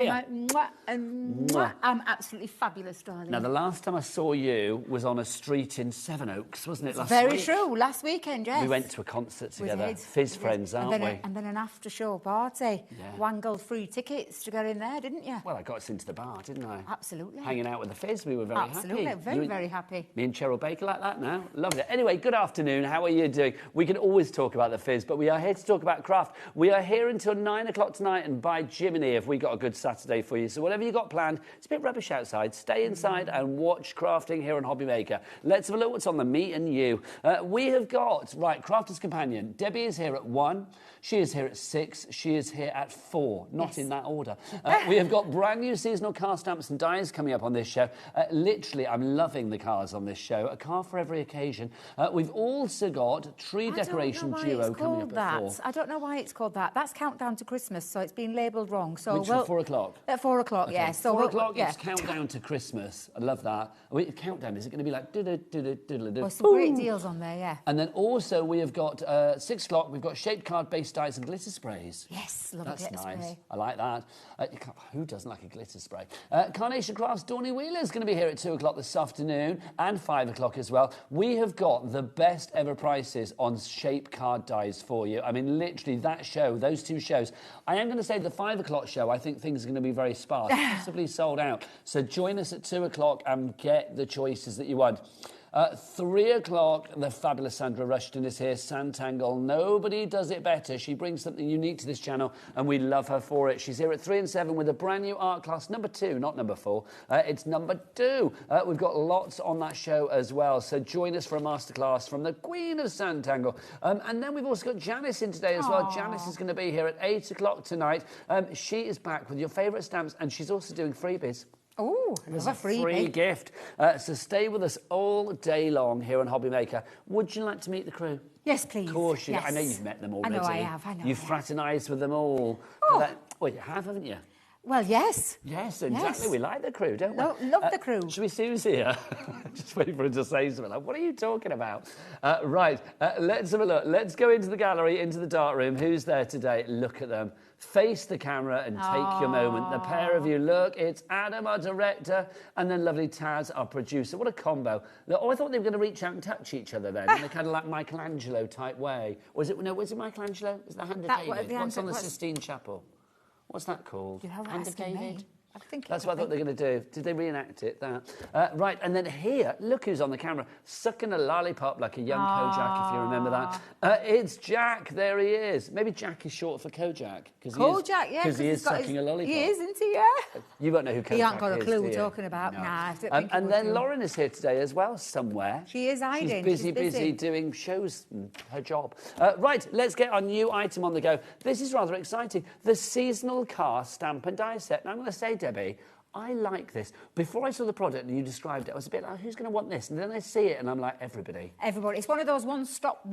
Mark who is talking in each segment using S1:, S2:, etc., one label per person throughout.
S1: Yeah. I'm absolutely fabulous, darling.
S2: Now, the last time I saw you was on a street in Sevenoaks, wasn't it, last
S1: Very
S2: week?
S1: true. Last weekend, yes.
S2: We went to a concert together. Fizz friends, aren't we?
S1: And then an after-show party.
S2: Yeah.
S1: Wangled free tickets to get in there, didn't you?
S2: Well, I got us into the bar, didn't I?
S1: Absolutely.
S2: Hanging out with the Fizz, we were very happy.
S1: Absolutely, very happy.
S2: Me and Cheryl Baker like that now. Loved it. Anyway, good afternoon. How are you doing? We can always talk about the Fizz, but we are here to talk about craft. We are here until 9 o'clock tonight, and by Jiminy, have we got a good Saturday for you. So whatever you got planned, it's a bit rubbish outside. Stay inside and watch crafting here on HobbyMaker. Let's have a look what's on the me and you. We have got, right, Crafter's Companion. Debbie is here at 1. She is here at 6. She is here at 4. Not in that order. We have got brand new seasonal car stamps and dies coming up on this show. Literally, I'm loving the cars on this show. A car for every occasion. We've also got Tree Decoration Duo coming up at 4.
S1: I don't know why it's called that. That's Countdown to Christmas, so it's been labelled wrong. So
S2: Which is 4 o'clock?
S1: At 4 o'clock,
S2: okay.
S1: yeah. So
S2: 4 o'clock, it's Countdown to Christmas. I love that. Wait, countdown, is it going to be like do-do-do-do-do-do-do?
S1: Oh, some great deals on there, yeah.
S2: And then also we have got 6 o'clock, we've got shaped card-based dies and glitter sprays.
S1: Yes, love
S2: That's
S1: a glitter
S2: nice.
S1: spray.
S2: I like that. Who doesn't like a glitter spray? Carnation Crafts, Dawny Wheeler is going to be here at 2 o'clock this afternoon and 5 o'clock as well. We have got the best ever prices on shape card dies for you. I mean, literally that show, those 2 shows. I am going to say the 5 o'clock show, I think things are going to be very sparse, possibly sold out. So join us at 2 o'clock and get the choices that you want. 3 o'clock, the fabulous Sandra Rushton is here, Santangle. Nobody does it better. She brings something unique to this channel, and we love her for it. She's here at 3 and 7 with a brand new art class, number 2, not number 4. It's number 2. We've got lots on that show as well, so join us for a masterclass from the Queen of Santangle. And then we've also got Janice in today as well. Janice is going to be here at 8 o'clock tonight. She is back with your favourite stamps, and she's also doing freebies.
S1: Oh,
S2: there's a free gift. So stay with us all day long here on HobbyMaker. Would you like to meet the crew?
S1: Yes, please.
S2: Of course you do.
S1: Yes.
S2: I know you've met them already.
S1: I know I have.
S2: You've fraternised with them all.
S1: Oh.
S2: Well, you have, haven't you?
S1: Well, yes.
S2: Yes, exactly.
S1: Yes.
S2: We like the crew, don't we?
S1: Love the crew.
S2: Should we see who's here? Just waiting for her to say something like, what are you talking about? Right, let's have a look. Let's go into the gallery, into the dark room. Who's there today? Look at them. Face the camera and take your moment. The pair of you, look, it's Adam, our director, and then lovely Taz, our producer. What a combo. Oh, I thought they were going to reach out and touch each other then, in a kind of like Michelangelo type way. Was it Michelangelo? Is the Hand of David? What's on the Sistine Chapel? What's that called? Hand of David?
S1: I think
S2: that's what I thought they were going to do. Did they reenact it? Right, and then here, look who's on the camera, sucking a lollipop like a young Kojak, if you remember that. It's Jack. There he is. Maybe Jack is short for Kojak.
S1: Kojak, yeah.
S2: Because he is sucking a lollipop.
S1: He is, isn't he? Yeah.
S2: You won't know who Kojak is.
S1: He hasn't got a clue we're talking about.
S2: No.
S1: Nah.
S2: And then Lauren is here today as well, somewhere.
S1: She is hiding.
S2: She's busy doing shows, her job. Right, let's get our new item on the go. This is rather exciting. The seasonal car stamp and die set. Now, I'm going to say, Debbie, I like this. Before I saw the product and you described it, I was a bit like, who's going to want this? And then I see it and I'm like, everybody.
S1: Everybody. It's one of those one-stop,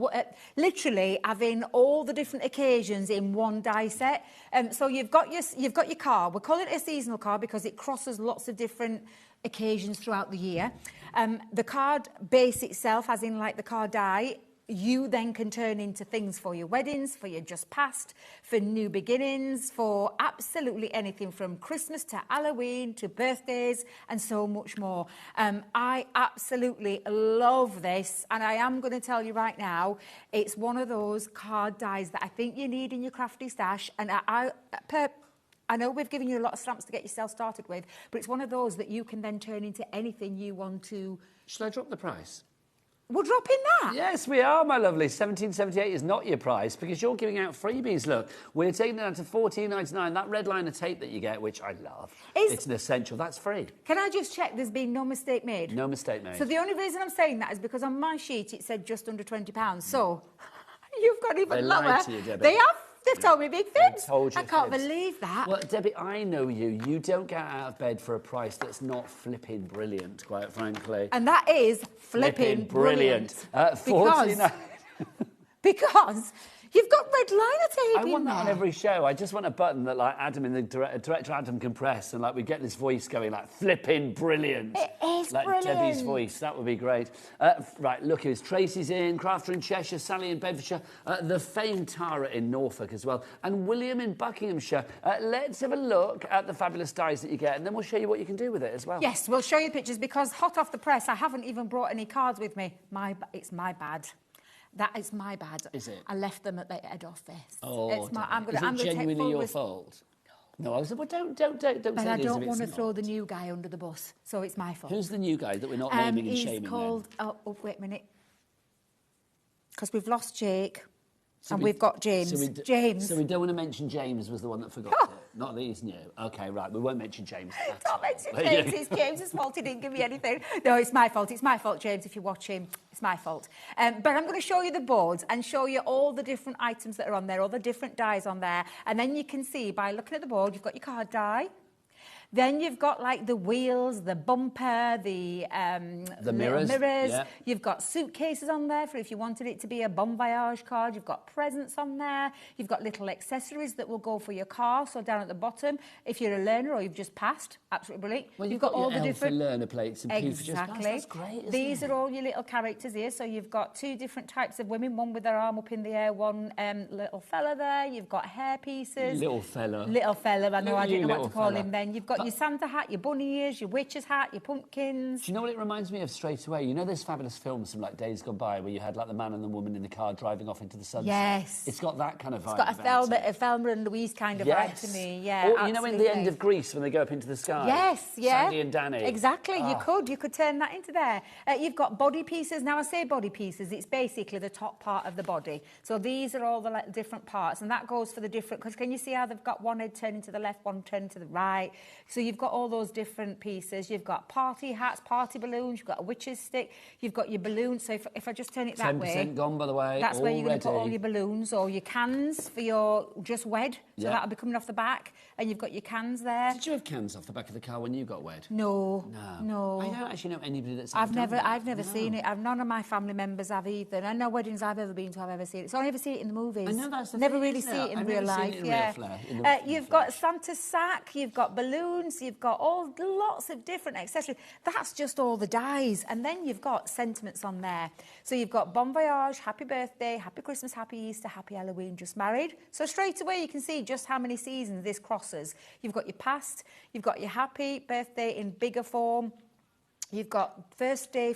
S1: literally having all the different occasions in one die set. So you've got your car. We call it a seasonal car because it crosses lots of different occasions throughout the year. The card base itself, as in like the card die, you then can turn into things for your weddings, for your just past, for new beginnings, for absolutely anything from Christmas to Halloween to birthdays and so much more. I absolutely love this, and I am going to tell you right now, it's one of those card dies that I think you need in your crafty stash, and I know we've given you a lot of stamps to get yourself started with, but it's one of those that you can then turn into anything you want to.
S2: Shall I drop the price?
S1: We're dropping that?
S2: Yes, we are, my lovely. $17.78 is not your price because you're giving out freebies. Look, we're taking it down to $14.99. That red liner tape that you get, which I love, it's an essential. That's free.
S1: Can I just check there's been no mistake made?
S2: No mistake made.
S1: So the only reason I'm saying that is because on my sheet it said just under £20. So you've got even lower.
S2: They lied to you, Debbie.
S1: They have. They've told me big fibs.
S2: I
S1: can't believe that.
S2: Well, Debbie, I know you. You don't get out of bed for a price that's not flipping brilliant, quite frankly.
S1: And that is flipping brilliant.
S2: $49.
S1: Because You've got red liner tape
S2: I want that on
S1: there.
S2: every show. I just want a button that, like, Adam in the director Adam can press, and like we get this voice going, like flipping brilliant.
S1: It is
S2: like
S1: brilliant.
S2: Debbie's voice. That would be great. Right, look who's Tracy's in, Crafter in Cheshire, Sally in Bedfordshire, the famed Tiara in Norfolk as well, and William in Buckinghamshire. Let's have a look at the fabulous dies that you get, and then we'll show you what you can do with it as well.
S1: Yes, we'll show you pictures because hot off the press, I haven't even brought any cards with me. It's my bad. That is my bad.
S2: Is it?
S1: I left them at the head office.
S2: Oh,
S1: it's my, I'm gonna,
S2: is it
S1: I'm gonna
S2: genuinely
S1: take full
S2: your fault? No, I was. Well, don't
S1: But
S2: say
S1: I
S2: it as
S1: don't
S2: if
S1: want to
S2: it's
S1: throw
S2: not.
S1: the new guy under the bus, so it's my fault.
S2: Who's the new guy that we're not naming and shaming?
S1: He's called. Oh, wait a minute. Because we've lost Jake, and we've got James. James.
S2: So we don't want to mention James was the one that forgot it. Not that he's new. Okay, right. We won't mention James.
S1: Don't mention James. It's James's fault. He didn't give me anything. No, it's my fault. It's my fault, James. If you watch him, it's my fault. But I'm going to show you the boards and show you all the different items that are on there, all the different dies on there, and then you can see by looking at the board, you've got your card die. Then you've got like the wheels, the bumper, the
S2: mirrors. Yeah.
S1: You've got suitcases on there for if you wanted it to be a Bon Voyage card. You've got presents on there. You've got little accessories that will go for your car. So down at the bottom, if you're a learner or you've just passed, absolutely brilliant.
S2: Well,
S1: you've got all the
S2: Elf
S1: different
S2: learner plates and P for just pass.
S1: exactly.
S2: That's great. Isn't
S1: These
S2: it?
S1: are all your little characters here. So you've got two different types of women. One with their arm up in the air. One little fella there. You've got hair pieces.
S2: Little fella.
S1: Little fella. I know.
S2: Look
S1: I
S2: at
S1: didn't
S2: you,
S1: know what to
S2: little
S1: call
S2: fella.
S1: him then. You've got your Santa hat, your bunny ears, your witch's hat, your pumpkins.
S2: Do you know what it reminds me of straight away? You know those fabulous films from like Days Gone By where you had like the man and the woman in the car driving off into the sunset?
S1: Yes.
S2: It's got that kind of vibe.
S1: It's got a Thelma and Louise kind of vibe to me. Yeah,
S2: Or, you know, in the end of Greece when they go up into the sky?
S1: Yes, yeah.
S2: Sandy and Danny.
S1: Exactly, you could turn that into there. You've got body pieces. Now, I say body pieces, it's basically the top part of the body. So these are all the like, different parts, and that goes for the different, because can you see how they've got one head turning to the left, one turning to the right? So you've got all those different pieces. You've got party hats, party balloons, you've got a witch's stick, you've got your balloons. So if I just turn it that
S2: 10%
S1: way...
S2: gone, by the way.
S1: That's where you're going to put all
S2: already.
S1: your balloons or your cans for your just wed. So
S2: Yeah.
S1: that'll be coming off the back, and you've got your cans there.
S2: Did you have cans off the back of the car when you got wed?
S1: No.
S2: I don't actually know anybody that's
S1: I've
S2: ever done
S1: never
S2: that.
S1: seen it. None of my family members have either. I know weddings I've ever been to, I've ever seen it. So I never see it in the movies.
S2: I know that's the
S1: never
S2: thing,
S1: really
S2: isn't
S1: see
S2: it?
S1: it in
S2: I've
S1: real
S2: never seen
S1: life.
S2: it in
S1: yeah.
S2: real flesh, in the
S1: You've got Santa's sack. You've got balloons. You've got lots of different accessories. That's just all the dies, and then you've got sentiments on there. So you've got Bon Voyage, Happy Birthday, Happy Christmas, Happy Easter, Happy Halloween, Just Married. So straight away you can see just how many seasons this crosses. You've got your past. You've got your Happy Birthday in bigger form. You've got first day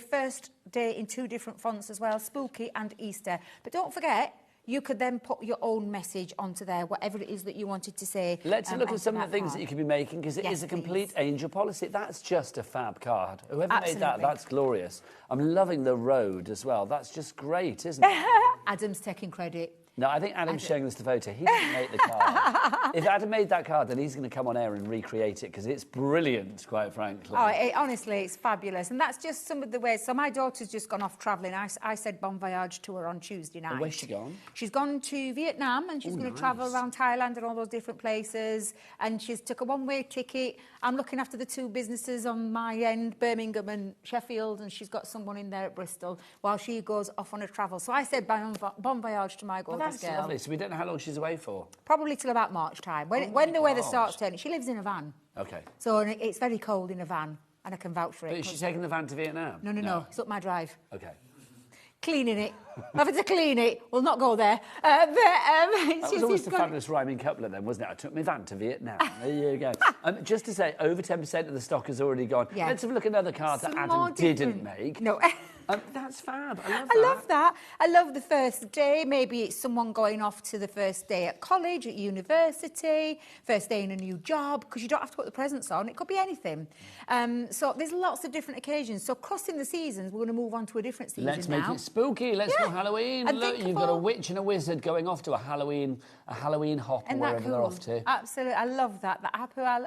S1: in two different fonts as well, Spooky and Easter. But don't forget, you could then put your own message onto there, whatever it is that you wanted to say.
S2: Let's look
S1: onto
S2: at some of
S1: that
S2: the things
S1: card.
S2: that you could be making, because it
S1: Yes,
S2: is a complete
S1: please.
S2: angel policy. That's just a fab card. Whoever made that,
S1: Absolutely.
S2: that's glorious. I'm loving the road as well. That's just great, isn't it?
S1: Adam's taking credit.
S2: No, I think Adam's showing this to Voter. He didn't make the card. If Adam made that card, then he's going to come on air and recreate it, because it's brilliant, quite frankly.
S1: Honestly, it's fabulous. And that's just some of the ways. So my daughter's just gone off travelling. I said Bon Voyage to her on Tuesday night.
S2: And where's she gone?
S1: She's gone to Vietnam, and she's going to travel around Thailand and all those different places. And she's took a one-way ticket. I'm looking after the two businesses on my end, Birmingham and Sheffield, and she's got someone in there at Bristol while she goes off on a travel. So I said Bon Voyage to my gorgeous
S2: That's
S1: girl.
S2: lovely. So we don't know how long she's away for.
S1: Probably till about March time. When the weather starts turning. She lives in a van.
S2: Okay.
S1: So it's very cold in a van, and I can vouch for it.
S2: But is she taking the van to Vietnam?
S1: No. It's up my drive.
S2: Okay.
S1: Cleaning it. Having to clean it. We'll not go there.
S2: That was almost a fabulous rhyming couplet then, wasn't it? I took my van to Vietnam. There you go. Just to say, over 10% of the stock has already gone.
S1: Yeah.
S2: Let's have a look at another card that Adam didn't make.
S1: No.
S2: That's fab. I love that.
S1: I love that. I love the first day. Maybe it's someone going off to the first day at college, at university, first day in a new job, because you don't have to put the presents on. It could be anything. So there's lots of different occasions. So crossing the seasons, we're going to move on to a different season
S2: Let's
S1: now.
S2: make it spooky. Let's go Halloween.
S1: And
S2: Look,
S1: think
S2: you've
S1: of
S2: got a
S1: all-
S2: witch and a wizard going off to a Halloween hop or
S1: Isn't that
S2: wherever they're
S1: cool?
S2: off to.
S1: Absolutely, I love that. The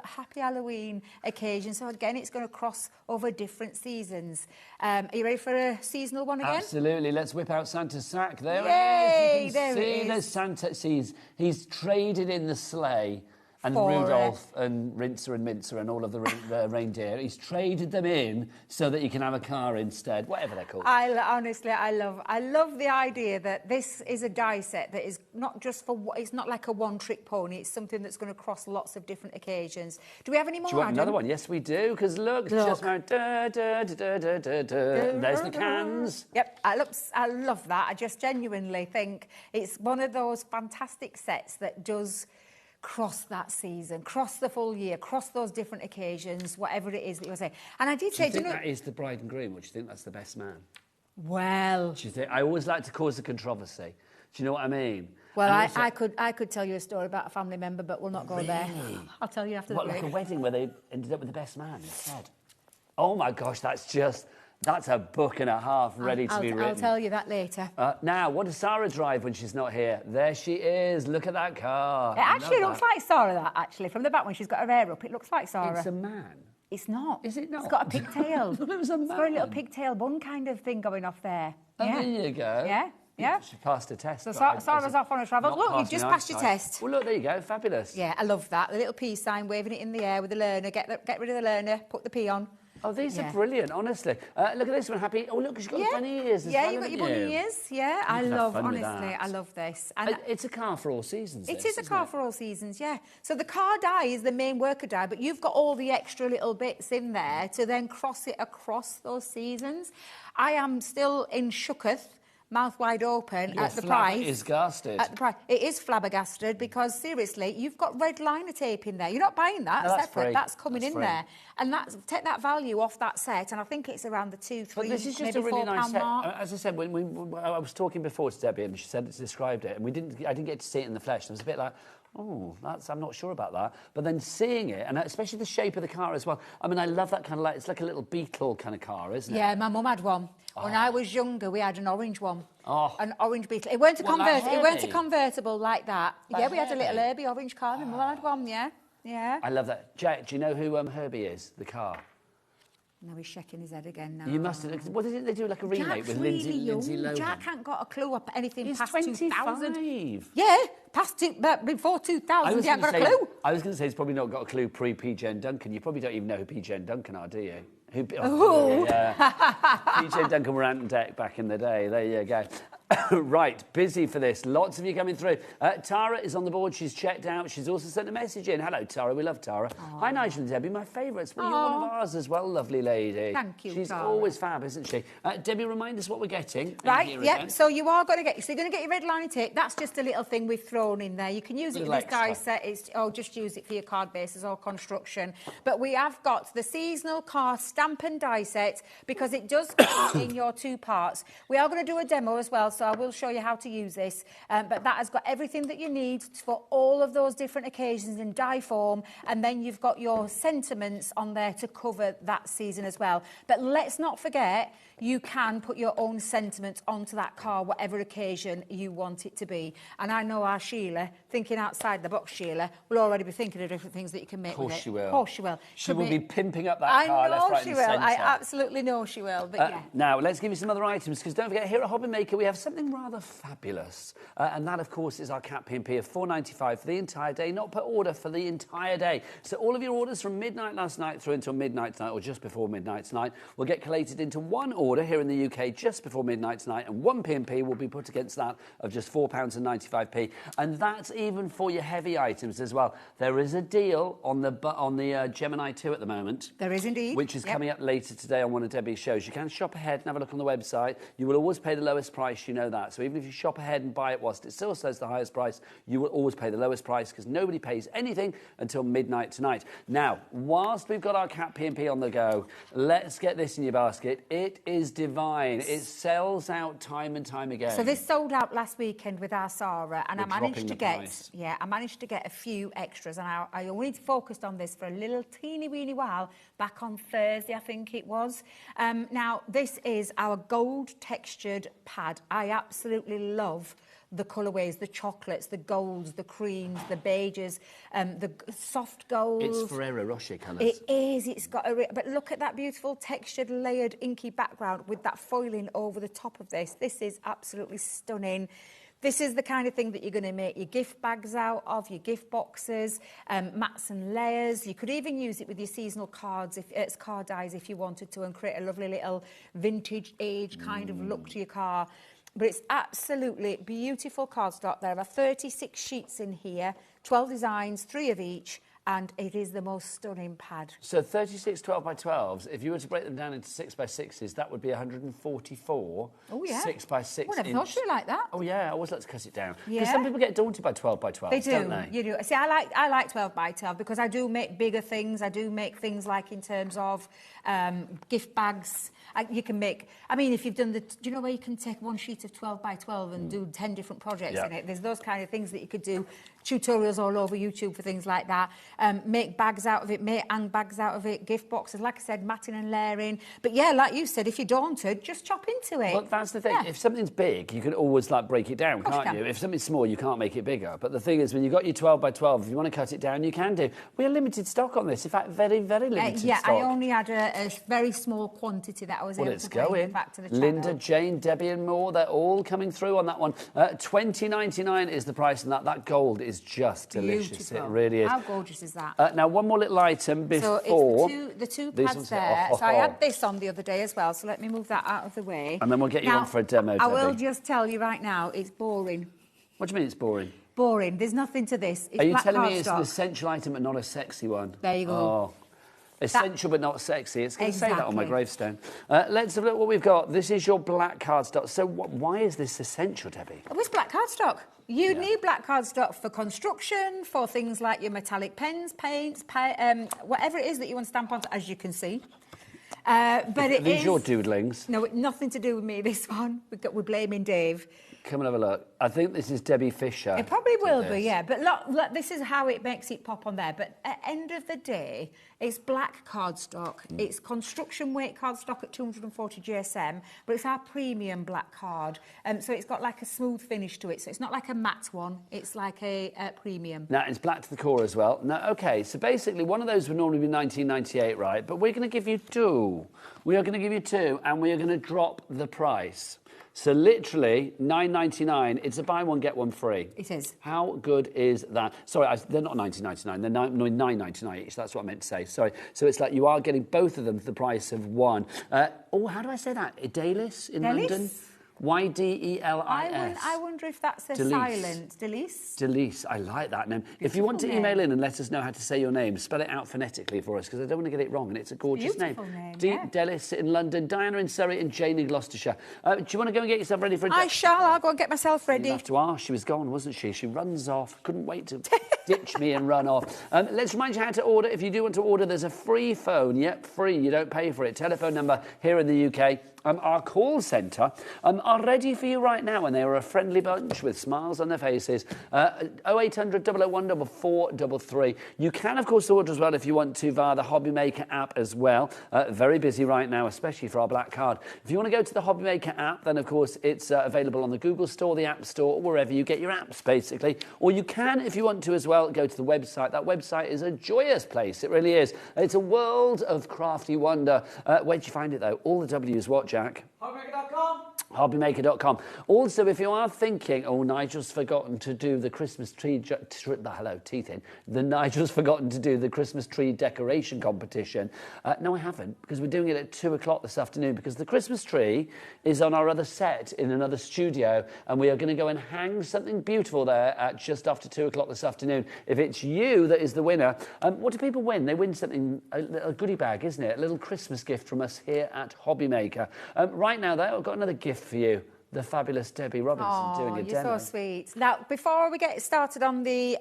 S1: happy Halloween occasion. So again, it's going to cross over different seasons. Are you ready for a seasonal one again?
S2: Absolutely. Let's whip out Santa's sack. There
S1: Yay,
S2: it is. You can
S1: there
S2: see
S1: it is.
S2: there's Santa. See, he's traded in the sleigh And Rudolph and Rinser and Mincer and all of the reindeer. He's traded them in so that you can have a car instead, whatever they're called.
S1: Honestly, I love the idea that this is a die set that is not just for, it's not like a one-trick pony. It's something that's going to cross lots of different occasions. Do we have any more,
S2: Do you want
S1: Adam?
S2: another one? Yes, we do, because look, just went there's the cans.
S1: Yep, I love that. I just genuinely think it's one of those fantastic sets that does cross that season, cross the full year, cross those different occasions, whatever it is that you're saying. And I did say,
S2: do you think that is the bride and groom, or do you think that's the best man?
S1: Well,
S2: Do you think? I always like to cause a controversy. Do you know what I mean?
S1: Well, I could tell you a story about a family member, but we'll not go there. I'll tell you after the break.
S2: Like a wedding where they ended up with the best man instead. Oh my gosh, that's a book and a half ready to be written.
S1: I'll tell you that later.
S2: Now, what does Sarah drive when she's not here? There she is. Look at that car.
S1: It actually looks like Sarah, that, actually. From the back when she's got her hair up, it looks like Sarah.
S2: It's a man.
S1: It's not.
S2: Is it not?
S1: It's got a pigtail.
S2: It was a man.
S1: It's got a little pigtail bun kind of thing going off there.
S2: Oh, there you go.
S1: Yeah.
S2: She passed her test.
S1: So Sarah's off on a travel. Look, you've just passed your test.
S2: Well, look, there you go. Fabulous.
S1: Yeah, I love that. The little peace sign, waving it in the air with the learner. Get rid of the learner, put the P on.
S2: Oh, these are brilliant, honestly. Look at this one, Happy. Oh, look, she's got bunny ears as well.
S1: Yeah, you've got your bunny ears. Yeah, I love this. And
S2: it's a car for all seasons.
S1: It is a car for all seasons, yeah. So the car die is the main worker die, but you've got all the extra little bits in there to then cross it across those seasons. I am still in shooketh, mouth wide open at the price.
S2: At
S1: the price. It is flabbergasted because, seriously, you've got red liner tape in there. You're not buying that separate. That's coming in there. And take that value off that set, and I think it's around the £2, £3,
S2: but this is just
S1: maybe
S2: a really nice set.
S1: mark.
S2: As I said, when I was talking before to Debbie, and she described it, and I didn't get to see it in the flesh. I was a bit like, oh, I'm not sure about that. But then seeing it, and especially the shape of the car as well. I mean, I love that kind of it's like a little Beetle kind of car, isn't it?
S1: Yeah, my mum had one. When I was younger, we had an orange one.
S2: Oh.
S1: An orange Beetle. It weren't a convertible like that. Yeah, we had a little Herbie orange car. My mum had one, yeah.
S2: I love that. Jack, do you know who Herbie is, the car?
S1: No, he's shaking his head again now.
S2: You must have. What did they do, like a remake with
S1: really
S2: Lindsay Lohan?
S1: Jack hasn't got a clue up anything
S2: He's
S1: past
S2: 25.
S1: 2000. Yeah, but before 2000, he hasn't got a clue.
S2: I was going to say he's probably not got a clue pre-PJ and Duncan. You probably don't even know who PJ and Duncan are, do you? PJ and Duncan were Ant and Dec back in the day. There you go. Right, busy for this. Lots of you coming through. Tara is on the board. She's checked out. She's also sent a message in. Hello, Tara. We love Tara. Aww. Hi, Nigel and Debbie. My favourites. Well, you're one of ours as well, lovely lady.
S1: Thank you,
S2: She's
S1: Tara.
S2: always fab, isn't she? Debbie, remind us what we're getting.
S1: Right, yeah. So you are going to get... So you're going to get your red liner tape. That's just a little thing we've thrown in there. You can use it in this die set. Just use it for your card bases or construction. But we have got the seasonal car stamp and die set because it does come in your two parts. We are going to do a demo as well, so I will show you how to use this. But that has got everything that you need for all of those different occasions in die form, and then you've got your sentiments on there to cover that season as well. But let's not forget, you can put your own sentiments onto that car, whatever occasion you want it to be. And I know our Sheila, thinking outside the box, Sheila, will already be thinking of different things that you can make with it.
S2: Of course she will.
S1: Of course she will.
S2: She will be pimping up that car left, right and centre.
S1: I know she will. I absolutely know she will. But yeah.
S2: Now, let's give you some other items, because don't forget, here at HobbyMaker, we have something rather fabulous. And that, of course, is our Cat P&P of $4.95 for the entire day, not per order, for the entire day. So all of your orders from midnight last night through until midnight tonight, or just before midnight tonight, will get collated into one order here in the UK just before midnight tonight, and one P&P will be put against that of just £4.95. And that's even for your heavy items as well. There is a deal on the Gemini 2 at the moment.
S1: There is indeed.
S2: Which is coming up later today on one of Debbie's shows. You can shop ahead and have a look on the website. You will always pay the lowest price, you know that. So even if you shop ahead and buy it whilst it still says the highest price, you will always pay the lowest price, because nobody pays anything until midnight tonight. Now, whilst we've got our Cat P&P on the go, let's get this in your basket. It is divine. It sells out time and time again.
S1: So this sold out last weekend with our Sarah, and I managed to get a few extras, and I only focused on this for a little teeny weeny while back on Thursday, I think it was. Now, this is our gold textured pad. I absolutely love the colourways, the chocolates, the golds, the creams, the beiges, the soft golds.
S2: It's Ferrero Rocher colours.
S1: It is. It's got a... But look at that beautiful textured, layered, inky background with that foiling over the top of this. This is absolutely stunning. This is the kind of thing that you're going to make your gift bags out of, your gift boxes, mats and layers. You could even use it with your seasonal cards, if it's card dies, if you wanted to, and create a lovely little vintage age kind of look to your car. But it's absolutely beautiful cardstock. There are 36 sheets in here, 12 designs, 3 of each, and it is the most stunning pad.
S2: So 36 12x12s, if you were to break them down into 6x6s, that would be 144 6x6.
S1: Well, I've thought you like that.
S2: Oh, yeah, I always like to cut it down.
S1: Yeah.
S2: Because some people get daunted by 12x12s,
S1: They do,
S2: don't they?
S1: you do. See, I like 12 by 12 because I do make bigger things. I do make things like in terms of gift bags. You can make, I mean, if you've done do you know where you can take one sheet of 12 by 12 and do 10 different projects in it? There's those kind of things that you could do, tutorials all over YouTube for things like that. Make bags out of it, make handbags out of it, gift boxes, like I said, matting and layering. But yeah, like you said, if you're daunted, just chop into it.
S2: Well, that's the thing. Yeah. If something's big, you can always like break it down, can't you? If something's small, you can't make it bigger. But the thing is, when you've got your 12 by 12, if you want to cut it down, you can do. We have limited stock on this. In fact, very, very limited stock.
S1: I only had a very small quantity that I was able to bring back to the channel.
S2: Linda, Jane, Debbie and more, they're all coming through on that one. $20.99 is the price, and that gold is just delicious.
S1: Beautiful.
S2: It really is.
S1: How gorgeous is that?
S2: Now, one more little item before...
S1: So it's the two pads there. So I had this on the other day as well, so let me move that out of the way.
S2: And then we'll get you on for a demo,
S1: I will just tell you right now, it's boring.
S2: What do you mean it's boring?
S1: Boring. There's nothing to this. It's
S2: Are you
S1: black
S2: telling
S1: cardstock.
S2: me it's an essential item but not a sexy one?
S1: There you go.
S2: Oh. Essential but not sexy. It's going to say that on my gravestone. Let's have a look what we've got. This is your black cardstock. So why is this essential, Debbie?
S1: Oh, it's black cardstock. You need black cardstock for construction, for things like your metallic pens, paints, whatever it is that you want to stamp on, as you can see. But it
S2: These
S1: is
S2: your doodlings?
S1: No, nothing to do with me, this one. We're blaming Dave.
S2: Come and have a look. I think this is Debbie Fisher.
S1: It probably will be, yeah. But look, this is how it makes it pop on there. But at the end of the day, it's black cardstock. It's construction weight cardstock at 240 GSM, but it's our premium black card. So it's got like a smooth finish to it. So it's not like a matte one. It's like a premium.
S2: Now, it's black to the core as well. Now, OK, so basically one of those would normally be $19.98, right? But we're going to give you 2. We are going to give you 2, and we are going to drop the price. So literally, $9.99. It's a buy one, get one free.
S1: It is.
S2: How good is that? Sorry, they're not $19.99. They're $9.99 each. That's what I meant to say. Sorry. So it's like you are getting both of them for the price of one. How do I say that? Idealis in London? Ydelis.
S1: I wonder if that's a silent. Delis?
S2: Delis. I like that name. If you want to email in and let us know how to say your name, spell it out phonetically for us, because I don't want to get it wrong, and it's a gorgeous name. Delis in London, Diana in Surrey, and Jane in Gloucestershire. Do you want to go and get yourself ready for a...
S1: I shall. I'll go and get myself ready.
S2: You'll have to ask. She was gone, wasn't she? She runs off. Couldn't wait to ditch me and run off. Let's remind you how to order. If you do want to order, there's a free phone. Yep, free. You don't pay for it. Telephone number here in the UK. Our call centre are ready for you right now, and they are a friendly bunch with smiles on their faces. 0800 001 4433. You can, of course, order as well if you want to via the HobbyMaker app as well. Very busy right now, especially for our black card. If you want to go to the HobbyMaker app, then, of course, it's available on the Google Store, the App Store, or wherever you get your apps, basically. Or you can, if you want to as well, go to the website. That website is a joyous place. It really is. It's a world of crafty wonder. Where'd you find it, though? All the W's, what, Jack?
S3: HobbyMaker.com.
S2: HobbyMaker.com. Also, if you are thinking, oh, Nigel's forgotten to do the Christmas tree... hello, teeth in. Nigel's forgotten to do the Christmas tree decoration competition. No, I haven't, because we're doing it at 2 o'clock this afternoon, because the Christmas tree is on our other set in another studio, and we are going to go and hang something beautiful there at just after 2 o'clock this afternoon. If it's you that is the winner, what do people win? They win something, a goodie bag, isn't it? A little Christmas gift from us here at HobbyMaker. Right now, though, I've got another gift for you. The fabulous Debbie Robinson doing a demo.
S1: You're so sweet. Now, before we get started on the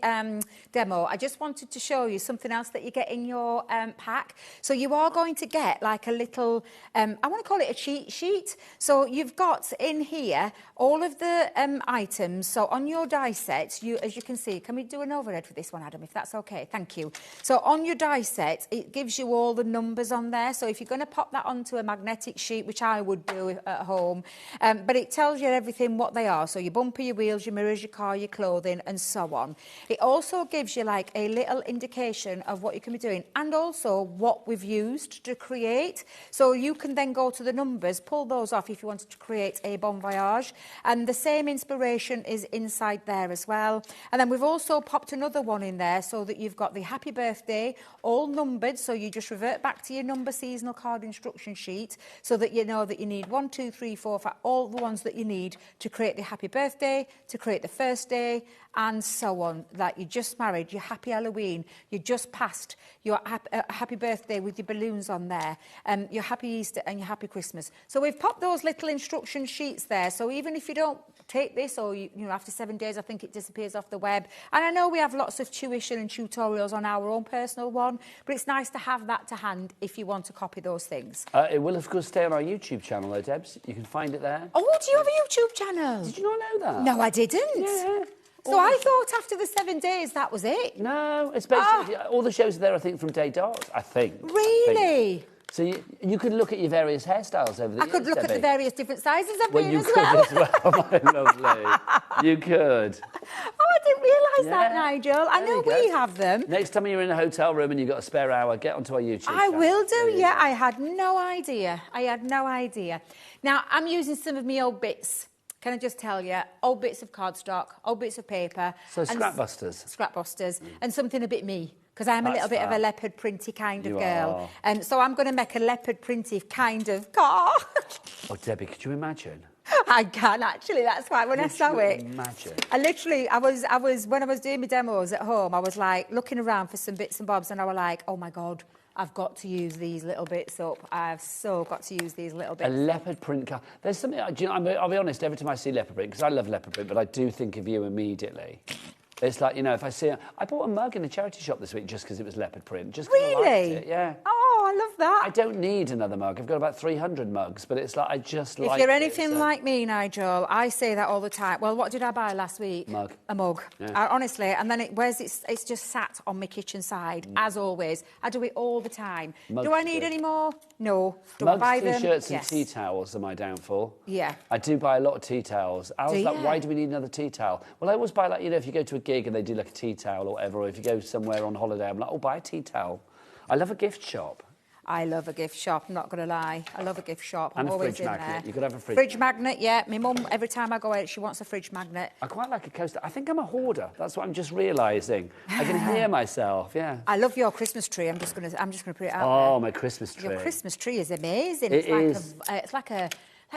S1: demo, I just wanted to show you something else that you get in your pack. So you are going to get like a little, I want to call it a cheat sheet. So you've got in here all of the items. So on your die set, as you can see, can we do an overhead for this one, Adam, if that's okay? Thank you. So on your die set, it gives you all the numbers on there. So if you're going to pop that onto a magnetic sheet, which I would do at home, but it tells tells you everything what they are. So your bumper, your wheels, your mirrors, your car, your clothing, and so on. It also gives you like a little indication of what you can be doing, and also what we've used to create. So you can then go to the numbers, pull those off if you wanted to create a bon voyage. And the same inspiration is inside there as well. And then we've also popped another one in there so that you've got the happy birthday all numbered. So you just revert back to your number seasonal card instruction sheet so that you know that you need 1, 2, 3, 4, 5, all the ones that you need to create the happy birthday, to create the first day, and so on. That you just married, your happy Halloween, you just passed your happy birthday with your balloons on there, your happy Easter and your happy Christmas. So we've popped those little instruction sheets there. So even if you don't take this, or you know, after 7 days, I think it disappears off the web. And I know we have lots of tuition and tutorials on our own personal one, but it's nice to have that to hand if you want to copy those things.
S2: It will, of course, stay on our YouTube channel, though, Debs. You can find it there.
S1: Oh, do you have a YouTube channel?
S2: Did you not know that?
S1: No, I didn't.
S2: Yeah.
S1: So I thought after the 7 days, that was it.
S2: No, it's basically... all the shows are there, I think, from day dot, I think.
S1: Really?
S2: So you could look at your various hairstyles over the years,
S1: I could look at
S2: Debbie.
S1: the various different sizes I've been
S2: you
S1: as
S2: could
S1: well.
S2: as well, my lovely. You could.
S1: Oh, I didn't realise that, Nigel. I know we have them.
S2: Next time you're in a hotel room and you've got a spare hour, get onto our YouTube
S1: I
S2: channel.
S1: will do, yeah. I had no idea. Now, I'm using some of my old bits. Can I just tell you, old bits of cardstock, old bits of paper.
S2: So scrapbusters.
S1: Scrapbusters, and something a bit me. Because I'm a little bit of a leopard printy kind of girl. And so I'm going to make a leopard printy kind of car.
S2: Oh, Debbie, could you imagine?
S1: I can, actually. That's why when I saw it.
S2: Imagine.
S1: I was when I was doing my demos at home, I was like looking around for some bits and bobs, and I was like, oh my God, I've got to use these little bits up. I've so got to use these little bits.
S2: A leopard print car. There's something, do you know, I'll be honest, every time I see leopard print, because I love leopard print, but I do think of you immediately. It's like, you know, if I see... I bought a mug in a charity shop this week just because it was leopard print. Just 'cause I liked it, yeah.
S1: Oh, I love that.
S2: I don't need another mug. I've got about 300 mugs, but it's like, I just like it.
S1: If you're anything like me, Nigel, I say that all the time. Well, what did I buy last week?
S2: Mug.
S1: A mug.
S2: Yeah.
S1: Honestly, and then it's just sat on my kitchen side, as always. I do it all the time.
S2: Mugs
S1: do I need any more? No. Do
S2: Mugs,
S1: I buy them?
S2: T-shirts and
S1: Yes.
S2: tea towels are my downfall.
S1: Yeah.
S2: I do buy a lot of tea towels. I was
S1: Do
S2: like,
S1: you?
S2: why do we need another tea towel? Well, I always buy, like, you know, if you go to a gig and they do like a tea towel or whatever, or if you go somewhere on holiday, I'm like, oh, buy a tea towel. I love a gift shop.
S1: I love a gift shop, I'm not going to lie. I love a gift shop.
S2: And
S1: I'm
S2: a
S1: always
S2: fridge
S1: in
S2: magnet.
S1: there.
S2: You could have a
S1: Fridge magnet, yeah. My mum, every time I go out, she wants a fridge magnet.
S2: I quite like a coaster. I think I'm a hoarder. That's what I'm just realising. I can hear myself, yeah.
S1: I love your Christmas tree. I'm just gonna put it out
S2: Oh,
S1: there.
S2: my Christmas tree.
S1: Your Christmas tree is amazing. It's like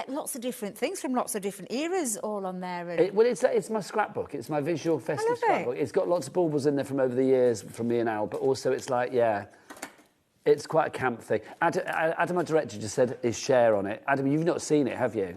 S1: lots of different things from lots of different eras all on there. And...
S2: It's my scrapbook. It's my visual festive scrapbook. It's got lots of baubles in there from over the years from me and Al, but also it's like, yeah, it's quite a camp thing. Adam, our director, just said his share on it. Adam, you've not seen it, have you?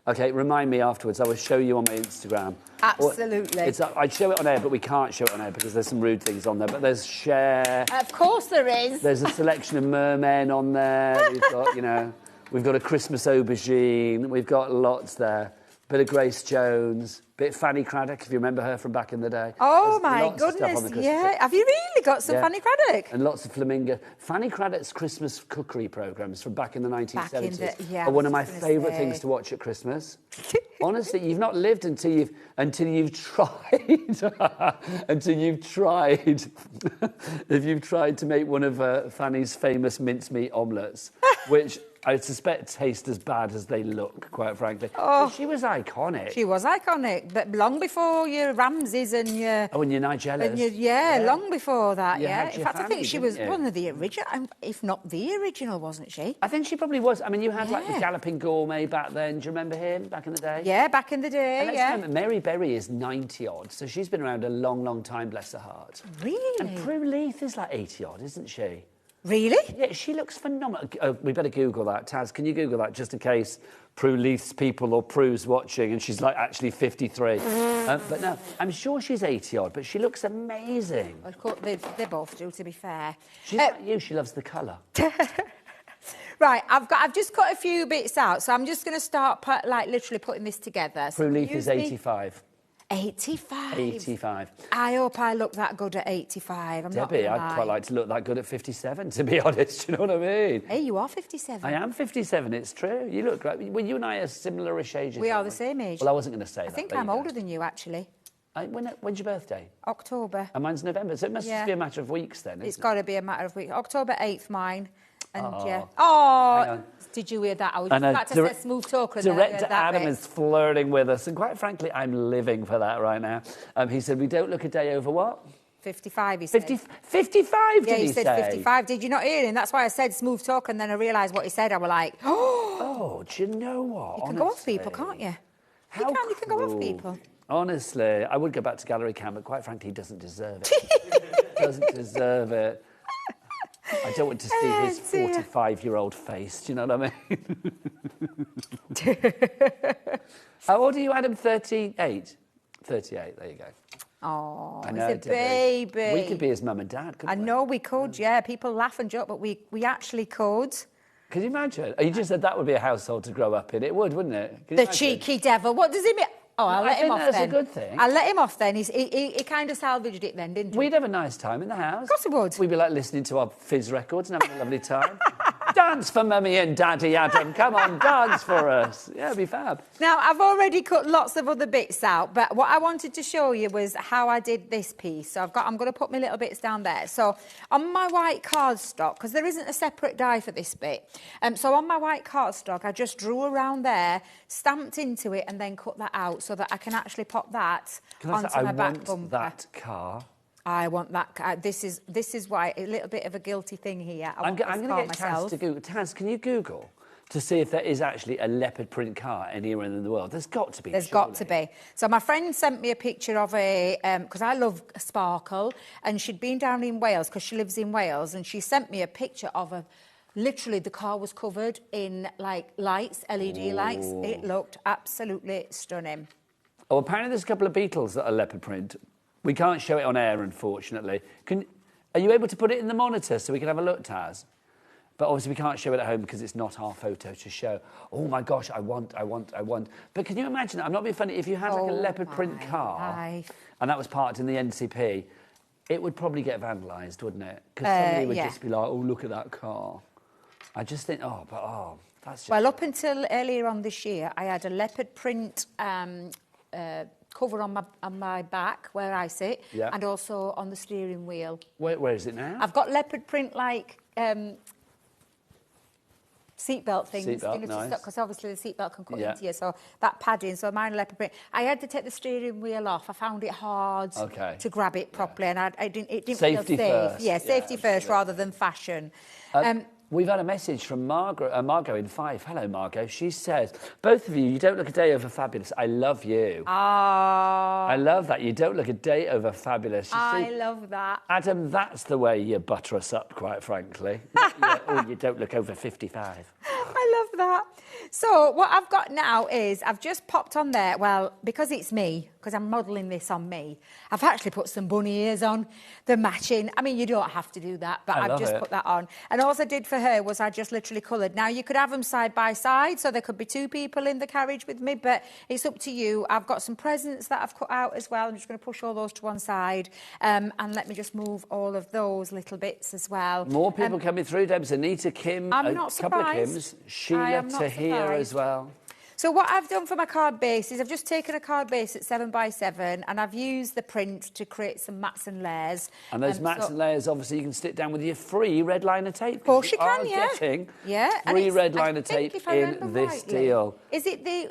S2: Okay, remind me afterwards. I will show you on my Instagram.
S1: Absolutely.
S2: I'd show it on air, but we can't show it on air because there's some rude things on there. But there's share.
S1: Of course there is.
S2: There's a selection of mermen on there. We've got, you know, we've got a Christmas aubergine. We've got lots there. Bit of Grace Jones, bit of Fanny Craddock, if you remember her from back in the day.
S1: Oh,
S2: There's
S1: my
S2: lots of stuff on
S1: goodness,
S2: the Christmas
S1: yeah.
S2: tree.
S1: Have you really got some Fanny Craddock?
S2: And lots of flamingo. Fanny Craddock's Christmas cookery programmes from back in the 1970s
S1: yeah,
S2: are one of my favourite things to watch at Christmas. Honestly, you've not lived until you've tried if you've tried to make one of Fanny's famous mincemeat omelettes, which I suspect taste as bad as they look, quite frankly.
S1: Oh,
S2: but she was iconic.
S1: She was iconic, but long before your Ramses and your...
S2: Oh, and your Nigellas.
S1: Long before that,
S2: You
S1: yeah.
S2: had
S1: In
S2: your
S1: fact, I think
S2: Fanny,
S1: she was
S2: didn't you?
S1: one of the original, if not the original, wasn't she?
S2: I think she probably was. I mean, you had like the Galloping Gourmet back then. Do you remember him back in the day?
S1: Yeah, back in the day,
S2: And let's remember, Mary Berry is 90-odd, so she's been around a long, long time, bless her heart.
S1: Really?
S2: And Prue Leith is like 80-odd, isn't she?
S1: Really?
S2: Yeah, she looks phenomenal. We better Google that. Taz, can you Google that just in case Prue Leith's people or Prue's watching and she's like actually 53? But no, I'm sure she's 80-odd, but she looks amazing.
S1: Of course, they both do, to be fair.
S2: She's like you, she loves the colour.
S1: Right, I've just cut a few bits out, so I'm just going to start literally putting this together.
S2: Prue Leith is 85.
S1: 85.
S2: 85.
S1: I hope I look that good at 85. I'm
S2: Debbie,
S1: not
S2: I'd quite like to look that good at 57, to be honest. You know what I mean?
S1: Hey, you are 57.
S2: I am 57, it's true. You look great. Well, you and I are similar-ish ages.
S1: We are the same age.
S2: Well, I wasn't going to say that.
S1: I think I'm older than you, actually.
S2: When's your birthday?
S1: October.
S2: And mine's November, so it must just be a matter of weeks then,
S1: It's got to be a matter of weeks. October 8th, mine. And
S2: Hang
S1: Oh,
S2: on.
S1: did you hear that? I was about to say smooth talker. And
S2: Director
S1: then I heard that
S2: Adam is flirting with us, and quite frankly, I'm living for that right now. He said, we don't look a day over what?
S1: 55, he said.
S2: 55,
S1: Yeah,
S2: did
S1: he
S2: he
S1: said
S2: say?
S1: 55. Did you not hear him? That's why I said smooth talk, and then I realised what he said. I was like,
S2: Oh, do you know what?
S1: You can go off people, can't you? You can go off people.
S2: Honestly, I would go back to Gallery Cam, but quite frankly, he doesn't deserve it. Doesn't deserve it. I don't want to see his 45-year-old face. Do you know what I mean? How old are you, Adam? 38? 38, there you go.
S1: Oh,
S2: I know,
S1: he's a baby.
S2: We could be his mum and dad, couldn't we?
S1: I know we could, yeah. People laugh and joke, but we actually could.
S2: Can you imagine? You just said that would be a household to grow up in. It would, wouldn't it?
S1: The cheeky devil. What does he mean? Oh, I'll let him off then.
S2: That's a good thing.
S1: I'll let him off then. He kind of salvaged it then, didn't he?
S2: We'd have a nice time in the house.
S1: Of course we would.
S2: We'd be like listening to our Fizz records and having a lovely time. Dance for Mummy and Daddy, Adam. Come on, dance for us. Yeah, it'd be fab.
S1: Now, I've already cut lots of other bits out, but what I wanted to show you was how I did this piece. So I'm going to put my little bits down there. So on my white cardstock, because there isn't a separate die for this bit, so on my white cardstock, I just drew around there, stamped into it, and then cut that out so that I can actually pop that onto my back bumper.
S2: That car.
S1: I want that car. This is why a little bit of a guilty thing here.
S2: I'm going to get Taz to Google. Taz, can you Google to see if there is actually a leopard print car anywhere in the world? There's got to be.
S1: There's got to be. So my friend sent me a picture of a, because I love sparkle, and she'd been down in Wales because she lives in Wales, and she sent me a picture of a. Literally, the car was covered in like lights, LED lights. It looked absolutely stunning.
S2: Oh, apparently there's a couple of Beetles that are leopard print. We can't show it on air, unfortunately. Are you able to put it in the monitor so we can have a look, Taz? But obviously we can't show it at home because it's not our photo to show. Oh my gosh, I want. But can you imagine that? I'm not being funny. If you had like a leopard print car and that was parked in the NCP, it would probably get vandalised, wouldn't it? Because somebody would just be like, oh, look at that car. I just think, that's just...
S1: Well, up until earlier on this year, I had a leopard print cover on my back where I sit, and also on the steering wheel.
S2: Where is it now?
S1: I've got leopard print like seatbelt things,
S2: nice.
S1: because obviously the seatbelt can cut into you. So that padding, so mine leopard print. I had to take the steering wheel off. I found it hard to grab it properly, and it didn't feel safe.
S2: First.
S1: Yeah, safety first rather than fashion.
S2: We've had a message from Margot in Fife. Hello, Margot. She says, both of you, you don't look a day over fabulous. I love you. I love that. You don't look a day over fabulous.
S1: I love that.
S2: Adam, that's the way you butter us up, quite frankly. You don't look over 55.
S1: I love that. So what I've got now is I've just popped on there, well, because it's me, because I'm modelling this on me, I've actually put some bunny ears on, the matching. I mean, you don't have to do that, but I've just put that on. And all I did for her was I just literally coloured. Now, you could have them side by side, so there could be two people in the carriage with me, but it's up to you. I've got some presents that I've cut out as well. I'm just going to push all those to one side, and let me just move all of those little bits as well.
S2: More people coming through, Debs. Anita, Kim,
S1: I'm not
S2: couple of
S1: surprised.
S2: Kims. Sheila to here as well.
S1: So what I've done for my card base is I've just taken a card base at 7x7 and I've used the print to create some mats and layers.
S2: And those mats and layers, obviously, you can stick down with your free red liner tape.
S1: Of course you can,
S2: getting free red liner tape in this deal.
S1: Is it the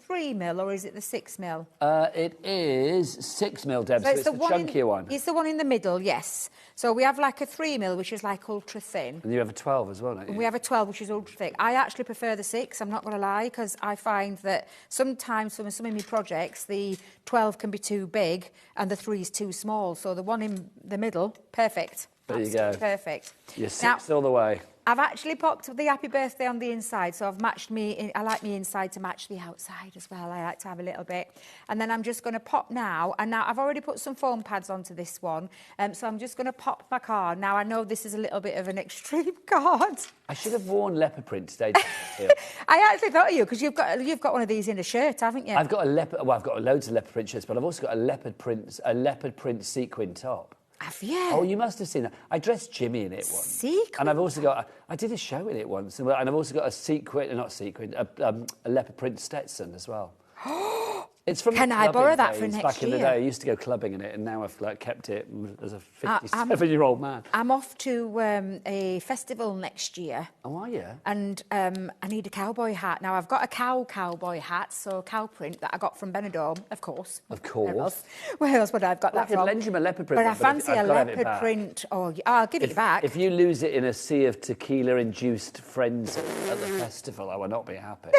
S1: 3mm or is it the 6mm?
S2: It is 6mm, Deb, so it's the chunkier one.
S1: It's the one in the middle, yes. So we have like a 3mm, which is like ultra thin.
S2: And you have a 12 as well, don't you?
S1: And we have a 12, which is ultra thick. I actually prefer the 6, I'm not going to lie, because I find that sometimes for some of my projects, the 12 can be too big and the 3 is too small. So the one in the middle, perfect.
S2: There you go.
S1: Perfect.
S2: You're 6 all the way.
S1: I've actually popped the happy birthday on the inside, so I've matched I like me inside to match the outside as well. I like to have a little bit. And then I'm just going to pop now, and now I've already put some foam pads onto this one, so I'm just going to pop my card. Now, I know this is a little bit of an extreme card.
S2: I should have worn leopard print today.
S1: I actually thought of you, because you've got one of these in a shirt, haven't you?
S2: I've got I've got loads of leopard print shirts, but I've also got a leopard print sequin top.
S1: Have you?
S2: Oh, you must have seen that. I dressed Jimmy in it once.
S1: Sequin?
S2: And I've also got... I did a show in it once. And I've also got a leopard print Stetson as well. It's from
S1: Can I borrow that for next year?
S2: Back in the day, I used to go clubbing in it, and now I've kept it as a 57-year-old man.
S1: I'm off to a festival next year.
S2: Oh, are you?
S1: And I need a cowboy hat. Now, I've got a cowboy hat, so cow print that I got from Benidorm, of course.
S2: Of course.
S1: Where else would I have got that from?
S2: I could lend you my leopard print.
S1: But I fancy a leopard print. Oh, I'll give it back.
S2: If you lose it in a sea of tequila-induced friends at the festival, I will not be happy.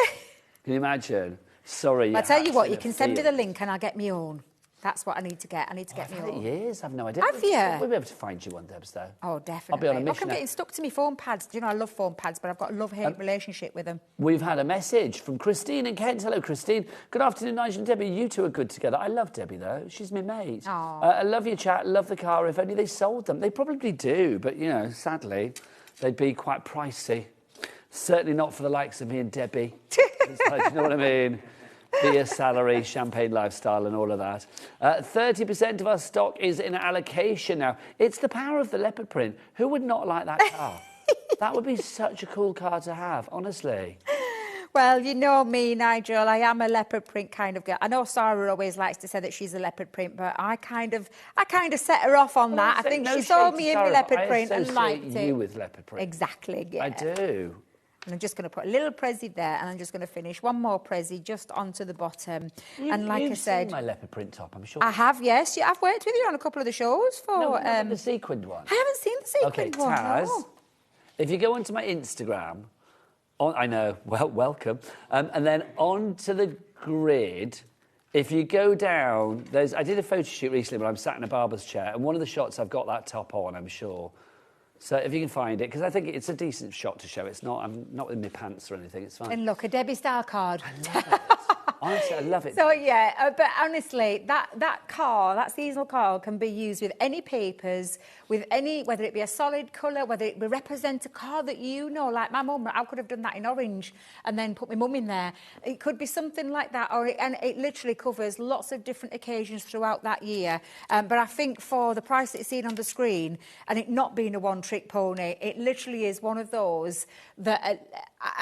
S2: Can you imagine? Sorry.
S1: I'll tell you what, you can send me the link and I'll get me own. That's what I need to get. I need to get me own.
S2: Years, I've no idea.
S1: Have you?
S2: We'll be able to find you one, Debs, though.
S1: Oh, definitely.
S2: I'll be on a mission.
S1: Look, I'm getting stuck to me foam pads. You know, I love foam pads, but I've got a love-hate relationship with them.
S2: We've had a message from Christine in Kent. Hello, Christine. Good afternoon, Nigel and Debbie. You two are good together. I love Debbie, though. She's my mate. I love your chat. Love the car. If only they sold them. They probably do, but, you know, sadly, they'd be quite pricey. Certainly not for the likes of me and Debbie. It's like, you know what I mean? Beer, salary, champagne lifestyle and all of that. 30% of our stock is in allocation now. It's the power of the leopard print. Who would not like that car? That would be such a cool car to have, honestly.
S1: Well, you know me, Nigel. I am a leopard print kind of girl. I know Sarah always likes to say that she's a leopard print, but I kind of set her off on that. I think she saw me in the leopard print and liked it.
S2: You with leopard print.
S1: Exactly, yeah.
S2: I do.
S1: And I'm just going to put a little prezi there, and I'm just going to finish one more prezi just onto the bottom. And like I said,
S2: you've seen my leopard print top, I'm sure.
S1: I have, yes. Yeah, I've worked with you on a couple of the shows for.
S2: No, not the sequined one.
S1: I haven't seen the sequined one.
S2: Taz,
S1: no.
S2: if you go onto my Instagram, I know, well, welcome, and then onto the grid. If you go down, I did a photo shoot recently when I'm sat in a barber's chair, and one of the shots I've got that top on, I'm sure. So if you can find it, because I think it's a decent shot to show. It's not. I'm not in my pants or anything. It's fine.
S1: And look, a Debbie style card.
S2: I love it. Honestly, I love it.
S1: So yeah, but honestly, that seasonal card can be used with any papers, with any, whether it be a solid colour, whether it be represent a card that you know, like my mum. I could have done that in orange and then put my mum in there. It could be something like that, and it literally covers lots of different occasions throughout that year. But I think for the price that it's seen on the screen, and it not being a one-trick pony, it literally is one of those that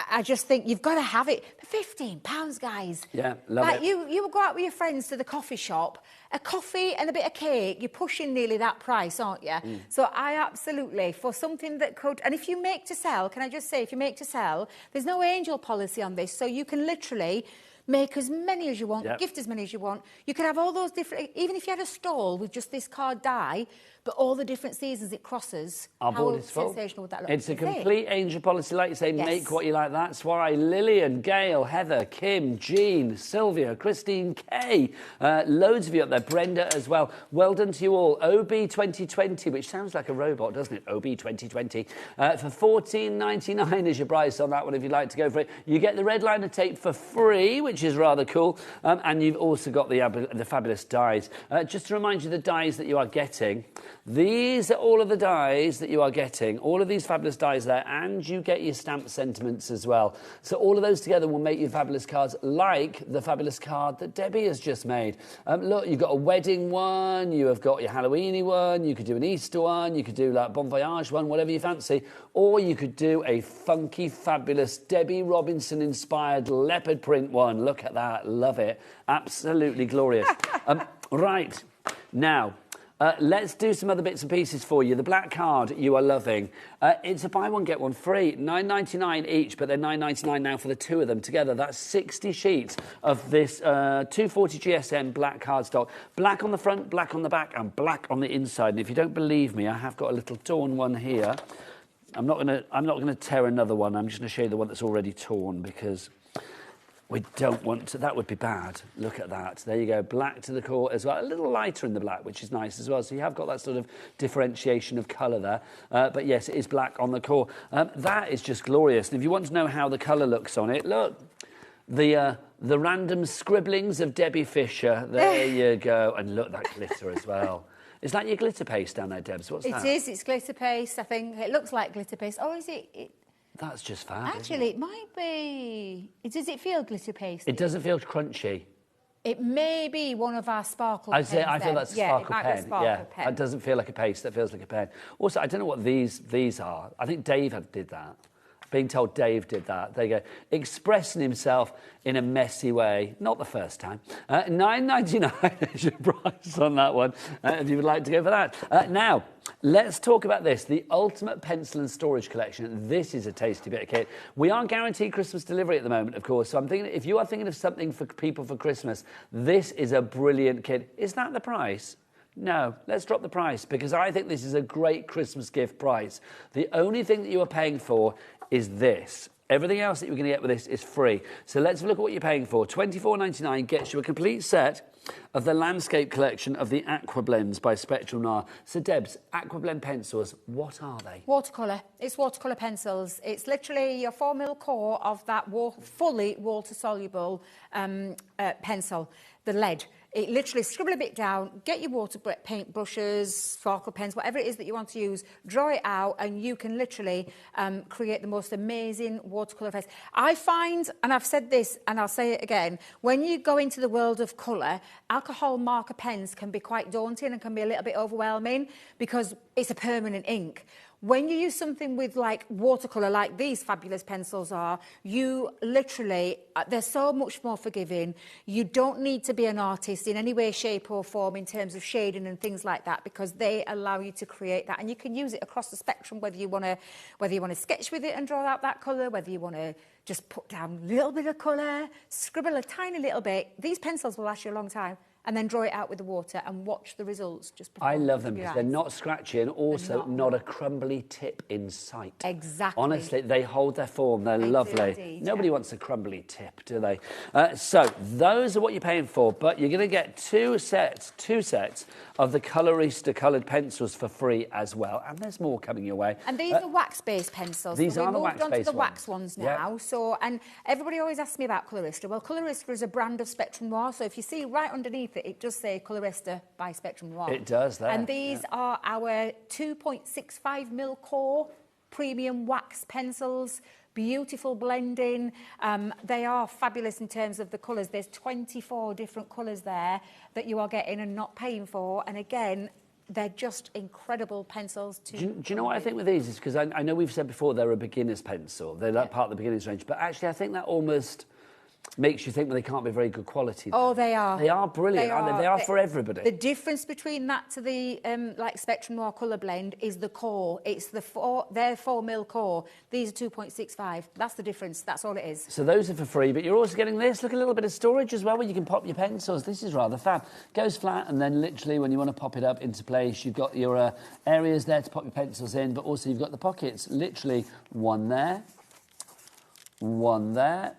S1: I just think you've got to have it for £15, guys.
S2: Yeah, love it.
S1: You will go out with your friends to the coffee shop, a coffee and a bit of cake, you're pushing nearly that price, aren't you? So I absolutely, for something that could, and if you make to sell, can I just say, if you make to sell, there's no angel policy on this, so you can literally make as many as you want, gift as many as you want. You could have all those different, even if you had a stall with just this card die, but all the different seasons it crosses.
S2: Our board is full.
S1: Sensational would that look?
S2: It's a complete angel policy, like you say, make what you like. That's why Lillian, Gail, Heather, Kim, Jean, Sylvia, Christine, Kay, loads of you up there, Brenda as well. Well done to you all. OB 2020, which sounds like a robot, doesn't it? OB 2020. For $14.99 is your price on that one if you'd like to go for it. You get the red liner tape for free, which is rather cool. And you've also got the fabulous dies. Just to remind you the dies that you are getting. These are all of the dies that you are getting, all of these fabulous dies there, and you get your stamp sentiments as well. So all of those together will make you fabulous cards, like the fabulous card that Debbie has just made. Look, you've got a wedding one, you have got your Halloweeny one, you could do an Easter one, you could do like Bon Voyage one, whatever you fancy, or you could do a funky, fabulous Debbie Robinson-inspired leopard print one. Look at that, love it. Absolutely glorious. Right, now... let's do some other bits and pieces for you. The black card you are loving. It's a buy one, get one free. $9.99 each, but they're $9.99 now for the two of them together. That's 60 sheets of this 240 GSM black cardstock. Black on the front, black on the back, and black on the inside. And if you don't believe me, I have got a little torn one here. I'm not gonna tear another one. I'm just going to show you the one that's already torn because We don't want to, that would be bad. Look at that. There you go, black to the core as well. A little lighter in the black, which is nice as well. So you have got that sort of differentiation of colour there. But yes, it is black on the core. That is just glorious. And if you want to know how the colour looks on it, look. The random scribblings of Debbie Fisher. There you go. And look, that glitter as well. Is that your glitter paste down there, Debs? What's that?
S1: It is. It's glitter paste, I think. It looks like glitter paste. Or is it...
S2: That's just fab.
S1: Actually, it might be... Does it feel glitter paste?
S2: It doesn't feel crunchy.
S1: It may be one of our sparkle pens.
S2: I feel that's a sparkle pen.
S1: Sparkle pen.
S2: That doesn't feel like a paste. That feels like a pen. Also, I don't know what these are. I think Dave did that. Being told Dave did that. There you go. Expressing himself in a messy way. Not the first time. $9.99 is your price on that one, if you would like to go for that. Now, let's talk about this. The Ultimate Pencil and Storage Collection. This is a tasty bit of kit. We are guaranteed Christmas delivery at the moment, of course. So I'm thinking, if you are thinking of something for people for Christmas, this is a brilliant kit. Is that the price? No, let's drop the price because I think this is a great Christmas gift price. The only thing that you are paying for is this. Everything else that you're going to get with this is free. So let's have a look at what you're paying for. $24.99 gets you a complete set of the landscape collection of the Aqua Blends by Spectrum Noir. So Debs, Aqua Blend pencils, what are they?
S1: Watercolour. It's watercolour pencils. It's literally your 4mm core of that fully water-soluble pencil, the lead. It literally scribble a bit down, get your water paint brushes, sparkle pens, whatever it is that you want to use, draw it out, and you can literally create the most amazing watercolour effects. I find, and I've said this and I'll say it again, when you go into the world of colour, alcohol marker pens can be quite daunting and can be a little bit overwhelming because it's a permanent ink. When you use something with like watercolour, like these fabulous pencils are, you literally, they're so much more forgiving. You don't need to be an artist in any way, shape or form in terms of shading and things like that because they allow you to create that. And you can use it across the spectrum, whether you want to sketch with it and draw out that colour, whether you want to just put down a little bit of colour, scribble a tiny little bit. These pencils will last you a long time. And then draw it out with the water and watch the results. Just
S2: I love them because they're not scratchy and also not a crumbly tip in sight.
S1: Exactly.
S2: Honestly, they hold their form. They're lovely.
S1: Indeed,
S2: Nobody wants a crumbly tip, do they? So those are what you're paying for, but you're going to get two sets of the Colorista coloured pencils for free as well. And there's more coming your way.
S1: And these are wax-based pencils.
S2: These are the wax-based ones.
S1: We've moved on to the wax ones now.
S2: Yep.
S1: So, and everybody always asks me about Colorista. Well, Colorista is a brand of Spectrum Noir. So if you see right underneath it does say Colorista by Spectrum Noir.
S2: It does that.
S1: And these are our 2.65mm core premium wax pencils. Beautiful blending. They are fabulous in terms of the colours. There's 24 different colours there that you are getting and not paying for. And again, they're just incredible pencils to...
S2: Do you know what I think with these is because I know we've said before they're a beginner's pencil. They're that part of the beginner's range. But actually, I think that almost makes you think that they can't be very good quality.
S1: Oh, they are.
S2: They are brilliant, aren't they? They are for everybody.
S1: The difference between that to the like Spectrum Noir colour blend is the core. It's their 4mm core. These are 2.65. That's the difference. That's all it is.
S2: So those are for free, but you're also getting this. Look, a little bit of storage as well where you can pop your pencils. This is rather fab. Goes flat and then literally when you want to pop it up into place, you've got your areas there to pop your pencils in, but also you've got the pockets. Literally one there, one there.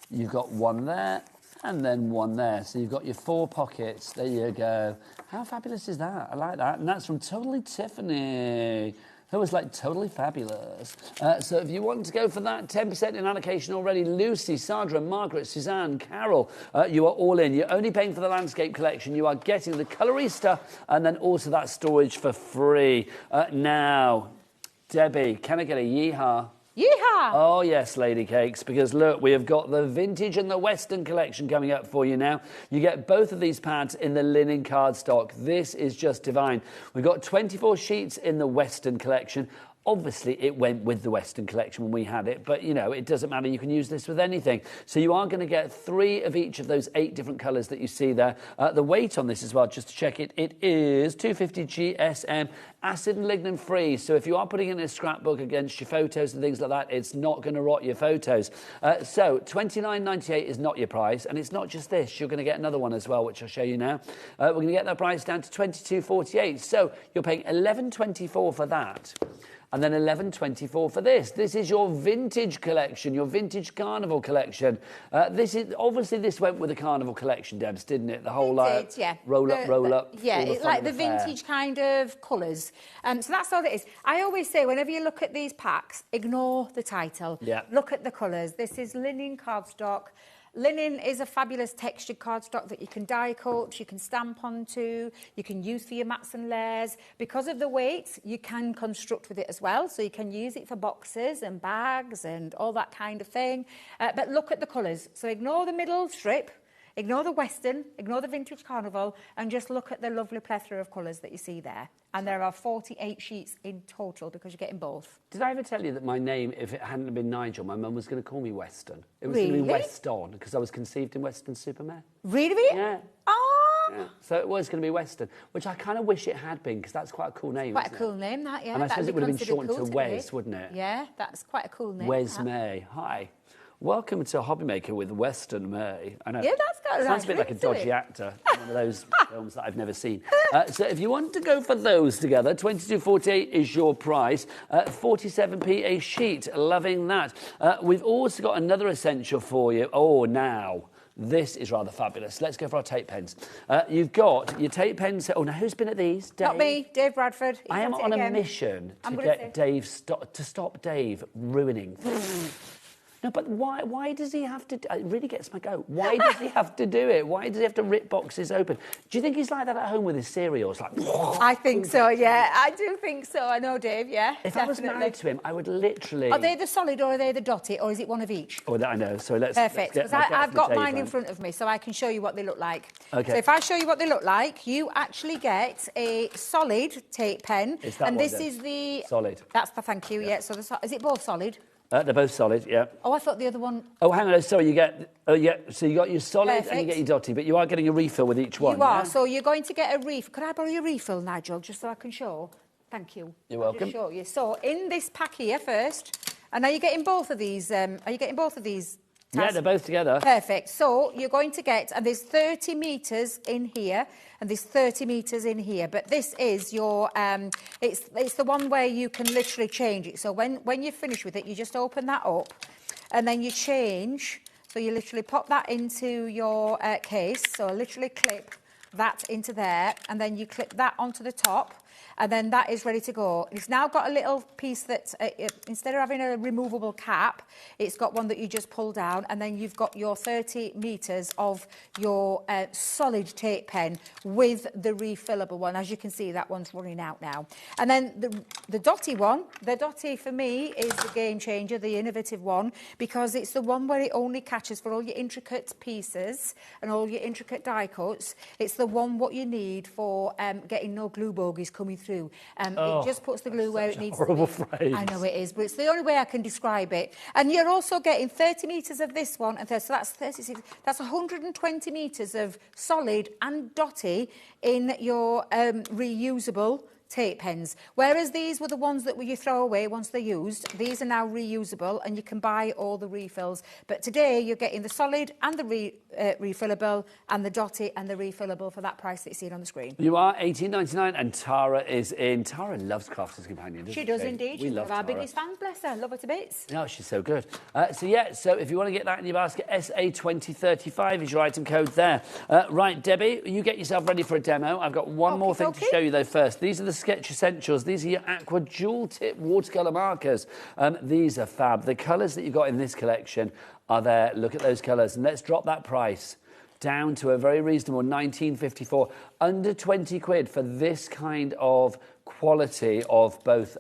S2: You've got one there and then one there. So you've got your 4 pockets. There you go. How fabulous is that? I like that. And that's from Totally Tiffany. Who was like totally fabulous. So if you want to go for that, 10% in allocation already. Lucy, Sandra, Margaret, Suzanne, Carol, you are all in. You're only paying for the landscape collection. You are getting the Colorista and then also that storage for free. Now, Debbie, can I get a yeehaw?
S1: Yeehaw!
S2: Oh, yes, Lady Cakes, because, look, we have got the Vintage and the Western collection coming up for you now. You get both of these pads in the linen cardstock. This is just divine. We've got 24 sheets in the Western collection. Obviously, it went with the Western collection when we had it, but, you know, it doesn't matter. You can use this with anything. So you are going to get 3 of each of those 8 different colours that you see there. The weight on this as well, just to check it, it is 250 GSM, acid and lignin free. So if you are putting it in a scrapbook against your photos and things like that, it's not going to rot your photos. So $29.98 is not your price, and it's not just this. You're going to get another one as well, which I'll show you now. We're going to get that price down to $22.48. So you're paying $11.24 for that. and then £11.24 for this. This is your vintage collection, your vintage carnival collection. This is obviously this went with the carnival collection, Debs, didn't it? The whole roll up.
S1: Yeah, it's like the vintage kind of colours. So that's all it is. I always say whenever you look at these packs, ignore the title.
S2: Yeah.
S1: Look at the colours. This is linen cardstock. Linen is a fabulous textured cardstock that you can die cut, you can stamp onto, you can use for your mats and layers. Because of the weight, you can construct with it as well. So you can use it for boxes and bags and all that kind of thing. But look at the colours. So ignore the middle strip, ignore the Western, ignore the vintage carnival, and just look at the lovely plethora of colours that you see there. And there are 48 sheets in total because you're getting both.
S2: Did I ever tell you that my name, if it hadn't been Nigel, my mum was going to call me Weston? It was going to be Weston because I was conceived in Weston-super-Mare.
S1: Really?
S2: Yeah.
S1: Oh!
S2: Yeah. So it was going to be Weston, which I kind of wish it had been because that's quite a cool name.
S1: Quite a cool name, that, yeah.
S2: And I suppose it would have been shortened to Wes, wouldn't it?
S1: Yeah, that's quite a cool name.
S2: Wes May. Hi. Welcome to HobbyMaker with Weston May. I know.
S1: Yeah, that's got
S2: sounds a bit like a dodgy actor in one of those films that I've never seen. So if you want to go for those together, £22.48 is your price. 47p a sheet. Loving that. We've also got another essential for you. Oh, now. This is rather fabulous. Let's go for our tape pens. You've got your tape pens. Oh, now who's been at these? Dave?
S1: Not me, Dave Bradford.
S2: I am on a mission to get Dave to stop Dave ruining things. No, but why does he have to... It really gets my goat. Why does he have to do it? Why does he have to rip boxes open? Do you think he's like that at home with his cereals? Like,
S1: I think so, yeah. I do think so. I know, Dave, yeah.
S2: If I was married to him, I would literally...
S1: Are they the solid or are they the dotty, or is it one of each?
S2: Oh, I know. So let's...
S1: Perfect. Because I've got mine in front of me, so I can show you what they look like.
S2: Okay.
S1: So if I show you what they look like, you actually get a solid tape pen.
S2: It's that
S1: and
S2: one,
S1: this
S2: then.
S1: is the...
S2: Solid.
S1: That's the thank you, yeah. So is it both solid?
S2: They're both solid, yeah.
S1: Oh, I thought the other one...
S2: Oh, hang on. Sorry, you get... Oh, yeah. So you got your solid
S1: Perfect.
S2: and you get your dotty, but you are getting a refill with each one.
S1: You are.
S2: Yeah?
S1: So you're going to get a refill. Could I borrow your refill, Nigel, just so I can show? Thank you.
S2: You're welcome.
S1: I'll just show you. So in this pack here first, and are you getting both of these? Are you getting both of these?
S2: Yeah, they're both together.
S1: Perfect. So you're going to get, and there's 30 metres in here, and there's 30 metres in here. But this is your, it's the one where you can literally change it. So when you finish with it, you just open that up, and then you change. So you literally pop that into your case. So literally clip that into there, and then you clip that onto the top. And then that is ready to go. It's now got a little piece that, instead of having a removable cap, it's got one that you just pull down, and then you've got your 30 metres of your solid tape pen with the refillable one. As you can see, that one's running out now. And then the dotty one, the dotty for me is the game changer, the innovative one, because it's the one where it only catches for all your intricate pieces and all your intricate die cuts. It's the one what you need for getting no glue bogies coming through. It just puts the glue where it needs to be.
S2: Horrible phrase.
S1: I know it is, but it's the only way I can describe it. And you're also getting 30 metres of this one, and so that's 36. That's 120 metres of solid and dotty in your reusable tape pens. Whereas these were the ones that you throw away once they're used. These are now reusable, and you can buy all the refills. But today you're getting the solid and the refillable, and the dotty and the refillable for that price that you see on the screen.
S2: You are £18.99, and Tara is in. Tara loves Crafters Companion, doesn't she?
S1: She does indeed.
S2: We
S1: She's
S2: love
S1: one of our
S2: Tara.
S1: biggest fans, bless her. Love her to bits.
S2: No, she's so good. So if you want to get that in your basket, SA2035 is your item code there. Right, Debbie, you get yourself ready for a demo. I've got one more thing to show you, though, first. These are the Sketch Essentials. These are your aqua dual tip watercolour markers. These are fab. The colours that you've got in this collection are there. Look at those colours. And let's drop that price down to a very reasonable £19.54. Under 20 quid for this kind of quality of both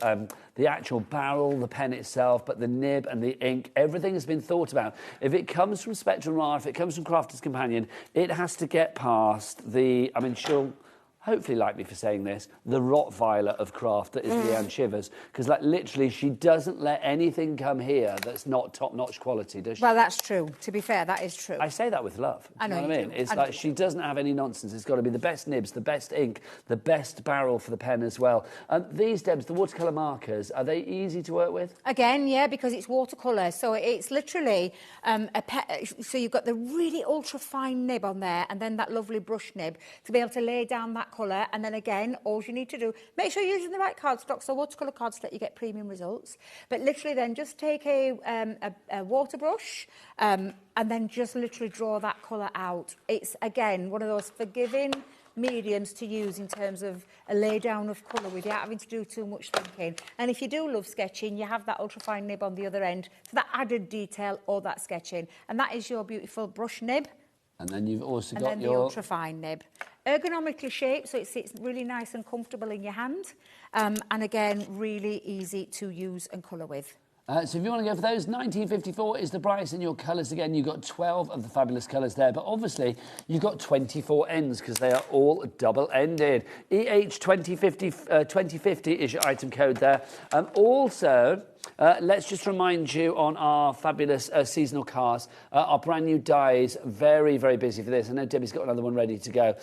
S2: the actual barrel, the pen itself, but the nib and the ink. Everything has been thought about. If it comes from Spectrum Noir, if it comes from Crafters Companion, it has to get past the... I mean, she'll hopefully like me for saying this, the Rottweiler of craft that is Leanne Shivers. Because, like, literally, she doesn't let anything come here that's not top-notch quality, does she?
S1: Well, that's true. To be fair, that is true.
S2: I say that with love.
S1: I know
S2: what I mean? It's like she doesn't have any nonsense. It's got to be the best nibs, the best ink, the best barrel for the pen as well. These, Debs, the watercolour markers, are they easy to work with?
S1: Again, yeah, because it's watercolour. So it's literally so you've got the really ultra-fine nib on there, and then that lovely brush nib to be able to lay down that colour, and then again, all you need to do, make sure you're using the right cardstock. So watercolour cardstock, you get premium results. But literally then just take a water brush and then just literally draw that colour out. It's, again, one of those forgiving mediums to use in terms of a lay down of colour without having to do too much thinking. And if you do love sketching, you have that ultrafine nib on the other end for that added detail or that sketching. And that is your beautiful brush nib.
S2: And then you've also
S1: and
S2: got
S1: then
S2: your...
S1: the ultrafine nib. Ergonomically shaped, so it sits really nice and comfortable in your hand. And again, really easy to use and colour with.
S2: So if you want to go for those, $19.54 is the price, and your colours, again, you've got 12 of the fabulous colours there, but obviously you've got 24 ends because they are all double-ended. EH2050 is your item code there. Also, let's just remind you on our fabulous seasonal cars, our brand new dies, very, very busy for this. I know Debbie's got another one ready to go.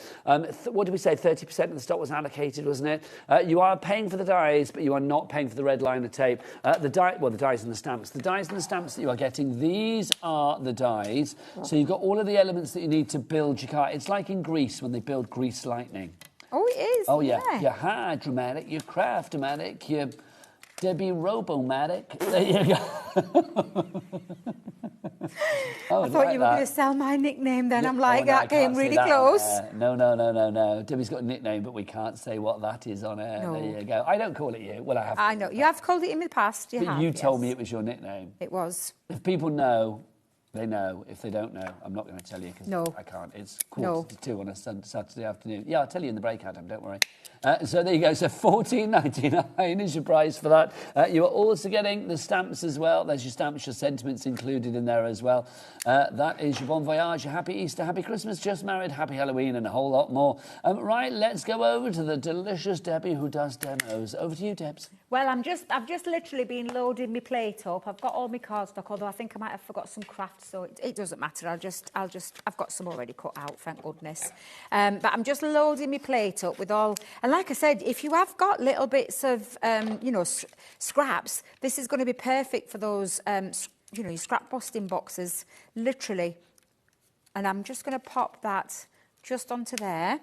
S2: What did we say? 30% of the stock was allocated, wasn't it? You are paying for the dies, but you are not paying for the red liner tape. The dies and the stamps. The dies and the stamps that you are getting, these are the dies. So you've got all of the elements that you need to build your car. It's like in Greece when they build Grease Lightning.
S1: Oh, it is.
S2: Oh, yeah. Your Hydromatic, your Craftomatic, your Debbie Robomatic. There you go.
S1: I thought you were going to sell my nickname then. I'm like, that came really close.
S2: No. Debbie's got a nickname, but we can't say what that is on air. No. There you go. I don't call it you. Well, I have.
S1: I know. You have called it in the past.
S2: You told me it was your nickname.
S1: It was.
S2: If people know, they know. If they don't know, I'm not going to tell you because I can't. It's 1:45 on a Saturday afternoon. Yeah, I'll tell you in the break, Adam. Don't worry. So there you go. So $14.99 is your price for that. You are also getting the stamps as well. There's your stamps, your sentiments included in there as well. That is your Bon Voyage, your Happy Easter, Happy Christmas, Just Married, Happy Halloween, and a whole lot more. Right, let's go over to the delicious Debbie who does demos. Over to you, Debs.
S1: Well, I've just literally been loading my plate up. I've got all my cardstock, although I think I might have forgot some crafts, so it doesn't matter. I've got some already cut out, thank goodness. But I'm just loading my plate up with all. And like I said, if you have got little bits of, scraps, this is going to be perfect for those, your scrap busting boxes, literally. And I'm just going to pop that just onto there.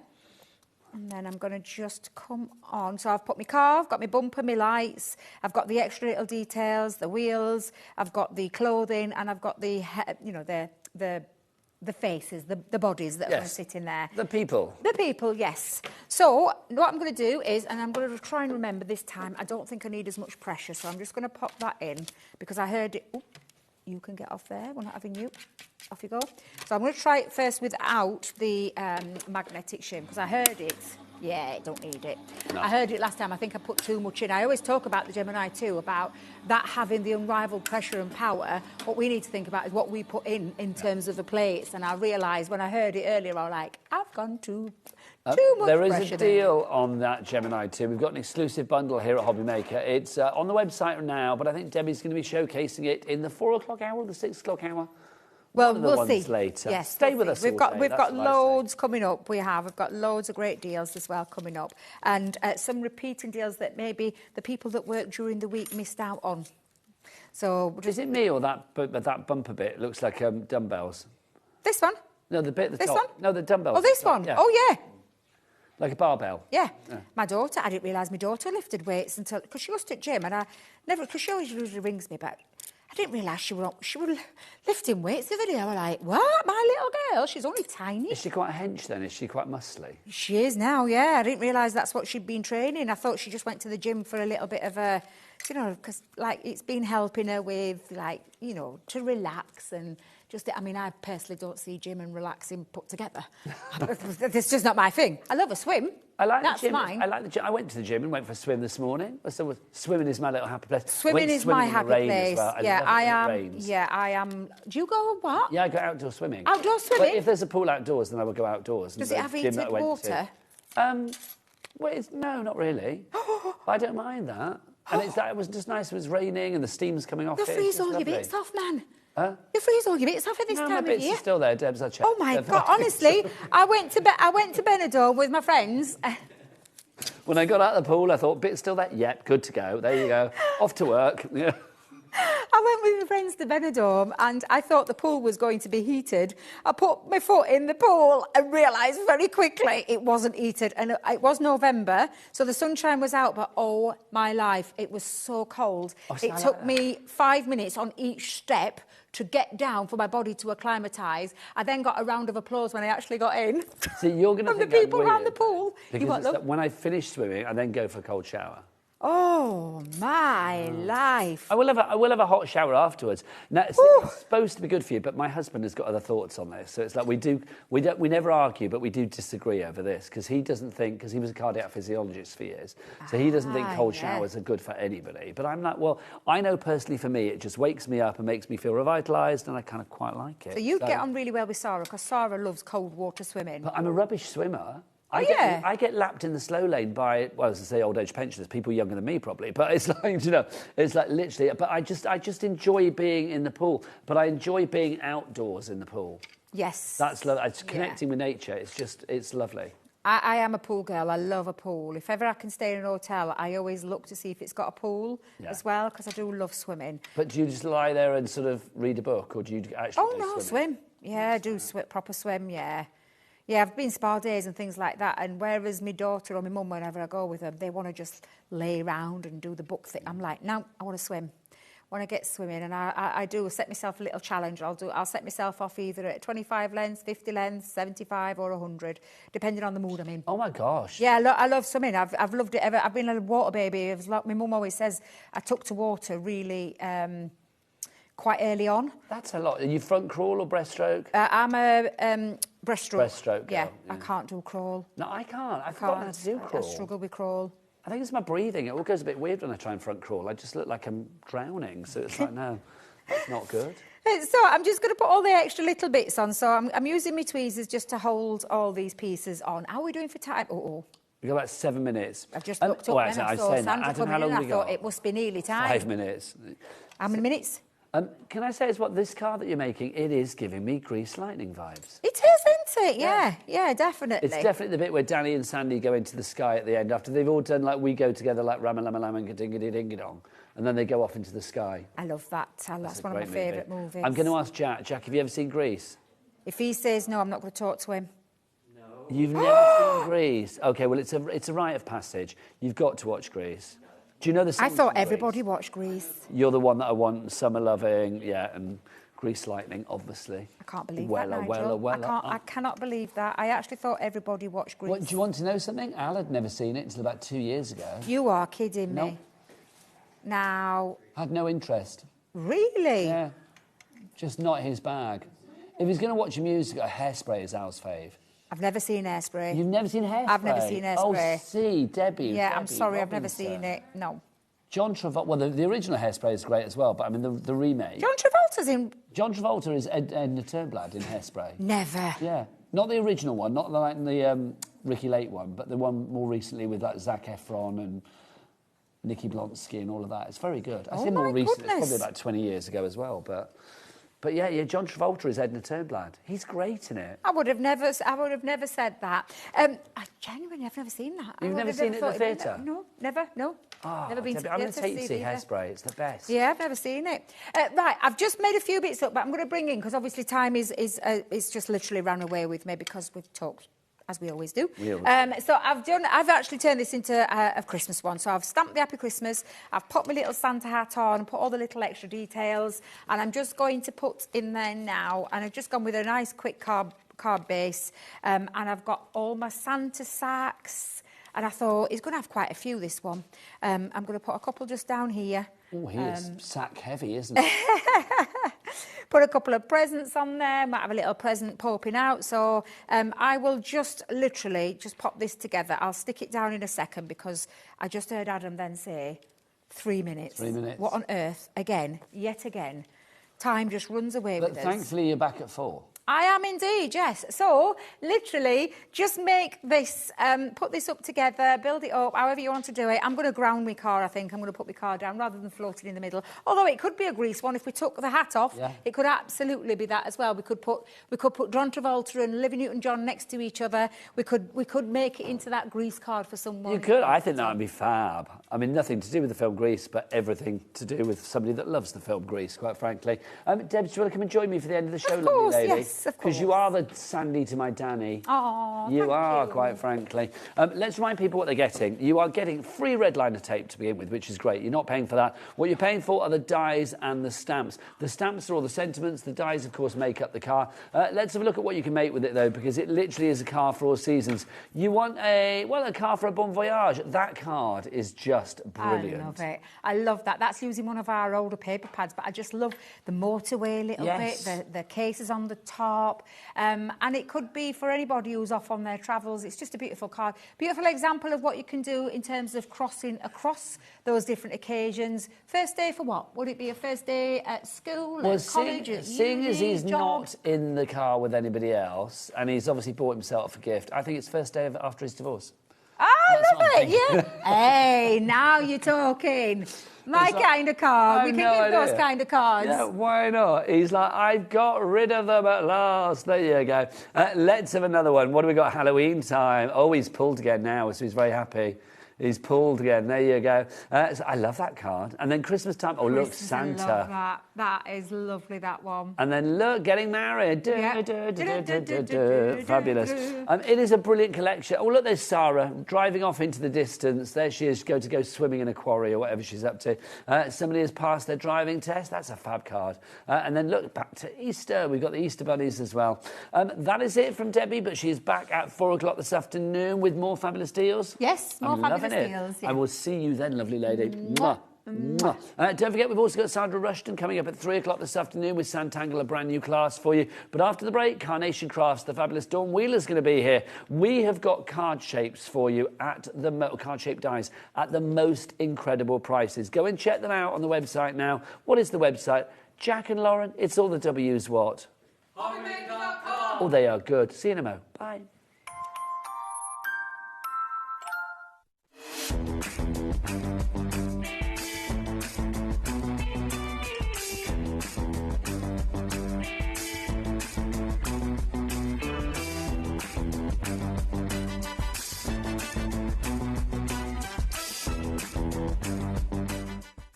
S1: And then I'm going to just come on. So I've put my car, I've got my bumper, my lights, I've got the extra little details, the wheels, I've got the clothing, and I've got the faces, the bodies that are going to sit in there.
S2: The people.
S1: The people, yes. So what I'm going to do is, and I'm going to try and remember this time, I don't think I need as much pressure, so I'm just going to pop that in because I heard it. Ooh, you can get off there. We're not having you. Off you go. So I'm going to try it first without the magnetic shim because I heard it. Yeah, don't need it. No. I heard it last time. I think I put too much in. I always talk about the Gemini 2, about that having the unrivaled pressure and power. What we need to think about is what we put in terms of the plates. And I realised when I heard it earlier, I was like, I've gone too much
S2: there is
S1: pressure
S2: a deal on that Gemini 2. We've got an exclusive bundle here at HobbyMaker. It's on the website now, but I think Debbie's going to be showcasing it in the 4 o'clock hour, the 6 o'clock hour.
S1: Well, we'll see.
S2: Later.
S1: Yes,
S2: stay with us.
S1: We've got loads coming up. We've got loads of great deals as well coming up, and some repeating deals that maybe the people that work during the week missed out on. So,
S2: is it me or that bumper bit looks like dumbbells?
S1: This one?
S2: No, the bit at the
S1: this
S2: top.
S1: One?
S2: No, the dumbbells.
S1: Oh, this one?
S2: Yeah.
S1: Oh, yeah.
S2: Like a barbell.
S1: Yeah. My daughter, I didn't realise my daughter lifted weights until, because she was at gym, and because she always usually rings me back. I didn't realise she was lifting weights the other day. I was like, what? My little girl? She's only tiny.
S2: Is she quite hench then? Is she quite muscly?
S1: She is now, yeah. I didn't realise that's what she'd been training. I thought she just went to the gym for a little bit of a, because, it's been helping her with, to relax and just, I personally don't see gym and relaxing put together. It's just not my thing. I love a swim. That's mine.
S2: I like the gym. I went to the gym and went for a swim this morning. So swimming is my little happy place.
S1: Swimming is my happy place. I am.
S2: Yeah,
S1: I am. Do you go what?
S2: Yeah, I go outdoor swimming.
S1: Outdoor swimming?
S2: But if there's a pool outdoors, then I would go outdoors.
S1: Does it have heated water?
S2: No, not really. I don't mind that. And it was just nice. It was raining and the steam's coming off.
S1: You'll freeze all your bits off, man.
S2: Huh?
S1: You freeze all your bits off at this time of year.
S2: No, my bits are still there, Debs. I checked.
S1: Oh my God! Honestly, I went to Benidorm with my friends.
S2: When I got out of the pool, I thought, bits still there. Yep, good to go. There you go. Off to work. Yeah.
S1: I went with my friends to Benidorm and I thought the pool was going to be heated. I put my foot in the pool and realised very quickly it wasn't heated. And it was November, so the sunshine was out, but oh my life, it was so cold. It took me 5 minutes on each step to get down for my body to acclimatise. I then got a round of applause when I actually got in.
S2: See, you're going to
S1: from the people around the pool.
S2: Because when I finish swimming, I then go for a cold shower.
S1: Oh, my life.
S2: I will have a hot shower afterwards. Now, it's supposed to be good for you, but my husband has got other thoughts on this. So it's like we never argue, but we do disagree over this because he doesn't think, because he was a cardiac physiologist for years, so he doesn't think cold showers are good for anybody. But I'm like, well, I know personally for me, it just wakes me up and makes me feel revitalised, and I kind of quite like it.
S1: So you get on really well with Sarah, because Sarah loves cold water swimming.
S2: But I'm a rubbish swimmer. I get lapped in the slow lane by, well, as I say, old age pensioners, people younger than me probably. But it's like, you know, it's like literally. But I just enjoy being in the pool. But I enjoy being outdoors in the pool.
S1: Yes.
S2: That's lovely. It's connecting with nature. It's lovely.
S1: I am a pool girl. I love a pool. If ever I can stay in an hotel, I always look to see if it's got a pool as well, because I do love swimming.
S2: But do you just lie there and sort of read a book, or do you actually
S1: swim. Yeah, I do proper swim, yeah. Yeah, I've been spa days and things like that, and whereas my daughter or my mum, whenever I go with them, they want to just lay around and do the book thing. I'm like, no, I want to swim. I want to get swimming, and I do set myself a little challenge. I'll set myself off either at 25 lengths, 50 lengths, 75 or 100, depending on the mood I'm in.
S2: Oh, my gosh.
S1: Yeah, I love swimming. I've loved it ever. I've been a water baby. It was like my mum always says, I took to water really quite early on.
S2: That's a lot. Are you front crawl or breaststroke?
S1: I'm a breaststroke.
S2: Breaststroke girl,
S1: yeah, I can't do crawl.
S2: No, I can't. I forgot how to do crawl.
S1: I struggle with crawl.
S2: I think it's my breathing. It all goes a bit weird when I try and front crawl. I just look like I'm drowning. So it's like, no, it's not good.
S1: So I'm just going to put all the extra little bits on. So I'm using my tweezers just to hold all these pieces on. How are we doing for time?
S2: We've got about 7 minutes.
S1: I've just looked up and I saw Sandra coming in and I thought it must be nearly time.
S2: 5 minutes.
S1: How many minutes?
S2: Can I say as well, this card that you're making, it is giving me Grease Lightning vibes.
S1: It is, isn't it? Yeah, definitely.
S2: It's definitely the bit where Danny and Sandy go into the sky at the end after they've all done like We Go Together, like Rama Lama Lama and Ding Dong, and then they go off into the sky.
S1: I love that. That's one of my favourite movies.
S2: I'm going to ask Jack. Jack, have you ever seen Grease?
S1: If he says no, I'm not going to talk to him.
S2: No. You've never seen Grease? Okay, well, it's a rite of passage. You've got to watch Grease. Do you know the song?
S1: I thought everybody watched Grease.
S2: You're the one that I want. Summer Loving, and Grease Lightning, obviously.
S1: I can't believe that, Nigel. I cannot believe that. I actually thought everybody watched Grease.
S2: What, do you want to know something? Al had never seen it until about 2 years ago.
S1: You are kidding me. Now...
S2: I had no interest.
S1: Really?
S2: Yeah. Just not his bag. If he's going to watch a musical, Hairspray is Al's fave.
S1: I've never seen Hairspray.
S2: You've never seen Hairspray?
S1: I've never seen Hairspray.
S2: Oh, see, Debbie.
S1: Yeah,
S2: Debbie
S1: I'm sorry,
S2: Robinson.
S1: I've never seen it. No.
S2: John Travolta. Well, the original Hairspray is great as well, but I mean the remake.
S1: John Travolta's in.
S2: John Travolta is Edna Turnblad in Hairspray.
S1: Never.
S2: Yeah, not the original one, not the Ricky Lake one, but the one more recently with like Zac Efron and Nikki Blonsky and all of that. It's very good. I say more recently. It's probably about 20 years ago as well, But yeah, John Travolta is Edna Turnblad. He's great in it.
S1: I would have never said that. I genuinely have never seen that.
S2: You've never seen it at the theatre?
S1: No, never. No.
S2: Oh,
S1: never been to
S2: I'm going to take you to see Hairspray. It's the best.
S1: Yeah, I've never seen it. Right, I've just made a few bits up, but I'm going to bring in because obviously time is just literally ran away with me because we've talked. As we always do. So I've actually turned this into a Christmas one. So I've stamped the Happy Christmas, I've put my little Santa hat on and put all the little extra details, and I'm just going to put in there now, and I've just gone with a nice quick card base, and I've got all my Santa sacks, and I thought he's going to have quite a few, this one. I'm going to put a couple just down here.
S2: Oh, he is sack heavy, isn't he?
S1: Put a couple of presents on there, might have a little present popping out. So I will just literally just pop this together. I'll stick it down in a second because I just heard Adam then say 3 minutes.
S2: 3 minutes.
S1: What on earth? Again, yet again. Time just runs away with us.
S2: But thankfully you're back at 4.
S1: I am indeed, yes. So, literally, just make this, put this up together, build it up, however you want to do it. I'm going to ground my car, I think. I'm going to put my car down rather than floating in the middle. Although it could be a grease one. If we took the hat off, it could absolutely be that as well. We could put John Travolta and Olivia Newton-John next to each other. We could make it into that grease card for someone.
S2: You could. I think that would be fab. I mean, nothing to do with the film Grease, but everything to do with somebody that loves the film Grease, quite frankly. Deb, do you want to come and join me for the end of the show, lovely lady?
S1: Yes, of course.
S2: Because you are the Sandy to my Danny.
S1: Oh,
S2: you are, quite frankly. Let's remind people what they're getting. You are getting free red liner tape to begin with, which is great. You're not paying for that. What you're paying for are the dies and the stamps. The stamps are all the sentiments. The dies, of course, make up the car. Let's have a look at what you can make with it, though, because it literally is a car for all seasons. You want a car for a bon voyage. That card is just brilliant.
S1: I love it. I love that. That's using one of our older paper pads, but I just love the motorway little bit, the cases on the top. And it could be for anybody who's off on their travels. It's just a beautiful card. Beautiful example of what you can do in terms of crossing across those different occasions. First day for what? Would it be a first day at school, at college, at
S2: seeing as he's
S1: job?
S2: not in the car with anybody else, and he's obviously bought himself a gift, I think it's first day after his divorce.
S1: I love it, yeah. Hey, now you're talking. My kind of card. We can give those kind of cards.
S2: Yeah, why not? He's like, I've got rid of them at last. There you go. Let's have another one. What do we got? Halloween time. Oh, he's pulled again now, so he's very happy. He's pulled again. There you go. So I love that card. And then Christmas time. Oh, look, Santa.
S1: I love that. That is lovely, that one.
S2: And then look, getting married. Fabulous. It is a brilliant collection. Oh, look, there's Sarah driving off into the distance. There she is, going to go swimming in a quarry or whatever she's up to. Somebody has passed their driving test. That's a fab card. And then look, back to Easter. We've got the Easter bunnies as well. That is it from Debbie, but she's back at 4 o'clock this afternoon with more fabulous deals.
S1: Yes, more fabulous deals. Yeah.
S2: I will see you then, lovely lady. Mwah. Mwah. Don't forget, we've also got Sandra Rushton coming up at 3 o'clock this afternoon with Santangle, a brand new class for you. But after the break, Carnation Crafts, the fabulous Dawn Wheeler's going to be here. We have got card shapes for you at the card shaped dies at the most incredible prices. Go and check them out on the website now. What is the website? Jack and Lauren, it's all the W's what? HobbyMaker.com. Oh, they are good. See you in a mo. Bye.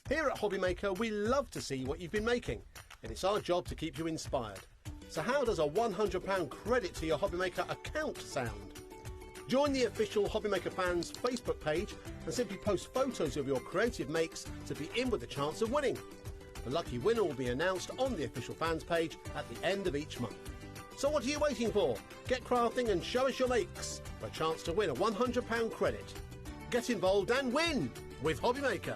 S3: Here at HobbyMaker, we love to see what you've been making, and it's our job to keep you inspired. So how does a £100 credit to your HobbyMaker account sound? Join the official HobbyMaker fans Facebook page and simply post photos of your creative makes to be in with a chance of winning. The lucky winner will be announced on the official fans page at the end of each month. So what are you waiting for? Get crafting and show us your makes for a chance to win a £100 credit. Get involved and win with HobbyMaker.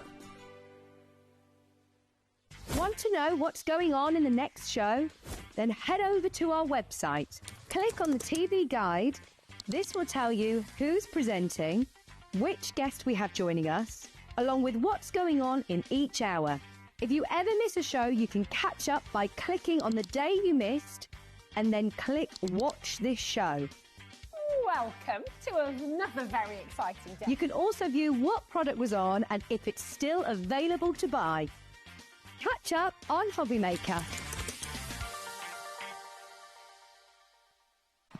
S4: Want to know what's going on in the next show? Then head over to our website. Click on the TV guide. This will tell you who's presenting, which guest we have joining us, along with what's going on in each hour. If you ever miss a show, you can catch up by clicking on the day you missed and then click Watch This Show.
S5: Welcome to another very exciting day.
S4: You can also view what product was on and if it's still available to buy. Catch up on HobbyMaker.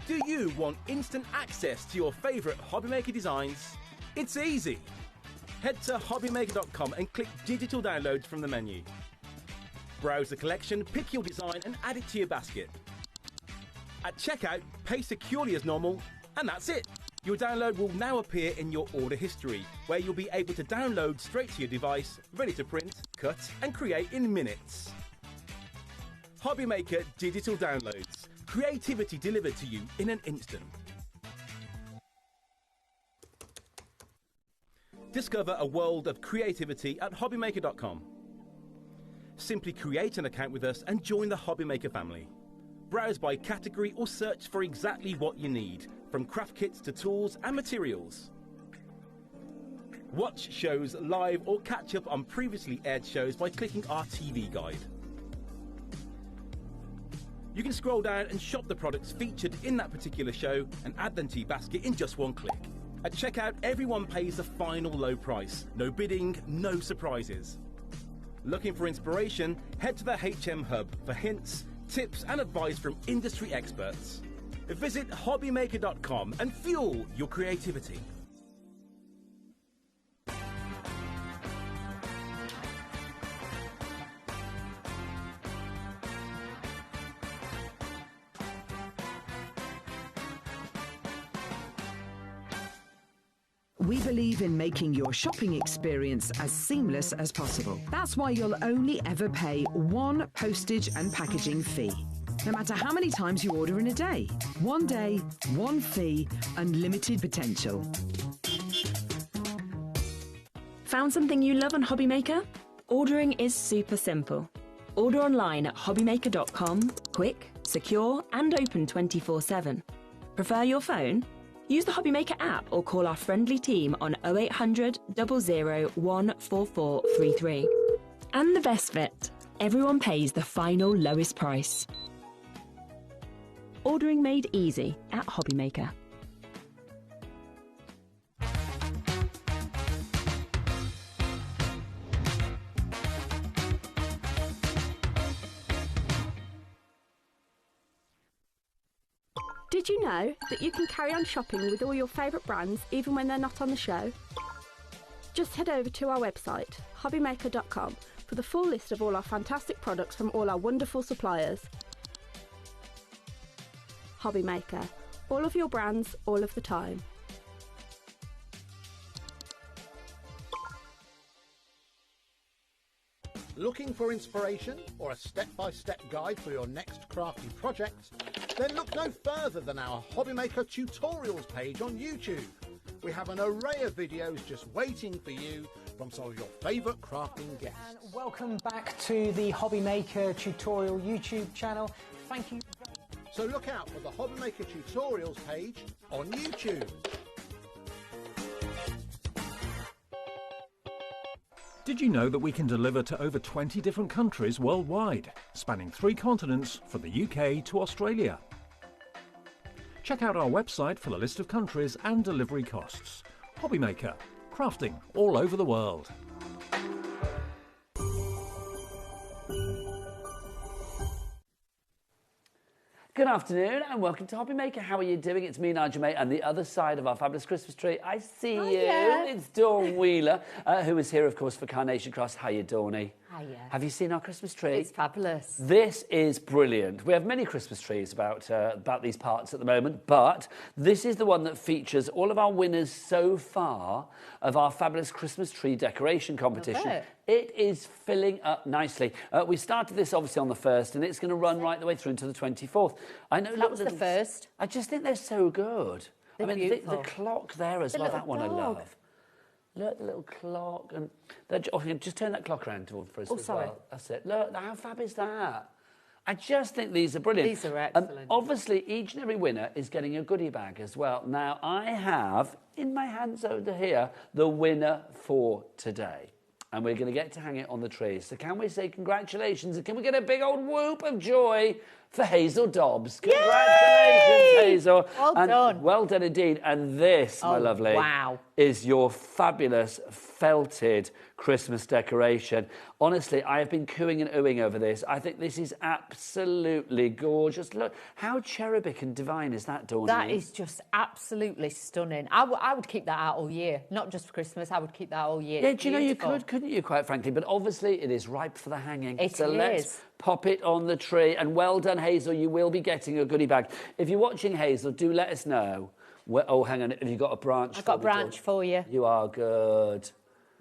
S6: Do you want instant access to your favourite HobbyMaker designs? It's easy. Head to HobbyMaker.com and click Digital Downloads from the menu. Browse the collection, pick your design and add it to your basket. At checkout, pay securely as normal, and that's it. Your download will now appear in your order history, where you'll be able to download straight to your device, ready to print, cut and create in minutes. HobbyMaker Digital Downloads. Creativity delivered to you in an instant. Discover a world of creativity at HobbyMaker.com. Simply create an account with us and join the HobbyMaker family. Browse by category or search for exactly what you need, from craft kits to tools and materials. Watch shows live or catch up on previously aired shows by clicking our TV guide. You can scroll down and shop the products featured in that particular show and add them to your basket in just one click. At checkout, everyone pays the final low price. No bidding, no surprises. Looking for inspiration? Head to the HM Hub for hints, tips and advice from industry experts. Visit HobbyMaker.com and fuel your creativity.
S7: We believe in making your shopping experience as seamless as possible. That's why you'll only ever pay one postage and packaging fee, no matter how many times you order in a day. One day, one fee, unlimited potential.
S8: Found something you love on HobbyMaker? Ordering is super simple. Order online at hobbymaker.com, quick, secure and open 24/7. Prefer your phone? Use the HobbyMaker app or call our friendly team on 0800 00 14433. And the best bit, everyone pays the final lowest price. Ordering made easy at HobbyMaker.
S5: Did you know that you can carry on shopping with all your favourite brands even when they're not on the show? Just head over to our website, hobbymaker.com, for the full list of all our fantastic products from all our wonderful suppliers. HobbyMaker, all of your brands, all of the time.
S3: Looking for inspiration or a step-by-step guide for your next crafty project? Then look no further than our HobbyMaker tutorials page on YouTube. We have an array of videos just waiting for you from some of your favourite crafting guests.
S9: And welcome back to the HobbyMaker tutorial YouTube channel. Thank you.
S3: So look out for the HobbyMaker tutorials page on YouTube.
S10: Did you know that we can deliver to over 20 different countries worldwide, spanning 3 continents from the UK to Australia? Check out our website for the list of countries and delivery costs. HobbyMaker, crafting all over the world.
S2: Good afternoon and welcome to HobbyMaker. How are you doing? It's me, Nigel May, and the other side of our fabulous Christmas tree. I see you.
S1: Yeah.
S2: It's Dawn Wheeler, who is here, of course, for Carnation Crafts. Hiya, Dawny.
S1: Hiya.
S2: Have you seen our Christmas tree?
S1: It's fabulous.
S2: This is brilliant. We have many Christmas trees about these parts at the moment, but this is the one that features all of our winners so far of our fabulous Christmas tree decoration competition. It is filling up nicely. We started this obviously on the 1st, and it's going to run right the way through until the 24th. I know
S1: that was the 1st.
S2: I just think they're so good.
S1: They're
S2: I mean,
S1: beautiful.
S2: the clock there as well. That one
S1: dog.
S2: I love. Look, the little clock, and just turn that clock around for us.
S1: Oh,
S2: as
S1: sorry.
S2: well. That's it. Look, how fab is that? I just think these are brilliant.
S1: These are excellent.
S2: Obviously, each and every winner is getting a goodie bag as well. Now, I have in my hands over here the winner for today. And we're going to get to hang it on the tree. So can we say congratulations? And can we get a big old whoop of joy for Hazel Dobbs? Congratulations, Hazel.
S1: Well done.
S2: Well done indeed. And this, my lovely, is your fabulous felted Christmas decoration. Honestly, I have been cooing and oohing over this. I think this is absolutely gorgeous. Look, how cherubic and divine is that, Dawn?
S1: That is just absolutely stunning. I would keep that out all year, not just for Christmas. I would keep that all year.
S2: Yeah, do you know you could, couldn't you, quite frankly? But obviously it is ripe for the hanging. So let's pop it on the tree. And well done, Hazel. You will be getting a goodie bag. If you're watching, Hazel, do let us know. Oh, hang on. Have you got a branch?
S1: I've got a branch for you.
S2: You are good.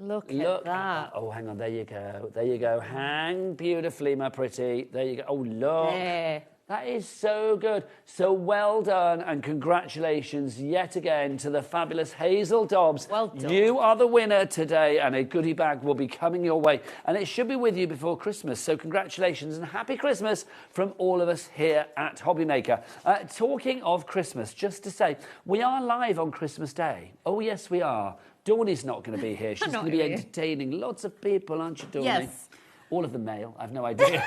S1: Look at that.
S2: Oh, hang on. There you go. There you go. Hang beautifully, my pretty. There you go. Oh, look.
S1: Yeah.
S2: That is so good. So well done and congratulations yet again to the fabulous Hazel Dobbs.
S1: Well done.
S2: You are the winner today and a goodie bag will be coming your way and it should be with you before Christmas. So congratulations and happy Christmas from all of us here at HobbyMaker. Talking of Christmas, just to say, we are live on Christmas Day. Oh, yes, we are. Dawny's not going to be here. She's going to be entertaining lots of people, aren't you, Dawny?
S1: Yes.
S2: All of them male. I have no idea.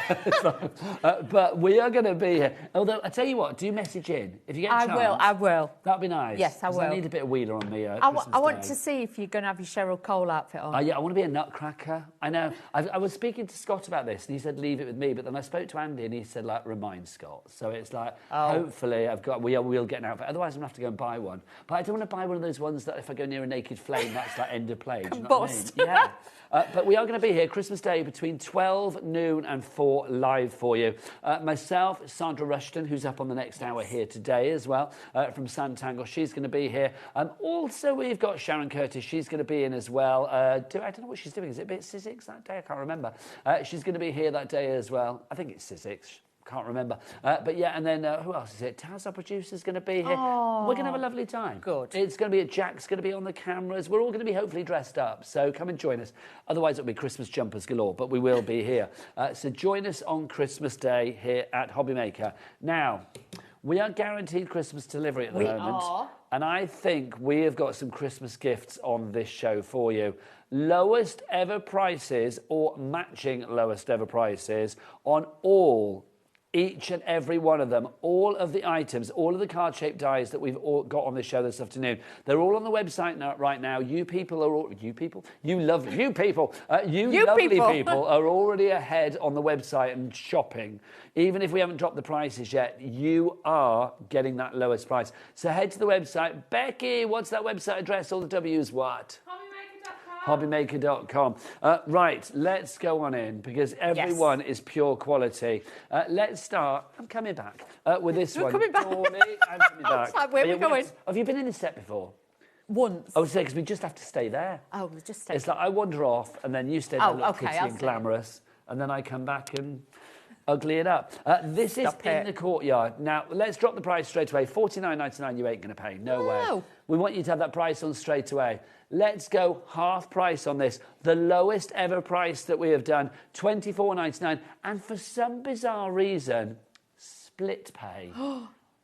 S2: But we are going to be here. Although, I tell you what, do message in. If you get a chance.
S1: I will.
S2: That'd be nice.
S1: Yes, I will.
S2: I need a bit of wheeler on me.
S1: I want to see if you're going to have your Cheryl Cole outfit on.
S2: Yeah, I want to be a nutcracker. I know. I was speaking to Scott about this, and he said, leave it with me. But then I spoke to Andy, and he said, like, remind Scott. So it's like, hopefully, we'll get an outfit. Otherwise, I'm going to have to go and buy one. But I don't want to buy one of those ones that if I go near a naked flame, that's like end of play. Do you know what I mean? Yeah. But we are going to be here Christmas Day between 12 noon and 4 live for you. Myself, Sandra Rushton, who's up on the next hour here today as well, from Santangle. She's going to be here. Also, we've got Sharon Curtis. She's going to be in as well. I don't know what she's doing. Is it a bit Sizzix that day? I can't remember. She's going to be here that day as well. I think it's Sizzix. Can't remember. But yeah, and then who else is it? Taz, our producer's going to be here. We're going to have a lovely time.
S1: Good.
S2: It's going to be Jack's going to be on the cameras. We're all going to be hopefully dressed up. So come and join us. Otherwise, it'll be Christmas jumpers galore, but we will be here. So join us on Christmas Day here at HobbyMaker. Now, we are guaranteed Christmas delivery at the moment.
S1: Are.
S2: And I think we have got some Christmas gifts on this show for you. Lowest ever prices or matching lowest ever prices on each and every one of them, all of the items, all of the card-shaped dies that we've all got on the show this afternoon. They're all on the website right now. You lovely people are already ahead on the website and shopping. Even if we haven't dropped the prices yet, you are getting that lowest price. So head to the website. Becky, what's that website address? All the W's what? HobbyMaker.com. Right, let's go on in because everyone is pure quality. Let's start. I'm coming back with this one.
S1: Coming back.
S2: Dawny, I'm coming back.
S1: Like, where are we going?
S2: Have you been in this set before?
S1: Once.
S2: I would say because we just have to stay there.
S1: Oh, we just stay.
S2: It's like I wander off and then you stay there, look pretty
S1: I'll
S2: and glamorous, and then I come back and ugly it up. This is in the courtyard. Now, let's drop the price straight away. $49.99 you ain't going to pay. No way. We want you to have that price on straight away. Let's go half price on this. The lowest ever price that we have done, $24.99. And for some bizarre reason, split pay.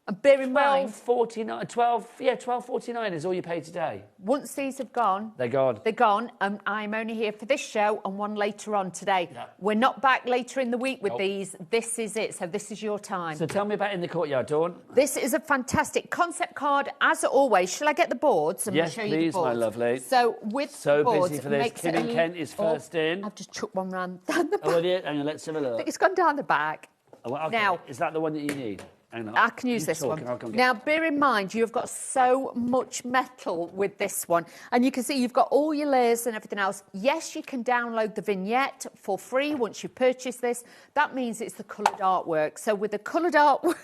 S1: And bear in mind,
S2: $12.49 is all you pay today.
S1: Once these have gone,
S2: they're gone.
S1: They're gone. I'm only here for this show and one later on today. Yeah. We're not back later in the week with these. This is it. So this is your time.
S2: So tell me about In the Courtyard, Dawn.
S1: This is a fantastic concept card, as always. Shall I get the boards? And
S2: yes,
S1: we'll show
S2: please,
S1: you the boards?
S2: My lovely.
S1: So with the boards,
S2: busy for this. Kim and Kent is first in.
S1: I've just chucked one round down the back.
S2: Oh, have you? Hang on, let's have a look.
S1: It's gone down the back.
S2: Oh, well, okay.
S1: Now,
S2: is that the one that you need?
S1: I can use this one. Now, bear in mind, you've got so much metal with this one. And you can see you've got all your layers and everything else. Yes, you can download the vignette for free once you purchase this. That means it's the coloured artwork. So with the coloured artwork,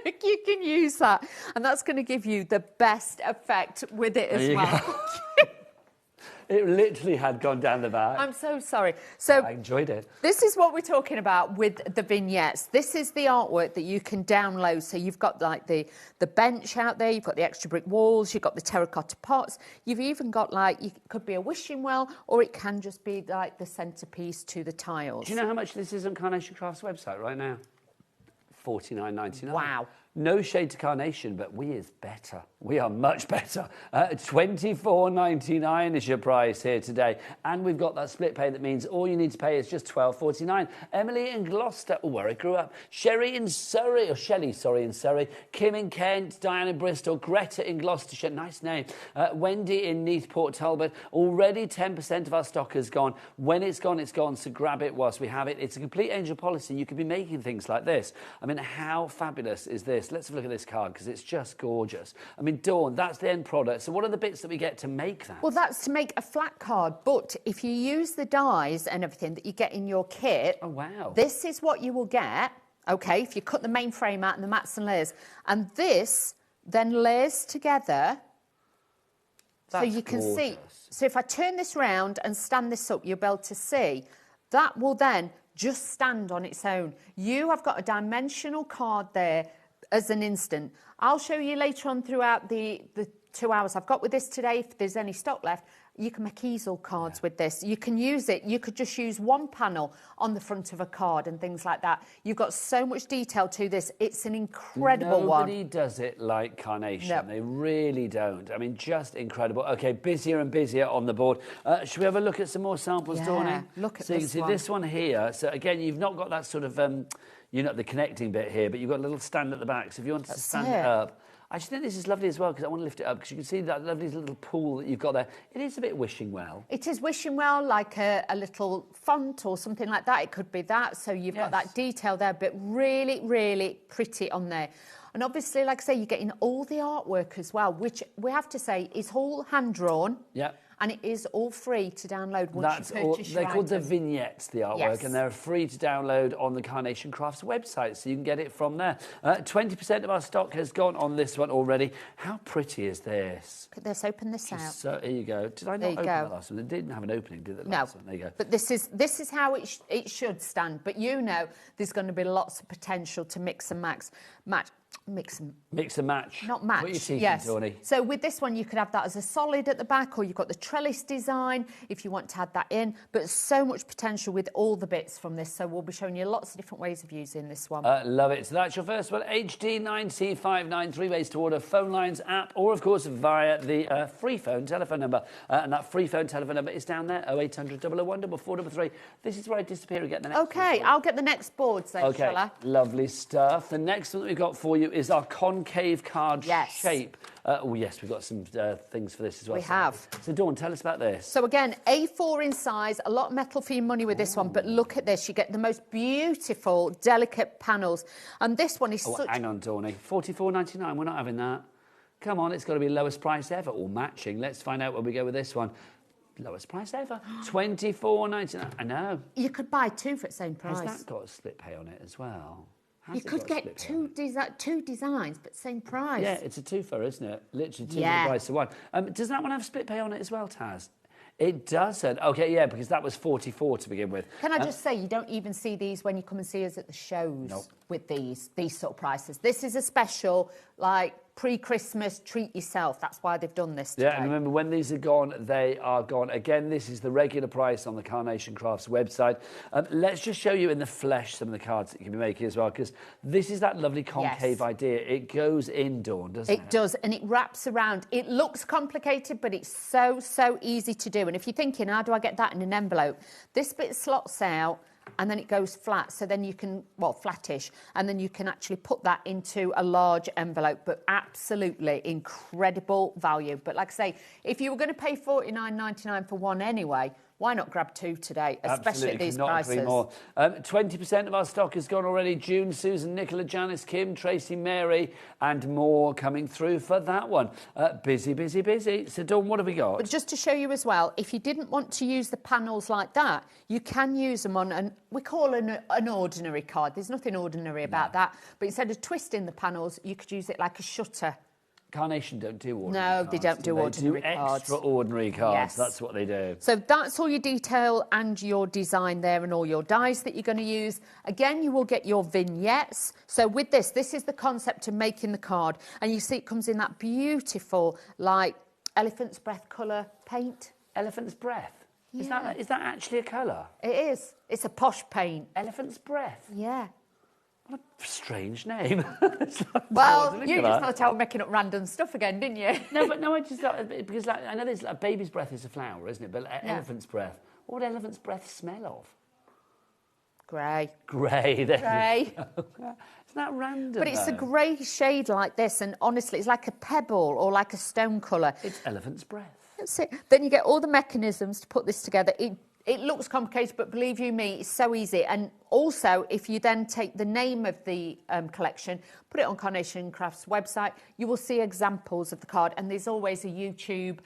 S1: you can use that. And that's going to give you the best effect with it as well.
S2: It literally had gone down the back.
S1: I'm so sorry. So
S2: I enjoyed it.
S1: This is what we're talking about with the vignettes. This is the artwork that you can download. So you've got like the bench out there, you've got the extra brick walls, you've got the terracotta pots. You've even got like, it could be a wishing well, or it can just be like the centrepiece to the tiles.
S2: Do you know how much this is on Carnation Craft's website right now? $49.99.
S1: Wow.
S2: No shade to Carnation, but we is better. We are much better. $24.99 is your price here today. And we've got that split pay that means all you need to pay is just $12.49. Emily in Gloucester, where I grew up. Shelley in Surrey, in Surrey. Kim in Kent, Diane in Bristol, Greta in Gloucestershire, nice name. Wendy in Neath, Port Talbot. Already 10% of our stock has gone. When it's gone, so grab it whilst we have it. It's a complete angel policy. You could be making things like this. I mean, how fabulous is this? Let's have a look at this card because it's just gorgeous. I mean, Dawn, that's the end product. So what are the bits that we get to make that?
S1: Well, that's to make a flat card, but if you use the dies and everything that you get in your kit,
S2: oh wow,
S1: this is what you will get, okay, if you cut the main frame out and the mats and layers. And this then layers together so you can see. So if I turn this round and stand this up, you'll be able to see. That will then just stand on its own. You have got a dimensional card there as an instant. I'll show you later on throughout the 2 hours I've got with this today, if there's any stock left, You can make easel cards with this. You can use it. You could just use one panel on the front of a card and things like that. You've got so much detail to this. It's an incredible one.
S2: Nobody does it like Carnation.
S1: No.
S2: They really don't. I mean, just incredible. Okay, busier and busier on the board. Should we have a look at some more samples, Dawney?
S1: Look at
S2: so
S1: this
S2: you can see
S1: one.
S2: this one here. So again, you've not got that sort of, the connecting bit here, but you've got a little stand at the back. So if you want to stand it up. I just think this is lovely as well because I want to lift it up because you can see that lovely little pool that you've got there. It is a bit wishing well.
S1: It is wishing well, like a little font or something like that. It could be that. So you've got that detail there, but really, really pretty on there. And obviously, like I say, you're getting all the artwork as well, which we have to say is all hand-drawn.
S2: Yeah.
S1: And it is all free to download once you purchase your
S2: They're called the
S1: item.
S2: vignettes, the artwork, and they're free to download on the Carnation Crafts website, so you can get it from there. 20% of our stock has gone on this one already. How pretty is this?
S1: Let's open this out.
S2: So here you go. Did I not open the last one? It didn't have an opening, did it?
S1: No.
S2: There you go.
S1: But this is how it should stand. But you know there's going to be lots of potential to mix and match. Mix and
S2: match.
S1: Not match.
S2: Put your teeth
S1: yes.
S2: in, Dawney.
S1: So with this one, you could have that as a solid at the back, or you've got the trellis design if you want to add that in. But so much potential with all the bits from this. So we'll be showing you lots of different ways of using this one.
S2: Love it. So that's your first one. HD9C59. 3 ways to order. Phone lines, app, or of course via the free phone telephone number. And that free phone telephone number is down there. 0800 001 433. This is where I disappear and get the next one.
S1: Okay, I'll get the next boards then, shall I?
S2: Lovely stuff. The next one that we've got for you is our concave card shape. Yes, we've got some things for this as well.
S1: We have.
S2: So Dawn, tell us about this.
S1: So again, A4 in size, a lot of metal for your money with this one, but look at this. You get the most beautiful, delicate panels. And this one is such...
S2: hang on, Dawney. $44.99, we're not having that. Come on, it's got to be lowest price ever, or matching. Let's find out where we go with this one. Lowest price ever. $24.99. I know.
S1: You could buy two for the same price.
S2: Has that got a split pay on it as well?
S1: You could get two designs, but same price.
S2: Yeah, it's a twofer, isn't it? Literally two for the price of one. Does that one have split pay on it as well, Taz? It doesn't. Okay, yeah, because that was 44 to begin with.
S1: Can I just say, you don't even see these when you come and see us at the shows with these sort of prices. This is a special, like, pre-Christmas, treat yourself. That's why they've done this today.
S2: Yeah, and remember, when these are gone, they are gone. Again, this is the regular price on the Carnation Crafts website. Let's just show you in the flesh some of the cards that you can be making as well, because this is that lovely concave idea. It goes in, Dawn, doesn't it?
S1: It does, and it wraps around. It looks complicated, but it's so, so easy to do. And if you're thinking, how do I get that in an envelope? This bit slots out, and then it goes flat, so then you can, well, flattish, and then you can actually put that into a large envelope, but absolutely incredible value. But like I say, if you were going to pay $49.99 for one anyway, why not grab two today, especially at these prices?
S2: Agree more. 20% of our stock has gone already. June, Susan, Nicola, Janice, Kim, Tracy, Mary, and more coming through for that one. Busy, busy, busy. So, Dawn, what have we got?
S1: But just to show you as well, if you didn't want to use the panels like that, you can use them on, we call an ordinary card. There's nothing ordinary about that. But instead of twisting the panels, you could use it like a shutter.
S2: Carnation don't do ordinary cards.
S1: No, they don't do ordinary cards.
S2: They do extraordinary cards.
S1: Yes.
S2: That's what they do.
S1: So that's all your detail and your design there and all your dies that you're going to use. Again, you will get your vignettes. So with this is the concept of making the card. And you see it comes in that beautiful, like, elephant's breath colour paint.
S2: Elephant's breath?
S1: Yeah.
S2: Is that actually a colour?
S1: It is. It's a posh paint.
S2: Elephant's breath?
S1: Yeah.
S2: What a strange name.
S1: Well, you just thought I was making up random stuff again, didn't you?
S2: No, I just thought, because like, I know there's like, baby's breath is a flower, isn't it? But elephant's breath. What would elephant's breath smell of?
S1: Grey.
S2: Grey.
S1: Grey.
S2: Isn't that random?
S1: But it's a grey shade like this, and honestly, it's like a pebble or like a stone colour.
S2: It's elephant's breath.
S1: That's it. Then you get all the mechanisms to put this together. It looks complicated, but believe you me, it's so easy. And also, if you then take the name of the collection, put it on Carnation Crafts website, you will see examples of the card. And there's always a YouTube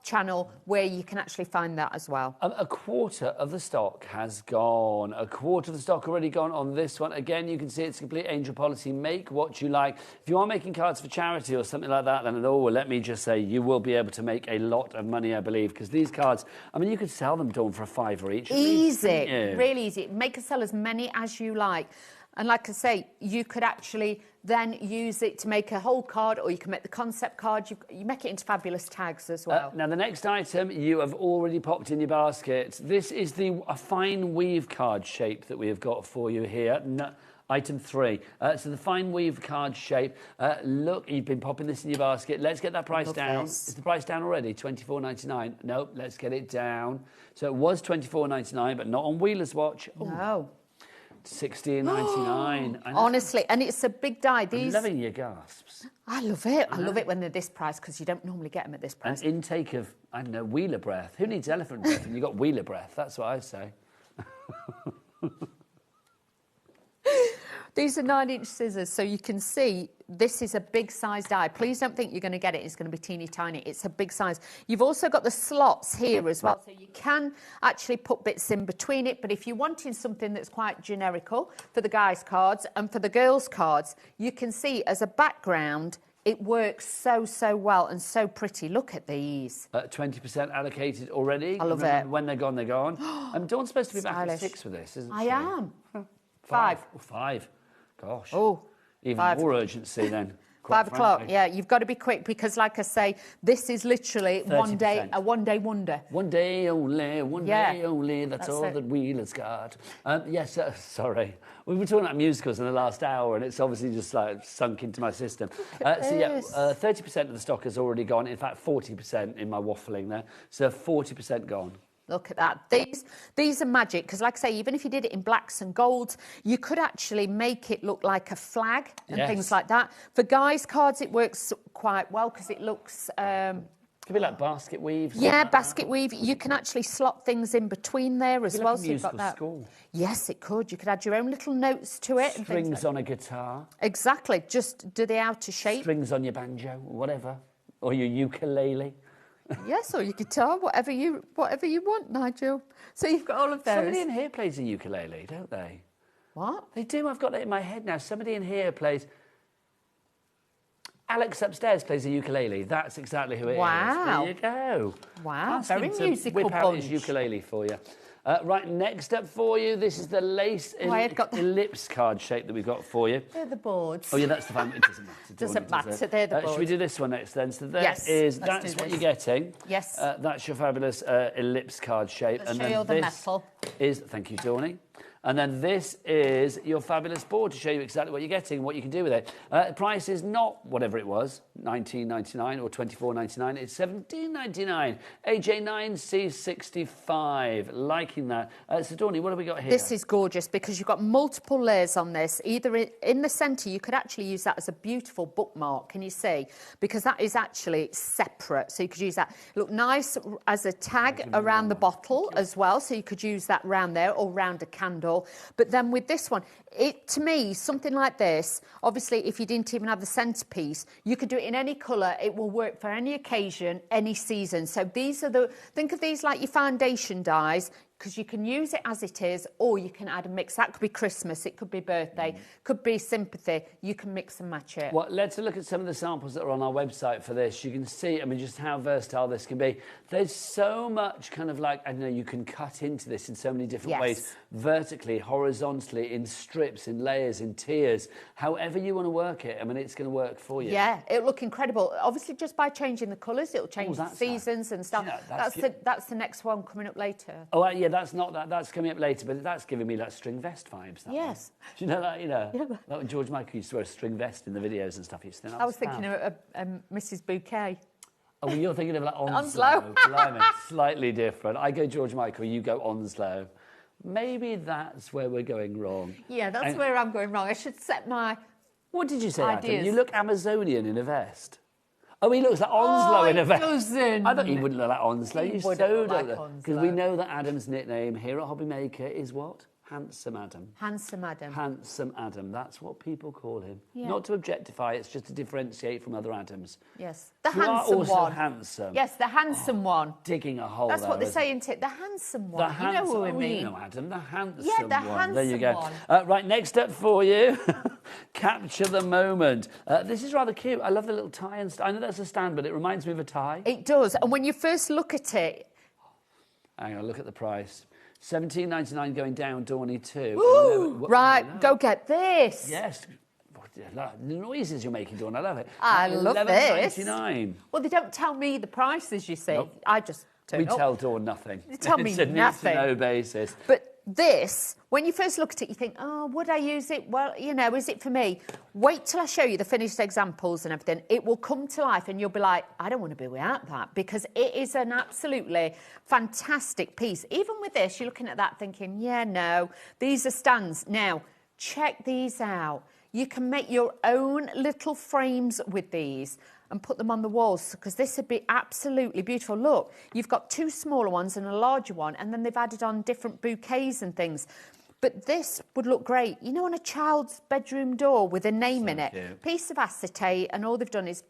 S1: channel where you can actually find that as well.
S2: A quarter of the stock has gone. A quarter of the stock already gone on this one. Again, you can see it's complete angel policy. Make what you like. If you are making cards for charity or something like that, then let me just say you will be able to make a lot of money, I believe, because these cards, I mean, you could sell them, Dawn, for $5 each.
S1: Easy, really easy. Make and sell as many as you like. And like I say, you could actually then use it to make a whole card, or you can make the concept card. You make it into fabulous tags as well.
S2: Now, the next item you have already popped in your basket. This is a fine weave card shape that we have got for you here. Item 3. So the fine weave card shape. Look, you've been popping this in your basket. Let's get that price down. Is the price down already? $24.99. Nope, let's get it down. So it was $24.99, but not on Wheeler's watch. Ooh.
S1: No.
S2: $16.99.
S1: Honestly, and it's a big die.
S2: I'm loving your gasps.
S1: I love it. I love it when they're this price, because you don't normally get them at this price.
S2: An intake of, I don't know, Wheeler breath. Who needs elephant breath when you've got Wheeler breath? That's what I say.
S1: These are 9-inch scissors, so you can see this is a big size die. Please don't think you're going to get it. It's going to be teeny tiny. It's a big size. You've also got the slots here as well, so you can actually put bits in between it. But if you're wanting something that's quite generical for the guys' cards and for the girls' cards, you can see as a background, it works so, so well and so pretty. Look at these.
S2: 20% allocated already.
S1: I love it.
S2: When they're gone, they're gone. Dawn's supposed to be back at 6 with this, isn't she?
S1: I am.
S2: 5. Oh, 5. Gosh.
S1: Oh,
S2: even
S1: 5.
S2: more urgency then.
S1: 5 o'clock, yeah. You've got to be quick, because, like I say, this is literally
S2: 30%.
S1: a one-day wonder.
S2: One day only, one day only, that's all
S1: it.
S2: that Wheeler's got. Yes, sorry. We were talking about musicals in the last hour, and it's obviously just like sunk into my system. So yeah, 30% of the stock has already gone. In fact, 40% in my waffling there. So 40% gone.
S1: Look at that. These are magic, because like I say, even if you did it in blacks and golds, you could actually make it look like a flag and things like that. For guys' cards, it works quite well, because it looks...
S2: Could be like basket weave.
S1: Yeah, basket weave. You can actually slot things in between there as well.
S2: Like a musical score.
S1: Yes, it could. You could add your own little notes to it.
S2: Strings on a guitar.
S1: Exactly. Just do the outer shape.
S2: Strings on your banjo, whatever. Or your ukulele.
S1: Yes, or your guitar, whatever you want, Nigel. So you've got all of those.
S2: Somebody in here plays a ukulele, don't they?
S1: What?
S2: They do. I've got it in my head now. Somebody in here plays... Alex upstairs plays a ukulele. That's exactly who it is. There you go.
S1: Wow,
S2: Ask
S1: very
S2: him to
S1: musical
S2: whip out
S1: bunch.
S2: his ukulele for you. Right, next up for you, this is the lace ellipse card shape that we've got for you.
S1: They're the boards.
S2: Oh, yeah, that's the fun. It doesn't matter.
S1: Doesn't matter, they're the boards.
S2: Should we do this one next then? So that's what you're getting.
S1: Yes.
S2: That's your fabulous ellipse card shape.
S1: Let's show you all the metal.
S2: Thank you, Dawny. And then this is your fabulous board to show you exactly what you're getting and what you can do with it. The price is not whatever it was, $19.99 or $24.99. It's $17.99. AJ9C65. Liking that. So, Dawny, what have we got here?
S1: This is gorgeous, because you've got multiple layers on this. Either in the centre, you could actually use that as a beautiful bookmark, can you see? Because that is actually separate. So you could use that. Look nice as a tag around the bottle as well. So you could use that round there or round a candle. But then with this one, to me, something like this, obviously, if you didn't even have the centrepiece, you could do it in any colour. It will work for any occasion, any season. So these are think of these like your foundation dies, because you can use it as it is, or you can add a mix. That could be Christmas, it could be birthday, could be sympathy. You can mix and match it.
S2: Well, let's look at some of the samples that are on our website for this. You can see, I mean, just how versatile this can be. There's so much kind of like, I don't know, you can cut into this in so many different ways. Vertically, horizontally, in strips, in layers, in tiers. However you want to work it, I mean, it's going to work for you.
S1: Yeah, it'll look incredible. Obviously, just by changing the colours, it'll change the seasons and stuff. Yeah, that's the next one coming up later.
S2: Oh, yeah, that's not that. That's coming up later, but that's giving me like string vest vibes.
S1: Yes.
S2: Do you know that? You know, like when George Michael used to wear a string vest in the videos and stuff.
S1: I was thinking of Mrs. Bouquet.
S2: Oh, well, you're thinking of like
S1: Onslow.
S2: Blimey, slightly different. I go George Michael, you go Onslow. Maybe that's where we're going wrong.
S1: Yeah, that's where I'm going wrong. I should set my
S2: What did you say,
S1: ideas.
S2: Adam? You look Amazonian in a vest. Oh, he looks like Onslow in a vest.
S1: Doesn't.
S2: I thought he wouldn't look like Onslow.
S1: He
S2: You
S1: wouldn't
S2: so
S1: look like
S2: don't.
S1: Onslow.
S2: Because we know that Adam's nickname here at HobbyMaker is what? Handsome Adam.
S1: Handsome Adam.
S2: Handsome Adam. That's what people call him.
S1: Yeah.
S2: Not to objectify, it's just to differentiate from other Adams.
S1: Yes. The
S2: You are
S1: handsome
S2: also
S1: one.
S2: handsome.
S1: Yes, the handsome one.
S2: Digging a hole
S1: That's
S2: there,
S1: what they
S2: isn't
S1: say,
S2: it?
S1: isn't it? The handsome
S2: The
S1: one.
S2: handsome,
S1: you know what I mean.
S2: You know, Adam, the handsome
S1: Yeah, the
S2: one. There you go.
S1: handsome
S2: Right, next up for you, capture the moment. This is rather cute. I love the little tie and I know that's a stand, but it reminds me of a tie.
S1: It does. And when you first look at it...
S2: Hang on, look at the price. $17.99 going down, Dawny, too.
S1: Ooh, right, go get this.
S2: Yes. The noises you're making, Dawn, I love it.
S1: I love this.
S2: $11.99.
S1: Well, they don't tell me the prices, you see.
S2: Nope.
S1: I just turn up.
S2: tell Dawn nothing.
S1: They tell me
S2: it's a
S1: nothing.
S2: need-to-know basis.
S1: But this, when you first look at it, you think, oh, would I use it? Well, you know, is it for me? Wait till I show you the finished examples and everything. It will come to life and you'll be like, I don't want to be without that, because it is an absolutely fantastic piece. Even with this, you're looking at that thinking, yeah, no, these are stands. Now, check these out. You can make your own little frames with these and put them on the walls, because this would be absolutely beautiful. Look, you've got 2 smaller ones and a larger one, and then they've added on different bouquets and things. But this would look great, you know, on a child's bedroom door with a name in it.
S2: Cute.
S1: Piece of acetate, and all they've done is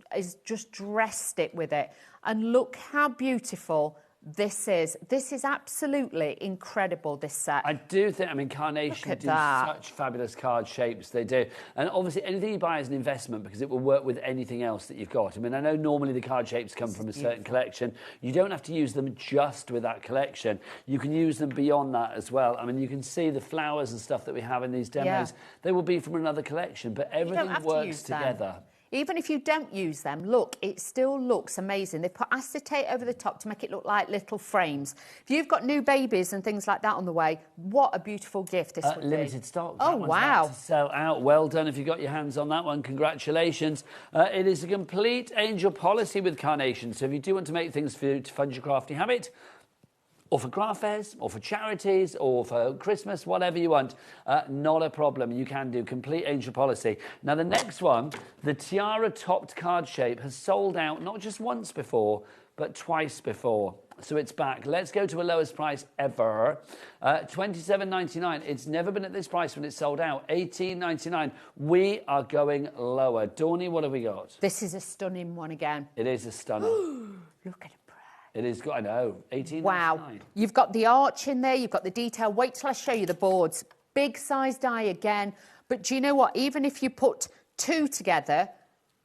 S1: just dressed it with it. And look how beautiful this is. This is absolutely incredible, this set.
S2: I do think, I mean, Carnation do such fabulous card shapes, they do. And obviously anything you buy is an investment, because it will work with anything else that you've got. I mean, I know normally the card shapes come from a certain collection. You don't have to use them just with that collection. You can use them beyond that as well. I mean, you can see the flowers and stuff that we have in these demos. They will be from another collection, but everything works together.
S1: Even if you don't use them, look, it still looks amazing. They've put acetate over the top to make it look like little frames. If you've got new babies and things like that on the way, what a beautiful gift this would be.
S2: Limited stock.
S1: Oh, wow.
S2: To sell out. Well done if you got your hands on that one. Congratulations. It is a complete angel policy with Carnation. So if you do want to make things for you to fund your crafty habit, or for craft fairs, or for charities, or for Christmas, whatever you want, not a problem. You can do complete angel policy. Now, the next one, the Tiara topped card shape, has sold out not just once before, but twice before. So it's back. Let's go to a lowest price ever. $27.99. It's never been at this price when it's sold out. $18.99. We are going lower. Dawny, what have we got?
S1: This is a stunning one again.
S2: It is a stunner.
S1: Look at it.
S2: It is, I know, $18.99.
S1: Wow. You've got the arch in there, you've got the detail. Wait till I show you the boards. Big size die again. But do you know what? Even if you put 2 together,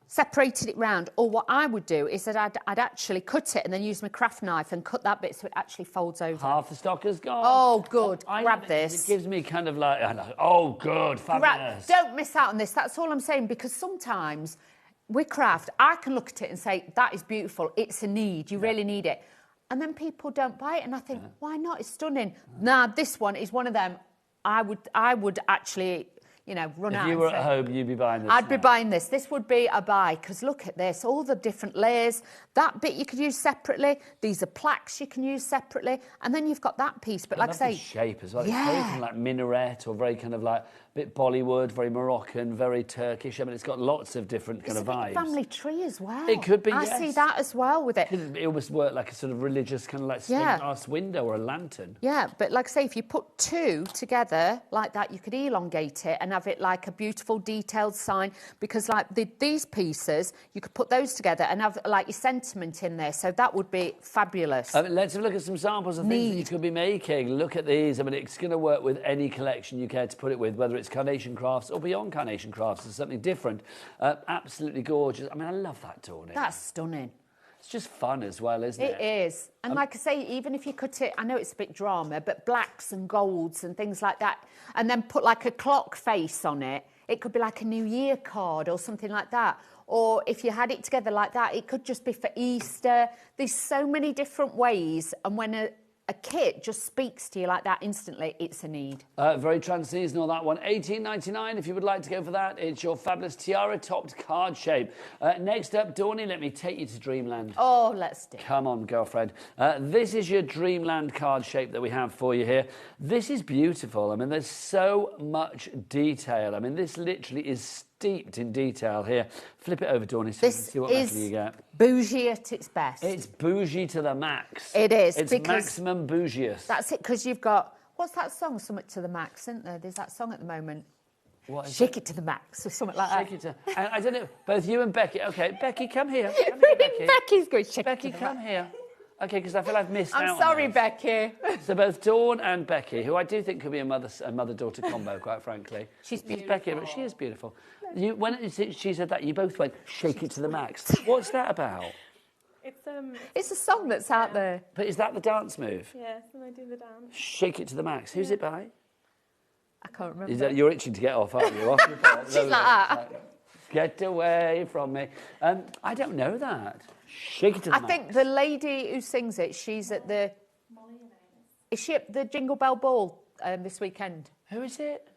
S1: separated it round, or what I would do is that I'd actually cut it and then use my craft knife and cut that bit so it actually folds over.
S2: Half the stock is gone.
S1: Oh, good. Grab this.
S2: It gives me kind of like, oh, good, fabulous.
S1: Don't miss out on this. That's all I'm saying, because sometimes with craft, I can look at it and say, that is beautiful. It's a need. You really need it. And then people don't buy it. And I think, why not? It's stunning. Nah, this one is one of them. I would actually, you know, run out.
S2: If you were at home, you'd be buying this.
S1: I'd be buying this. This would be a buy, because look at this, all the different layers. That bit you could use separately. These are plaques you can use separately. And then you've got that piece. But like I say,
S2: the shape as well.
S1: Yeah.
S2: It's very kind of like minaret, or very kind of like a bit Bollywood, very Moroccan, very Turkish. I mean, it's got lots of different kind of vibes.
S1: It's a family tree as well.
S2: It could be,
S1: I see that as well with it.
S2: It almost work like a sort of religious kind of like stained glass window or a lantern.
S1: Yeah, but like I say, if you put 2 together like that, you could elongate it and have it like a beautiful detailed sign, because like these pieces, you could put those together and have like your sentiment in there. So that would be fabulous.
S2: Let's have a look at some samples of things that you could be making. Look at these. I mean, it's going to work with any collection you care to put it with, whether it's Carnation Crafts or beyond Carnation Crafts. It's something different. Absolutely gorgeous. I mean, I love that, Dawny.
S1: That's stunning.
S2: It's just fun as well, isn't it?
S1: It is. And like I say, even if you cut it, I know it's a bit drama, but blacks and golds and things like that, and then put like a clock face on it, it could be like a New Year card or something like that. Or if you had it together like that, it could just be for Easter. There's so many different ways. And when a kit just speaks to you like that instantly, it's a need.
S2: Very trans-seasonal, that one. $18.99 if you would like to go for that. It's your fabulous Tiara-topped card shape. Next up, Dawny, let me take you to Dreamland.
S1: Oh, let's do it.
S2: Come on, girlfriend. This is your Dreamland card shape that we have for you here. This is beautiful. I mean, there's so much detail. I mean, this literally is steeped in detail here. Flip it over, Dawny, so you can see what metal you get.
S1: Bougie at its best.
S2: It's bougie to the max.
S1: It is.
S2: It's maximum bougiest.
S1: That's it, because you've got, what's that song, Something to the Max, isn't there? There's that song at the moment.
S2: What is
S1: Shake it to the max, or something like that.
S2: Shake it to... I don't know, both you and Becky. OK, Becky, come here. Come here, Becky.
S1: Becky's good. Shake
S2: Becky,
S1: it to the
S2: come
S1: max.
S2: here. OK, because I feel I've missed out.
S1: I'm sorry,
S2: on
S1: Becky.
S2: So both Dawn and Becky, who I do think could be a mother-daughter combo, quite frankly.
S1: She's beautiful.
S2: Becky, but she is beautiful. When she said that, you both went, shake it to the max. What's that about?
S11: It's a song that's out there.
S2: But is that the dance move?
S5: Yeah, so I do the dance.
S2: Shake it to the max. Who's it by?
S11: I can't remember.
S2: You're itching to get off, aren't you? Off your part.
S11: She's like that.
S2: Get away from me. I don't know that. Shake it to the max.
S11: I think the lady who sings it, she's at the... Is she at the Jingle Bell Ball this weekend?
S2: Who is it?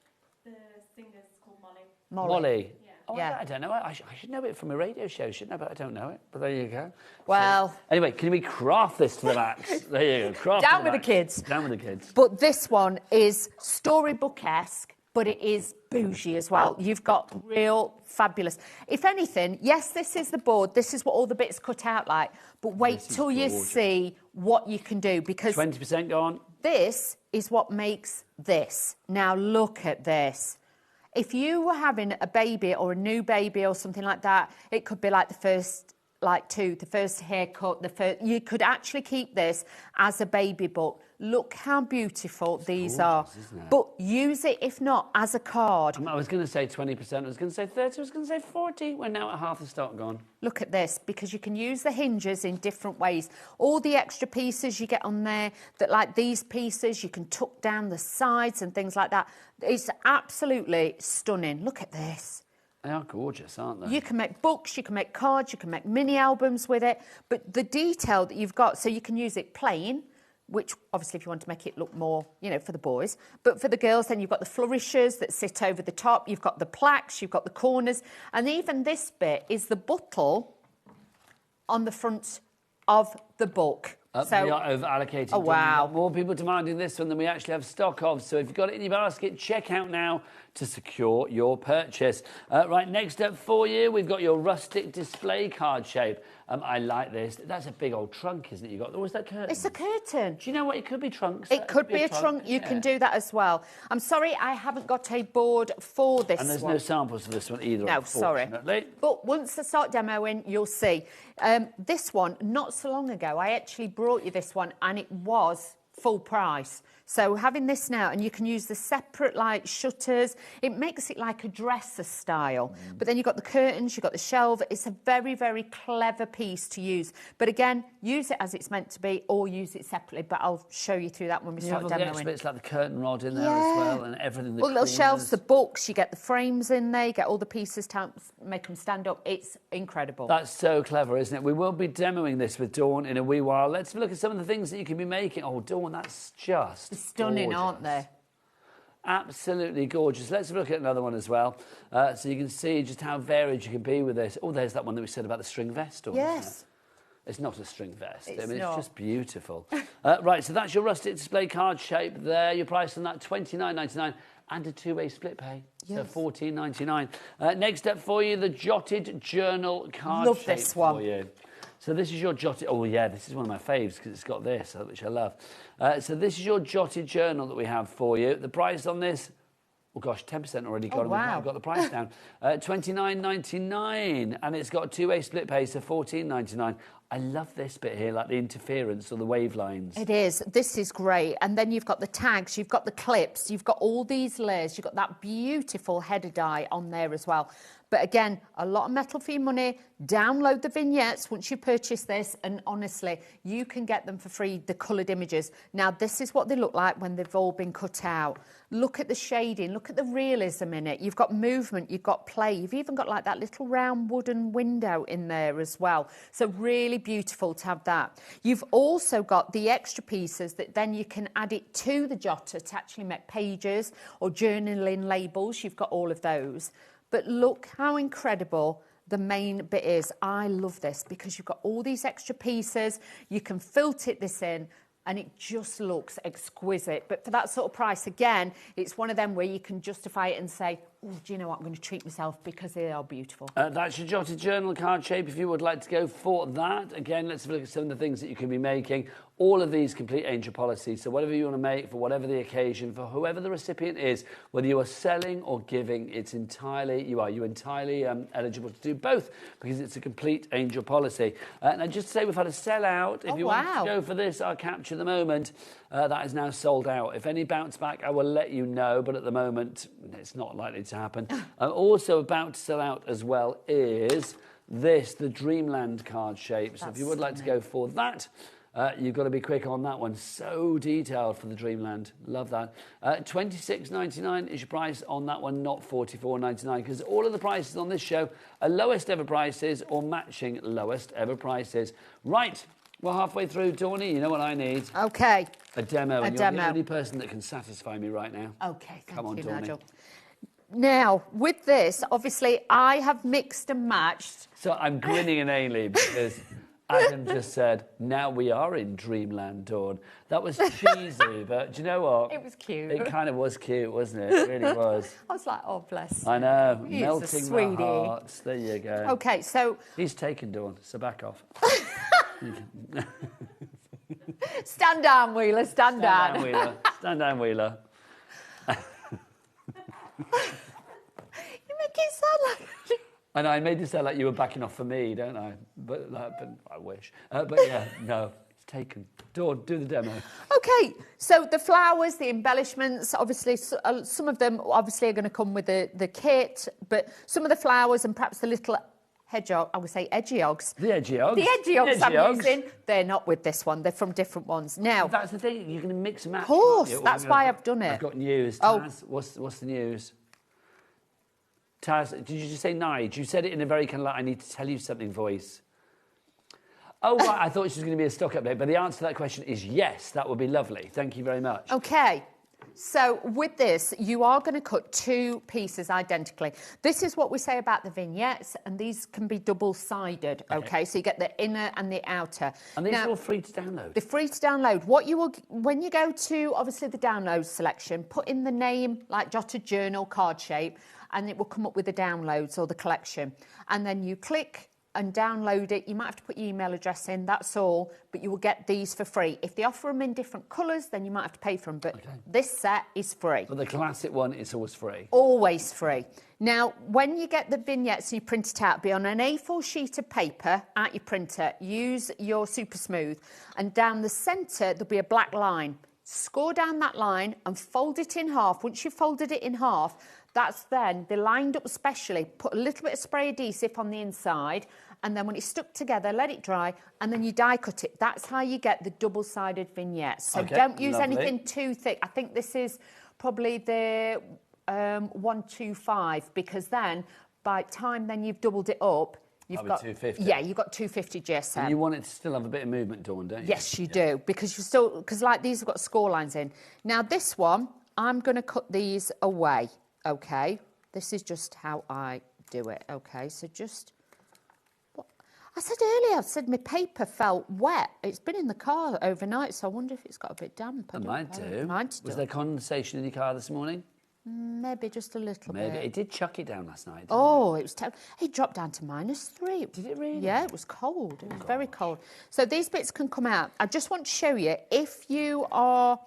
S5: The singer's called Molly.
S2: Molly.
S5: Yeah.
S2: Oh,
S11: Yeah.
S2: I don't know. I should know it from a radio show, shouldn't I? But I don't know it. But there you go.
S11: Well...
S2: So, anyway, can we craft this to the max? There you go. Craft
S11: Down
S2: to the
S11: with the
S2: max.
S11: kids.
S2: Down with the kids.
S11: But this one is storybook-esque, but it is bougie as well. You've got real fabulous. If anything, yes, this is the board. This is what all the bits cut out like. But wait till you see what you can do, because
S2: 20% gone.
S11: this is what makes this. Now look at this. If you were having a baby or a new baby or something like that, it could be like the first tooth, the first haircut, you could actually keep this as a baby book. Look how beautiful these are.
S2: Isn't it?
S11: But use it, if not, as a card.
S2: I was going to say 20%, I was going to say 30, I was going to say 40. We're now at half the stock gone.
S11: Look at this, because you can use the hinges in different ways. All the extra pieces you get on there, that like these pieces, you can tuck down the sides and things like that. It's absolutely stunning. Look at this.
S2: They are gorgeous, aren't they?
S11: You can make books, you can make cards, you can make mini albums with it. But the detail that you've got, so you can use it plain, which obviously if you want to make it look more, for the boys. But for the girls, then you've got the flourishes that sit over the top. You've got the plaques, you've got the corners. And even this bit is the bottle on the front of the book.
S2: We are over-allocated.
S11: Oh, wow.
S2: We've got more people demanding this one than we actually have stock of. So if you've got it in your basket, check out now to secure your purchase. Right, next up for you, we've got your rustic display card shape. I like this. That's a big old trunk, isn't it? You got? Or is that curtain?
S11: It's a curtain.
S2: Do you know what? It could be trunks.
S11: It could be a trunk. You can do that as well. I'm sorry, I haven't got a board for this one.
S2: And there's no samples for this one either,
S11: No, sorry.
S2: unfortunately.
S11: But once I start demoing, you'll see. This one, not so long ago, I actually brought you this one, and it was full price. So having this now, and you can use the separate shutters, it makes it like a dresser style. But then you've got the curtains, you've got the shelf. It's a very, very clever piece to use. But again, use it as it's meant to be, or use it separately. But I'll show you through that when we start
S2: demoing. The extra
S11: demoing.
S2: bits like the curtain rod in there as well, and everything.
S11: All the little shelves, the books, you get the frames in there, you get all the pieces to make them stand up. It's incredible.
S2: That's so clever, isn't it? We will be demoing this with Dawn in a wee while. Let's look at some of the things that you can be making. Oh, Dawn, that's just
S11: stunning,
S2: gorgeous.
S11: aren't they?
S2: Absolutely gorgeous. Let's look at another one as well, so you can see just how varied you can be with this. Oh, there's that one that we said about the string vest. Dawn,
S11: yes.
S2: It's not a string vest.
S11: It's
S2: it's
S11: not.
S2: just beautiful. Right, so that's your rustic display card shape there. Your price on that, $29.99. And a two-way split pay, so $14.99. Next up for you, the jotted journal card
S11: Love
S2: shape
S11: this one.
S2: for you. So this is your jotted... Oh, yeah, this is one of my faves because it's got this, which I love. So this is your jotted journal that we have for you. The price on this... Oh, gosh, 10% already gone.
S11: Oh, wow.
S2: We've got the price down. $29.99. And it's got a two-way split pay, so $14.99. I love this bit here, like the interference or the wave lines.
S11: It is. This is great. And then you've got the tags, you've got the clips, you've got all these layers, you've got that beautiful header die on there as well. But again, a lot of metal for your money. Download the vignettes once you purchase this, and honestly, you can get them for free, the coloured images. Now, this is what they look like when they've all been cut out. Look at the shading, look at the realism in it. You've got movement, you've got play. You've even got like that little round wooden window in there as well. So really beautiful to have that. You've also got the extra pieces that then you can add it to the jotter to actually make pages or journaling labels. You've got all of those. But look how incredible the main bit is. I love this because you've got all these extra pieces. You can filter this in, and it just looks exquisite. But for that sort of price, again, it's one of them where you can justify it and say, oh, do you know what, I'm going to treat myself because they are beautiful.
S2: That's your jotted journal card shape if you would like to go for that. Again, let's look at some of the things that you can be making. All of these complete Angel policies, so whatever you want to make, for whatever the occasion, for whoever the recipient is, whether you are selling or giving, you're entirely eligible to do both because it's a complete Angel policy. And I just say we've had a sell-out. If you want to go for this, I'll capture the moment. That is now sold out. If any bounce back, I will let you know, but at the moment, it's not likely to happen. Also about to sell out as well is this, the Dreamland card shape. So if you would like to go for that, you've got to be quick on that one. So detailed for the Dreamland. Love that. $26.99 is your price on that one, not $44.99, because all of the prices on this show are lowest ever prices or matching lowest ever prices. Right. We're halfway through, Dawny. You know what I need?
S11: Okay.
S2: A demo.
S11: You're
S2: the only person that can satisfy me right now.
S11: Okay,
S2: Come on, Dawny.
S11: Nigel. Now, with this, obviously, I have mixed and matched.
S2: So I'm grinning inanely because Adam just said, now we are in Dreamland, Dawn. That was cheesy, but do you know what?
S11: It was cute.
S2: It kind of was cute, wasn't it? It really was.
S11: I was like, oh, bless.
S2: I know.
S11: He's
S2: melting my hearts. There you go.
S11: Okay, so...
S2: He's taken, Dawn, so back off.
S11: Stand down, Wheeler, stand down.
S2: Stand down, Wheeler. Stand down, Wheeler.
S11: You make it sound like...
S2: I know, I made it sound like you were backing off for me, don't I? But I wish. But yeah, no, it's taken. Dawn, do the demo.
S11: Okay, so the flowers, the embellishments, obviously, some of them obviously are going to come with the kit, but some of the flowers and perhaps the little hedgehog, I would say edgehogs.
S2: The edgehogs.
S11: The edgehogs I'm using, they're not with this one. They're from different ones. Now,
S2: that's the thing. You're going to mix and match.
S11: Of course, that's why I've done it.
S2: I've got news. Taz, what's the news? Taz, did you just say Nige? You said it in a very kind of like, I need to tell you something voice. Oh, right, I thought this was going to be a stock update, but the answer to that question is yes, that would be lovely. Thank you very much.
S11: Okay. So with this, you are going to cut 2 pieces identically. This is what we say about the vignettes, and these can be double-sided, okay? So you get the inner and the outer.
S2: And these are all free to download?
S11: They're free to download. What you will, when you go to, obviously, the download selection, put in the name, like jotted journal, card shape, and it will come up with the downloads or the collection. And then you click and download it. You might have to put your email address in, that's all, but you will get these for free. If they offer them in different colours, then you might have to pay for them, but this set is free.
S2: But the classic one is always free?
S11: Always free. Now, when you get the vignettes and you print it out, be on an A4 sheet of paper at your printer, use your Super Smooth, and down the centre there'll be a black line. Score down that line and fold it in half. Once you've folded it in half, that's then, they're lined up specially. Put a little bit of spray adhesive on the inside, and then when it's stuck together, let it dry, and then you die cut it. That's how you get the double-sided vignettes. So don't use anything too thick. I think this is probably the 125, because then by the time then you've doubled it up, you've got
S2: 250.
S11: Yeah, you've got 250 GSM.
S2: And you want it to still have a bit of movement, Dawn, don't you?
S11: Yes, you do, because you still, because like these have got score lines in. Now this one, I'm going to cut these away. Okay, this is just how I do it. Okay, so just, I said earlier, I said my paper felt wet. It's been in the car overnight, so I wonder if it's got a bit damp.
S2: It might do. Was there condensation in your car this morning?
S11: Maybe just a little bit.
S2: Maybe. It did chuck it down last night.
S11: Oh, it was terrible. It dropped down to -3.
S2: Did it really?
S11: Yeah, it was cold. It was very cold. So these bits can come out. I just want to show you, if you are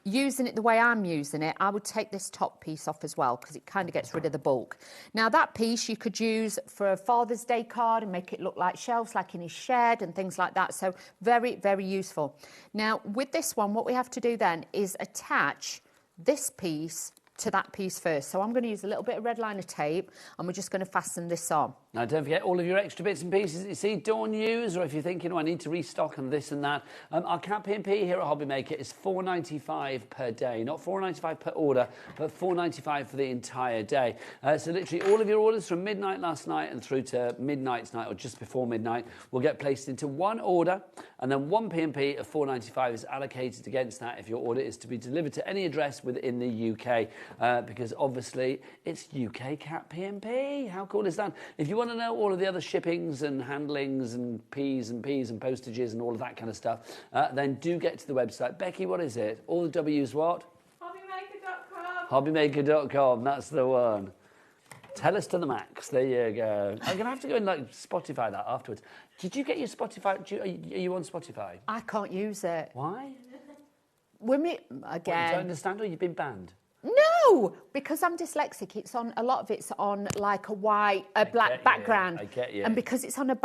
S11: using it the way I'm using it, I would take this top piece off as well, because it kind of gets rid of the bulk. Now, that piece you could use for a Father's Day card and make it look like shelves, like in his shed and things like that. So very, very useful. Now, with this one, what we have to do then is attach this piece to that piece first. So I'm going to use a little bit of red liner tape, and we're just going to fasten this on.
S2: Now, don't forget all of your extra bits and pieces that you see Dawn use, or if you're thinking, oh, I need to restock and this and that. Our Cat P&P here at HobbyMaker is $4.95 per day. Not $4.95 per order, but $4.95 for the entire day. So literally all of your orders from midnight last night and through to midnight tonight, or just before midnight, will get placed into one order, and then one P&P of $4.95 is allocated against that if your order is to be delivered to any address within the UK, because obviously it's UK Cat P&P. How cool is that? If you want to know all of the other shippings and handlings and P's and postages and all of that kind of stuff, then do get to the website. Becky, what is it? All the W's what?
S5: HobbyMaker.com.
S2: HobbyMaker.com, that's the one. Tell us to the max. There you go. I'm going to have to go and like Spotify that afterwards. Did you get your Spotify? Are you on Spotify?
S11: I can't use it.
S2: Why?
S11: Again.
S2: What, you don't understand, or you've been banned?
S11: No, because I'm dyslexic. It's on, a lot of it's on like a black background.
S2: I get you.
S11: And because it's on a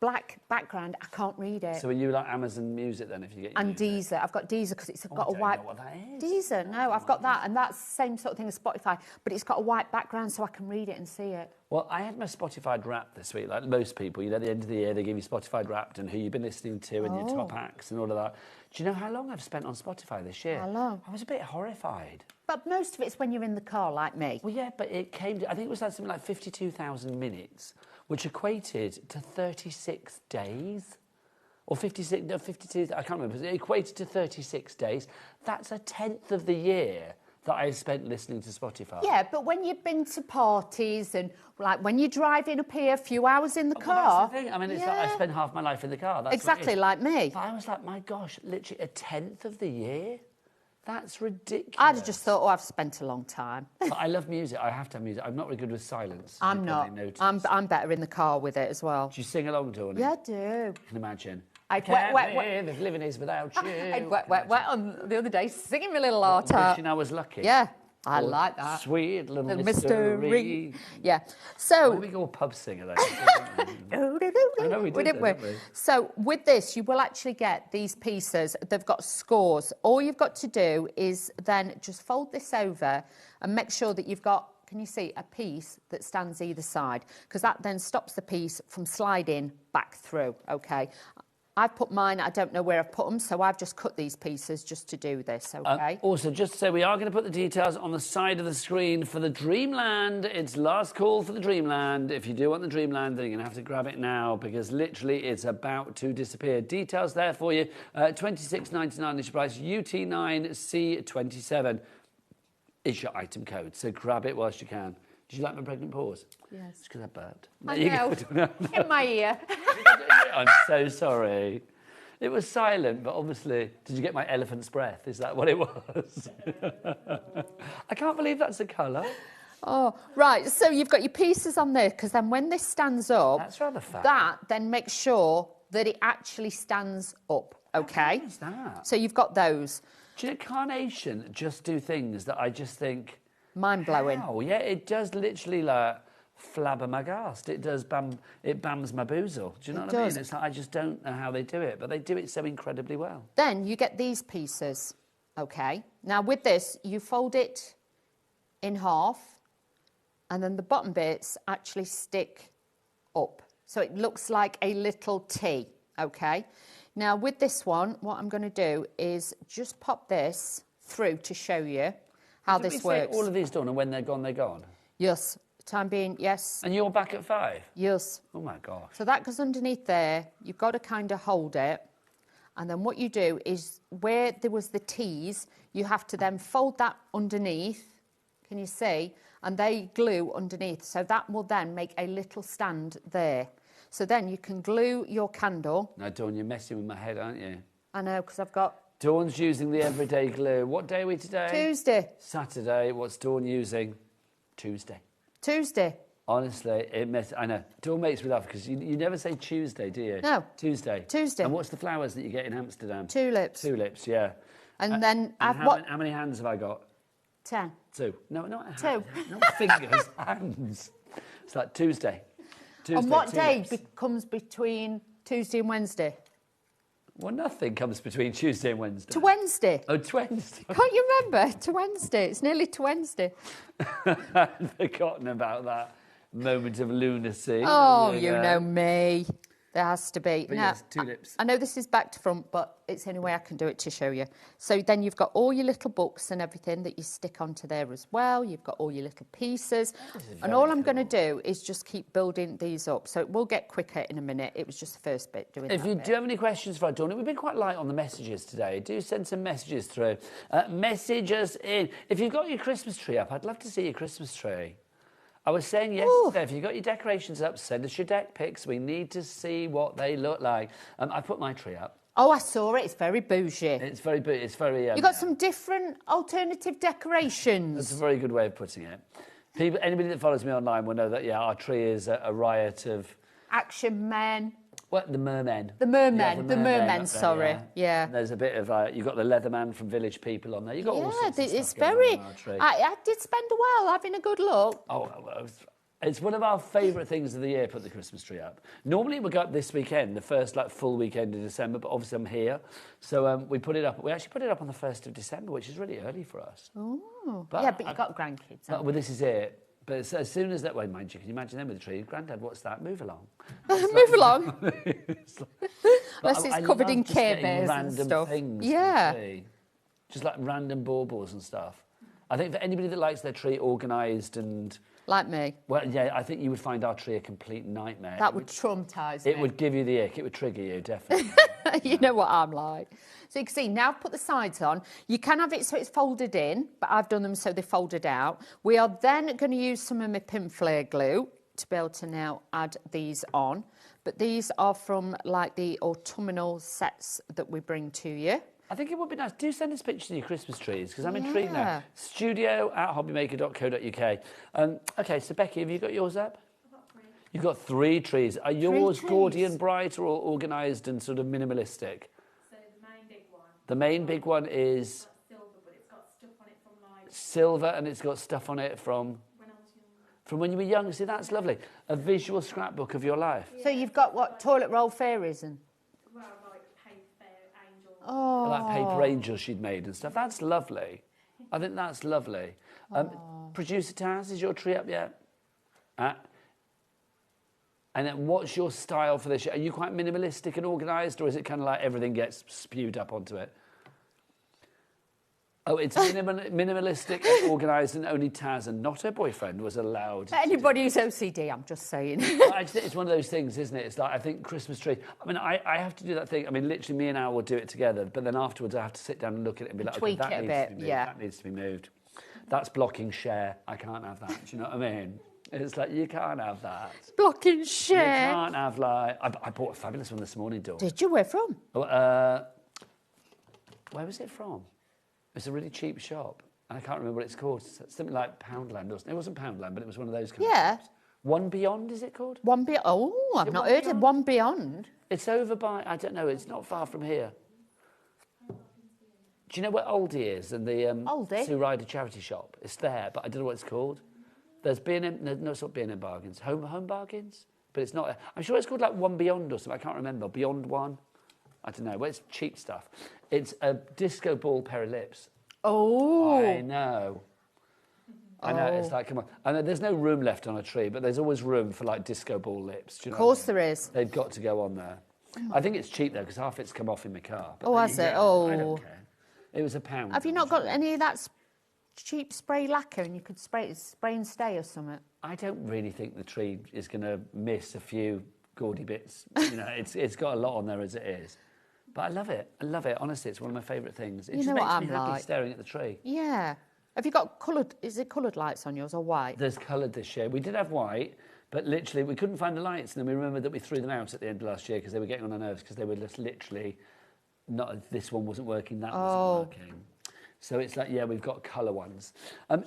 S11: black background, I can't read it.
S2: So are you like Amazon Music then, if you get your
S11: And
S2: music?
S11: Deezer. I've got Deezer because it's got
S2: I
S11: a white...
S2: don't know what that is.
S11: Deezer, no, I've got that. And that's the same sort of thing as Spotify, but it's got a white background so I can read it and see it.
S2: Well, I had my Spotify Wrapped this week, like most people. You know, at the end of the year, they give you Spotify Wrapped and who you've been listening to and your top acts and all of that. Do you know how long I've spent on Spotify this year?
S11: How long?
S2: I was a bit horrified.
S11: But most of it's when you're in the car, like me.
S2: Well, yeah, but it came to, I think it was like something like 52,000 minutes, which equated to 36 days. Or 56, no, 52, I can't remember. It equated to 36 days. That's a tenth of the year that I've spent listening to Spotify.
S11: Yeah, but when you've been to parties and like when you're driving up here a few hours in the car...
S2: Well, that's the thing. I mean, it's like I spend half my life in the car. That's
S11: exactly like me.
S2: But I was like, my gosh, literally a tenth of the year? That's ridiculous.
S11: I'd just thought, I've spent a long time.
S2: But I love music. I have to have music. I'm not very good with silence.
S11: I'm not. I'm better in the car with it as well.
S2: Do you sing along, Dawn?
S11: Yeah, I do.
S2: I can imagine.
S11: I
S2: can't live if living is without you.
S11: I had wet on the other day singing my little heart out.
S2: Wishing I was lucky.
S11: Yeah, I like that.
S2: Sweet little mystery.
S11: Yeah. So...
S2: Why do we go pub singer then?
S11: I
S2: know we did, didn't we?
S11: So with this, you will actually get these pieces. They've got scores. All you've got to do is then just fold this over and make sure that you've got, can you see, a piece that stands either side? Because that then stops the piece from sliding back through, okay? I've put mine, I don't know where I've put them, so I've just cut these pieces just to do this, okay?
S2: Also, just to say, we are going to put the details on the side of the screen for the Dreamland. It's last call for the Dreamland. If you do want the Dreamland, then you're going to have to grab it now because literally it's about to disappear. Details there for you. $26.99 is your price. UT9C27 is your item code, so grab it whilst you can. Did you like my pregnant pause?
S11: Yes.
S2: It's because I burped.
S11: I know. In my ear.
S2: I'm so sorry. It was silent, but obviously... Did you get my elephant's breath? Is that what it was? I can't believe that's a colour.
S11: Oh, right. So you've got your pieces on there, because then when this stands up...
S2: That's rather fun.
S11: That then makes sure that it actually stands up, OK?
S2: How is that?
S11: So you've got those.
S2: Do you know Carnation just do things that I just think...
S11: Mind-blowing.
S2: Oh, yeah, it does literally like flabbermagast. It does it bams my boozle. Do you know what I mean? It's like I just don't know how they do it, but they do it so incredibly well.
S11: Then you get these pieces, okay? Now with this, you fold it in half, and then the bottom bits actually stick up. So it looks like a little T, okay? Now with this one, what I'm going to do is just pop this through to show you how this works.
S2: All of these done, and when they're gone, they're gone?
S11: Yes. Time being, yes.
S2: And you're back at 5?
S11: Yes.
S2: Oh, my gosh.
S11: So that goes underneath there. You've got to kind of hold it. And then what you do is where there was the T's, you have to then fold that underneath. Can you see? And they glue underneath. So that will then make a little stand there. So then you can glue your candle.
S2: Now, Dawn, you're messing with my head, aren't you?
S11: I know, because I've got...
S2: Dawn's using the everyday glue. What day are we today?
S11: Tuesday.
S2: Saturday. What's Dawn using? Tuesday.
S11: Tuesday.
S2: Honestly, I know. Dawn makes me laugh because you never say Tuesday, do you?
S11: No.
S2: Tuesday.
S11: Tuesday.
S2: And what's the flowers that you get in Amsterdam?
S11: Tulips.
S2: Tulips, yeah.
S11: And then...
S2: how many hands have I got?
S11: 10.
S2: 2. No, not
S11: 2.
S2: Not fingers, hands. It's like Tuesday.
S11: And what day comes between Tuesday and Wednesday?
S2: Well, nothing comes between Tuesday and Wednesday.
S11: To Wednesday.
S2: Oh, to Wednesday.
S11: Can't you remember? To Wednesday. It's nearly to Wednesday.
S2: I'd forgotten about that moment of lunacy.
S11: Oh, you know me. There has to be.
S2: But
S11: now,
S2: yes, tulips.
S11: I know this is back to front, but it's the only way I can do it to show you. So then you've got all your little books and everything that you stick onto there as well. You've got all your little pieces. And all I'm going to do is just keep building these up. So it will get quicker in a minute. It was just the first bit doing that.
S2: If you do have any questions for Dawn, we've been quite light on the messages today. Do send some messages through. Message us in. If you've got your Christmas tree up, I'd love to see your Christmas tree. I was saying yesterday, if you've got your decorations up, send us your deck pics. We need to see what they look like. I put my tree up.
S11: Oh, I saw it. It's very bougie.
S2: It's very bougie. It's very...
S11: You've got some different alternative decorations.
S2: That's a very good way of putting it. Anybody that follows me online will know that, yeah, our tree is a riot of...
S11: Action men.
S2: What? The mermen.
S11: The mermen. The mermen, sorry. Yeah.
S2: There's a bit of... you've got the Leatherman from Village People on there. You've got all sorts of stuff
S11: it's very...
S2: on our tree.
S11: I did spend a while having a good look.
S2: Oh, It's one of our favourite things of the year, put the Christmas tree up. Normally we go up this weekend, the first full weekend of December, but obviously I'm here. So we put it up. We actually put it up on the 1st of December, which is really early for us.
S11: Oh. Yeah, but you've got grandkids.
S2: Well, this is it. But as soon as that way, mind you, can you imagine them with the tree? Granddad, what's that? Move along.
S11: Move along.
S2: Unless
S11: it's covered in Care Bears
S2: random
S11: and stuff.
S2: Things
S11: Yeah.
S2: Just like random baubles and stuff. I think for anybody that likes their tree organised and...
S11: Like me.
S2: Well, yeah, I think you would find our tree a complete nightmare.
S11: That would traumatise me.
S2: It would give you the ick. It would trigger you, definitely.
S11: You know what I'm like. So you can see, now I've put the sides on. You can have it so it's folded in, but I've done them so they're folded out. We are then going to use some of my pin flare glue to be able to now add these on. But these are from like the autumnal sets that we bring to you.
S2: I think it would be nice. Do send us pictures of your Christmas trees, because I'm intrigued now. studio@hobbymaker.co.uk. OK, so Becky, have you got yours up?
S5: I've got 3.
S2: You've got 3 trees. Are yours
S11: trees?
S2: gaudy and bright or all organised and sort of minimalistic?
S5: So the main big one.
S2: The main big one is...
S5: Silver, but it's got stuff on it from like...
S2: Silver, and it's got stuff on it from...
S5: When I was young.
S2: From when you were young. See, that's lovely. A visual scrapbook of your life.
S11: So you've got what, toilet roll fairies and...
S5: Well, like paper angels.
S11: Oh.
S2: Like paper angels she'd made and stuff. That's lovely. I think that's lovely. Producer Taz, is your tree up yet? And then what's your style for this year? Are you quite minimalistic and organised, or is it kind of like everything gets spewed up onto it? Oh, it's minimalistic and organised, and only Taz and not her boyfriend was allowed.
S11: Anybody who's OCD, I'm just saying.
S2: It's one of those things, isn't it? It's like, I think Christmas tree... I mean, I have to do that thing. I mean, literally, me and Al will do it together, but then afterwards I have to sit down and look at it and be like,
S11: tweak
S2: okay,
S11: it a bit, yeah.
S2: That needs to be moved. That's blocking share. I can't have that. Do you know what I mean? It's like, you can't have that.
S11: Blocking share.
S2: You can't have, like... I bought a fabulous one this morning, Dawn.
S11: Did you? Where from?
S2: Where was it from? It's a really cheap shop. And I can't remember what it's called. It's something like Poundland. Or it wasn't Poundland, but it was one of those kind of shops. One Beyond, is it called?
S11: One Beyond. Oh, I've not heard of One Beyond.
S2: It's over by... I don't know. It's not far from here. Do you know where Aldi is? And the
S11: Aldi?
S2: Sue Ryder charity shop. It's there, but I don't know what it's called. There's B&M... No, it's not B&M Bargains. Home Bargains? But it's not... I'm sure it's called like One Beyond or something. I can't remember. Beyond One? I don't know. Well, it's cheap stuff. It's a disco ball pair of lips.
S11: Oh.
S2: I know. I know. It's like, come on. I know there's no room left on a tree, but there's always room for like disco ball lips. Do you know
S11: Of course there is.
S2: They've got to go on there. I think it's cheap though, because half it's come off in my car. But
S11: Oh, has it? Oh.
S2: I don't care. It was £1.
S11: Have you not got any of that cheap spray lacquer and you could spray and stay or something?
S2: I don't really think the tree is going to miss a few gaudy bits. You know, it's got a lot on there as it is. But I love it. I love it. Honestly, it's one of my favourite things. It
S11: You
S2: just
S11: know
S2: makes
S11: what
S2: me
S11: I'm
S2: happy
S11: like.
S2: staring at the tree.
S11: Yeah. Have you got coloured... Is it coloured lights on yours or white?
S2: There's coloured this year. We did have white, but literally we couldn't find the lights, and then we remembered that we threw them out at the end of last year because they were getting on our nerves because they were just literally not. This one wasn't working. That wasn't working. So it's like, yeah, we've got colour ones.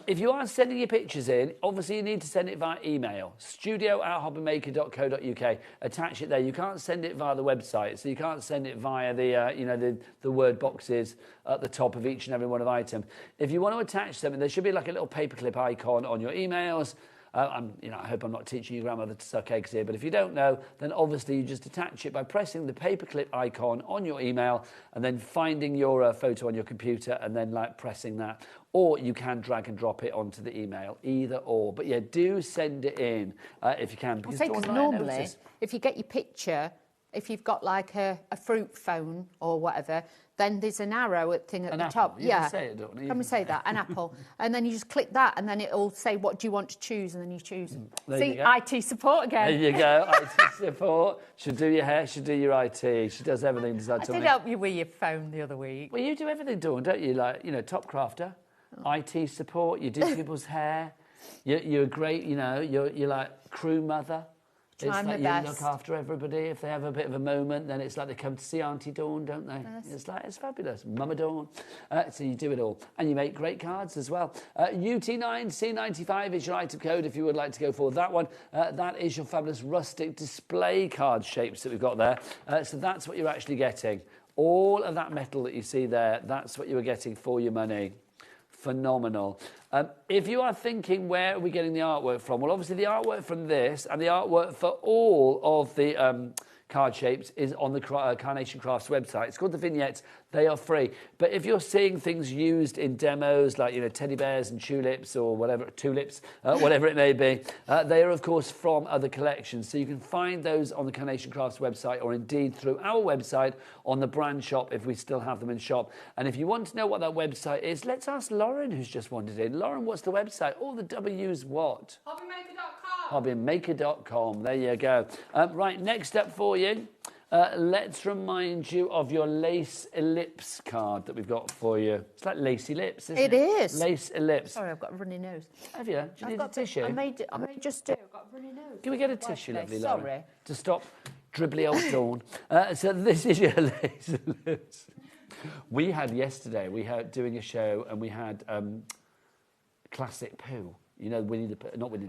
S2: If you are sending your pictures in, obviously you need to send it via email, studio@hobbymaker.co.uk. Attach it there. You can't send it via the website, so you can't send it via the the word boxes at the top of each and every one of item. If you want to attach something, there should be like a little paperclip icon on your emails. I hope I'm not teaching your grandmother to suck eggs here, but if you don't know, then obviously you just attach it by pressing the paperclip icon on your email and then finding your photo on your computer and then like pressing that. Or you can drag and drop it onto the email, either or. But yeah, do send it in if you can.
S11: Because normally, if you get your picture, if you've got like a fruit phone or whatever, then there's an arrow thing at the top.
S2: You can say it, don't you?
S11: Can we say that? An apple. And then you just click that and then it'll say, what do you want to choose? And then you choose. See, IT support again.
S2: There you go, IT support. She'll do your hair, she'll do your IT. She does everything.
S11: I did help you with your phone the other week.
S2: Well, you do everything, Dawn, don't you? Like, top crafter, IT support, you do people's hair. You're a great, you're like crew mother.
S11: Trying
S2: it's like
S11: my
S2: you
S11: best.
S2: look after everybody. If they have a bit of a moment, then it's like they come to see Auntie Dawn, don't they?
S11: Yes.
S2: It's fabulous. Mama Dawn. So you do it all. And you make great cards as well. UT9C95 is your item code if you would like to go for that one. That is your fabulous rustic display card shapes that we've got there. So that's what you're actually getting. All of that metal that you see there, that's what you were getting for your money. phenomenal. If you are thinking where are we getting the artwork from, well, obviously the artwork from this and the artwork for all of the card shapes is on the Carnation Crafts website. It's called the vignettes. They are free. But if you're seeing things used in demos like, you know, teddy bears and tulips or whatever, whatever it may be, they are, of course, from other collections. So you can find those on the Carnation Crafts website or indeed through our website on the brand shop if we still have them in shop. And if you want to know what that website is, let's ask Lauren, who's just wandered in. Lauren, what's the website? All the W's what? HobbyMaker.com. There you go. Right, next up for you, let's remind you of your lace ellipse card that we've got for you. It's like lacy lips, isn't it?
S11: It is.
S2: Lace ellipse.
S11: Sorry, I've got a runny nose.
S2: Have you? Do you need a tissue?
S11: I may just do. I've got a runny nose.
S2: Can we get a tissue, lovely Lauren?
S11: Sorry.
S2: To stop dribbly old Dawn. So this is your lace ellipse. We had doing a show and we had Classic Pooh. You know, not Winnie the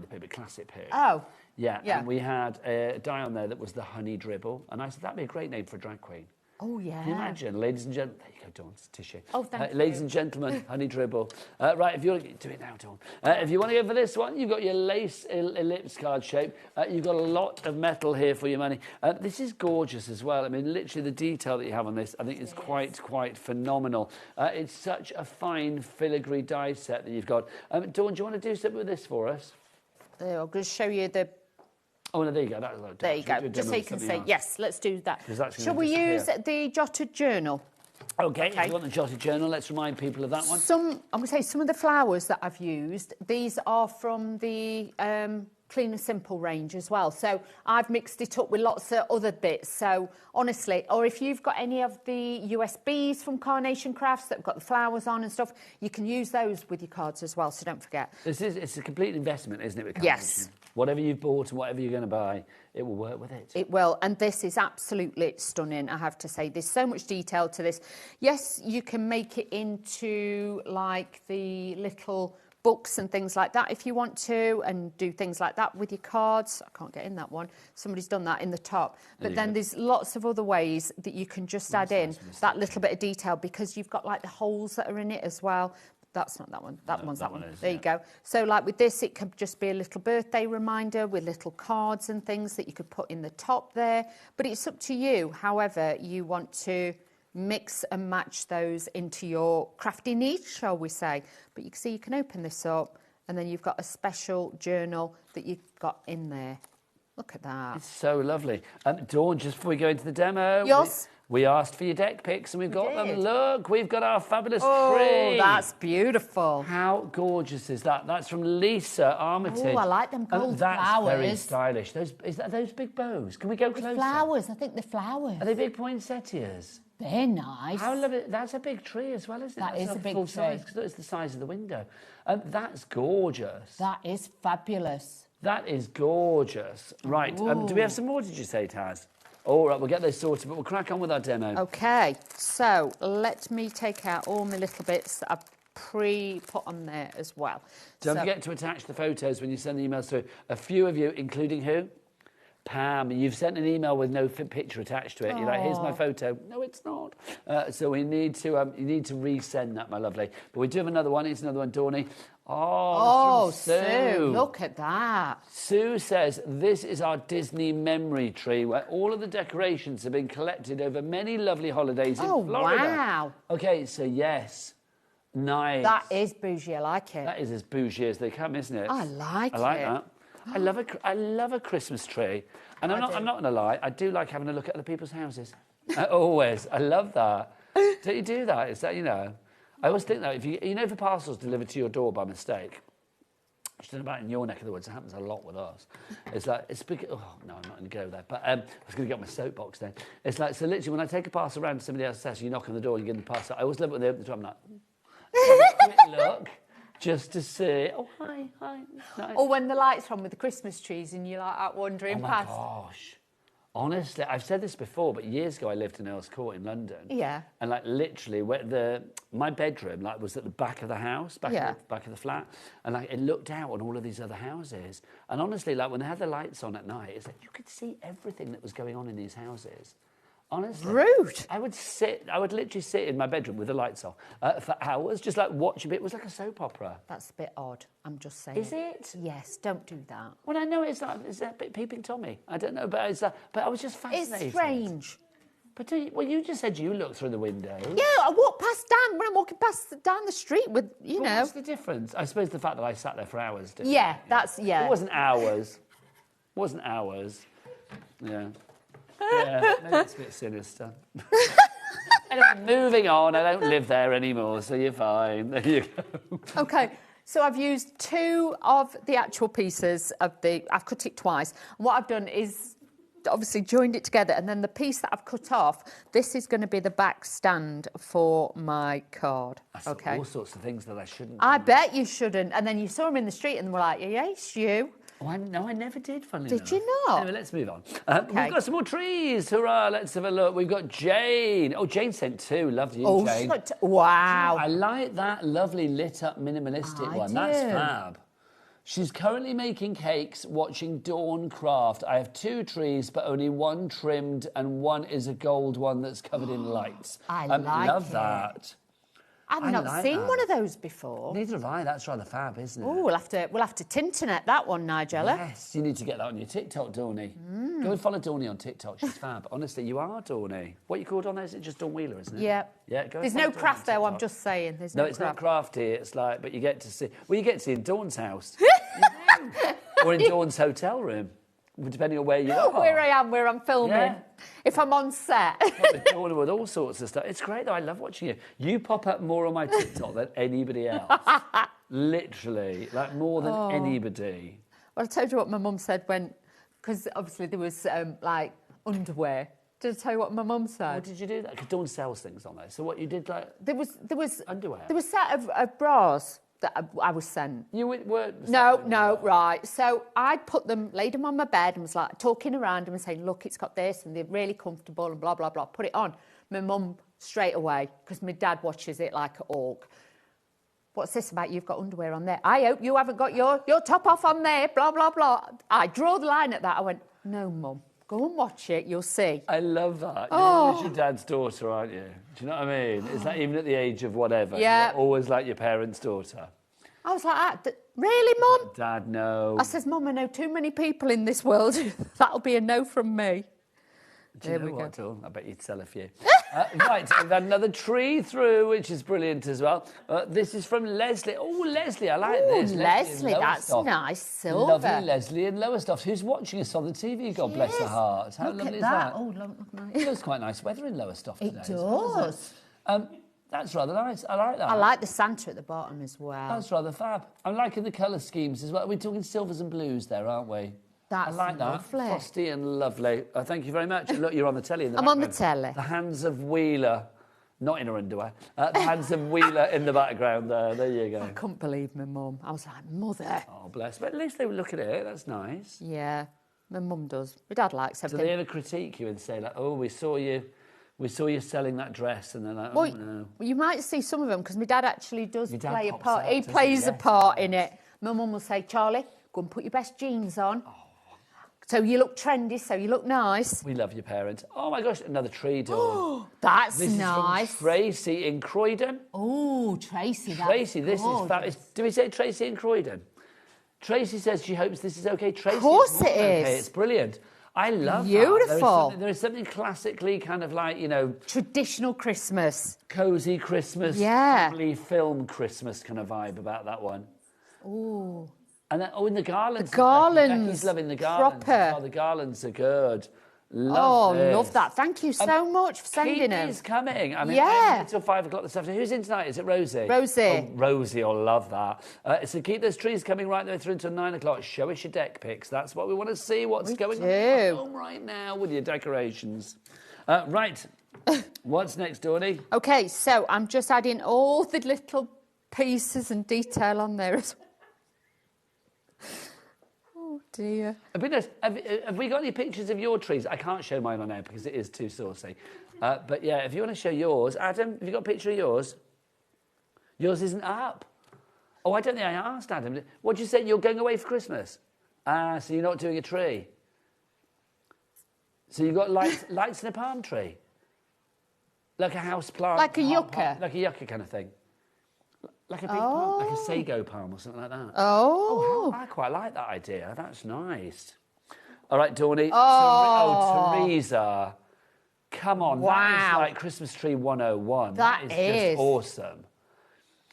S2: Pooh, but Classic Pooh.
S11: Oh.
S2: Yeah, and we had a die on there that was the Honey Dribble. And I said, that'd be a great name for a drag queen.
S11: Oh, yeah.
S2: Can you imagine, ladies and gentlemen? There you go, Dawn, it's tissue.
S11: Oh, thank you.
S2: Ladies and gentlemen, Honey Dribble. Right, if you want to do it now, Dawn. If you want to go for this one, you've got your lace ellipse card shape. You've got a lot of metal here for your money. This is gorgeous as well. I mean, literally the detail that you have on this, I think is quite phenomenal. It's such a fine filigree die set that you've got. Dawn, do you want to do something with this for us?
S11: I'll just show you the...
S2: Oh, no, there you go.
S11: There you go. Just so you can see. Yes, let's do that. Shall we use the jotted journal?
S2: Okay, if you want the jotted journal, let's remind people of that one.
S11: I'm going to say some of the flowers that I've used, these are from the Clean and Simple range as well. So I've mixed it up with lots of other bits. So honestly, or if you've got any of the USBs from Carnation Crafts that have got the flowers on and stuff, you can use those with your cards as well, so don't forget.
S2: It's a complete investment, isn't it, with Carnation?
S11: Yes.
S2: Whatever you've bought and whatever you're going to buy, it will work with it.
S11: It will, and this is absolutely stunning, I have to say. There's so much detail to this. Yes, you can make it into, like, the little books and things like that if you want to, and do things like that with your cards. I can't get in that one. Somebody's done that in the top. But then there's lots of other ways that you can just add in that little bit of detail, because you've got, like, the holes that are in it as well. That's not that one. That one's that one. There you go. So, like with this, it could just be a little birthday reminder with little cards and things that you could put in the top there. But it's up to you, however you want to mix and match those into your crafty niche, shall we say. But you can see you can open this up, and then you've got a special journal that you've got in there. Look at that.
S2: It's so lovely. Dawn, just before we go into the demo...
S11: Yes?
S2: We asked for your deck picks and we've got them. Look, we've got our fabulous tree.
S11: Oh, that's beautiful.
S2: How gorgeous is that? That's from Lisa Armitage.
S11: Oh, I like them gold flowers.
S2: That's very stylish. Those big bows. Can we go closer?
S11: The flowers, I think the flowers.
S2: Are they big poinsettias?
S11: They're nice.
S2: How lovely. That's a big tree as well, isn't it?
S11: That is a big tree.
S2: Size, it's the size of the window. That's gorgeous.
S11: That is fabulous.
S2: That is gorgeous. Right, do we have some more, did you say, Taz? All right, we'll get those sorted, but we'll crack on with our demo.
S11: OK, so let me take out all my little bits that I've pre-put on there as well.
S2: Don't forget to attach the photos when you send the emails through. A few of you, including who? Pam, you've sent an email with no picture attached to it. You're like, here's my photo. No, it's not. So we need to, you need to resend that, my lovely. But we do have another one. It's another one, Dawny. Oh,
S11: Sue, look at that.
S2: Sue says, this is our Disney memory tree where all of the decorations have been collected over many lovely holidays in Florida.
S11: Wow.
S2: OK, so yes, nice.
S11: That is bougie, I like it.
S2: That is as bougie as they come, isn't it?
S11: I like it.
S2: I like that. I love a Christmas tree. And I'm not going to lie, I do like having a look at other people's houses. Always. I love that. Don't you do that? Is that, you know... I always think that if if a parcel's delivered to your door by mistake, I don't know about in your neck of the woods, it happens a lot with us. It's like, it's big, oh, no, I'm not going to go there. But I was going to get my soapbox then. It's like, so literally when I take a parcel around to somebody else's house, you knock on the door and you give them the parcel. I always look when they open the door, I'm like, have a quick look, just to see, oh, hi, nice.
S11: Or when the lights are on with the Christmas trees and you're like out wandering past.
S2: Oh, my gosh. Honestly, I've said this before, but years ago I lived in Earl's Court in London.
S11: Yeah.
S2: And like literally, my bedroom was at the back of the house, back of the flat, and like it looked out on all of these other houses. And honestly, like when they had the lights on at night, it's like you could see everything that was going on in these houses. Honestly.
S11: Rude.
S2: I would literally sit in my bedroom with the lights off for hours, just like watching it. It was like a soap opera.
S11: That's a bit odd, I'm just saying.
S2: Is it?
S11: Yes, don't do that.
S2: Well, I know it's a bit peeping Tommy. I don't know, but but I was just fascinated.
S11: It's strange.
S2: But you just said you looked through the window.
S11: Yeah, I walk past Dan when I'm walking down the street with, you know.
S2: What's the difference? I suppose the fact that I sat there for hours.
S11: Yeah,
S2: It wasn't hours. Yeah. Yeah, maybe it's a bit sinister. Anyway, moving on. I don't live there anymore, so you're fine. There you go.
S11: Okay, so I've used 2 of the actual pieces I've cut it twice. And what I've done is obviously joined it together, and then the piece that I've cut off, this is going to be the back stand for my card.
S2: Okay. All sorts of things that I shouldn't.
S11: I bet you shouldn't. And then you saw them in the street and were like, yes, you.
S2: Oh, no, I never did, funnily enough.
S11: Did you not?
S2: Anyway, let's move on. We've got some more trees. Hurrah, let's have a look. We've got Jane. Oh, Jane sent 2. Loved you, Jane.
S11: Wow.
S2: I like that lovely lit-up minimalistic one. That's fab. She's currently making cakes, watching Dawn craft. I have 2 trees, but only 1 trimmed, and 1 is a gold one that's covered in lights.
S11: I love
S2: that.
S11: I've not seen one of those before.
S2: Neither have I. That's rather fab, isn't it?
S11: Oh, we'll have to Tinternet that one, Nigella.
S2: Yes, you need to get that on your TikTok, Dawny. Go and follow Dawny on TikTok. She's fab. Honestly, you are Dawny. What you called on there? Is it just Dawn Wheeler, isn't it?
S11: Yeah.
S2: Yeah. Go.
S11: There's no craft there. I'm just saying. There's no.
S2: It's not crafty. It's like, but you get to see. Well, you get to see in Dawn's house, or in Dawn's hotel room, depending on where you are.
S11: Where I'm filming.
S2: Yeah.
S11: If I'm on set.
S2: With Dawn with all sorts of stuff. It's great though. I love watching you. You pop up more on my TikTok than anybody else. Literally, like more than anybody.
S11: Well, I told you what my mum said because obviously there was like underwear. Did I tell you what my mum said?
S2: What did you do that? Because Dawn sells things on there. So what you did, like
S11: there was
S2: underwear.
S11: There was a set of bras that I was sent.
S2: You were
S11: no, right. So I'd laid them on my bed and was like talking around them and saying, look, it's got this and they're really comfortable and blah, blah, blah. Put it on. My mum straight away, because my dad watches it like a hawk. What's this about you've got underwear on there? I hope you haven't got your top off on there, blah, blah, blah. I draw the line at that. I went, no, Mum. Go and watch it, you'll see.
S2: I love that. You're always your dad's daughter, aren't you? Do you know what I mean? It's like even at the age of whatever,
S11: yeah.
S2: You're always like your parents' daughter.
S11: I was like, really, Mum?
S2: Dad, no.
S11: I says, Mum, I know too many people in this world. That'll be a no from me.
S2: Do you know what, Dawn? I bet you'd sell a few. Right, we've had another tree through, which is brilliant as well. This is from Leslie. Oh, Leslie, I like this.
S11: Leslie, that's nice. Silver.
S2: Lovely Leslie in Lowestoft, who's watching us on the TV, God bless her heart. How lovely is that?
S11: Oh, look nice.
S2: It looks quite nice weather in Lowestoft today.
S11: It does.
S2: That's rather nice. I like that.
S11: I like the Santa at the bottom as well.
S2: That's rather fab. I'm liking the colour schemes as well. We're talking silvers and blues there, aren't we?
S11: That's
S2: I like
S11: lovely.
S2: that. Frosty and lovely. Thank you very much. Look, you're on the telly in the
S11: I'm
S2: background.
S11: on the telly.
S2: The hands of Wheeler. Not in her underwear. The hands of Wheeler in the background there. There you go.
S11: I couldn't believe my mum. I was like, Mother.
S2: Oh, bless. But at least they would look at it. That's nice.
S11: Yeah, my mum does. My dad likes everything.
S2: Do they ever critique you and say, like, oh, we saw you selling that dress, and they're like, oh, no.
S11: You might see some of them, because my dad actually does play a part.
S2: Out,
S11: he plays a part in it. My mum will say, Charlie, go and put your best jeans on. Oh. So you look trendy, so you look nice.
S2: We love your parents. Oh, my gosh, another tree, Dawn.
S11: That's
S2: this
S11: nice.
S2: Is from Tracy in Croydon.
S11: Oh, Tracy, that's
S2: Tracy, this is fab. Do we say Tracy in Croydon? Tracy says she hopes this is okay. Tracy,
S11: of course it is.
S2: Okay. It's brilliant. I love
S11: Beautiful.
S2: That. There is something classically kind of like, you know...
S11: traditional Christmas.
S2: Cosy Christmas.
S11: Yeah.
S2: Family film Christmas kind of vibe about that one.
S11: Ooh.
S2: And then, in the garlands.
S11: The garlands.
S2: Becky's loving the garlands.
S11: Proper.
S2: Oh, the garlands are good. Love
S11: that. Thank you so much for sending them.
S2: Keep coming. I mean,
S11: yeah.
S2: Until 5 o'clock this afternoon. Who's in tonight? Is it Rosie?
S11: Rosie.
S2: Oh, Rosie will love that. So keep those trees coming right the way through until 9 o'clock. Show us your deck pics. That's what we want to see. What's going on at home right now with your decorations. Right. What's next, Dawny?
S11: Okay, so I'm just adding all the little pieces and detail on there as well. Oh dear.
S2: Have we got any pictures of your trees? I can't show mine on air because it is too saucy. But yeah, if you want to show yours, Adam, have you got a picture of yours? Yours isn't up. Oh, I don't think I asked Adam. What did you say? You're going away for Christmas? So you're not doing a tree? So you've got lights in a palm tree? Like a house plant?
S11: Like a yucca?
S2: Like a yucca kind of thing? Like a big palm, like a sago palm or something like that.
S11: Oh.
S2: I quite like that idea. That's nice. All right, Dawny. Teresa. Come on.
S11: Wow.
S2: That is like Christmas tree 101.
S11: That
S2: is
S11: is.
S2: just awesome.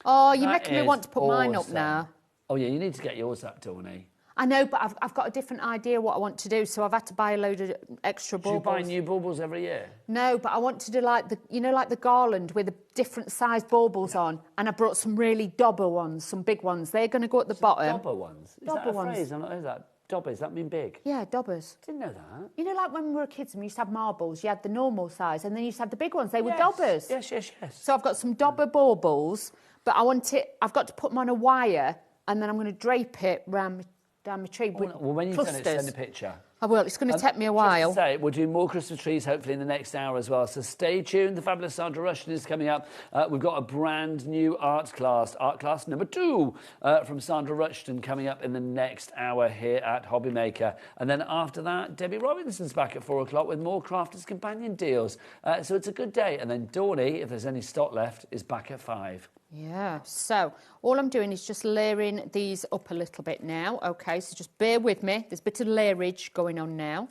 S11: Oh, you're
S2: That
S11: making me
S2: is
S11: want to put mine up
S2: awesome.
S11: now.
S2: Oh, yeah, you need to get yours up, Dawny.
S11: I know, but I've got a different idea what I want to do, so I've had to buy a load of extra
S2: Do you
S11: baubles.
S2: buy new baubles every year?
S11: No, but I want to do like the garland with the different size baubles on, and I brought some really dobber ones, some big ones. They're going to go at the bottom.
S2: Dobber ones? Is
S11: Dobber
S2: that a
S11: ones.
S2: phrase? I've not heard that. Dobber, does that mean big?
S11: Yeah, dobbers.
S2: Didn't know that.
S11: You know, like when we were kids and we used to have marbles, you had the normal size, and then you used to have the big ones. They were dobbers.
S2: Yes.
S11: So I've got some dobber baubles, but I've got to put them on a wire, and then I'm going to drape it down my tree with
S2: Well, when you've done it,
S11: clusters.
S2: send a picture.
S11: I will. It's going to take me a while.
S2: Just to say, we'll do more Christmas trees hopefully in the next hour as well. So stay tuned. The fabulous Sandra Rushton is coming up. We've got a brand new art class number 2 from Sandra Rushton coming up in the next hour here at HobbyMaker. And then after that, Debbie Robinson's back at 4 o'clock with more Crafters Companion deals. So it's a good day. And then Dawny, if there's any stock left, is back at 5.
S11: Yeah, so all I'm doing is just layering these up a little bit now. Okay, so just bear with me. There's a bit of layerage going on now.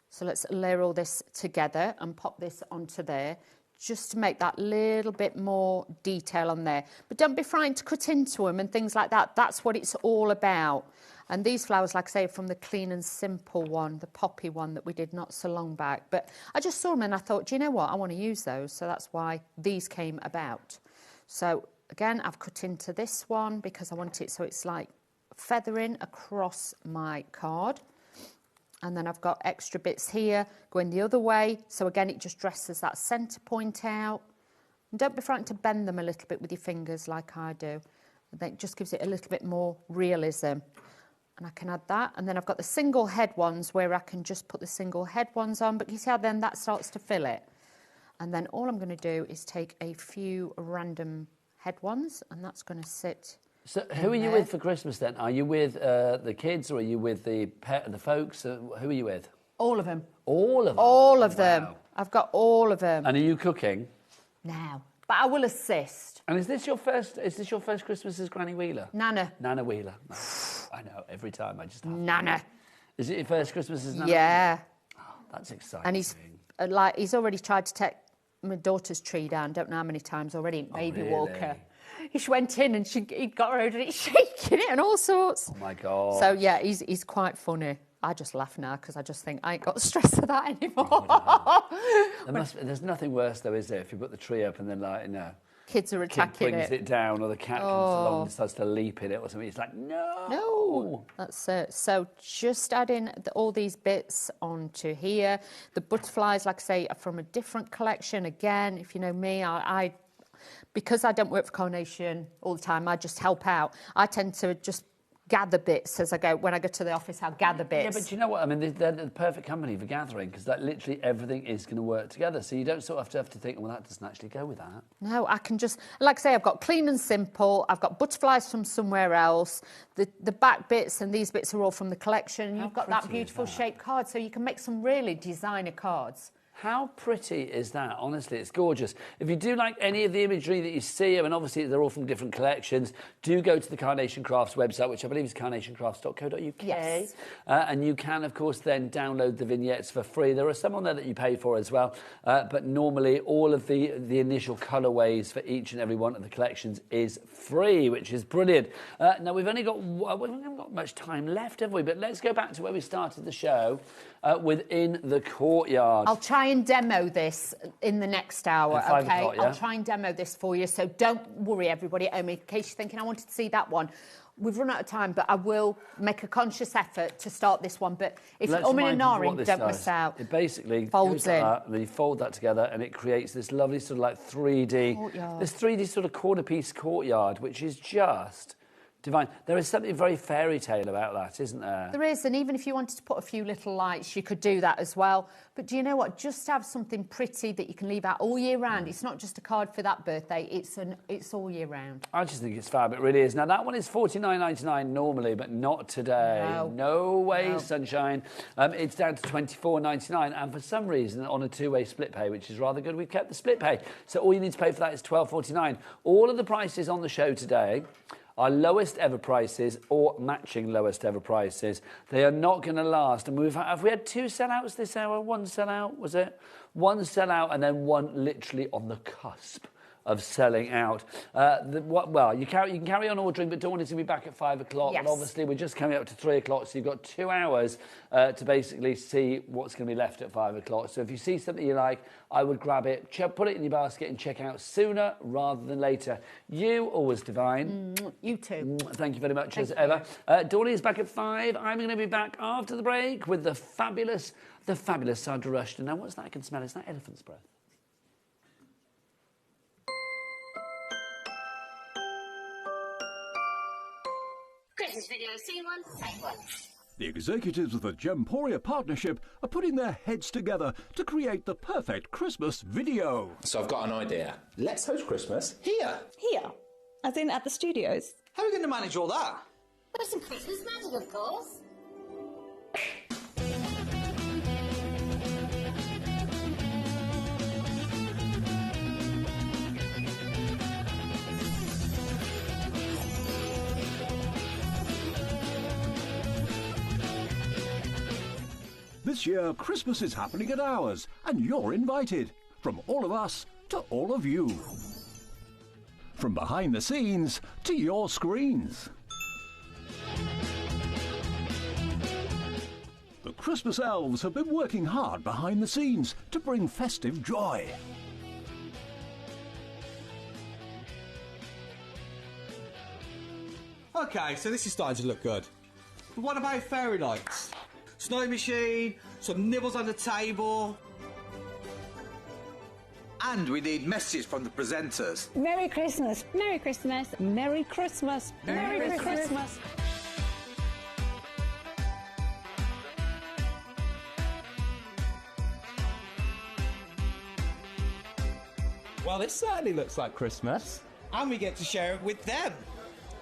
S11: So let's layer all this together and pop this onto there, just to make that little bit more detail on there. But don't be frightened to cut into them and things like that. That's what it's all about. And these flowers, like I say, are from the Clean and Simple one, the poppy one that we did not so long back. But I just saw them and I thought, do you know what? I want to use those. So that's why these came about. So again, I've cut into this one because I want it so it's like feathering across my card. And then I've got extra bits here going the other way. So again, it just dresses that centre point out. And don't be frightened to bend them a little bit with your fingers like I do. And then it just gives it a little bit more realism. And I can add that. And then I've got the single head ones where I can just put the single head ones on. But you see how then that starts to fill it. And then all I'm going to do is take a few random head ones, and that's going to sit.
S2: So who are you with for Christmas then? Are you with the kids, or are you with the folks? Who are you with?
S11: All of them.
S2: All of them?
S11: All of them. I've got all of them.
S2: And are you cooking?
S11: No, but I will assist.
S2: And is this your first Christmas as Granny Wheeler?
S11: Nana.
S2: Nana Wheeler. No, I know, every time I just have
S11: Nana.
S2: Is it your first Christmas as Nana?
S11: Yeah.
S2: Oh, that's exciting.
S11: And he's already tried to take my daughter's tree down, don't know how many times already, baby
S2: really?
S11: walker. She went in and he got her out and it's shaking it and all sorts.
S2: Oh my God.
S11: So yeah, he's quite funny. I just laugh now because I just think I ain't got the stress of that anymore.
S2: Oh, no. There's nothing worse though, is there, if you put the tree up and then
S11: kids are attacking
S2: kid brings it down, or the cat comes along and decides to leap in it or something. It's like, no.
S11: That's it. So just adding all these bits onto here. The butterflies, like I say, are from a different collection. Again, if you know me, I because I don't work for Carnation all the time, I just help out. I tend to just gather bits as I go. When I go to the office, I'll gather bits.
S2: Yeah, but do you know what? I mean, they're the perfect company for gathering, because literally everything is going to work together. So you don't sort of have to think, well, that doesn't actually go with that.
S11: No, I can just, like I say, I've got Clean and Simple. I've got butterflies from somewhere else. The back bits and these bits are all from the collection. You've got that beautiful shaped card, so you can make some really designer cards.
S2: How pretty is that? Honestly, it's gorgeous. If you do like any of the imagery that you see, I mean, obviously they're all from different collections, do go to the Carnation Crafts website, which I believe is carnationcrafts.co.uk.
S11: Yes.
S2: And you can, of course, then download the vignettes for free. There are some on there that you pay for as well, but normally all of the initial colourways for each and every one of the collections is free, which is brilliant. Now, we haven't got much time left, have we? But let's go back to where we started the show, within the courtyard.
S11: I'll try and demo this in the next hour,
S2: At 5
S11: okay?
S2: o'clock, yeah?
S11: I'll try and demo this for you, so don't worry, everybody at home, in case you're thinking, I wanted to see that one. We've run out of time, but I will make a conscious effort to start this one. But if you're umming and ahhing, don't miss out.
S2: It basically
S11: folds in.
S2: Like that, and then you fold that together, and it creates this lovely sort of like 3D,
S11: courtyard.
S2: this 3D sort of corner piece courtyard, which is just Divine. There is something very fairy tale about that, isn't there?
S11: There is, and even if you wanted to put a few little lights, you could do that as well. But do you know what? Just have something pretty that you can leave out all year round. It's not just a card for that birthday, it's all year round.
S2: I just think it's fab, it really is. Now, that one is $49.99 normally, but not today. No way, sunshine. It's down to $24.99, and for some reason, on a two-way split pay, which is rather good, we've kept the split pay. So all you need to pay for that is $12.49. All of the prices on the show today are lowest ever prices or matching lowest ever prices. They are not going to last. And have we had 2 sellouts this hour? 1 sellout, was it? 1 sellout and then 1 literally on the cusp of selling out. You can carry on ordering, but Dawn is going to be back at 5 o'clock.
S11: Yes.
S2: And obviously, we're just coming up to 3 o'clock, so you've got 2 hours to basically see what's going to be left at 5 o'clock. So if you see something you like, I would grab it, put it in your basket and check out sooner rather than later. You always divine.
S11: You too.
S2: Thank you very much as ever. Dawny is back at 5. I'm going to be back after the break with the fabulous Sandra Rushton. Now, what's that I can smell? Is that elephant's breath?
S12: Christmas video, scene 1, take 1.
S10: The executives of the Gemporia partnership are putting their heads together to create the perfect Christmas video.
S13: So I've got an idea. Let's host Christmas here.
S14: Here? As in at the studios?
S13: How are we going to manage all that?
S12: With some Christmas magic, of course.
S10: This year, Christmas is happening at ours, and you're invited. From all of us to all of you. From behind the scenes to your screens. The Christmas elves have been working hard behind the scenes to bring festive joy.
S15: Okay, so this is starting to look good. But what about fairy lights? Snow machine, some nibbles on the table. And we need messages from the presenters.
S14: Merry Christmas. Merry Christmas. Merry Christmas.
S15: Merry Christmas. Well, this certainly looks like Christmas. And we get to share it with them.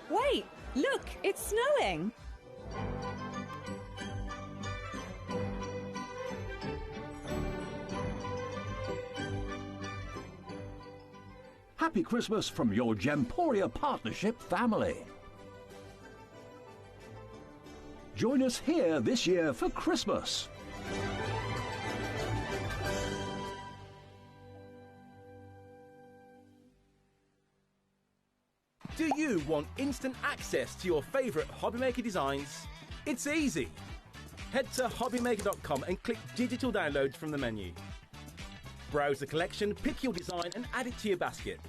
S14: Wait, look, it's snowing.
S10: Happy Christmas from your Gemporia partnership family. Join us here this year for Christmas.
S6: Do you want instant access to your favourite HobbyMaker designs? It's easy. Head to HobbyMaker.com and click Digital Downloads from the menu. Browse the collection, pick your design and add it to your basket.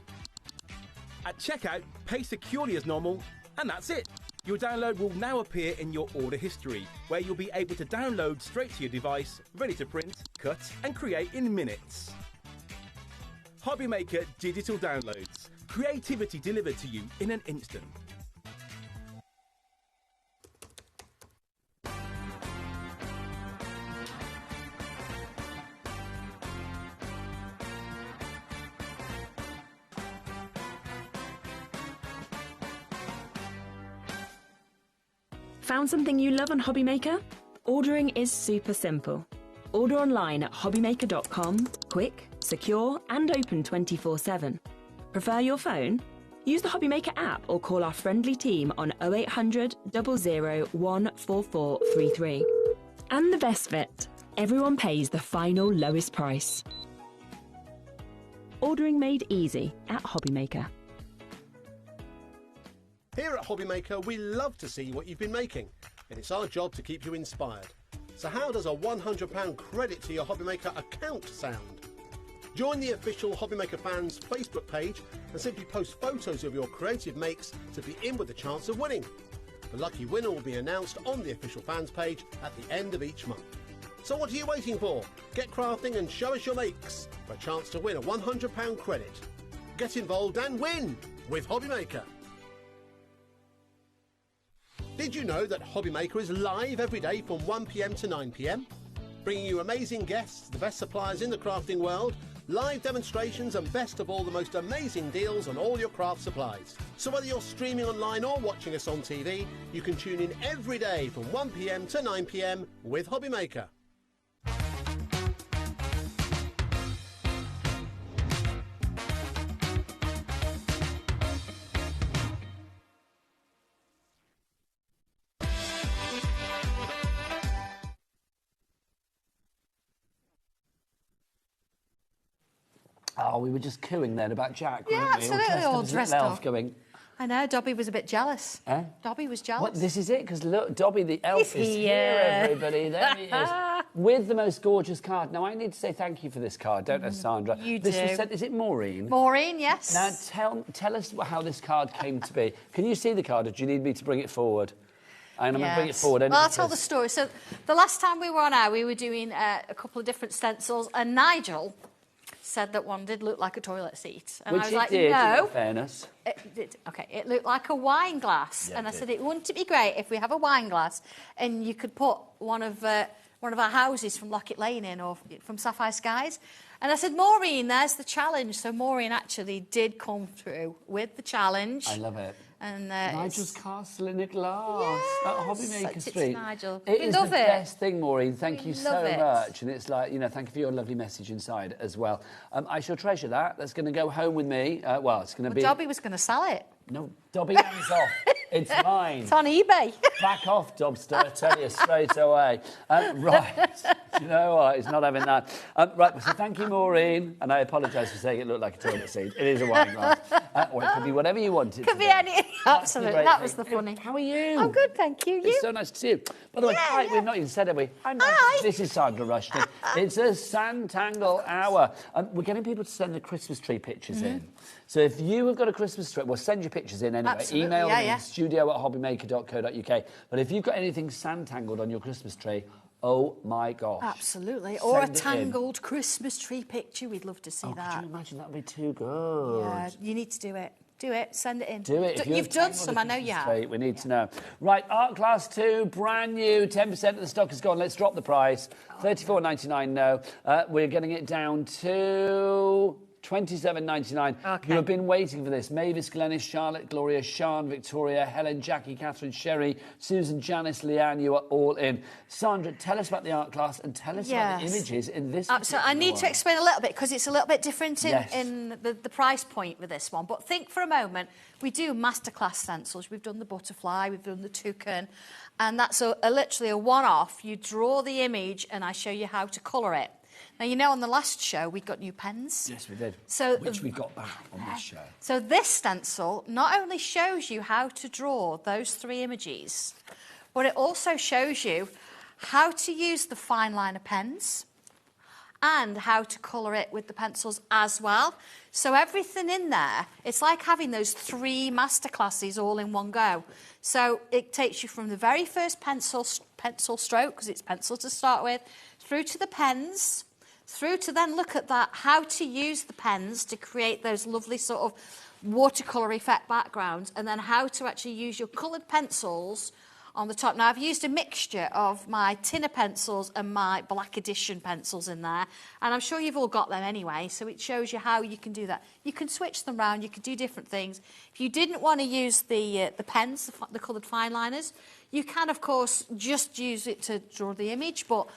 S6: At checkout, pay securely as normal, and that's it. Your download will now appear in your order history, where you'll be able to download straight to your device, ready to print, cut and create in minutes. HobbyMaker Digital Downloads. Creativity delivered to you in an instant.
S8: Found something you love on HobbyMaker? Ordering is super simple. Order online at hobbymaker.com, quick, secure and open 24/7. Prefer your phone? Use the HobbyMaker app or call our friendly team on 0800 00 14433. And the best bit, everyone pays the final lowest price. Ordering made easy at HobbyMaker.
S3: Here at HobbyMaker, we love to see what you've been making, and it's our job to keep you inspired. So how does a £100 credit to your HobbyMaker account sound? Join the official HobbyMaker fans Facebook page and simply post photos of your creative makes to be in with a chance of winning. The lucky winner will be announced on the official fans page at the end of each month. So what are you waiting for? Get crafting and show us your makes for a chance to win a £100 credit. Get involved and win with HobbyMaker. Did you know that HobbyMaker is live every day from 1 p.m. to 9 p.m? Bringing you amazing guests, the best suppliers in the crafting world, live demonstrations and best of all, the most amazing deals on all your craft supplies. So whether you're streaming online or watching us on TV, you can tune in every day from 1 p.m. to 9 p.m. with HobbyMaker.
S2: Oh, we were just cooing then about Jack,
S11: Yeah,
S2: weren't we?
S11: absolutely, all dressed
S2: Elf
S11: up.
S2: going,
S11: I know, Dobby was a bit jealous.
S2: eh?
S11: Dobby was jealous.
S2: What, this is it? Because look, Dobby the Elf
S11: He's
S2: is
S11: here.
S2: here, everybody. There he is. With the most gorgeous card. Now, I need to say thank you for this card, don't I, Sandra?
S11: You
S2: this
S11: do.
S2: Was sent, is it Maureen?
S11: Maureen, yes.
S2: Now, tell us how this card came to be. Can you see the card, or do you need me to bring it forward? And I'm going to bring it forward.
S11: Well, I'll tell the story. So, the last time we were on air, we were doing a couple of different stencils, and Nigel said that one did look like a toilet seat. And
S2: Which
S11: I was
S2: it
S11: like,
S2: did,
S11: no.
S2: in fairness.
S11: It did. Okay, it looked like a wine glass.
S2: Yeah,
S11: and I
S2: it
S11: said,
S2: did.
S11: wouldn't it be great if we have a wine glass and you could put one of our houses from Lockett Lane in, or from Sapphire Skies? And I said, Maureen, there's the challenge. So Maureen actually did come through with the challenge.
S2: I love it.
S11: And
S2: Nigel's Castle in a Glass at HobbyMaker
S11: it's
S2: Street.
S11: Nigel.
S2: It
S11: We
S2: is
S11: love
S2: the
S11: it.
S2: best thing, Maureen. Thank you so
S11: love it.
S2: much. And it's like, you know, thank you for your lovely message inside as well. I shall treasure that. That's going to go home with me. Well, it's going to be...
S11: Dobby was going to sell it.
S2: No, Dobby, hands off. It's mine.
S11: It's on eBay.
S2: Back off, Dobster, I tell you straight away. Right. Do you know what? He's not having that. Right, so thank you, Maureen. And I apologise for saying it looked like a toilet seat. It is a wine glass. Or it could be whatever you want it
S11: Could
S2: to
S11: be any. Absolutely.
S2: great
S11: That was
S2: thing.
S11: the funny.
S2: How are you?
S11: I'm good, thank you. You?
S2: It's so nice to see you. By the way, hi, we've not even said it, have we?
S11: Hi.
S2: This is Sandra Rushton. It's a Santangle hour. We're getting people to send the Christmas tree pictures in. So if you have got a Christmas tree, well, send your pictures in anyway.
S11: Absolutely,
S2: Email them
S11: yeah.
S2: in studio@hobbymaker.co.uk. But if you've got anything Santangled on your Christmas tree, oh my gosh.
S11: Absolutely. Or a
S2: Send it in.
S11: tangled Christmas tree picture. We'd love to see that.
S2: Could you imagine? That would be too good.
S11: Yeah, you need to do it. Do it. Send it in.
S2: Do it. If
S11: You've done
S2: tangled
S11: some,
S2: a
S11: I know you
S2: Christmas
S11: have.
S2: tree, we need to know. Right, Art Class 2, brand new, 10% of the stock is gone. Let's drop the price. $34.99 no. We're getting it down to $27.99.
S11: Okay.
S2: You have been waiting for this. Mavis, Glenys, Charlotte, Gloria, Sian, Victoria, Helen, Jackie, Catherine, Sherry, Susan, Janice, Leanne, you are all in. Sandra, tell us about the art class and tell us about the images in this.
S11: So I need to explain a little bit because it's a little bit different in the price point with this one. But think for a moment, we do masterclass stencils. We've done the butterfly, we've done the toucan, and that's literally a one-off. You draw the image and I show you how to colour it. Now, you know, on the last show, we got new pens.
S2: Yes, we did.
S11: So,
S2: which we got back on this show.
S11: So this stencil not only shows you how to draw those three images, but it also shows you how to use the fine liner pens and how to colour it with the pencils as well. So everything in there, it's like having those three masterclasses all in one go. So it takes you from the very first pencil stroke, because it's pencil to start with, through to the pens, through to then look at that, how to use the pens to create those lovely sort of watercolour effect backgrounds, and then how to actually use your coloured pencils on the top. Now, I've used a mixture of my tinner pencils and my black edition pencils in there, and I'm sure you've all got them anyway, so it shows you how you can do that. You can switch them around, you can do different things. If you didn't want to use the pens, the coloured fine liners, you can, of course, just use it to draw the image, but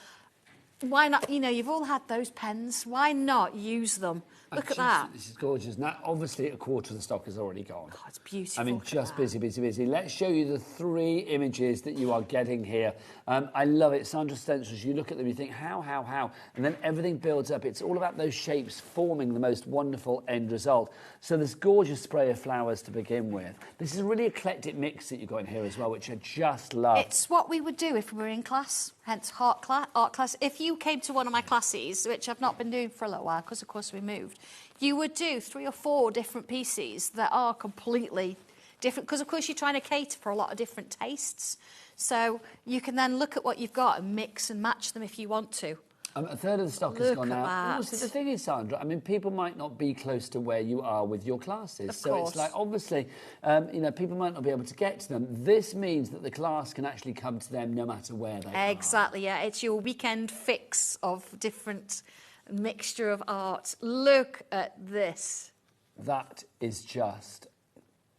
S11: why not? You know, you've all had those pens. Why not use them? Look at that.
S2: This is gorgeous. Now, obviously, a quarter of the stock is already gone.
S11: God, it's beautiful.
S2: I mean, just busy, busy, busy. Let's show you the three images that you are getting here. I love it. Sandra stencils, you look at them, you think, how? And then everything builds up. It's all about those shapes forming the most wonderful end result. So this gorgeous spray of flowers to begin with. This is a really eclectic mix that you've got in here as well, which I just love.
S11: It's what we would do if we were in class, hence art class. If you came to one of my classes, which I've not been doing for a little while, because, of course, we moved, you would do 3 or 4 different pieces that are completely different, because, of course, you're trying to cater for a lot of different tastes. So you can then look at what you've got and mix and match them if you want to.
S2: A third of the stock has gone out. Also, the thing is, Sandra, I mean, people might not be close to where you are with your classes. So it's like, obviously, you know, people might not be able to get to them. This means that the class can actually come to them no matter where they are.
S16: Exactly, yeah. It's your weekend fix of different mixture of art. Look at this.
S2: That is just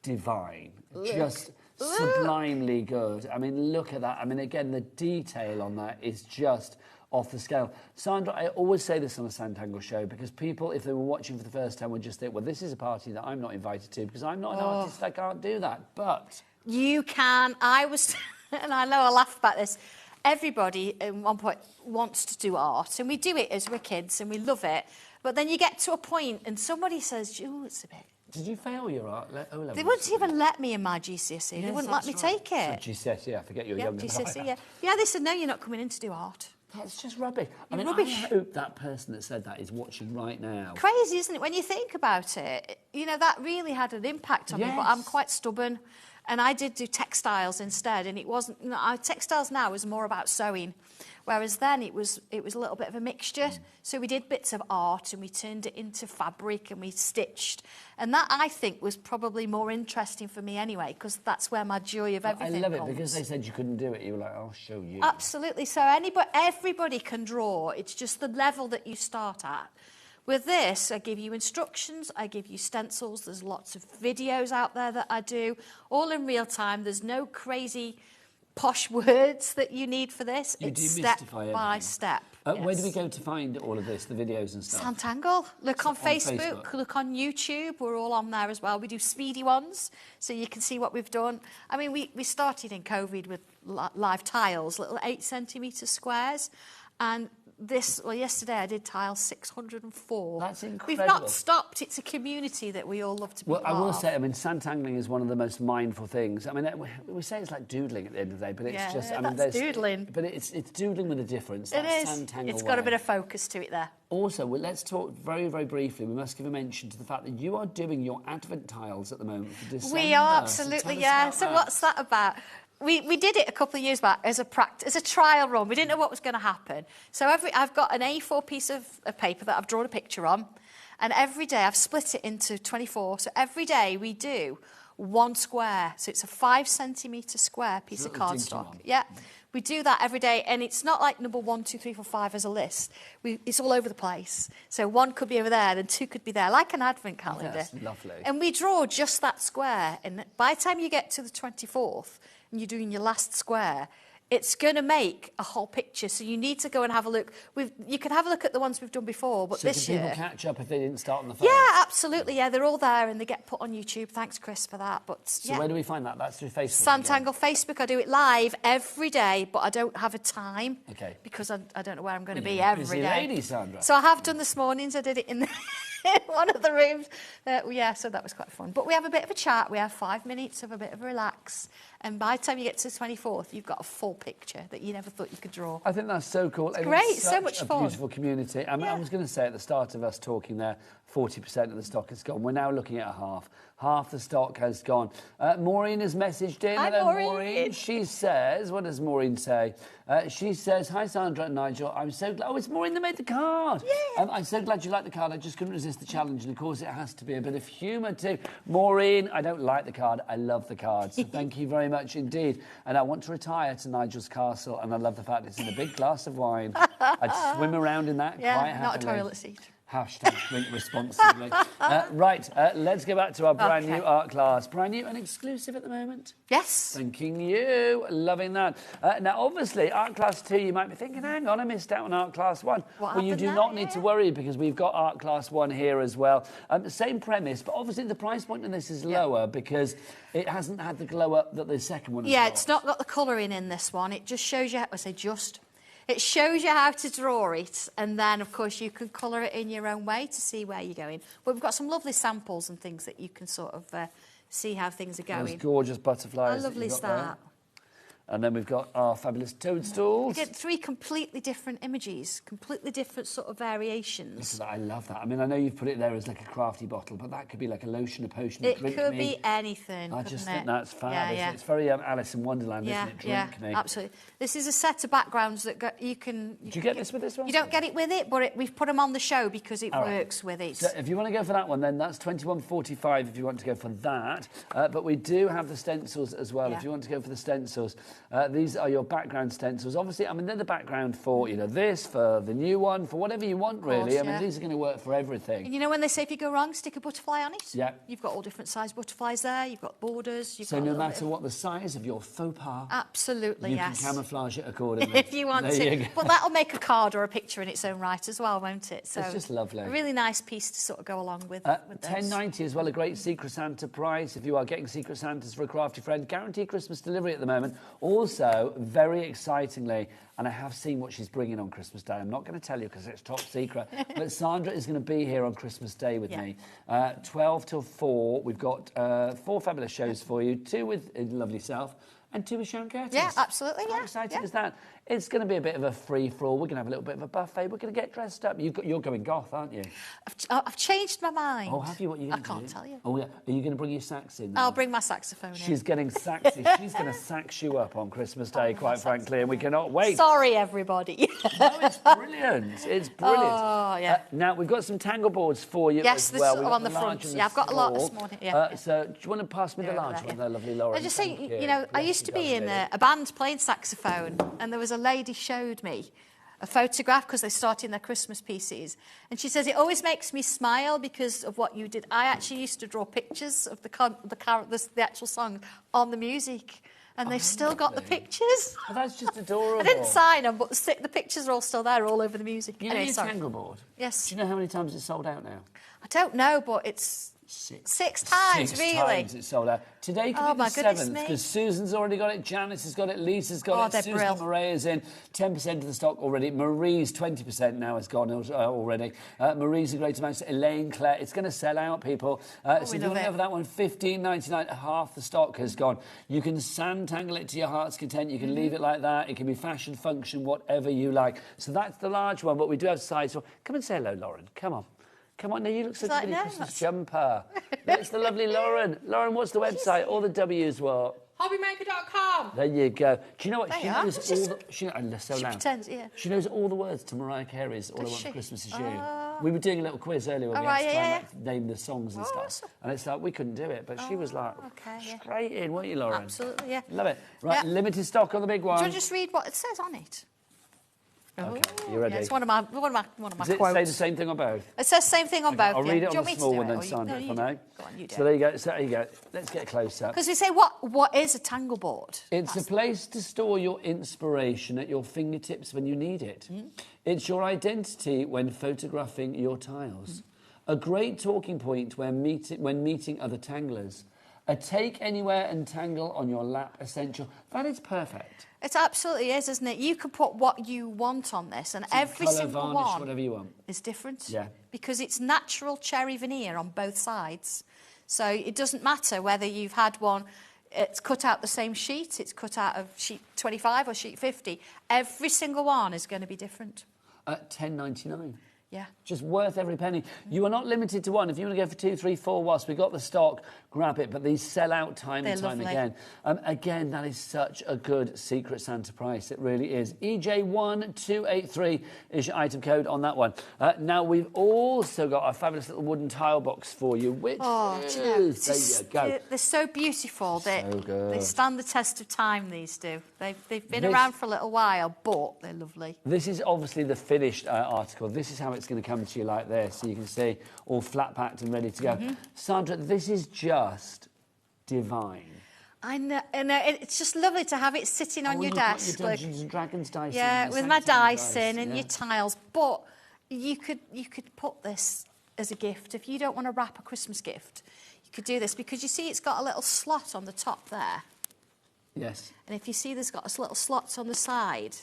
S2: divine. Just sublimely good. I mean, look at that. I mean, again, the detail on that is just off the scale. Sandra, I always say this on a Sanntangle show because people, if they were watching for the first time, would just think, well, this is a party that I'm not invited to because I'm not an artist, I can't do that. But
S16: you can. I was, and I know I laugh about this, everybody at one point wants to do art, and we do it as we're kids and we love it, but then you get to a point and somebody says, oh, it's a bit...
S2: Did you fail your art O-levels?
S16: They wouldn't even let me in my GCSE. They wouldn't let me take it.
S2: So GCSE, I forget you're younger than I am.
S16: GCSE, yeah, they said, no, you're not coming in to do art.
S2: That's just rubbish. I mean,
S16: rubbish.
S2: I hope that person that said that is watching right now.
S16: Crazy, isn't it? When you think about it, you know, that really had an impact on me, but I'm quite stubborn. And I did do textiles instead, and it wasn't... You know, textiles now is more about sewing, whereas then it was a little bit of a mixture. So we did bits of art, and we turned it into fabric, and we stitched. And that, I think, was probably more interesting for me anyway, because that's where my joy of everything
S2: I love
S16: comes.
S2: it, because they said you couldn't do it. You were like, I'll show you.
S16: Absolutely. So everybody can draw. It's just the level that you start at. With this, I give you instructions, I give you stencils, there's lots of videos out there that I do, all in real time. There's no crazy posh words that you need for this.
S2: You
S16: it's step by step.
S2: Where do we go to find all of this, the videos and stuff?
S16: Sanntangle. Look on Facebook, look on YouTube, we're all on there as well. We do speedy ones, so you can see what we've done. I mean, we started in COVID with live tiles, little 8 centimetre squares, and yesterday I did tiles 604.
S2: That's incredible.
S16: We've not stopped. It's a community that we all love to be part of.
S2: I will say, I mean, Sanntangling is one of the most mindful things. I mean, we say it's like doodling at the end of the day, but it's just... I mean,
S16: that's doodling.
S2: But it's doodling with a difference.
S16: It
S2: That's
S16: is.
S2: Sanntangle
S16: It's got a bit of focus to it there.
S2: Also, let's talk very, very briefly. We must give a mention to the fact that you are doing your Advent tiles at the moment for December.
S16: We are, absolutely, yeah. So what's that about? We did it a couple of years back as a trial run. We didn't know what was going to happen. So I've got an A4 piece of paper that I've drawn a picture on, and every day I've split it into 24. So every day we do 1 square. So it's a 5 centimetre square piece of cardstock. Yeah. We do that every day, and it's not like number 1, 2, 3, 4, 5 as a list. It's all over the place. So 1 could be over there, then 2 could be there, like an advent calendar.
S2: That's lovely.
S16: And we draw just that square, and by the time you get to the 24th, and you're doing your last square, it's going to make a whole picture. So you need to go and have a look. You can have a look at the ones we've done before, but this year...
S2: So can people catch up if they didn't start on the first?
S16: Yeah, absolutely. Yeah, they're all there and they get put on YouTube. Thanks, Chris, for that. But
S2: so where do we find that? That's through Facebook?
S16: Sanntangle Facebook. I do it live every day, but I don't have a time.
S2: Okay.
S16: Because I don't know where I'm going to be every day.
S2: Busy lady, Sandra.
S16: So I have done this mornings. I did it in one of the rooms. Yeah, so that was quite fun. But we have a bit of a chat. We have 5 minutes of a bit of a relax. And by the time you get to the 24th, you've got a full picture that you never thought you could draw.
S2: I think that's so cool.
S16: It's great, so much fun.
S2: Beautiful community. I was going to say at the start of us talking there, 40% of the stock has gone. We're now looking at half. Half the stock has gone. Maureen has messaged in.
S16: Hi,
S2: Hello,
S16: Maureen.
S2: She says, what does Maureen say? She says, hi, Sandra and Nigel. I'm so glad. Oh, it's Maureen that made the card. Yeah. I'm so glad you like the card. I just couldn't resist the challenge. And, of course, it has to be a bit of humour, too. Maureen, I don't like the card. I love the card. So thank you very much indeed. And I want to retire to Nigel's castle. And I love the fact it's in a big glass of wine. I'd swim around in that quite happily.
S16: Not a toilet seat.
S2: Hashtag drink responsibly. Let's go back to our brand new art class. Brand new and exclusive at the moment.
S16: Yes.
S2: Thanking you. Loving that. Now, obviously, art class 2, you might be thinking, hang on, I missed out on art class 1. Well, you do not need to worry because we've got art class 1 here as well. Same premise, but obviously the price point on this is lower because it hasn't had the glow up that the second one has got.
S16: It's not got the colouring in this one. It just shows you, it shows you how to draw it, and then, of course, you can colour it in your own way to see where you're going. But we've got some lovely samples and things that you can sort of see how things are going.
S2: Those gorgeous butterflies.
S16: How lovely is that?
S2: And then we've got our fabulous toadstools.
S16: You get 3 completely different images, completely different sort of variations.
S2: I love that. I mean, I know you've put it there as like a crafty bottle, but that could be like a lotion, a potion, a drink me.
S16: It could be anything,
S2: I just
S16: couldn't
S2: think
S16: it?
S2: that's fab.
S16: Yeah.
S2: It's very Alice in Wonderland, isn't it? Drink me.
S16: Absolutely. This is a set of backgrounds that you can...
S2: Do you get this with this one?
S16: You don't get it with it, but we've put them on the show because it works with it.
S2: So if you want to go for that one, then that's £21.45 if you want to go for that. But we do have the stencils as well, if you want to go for the stencils. These are your background stencils. Obviously, I mean, they're the background for, you know, this, for the new one, for whatever you want, really. I mean, these are going to work for everything.
S16: And you know when they say if you go wrong, stick a butterfly on it?
S2: Yeah.
S16: You've got all different size butterflies there. You've got borders.
S2: So no matter what the size of your faux pas,
S16: absolutely,
S2: you can camouflage it accordingly.
S16: If you want to. But that'll make a card or a picture in its own right as well, won't it? So
S2: it's just lovely.
S16: A really nice piece to sort of go along with.
S2: $10.90 as well, a great Secret Santa price if you are getting Secret Santas for a crafty friend. Guaranteed Christmas delivery at the moment. Also, very excitingly, and I have seen what she's bringing on Christmas Day. I'm not going to tell you because it's top secret, but Sandra is going to be here on Christmas Day with me. 12 till 4. We've got 4 fabulous shows for you, 2 with lovely self and 2 with Sharon Curtis.
S16: Yeah, absolutely.
S2: How exciting is that? It's going to be a bit of a free-for-all. We're going to have a little bit of a buffet. We're going to get dressed up. You're going goth, aren't you?
S16: I've changed my mind.
S2: Oh, have you? What are you going to do?
S16: I can't tell you.
S2: Oh, yeah. Are you going to bring your sax in?
S16: I'll bring my saxophone in.
S2: She's getting saxy. She's going to sax you up on Christmas Day, quite frankly, and we cannot wait.
S16: Sorry, everybody.
S2: No, it's brilliant. It's brilliant.
S16: Oh, yeah.
S2: Now, we've got some tangle boards for you as well.
S16: Yes, on the front. Yeah, I've got a lot this morning. Yeah.
S2: So, do you want to pass me the large one there, lovely Lauren?
S16: I just think, you know, I used to be in a band playing saxophone, and there was a lady showed me a photograph because they're starting their Christmas pieces, and she says it always makes me smile because of what you did. I actually used to draw pictures of the actual song on the music, and they've still got the pictures.
S2: Oh, that's just adorable.
S16: I didn't sign them, but the pictures are all still there, all over the music.
S2: You know your tangle board?
S16: Yes.
S2: Do you know how many times it's sold out now?
S16: I don't know, but it's 6 times, really.
S2: 6 times it's sold out. Today could be the 7th, because Susan's already got it, Janice has got it, Lisa's got it, Susan Maria's in, 10% of the stock already. Marie's 20% now has gone already. Marie's a great amount. Elaine, Claire, it's going to sell out, people. So if you want to go for that one, $15.99, half the stock has gone. You can sand tangle it to your heart's content. You can leave it like that. It can be fashion, function, whatever you like. So that's the large one, but we do have size. So come and say hello, Lauren. Come on. Come on, now you look so good in your Christmas jumper. It's the lovely Lauren. Lauren, what's the website? All the W's what?
S16: HobbyMaker.com.
S2: There you go. Do you know what?
S16: There
S2: She knows all the... She
S16: pretends, yeah.
S2: She knows all the words to Mariah Carey's All I Want for Christmas Is You. We were doing a little quiz earlier when we had to try and name the songs and stuff.
S16: Awesome.
S2: And it's like, we couldn't do it, but she was like, straight in, weren't you, Lauren?
S16: Absolutely, yeah.
S2: Love it. Right, limited stock on the big one.
S16: Do you want to just read what it says on it?
S2: Okay, you ready?
S16: Yeah, it's one of my
S2: Does it
S16: quotes.
S2: say the same thing on both?
S16: It says the same thing on both.
S2: I'll read it on the small one then, Sandra, if I may. So there you go. So there you go. Let's get close up.
S16: Because we say, what is a tangle board?
S2: It's a place to store your inspiration at your fingertips when you need it. It's your identity when photographing your tiles. A great talking point when meeting other tanglers. A take anywhere and tangle on your lap essential. That is perfect.
S16: It absolutely is, isn't it? You can put what you want on this, and every
S2: colour,
S16: single
S2: varnish,
S16: one
S2: whatever you want.
S16: is different.
S2: Yeah.
S16: Because it's natural cherry veneer on both sides. So it doesn't matter whether you've had one, it's cut out the same sheet, it's cut out of sheet 25 or sheet 50. Every single one is going to be different.
S2: At $10.99.
S16: Yeah.
S2: Just worth every penny. You are not limited to one. If you want to go for 2, 3, 4 whilst we've got the stock, grab it. But these sell out time and time again. Again, that is such a good Secret Santa price. It really is. EJ1283 is your item code on that one. Now, we've also got a fabulous little wooden tile box for you, which is... There you go.
S16: They're so beautiful.
S2: So good.
S16: They stand the test of time, these do. They've been around for a little while, but they're lovely.
S2: This is obviously the finished article. This is how it's going to come to you like this, so you can see all flat packed and ready to go. Sandra, this is just divine.
S16: I know, it's just lovely to have it sitting on your desk.
S2: Your Dungeons and Dragons dice.
S16: Yeah, with my dice in and your tiles. But you could put this as a gift. If you don't want to wrap a Christmas gift, you could do this, because you see it's got a little slot on the top there.
S2: Yes.
S16: And if you see there's got little slots on the side,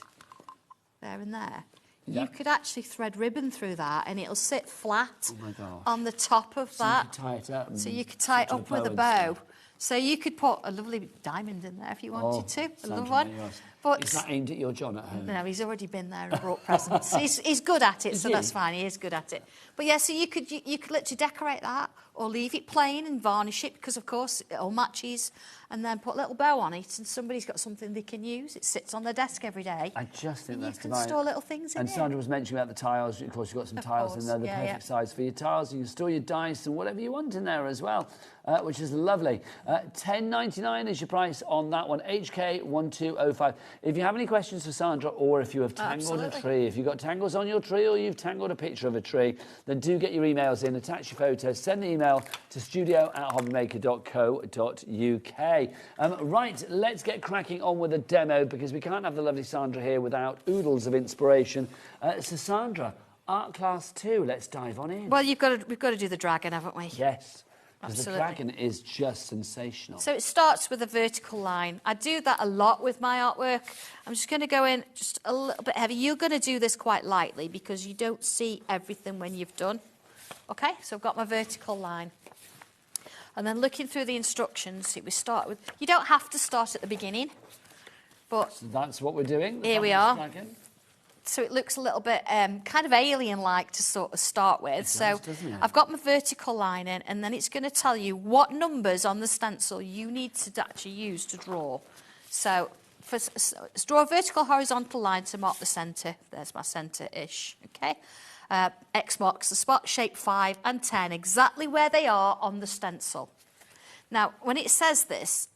S16: there and there, you could actually thread ribbon through that and it'll sit flat on the top of that.
S2: So you could tie it up.
S16: So you could tie it up with a bow. So you could put a lovely diamond in there if you wanted to. A lovely one.
S2: But is that aimed at your John at home?
S16: No, he's already been there and brought presents. He's good at it, so that's fine. He is good at it. But yeah, so you could literally decorate that or leave it plain and varnish it because, of course, it all matches, and then put a little bow on it, and somebody's got something they can use. It sits on their desk every day.
S2: I just think that's
S16: divine. You can store little things in
S2: and
S16: it.
S2: And Sandra was mentioning about the tiles. Of course, you've got some tiles in there, the perfect size for your tiles. You can store your dice and whatever you want in there as well, which is lovely. $10.99 is your price on that one. HK1205. If you have any questions for Sandra, or if you have tangled a tree, if you've got tangles on your tree or you've tangled a picture of a tree, then do get your emails in, attach your photos, send the email to studio@hobbymaker.co.uk. Right, let's get cracking on with a demo because we can't have the lovely Sandra here without oodles of inspiration. So Sandra, Art Class 2, let's dive on in.
S16: Well, we've got to do the dragon, haven't we?
S2: Yes. Because the dragon is just sensational.
S16: So it starts with a vertical line. I do that a lot with my artwork. I'm just going to go in just a little bit heavy. You're going to do this quite lightly because you don't see everything when you've done. Okay, so I've got my vertical line. And then looking through the instructions, we start with... You don't have to start at the beginning, but...
S2: So that's what we're doing.
S16: Here we are. So it looks a little bit kind of alien-like to sort of start with. So I've got my vertical line in, and then it's going to tell you what numbers on the stencil you need to actually use to draw. So draw a vertical horizontal line to mark the centre. There's my centre-ish, okay? X marks the spot, shape 5 and 10, exactly where they are on the stencil. Now, when it says this,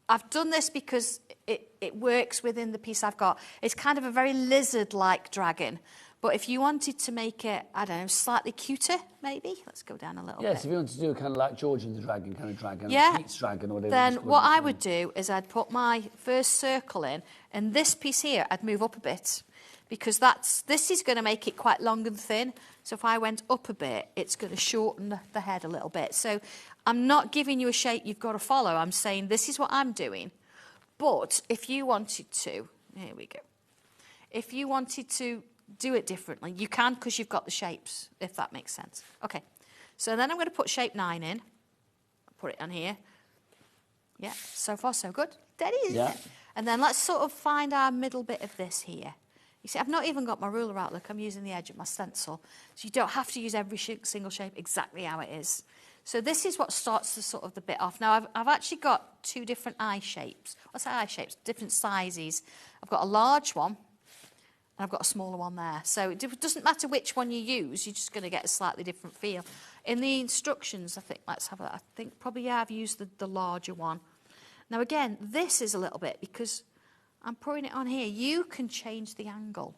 S16: I've done this because it works within the piece I've got. It's kind of a very lizard-like dragon. But if you wanted to make it, I don't know, slightly cuter, maybe? Let's go down a little bit.
S2: Yes, if you want to do a kind of like George and the Dragon kind of dragon,
S16: yeah.
S2: Pete's dragon or whatever.
S16: Then what I would do is I'd put my first circle in, and this piece here, I'd move up a bit. Because this is going to make it quite long and thin. So if I went up a bit, it's going to shorten the head a little bit. So I'm not giving you a shape you've got to follow. I'm saying this is what I'm doing. But if you wanted to, here we go. If you wanted to do it differently, you can because you've got the shapes, if that makes sense. Okay, so then I'm going to put shape 9 in. Put it on here. Yeah, so far so good. Dead easy. Yeah. And then let's sort of find our middle bit of this here. You see, I've not even got my ruler out. Look, I'm using the edge of my stencil. So you don't have to use every single shape exactly how it is. So this is what starts the bit off. Now, I've actually got 2 different eye shapes. What's eye shapes? Different sizes. I've got a large one, and I've got a smaller one there. So it doesn't matter which one you use. You're just going to get a slightly different feel. In the instructions, I think, I think probably I've used the larger one. Now, again, this is a little bit because I'm putting it on here. You can change the angle.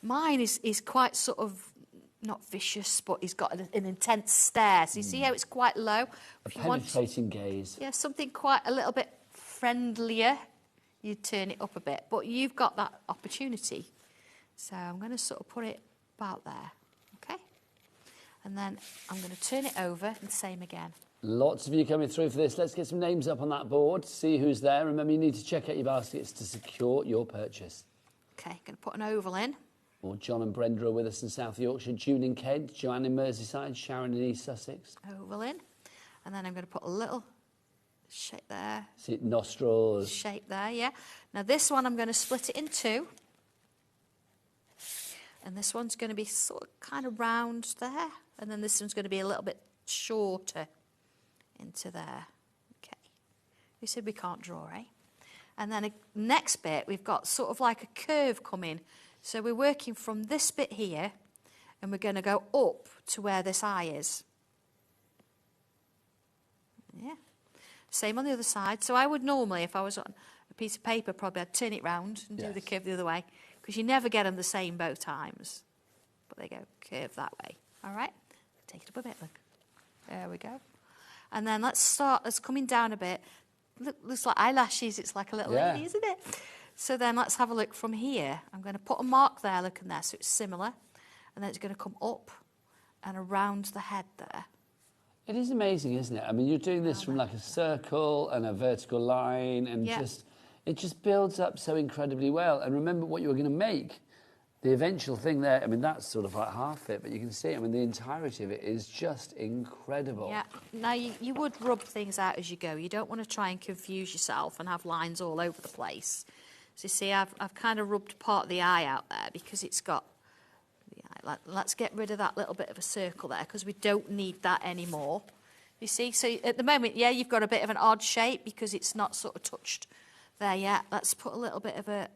S16: Mine is quite sort of not vicious, but he's got an intense stare. So you see how it's quite low?
S2: A penetrating gaze.
S16: Yeah, something quite a little bit friendlier. You turn it up a bit, but you've got that opportunity. So I'm going to sort of put it about there, okay? And then I'm going to turn it over and same again.
S2: Lots of you coming through for this. Let's get some names up on that board, see who's there. Remember, you need to check out your baskets to secure your purchase.
S16: Okay, going to put an oval in.
S2: Or John and Brenda are with us in South Yorkshire, June in Kent, Joanne in Merseyside, Sharon in East Sussex.
S16: Oval in. And then I'm going to put a little shape there.
S2: See, nostrils.
S16: Shape there, yeah. Now this one I'm going to split it in 2. And this one's going to be sort of kind of round there. And then this one's going to be a little bit shorter into there. Okay. We said we can't draw, eh? And then next bit, we've got sort of like a curve coming. So we're working from this bit here, and we're going to go up to where this eye is. Yeah. Same on the other side. So I would normally, if I was on a piece of paper, probably I'd turn it round and do the curve the other way, because you never get them the same both times. But they go curve that way. All right? Take it up a bit, look. There we go. And then let's coming down a bit. Looks like eyelashes. It's like a little lady, isn't it? So then let's have a look from here. I'm going to put a mark there, looking there, so it's similar. And then it's going to come up and around the head there.
S2: It is amazing, isn't it? I mean, you're doing this from like a circle and a vertical line, and it just builds up so incredibly well. And remember what you were going to make. The eventual thing there, I mean, that's sort of like half it, but you can see, I mean, the entirety of it is just incredible.
S16: Yeah. Now, you would rub things out as you go. You don't want to try and confuse yourself and have lines all over the place. So you see, I've kind of rubbed part of the eye out there because it's got the eye. Let's get rid of that little bit of a circle there because we don't need that anymore. You see, so at the moment, yeah, you've got a bit of an odd shape because it's not sort of touched there yet. Let's put a little bit of a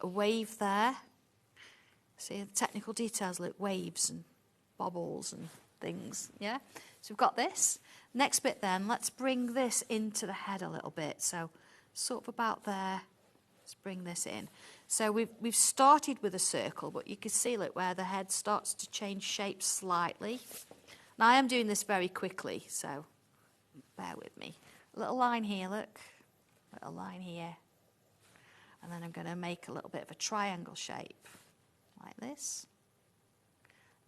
S16: wave there. See, the technical details like waves and bobbles and things, yeah? So we've got this. Next bit then, let's bring this into the head a little bit. So sort of about there, let's bring this in. So we've started with a circle, but you can see like where the head starts to change shape slightly. Now I am doing this very quickly, so bear with me. A little line here, look. A little line here. And then I'm going to make a little bit of a triangle shape. Like this.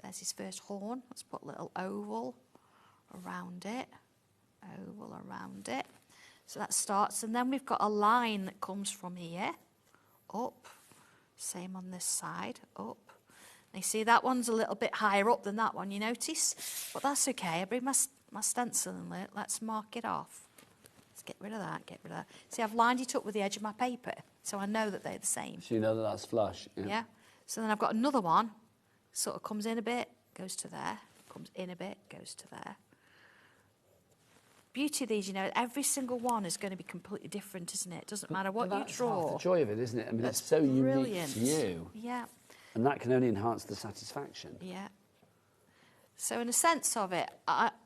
S16: There's his first horn. Let's put a little oval around it. Oval around it. So that starts, and then we've got a line that comes from here, up. Same on this side, up. And you see that one's a little bit higher up than that one, you notice? But that's okay. I bring my stencil and let's mark it off. Let's get rid of that, get rid of that. See, I've lined it up with the edge of my paper, so I know that they're the same.
S2: So you know that that's flush.
S16: Yeah. So then I've got another one, sort of comes in a bit, goes to there, comes in a bit, goes to there. Beauty of these, you know, every single one is going to be completely different, isn't it? It doesn't matter what you draw.
S2: That's half the joy of it, isn't it? I mean,
S16: That's
S2: it's so
S16: brilliant.
S2: unique to you.
S16: Yeah.
S2: And that can only enhance the satisfaction.
S16: Yeah. So in a sense of it,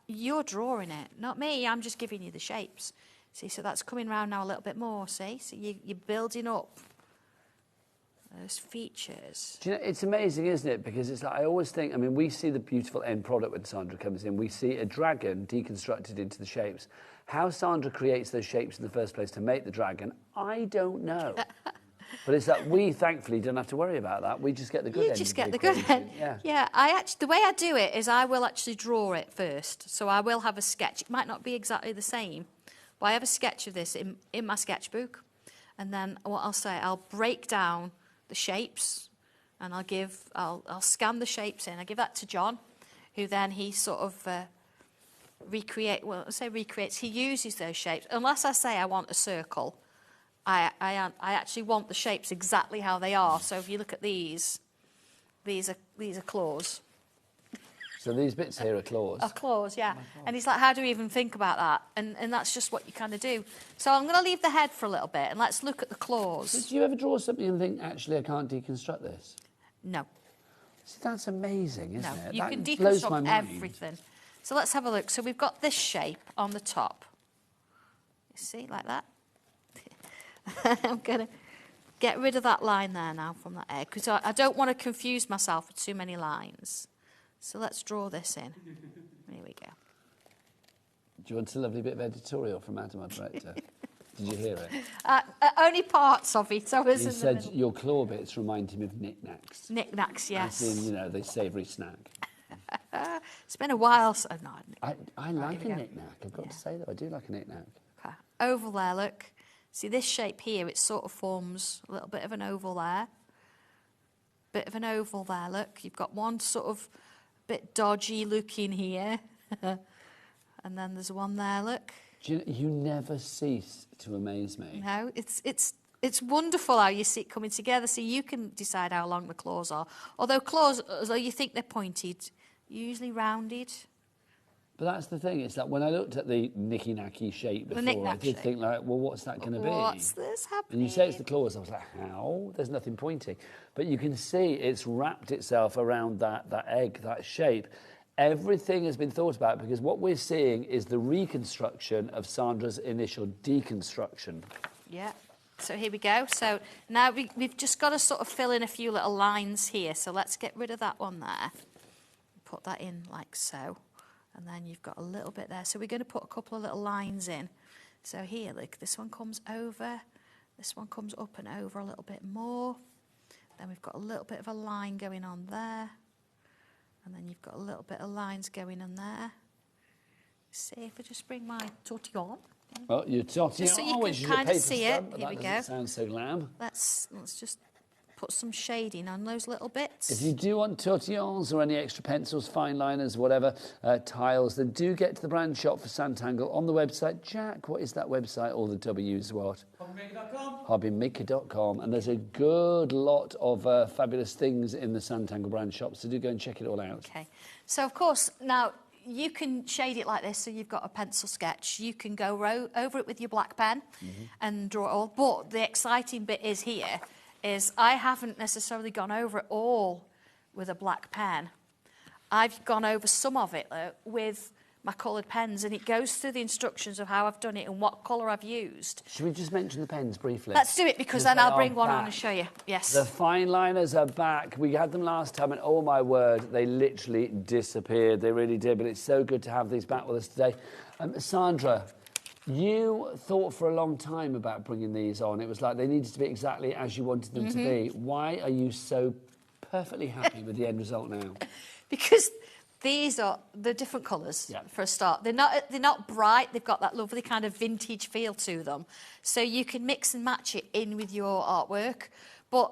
S16: you're drawing it, not me. I'm just giving you the shapes. See, so that's coming round now a little bit more, see? So you're building up those features.
S2: Do you know, it's amazing, isn't it? Because it's like, I always think, I mean, we see the beautiful end product when Sandra comes in. We see a dragon deconstructed into the shapes. How Sandra creates those shapes in the first place to make the dragon, I don't know. But it's like, we thankfully don't have to worry about that. We just get the good end.
S16: You just get the good end. Yeah. The way I do it is I will actually draw it first. So I will have a sketch. It might not be exactly the same, but I have a sketch of this in my sketchbook. And then what I'll say, I'll break down the shapes, and I'll scan the shapes in. I give that to John, who then he sort of recreates. He uses those shapes. Unless I say I want a circle, I actually want the shapes exactly how they are. So if you look at these are claws.
S2: So these bits here are claws?
S16: Are claws, yeah. And he's like, how do we even think about that? And that's just what you kind of do. So I'm going to leave the head for a little bit, and let's look at the claws.
S2: Did you ever draw something and think, actually, I can't deconstruct this?
S16: No.
S2: See, that's amazing, isn't it?
S16: You
S2: that
S16: can
S2: blows my
S16: deconstruct
S2: mind.
S16: everything. So let's have a look. So we've got this shape on the top. You see, like that? I'm going to get rid of that line there now from that egg, because I don't want to confuse myself with too many lines. So let's draw this in. Here we go.
S2: Do you want a lovely bit of editorial from Adam, our director? Did you hear it?
S16: Only parts of it. So
S2: he said your claw bits remind him of knickknacks.
S16: Knickknacks, yes.
S2: As in, you know, the savoury snack.
S16: It's been a while. So, no,
S2: I like a knick-knack. I've got to say, though, I do like a knick-knack.
S16: Okay. Oval there, look. See this shape here, it sort of forms a little bit of an oval there. Bit of an oval there, look. You've got one sort of bit dodgy looking here. And then there's one there, look.
S2: You never cease to amaze me.
S16: No, it's wonderful how you see it coming together, so you can decide how long the claws are. Although claws, although you think they're pointed, usually rounded.
S2: But that's the thing, it's like when I looked at the nicky-nacky shape before, I did think like, well, what's that going to be?
S16: What's this happening?
S2: And you say it's the claws, I was like, how? There's nothing pointing. But you can see it's wrapped itself around that egg, that shape. Everything has been thought about because what we're seeing is the reconstruction of Sandra's initial deconstruction.
S16: Yeah. So here we go. So now we've just got to sort of fill in a few little lines here. So let's get rid of that one there. Put that in like so. And then you've got a little bit there. So we're going to put a couple of little lines in. So here, look, this one comes over. This one comes up and over a little bit more. Then we've got a little bit of a line going on there. And then you've got a little bit of lines going on there. See if I just bring my tortillon.
S2: Well, your tortillon,
S16: just so you
S2: which
S16: can
S2: is a
S16: kind
S2: paper
S16: of see
S2: stump,
S16: it.
S2: but
S16: Here
S2: that
S16: we
S2: doesn't
S16: go.
S2: sound so glam.
S16: Let's just put some shading on those little bits.
S2: If you do want tortillons or any extra pencils, fine liners, whatever, tiles, then do get to the brand shop for Sanntangle on the website. Jack, what is that website? All the W's what?
S15: HobbyMaker.com.
S2: HobbyMaker.com. And there's a good lot of fabulous things in the Sanntangle brand shop, so do go and check it all out.
S16: Okay. So, of course, now you can shade it like this, so you've got a pencil sketch. You can go over it with your black pen and draw it all. But the exciting bit is here, is I haven't necessarily gone over it all with a black pen. I've gone over some of it with my coloured pens, and it goes through the instructions of how I've done it and what colour I've used.
S2: Should we just mention the pens briefly?
S16: Let's do it, because then I'll bring one on and show you. Yes.
S2: The fine liners are back. We had them last time, and oh my word, they literally disappeared. They really did, but it's so good to have these back with us today. Sandra, you thought for a long time about bringing these on. It was like they needed to be exactly as you wanted them to be. Why are you so perfectly happy with the end result now?
S16: Because these are the different colours for a start. They're not bright. They've got that lovely kind of vintage feel to them. So you can mix and match it in with your artwork. But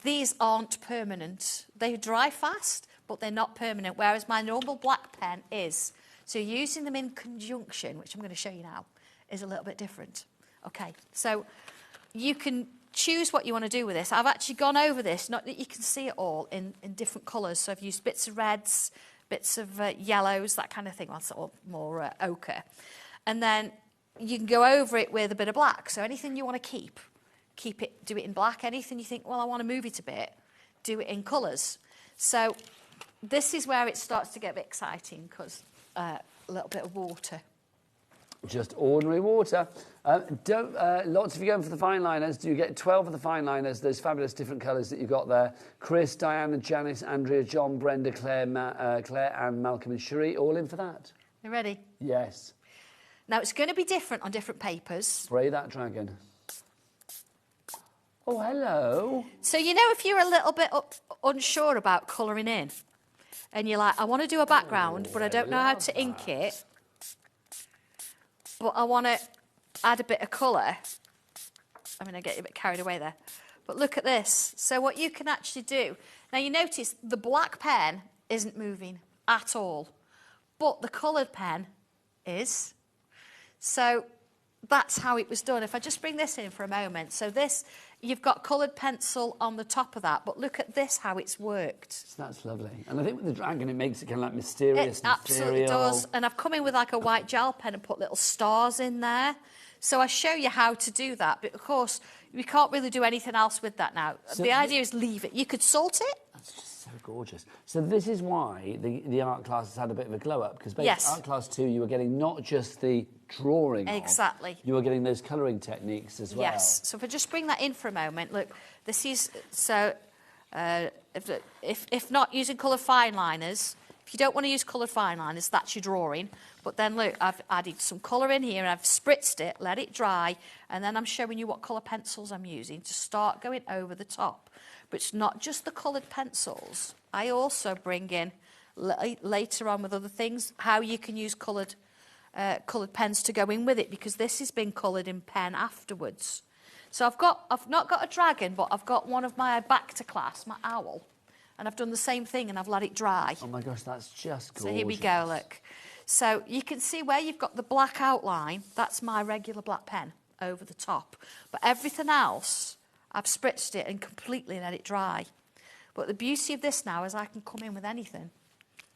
S16: these aren't permanent. They dry fast, but they're not permanent, whereas my normal black pen is. So using them in conjunction, which I'm going to show you now, is a little bit different. Okay, so you can choose what you want to do with this. I've actually gone over this, not that you can see it all, in different colours. So I've used bits of reds, bits of yellows, that kind of thing, or more ochre. And then you can go over it with a bit of black. So anything you want to keep it, do it in black. Anything you think, well, I want to move it a bit, do it in colours. So this is where it starts to get a bit exciting, because a little bit of water.
S2: Just ordinary water. Lots of you going for the fine liners. Do you get 12 of the fine liners? Those fabulous different colours that you've got there. Chris, Diana, Janice, Andrea, John, Brenda, Claire, Anne, Malcolm and Cherie, all in for that?
S16: You ready?
S2: Yes.
S16: Now, it's going to be different on different papers.
S2: Spray that dragon. Oh, hello.
S16: So, you know, if you're a little bit unsure about colouring in, and you're like, I want to do a background, but I don't know how to ink it, but I want to add a bit of colour. I mean, I get a bit carried away there. But look at this. So what you can actually do... Now, you notice the black pen isn't moving at all, but the coloured pen is. So that's how it was done. If I just bring this in for a moment. So this, you've got coloured pencil on the top of that, but look at this, how it's worked.
S2: That's lovely. And I think with the dragon, it makes it kind of like mysterious and
S16: absolutely
S2: ethereal.
S16: Does. And I've come in with like a white gel pen and put little stars in there. So I show you how to do that. But of course, we can't really do anything else with that now. So the idea is leave it. You could salt it.
S2: That's just so gorgeous. So this is why the art class has had a bit of a glow up, because basically art class 2, you were getting not just the drawing
S16: exactly.
S2: You were getting those colouring techniques as well.
S16: Yes. So if I just bring that in for a moment, look, this is so. If not using coloured fine liners, if you don't want to use coloured fine liners, that's your drawing. But then look, I've added some colour in here and I've spritzed it, let it dry, and then I'm showing you what colour pencils I'm using to start going over the top. But it's not just the coloured pencils. I also bring in later on with other things how you can use coloured pens to go in with it, because this has been coloured in pen afterwards. So I've not got a dragon, but I've got one of my back to class, my owl, and I've done the same thing and I've let it dry.
S2: Oh my gosh, that's just gorgeous.
S16: So here we go, look. So you can see where you've got the black outline, that's my regular black pen over the top. But everything else, I've spritzed it and completely let it dry. But the beauty of this now is I can come in with anything.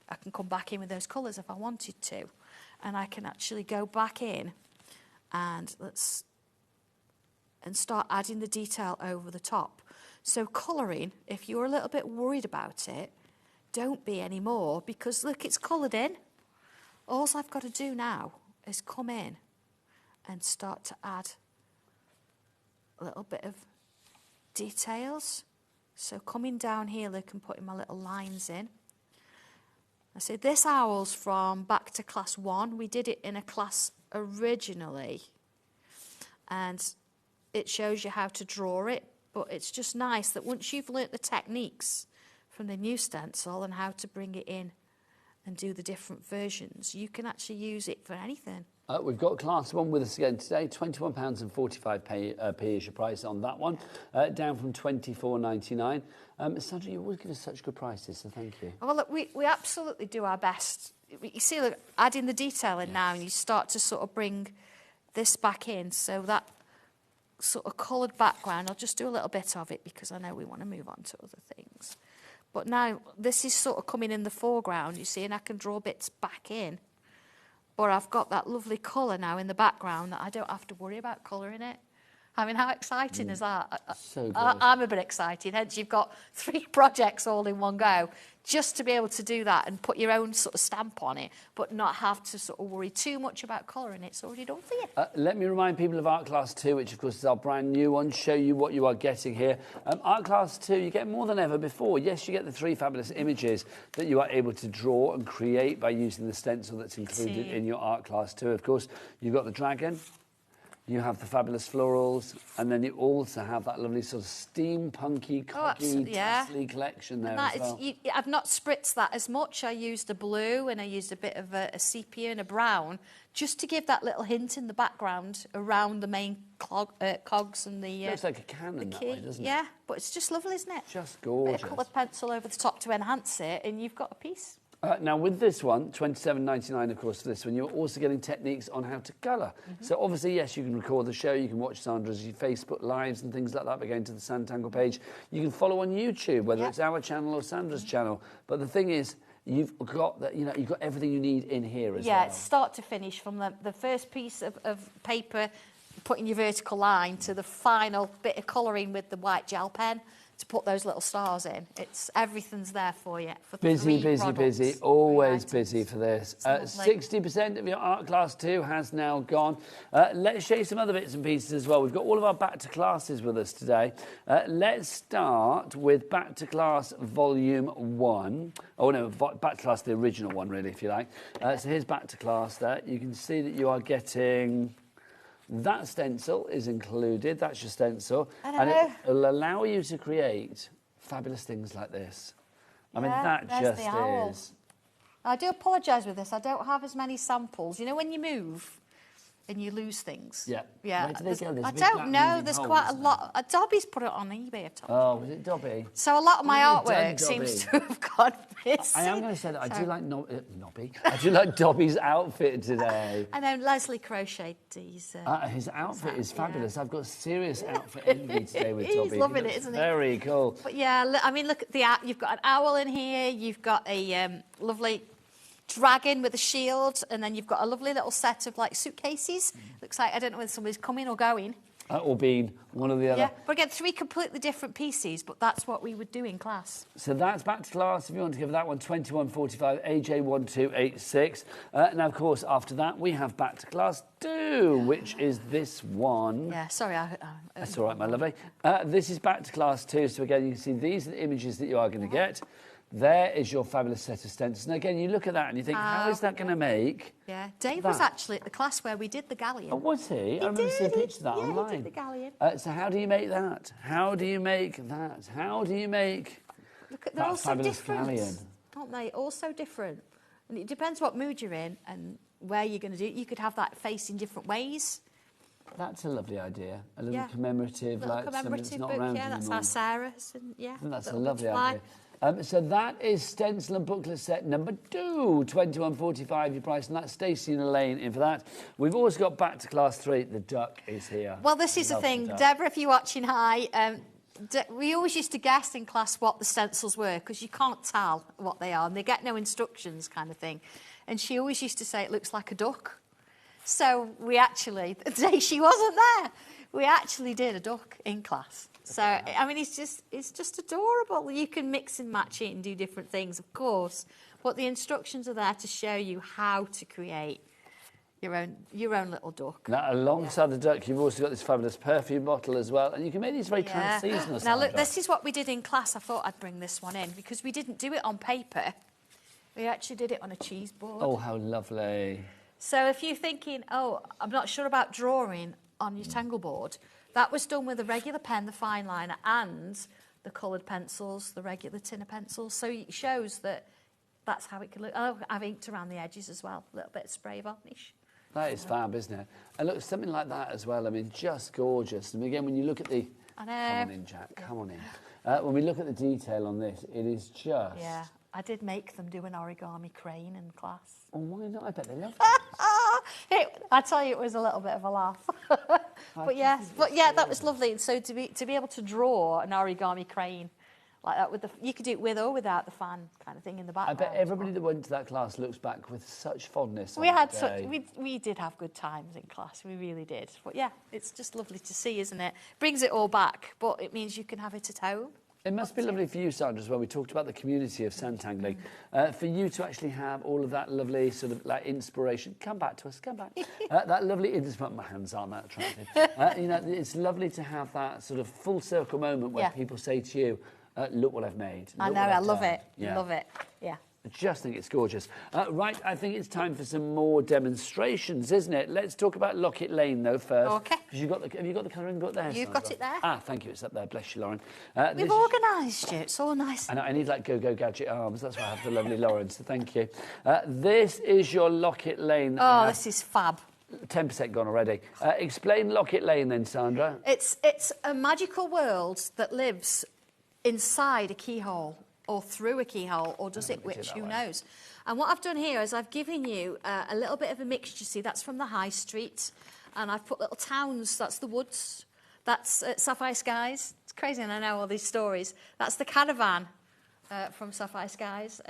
S16: I can come back in with those colours if I wanted to. And I can actually go back in and start adding the detail over the top. So colouring, if you're a little bit worried about it, don't be anymore, because look, it's coloured in. All I've got to do now is come in and start to add a little bit of details. So coming down here, look, and putting my little lines in. I say this owl's from back to class 1. We did it in a class originally. And it shows you how to draw it. But it's just nice that once you've learnt the techniques from the new stencil and how to bring it in and do the different versions, you can actually use it for anything.
S2: We've got Class 1 with us again today. £21.45 is your price on that one, down from £24.99. Sandra, you always give us such good prices, so thank you.
S16: Well, look, we absolutely do our best. You see, look, adding the detail in now, and you start to sort of bring this back in, so that sort of coloured background, I'll just do a little bit of it because I know we want to move on to other things. But now this is sort of coming in the foreground, you see, and I can draw bits back in. But I've got that lovely colour now in the background that I don't have to worry about colouring it. I mean, how exciting is that?
S2: So good.
S16: I'm a bit excited. Hence, you've got 3 projects all in one go. Just to be able to do that and put your own sort of stamp on it, but not have to sort of worry too much about colouring it. It's already done for you.
S2: Let me remind people of Art Class 2, which, of course, is our brand new one. Show you what you are getting here. Art Class 2, you get more than ever before. Yes, you get the 3 fabulous images that you are able to draw and create by using the stencil that's included in your Art Class 2. Of course, you've got the dragon. You have the fabulous florals, and then you also have that lovely sort of steampunky, coggy, tassely collection there as well.
S16: I've not spritzed that as much. I used a blue and I used a bit of a sepia and a brown just to give that little hint in the background around the main cogs and the
S2: looks like a cannon that way, doesn't it?
S16: Yeah, but it's just lovely, isn't it?
S2: Just gorgeous.
S16: Bit of coloured pencil over the top to enhance it, and you've got a piece.
S2: Now, with this one, £27.99, of course, for this one, you're also getting techniques on how to colour. So, obviously, yes, you can record the show, you can watch Sandra's Facebook Lives and things like that by going to the Sanntangle page. You can follow on YouTube, whether it's our channel or Sandra's channel. But the thing is, you've got that, you've got everything you need in here as well.
S16: Yeah, it's start to finish, from the first piece of paper, putting your vertical line, to the final bit of colouring with the white gel pen to put those little stars in. Everything's there for you. For
S2: busy, always busy for this. 60% of your Art Class 2 has now gone. Let's show you some other bits and pieces as well. We've got all of our Back to Classes with us today. Let's start with Back to Class Volume 1. Oh, no, Back to Class, the original one, really, if you like. So here's Back to Class there. You can see that you are getting... That stencil is included, that's your stencil, and it'll allow you to create fabulous things like this. I mean, that just is.
S16: I do apologise with this, I don't have as many samples. You know when you move and you lose things?
S2: Yeah.
S16: Yeah. I don't know, there's quite a lot. Dobby's put it on eBay, I've told you.
S2: Oh, was it Dobby?
S16: So a lot of my artwork seems to have gone missing.
S2: I am going to say that I do like Nobby. I do like Dobby's outfit today.
S16: I know Leslie crocheted his
S2: outfit is fabulous. I've got serious outfit envy today with Dobby.
S16: He's loving it, isn't he?
S2: Very cool.
S16: But yeah, I mean, look at you've got an owl in here, you've got a lovely dragon with a shield, and then you've got a lovely little set of like suitcases. Looks like, I don't know whether somebody's coming or going.
S2: Or being one or the other.
S16: Yeah, but again, 3 completely different pieces, but that's what we would do in class.
S2: So that's Back to Class. If you want to give that one, £21.45, AJ1286. Now, of course, after that, we have Back to Class 2, which is this one.
S16: Yeah, sorry.
S2: That's all right, my lovely. This is Back to Class 2. So, again, you can see these are the images that you are going to get. There is your fabulous set of stencils. And again, you look at that and you think, how is that going to make?
S16: Yeah, Dave was actually at the class where we did the galleon.
S2: Oh, was he? I remember seeing a picture of that online.
S16: He did the galleon.
S2: So how do you make that? How do you make that? How do you make
S16: they're all so
S2: fabulous
S16: different,
S2: galleon?
S16: Aren't they? All so different. And it depends what mood you're in and where you're going to do it. You could have that face in different ways.
S2: That's a lovely idea. A little commemorative,
S16: little
S2: like
S16: commemorative
S2: something that's not
S16: book,
S2: around
S16: that's
S2: anymore.
S16: our Sarah's. And,
S2: I think that's a lovely idea. So that is Stencil and Booklet set number 2, £21.45 your price, and that's Stacey and Elaine in for that. We've also got Back to Class 3, the duck is here.
S16: Well, this is the thing, Deborah, if you're watching, hi. We always used to guess in class what the stencils were, because you can't tell what they are, and they get no instructions kind of thing. And she always used to say it looks like a duck. So we actually, the day she wasn't there, we actually did a duck in class. So, I mean, it's just adorable. You can mix and match it and do different things, of course, but the instructions are there to show you how to create your own little duck.
S2: Now, alongside the duck, you've also got this fabulous perfume bottle as well, and you can make these very kind of seasonal.
S16: Now, look, this is what we did in class. I thought I'd bring this one in, because we didn't do it on paper. We actually did it on a cheese board.
S2: Oh, how lovely.
S16: So if you're thinking, oh, I'm not sure about drawing on your tangle board, that was done with a regular pen, the fine liner, and the coloured pencils, the regular tinner pencils. So it shows that that's how it can look. Oh, I've inked around the edges as well, a little bit of spray varnish.
S2: That is fab, isn't it? And look, something like that as well, I mean, just gorgeous. And again, when you look at the...
S16: I know.
S2: Come on in, Jack, come on in. When we look at the detail on this, it is just...
S16: Yeah, I did make them do an origami crane in class.
S2: Oh, why not? I bet they love
S16: it. I tell you, it was a little bit of a laugh. but yeah, that was lovely. And so to be able to draw an origami crane like that with you could do it with or without the fan kind of thing in the background.
S2: I bet everybody that went to that class looks back with such fondness.
S16: We did have good times in class. We really did. But yeah, it's just lovely to see, isn't it? Brings it all back, but it means you can have it at home.
S2: It must be lovely for you, Sandra, as well. We talked about the community of santangling. For you to actually have all of that lovely sort of like inspiration. Come back to us, come back. That lovely, my hands aren't that attractive. You know, it's lovely to have that sort of full circle moment where people say to you, look what I've made.
S16: I know, I love it. Yeah. Love it. Yeah.
S2: I just think it's gorgeous. Right, I think it's time for some more demonstrations, isn't it? Let's talk about Locket Lane, though, first.
S16: OK.
S2: Because have you got the colouring book there,
S16: You've got it there.
S2: Ah, thank you. It's up there. Bless you, Lauren.
S16: We've organised you. It's all nice.
S2: I need, like, go-go gadget arms. That's why I have the lovely Lauren, so thank you. This is your Locket Lane.
S16: Oh, this is fab.
S2: 10% gone already. Explain Locket Lane, then, Sandra.
S16: It's a magical world that lives inside a keyhole. Or through a keyhole, or does it, which, who knows? And what I've done here is I've given you a little bit of a mixture. See, that's from the high street, and I've put little towns. That's the woods. That's Sapphire Skies. It's crazy, and I know all these stories. That's the caravan from Sapphire Skies,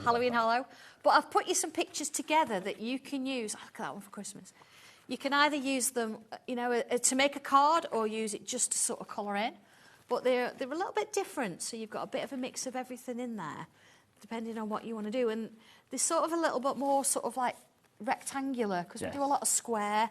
S16: Halloween Hollow. But I've put you some pictures together that you can use. Oh, look at that one for Christmas. You can either use them, you know, to make a card, or use it just to sort of colour in. But they're a little bit different, so you've got a bit of a mix of everything in there, depending on what you want to do. And they're sort of a little bit more sort of like rectangular, because we do a lot of square,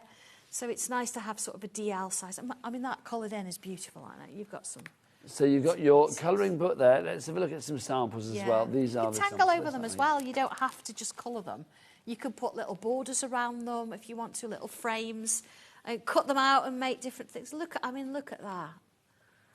S16: so it's nice to have sort of a DL size. I mean, that coloured in is beautiful, isn't it? You've got some...
S2: So you've got your colouring book there. Let's have a look at some samples as well. These are
S16: you can tangle over them as well. You don't have to just colour them. You can put little borders around them if you want to, little frames, and cut them out and make different things. Look at that.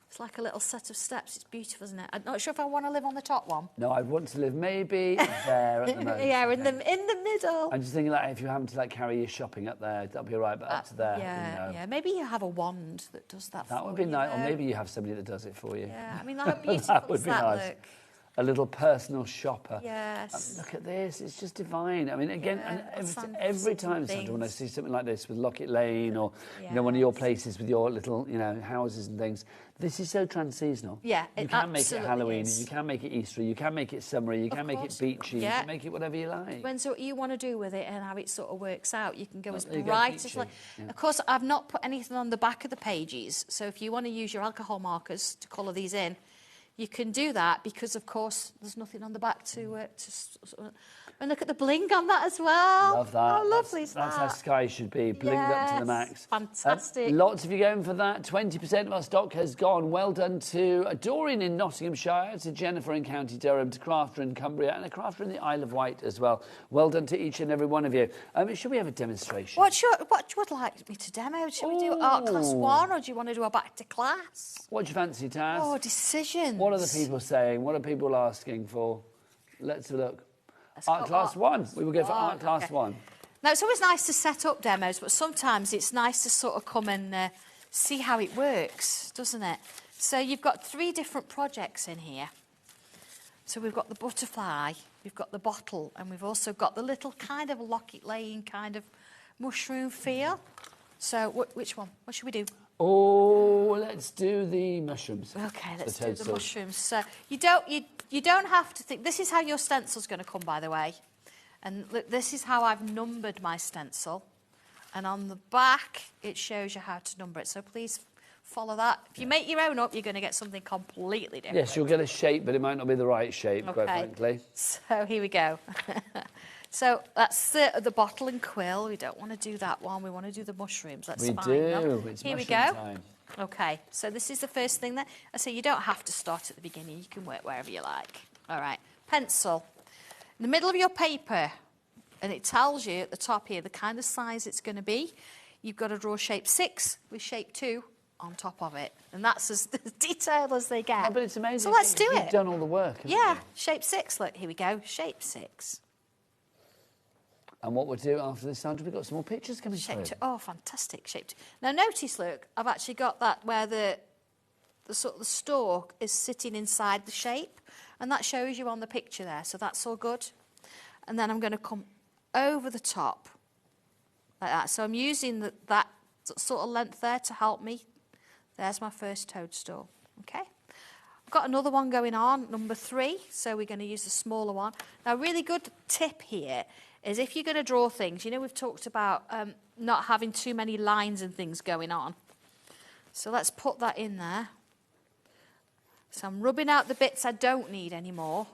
S16: It's like a little set of steps. It's beautiful, isn't it? I'm not sure if I want to live on the top one.
S2: No, I want to live maybe there at the moment.
S16: Yeah, in the middle.
S2: I'm just thinking, like, if you're having to like carry your shopping up there, that'll be all right, but up to there,
S16: yeah. Maybe you have a wand that does that.
S2: That would be nice, or maybe you have somebody that does it for you.
S16: Yeah, I mean, how beautiful
S2: that would
S16: does
S2: be
S16: that
S2: nice.
S16: look?
S2: A little personal shopper.
S16: Yes.
S2: Look at this, it's just divine. I mean, again, and every time, Sandra, when I see something like this with Locket Lane or, you know, one of your places with your little, you know, houses and things, this is so trans-seasonal.
S16: Yeah,
S2: you can make it Halloween, you can make it Easter, you can make it summery, you can make it beachy, you can make it whatever you like.
S16: Depends what you want to do with it and how it sort of works out. You can go as bright as like. Yeah. Of course, I've not put anything on the back of the pages, so if you want to use your alcohol markers to colour these in, you can do that because, of course, there's nothing on the back to and look at the bling on that as well.
S2: Love that.
S16: How lovely is that?
S2: That's how Sky should be, blinged up to the max.
S16: Fantastic.
S2: Lots of you going for that. 20% of our stock has gone. Well done to Doreen in Nottinghamshire, to Jennifer in County Durham, to Crafter in Cumbria, and a Crafter in the Isle of Wight as well. Well done to each and every one of you. Should we have a demonstration?
S16: What would you like me to demo? Should we do Art Class 1, or do you want to do a back to class?
S2: What do you fancy, Taz?
S16: Oh, decisions.
S2: What are the people saying? What are people asking for? Let's have a look. Art Class 1. We will go for Art Class 1.
S16: Now, it's always nice to set up demos, but sometimes it's nice to sort of come and see how it works, doesn't it? So you've got 3 different projects in here. So we've got the butterfly, we've got the bottle, and we've also got the little kind of Locket Lane kind of mushroom feel. So which one? What should we do?
S2: Oh, let's do the mushrooms.
S16: Okay, let's do the mushrooms. So you don't have to think. This is how your stencil's going to come, by the way. And look, this is how I've numbered my stencil. And on the back, it shows you how to number it. So please follow that. If you make your own up, you're going to get something completely different.
S2: Yes, you'll get a shape, but it might not be the right shape, quite frankly.
S16: So here we go. So that's the bottle and quill. We don't want to do that one. We want to do the mushrooms. Let's find them.
S2: We do. It's
S16: here we
S2: mushroom
S16: go.
S2: time.
S16: Okay, so this is the first thing that I say. You don't have to start at the beginning. You can work wherever you like. All right, pencil. In the middle of your paper, and it tells you at the top here the kind of size it's going to be. You've got to draw shape 6 with shape 2 on top of it. And that's as detailed as they get.
S2: Oh, but it's amazing.
S16: So let's do
S2: You've
S16: it.
S2: done all the work, haven't
S16: Yeah,
S2: you?
S16: shape 6. Look, here we go. Shape 6.
S2: And what we'll do after this, Sandra, we've got some more pictures coming
S16: Shape
S2: through.
S16: 2. Oh, fantastic. Shape 2. Now, notice, look, I've actually got that where the sort of the stalk is sitting inside the shape. And that shows you on the picture there. So that's all good. And then I'm going to come over the top like that. So I'm using that sort of length there to help me. There's my first toadstool. Okay. I've got another one going on, number 3. So we're going to use the smaller one. Now, a really good tip here is if you're going to draw things, you know, we've talked about not having too many lines and things going on. So let's put that in there. So I'm rubbing out the bits I don't need anymore.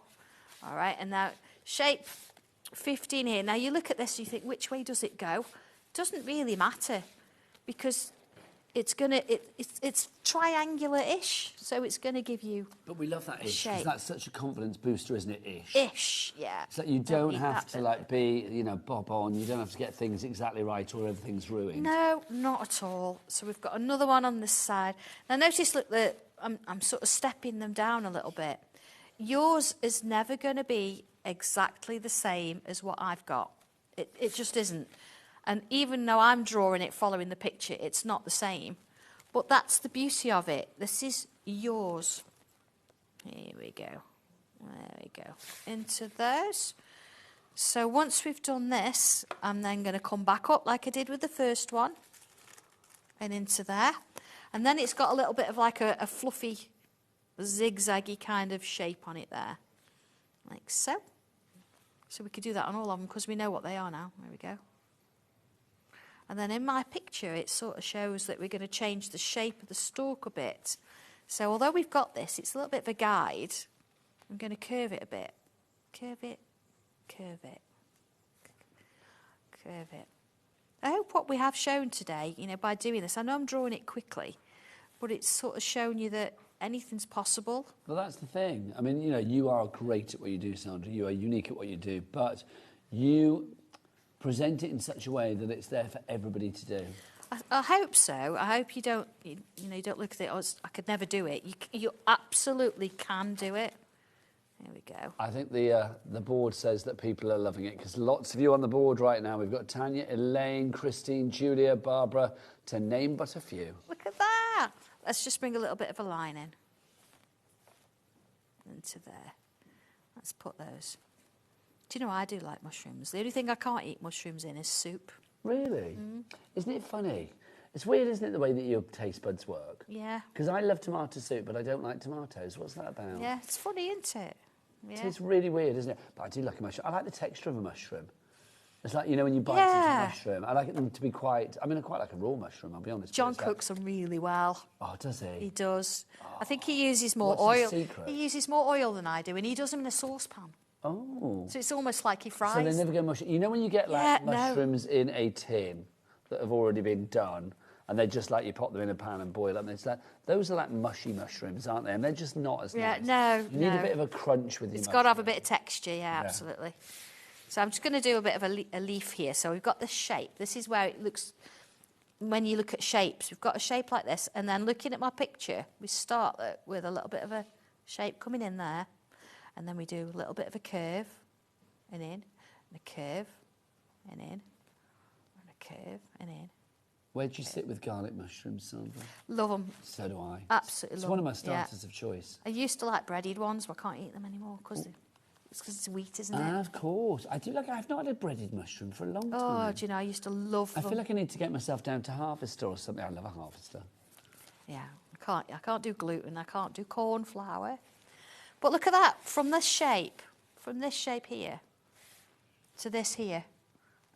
S16: All right, and now shape 15 here. Now you look at this and you think, which way does it go? Doesn't really matter because it's triangular-ish, so it's going to give you
S2: But we love that ish, because
S16: shape.
S2: that's such a confidence booster, isn't it, ish?
S16: Ish, yeah.
S2: So you don't
S16: need
S2: have
S16: that
S2: to,
S16: bit.
S2: like, be, you know, bob on. You don't have to get things exactly right or everything's ruined.
S16: No, not at all. So we've got another one on this side. Now notice, look, I'm sort of stepping them down a little bit. Yours is never going to be exactly the same as what I've got. It just isn't. And even though I'm drawing it following the picture, it's not the same. But that's the beauty of it. This is yours. Here we go. There we go. Into those. So once we've done this, I'm then going to come back up like I did with the first one. And into there. And then it's got a little bit of like a fluffy, zigzaggy kind of shape on it there. Like so. So we could do that on all of them because we know what they are now. There we go. And then in my picture, it sort of shows that we're going to change the shape of the stalk a bit. So although we've got this, it's a little bit of a guide. I'm going to curve it a bit. Curve it, curve it, curve it. I hope what we have shown today, you know, by doing this, I know I'm drawing it quickly, but it's sort of shown you that anything's possible.
S2: Well, that's the thing. I mean, you know, you are great at what you do, Sandra. You are unique at what you do, but you present it in such a way that it's there for everybody to do.
S16: I hope so. I hope you don't, you know, you don't look at it as I could never do it. You absolutely can do it. There we go.
S2: I think the board says that people are loving it because lots of you on the board right now. We've got Tanya, Elaine, Christine, Julia, Barbara, to name but a few.
S16: Look at that. Let's just bring a little bit of a line in. Into there. Let's put those. Do you know, I do like mushrooms. The only thing I can't eat mushrooms in is soup.
S2: Really? Isn't it funny? It's weird, isn't it, the way that your taste buds work?
S16: Yeah.
S2: Because I love tomato soup, but I don't like tomatoes. What's that about?
S16: Yeah, it's funny, isn't it? Yeah.
S2: It's really weird, isn't it? But I do like a mushroom. I like the texture of a mushroom. It's like, you know, when you bite into a mushroom. I like them to be quite... I mean, I quite like a raw mushroom, I'll be honest.
S16: John cooks them really well.
S2: Oh, does he?
S16: He does. I think he uses more
S2: What's
S16: oil.
S2: his secret?
S16: He uses more oil than I do, and he does them in a saucepan.
S2: Oh.
S16: So it's almost like he fries.
S2: So they never go mushroom. You know when you get like
S16: Yeah, no.
S2: mushrooms in a tin that have already been done, and they just like you pop them in a pan and boil them. It's like those are like mushy mushrooms, aren't they? And they're just not as nice.
S16: No,
S2: You need a bit of a crunch with your
S16: It's got to have a bit of texture, yeah, absolutely. So I'm just going to do a bit of a leaf here. So we've got the shape. This is where it looks, when you look at shapes, we've got a shape like this. And then looking at my picture, we start with a little bit of a shape coming in there. And then we do a little bit of a curve and in, and a curve and in, and a curve and in.
S2: Where do you sit with garlic mushrooms, Sandra?
S16: Love them.
S2: So do I.
S16: Absolutely
S2: It's
S16: love
S2: one of my
S16: 'em,
S2: starters of choice.
S16: I used to like breaded ones, but I can't eat them anymore because it's wheat, isn't it?
S2: Of course. I do like... I've not had a breaded mushroom for a long time.
S16: Oh, do you know, I used to love them.
S2: I feel like I need to get myself down to Harvester or something. I love a Harvester.
S16: Yeah, I can't do gluten, I can't do corn flour. But look at that, from this shape here to this here.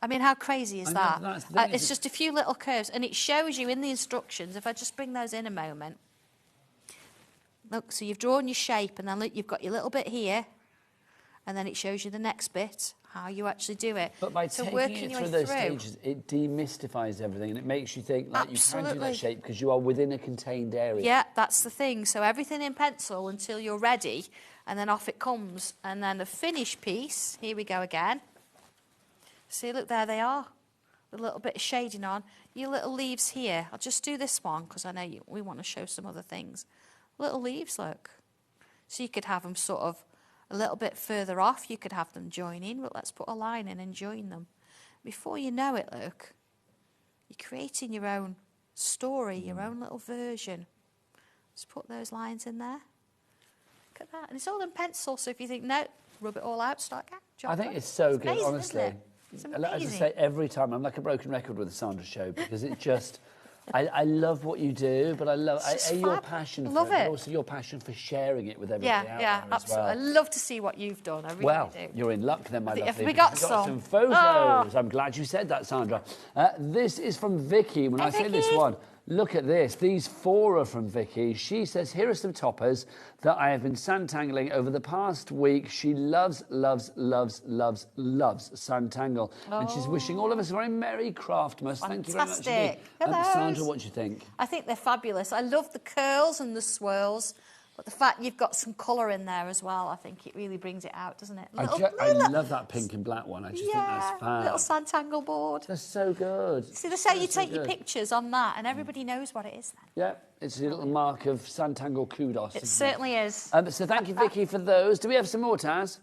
S16: I mean, how crazy is that?
S2: That's the thing,
S16: It's just a few little curves, and it shows you in the instructions, if I just bring those in a moment. Look, so you've drawn your shape, and then look, you've got your little bit here, and then it shows you the next bit, how you actually do it.
S2: But by
S16: so
S2: taking it through those stages, it demystifies everything, and it makes you think like you can do that shape because you are within a contained area.
S16: Yeah, that's the thing. So everything in pencil until you're ready, and then off it comes. And then the finished piece, here we go again. See, look, there they are. with a little bit of shading on. Your little leaves here. I'll just do this one because I know we want to show some other things. Little leaves, look. So you could have them sort of a little bit further off. You could have them join in, but let's put a line in and join them. Before you know it, look, you're creating your own story, your own little version. Just put those lines in there. Look at that. And it's all in pencil, so if you think, no, rub it all out, start again.
S2: I think it's so good,
S16: amazing,
S2: honestly.
S16: isn't it? It's amazing.
S2: As I say, every time, I'm like a broken record with the Sandra show because it just... I love what you do, but I love your passion for it, but also your passion for sharing it with everybody out there as
S16: absolutely.
S2: well.
S16: I love to see what you've done. I really do.
S2: You're in luck then, my lovely.
S16: We got
S2: some photos. Oh. I'm glad you said that, Sandra. This is from Vicky. When I say this one, look at this. These 4 are from Vicky. She says, here are some toppers that I have been santangling over the past week. She loves, loves, loves, loves, loves santangle. Oh. And she's wishing all of us a very Merry Craftmas. Thank you very much indeed. Sandra, what do you think?
S16: I think they're fabulous. I love the curls and the swirls. But the fact you've got some colour in there as well, I think it really brings it out, doesn't it?
S2: I love that pink and black one. I just think that's fab.
S16: Little santangle board.
S2: That's so good.
S16: See, that's how you take your pictures on that, and everybody knows what it is then.
S2: Yeah, it's a little mark of santangle kudos.
S16: It certainly is.
S2: So thank you, Vicky, for those. Do we have some more, Taz?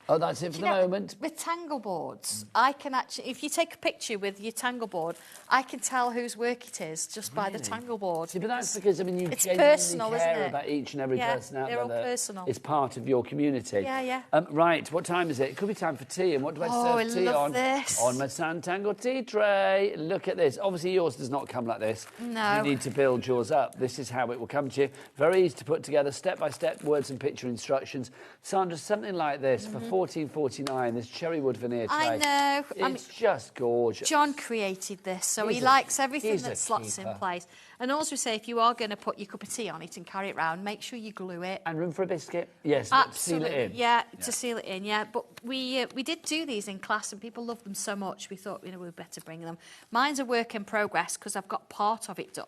S2: Oh, that's it for the moment.
S16: With tangle boards, I can actually, if you take a picture with your tangle board, I can tell whose work it is just by the tangle board.
S2: See, but that's because, I mean, you
S16: genuinely
S2: care about each and every person out there that is part of your community.
S16: Yeah.
S2: Right, what time is it? It could be time for tea, and what do I serve tea on?
S16: This.
S2: On my Santangle tea tray. Look at this. Obviously, yours does not come like this.
S16: No.
S2: You need to build yours up. This is how it will come to you. Very easy to put together, step-by-step words and picture instructions. Sandra, something like this for $14.49, this cherry wood veneer tray.
S16: I know.
S2: It's just gorgeous.
S16: John created this, so he likes everything that slots in place. And also say, if you are going to put your cup of tea on it and carry it around, make sure you glue it.
S2: And room for a biscuit? Yes,
S16: absolutely.
S2: Seal it in.
S16: Yeah, to seal it in, yeah. But we did do these in class and people loved them so much, we thought, we'd better bring them. Mine's a work in progress because I've got part of it done.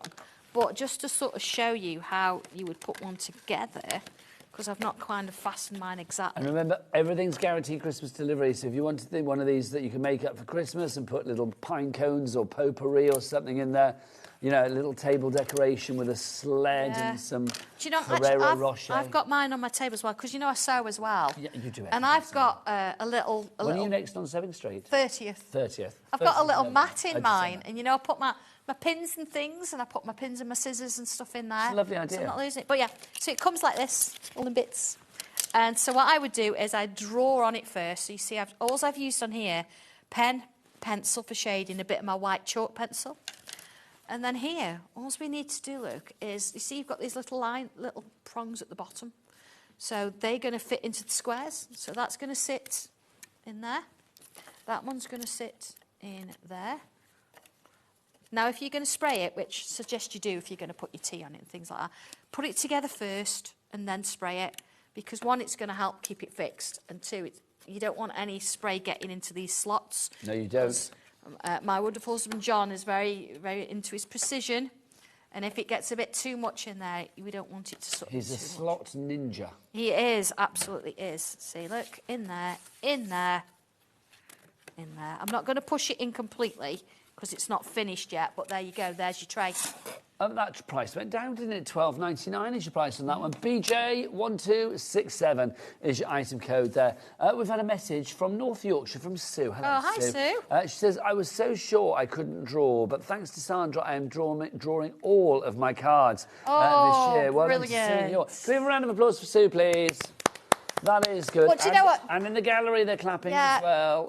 S16: But just to sort of show you how you would put one together, because I've not kind of fastened mine exactly.
S2: And remember, everything's guaranteed Christmas delivery, so if you wanted one of these that you can make up for Christmas and put little pine cones or potpourri or something in there, you know, a little table decoration with a sled and some Ferrero Rocher.
S16: I've got mine on my table as well, because I sew as well.
S2: Yeah, you do it.
S16: And I've got a little...
S2: When are you next on Sewing Street?
S16: 30th.
S2: 30th.
S16: I've got a little mat in mine, and I put my pins and things, and I put my pins and my scissors and stuff in there.
S2: It's a lovely idea.
S16: So I'm not losing it. But yeah, so it comes like this, all in bits. And so what I would do is I draw on it first. So you see, all I've used on here, pen, pencil for shading, a bit of my white chalk pencil. And then here, all we need to do, look, is, you see you've got these little prongs at the bottom. So they're going to fit into the squares. So that's going to sit in there. That one's going to sit in there. Now, if you're going to spray it, which I suggest you do if you're going to put your tea on it and things like that, put it together first and then spray it. Because one, it's going to help keep it fixed. And two, you don't want any spray getting into these slots.
S2: No, you don't.
S16: My wonderful husband John is very, very into his precision. And if it gets a bit too much in there, we don't want it to sort of...
S2: He's a slot ninja.
S16: He is, absolutely is. See, look, in there, in there, in there. I'm not going to push it in completely because it's not finished yet, but there you go, there's your tray.
S2: That price went down, didn't it? $12.99 is your price on that one. BJ1267 is your item code there. We've had a message from North Yorkshire, from Sue. Hello,
S16: hi, Sue.
S2: She says, I was so sure I couldn't draw, but thanks to Sandra, I am drawing all of my cards this year. Well,
S16: brilliant.
S2: Can we have a round of applause for Sue, please? That is good.
S16: Well, do you know what?
S2: And in the gallery, they're clapping as well.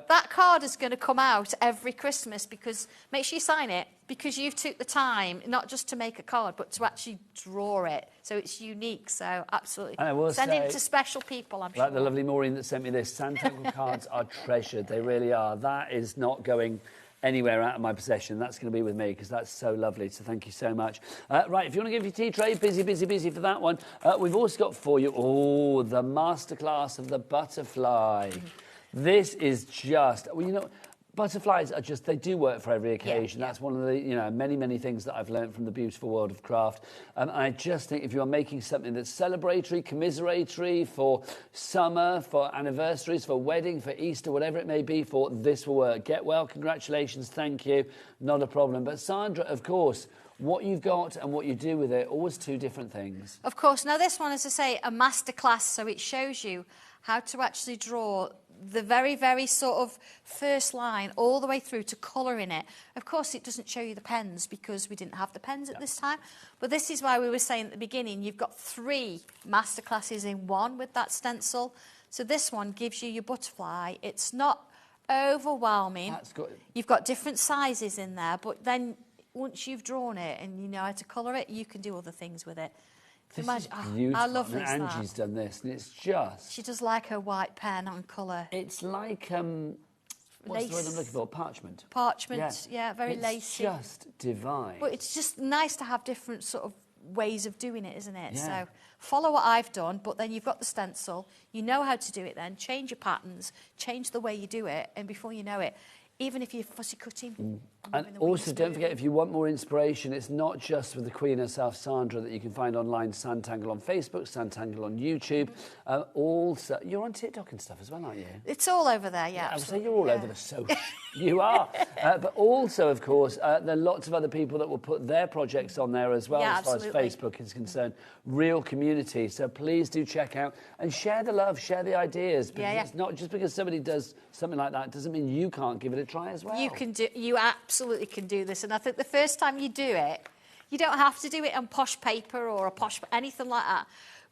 S16: That card is going to come out every Christmas because make sure you sign it because you've took the time not just to make a card but to actually draw it. So it's unique. So absolutely.
S2: And I will
S16: send it to special people, I'm sure.
S2: Like the lovely Maureen that sent me this. Santangle cards are treasured. They really are. That is not going anywhere out of my possession. That's going to be with me because that's so lovely. So thank you so much. Right, if you want to give your tea tray, busy for that one. We've also got for you, the masterclass of the butterfly. This is just, Butterflies are just, they do work for every occasion.
S11: Yeah.
S2: That's one of the, many things that I've learned from the beautiful world of craft. And I just think if you're making something that's celebratory, commiseratory, for summer, for anniversaries, for wedding, for Easter, whatever it may be, for this will work. Get well, congratulations, thank you, not a problem. But Sandra, of course, what you've got and what you do with it, always two different things.
S16: Of course. Now this one, as I say, a masterclass, so it shows you how to actually draw the very, very sort of first line all the way through to colouring it. Of course, it doesn't show you the pens because we didn't have the pens at this time. But this is why we were saying at the beginning, you've got 3 masterclasses in one with that stencil. So this one gives you your butterfly. It's not overwhelming.
S2: That's good.
S16: You've got different sizes in there, but then once you've drawn it and you know how to colour it, you can do other things with it.
S2: This
S16: Imagine,
S2: is beautiful.
S16: how lovely is that?
S2: Angie's done this, and it's just...
S16: She does like her white pen on colour.
S2: It's like, what's the word I'm looking for? Parchment.
S16: Parchment, yeah, very
S2: it's
S16: lacy.
S2: It's just divine.
S16: But it's just nice to have different sort of ways of doing it, isn't it?
S2: Yeah.
S16: So follow what I've done, but then you've got the stencil. You know how to do it then. Change your patterns, change the way you do it, and before you know it, even if you're fussy cutting.
S2: And also, don't forget, if you want more inspiration, it's not just with the Queen herself, Sandra, that you can find online, Sanntangle on Facebook, Sanntangle on YouTube. Also, you're on TikTok and stuff as well, aren't you?
S16: It's all over there, yeah.
S2: I would say you're all over the social. You are. But also, of course, there are lots of other people that will put their projects on there as well, as far as Facebook is concerned. Real community. So please do check out and share the love, share the ideas. Because it's not just because somebody does something like that doesn't mean you can't give it a try as well.
S16: You absolutely can do this, and I think the first time you do it, you don't have to do it on posh paper or a posh anything like that,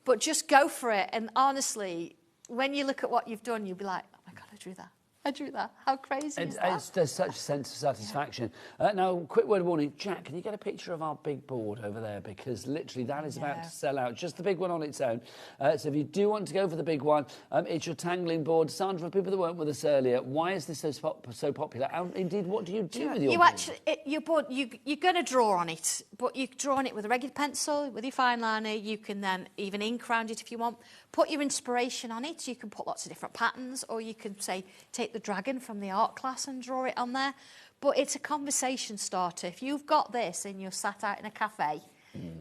S16: but just go for it. And honestly, when you look at what you've done, you'll be like, oh my God, I drew that. I drew that. How crazy is that?
S2: There's such a sense of satisfaction. Now, quick word of warning. Jack, can you get a picture of our big board over there? Because literally that is about to sell out. Just the big one on its own. So if you do want to go for the big one, it's your tangling board. Sandra, for people that weren't with us earlier, why is this so popular? And indeed, what do you do with your board?
S16: You're going to draw on it, but you draw on it with a regular pencil, with your fine liner. You can then even ink around it if you want. Put your inspiration on it. You can put lots of different patterns, or you can, say, take the dragon from the art class and draw it on there. But it's a conversation starter. If you've got this and you're sat out in a cafe,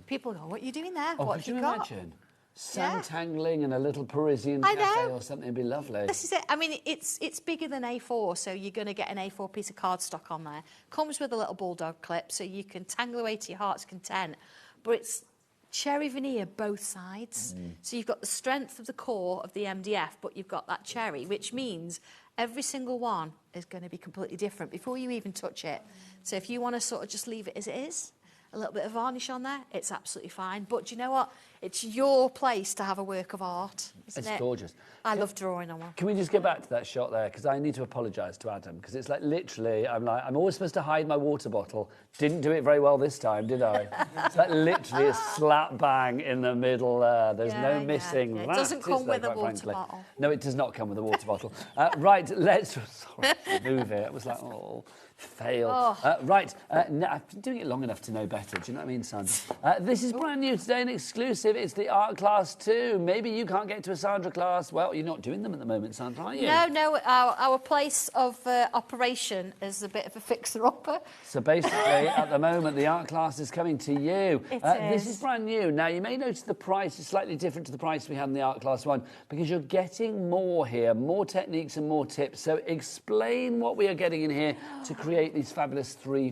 S16: people go, what are you doing there?
S2: Oh,
S16: what
S2: could
S16: have
S2: you
S16: got?
S2: Imagine? Santangling in a little Parisian cafe or something would be lovely.
S16: This is it. I mean, it's bigger than A4, so you're going to get an A4 piece of cardstock on there. Comes with a little bulldog clip, so you can tangle away to your heart's content. But it's cherry veneer both sides. So you've got the strength of the core of the MDF, but you've got that cherry, which means every single one is going to be completely different before you even touch it. So if you want to sort of just leave it as it is, a little bit of varnish on there, it's absolutely fine. But do you know what? It's your place to have a work of art, isn't it?
S2: It's gorgeous.
S16: I love drawing on one.
S2: Can we just get back to that shot there? Because I need to apologise to Adam, because it's like literally, I'm always supposed to hide my water bottle. Didn't do it very well this time, did I? It's like literally a slap bang in the middle there. There's no missing.
S16: It doesn't come with a water bottle.
S2: No, it does not come with a water bottle. Right, let's... Sorry, move it. It was like, fail. Right, no, I've been doing it long enough to know better. Do you know what I mean, Sandra? This is brand new today and exclusive. It's the art class too. Maybe you can't get to a Sandra class. Well, you're not doing them at the moment, Sandra, are you?
S16: No. Our place of operation is a bit of a fixer-upper.
S2: So basically, at the moment, the art class is coming to you. This is brand new. Now, you may notice the price is slightly different to the price we had in the art class one, because you're getting more here, more techniques and more tips. So explain what we are getting in here to create these fabulous three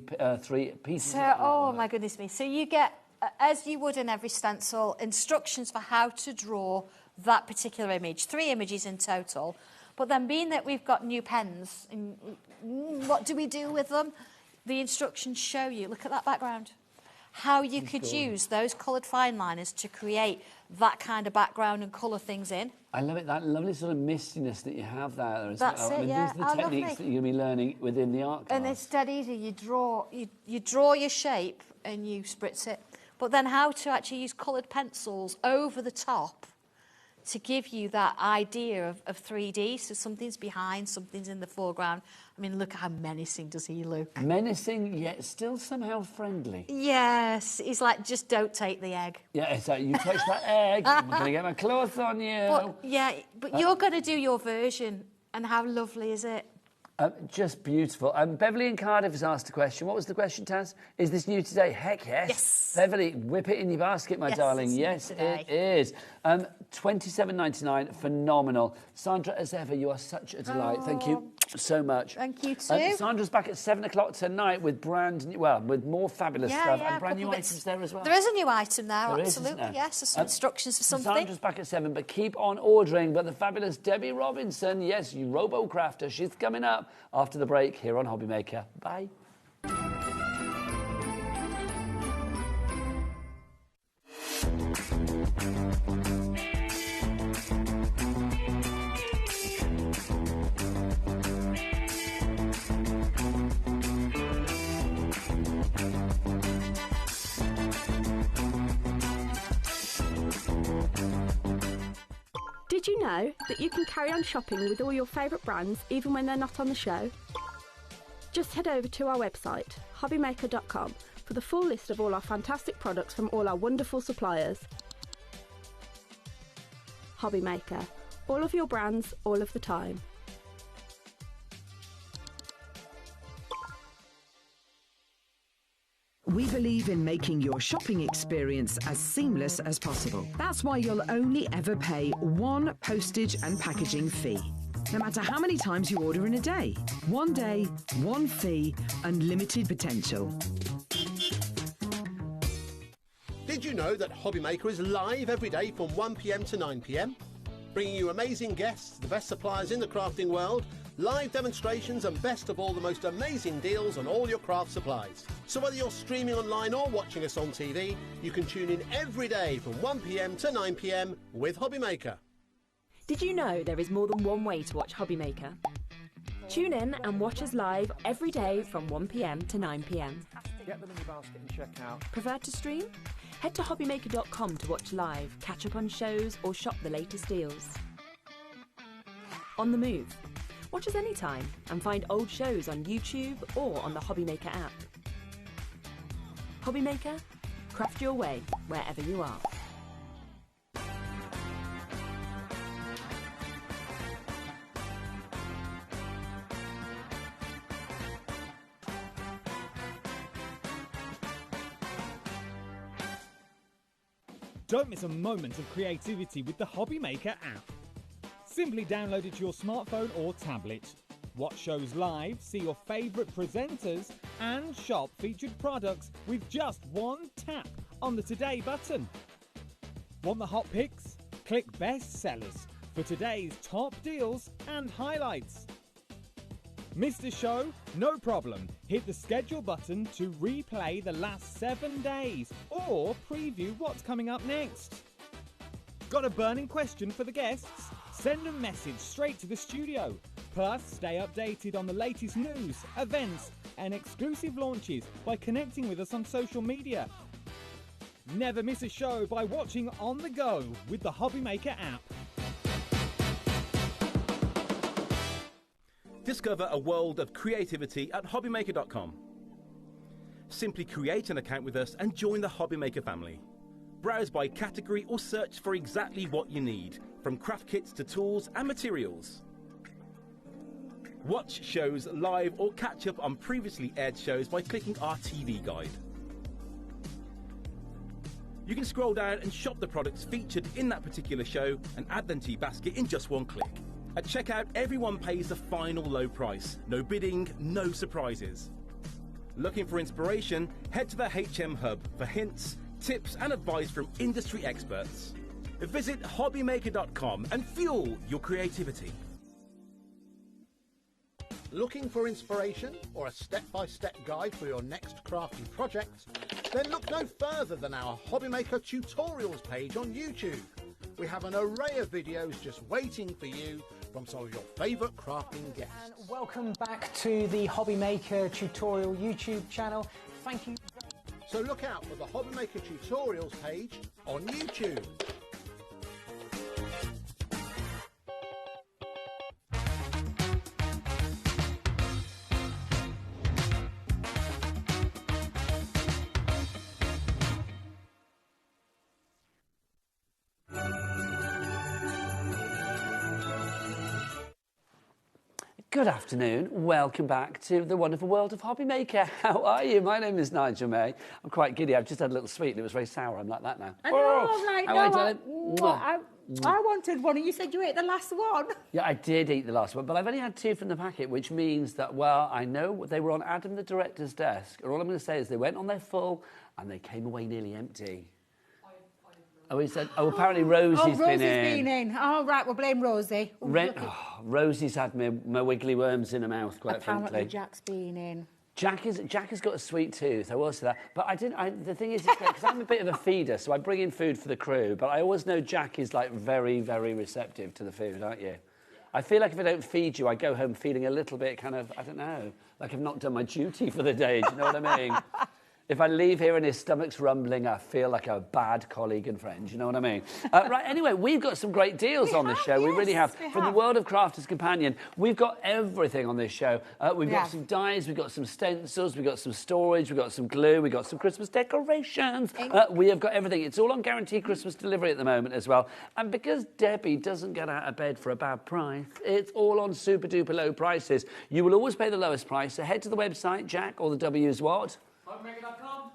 S2: pieces.
S16: So, oh my goodness me. So you get, as you would in every stencil, instructions for how to draw that particular image. 3 images in total. But then being that we've got new pens, and what do we do with them? The instructions show you, look at that background, how you could use those coloured fine liners to create that kind of background and colour things in.
S2: I love it, that lovely sort of mistiness that you have there.
S16: That's it,
S2: These are the techniques that you're going to be learning within the art class.
S16: And it's dead easy. You draw your shape and you spritz it. But then how to actually use coloured pencils over the top to give you that idea of 3D. So something's behind, something's in the foreground. I mean, look how menacing does he look.
S2: Menacing, yet still somehow friendly.
S16: Yes, he's like, just don't take the egg.
S2: Yeah, it's like, you touch that egg, I'm going to get my cloth on you.
S16: But you're going to do your version, and how lovely is it?
S2: Just beautiful. Beverly in Cardiff has asked a question. What was the question, Taz? Is this new today? Heck yes.
S16: Yes.
S2: Beverly, whip it in your basket, my darling.
S16: Yes,
S2: Yes, it is. $27.99, phenomenal. Sandra, as ever, you are such a delight. Thank you so much.
S16: Thank you too.
S2: Sandra's back at 7 o'clock tonight with with more fabulous stuff and brand new
S16: bits.
S2: items there as well.
S16: There is a new item there,
S2: There is,
S16: absolutely.
S2: isn't there?
S16: Yes, there's some instructions for something.
S2: Sandra's back at 7, but keep on ordering. But the fabulous Debbie Robinson, yes, you robo-crafter, she's coming up after the break here on HobbyMaker. Bye.
S5: Did you know that you can carry on shopping with all your favourite brands even when they're not on the show? Just head over to our website, HobbyMaker.com, for the full list of all our fantastic products from all our wonderful suppliers. HobbyMaker. All of your brands, all of the time.
S7: We believe in making your shopping experience as seamless as possible. That's why you'll only ever pay one postage and packaging fee. No matter how many times you order in a day. One day, one fee, unlimited potential.
S3: Did you know that HobbyMaker is live every day from 1 p.m. to 9 p.m? Bringing you amazing guests, the best suppliers in the crafting world, live demonstrations and best of all, the most amazing deals on all your craft supplies. So whether you're streaming online or watching us on TV, you can tune in every day from 1 p.m. to 9 p.m. with HobbyMaker.
S8: Did you know there is more than one way to watch HobbyMaker? Tune in and watch us live every day from 1 p.m. to 9 p.m.
S10: Get them in your basket and check out.
S8: Prefer to stream? Head to hobbymaker.com to watch live, catch up on shows or shop the latest deals. On the move. Watch us anytime and find old shows on YouTube or on the HobbyMaker app. HobbyMaker, craft your way wherever you are.
S17: Don't miss a moment of creativity with the HobbyMaker app. Simply download it to your smartphone or tablet. Watch shows live, see your favourite presenters, and shop featured products with just one tap on the Today button. Want the hot picks? Click Best Sellers for today's top deals and highlights. Missed a show? No problem. Hit the schedule button to replay the last 7 days or preview what's coming up next. Got a burning question for the guests? Send a message straight to the studio. Plus, stay updated on the latest news, events, and exclusive launches by connecting with us on social media. Never miss a show by watching on the go with the HobbyMaker app.
S6: Discover a world of creativity at hobbymaker.com. Simply create an account with us and join the HobbyMaker family. Browse by category or search for exactly what you need, from craft kits to tools and materials. Watch shows live or catch up on previously aired shows by clicking our TV guide. You can scroll down and shop the products featured in that particular show and add them to your basket in just one click. At checkout, everyone pays the final low price. No bidding, no surprises. Looking for inspiration? Head to the HM Hub for hints, tips and advice from industry experts. Visit hobbymaker.com and fuel your creativity.
S3: Looking for inspiration or a step-by-step guide for your next crafting project? Then look no further than our HobbyMaker tutorials page on YouTube. We have an array of videos just waiting for you from some of your favourite crafting guests.
S9: And welcome back to the HobbyMaker tutorial YouTube channel. Thank you.
S3: So look out for the HobbyMaker tutorials page on YouTube.
S2: Good afternoon. Welcome back to the wonderful world of HobbyMaker. How are you? My name is Nigel May. I'm quite giddy. I've just had a little sweet and it was very sour. I'm like that now.
S1: I know, I'm like,
S2: How are you,
S1: no,
S2: darling?
S1: I wanted one and you said you ate the last one.
S2: Yeah, I did eat the last one, but I've only had 2 from the packet, which means that, well, I know they were on Adam, the director's desk, and all I'm going to say is they went on their full and they came away nearly empty. Oh, he said, apparently Rosie's been in.
S1: Oh, right, we'll blame Rosie.
S2: Rosie's had my wiggly worms in her mouth, quite
S1: Apparently
S2: frankly.
S1: Jack's been in.
S2: Jack has got a sweet tooth, I will say that. But the thing is, because I'm a bit of a feeder, so I bring in food for the crew, but I always know Jack is, like, very, very receptive to the food, aren't you? I feel like if I don't feed you, I go home feeling a little bit kind of, I don't know, like I've not done my duty for the day, do you know what I mean? If I leave here and his stomach's rumbling, I feel like a bad colleague and friend, you know what I mean? Right, anyway, we've got some great deals on this show. We really have. From the world of Crafter's Companion, we've got everything on this show. We've got some dies, we've got some stencils, we've got some storage, we've got some glue, we've got some Christmas decorations. We have got everything. It's all on guaranteed Christmas delivery at the moment as well. And because Debbie doesn't get out of bed for a bad price, it's all on super duper low prices. You will always pay the lowest price, so head to the website, Jack, or the W's what? HobbyMaker.com.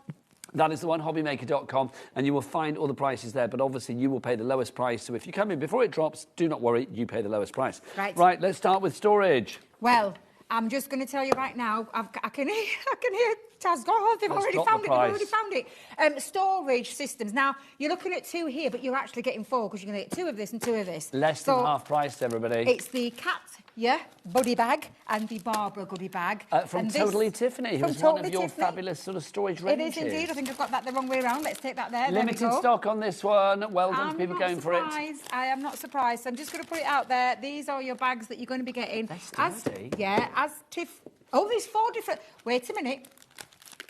S2: That is the one, HobbyMaker.com, and you will find all the prices there, but obviously you will pay the lowest price, so if you come in before it drops, do not worry, you pay the lowest price. Right, let's start with storage.
S1: Well, I'm just going to tell you right now, I can hear Taz go, oh, they've already found it. Storage systems. Now, you're looking at 2 here, but you're actually getting 4 because you're going to get 2 of this and 2 of this.
S2: Less than half price, everybody.
S1: It's the cat, buddy bag and the Barbara goodie bag.
S2: From Totally Tiffany, who's one of your fabulous sort of storage ranges.
S1: It is indeed. I think I've got that the wrong way around. Let's take that there.
S2: Limited stock on this one. Well done to people going for it.
S1: I am not surprised. I'm just going to put it out there. These are your bags that you're going to be getting. As Tiff... Oh, there's 4 different... Wait a minute.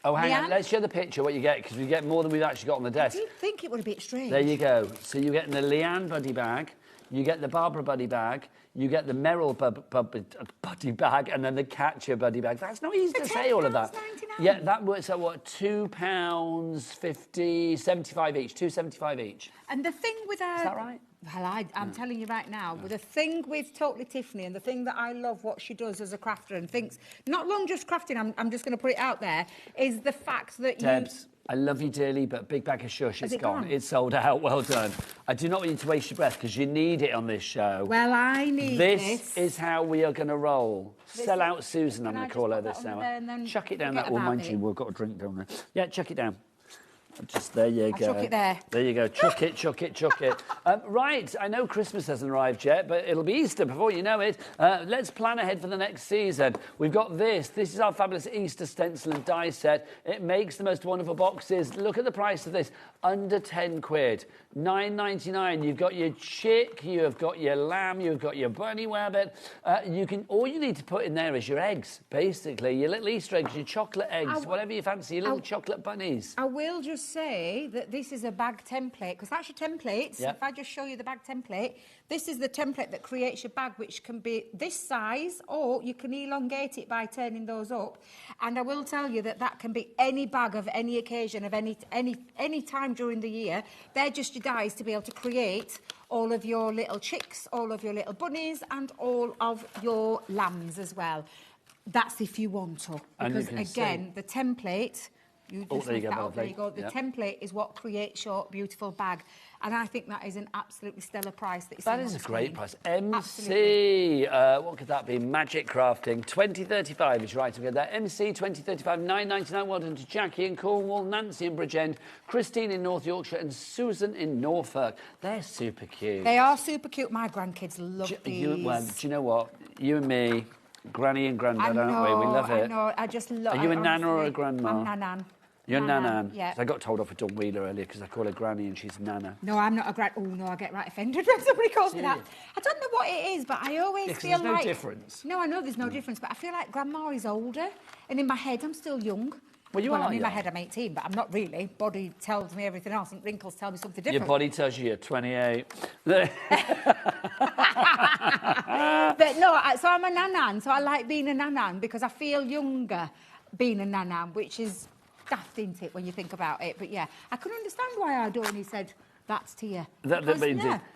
S2: Oh, hang on. Let's show the picture what you get, because we get more than we've actually got on the desk.
S1: I did think it would be a bit strange.
S2: There you go. So you're getting the Leanne buddy bag, you get the Barbara buddy bag, you get the Merrill buddy bag, and then the Katja buddy bag. That's not easy to say all of that. Yeah, that works out, what, £2.50, 75 each, £2.75 each.
S1: And the thing with our...
S2: Is that right?
S1: Well, I'm telling you right now, the thing with Totally Tiffany and the thing that I love what she does as a crafter and thinks, not long just crafting, I'm just going to put it out there, is the fact that
S2: Debs, I love you dearly, but big bag of shush, it's gone. It's sold out. Well done. I do not want you to waste your breath because you need it on this show.
S1: Well, I need
S2: this. This is how we are going to roll. Sell out Susan, I'm going to call her this hour. Chuck it down that one, mind you. We've got a drink down there. Yeah, chuck it down. Just there you go.
S1: Chuck it there.
S2: There you go. Chuck it, chuck it, chuck it. Right, I know Christmas hasn't arrived yet, but it'll be Easter before you know it. Let's plan ahead for the next season. We've got this. This is our fabulous Easter stencil and die set. It makes the most wonderful boxes. Look at the price of this. Under 10 quid. £9.99. You've got your chick, you have got your lamb, you've got your bunny rabbit. All you need to put in there is your eggs, basically. Your little Easter eggs, your chocolate eggs, whatever you fancy, your little chocolate bunnies.
S1: I will just say that this is a bag template, because that's your template.
S2: Yep.
S1: If I just show you the bag template, this is the template that creates your bag, which can be this size, or you can elongate it by turning those up. And I will tell you that that can be any bag of any occasion, of any time during the year. They're just your dies to be able to create all of your little chicks, all of your little bunnies, and all of your lambs as well. That's if you want to. Because again, the template... You just
S2: there you go,
S1: there you go. The template is what creates your beautiful bag. And I think that is an absolutely stellar price. That
S2: is a great price. MC, what could that be? Magic Crafting, 2035 is right to get that. MC, 2035, £9.99. Well done to Jackie in Cornwall, Nancy in Bridgend, Christine in North Yorkshire, and Susan in Norfolk. They're super cute.
S1: They are super cute. My grandkids love these.
S2: Well, do you know what? You and me, Granny and Grandad, aren't we? We love it.
S1: I know, I just love it.
S2: Are you a nana or a grandma?
S1: I'm Nanan.
S2: You're Nana.
S1: Yeah.
S2: So I got told off for Dawn Wheeler earlier because I call her Granny and she's Nana.
S1: No, I'm not a gran. Oh no, I get right offended when somebody calls me that. I don't know what it is, but I always feel
S2: there's
S1: like
S2: no difference.
S1: No, I know there's no difference, but I feel like Grandma is older, and in my head I'm still young.
S2: Well, you are.
S1: In my head I'm 18, but I'm not really. Body tells me everything else, and wrinkles tell me something different.
S2: Your body tells you you're 28.
S1: But no, so I'm a nanan, so I like being a nanan because I feel younger being a nanan, which is daft, isn't it, when you think about it? But yeah, I can understand why Ardoni said that's to you.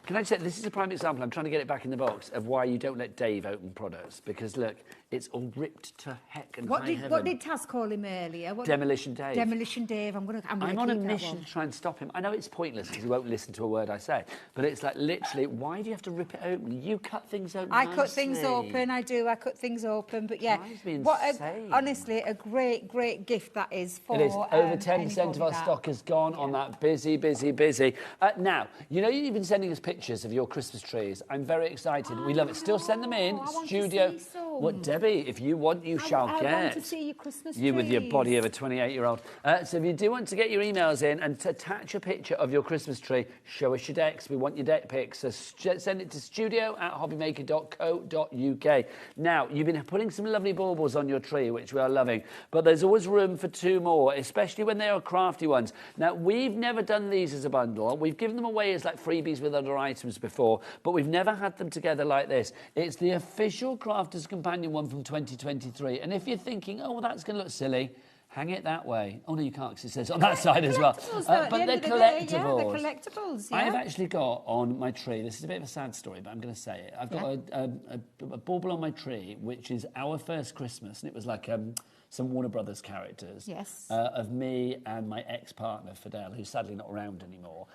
S2: Can I say, this is a prime example, I'm trying to get it back in the box, of why you don't let Dave open products. Because, look, it's all ripped to heck and high heaven.
S1: What did Taz call him earlier?
S2: Demolition Dave.
S1: Demolition Dave. I'm
S2: on a mission to try and stop him. I know it's pointless because he won't listen to a word I say. But it's like, literally, why do you have to rip it open? You cut things open
S1: I cut things open, I do. I cut things open. But yeah, honestly, a great, great gift that is for...
S2: It is. Over 10% of our stock is gone on that. Busy. Now, you know you've been sending us pictures of your Christmas trees. I'm very excited. We love it. Still send them in. Studio. What, Debbie, if you want, you shall get.
S1: I want to see your Christmas trees.
S2: You with your body of a 28-year-old. So if you do want to get your emails in and to attach a picture of your Christmas tree, show us your decks. We want your deck pics. So send it to studio@hobbymaker.co.uk. Now, you've been putting some lovely baubles on your tree, which we are loving. But there's always room for 2 more, especially when they are crafty ones. Now, we've never done these as a bundle. We've given them away as like freebies with other items before, but we've never had them together like this. It's the official Crafter's Companion one from 2023. And if you're thinking, oh, well, that's going to look silly, hang it that way. Oh, no, you can't, because it says on that side as well. But they're collectibles.
S1: Yeah, they're collectibles, yeah.
S2: I've actually got on my tree, this is a bit of a sad story, but I'm going to say it. I've got a bauble on my tree, which is our first Christmas, and it was like some Warner Brothers characters of me and my ex-partner, Fidel, who's sadly not around anymore.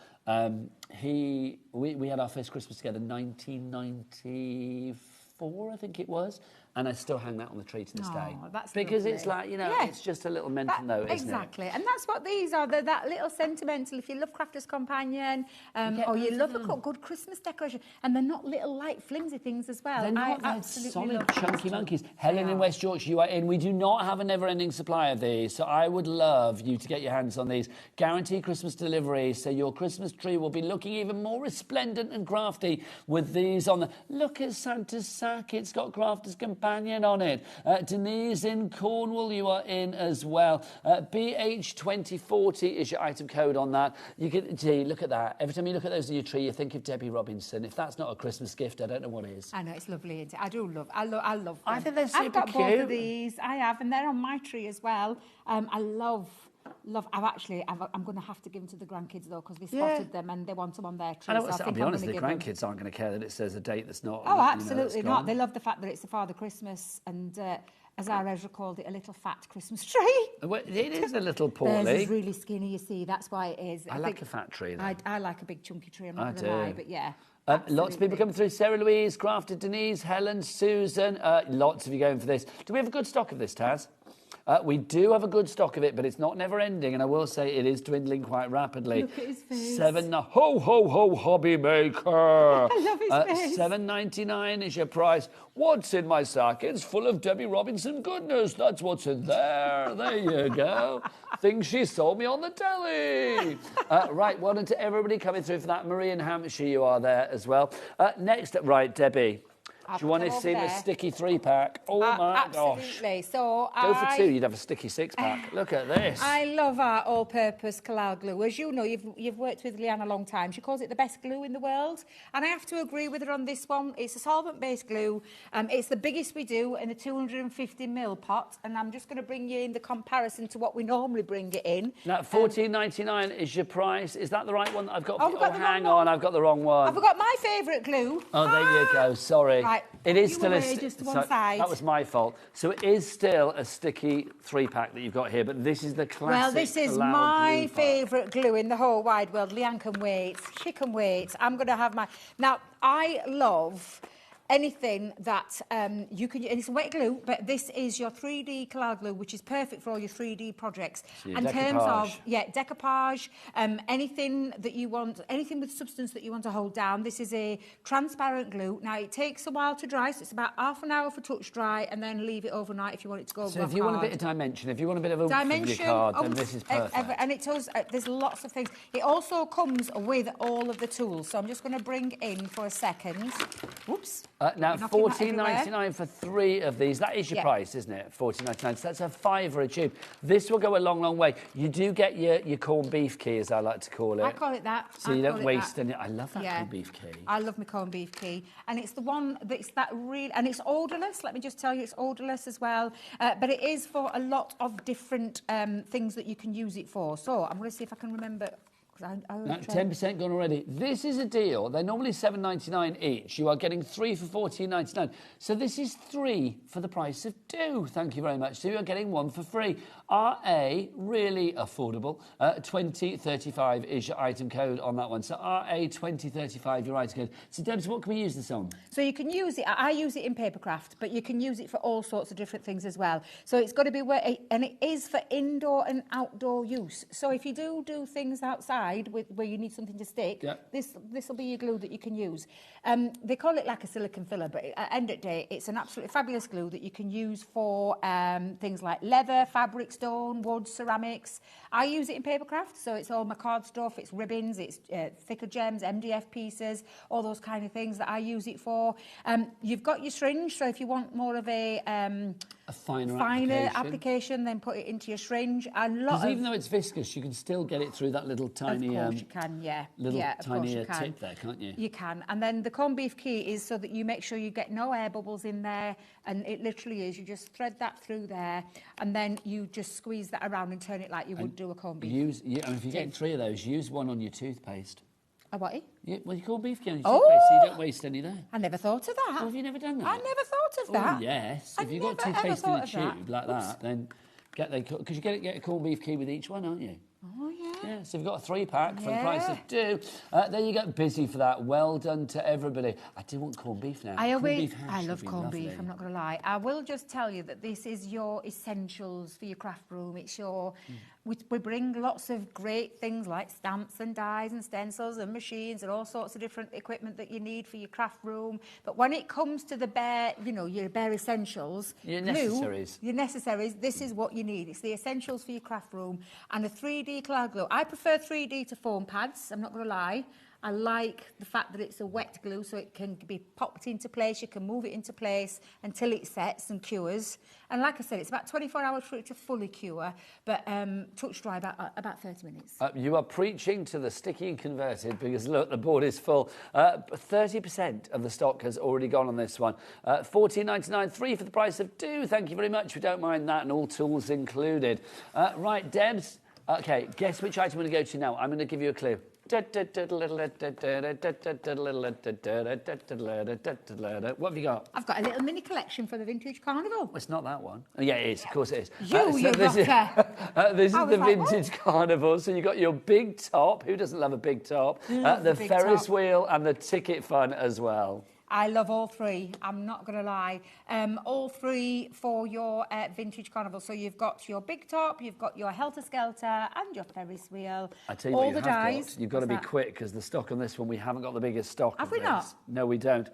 S2: We had our first Christmas together in 1994, I think it was. And I still hang that on the tree to this day.
S1: That's
S2: because
S1: lovely.
S2: It's like, you know, it's just a little mental note, isn't it?
S1: Exactly. And that's what these are. They're that little sentimental. If you love Crafter's Companion, or you love a good Christmas decoration, and they're not little light flimsy things as well.
S2: They're not solid chunky monkeys. Helen in West Yorkshire, you are in. We do not have a never-ending supply of these, so I would love you to get your hands on these. Guaranteed Christmas delivery, so your Christmas tree will be looking even more resplendent and crafty with these on the... Look at Santa's sack. It's got Crafter's Companion on it. Denise in Cornwall, you are in as well. BH2040 is your item code on that. You can look at that. Every time you look at those on your tree, you think of Debbie Robinson. If that's not a Christmas gift, I don't know what is.
S1: I know, it's lovely, isn't it? I love them.
S2: I think they're super
S1: I've got
S2: cute.
S1: both of these. I have, and they're on my tree as well. I love. I'm going to have to give them to the grandkids though, because we spotted them and they want them on their tree.
S2: I'll be honest, the grandkids aren't going to care that it says a date that's not.
S1: Oh, absolutely not. They love the fact that it's the Father Christmas, and as our Ezra called it, a little fat Christmas tree.
S2: Well, it is a little portly.
S1: Theirs is really skinny, you see. That's why it is.
S2: I like a fat tree, though.
S1: I like a big chunky tree. I'm not going to lie, but yeah.
S2: Lots of people coming through. Sarah Louise, Crafted Denise, Helen, Susan. Lots of you going for this. Do we have a good stock of this, Taz? We do have a good stock of it, but it's not never-ending, and I will say it is dwindling quite rapidly.
S1: Look at his face.
S2: HobbyMaker.
S1: I love his face.
S2: $7.99 is your price. What's in my sack? It's full of Debbie Robinson goodness. That's what's in there. There you go. Things she sold me on the telly. Right, well done to everybody coming through for that. Marie in Hampshire, you are there as well. Next, right, Debbie. Do you want to see the sticky 3-pack? Oh, my gosh.
S1: Absolutely. So
S2: Go for 2, you'd have a sticky 6-pack. Look at this.
S1: I love our all-purpose Collard glue. As you know, you've worked with Leanne a long time. She calls it the best glue in the world. And I have to agree with her on this one. It's a solvent-based glue. It's the biggest we do in a 250ml pot. And I'm just going to bring you in the comparison to what we normally bring it in.
S2: Now, $14.99 is your price. Is that the right one that I've got? Hang
S1: on,
S2: I've got the wrong one.
S1: I've got my favourite glue.
S2: Oh, there you go. Sorry.
S1: Right.
S2: It is still
S1: just to one side.
S2: That was my fault. So it is still a sticky 3-pack that you've got here, but this is the classic.
S1: Well, this is my favourite glue in the whole wide world. Leanne can wait. She can wait. I'm going to have my... Now, I love anything that you can... And it's wet glue, but this is your 3D Collard glue, which is perfect for all your 3D projects.
S2: So your
S1: in
S2: decoupage.
S1: Terms of, decoupage, anything that you want, anything with substance that you want to hold down. This is a transparent glue. Now, it takes a while to dry, so it's about half an hour for touch dry, and then leave it overnight if you want it to go
S2: So if you want a bit of dimension, if you want a bit of a
S1: dimension,
S2: card, then this is perfect.
S1: And it does, there's lots of things. It also comes with all of the tools. So I'm just going to bring in for a second. Whoops.
S2: Now, $14.99 for 3 of these. That is your price, isn't it? $14.99. So that's a £5 a tube. This will go a long, long way. You do get your corned beef key, as I like to call it.
S1: I call it that.
S2: So you don't waste any. I love that corned beef key.
S1: I love my corned beef key. And it's the one that's that real... And it's odourless. Let me just tell you, it's odourless as well. But it is for a lot of different things that you can use it for. So I'm going to see if I can remember... 'Cause
S2: 10% gone already. This is a deal. They're normally $7.99 each. You are getting 3 for $14.99. So this is 3 for the price of 2. Thank you very much. So you're getting 1 for free. RA, really affordable. 2035 is your item code on that one. So RA 2035, your item code. So Debs, what can we use this on?
S1: So you can use it, I use it in papercraft, but you can use it for all sorts of different things as well. So it's got to be and it is for indoor and outdoor use. So if you do things outside where you need something to stick, this will be your glue that you can use. They call it like a silicone filler, but at the end of the day, it's an absolutely fabulous glue that you can use for things like leather, fabric, stone, wood, ceramics. I use it in papercraft, so it's all my card stuff, it's ribbons, it's thicker gems, MDF pieces, all those kind of things that I use it for. You've got your syringe, so if you want more of a finer application, then put it into your syringe.
S2: Because even though it's viscous, you can still get it through that little tiny...
S1: Of course you can, yeah.
S2: Little tiny tip there, can't you?
S1: You can. And then the corned beef key is so that you make sure you get no air bubbles in there, and it literally is. You just thread that through there, and then you just squeeze that around and turn it like you would do a corned beef.
S2: If you get 3 of those, use one on your toothpaste.
S1: A what?
S2: Yeah, well, you corned beef key on your toothpaste, so you don't waste any there.
S1: I never thought of that.
S2: Oh, have you never done that?
S1: I never thought of that.
S2: Oh, yes. If you've got toothpaste in a tube like that, then because you get a corned beef key with each one, aren't you?
S1: Oh, yeah.
S2: Yeah, so you've got a 3-pack for the price of 2. There you go, busy for that. Well done to everybody. I do want corned beef now.
S1: I love corned beef, I'm not going to lie. I will just tell you that this is your essentials for your craft room. It's your... We bring lots of great things like stamps and dies and stencils and machines and all sorts of different equipment that you need for your craft room. But when it comes to the bare, your bare essentials...
S2: Your necessaries.
S1: Your necessaries, this is what you need. It's the essentials for your craft room. And a 3D cloud glue. I prefer 3D to foam pads, I'm not going to lie. I like the fact that it's a wet glue, so it can be popped into place. You can move it into place until it sets and cures. And like I said, it's about 24 hours for it to fully cure, but touch dry about 30 minutes.
S2: You are preaching to the sticky and converted because, look, the board is full. 30% of the stock has already gone on this one. $14.99, 3 for the price of 2. Thank you very much. We don't mind that, and all tools included. Right, Debs. OK, guess which item I'm going to go to now. I'm going to give you a clue. What have you got?
S1: I've got a little mini collection for the Vintage Carnival.
S2: It's not that one. Yeah, it is. Of course it is.
S1: This is
S2: the Vintage Carnival. So you've got your big top. Who doesn't love a big top? The Ferris wheel and the ticket fun as well.
S1: I love all 3. I'm not going to lie. All 3 for your Vintage Carnival. So you've got your big top, you've got your Helter Skelter, and your Ferris wheel.
S2: I tell you
S1: all
S2: what,
S1: the dies.
S2: You've got to be quick because the stock on this one, we haven't got the biggest stock.
S1: Have we not?
S2: No, we don't.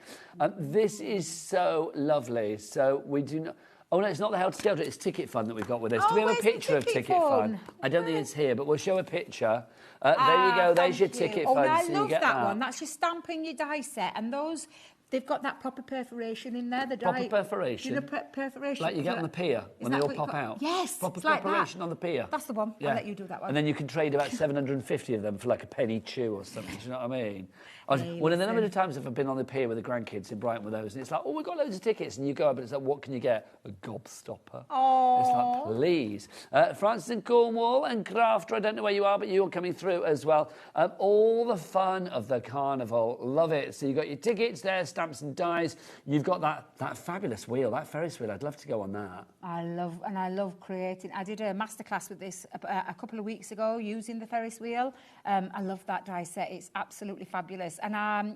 S2: This is so lovely. So we do not. Oh, no, it's not the Helter Skelter, it's Ticket Fun that we've got with us. Do we have a picture of Ticket Fun? I don't think it's here, but we'll show a picture. There you go, there's your Ticket Fun.
S1: I love that one. That's your stamping, your die set, and those... They've got that proper perforation in there. The
S2: proper perforation?
S1: You know, perforation.
S2: Like you get on the pier when they all pop out?
S1: Yes.
S2: Proper
S1: like
S2: perforation on the pier.
S1: That's the one. Yeah. I'll let you do that one.
S2: And then you can trade about 750 of them for like a penny chew or something. Do you know what I mean? Well, in the number of times I've been on the pier with the grandkids in Brighton with those, and it's like, oh, we've got loads of tickets, and you go up and it's like, what can you get? A gobstopper.
S1: Oh.
S2: It's like, please. Francis in Cornwall and Crafter, I don't know where you are, but you're coming through as well. All the fun of the carnival. Love it. So you've got your tickets there, stamps and dies. You've got that fabulous wheel, that Ferris wheel. I'd love to go on that.
S1: I love creating. I did a masterclass with this a couple of weeks ago using the Ferris wheel. I love that die set. It's absolutely fabulous. And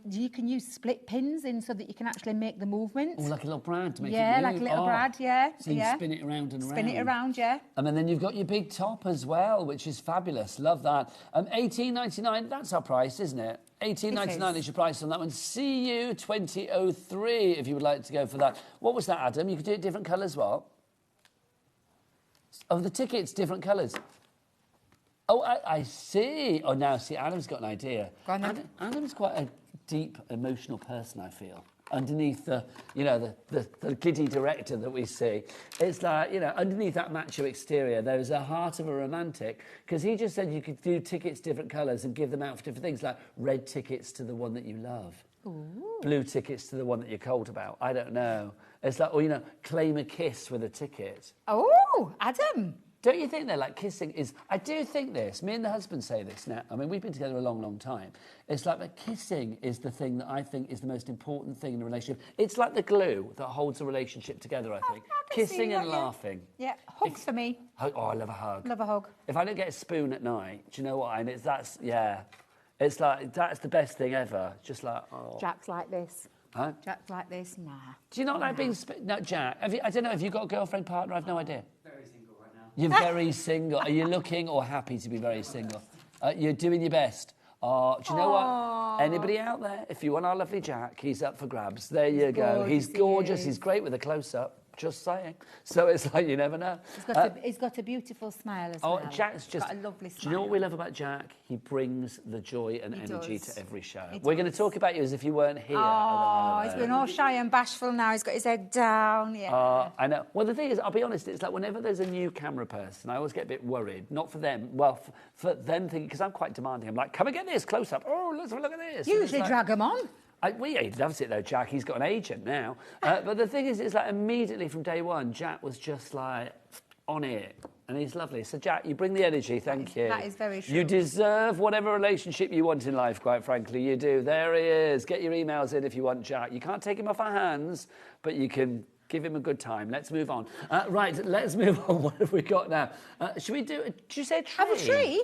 S1: you can use split pins in so that you can actually make the movement.
S2: Oh, like a little brad to make it move.
S1: Yeah, like a little brad, yeah.
S2: So you spin it around and around.
S1: Spin it around, yeah.
S2: And then you've got your big top as well, which is fabulous. Love that. $18.99, that's our price, isn't it? $18.99 is your price on that one. CU 2003, if you would like to go for that. What was that, Adam? You could do it different colours, what? Oh, the tickets, different colours. Oh, I see. Oh, now, see, Adam's got an idea.
S1: Go on, then.
S2: Adam's quite a deep, emotional person, I feel. Underneath the giddy director that we see. It's like, underneath that macho exterior, there's a heart of a romantic. Because he just said you could do tickets different colours and give them out for different things, like red tickets to the one that you love.
S1: Ooh.
S2: Blue tickets to the one that you're cold about. I don't know. It's like, claim a kiss with a ticket.
S1: Oh, Adam.
S2: Don't you think they're like kissing is... I do think this. Me and the husband say this now. I mean, we've been together a long, long time. It's like that kissing is the thing that I think is the most important thing in a relationship. It's like the glue that holds a relationship together, I think. Kissing and laughing.
S1: Yeah, hugs for me.
S2: Oh, I love a hug.
S1: Love a hug.
S2: If I don't get a spoon at night, do you know what? And it's like, that's the best thing ever. Just like, oh.
S1: Jack's like this.
S2: Huh?
S1: Jack's like this, nah.
S2: Do you not like being... No, Jack, I don't know, have you got a girlfriend, partner? I've no idea.
S18: Very single right now.
S2: You're very single. Are you looking or happy to be very single? You're doing your best. Do you know what? Anybody out there, if you want our lovely Jack, he's up for grabs. There you go. He's gorgeous. He's great with a close-up. Just saying. So it's like you never know.
S1: He's got a beautiful smile as well.
S2: Jack's just...
S1: got a lovely smile.
S2: Do you know what we love about Jack? He brings the joy and energy to every show.
S1: We're
S2: going to talk about you as if you weren't here.
S1: Oh, he's been all shy and bashful now. He's got his head down. Yeah.
S2: I know. Well, the thing is, I'll be honest, it's like whenever there's a new camera person, I always get a bit worried. Not for them. Well, for them thinking... Because I'm quite demanding. I'm like, come and get this close-up. Oh, let's have a look at this.
S1: You usually drag him on.
S2: He loves it though, Jack. He's got an agent now. But the thing is, it's like immediately from day one, Jack was just like on it. And he's lovely. So, Jack, you bring the energy, thank you.
S1: That is very true.
S2: You deserve whatever relationship you want in life, quite frankly. You do. There he is. Get your emails in if you want, Jack. You can't take him off our hands, but you can give him a good time. Let's move on. Right, let's move on. What have we got now? Should we do... Did you say a tree?
S1: Have a tree?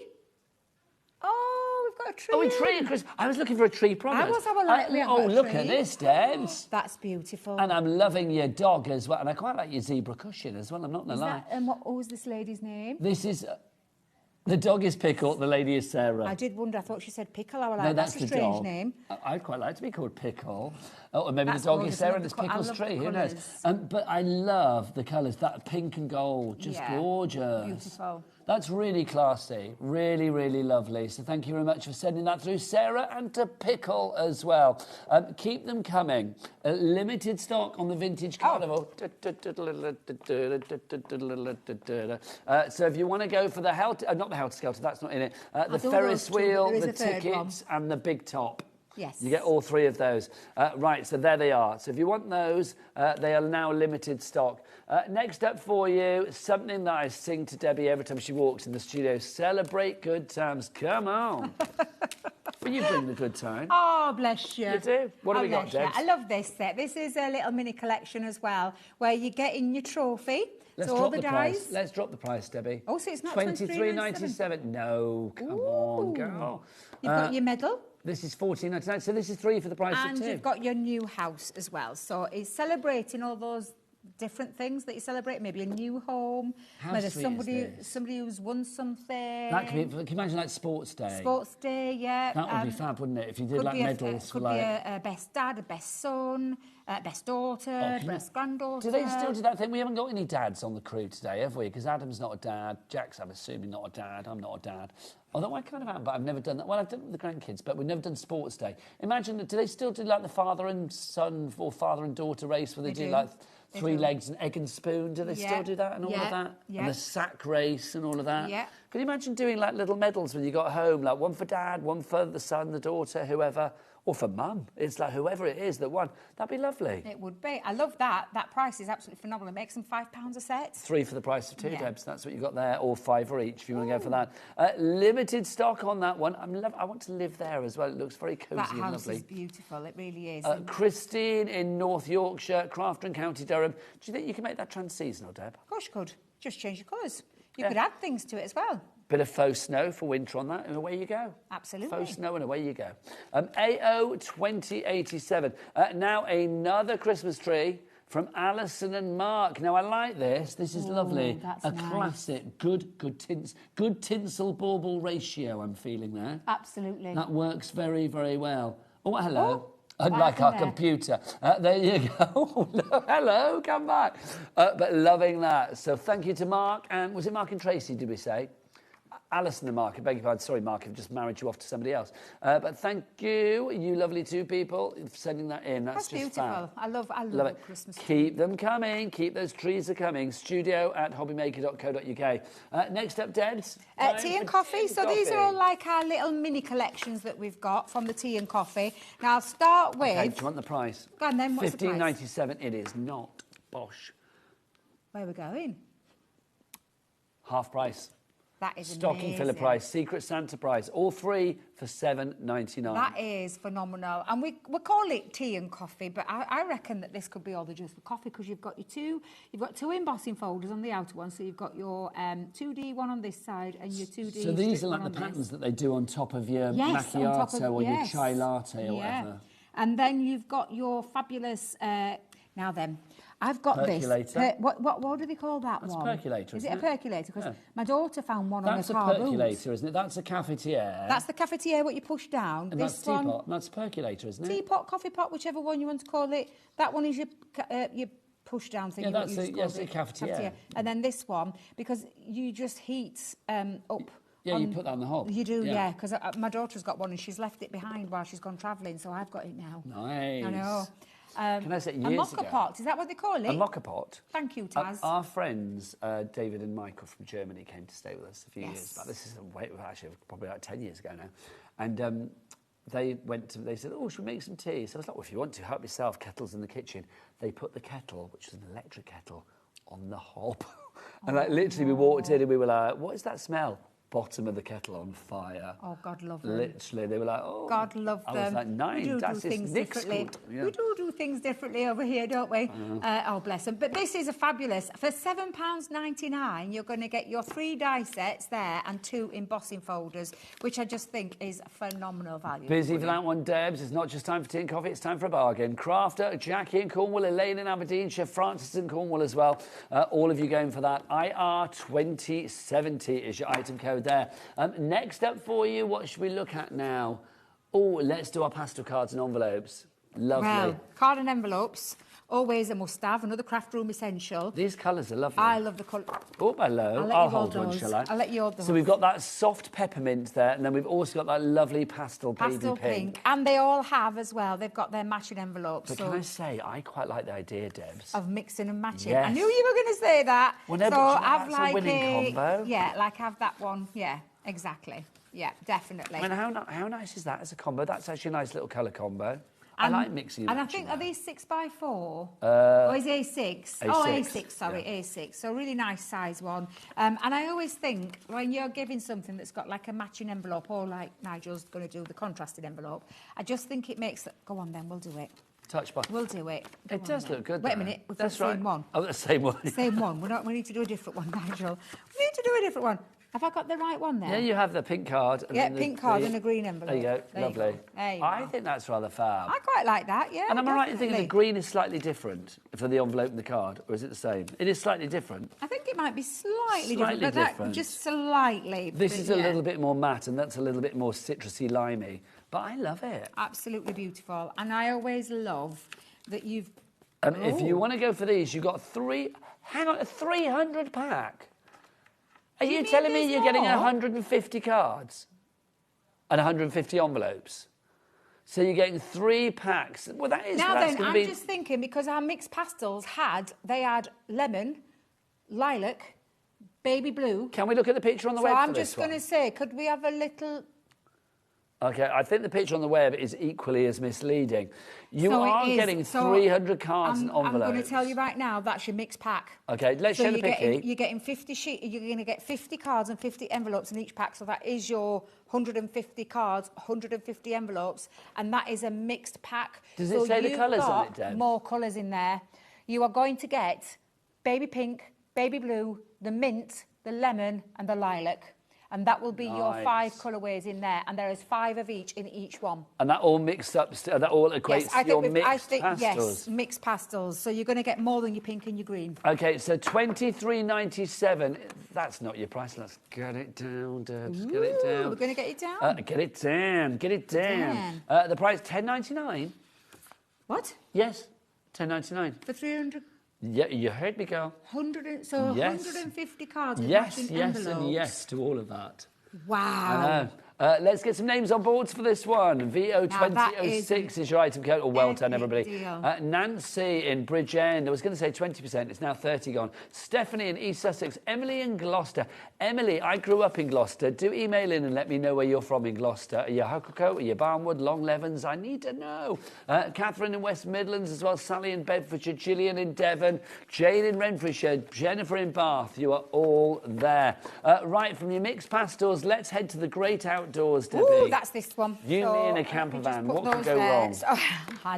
S1: Oh, we've got a tree.
S2: Oh, a tree, Chris. I was looking for a tree, promise.
S1: I was lightly
S2: Oh, look at this, Debs.
S1: That's beautiful.
S2: And I'm loving your dog as well. And I quite like your zebra cushion as well, I'm not going to lie.
S1: And what was this lady's name?
S2: This is... the dog is Pickle, the lady is Sarah.
S1: I did wonder, I thought she said Pickle. I was like,
S2: No,
S1: that's a strange
S2: dog.
S1: name.
S2: I'd quite like to be called Pickle. Oh, or maybe
S1: That's
S2: the dog
S1: gorgeous.
S2: is Sarah
S1: I
S2: and
S1: love
S2: it's Pickle's
S1: the
S2: tree, who
S1: colours.
S2: knows? But I love the colours, that pink and gold, just gorgeous.
S1: Beautiful.
S2: That's really classy, really, really lovely. So thank you very much for sending that through, Sarah, and to Pickle as well. Keep them coming. Limited stock on the Vintage Carnival. So if you want to go for the not the Helter Skelter, that's not in it. The Ferris wheel, the tickets, and the big top.
S1: Yes.
S2: You get all three of those. Right, so there they are. So if you want those, they are now limited stock. Next up for you, something that I sing to Debbie every time she walks in the studio. Celebrate good times. Come on. Well, you bring the good time.
S1: Oh, bless you.
S2: You do? What have we got, Debs?
S1: I love this set. This is a little mini collection as well, where you get in your trophy.
S2: Let's
S1: so
S2: drop
S1: all the dies.
S2: price. Let's drop the price, Debbie.
S1: Oh, so it's not
S2: $23.97. No, come on, girl.
S1: You've got your medal.
S2: This is $14.99, so this is 3 for the price of 2.
S1: And you've got your new house as well. So it's celebrating all those different things that you celebrate. Maybe a new home.
S2: How
S1: maybe
S2: sweet is
S1: somebody who's won something.
S2: That could be, can you imagine like Sports Day?
S1: Sports Day, yeah.
S2: That would be fab, wouldn't it? If you did like medals for like...
S1: Could be a best dad, a best son, best daughter, best granddaughter.
S2: Do they still do that thing? We haven't got any dads on the crew today, have we? Because Adam's not a dad. Jack's, I'm assuming, not a dad. I'm not a dad. Although I kind of am, but I've never done that. Well, I've done it with the grandkids, but we've never done Sports Day. Imagine, do they still do like the father and son or father and daughter race where they do like 3 legs and egg and spoon? Do they still do that and all of that?
S1: Yeah.
S2: And the sack race and all of that?
S1: Yeah.
S2: Can you imagine doing like little medals when you got home, like one for dad, one for the son, the daughter, whoever, or for mum? It's like whoever it is that won. That'd be lovely.
S1: It would be. I love that. That price is absolutely phenomenal. It makes them £5 a set.
S2: 3 for the price of 2, Debs. That's what you got there, or 5 for each if you want to go for that. Limited stock on that one. I want to live there as well. It looks very cosy and lovely.
S1: That house is beautiful. It really is.
S2: Christine in North Yorkshire, Crafton, County Durham. Do you think you can make that trans-seasonal, Deb?
S1: Of course you could. Just change the colours. You could add things to it as well.
S2: Bit of faux snow for winter on that, and away you go.
S1: Absolutely.
S2: Faux snow, and away you go. AO 2087. Now another Christmas tree from Alison and Mark. Now I like this. This is lovely.
S1: That's
S2: a
S1: nice.
S2: classic, good tinsel bauble ratio. I'm feeling there.
S1: Absolutely.
S2: That works very, very well. Oh, hello.
S1: What
S2: Unlike our
S1: happened
S2: computer. There you go. Hello, come back. But loving that. So thank you to Mark. And was it Mark and Tracy, did we say? Alison and Mark, I beg your pardon. Sorry, Mark, I've just married you off to somebody else. But thank you, you lovely 2 people, for sending that in. That's just
S1: beautiful.
S2: fab.
S1: I love it. Christmas.
S2: Keep them coming. Keep those trees are coming. studio@hobbymaker.co.uk. Next up, Debs.
S1: Tea and coffee. So these are all like our little mini collections that we've got from the tea and coffee. Now I'll start with...
S2: Okay, do you want the price?
S1: Go on then, what's the price?
S2: $15.97. It is not. Bosh.
S1: Where are we going?
S2: half price.
S1: That is
S2: Stocking filler
S1: amazing.
S2: price, Secret Santa price. All three for $7.99.
S1: That is phenomenal. And we call it tea and coffee, but I reckon that this could be all the just the coffee, because you've got two embossing folders on the outer one. So you've got your 2D one on this side and your 2D.
S2: So these are like the patterns that they do on top of your macchiato or your chai latte or whatever.
S1: And then you've got your fabulous. Now then, I've got
S2: percolator.
S1: this. What do they call that
S2: That's
S1: one?
S2: a percolator.
S1: Is
S2: isn't
S1: it a percolator? Because my daughter found one
S2: That's
S1: on a car boot.
S2: That's a percolator, isn't it? That's a cafetiere.
S1: That's the cafetiere, what you push down.
S2: And
S1: this
S2: that's teapot. That's a percolator, isn't it?
S1: Teapot, coffee pot, whichever one you want to call it. That one is your push down thing.
S2: Yeah, that's a cafetiere.
S1: And then this one, because you just heat up.
S2: Yeah, you put that on the hob.
S1: You do, yeah, because my daughter's got one and she's left it behind while she's gone travelling, so I've got it now.
S2: Nice.
S1: I know.
S2: Can I say,
S1: a
S2: years
S1: mocha
S2: ago...
S1: pot, is that what they call it?
S2: A mocha pot.
S1: Thank you, Taz.
S2: Our friends, David and Michael from Germany, came to stay with us a few years back. This is actually probably like 10 years ago now. And they said, oh, should we make some tea? So I was like, well, if you want to, help yourself, kettle's in the kitchen. They put the kettle, which is an electric kettle, on the hob. And like literally we walked in and we were like, what is that smell? Bottom of the kettle on fire.
S1: Oh, God love them.
S2: Literally, they were like, oh.
S1: God love them.
S2: I was like, nice,
S1: we do things differently.
S2: Yeah.
S1: We do things differently over here, don't we? Oh, bless them. But this is a fabulous. For £7.99, you're going to get your 3 die sets there and 2 embossing folders, which I just think is phenomenal value.
S2: Busy for that one, Debs. It's not just time for tea and coffee, it's time for a bargain. Crafter, Jackie in Cornwall, Elaine in Aberdeen, Chef Francis in Cornwall as well. All of you going for that. IR 2070 is your item code there. Next up for you, what should we look at now? Oh, let's do our pastel cards and envelopes. Lovely.
S1: Well, card and envelopes, always a must-have, another craft room essential.
S2: These colours are lovely.
S1: I love the colour.
S2: Oh, hello. I'll hold one, shall I?
S1: I'll let you hold those.
S2: So we've got that soft peppermint there, and then we've also got that lovely pastel baby pink.
S1: And they all have as well. They've got their matching envelopes.
S2: But can I say, I quite like the idea, Debs.
S1: Of mixing and matching.
S2: Yes.
S1: I knew you were going to say that.
S2: Well, no,
S1: so
S2: but
S1: have
S2: that's
S1: like
S2: a winning combo.
S1: Yeah, like have that one. Yeah, exactly. Yeah, definitely.
S2: I mean, how nice is that as a combo? That's actually a nice little colour combo. I like mixing
S1: and I think, are these 6x4? Or is A6?
S2: A6?
S1: Oh, A6, sorry, A6. So really nice size one. And I always think when you're giving something that's got like a matching envelope, or like Nigel's going to do the contrasted envelope, I just think it makes... Go on then, we'll do it.
S2: Touch bar.
S1: We'll do it.
S2: It does look good.
S1: Wait a minute. We've got the same one.
S2: Oh, the same one.
S1: Same one. We need to do a different one, Nigel. We need to do a different one. Have I got the right one there?
S2: Yeah, you have the pink card. And
S1: yeah,
S2: then
S1: pink card and a green envelope.
S2: There you go. Lovely.
S1: I
S2: think that's rather fab.
S1: I quite like that, yeah.
S2: And am I right in thinking the green is slightly different for the envelope and the card, or is it the same? It is slightly different.
S1: I think it might be slightly different. But just slightly.
S2: This is a little bit more matte, and that's a little bit more citrusy, limey. But I love it.
S1: Absolutely beautiful. And I always love that you've...
S2: If you want to go for these, you've got a 300 pack. Are you telling me you're getting 150 cards and 150 envelopes? So you're getting 3 packs. Well, that is...
S1: Now then, I'm just thinking, because our mixed pastels had lemon, lilac, baby blue.
S2: Can we look at the picture on the web
S1: So
S2: for
S1: I'm
S2: this
S1: just going to say, could we have a little...
S2: OK, I think the picture on the web is equally as misleading. You are getting 300 cards and envelopes.
S1: I'm going to tell you right now, that's your mixed pack.
S2: OK, let's show the picky.
S1: You're getting 50 sheets. You're going to get 50 cards and 50 envelopes in each pack. So that is your 150 cards, 150 envelopes, and that is a mixed pack.
S2: Does it say the colours on it, Deb?
S1: More colours in there. You are going to get baby pink, baby blue, the mint, the lemon, and the lilac. And that will be your 5 colourways in there, and there is 5 of each in each one.
S2: And that all mixed up, that all equates to your mixed pastels?
S1: Yes, mixed pastels. So you're going to get more than your pink and your green.
S2: OK, so $23.97. That's not your price. Let's get it down, Debs. Get it down.
S1: We're going to get it down?
S2: Get it down. Get it down. The price, $10.99.
S1: What?
S2: Yes, $10.99.
S1: For 300...
S2: Yeah, you heard me, girl.
S1: 150 cards with
S2: yes,
S1: matching
S2: yes,
S1: envelopes.
S2: and yes to all of that.
S1: Wow.
S2: I know. Let's get some names on boards for this one. VO2006 is your item code. Oh, well done, everybody. Nancy in Bridgend. I was going to say 20%. It's now 30 gone. Stephanie in East Sussex. Emily in Gloucester. Emily, I grew up in Gloucester. Do email in and let me know where you're from in Gloucester. Are you Hucklecote? Are you Barnwood? Longlevens? I need to know. Catherine in West Midlands as well. Sally in Bedfordshire. Gillian in Devon. Jane in Renfrewshire. Jennifer in Bath. You are all there. Right, from your mixed pastels, let's head to the great outdoors, Debbie.
S1: Ooh, that's this one.
S2: You
S1: So,
S2: in a camper van.
S1: put
S2: What could
S1: those
S2: go
S1: there.
S2: wrong?
S1: So, I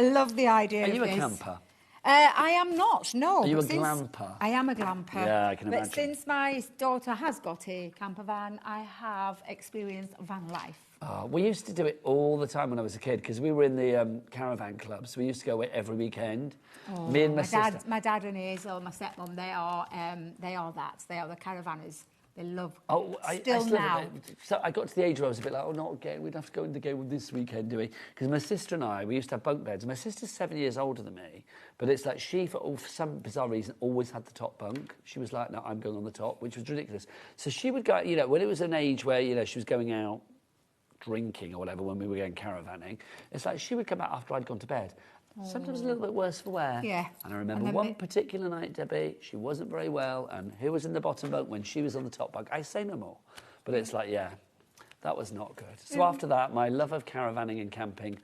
S1: love the idea
S2: Are you
S1: of
S2: a
S1: this.
S2: camper?
S1: I am not, no.
S2: Are you a
S1: but since-
S2: glamper?
S1: I am a glamper.
S2: Yeah, I can
S1: but
S2: imagine.
S1: since my daughter has got a camper van, I have experienced van life.
S2: Oh, we used to do it all the time when I was a kid because we were in the caravan club, so we used to go away every weekend.
S1: Oh,
S2: Me and my sister.
S1: my dad and Hazel, my stepmom, they are that. They are the caravanners. They love. Still now.
S2: So I got to the age where I was a bit like, oh, not again. We'd have to go in the game this weekend, do we? Because my sister and I, we used to have bunk beds. My sister's 7 years older than me, but it's like she, for some bizarre reason, always had the top bunk. She was like, no, I'm going on the top, which was ridiculous. So she would go, you know, when it was an age where, you know, she was going out drinking or whatever when we were going caravanning, it's like she would come out after I'd gone to bed. Sometimes a little bit worse for wear.
S1: Yeah.
S2: And I remember one particular night, Debbie, she wasn't very well, and who was in the bottom bunk when she was on the top bunk? I say no more. But it's like, yeah, that was not good. So after that, my love of caravanning and camping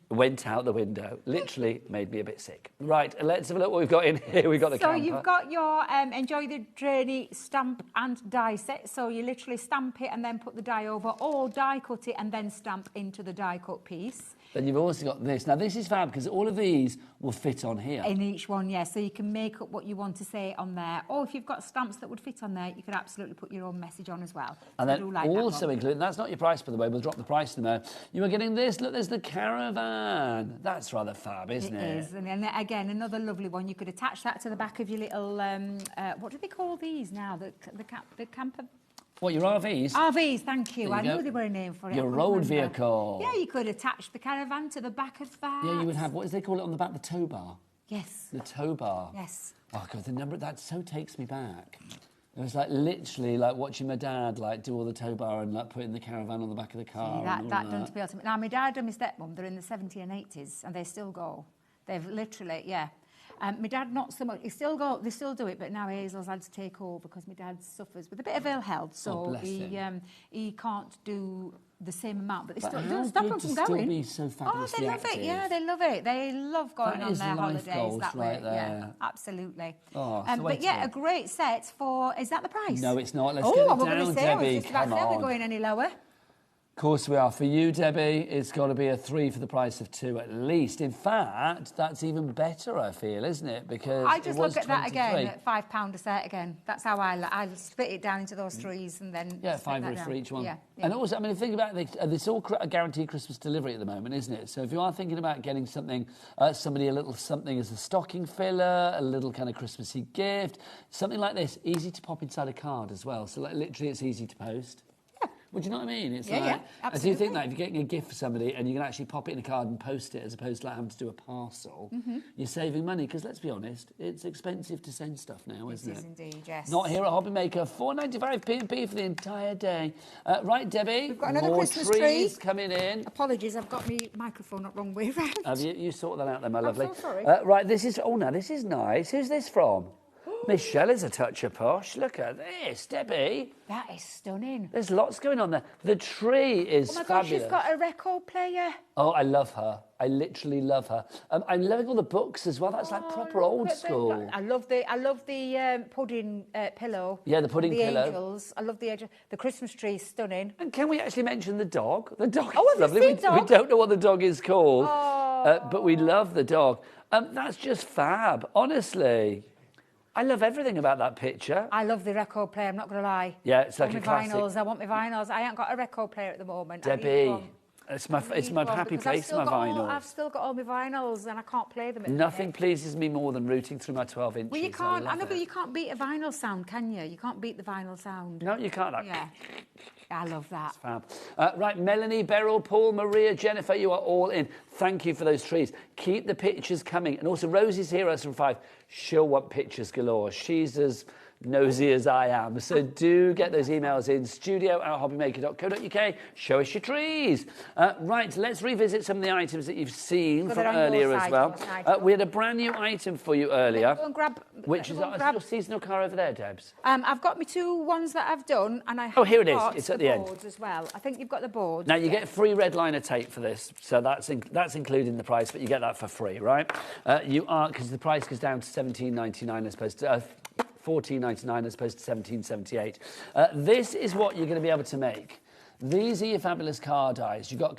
S2: went out the window. Literally made me a bit sick. Right, let's have a look what we've got in here. We've got the camper.
S1: So you've got your Enjoy the Journey stamp and die set. So you literally stamp it and then put the die over, or die cut it and then stamp into the die cut piece.
S2: Then you've also got this. Now, this is fab because all of these will fit on here.
S1: In each one, yeah. So you can make up what you want to say on there. Or if you've got stamps that would fit on there, you could absolutely put your own message on as well.
S2: And
S1: I
S2: then
S1: do like
S2: also included, that's not your price, by the way, we'll drop the price in there. You are getting this. Look, there's the caravan. That's rather fab, isn't it?
S1: It is. And then, again, another lovely one. You could attach that to the back of your little, what do they call these now? The camper...
S2: What, your RVs?
S1: RVs, thank you. I
S2: go.
S1: knew there were a name for it.
S2: Your
S1: I couldn't
S2: road
S1: remember.
S2: vehicle.
S1: Yeah, you could attach the caravan to the back of that.
S2: Yeah, you would have, what do they call it on the back? The tow bar?
S1: Yes.
S2: The tow bar.
S1: Yes.
S2: Oh, God, the number, that so takes me back. It was like literally like watching my dad like do all the tow bar and like putting the caravan on the back of the car.
S1: See, that done to be ultimate. Now, my dad and my stepmom, they're in the 70s and 80s and they still go. They've literally, yeah. My dad, not so much. They still do it, but now Hazel's had to take over because my dad suffers with a bit of ill health, so he can't do the same amount. But they still don't stop him from going.
S2: Still be so fabulously
S1: they love
S2: active.
S1: it. Yeah, they love it. They love going on their holidays that way.
S2: Right there.
S1: Yeah, absolutely.
S2: Oh,
S1: but yeah, a great set for. Is that the price?
S2: No, it's not. Let's get it down, Debbie.
S1: I was just about to say we're going any lower.
S2: Of course we are. For you, Debbie, it's got to be a 3 for the price of 2 at least. In fact, that's even better, I feel, isn't it? Because
S1: I just look at
S2: 23.
S1: that again at £5 a set again. That's how I split it down into those threes and then
S2: €5 for each one.
S1: Yeah.
S2: And also, I mean, think about it, it's all a guaranteed Christmas delivery at the moment, isn't it? So if you are thinking about getting something, somebody a little something as a stocking filler, a little kind of Christmassy gift, something like this, easy to pop inside a card as well. So like, literally, it's easy to post. Well, do you know what I mean? It's
S1: absolutely.
S2: I do think that if you're getting a gift for somebody and you can actually pop it in a card and post it as opposed to like having to do a parcel, you're saving money because, let's be honest, it's expensive to send stuff now, isn't it?
S1: It is indeed, yes.
S2: Not here at HobbyMaker, £4.95 P&P for the entire day. Right, Debbie?
S1: We've got another
S2: more
S1: Christmas
S2: trees
S1: tree.
S2: coming in.
S1: Apologies, I've got my microphone up wrong way round.
S2: Have you sort that out then, my lovely?
S1: I'm so sorry.
S2: Right, this is nice. Who's this from? Michelle is a touch of posh. Look at this, Debbie.
S1: That is stunning.
S2: There's lots going on there. The tree is
S1: fabulous.
S2: fabulous.
S1: She's got a record player.
S2: Oh, I love her. I literally love her. I'm loving all the books as well. That's like proper old school.
S1: I love the pudding pillow.
S2: Yeah, the pudding pillow.
S1: The angels. I love the angels. The Christmas tree is stunning.
S2: And can we actually mention the dog? The dog
S1: is
S2: lovely. We don't know what the dog is called, but we love the dog. That's just fab, honestly. I love everything about that picture.
S1: I love the record player, I'm not going to lie.
S2: Yeah, it's like a classic.
S1: I want my vinyls. I ain't got a record player at the moment.
S2: Debbie, it's my happy place, my vinyls.
S1: I've still got all my vinyls and I can't play them.
S2: Nothing pleases me more than rooting through my 12 inches.
S1: Well, you can't. I know, but you can't beat a vinyl sound, can you? You can't beat the vinyl sound.
S2: No, you can't.
S1: Yeah. I love that.
S2: It's fab. Right, Melanie, Beryl, Paul, Maria, Jennifer, you are all in. Thank you for those trees. Keep the pictures coming. And also, Rosie's here, us from 5. She'll want pictures galore. She's as nosy as I am. So do get those emails in, studio@hobbymaker.co.uk. Show us your trees. Right, let's revisit some of the items that you've seen from earlier as well. We had a brand new item for you earlier.
S1: Go and grab...
S2: Which is your seasonal car over there, Debs?
S1: I've got my 2 ones that I've done, and I have
S2: here it is.
S1: got
S2: It's at the end.
S1: boards as well. I think you've got the boards.
S2: Now, you get free red liner tape for this, so that's included in the price, but you get that for free, right? Because the price goes down to $17.99 as opposed to... $14.99 as opposed to $17.78. This is what you're going to be able to make. These are your fabulous car dies. You've got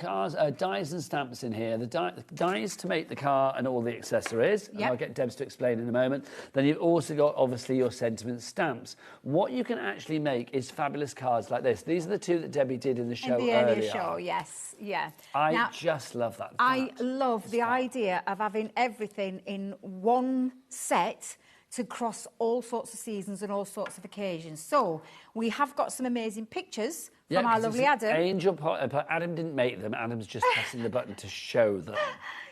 S2: dies and stamps in here. The dies to make the car and all the accessories. And I'll get Debs to explain in a moment. Then you've also got, obviously, your sentiment stamps. What you can actually make is fabulous cards like this. These are the 2 that Debbie did in the show earlier.
S1: In the earlier show, yes. Yeah.
S2: I just love that.
S1: I love the idea of having everything in one set to cross all sorts of seasons and all sorts of occasions. So we have got some amazing pictures from our lovely Adam.
S2: Angel, but Adam didn't make them. Adam's just pressing the button to show them.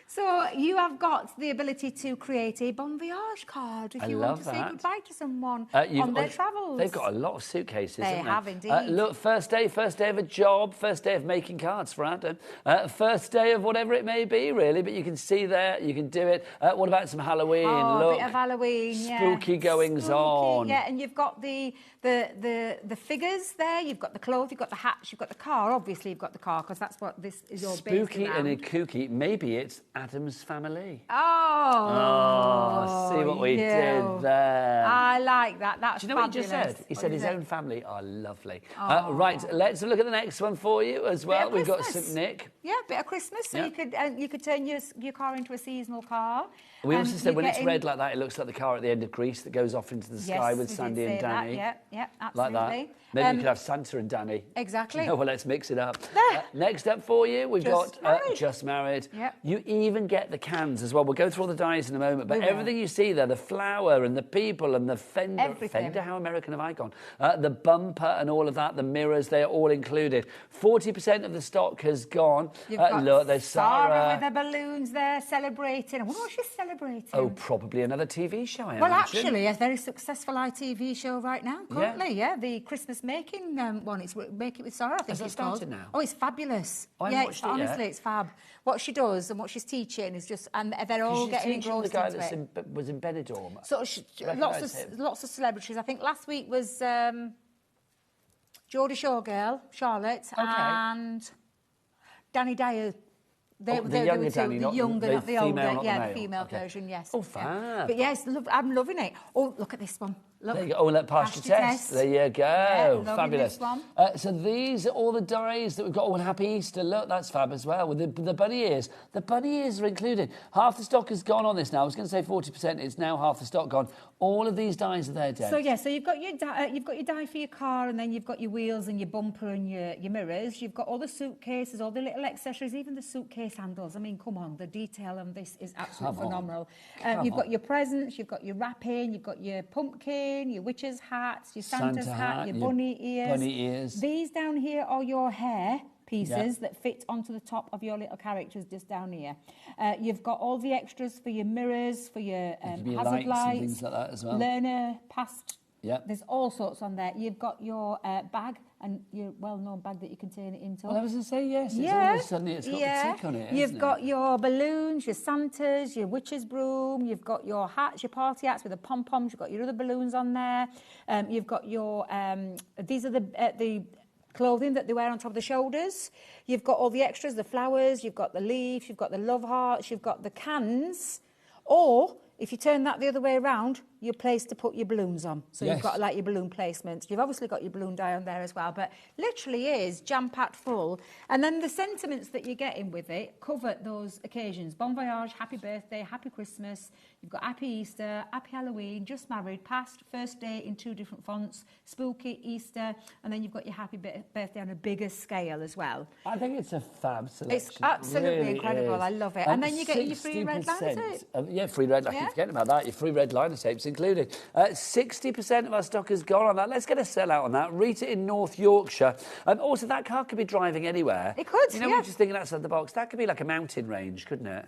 S1: So you have got the ability to create a bon voyage card if you want to say goodbye to someone on their travels.
S2: They've got a lot of suitcases, haven't they?
S1: Have indeed.
S2: Look, first day of a job, first day of making cards for Adam, first day of whatever it may be, really, but you can see there, you can do it. What about some Halloween?
S1: Oh,
S2: look,
S1: a bit of Halloween,
S2: spooky goings on.
S1: Yeah, and you've got the figures there, you've got the clothes, you've got the hats, you've got the car. Obviously, you've got the car, because that's what this is all based around.
S2: Spooky and a kooky. Maybe it's Adam's family.
S1: Oh,
S2: see what we did there.
S1: I like that. That's
S2: Do you know
S1: fabulous.
S2: what he just said? He said his own family are lovely. Right, let's look at the next one for you as well. We've got St. Nick.
S1: Yeah, a bit of Christmas. So you could turn your car into a seasonal car.
S2: We also said when it's red like that, it looks like the car at the end of Greece that goes off into the sky with Sandy and Danny.
S1: Yeah, absolutely.
S2: Like that. Maybe you could have Santa and Danny.
S1: Exactly.
S2: You know, well, let's mix it up. Next up for you, we've got Just Married.
S1: Yep.
S2: You even get the cans as well. We'll go through all the dies in a moment, but everything you see there, the flower and the people and the fender.
S1: Everything.
S2: Fender, how American have I gone? The bumper and all of that, the mirrors, they're all included. 40% of the stock has gone. Look, there's Sarah.
S1: With the balloons there celebrating. I wonder what she's celebrating.
S2: Oh, probably another TV show, I imagine.
S1: Well, actually, a very successful ITV show right now, currently, the Christmas making one. It's Make It With Sarah, I think it's called.
S2: Now?
S1: Oh, it's fabulous.
S2: I haven't watched it
S1: honestly, it's fab. What she does and what she's teaching is just, and they're all getting engrossed into it.
S2: The guy that was in Benidorm.
S1: So lots of celebrities. I think last week was Geordie Showgirl, Charlotte, and Danny Dyer.
S2: The younger Danny, not the older.
S1: The female version, yes.
S2: Oh, fab.
S1: But yes, I'm loving it. Oh, look at this one. Look.
S2: There you go. Oh, let pass your test. There you go.
S1: Yeah,
S2: fabulous.
S1: This one.
S2: So these are all the dies that we've got. Oh, and Happy Easter. Look, that's fab as well. With the bunny ears. The bunny ears are included. Half the stock has gone on this now. I was going to say 40%. It's now half the stock gone. All of these dies are there, Deb.
S1: So so you've got your die for your car, and then you've got your wheels and your bumper and your mirrors. You've got all the suitcases, all the little accessories, even the suitcase handles. I mean, come on, the detail on this is absolutely phenomenal. You've got your presents, you've got your wrapping, you've got your pumpkin, your witch's hats, your Santa's hat, your bunny ears. These down here are your hair pieces that fit onto the top of your little characters just down here. You've got all the extras for your mirrors, for your hazard lights,
S2: and things like that as well.
S1: Learner, past.
S2: Yeah.
S1: There's all sorts on there. You've got your bag and your well-known bag that you can turn it into.
S2: Well, I was going to say yes. Suddenly it's got the tick on it.
S1: You've got your balloons, your Santas, your witch's broom. You've got your hats, your party hats with the pom-poms. You've got your other balloons on there. You've got your these are the clothing that they wear on top of the shoulders. You've got all the extras, the flowers. You've got the leaves. You've got the love hearts. You've got the cans. Or if you turn that the other way around, your place to put your balloons on. So you've got like your balloon placement. You've obviously got your balloon die on there as well, but literally is jam-packed full. And then the sentiments that you're getting with it cover those occasions. Bon voyage, happy birthday, happy Christmas. You've got happy Easter, happy Halloween, just married, past, first day in 2 different fonts, spooky, Easter, and then you've got your happy birthday on a bigger scale as well.
S2: I think it's a fab selection.
S1: It's absolutely
S2: really
S1: incredible.
S2: Is.
S1: I love it. And then you get your free red liner tape.
S2: Free red. I keep forgetting about that. Your free red liner tapes included. 60% of our stock has gone on that. Let's get a sell-out on that. Rita in North Yorkshire. Also, that car could be driving anywhere.
S1: It could,
S2: You know, we're just thinking outside the box. That could be like a mountain range, couldn't it?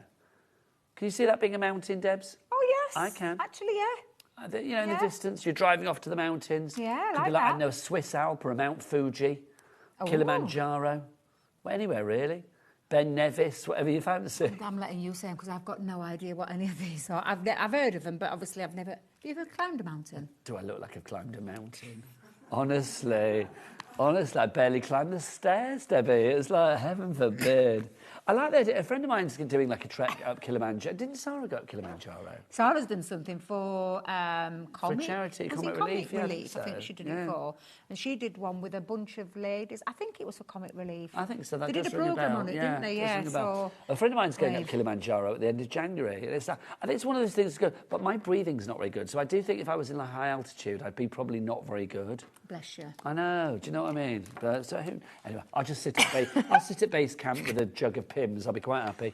S2: Can you see that being a mountain, Debs?
S1: Oh, yes.
S2: I can.
S1: Actually, yeah.
S2: You know, in the distance, you're driving off to the mountains.
S1: Yeah, I
S2: Could
S1: like
S2: be like, I
S1: that.
S2: don't know, a Swiss Alp or a Mount Fuji, Kilimanjaro, well, anywhere really. Ben Nevis, whatever you fancy.
S1: I'm letting you say them because I've got no idea what any of these are. I've heard of them, but obviously I've never... Have you ever climbed a mountain?
S2: Do I look like I've climbed a mountain? Honestly, I barely climbed the stairs, Debbie. It's like, heaven forbid. I like that. A friend of mine's doing like a trek up Kilimanjaro. Didn't Sarah go up Kilimanjaro?
S1: Sarah's done something for Comic.
S2: For charity,
S1: Was
S2: Comic
S1: it
S2: Relief, yeah, I
S1: I
S2: think
S1: think
S2: so.
S1: she did it for. And she did one with a bunch of ladies. I think it was for Comic Relief.
S2: I think so. That
S1: they did a
S2: does ring
S1: programme
S2: bell.
S1: on it,
S2: Yeah,
S1: didn't they?
S2: does
S1: Yeah.
S2: ring a bell.
S1: So
S2: A friend of mine's going up
S1: brave.
S2: Kilimanjaro at the end of January. I think it's one of those things that's good, but my breathing's not very good. So I do think if I was in a high altitude, I'd be probably not very good.
S1: Bless you.
S2: I know. Do you know what I mean? But so anyway, I'll just sit at I'll sit at base camp with a jug of Pimm's. I'll be quite happy.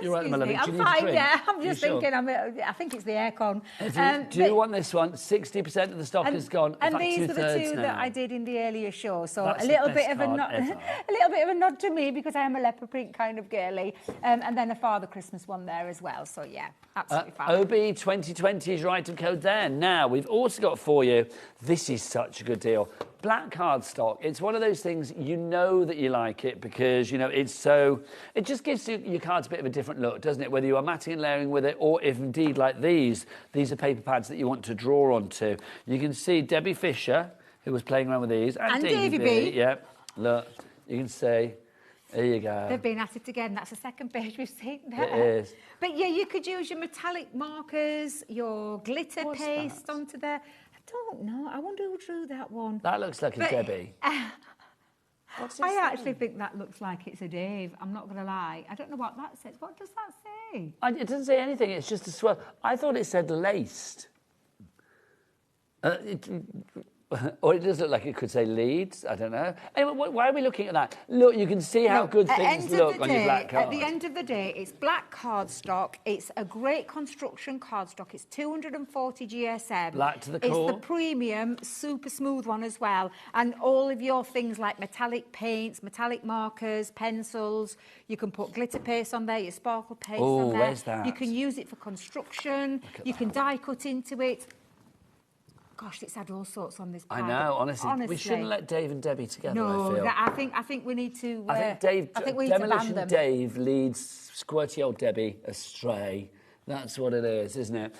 S2: You're right, my lovely. Do
S1: I'm
S2: you need a
S1: fine,
S2: drink?
S1: yeah. I'm
S2: Are you
S1: just
S2: sure?
S1: thinking, I think it's the aircon.
S2: Do you want this one? 60% of the stock is gone. In
S1: And
S2: fact,
S1: these were the
S2: two-thirds
S1: two
S2: now.
S1: that I did in the earlier show. So
S2: That's
S1: a
S2: the
S1: little
S2: best
S1: bit of a
S2: card
S1: nod,
S2: ever.
S1: a little bit of a nod to me because I am a leopard print kind of girly, and then a Father Christmas one there as well. So yeah, absolutely fine.
S2: OB 2020 is your item code there. Now, we've also got for you, this is such a good deal, black cardstock. It's one of those things, you know that you like it because, you know, it just gives your cards a bit of a different look, doesn't it? Whether you are matting and layering with it or if indeed like these are paper pads that you want to draw onto. You can see Debbie Fisher, who was playing around with these, and Davey B. Yeah, look, you can see. There you go.
S1: They've been at it again. That's the second page we've seen there.
S2: It is.
S1: But yeah, you could use your metallic markers, your glitter paste onto there. I don't know. I wonder who drew that one.
S2: That looks like a Debbie.
S1: I actually think that looks like it's a Dave. I'm not going to lie. I don't know what that says. What does that say?
S2: It doesn't say anything. It's just a swirl. I thought it said laced. Or it does look like it could say Leeds. I don't know. Anyway, why are we looking at that? Look, you can see how good things look on your black card.
S1: At the end of the day, it's black cardstock. It's a great construction cardstock. It's 240 GSM.
S2: Black to the core.
S1: It's the premium, super smooth one as well. And all of your things like metallic paints, metallic markers, pencils. You can put glitter paste on there, your sparkle paste on there.
S2: Where's that?
S1: You can use it for construction. You can die cut into it. Gosh, it's had all sorts on this pad.
S2: I know, honestly. We shouldn't let Dave and Debbie together,
S1: No,
S2: I feel.
S1: I think we need to...
S2: I think
S1: we need to ban
S2: Demolition
S1: them.
S2: Dave leads squirty old Debbie astray. That's what it is, isn't it?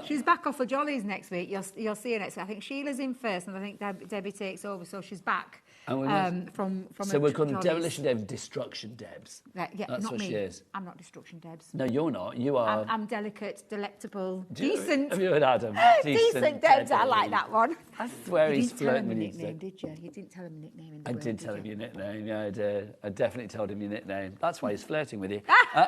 S1: She's back off the Jollies next week. You'll see her next week. I think Sheila's in first, and I think Debbie takes over, so she's back from
S2: So we're calling
S1: Jollies.
S2: Demolition Deb Destruction Debs.
S1: Yeah,
S2: That's
S1: not
S2: what
S1: me.
S2: she is.
S1: I'm not Destruction Debs.
S2: No, you're not. You are...
S1: I'm delicate, delectable,
S2: Decent.
S1: decent.
S2: Have you heard Adam?
S1: Decent Debs. I like that one.
S2: I swear he's
S1: You didn't tell him
S2: flirting
S1: my
S2: with you.
S1: nickname, did you? You didn't tell him my nickname in the
S2: I
S1: word,
S2: did tell
S1: you?
S2: him your nickname, yeah, I did. I definitely told him your nickname. That's why he's flirting with you.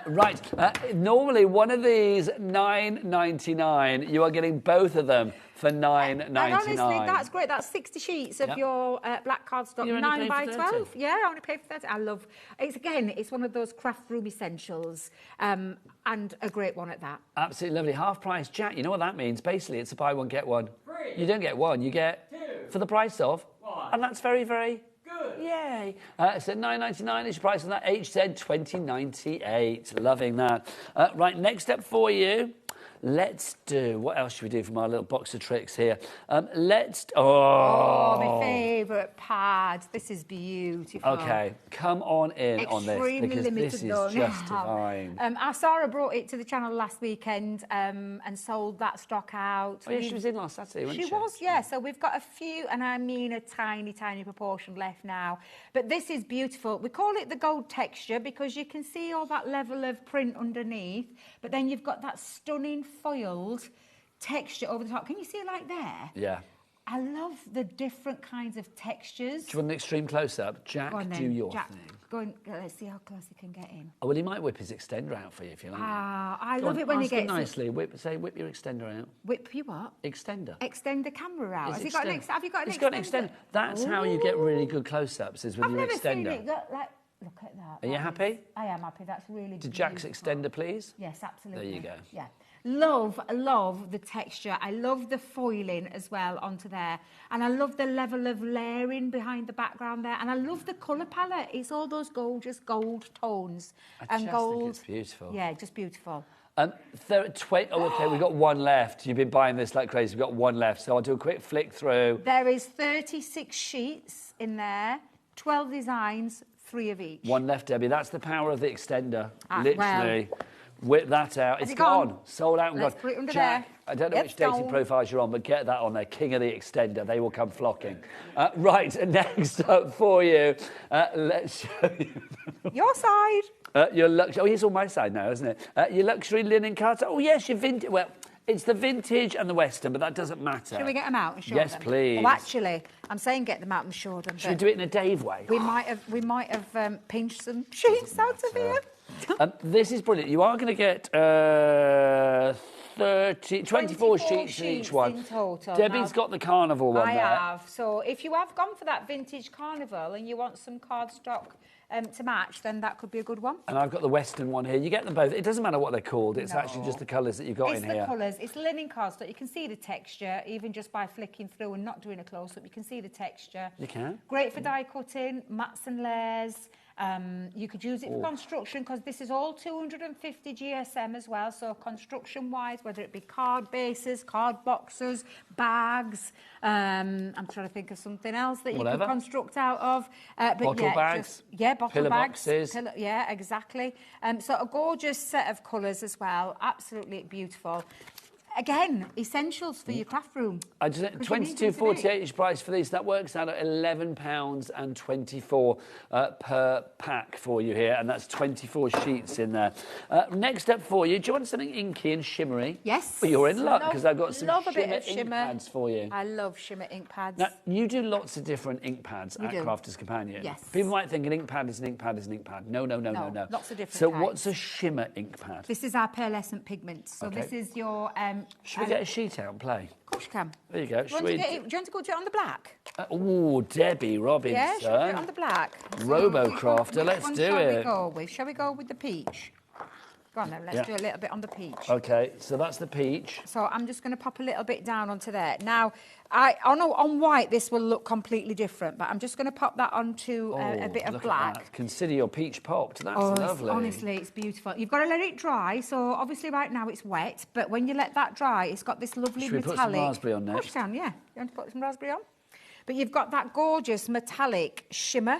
S2: Right, normally one of these $9.99. You are getting both of them for $9.99.
S1: And honestly, that's great. That's 60 sheets of your black cardstock,
S2: You only
S1: 9
S2: paid
S1: by
S2: for
S1: 12.
S2: 30.
S1: Yeah, I only paid for 30. I love it's one of those craft room essentials, and a great one at that.
S2: Absolutely lovely. Half price, Jack. You know what that means? Basically, it's a buy one, get one. Free. You don't get one, you get two. For the price of one. And that's very, very good. Yay. So $9.99 is your price on that. H said $20.98. Loving that. Right, next up for you. Let's do... What else should we do from our little box of tricks here? Let's...
S1: Oh, my favourite pad. This is beautiful.
S2: OK, come on in on this, because this is just divine.
S1: Sarah brought it to the channel last weekend and sold that stock out.
S2: Oh, yeah, she was in last Saturday, wasn't she?
S1: She was, yeah. So we've got a few, and I mean a tiny, tiny proportion left now. But this is beautiful. We call it the gold texture because you can see all that level of print underneath, but then you've got that stunning foiled texture over the top. Can you see it like there?
S2: Yeah.
S1: I love the different kinds of textures.
S2: Do you want an extreme close-up? Jack,
S1: Go on then,
S2: do your
S1: Jack,
S2: thing.
S1: Go on, let's see how close he can get in.
S2: Oh, well, he might whip his extender out for you if you like.
S1: I
S2: Go
S1: love
S2: on,
S1: it when he
S2: ask him
S1: gets
S2: nicely. Whip your extender out.
S1: Whip you what?
S2: Extender.
S1: Extend the camera out.
S2: His
S1: Have you got an
S2: extender.
S1: have you got an
S2: He's
S1: extender?
S2: got an extender. That's how you get really good close-ups, is with
S1: I've
S2: your
S1: never
S2: extender.
S1: seen it. Look at that.
S2: Are you happy?
S1: I am happy. That's really
S2: To Jack's extender, please.
S1: Yes, absolutely.
S2: There you go.
S1: Yeah. Love the texture. I love the foiling as well onto there. And I love the level of layering behind the background there. And I love the colour palette. It's all those gorgeous gold tones.
S2: I just think it's beautiful.
S1: Yeah, just beautiful.
S2: Okay, we've got one left. You've been buying this like crazy. We've got one left, so I'll do a quick flick through.
S1: There is 36 sheets in there, 12 designs, 3 of each.
S2: One left, Debbie. That's the power of the extender.
S1: Ah,
S2: Literally, whip that out.
S1: Has
S2: It's
S1: it gone?
S2: Sold out and
S1: Let's
S2: gone.
S1: put it under
S2: Jack,
S1: there.
S2: I don't know
S1: Yep,
S2: which dating
S1: gone.
S2: profiles you're on, but get that on there. King of the extender. They will come flocking. Right, next up for you, let's show you.
S1: Your side.
S2: Your luxury. Oh, it's on my side now, isn't it? Your luxury linen cardstock. Oh, yes, your vintage. Well, it's the vintage and the Western, but that doesn't matter.
S1: Shall we get them out and show them?
S2: Yes, please.
S1: Oh, actually, I'm saying get them out and show them.
S2: Should we do it in a Dave way?
S1: We might have pinched some sheets out of here.
S2: This is brilliant. You are going to get 24 sheets in each one.
S1: In total.
S2: Debbie's got the carnival one
S1: I
S2: there.
S1: have. So if you have gone for that vintage carnival and you want some cardstock to match, then that could be a good one.
S2: And I've got the Western one here. You get them both. It doesn't matter what they're called. It's actually just the colours that you've got in here.
S1: It's the colours. It's linen cardstock. You can see the texture, even just by flicking through and not doing a close-up. You can see the texture.
S2: You can.
S1: Great for die cutting, mats and layers. You could use it for construction because this is all 250 GSM as well. So construction-wise, whether it be card bases, card boxes, bags. I'm trying to think of something else that you could construct out of.
S2: Bottle bags.
S1: Bottle
S2: pillar
S1: bags.
S2: Boxes.
S1: Yeah, exactly. So a gorgeous set of colours as well. Absolutely beautiful. Again, essentials for your craft room.
S2: £22.48 each price for these. That works out at £11.24 per pack for you here, and that's 24 sheets in there. Next up for you, do you want something inky and shimmery?
S1: Yes.
S2: Well, you're in luck because I've got some
S1: love a bit
S2: shimmer
S1: of
S2: ink
S1: shimmer.
S2: pads for you.
S1: I love shimmer ink pads.
S2: Now, you do lots of different ink pads
S1: We
S2: at
S1: do.
S2: Crafters Companion.
S1: Yes.
S2: People might think an ink pad is an ink pad is an ink pad. No.
S1: Lots of different
S2: So
S1: types.
S2: what's a shimmer ink pad?
S1: This is our pearlescent pigment. So
S2: Okay.
S1: this is your...
S2: Should we get a sheet out and play?
S1: Of course you can.
S2: There you go.
S1: Do you want to go do it on the black?
S2: Oh, Debbie Robinson.
S1: Yeah, shall we do it on the black?
S2: Robo-crafter,
S1: Which
S2: let's
S1: one
S2: do
S1: shall
S2: it.
S1: we go with? Shall we go with the peach? Go on then, let's do a little bit on the peach.
S2: Okay, so that's the peach.
S1: So I'm just going to pop a little bit down onto there. Now, I know on white this will look completely different, but I'm just going to pop that onto a bit of
S2: look
S1: black.
S2: At that. Consider your peach popped. That's lovely.
S1: Honestly, it's beautiful. You've got to let it dry. So obviously right now it's wet, but when you let that dry, it's got this lovely
S2: Should we
S1: metallic...
S2: put some raspberry on
S1: Of course
S2: next?
S1: you can, yeah. You want to put some raspberry on? But you've got that gorgeous metallic shimmer.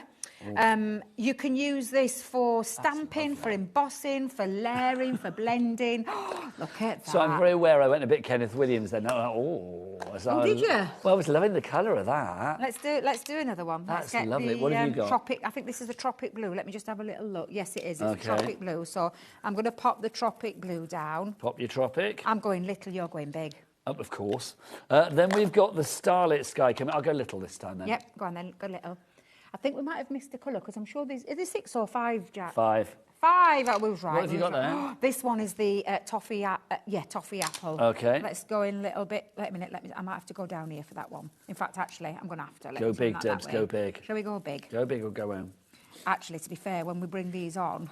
S1: You can use this for stamping, for embossing, for layering, for blending. Look at that.
S2: So I'm very aware I went a bit Kenneth Williams then.
S1: Did you?
S2: Well, I was loving the colour of that.
S1: Let's do another one.
S2: That's
S1: Let's get
S2: lovely.
S1: The,
S2: What have you got?
S1: Tropic. I think this is a tropic blue. Let me just have a little look. Yes, it is. It's
S2: Okay.
S1: a tropic blue. So I'm going to pop the tropic blue down.
S2: Pop your tropic.
S1: I'm going little, you're going big.
S2: Up, of course. Then we've got the starlit sky coming. I'll go little this time then.
S1: Yep, go on then, go little. I think we might have missed a colour because I'm sure these... Is there 6 or 5, Jack?
S2: 5.
S1: 5, I was right.
S2: What have you got there?
S1: This one is the toffee apple.
S2: Okay.
S1: Let's go in a little bit. Wait a minute, I might have to go down here for that one. In fact, actually, I'm going to have to.
S2: Go big, Debs, go big.
S1: Shall we go big?
S2: Go big or go home.
S1: Actually, to be fair, when we bring these on,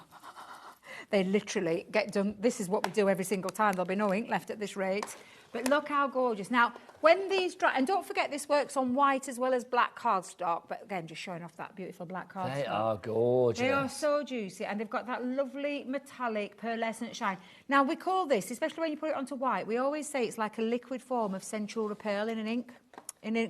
S1: they literally get done. This is what we do every single time. There'll be no ink left at this rate. But look how gorgeous. Now, when these dry... And don't forget, this works on white as well as black cardstock. But again, just showing off that beautiful black cardstock.
S2: They are gorgeous.
S1: They are so juicy. And they've got that lovely metallic pearlescent shine. Now, we call this, especially when you put it onto white, we always say it's like a liquid form of Centura pearl in an ink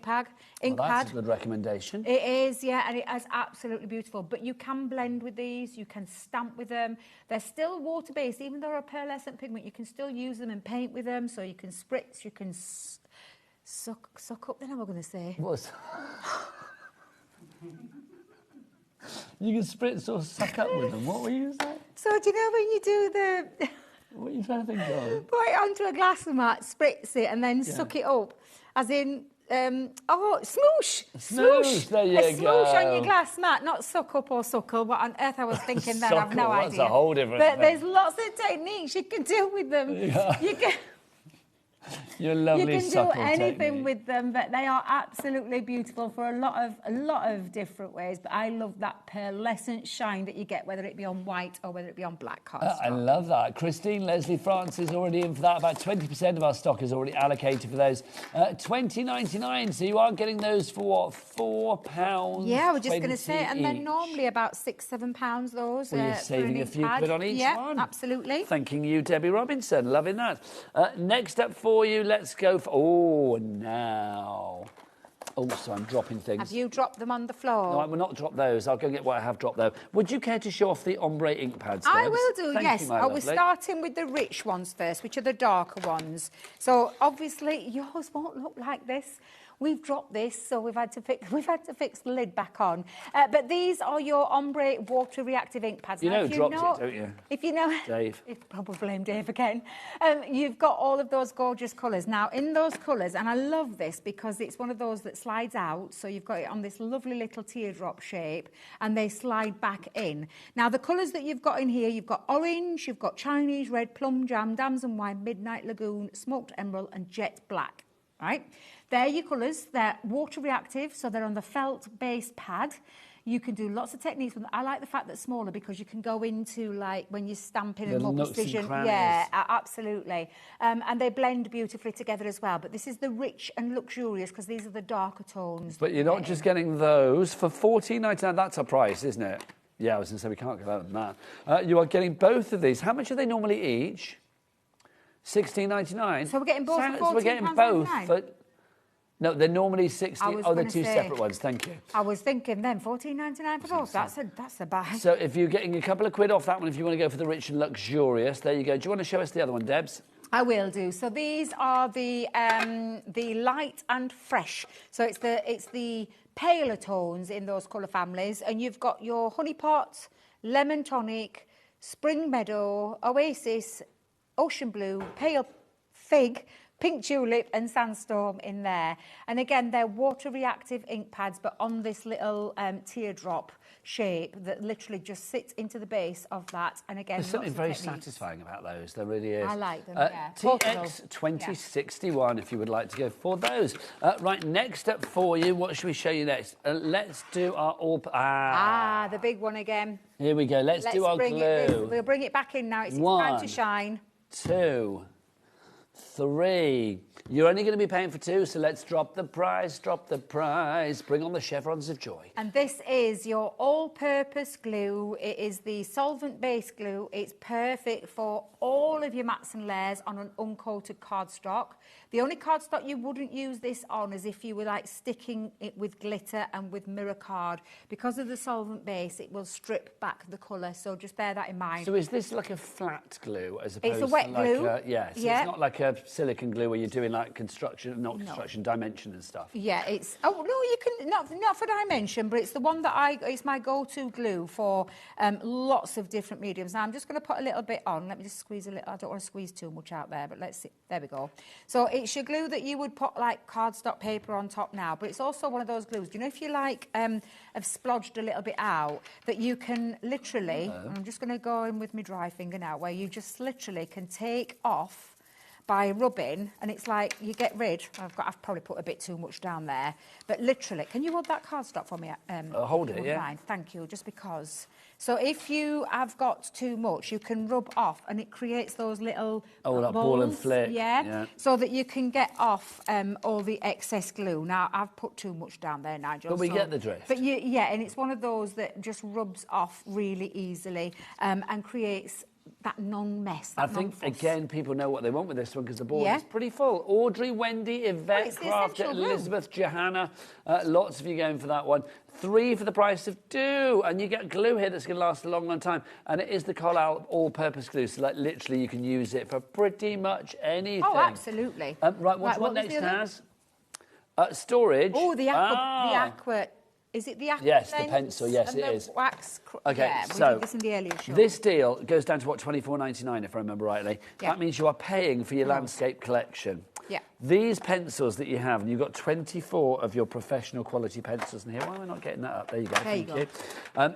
S1: pad.
S2: Well, that's a good recommendation.
S1: It is, yeah, and it is absolutely beautiful. But you can blend with these, you can stamp with them. They're still water-based, even though they're a pearlescent pigment. You can still use them and paint with them, so you can spritz, you can suck up. Then I'm going to say.
S2: What? You can spritz or suck up with them. What were you saying?
S1: So do you know when you do the?
S2: What are you trying to think of?
S1: Put it onto a glass mat, spritz it, and then suck it up, as in. Smoosh!
S2: Smoosh, there you
S1: a
S2: go.
S1: smoosh on your glass mat, not suck up or suckle. What on earth I was thinking then, I've no
S2: Suckle,
S1: idea.
S2: that's a whole different
S1: But
S2: thing.
S1: there's lots of techniques you can do with them.
S2: Yeah.
S1: You can...
S2: Your lovely
S1: You can do
S2: suckle
S1: anything
S2: technique.
S1: with them, but they are absolutely beautiful for a lot of different ways. But I love that pearlescent shine that you get, whether it be on white or whether it be on black cardstock.
S2: I love that. Christine Leslie France is already in for that. About 20% of our stock is already allocated for those. $20.99. So you are getting those for what, £4?
S1: Yeah, I was just going to say, and they're
S2: each.
S1: normally about £6-7 those.
S2: Well, you're
S1: for
S2: saving
S1: an
S2: a few
S1: ink
S2: quid
S1: pad.
S2: on each
S1: Yeah,
S2: one.
S1: absolutely.
S2: Thanking you, Debbie Robinson. Loving that. Next up for you, let's go for... Oh, now... Oh, so I'm dropping things.
S1: Have you dropped them on the floor?
S2: No, I will not drop those. I'll go get what I have dropped, though. Would you care to show off the ombre ink pads,
S1: I
S2: Debs?
S1: will do,
S2: Thank
S1: yes.
S2: you, my
S1: I was
S2: lovely.
S1: starting with the rich ones first, which are the darker ones. So obviously yours won't look like this. We've dropped this, so we've had to fix the lid back on. But these are your ombre water reactive ink pads.
S2: You
S1: Now,
S2: know,
S1: if
S2: dropped it, don't you?
S1: If you know,
S2: Dave.
S1: It's probably blame Dave again. You've got all of those gorgeous colours. Now, in those colours, and I love this because it's one of those that slides out, so you've got it on this lovely little teardrop shape, and they slide back in. Now, the colours that you've got in here, you've got orange, you've got Chinese red, plum jam, damson wine, midnight lagoon, smoked emerald, and jet black, right? They're your colours. They're water reactive, so they're on the felt-based pad. You can do lots of techniques with them. I like the fact that it's smaller because you can go into, like, when you're stamping and more precision. Yeah, absolutely. And they blend beautifully together as well. But this is the rich and luxurious because these are the darker tones.
S2: But you're not just getting those. For $14.99, that's a price, isn't it? Yeah, I was going to say we can't get lower than that. You are getting both of these. How much are they normally each? $16.99.
S1: So we're getting both for £14.99?
S2: So we're getting both for... No, they're normally 60. Oh, they're two separate ones. Thank you.
S1: I was thinking then $14.99 for both. That's a buy.
S2: So if you're getting a couple of quid off that one, if you want to go for the rich and luxurious, there you go. Do you want to show us the other one, Debs?
S1: I will do. So these are the light and fresh. So it's the paler tones in those colour families, and you've got your honey pot, lemon tonic, spring meadow, oasis, ocean blue, pale fig, pink tulip and sandstorm in there. And again, they're water reactive ink pads, but on this little teardrop shape that literally just sits into the base of that. And again,
S2: there's something very satisfying about those. There really is.
S1: I like them, yeah.
S2: TX2061, if you would like to go for those. Right, next up for you, what should we show you next? Let's do our
S1: the big one again.
S2: Here we go. Let's do our glue.
S1: We'll bring it back in now. It's time to shine.
S2: 2, 3. You're only going to be paying for 2, so let's drop the price, Bring on the chevrons of joy.
S1: And this is your all-purpose glue. It is the solvent-based glue. It's perfect for all of your mats and layers on an uncoated cardstock. The only cardstock you wouldn't use this on is if you were like sticking it with glitter and with mirror card. Because of the solvent base, it will strip back the colour, so just bear that in mind.
S2: So is this like a flat glue as opposed
S1: to like
S2: glue?
S1: It's
S2: It's not like a silicone glue where you're doing like construction, dimension and stuff.
S1: Yeah, it's... Oh, no, you can... Not for dimension, but it's the one that it's my go-to glue for lots of different mediums. Now, I'm just going to put a little bit on. Let me just squeeze a little. I don't want to squeeze too much out there, but let's see. There we go. So it's your glue that you would put, like, cardstock paper on top now, but it's also one of those glues. Do you know if you, like, have splodged a little bit out, that you can literally... I'm just going to go in with my dry finger now, where you just literally can take off by rubbing, and it's like you get rid. I've probably put a bit too much down there, but literally, can you hold that cardstock for me?
S2: Hold it, yeah.
S1: Mind? Thank you. Just because. So if you have got too much, you can rub off, and it creates those little
S2: that
S1: balls,
S2: ball and flick.
S1: Yeah, so that you can get off all the excess glue. Now I've put too much down there, Nigel.
S2: But we get the drift.
S1: But and it's one of those that just rubs off really easily and creates that non-mess.
S2: I think, again, people know what they want with this one because the board is pretty full. Audrey, Wendy, Yvette, Craft, Elizabeth, Johanna, lots of you going for that one. 3 for the price of 2, and you get glue here that's going to last a long, long time. And it is the Carlisle all-purpose glue, so like literally you can use it for pretty much anything.
S1: Oh, absolutely.
S2: Right, what do you want next, Naz? Storage.
S1: Oh, the aqua. Is it the aqua?
S2: Yes, the
S1: lens
S2: pencil. Yes,
S1: and
S2: it is.
S1: Wax.
S2: Okay,
S1: we
S2: so
S1: did this in the earlier show.
S2: This deal goes down to what, $24.99, if I remember rightly.
S1: Yeah.
S2: That means you are paying for your landscape collection.
S1: Yeah.
S2: These pencils that you have, and you've got 24 of your professional quality pencils in here. Why am I not getting that up? There you go. Thank you.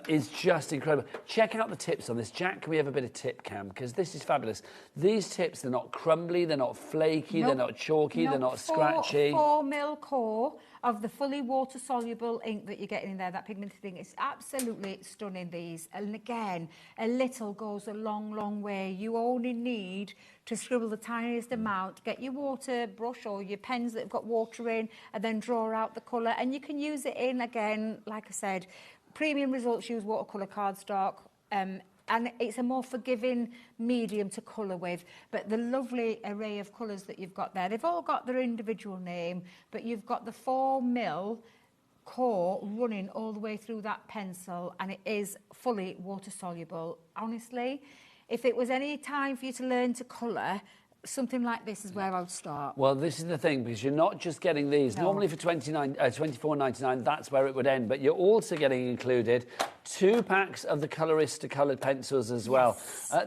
S2: Is just incredible. Check out the tips on this. Jack, can we have a bit of tip cam? Because this is fabulous. These tips, they're not crumbly, they're not flaky, they're not chalky, they're not scratchy.
S1: 4mm core of the fully water-soluble ink that you're getting in there, that pigmented ink. It's absolutely stunning, these. And again, a little goes a long, long way. You only need to scribble the tiniest amount, get your water brush or your pens that have got water in, and then draw out the colour. And you can use it in, again, like I said, Premium Results use watercolour cardstock. And it's a more forgiving medium to colour with. But the lovely array of colours that you've got there, they've all got their individual name, but you've got the 4mm core running all the way through that pencil, and it is fully water soluble. Honestly, if it was any time for you to learn to colour, something like this is where I would start.
S2: Well, this is the thing, because you're not just getting these. No. Normally for $24.99, that's where it would end. But you're also getting included 2 packs of the Colorista coloured pencils as well.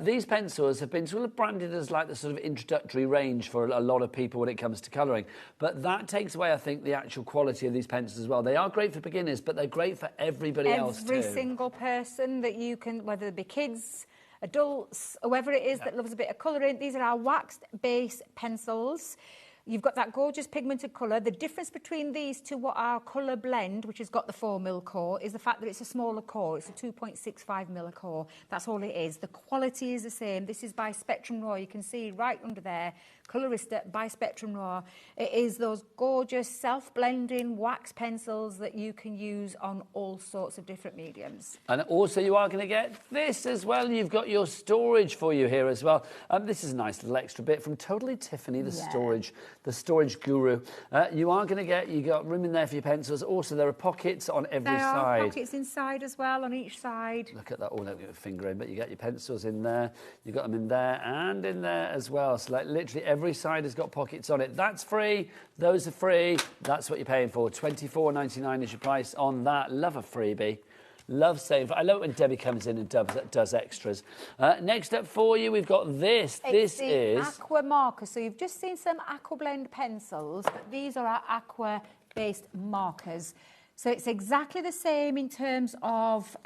S2: These pencils have been sort of branded as like the sort of introductory range for a lot of people when it comes to colouring. But that takes away, I think, the actual quality of these pencils as well. They are great for beginners, but they're great for everybody else too.
S1: Every single person that you can, whether it be kids, adults, whoever it is that loves a bit of colouring. These are our waxed base pencils. You've got that gorgeous pigmented colour. The difference between these to what our colour blend, which has got the 4mm core, is the fact that it's a smaller core. It's a 2.65mm core. That's all it is. The quality is the same. This is by Spectrum Raw. You can see right under there, Colorista by Spectrum Raw. It is those gorgeous self-blending wax pencils that you can use on all sorts of different mediums.
S2: And also you are going to get this as well. You've got your storage for you here as well. This is a nice little extra bit from Totally Tiffany, the storage guru. You are going to get, you got room in there for your pencils. Also, there are pockets on every side.
S1: There are pockets inside as well, on each side.
S2: Look at that. Oh, don't get your finger in, but you got your pencils in there. You've got them in there and in there as well. So, like, literally every side has got pockets on it. That's free. Those are free. That's what you're paying for. $24.99 is your price on that. Love a freebie. Love saving. I love it when Debbie comes in and does extras. Next up for you, we've got this.
S1: This is aqua marker. So you've just seen some aqua blend pencils, but these are our aqua-based markers. So it's exactly the same in terms of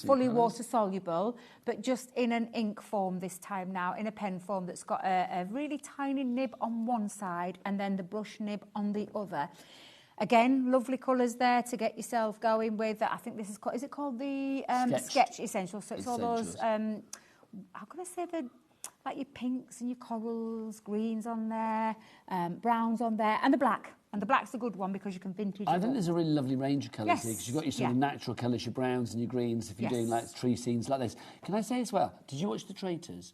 S1: fully water soluble, but just in an ink form this time now, in a pen form that's got a really tiny nib on one side and then the brush nib on the other. Again, lovely colours there to get yourself going with. I think this is it called the Sketch Essentials? So it's all those, how can I say, like your pinks and your corals, greens on there, browns on there, and the black. And the black's a good one because you can vintage.
S2: I think there's a really lovely range of colours here, because you've got your sort of natural colours, your browns and your greens, if you're doing like tree scenes like this. Can I say as well, did you watch The Traitors?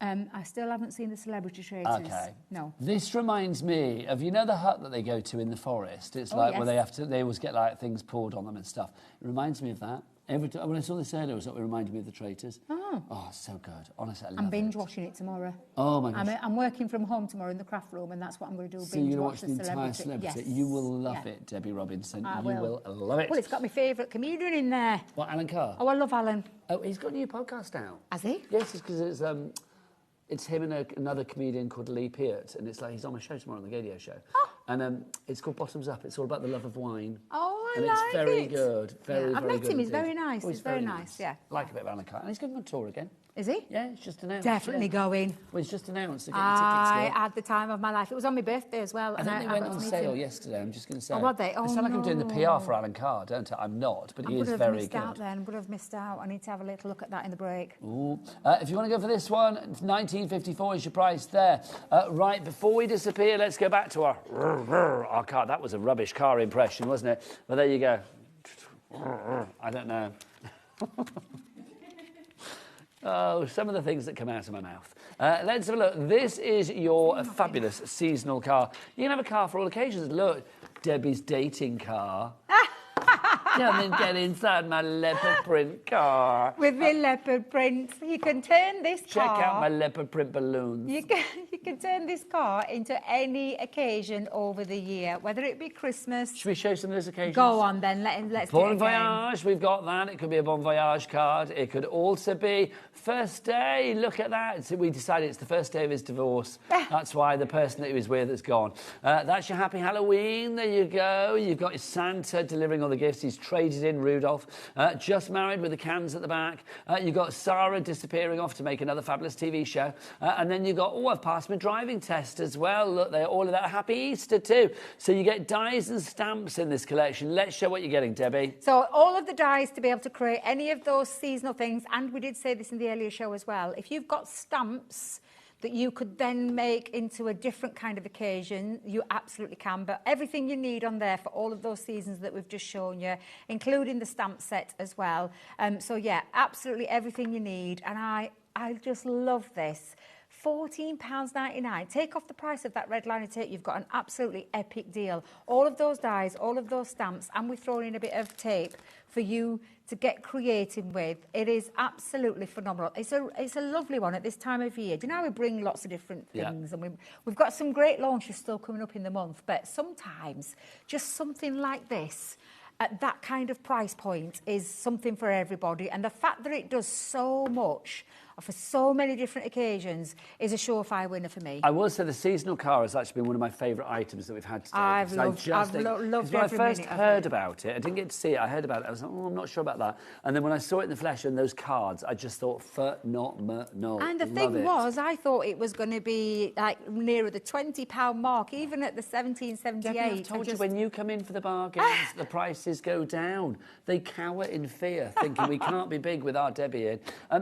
S1: I still haven't seen the Celebrity Traitors.
S2: Okay.
S1: No.
S2: This reminds me of, you know, the hut that they go to in the forest? It's like where they always get like things poured on them and stuff. It reminds me of that. Every time, when I saw this earlier, it reminded me of The Traitors. Oh, it's so good. Honestly, I love it.
S1: I'm binge watching it tomorrow.
S2: Oh my gosh.
S1: I'm working from home tomorrow in the craft room, and that's what I'm going to do.
S2: So
S1: binge
S2: you're
S1: watch
S2: watching the entire Celebrity.
S1: Yes.
S2: You will love it, Debbie Robinson.
S1: I
S2: will love it.
S1: Well, it's got my favourite comedian in there.
S2: What, Alan Carr?
S1: Oh, I love Alan.
S2: Oh, he's got a new podcast out.
S1: Has he?
S2: Yes, it's because it's him and another comedian called Lee Peart, and it's like he's on my show tomorrow on the radio show. Oh. And it's called Bottoms Up. It's all about the love of wine.
S1: Oh,
S2: and it's very good. Very,
S1: I've
S2: very
S1: met
S2: good.
S1: him. He's very nice.
S2: Oh,
S1: he's very nice. Yeah.
S2: I like a bit of Alan Carr. And he's going on tour again.
S1: Is he?
S2: Yeah, it's just announced.
S1: Definitely going.
S2: Well, it's just announced. To get
S1: I had the time of my life. It was on my birthday as well.
S2: I think they went on sale yesterday, I'm just going to say.
S1: Oh, were they? Oh,
S2: I sound like I'm doing the PR for Alan Carr, don't I? I'm not, but he is very good.
S1: I would have missed out. I need to have a little look at that in the break.
S2: Ooh. If you want to go for this one, $19.54 is your price there. Right, before we disappear, let's go back to our car. That was a rubbish car impression, wasn't it? But there you go. I don't know. Oh, some of the things that come out of my mouth. Let's have a look. This is your fabulous seasonal car. You can have a car for all occasions. Look, Debbie's dating car. Come and get inside my leopard print car.
S1: With the leopard print, you can turn this car...
S2: Check out my leopard print balloons.
S1: You can turn this car into any occasion over the year, whether it be Christmas...
S2: Should we show some of those occasions?
S1: Go on then, let's do it
S2: Bon
S1: again.
S2: voyage, we've got that. It could be a bon voyage card. It could also be first day. Look at that. So we decided it's the first day of his divorce. That's why the person that he was with has gone. That's your happy Halloween. There you go. You've got your Santa delivering all the gifts. He's traded in Rudolph. Just married with the cans at the back. You've got Sarah disappearing off to make another fabulous TV show. And then you've got, I've passed my driving test as well. Look, they're all of that. Happy Easter too. So you get dies and stamps in this collection. Let's show what you're getting, Debbie.
S1: So all of the dies to be able to create any of those seasonal things, and we did say this in the earlier show as well, if you've got stamps that you could then make into a different kind of occasion, you absolutely can. But everything you need on there for all of those seasons that we've just shown you, including the stamp set as well. So yeah, absolutely everything you need. And I just love this. £14.99. Take off the price of that red liner tape. You've got an absolutely epic deal. All of those dies, all of those stamps, and we're throwing in a bit of tape for you to get creative with. It is absolutely phenomenal. It's a lovely one at this time of year. Do you know how we bring lots of different things? And we've got some great launches still coming up in the month, but sometimes just something like this at that kind of price point is something for everybody. And the fact that it does so much for so many different occasions is a surefire winner for me.
S2: I will say the seasonal car has actually been one of my favourite items that we've had today.
S1: I've loved every minute.
S2: When I first heard about it, I didn't get to see it, I heard about it, I was like, I'm not sure about that. And then when I saw it in the flesh and those cards, I just thought, no.
S1: And the thing was, I thought it was going to be like nearer the £20 mark, even at the £17.78.
S2: Debbie, I told you, when you come in for the bargains, the prices go down. They cower in fear, thinking we can't be big with our Debbie in.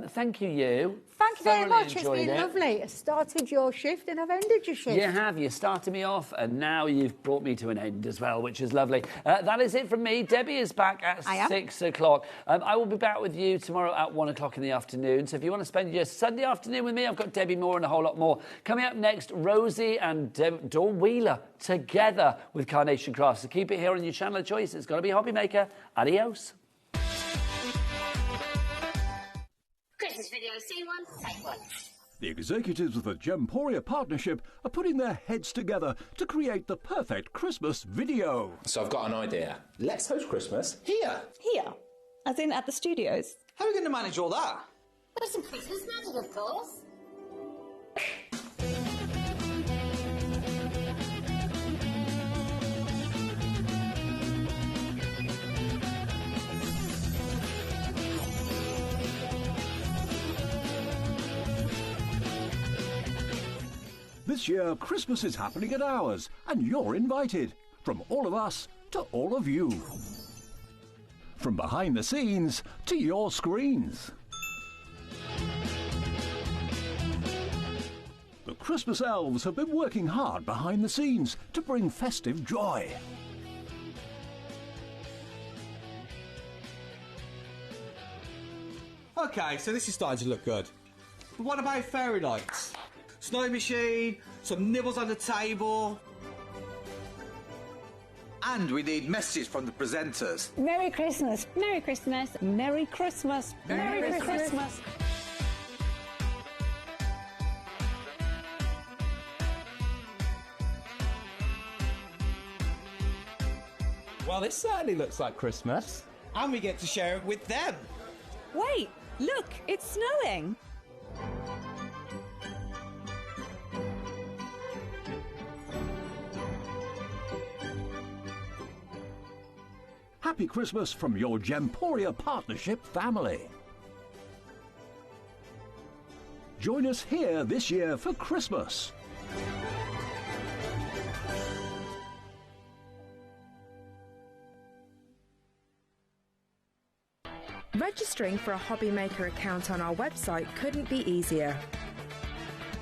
S2: Thank you.
S1: Thank you very much. It's been lovely. I started your shift and I've ended your shift.
S2: You have. You started me off and now you've brought me to an end as well, which is lovely. That is it from me. Debbie is back at 6 o'clock. I will be back with you tomorrow at 1 o'clock in the afternoon. So if you want to spend your Sunday afternoon with me, I've got Debbie Moore and a whole lot more. Coming up next, Rosie and Dawn Wheeler together with Carnation Crafts. So keep it here on your channel of choice. It's got to be HobbyMaker. Adios.
S12: Christmas video, see one, take one.
S10: The executives of the Gemporia partnership are putting their heads together to create the perfect Christmas video.
S13: So I've got an idea. Let's host Christmas here.
S14: Here? As in at the studios?
S15: How are we going to manage all that?
S12: There's some Christmas magic, of course.
S10: This year, Christmas is happening at ours, and you're invited. From all of us to all of you. From behind the scenes to your screens. The Christmas elves have been working hard behind the scenes to bring festive joy.
S15: Okay, so this is starting to look good. But what about fairy lights? Snow machine, some nibbles on the table. And we need messages from the presenters.
S14: Merry Christmas. Merry Christmas. Merry Christmas.
S15: Merry Christmas.
S18: Well, this certainly looks like Christmas.
S15: And we get to share it with them.
S19: Wait, look, it's snowing.
S10: Happy Christmas from your Gemporia partnership family. Join us here this year for Christmas.
S20: Registering for a HobbyMaker account on our website couldn't be easier.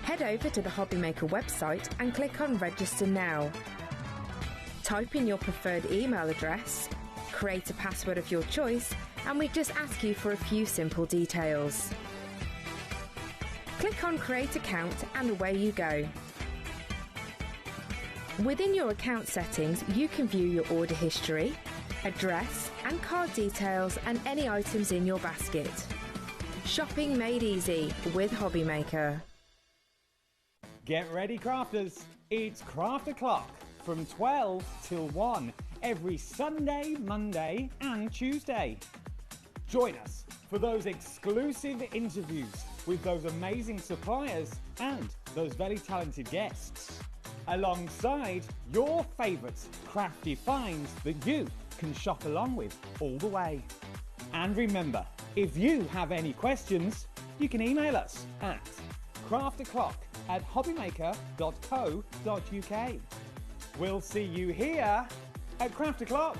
S20: Head over to the HobbyMaker website and click on Register Now. Type in your preferred email address, create a password of your choice, and we just ask you for a few simple details. Click on Create Account and away you go. Within your account settings, you can view your order history, address, and card details and any items in your basket. Shopping made easy with HobbyMaker.
S17: Get ready, crafters. It's Craft O'Clock from 12 till 1 every Sunday, Monday and Tuesday. Join us for those exclusive interviews with those amazing suppliers and those very talented guests, alongside your favourite crafty finds that you can shop along with all the way. And remember, if you have any questions, you can email us at craftoclock@hobbymaker.co.uk. We'll see you here at Craft O'Clock.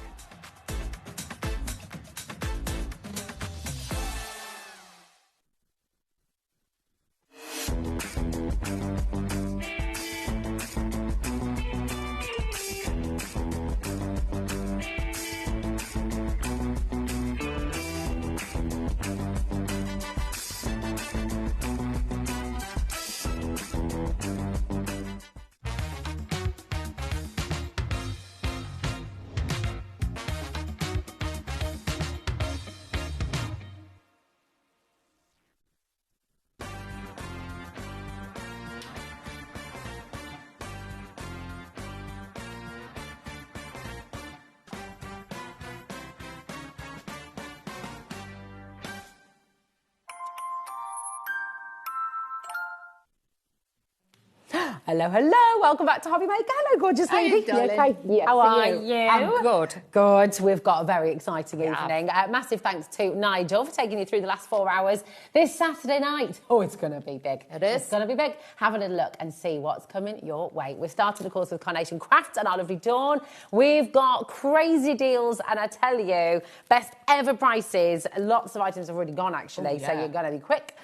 S21: Hello, hello. Welcome back to HobbyMaker. Hello, gorgeous lady.
S11: Hey, darling.
S21: Okay? Yes,
S11: How are
S21: you?
S11: you? I'm good.
S21: Good. We've got a very exciting evening. Massive thanks to Nigel for taking you through the last 4 hours this Saturday night. Oh, it's going to be big.
S11: It is.
S21: It's going to be big. Have a little look and see what's coming your way. We're starting, of course, with Carnation Craft and our lovely Dawn. We've got crazy deals, and I tell you, best ever prices. Lots of items have already gone, actually, so you're going to be quick.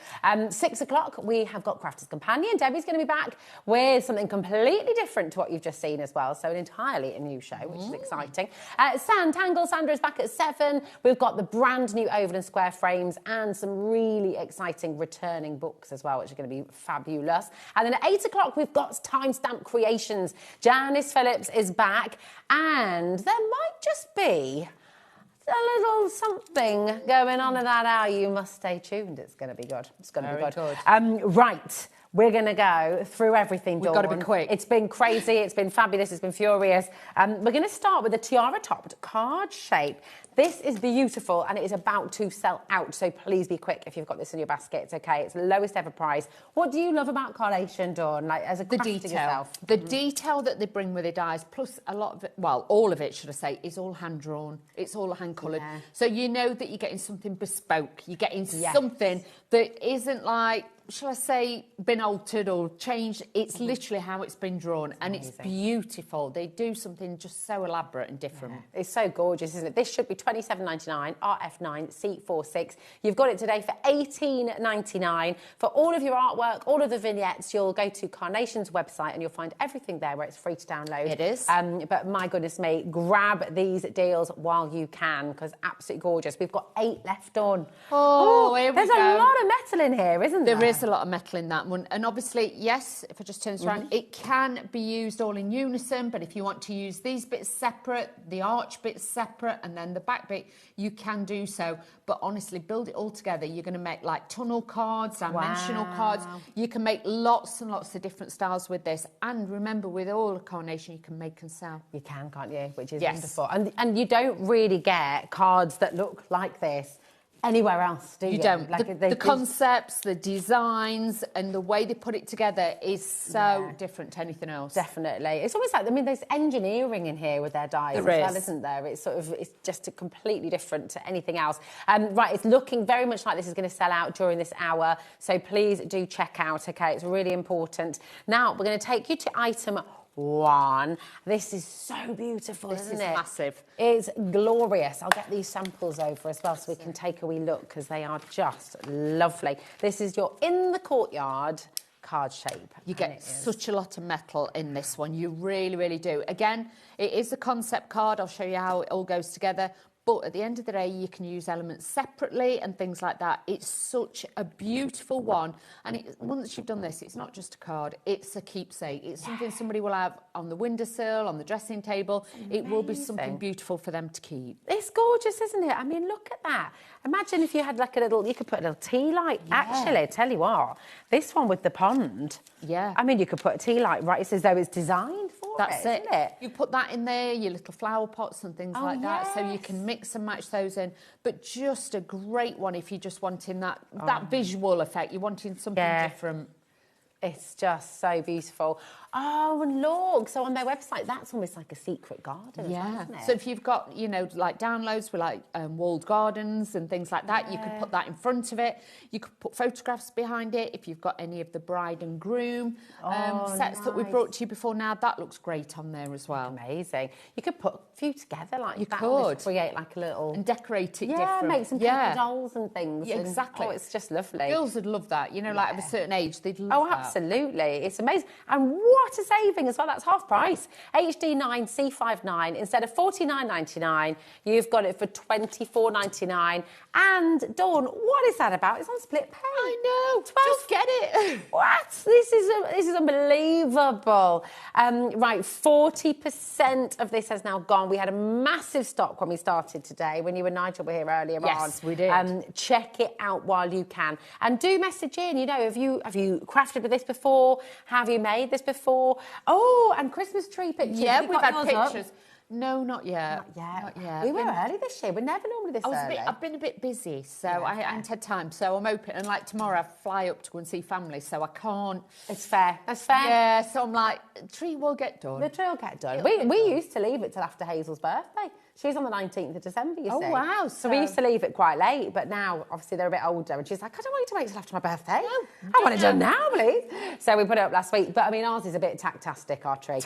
S21: 6 o'clock, we have got Crafter's Companion. Debbie's going to be back with something completely different to what you've just seen as well. So an entirely new show, which is exciting. Sandra's back at 7. We've got the brand new oval and square frames and some really exciting returning books as well, which are going to be fabulous. And then at 8 o'clock, we've got Timestamp Creations. Janice Phillips is back, and there might just be a little something going on in that hour. You must stay tuned. It's going to be good. It's going to be good. Right. We're going to go through everything, Dawn.
S11: We've got to be quick.
S21: It's been crazy. It's been fabulous. It's been furious. We're going to start with the tiara-topped card shape. This is beautiful, and it is about to sell out, so please be quick if you've got this in your basket, okay? It's the lowest ever price. What do you love about Carnation, Dawn, like, as a crafter yourself?
S11: The detail that they bring with their dies, plus a lot of it, well, all of it, should I say, is all hand-drawn. It's all hand-coloured.
S21: Yeah.
S11: So you know that you're getting something bespoke. You're getting something that isn't like, shall I say, been altered or changed. It's literally how it's been drawn, and it's beautiful. They do something just so elaborate and different.
S21: Yeah. It's so gorgeous, isn't it? This should be $27.99, RF9, C46. You've got it today for $18.99. For all of your artwork, all of the vignettes, you'll go to Carnation's website and you'll find everything there where it's free to download.
S11: It is.
S21: But my goodness me, grab these deals while you can, because absolutely gorgeous. We've got 8 left on.
S11: Oh, here we
S21: there's
S11: go.
S21: a lot of metal in here, isn't there?
S11: There is a lot of metal in that one. And obviously, yes, if I just turn this around, it can be used all in unison, but if you want to use these bits separate, the arch bits separate, and then the back bit, you can do so. But honestly, build it all together. You're going to make like tunnel cards, dimensional cards. You can make lots and lots of different styles with this. And remember, with all Carnation, you can make and sell.
S21: You can, can't you? Which is wonderful. And you don't really get cards that look like this anywhere else, do you?
S11: You don't.
S21: Like
S11: The concepts, the designs, and the way they put it together is so different to anything else.
S21: Definitely. It's almost like, I mean, there's engineering in here with their dies as well, isn't there? It's sort of, it's just completely different to anything else. Right, it's looking very much like this is going to sell out during this hour, so please do check out, okay? It's really important. Now, we're going to take you to item 1. This is so beautiful, isn't it?
S11: This is massive.
S21: It's glorious. I'll get these samples over as well so we can take a wee look, because they are just lovely. This is your In the Courtyard card shape.
S11: You get such a lot of metal in this one. You really, really do. Again, it is a concept card. I'll show you how it all goes together. But at the end of the day, you can use elements separately and things like that. It's such a beautiful one. And once you've done this, it's not just a card, it's a keepsake. It's something somebody will have on the windowsill, on the dressing table. It will be something beautiful for them to keep.
S21: It's gorgeous, isn't it? I mean, look at that. Imagine if you had like a little, you could put a little tea light.
S11: Yeah.
S21: Actually, tell you what, this one with the pond.
S11: Yeah.
S21: I mean, you could put a tea light right. It's as though it's designed for
S11: That's
S21: it, isn't it?
S11: You put that in there, your little flower pots and things like that, so you can mix and match those in. But just a great one if you're just wanting that visual effect. You're wanting something different.
S21: It's just so beautiful. Oh, and look, so on their website, that's almost like a secret garden as well, isn't it?
S11: So if you've got, you know, like downloads with like walled gardens and things like that, you could put that in front of it. You could put photographs behind it. If you've got any of the bride and groom sets that we brought to you before now, that looks great on there as well.
S21: Amazing. You could put a few together like
S11: you
S21: that.
S11: Could.
S21: Create like a little...
S11: And decorate it
S21: different.
S11: different.
S21: Make some paper dolls and things.
S11: Yeah, exactly.
S21: Oh, it's just lovely.
S11: Girls would love that. You know, like of a certain age, they'd love that.
S21: Oh, absolutely. It's amazing. And what a saving as well. That's half price. HD9 C59 instead of $49.99, you've got it for $24.99. And Dawn, what is that about? It's on split pay.
S11: I know.
S21: 12.
S11: Just get it.
S21: What? This is unbelievable. Right, 40% of this has now gone. We had a massive stock when we started today. When you and Nigel were here earlier on.
S11: Yes, we did.
S21: Check it out while you can, and do message in. You know, have you crafted with this before? Have you made this before? Oh, and Christmas tree pictures.
S11: Yeah, we've had
S21: yours
S11: pictures. No, not yet.
S21: Not yet.
S11: Not yet.
S21: We were early this year. We're never normally this early.
S11: I've been a bit busy, so I haven't had time. So I'm open, and like tomorrow I fly up to go and see family, so I can't.
S21: It's fair. That's fair.
S11: Yeah, so I'm like, tree will get done.
S21: The tree will get done. We used to leave it till after Hazel's birthday. She's on the 19th of December, you see.
S11: Oh, wow.
S21: So we used to leave it quite late, but now, obviously, they're a bit older, and she's like, I don't want you to wait till after my birthday. No, I want it done now, please. So we put it up last week. But, I mean, ours is a bit tactastic, our tree.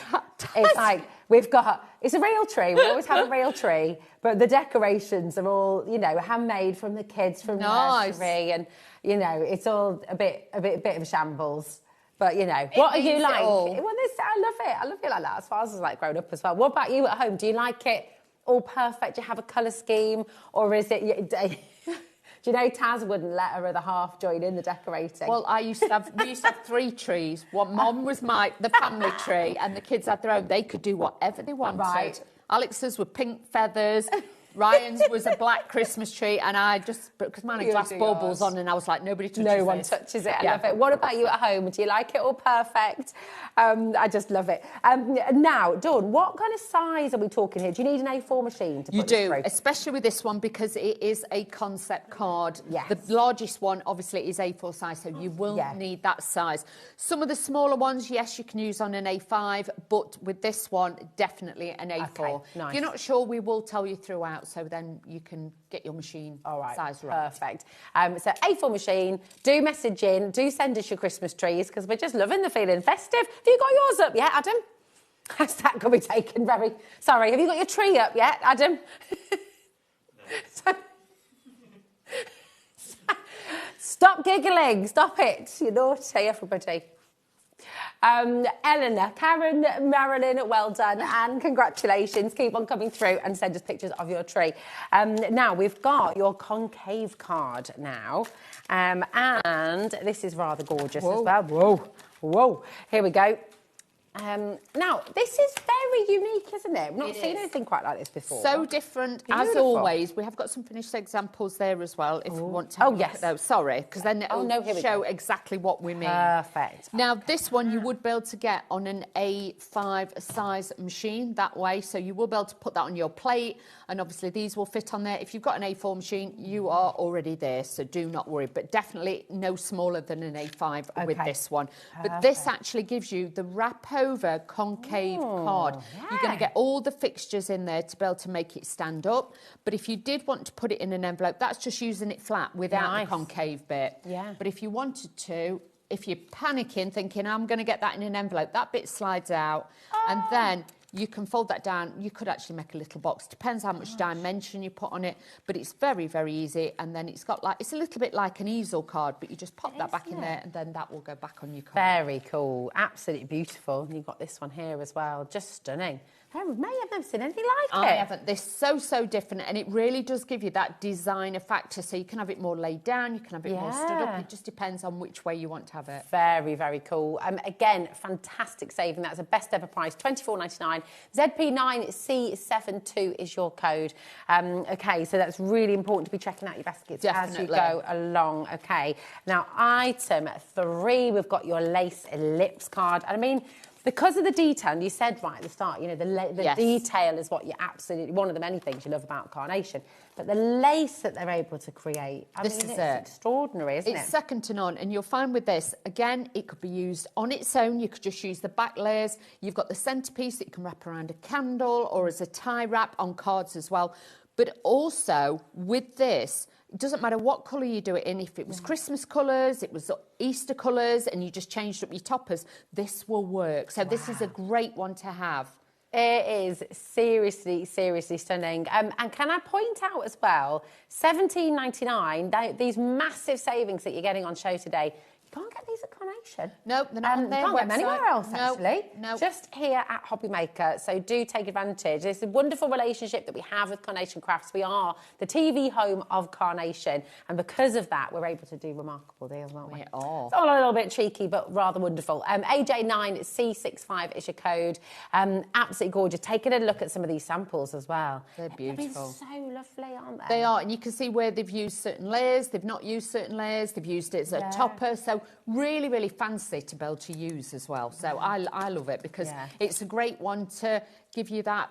S21: It's like, it's a real tree. We always have a real tree, but the decorations are all, you know, handmade from the kids from nursery, and, you know, it's all a bit of a shambles. But, you know, what are you like? Well, I love it. I love it like that, as far as like grown up as well. What about you at home? Do you like it all perfect? Do you have a colour scheme? Or is it... Do you know Taz wouldn't let her other half join in the decorating?
S11: Well, we used to have 3 trees. One, Mum was the family tree, and the kids had their own. They could do whatever they wanted. Right. Alex's were pink feathers. Ryan's was a black Christmas tree, and I just, because mine had glass baubles on, and I was like, nobody touches it.
S21: No one touches it. I love it. What about you at home? Do you like it all perfect? I just love it. Now, Dawn, what kind of size are we talking here? Do you need an A4 machine to put this through?
S11: Especially with this one, because it is a concept card.
S21: Yes.
S11: The largest one, obviously, is A4 size, so you will need that size. Some of the smaller ones, yes, you can use on an A5, but with this one, definitely an A4.
S21: Okay, nice.
S11: If you're not sure, we will tell you throughout, so then you can get your machine size right.
S21: Perfect. So A4 machine, do message in, do send us your Christmas trees, because we're just loving the feeling festive. Have you got yours up yet, Adam? That could be taken very... Sorry, have you got your tree up yet, Adam? Stop giggling, stop it. You're naughty, everybody. Eleanor, Karen, Marilyn, well done, and congratulations. Keep on coming through and send us pictures of your tree. Now, we've got your concave card now, and this is rather gorgeous as well. Whoa. Here we go. Now, this is very unique, isn't it? We've not seen anything quite like this before.
S11: So different, as always. We have got some finished examples there as well, if you want to have a look at those. Sorry, because then it'll show exactly what we mean.
S21: Perfect.
S11: Now, this one you would be able to get on an A5 size machine that way, so you will be able to put that on your plate, and obviously these will fit on there. If you've got an A4 machine, you are already there, so do not worry. But definitely no smaller than an A5 with this one. Perfect. But this actually gives you the wrap-over concave card. Yeah. You're going to get all the fixtures in there to be able to make it stand up. But if you did want to put it in an envelope, that's just using it flat without the concave bit. Yeah. But if you wanted to, if you're panicking, thinking, I'm going to get that in an envelope, that bit slides out. And then you can fold that down. You could actually make a little box. Depends how much dimension you put on it, but it's very, very easy. And then it's got like, it's a little bit like an easel card, but you just pop that back in there and then that will go back on your card.
S21: Very cool. Absolutely beautiful. And you've got this one here as well. Just stunning. I've never seen anything like it.
S11: I haven't. They're so, so different, and it really does give you that designer factor. So you can have it more laid down, you can have it more stood up. It just depends on which way you want to have it.
S21: Very, very cool. Again, fantastic saving. That's a best ever price, $24.99. ZP9C72 is your code. Okay, so that's really important to be checking out your baskets as you go along. Okay, now item 3, we've got your lace ellipse card. And I mean, because of the detail, and you said right at the start, you know, the detail is what you absolutely, one of the many things you love about Carnation, but the lace that they're able to create, I mean, it's extraordinary, isn't it?
S11: It's second to none, and you'll find with this, again, it could be used on its own. You could just use the back layers. You've got the centrepiece that you can wrap around a candle or as a tie wrap on cards as well. But also, with this, it doesn't matter what colour you do it in. If it was Christmas colours, it was Easter colours, and you just changed up your toppers, this will work. So this is a great one to have.
S21: It is seriously, seriously stunning. And can I point out as well, $17.99, these massive savings that you're getting on show today, you can't get these at Carnation.
S11: No, they're not on their
S21: website. You can't get them anywhere else, actually.
S11: No.
S21: Just here at HobbyMaker. So do take advantage. It's a wonderful relationship that we have with Carnation Crafts. We are the TV home of Carnation. And because of that, we're able to do remarkable deals, aren't we?
S11: We are.
S21: It's all a little bit cheeky, but rather wonderful. AJ9C65 is your code. Absolutely gorgeous. Taking a look at some of these samples as well.
S11: They're beautiful.
S21: They're so lovely, aren't they?
S11: They are, and you can see where they've used certain layers, they've not used certain layers, they've used it as a topper. So really, really fancy to be able to use as well. So I love it because it's a great one to give you that,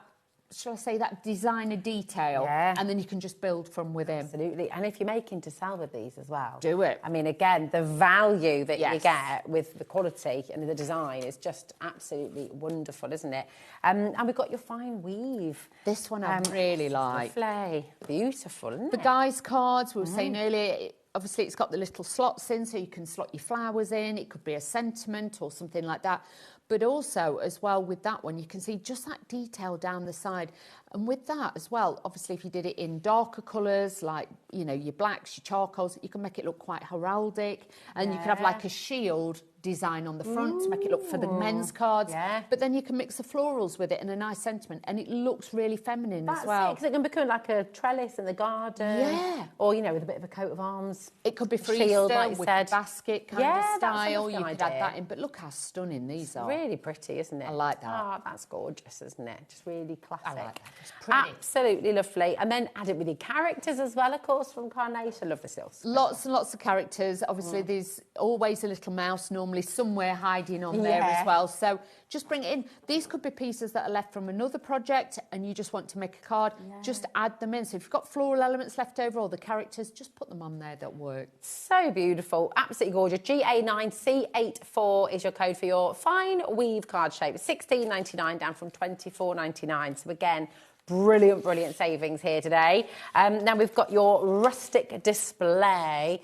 S11: shall I say, that designer detail, and then you can just build from within.
S21: Absolutely. And if you're making to sell with these as well,
S11: do it.
S21: I mean, again, the value that you get with the quality and the design is just absolutely wonderful, isn't it? And we've got your fine weave.
S11: This one I really like.
S21: Lovely. Beautiful, isn't it?
S11: The guys' cards, we were saying earlier, obviously it's got the little slots in, so you can slot your flowers in. It could be a sentiment or something like that. But also, as well, with that one, you can see just that detail down the side. And with that as well, obviously, if you did it in darker colours, like, you know, your blacks, your charcoals, you can make it look quite heraldic. And you can have like a shield design on the front to make it look for the men's cards. But then you can mix the florals with it and a nice sentiment, and it looks really feminine as well.
S21: Because it can become like a trellis in the garden. Or, you know, with a bit of a coat of arms.
S11: It could be for
S21: shield,
S11: Easter,
S21: like
S11: with a basket kind of style. You could add that in. But look how stunning these are.
S21: Really pretty, isn't it?
S11: I like that.
S21: Oh, that's gorgeous, isn't it? Just really classic.
S11: I like that. It's pretty.
S21: Absolutely lovely. And then add it with your characters as well, of course, from Carnation. I love this little stuff.
S11: Lots and lots of characters. Obviously, there's always a little mouse normally somewhere hiding on there as well. So just bring it in. These could be pieces that are left from another project and you just want to make a card. Just add them in. So if you've got floral elements left over or the characters, just put them on there. That work.
S21: So beautiful. Absolutely gorgeous. GA9C84 is your code for your fine weave card shape. $16.99 down from $24.99. So again, brilliant, brilliant savings here today. Now we've got your rustic display.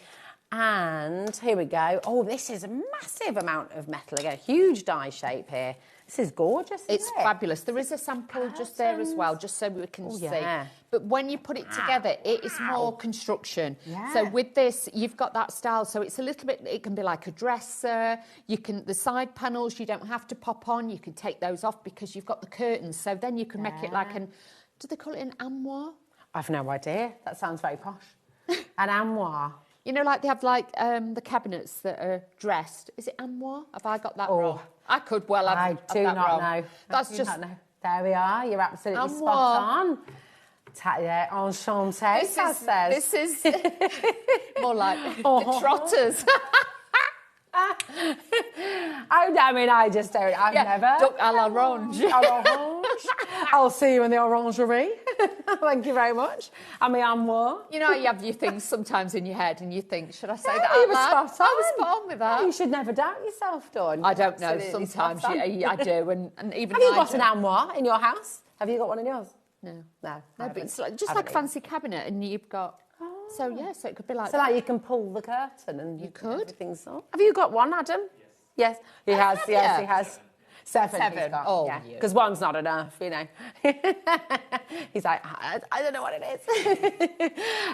S21: And here we go. Oh, this is a massive amount of metal again. Huge die shape here. This is gorgeous, isn't
S11: It's fabulous. There is a sample just there as well, just so we can see. But when you put it together, it is more construction. So with this, you've got that style. So it's a little bit, it can be like a dresser. You can, the side panels, you don't have to pop on. You can take those off because you've got the curtains. So then you can make it like an, do they call it an armoire?
S21: I've no idea. That sounds very posh. An armoire.
S11: You know, like they have like the cabinets that are dressed. Is it armoire? Have I got that wrong? I could well have
S21: I do
S11: that
S21: not
S11: wrong.
S21: know.
S11: That's
S21: I do
S11: just...
S21: not know. There we are. You're absolutely
S11: Armoire.
S21: spot on. Enchanté,
S11: This is more like the trotters.
S21: I mean, I just don't. I've never.
S11: Duck à l'orange.
S21: I'll see you in the orangerie. Thank you very much. And my armoire.
S11: You know, you have your things sometimes in your head and you think, should I say that
S21: you
S11: out
S21: were
S11: loud?
S21: spot on.
S11: I was spot on with that.
S21: You should never doubt yourself, Dawn.
S11: I don't know.
S21: Absolutely
S11: Sometimes
S21: spot on.
S11: I do. And even
S21: Have you got an armoire in your house? Have you got one in yours?
S11: No.
S21: No,
S11: but it's like, just like a fancy cabinet and you've got... So, yeah, so it could be like
S21: So like you can pull the curtain and
S11: you could.
S21: Everything's on. Have you got one, Adam? Yes. He has. Yes, he has. Seven. He's got,
S11: Oh,
S21: yeah. Because one's not enough, you know. He's like, I don't know what it is.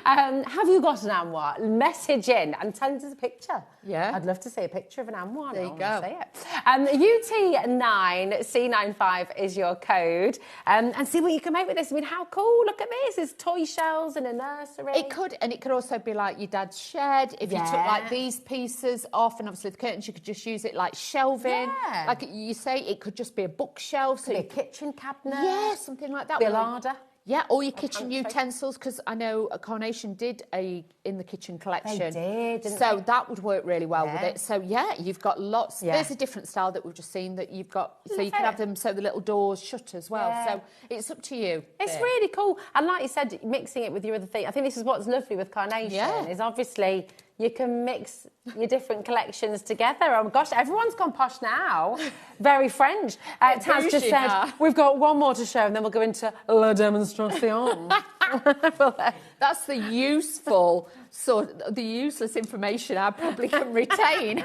S21: Have you got an armoire? Message in and send us a picture.
S11: Yeah.
S21: I'd love to see a picture of an armoire.
S11: There you go.
S21: See it. UT9C95 is your code. And see what you can make with this. I mean, how cool. Look at this. There's toy shells in a nursery.
S11: It could, and it could also be like your dad's shed. If you took like these pieces off, and obviously the curtains, you could just use it like shelving.
S21: Yeah.
S11: Like you say, it could just be a bookshelf.
S21: Could be a kitchen cabinet.
S11: Yeah, something like that.
S21: Be a larder.
S11: Yeah, all your kitchen utensils, because I know Carnation did a in the kitchen collection.
S21: They did, didn't
S11: so
S21: they?
S11: that would work really well with it. So yeah, you've got lots.
S21: Yeah.
S11: There's a different style that we've just seen that you've got. So you can have them so the little doors shut as well.
S21: Yeah.
S11: So it's up to you.
S21: It's really cool. And like you said, mixing it with your other thing. I think this is what's lovely with Carnation is obviously you can mix your different collections together. Oh my gosh, everyone's gone posh now. Very French. Taz just said, we've got one more to show and then we'll go into la demonstration.
S11: That's the useful, the useless information I probably can retain.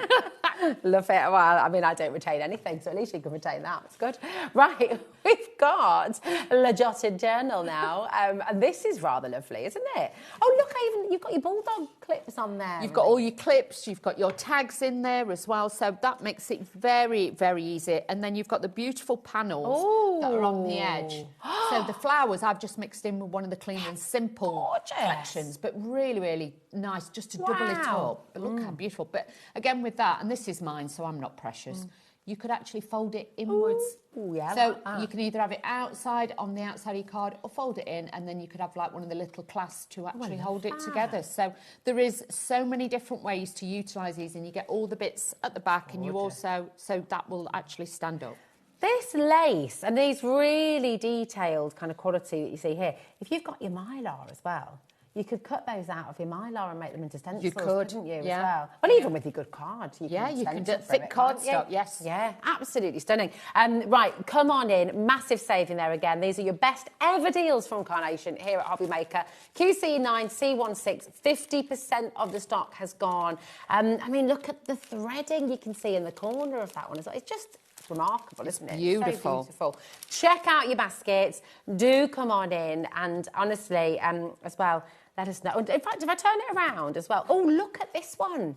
S21: Love it. Well, I mean, I don't retain anything, so at least you can retain that. It's good. Right, we've got a jotted journal now, and this is rather lovely, isn't it? Oh, look, you've got your bulldog clips on there.
S11: You've got all your clips, you've got your tags in there as well, so that makes it very, very easy. And then you've got the beautiful panels that are on the edge. So the flowers I've just mixed in with one of the clean and simple collections, but really, really nice just to double it up. But look how beautiful. But again with that, and this is mine, so I'm not precious, you could actually fold it inwards.
S21: Ooh, yeah,
S11: so you can either have it outside, on the outside of your card, or fold it in, and then you could have like one of the little clasps to actually hold it together. So there is so many different ways to utilise these, and you get all the bits at the back, and you also, so that will actually stand up.
S21: This lace and these really detailed kind of quality that you see here, if you've got your mylar as well, you could cut those out of your mylar and make them into stencils,
S11: You could,
S21: couldn't you, as
S11: yeah.
S21: well? Well, even with your good card. You can
S11: do thick cardstock, yes.
S21: Yeah, absolutely stunning. Right, come on in. Massive saving there again. These are your best ever deals from Carnation here at HobbyMaker. QC9C16, 50% of the stock has gone. I mean, look at the threading you can see in the corner of that one as well. It's just remarkable, isn't it?
S11: Beautiful.
S21: So beautiful. Check out your baskets. Do come on in, and honestly, as well, let us know. In fact, if I turn it around as well, oh, look at this one.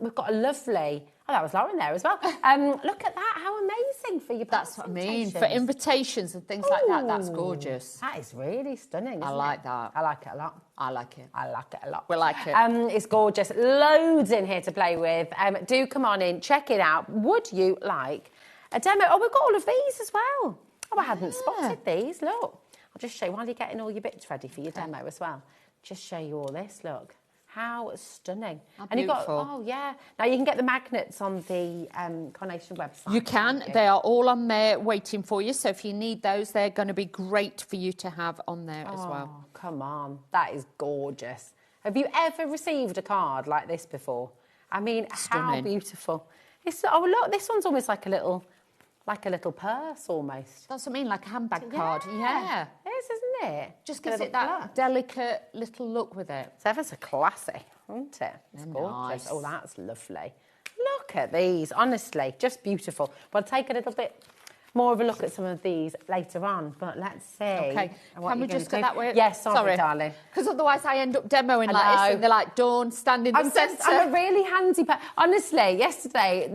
S21: We've got a lovely. Oh, that was Lauren there as well. Look at that. How amazing for your.
S11: That's what I mean. For invitations and things like that, that's gorgeous.
S21: That is really stunning.
S11: I like that.
S21: I like it a lot.
S11: I like it.
S21: I like it a lot.
S11: We like it.
S21: It's gorgeous. Loads in here to play with. Do come on in. Check it out. Would you like a demo? Oh, we've got all of these as well. Oh, I hadn't spotted these. Look. I'll just show you while you're getting all your bits ready for your demo as well. Just show you all this. Look. How stunning.
S11: How
S21: and you've got,
S11: beautiful.
S21: oh, yeah. Now, you can get the magnets on the Carnation website.
S11: You can. They are all on there waiting for you. So if you need those, they're going to be great for you to have on there as well.
S21: Oh, come on. That is gorgeous. Have you ever received a card like this before? I mean,
S11: Stunning.
S21: how beautiful. It's, oh, look, this one's almost like a little purse almost.
S11: That's what I mean, like a handbag card. Yeah.
S21: It is, isn't it?
S11: Just gives it that delicate little look with it.
S21: It's ever so classy, isn't it? It's gorgeous.
S11: Nice.
S21: Oh, that's lovely. Look at these, honestly, just beautiful. We'll take a little bit more of a look at some of these later on, but let's see.
S11: Okay, can we just go that way?
S21: Yes, sorry, darling.
S11: Because otherwise I end up demoing like this, and they're like, Dawn, stand in the centre.
S21: I'm a really handy honestly, yesterday,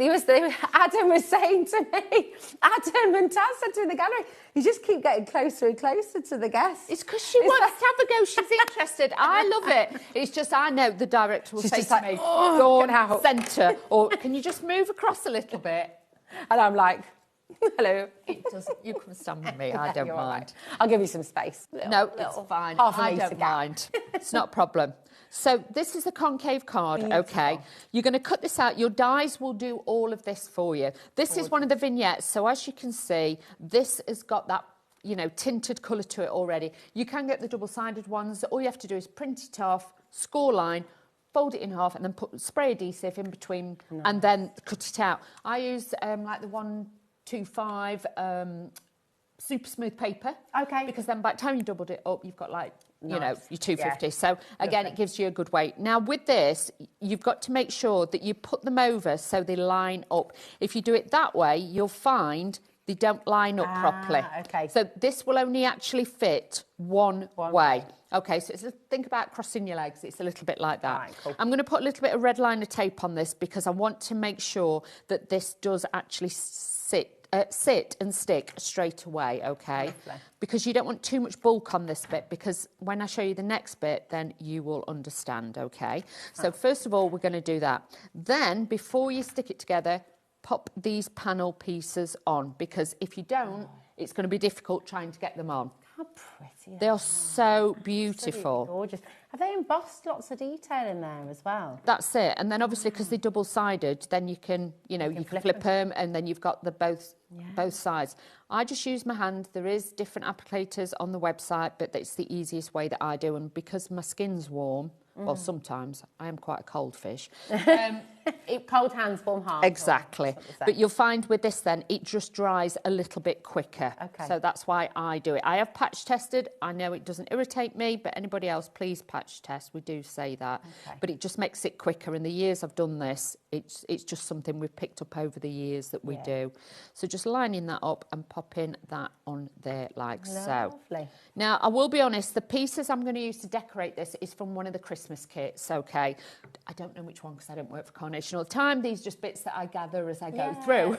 S21: Adam was saying to me, Adam and Taz said to me in the gallery, you just keep getting closer and closer to the guests.
S11: It's because she wants to have a go. She's interested. I love it. It's just I know the director will say to me, Dawn, centre, or can you just move across a little bit?
S21: And I'm like, hello.
S11: It doesn't. You can stand with me. I don't mind.
S21: Right. I'll give you some space.
S11: No, it's fine. I don't mind. It's not a problem. So this is a concave card, okay? You're going to cut this out. Your dies will do all of this for you. This is one of the vignettes. So as you can see, this has got that, tinted colour to it already. You can get the double-sided ones. All you have to do is print it off, score line, fold it in half, and then put spray adhesive in between, and then cut it out. I use like the 125 super smooth paper.
S21: Okay.
S11: Because then by the time you doubled it up, you've got like you know,
S21: Nice.
S11: your 250.
S21: Yeah.
S11: So again, it gives you a good weight. Now with this, you've got to make sure that you put them over so they line up. If you do it that way, you'll find they don't line up properly.
S21: Okay.
S11: So this will only actually fit one way. Okay, so think about crossing your legs. It's a little bit like that.
S21: Right, cool.
S11: I'm going to put a little bit of red liner tape on this because I want to make sure that this does actually sit and stick straight away, okay?
S21: Lovely.
S11: Because you don't want too much bulk on this bit, because when I show you the next bit, then you will understand, okay? So first of all, we're going to do that. Then, before you stick it together, pop these panel pieces on, because if you don't, it's going to be difficult trying to get them on.
S21: How pretty.
S11: They are so beautiful.
S21: Absolutely gorgeous. Have they embossed lots of detail in there as well?
S11: That's it. And then obviously, because they're double-sided, then you can, you know, you can flip them, and then you've got the both sides. I just use my hand. There is different applicators on the website, but it's the easiest way that I do. And because my skin's warm, well, sometimes I am quite a cold fish.
S21: Cold hands, warm heart.
S11: Exactly. But you'll find with this then, it just dries a little bit quicker.
S21: Okay.
S11: So that's why I do it. I have patch tested. I know it doesn't irritate me, but anybody else, please patch test. We do say that.
S21: Okay.
S11: But it just makes it quicker. In the years I've done this, it's just something we've picked up over the years that we do. So just lining that up and popping that on there like so.
S21: Lovely.
S11: Now, I will be honest, the pieces I'm going to use to decorate this is from one of the Christmas kits, okay? I don't know which one because I don't work for Carnation all the time. These are just bits that I gather as I go through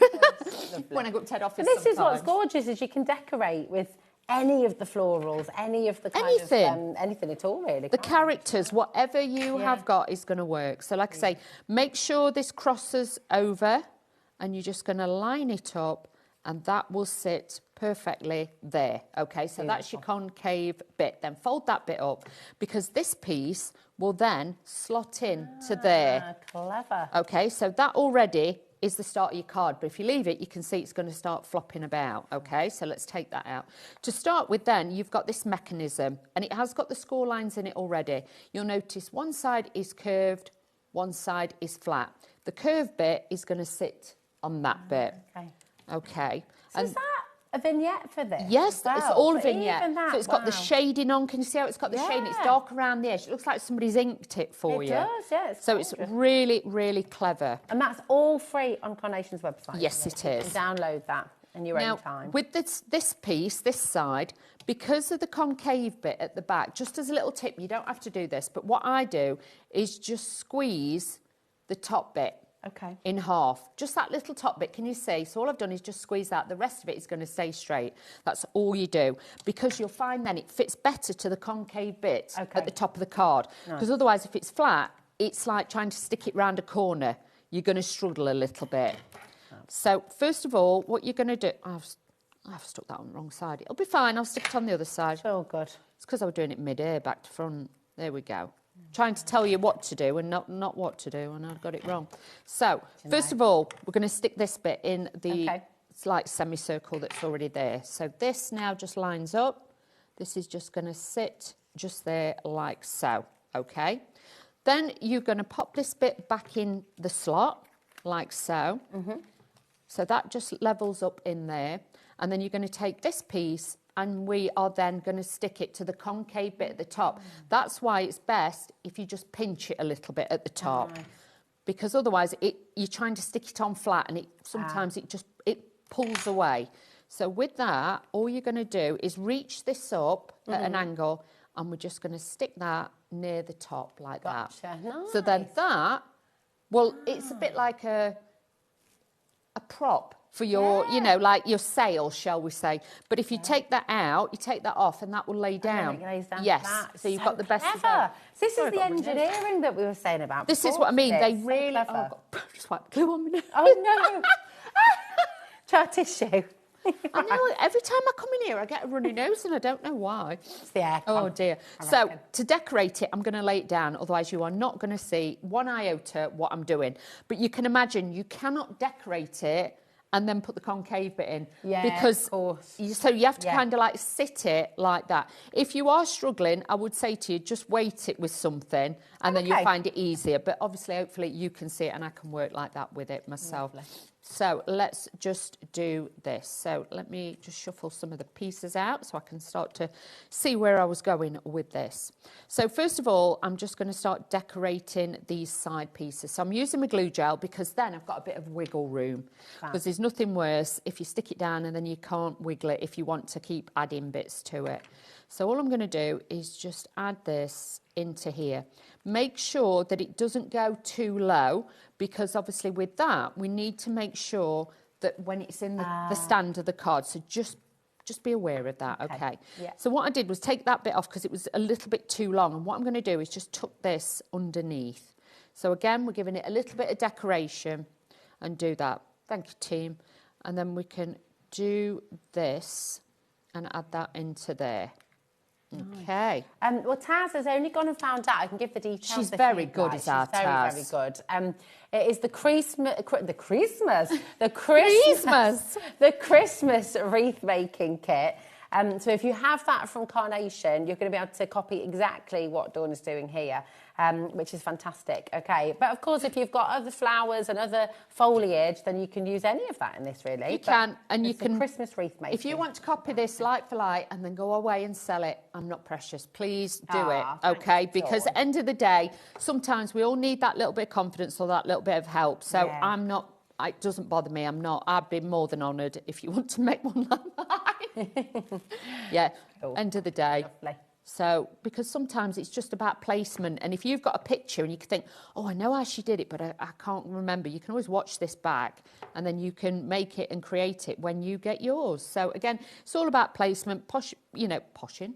S11: when I go up to head office.
S21: And this is what's
S11: sometimes.
S21: gorgeous, is you can decorate with any of the florals, any of the kind of, anything at all, really.
S11: The characters, whatever you have got is going to work. So like I say, make sure this crosses over, and you're just going to line it up, and that will sit perfectly there, okay? So that's your concave bit. Then fold that bit up, because this piece will then slot in to there.
S21: Clever.
S11: Okay, so that already is the start of your card, but if you leave it, you can see it's going to start flopping about, okay? So let's take that out. To start with then, you've got this mechanism, and it has got the score lines in it already. You'll notice one side is curved, one side is flat. The curved bit is going to sit on that bit.
S21: Okay.
S11: Okay.
S21: So is that a vignette for this?
S11: Yes,
S21: as well?
S11: it's all
S21: So
S11: vignette.
S21: even that,
S11: So it's got the shading on. Can you see how it's got the shading? It's dark around the edge. It looks like somebody's inked it for you.
S21: It does, yeah.
S11: So it's really, really clever.
S21: And that's all free on Carnation's website.
S11: Yes, it is.
S21: You can download that in your
S11: Now,
S21: own time.
S11: with this piece, this side, because of the concave bit at the back, just as a little tip, you don't have to do this, but what I do is just squeeze the top bit.
S21: Okay.
S11: In half. Just that little top bit, can you see? So all I've done is just squeeze that. The rest of it is going to stay straight. That's all you do. Because you'll find then it fits better to the concave bit at the top of the card. Because otherwise, if it's flat, it's like trying to stick it round a corner. You're going to struggle a little bit. So first of all, what you're going to do... I've stuck that on the wrong side. It'll be fine. I'll stick it on the other side.
S21: Oh, good.
S11: It's because I was doing it mid-air, back to front. There we go. Trying to tell you what to do and not what to do, and I got it wrong. So, first of all, we're going to stick this bit in the slight semicircle that's already there. So this now just lines up. This is just going to sit just there like so, okay? Then you're going to pop this bit back in the slot like so. So that just levels up in there. And then you're going to take this piece, and we are then going to stick it to the concave bit at the top. That's why it's best if you just pinch it a little bit at the top. Because otherwise you're trying to stick it on flat, and sometimes it pulls away. So with that, all you're going to do is reach this up at an angle, and we're just going to stick that near the top like that.
S21: Nice.
S11: So then that, well, it's a bit like a prop for your, you know, like your sail, shall we say. But if you take that out, you take that off, and that will lay down.
S21: And then it lays down
S11: yes,
S21: flat.
S11: so you've got the best of
S21: Clever.
S11: both.
S21: This is the engineering that we were saying about
S11: This is
S21: before.
S11: what I mean. They
S21: So
S11: really...
S21: clever.
S11: Oh, I've got just wipe glue on me now.
S21: Oh, no. Try a tissue.
S11: I know, every time I come in here, I get a runny nose, and I don't know why.
S21: It's the aircon.
S11: Oh, dear. So, to decorate it, I'm going to lay it down, otherwise you are not going to see one iota what I'm doing. But you can imagine, you cannot decorate it and then put the concave bit in.
S21: Yeah,
S11: because
S21: of course.
S11: So you have to kind of like sit it like that. If you are struggling, I would say to you, just weight it with something, and then you'll find it easier. But obviously, hopefully, you can see it, and I can work like that with it myself.
S21: Lovely.
S11: So let's just do this. So let me just shuffle some of the pieces out so I can start to see where I was going with this. So first of all, I'm just going to start decorating these side pieces. So I'm using my glue gel because then I've got a bit of wiggle room. Because there's nothing worse if you stick it down and then you can't wiggle it if you want to keep adding bits to it. So all I'm going to do is just add this into here. Make sure that it doesn't go too low, because obviously with that we need to make sure that when it's in the stand of the card, so just be aware of that. Okay.
S21: Yeah.
S11: So what I did was take that bit off because it was a little bit too long, and what I'm going to do is just tuck this underneath. So again, we're giving it a little bit of decoration and do that. Thank you, team. And then we can do this and add that into there. Okay.
S21: Well, Taz has only gone and found out. I can give the details.
S11: She's very good as our Taz.
S21: She's very, very good. It is the Christmas wreath making kit. So if you have that from Carnation, you're going to be able to copy exactly what Dawn is doing here, which is fantastic. Okay, but of course, if you've got other flowers and other foliage, then you can use any of that in this, really.
S11: You can, and you can
S21: Christmas wreath making.
S11: If you want to copy this like for like and then go away and sell it, I'm not precious. Please do it, okay? Because at the end of the day, sometimes we all need that little bit of confidence or that little bit of help. So I'm not. It doesn't bother me. I'd be more than honoured if you want to make one like mine. Yeah, end of the day.
S21: Lovely.
S11: So, because sometimes it's just about placement, and if you've got a picture and you can think, oh, I know how she did it, but I can't remember, you can always watch this back, and then you can make it and create it when you get yours. So again, it's all about placement, pushing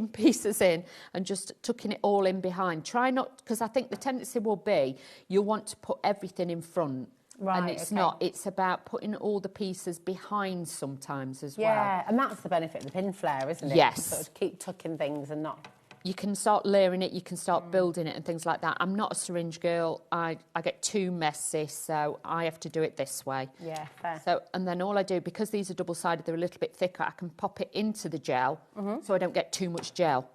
S11: pieces in and just tucking it all in behind. Try not, because I think the tendency will be you'll want to put everything in front.
S21: Right,
S11: and it's not. It's about putting all the pieces behind sometimes as well.
S21: Yeah, and that's the benefit of the pin flare, isn't it?
S11: Yes.
S21: You sort of keep tucking things and not...
S11: You can start layering it, you can start building it and things like that. I'm not a syringe girl. I get too messy, so I have to do it this way.
S21: Yeah, fair.
S11: So, and then all I do, because these are double-sided, they're a little bit thicker, I can pop it into the gel so I don't get too much gel.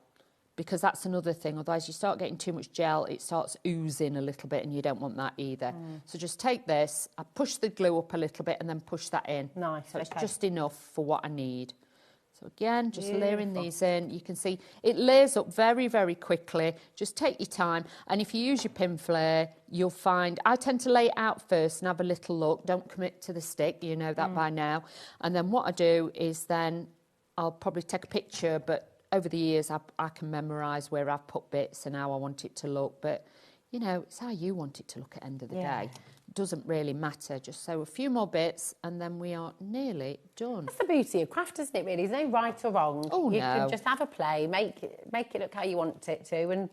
S11: Because that's another thing. Otherwise, you start getting too much gel, it starts oozing a little bit, and you don't want that either. So just take this, I push the glue up a little bit, and then push that in.
S21: Nice,
S11: so it's just enough for what I need. So again, just layering these in. You can see it layers up very, very quickly. Just take your time. And if you use your pin flare, you'll find... I tend to lay it out first and have a little look. Don't commit to the stick, you know that by now. And then what I do is then I'll probably take a picture, but... Over the years, I can memorise where I've put bits and how I want it to look. But, you know, it's how you want it to look at the end of the day. It doesn't really matter. Just sew a few more bits and then we are nearly done.
S21: That's the beauty of craft, isn't it, really? There's no right or wrong.
S11: Oh,
S21: you
S11: no.
S21: can just have a play, make it look how you want it to, and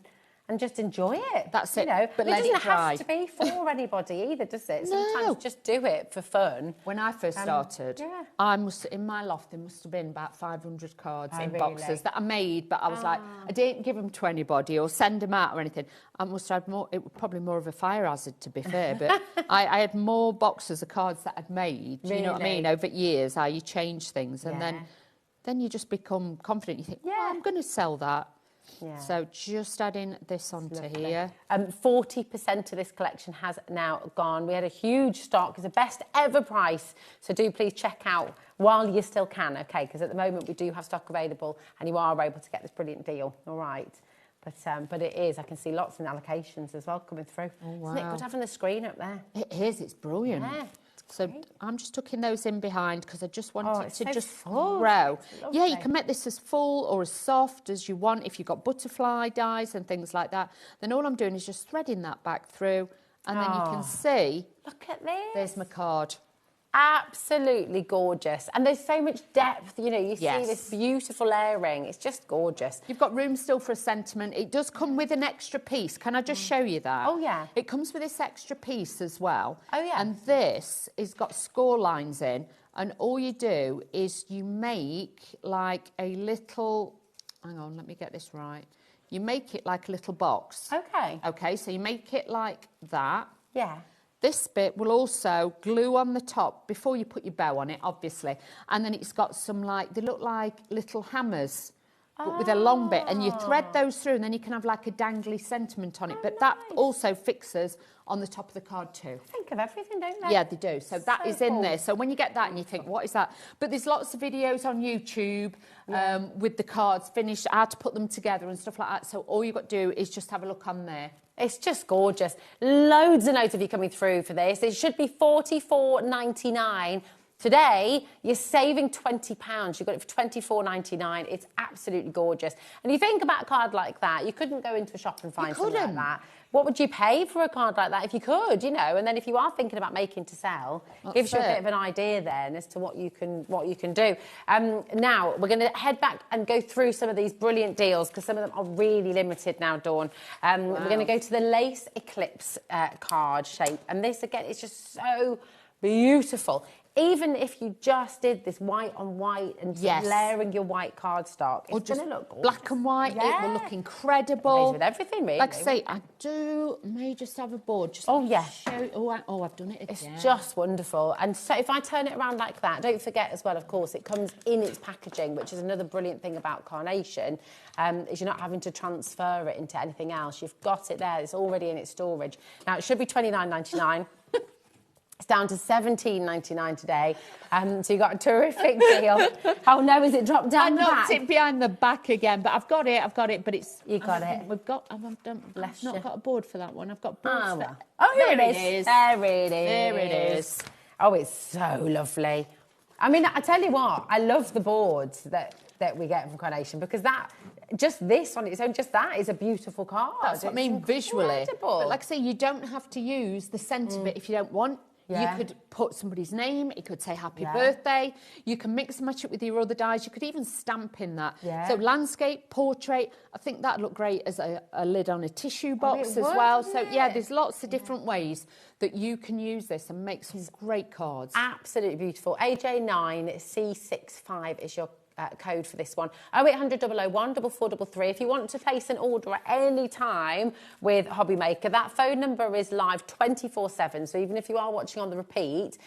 S21: just enjoy it.
S11: That's it.
S21: You know,
S11: but
S21: it
S11: let
S21: doesn't
S11: it dry.
S21: have to be for anybody either, does it?
S11: No.
S21: Sometimes just do it for fun.
S11: When I first started, in my loft, there must have been about 500 cards in boxes that I made, but I was like, I didn't give them to anybody or send them out or anything. I must have more, it was probably more of a fire hazard, to be fair, but I had more boxes of cards that I'd made, you know what I mean, over years, how you change things, and then you just become confident. You think, I'm going to sell that. Yeah. So just adding this onto here.
S21: 40% of this collection has now gone. We had a huge stock. It's the best ever price. So do please check out while you still can, okay? Because at the moment we do have stock available and you are able to get this brilliant deal, all right? But it is. I can see lots of allocations as well coming through.
S11: Oh, wow.
S21: Isn't it good having the screen up there?
S11: It is. It's brilliant.
S21: Yeah.
S11: So I'm just tucking those in behind because I just want it to just
S21: full.
S11: grow. Yeah, you can make this as full or as soft as you want. If you've got butterfly dies and things like that, then all I'm doing is just threading that back through, and then you can see.
S21: Look at this.
S11: There's my card.
S21: Absolutely gorgeous. And there's so much depth, you know, you see this beautiful layering. It's just gorgeous.
S11: You've got room still for a sentiment. It does come with an extra piece. Can I just show you that?
S21: Oh, yeah.
S11: It comes with this extra piece as well.
S21: Oh, yeah.
S11: And this has got score lines in. And all you do is you make like a little... Hang on, let me get this right. You make it like a little box.
S21: Okay.
S11: Okay, so you make it like that.
S21: Yeah.
S11: This bit will also glue on the top before you put your bow on it, obviously. And then it's got some, like, they look like little hammers but with a long bit, and you thread those through, and then you can have like a dangly sentiment on it. But that also fixes on the top of the card too.
S21: Think of everything, don't they?
S11: Yeah, they do. So that is in
S21: cool.
S11: there. So when you get that and you think, what is that? But there's lots of videos on YouTube with the cards finished, how to put them together and stuff like that. So all you've got to do is just have a look on there.
S21: It's just gorgeous. Loads and loads of you coming through for this. It should be $44.99. Today, you're saving £20. You've got it for $24.99. It's absolutely gorgeous. And you think about a card like that, you couldn't go into a shop and find something like that. What would you pay for a card like that if you could, you know? And then if you are thinking about making to sell, gives you a bit of an idea then as to what you can do. Now, we're going to head back and go through some of these brilliant deals because some of them are really limited now, Dawn. We're going to go to the lace eclipse card shape. And this, again, is just so beautiful. Even if you just did this white on white and layering your white cardstock, it's going to look gorgeous.
S11: Black and white, it will look incredible.
S21: With everything, really.
S11: Like I say, I may just have a board. Just show, I've done it again.
S21: It's just wonderful. And so if I turn it around like that, don't forget as well, of course, it comes in its packaging, which is another brilliant thing about Carnation, is you're not having to transfer it into anything else. You've got it there. It's already in its storage. Now, it should be $29.99. It's down to $17.99 today. So you got a terrific deal. Oh no, is it dropped down the back?
S11: I knocked it behind the back again, but I've got it, but it's...
S21: You got it.
S11: I've not got a board for that one. I've got boards for...
S21: Oh, here it is.
S11: There it is.
S21: Oh, it's so lovely. I mean, I tell you what, I love the boards that we get from Carnation because just this on its own, just that is a beautiful card.
S11: That's what I mean, visually.
S21: Incredible.
S11: But like I say, you don't have to use the centre bit if you don't want. You could put somebody's name, it could say happy birthday. You can mix and match it with your other dies. You could even stamp in that. So landscape, portrait, I think that'd look great as a lid on a tissue box as well. So there's lots of different ways that you can use this and make some great cards.
S21: Absolutely beautiful. AJ9C65 is your code for this one. 0800 001 4433. If you want to place an order at any time with HobbyMaker, that phone number is live 24/7. So even if you are watching on the repeat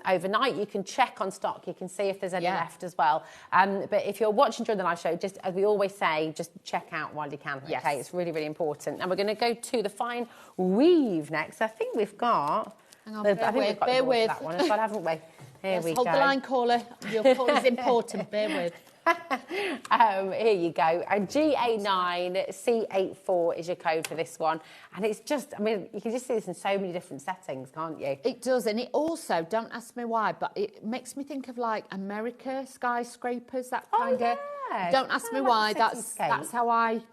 S21: overnight, you can check on stock. You can see if there's any left as well. But if you're watching during the live show, just as we always say, just check out while you can.
S11: Yes.
S21: Okay, it's really, really important. And we're going to go to the fine weave next. I think we've got.
S11: Hang on, bear with.
S21: That one as well, haven't we? Here we
S11: hold
S21: go.
S11: the line, caller. Your call is important. Bear with.
S21: Here you go. And GA9C84 is your code for this one. And it's just, I mean, you can just see this in so many different settings, can't you?
S11: It does. And it also, don't ask me why, but it makes me think of like America, skyscrapers, that kind of. Don't ask me why. That's how I see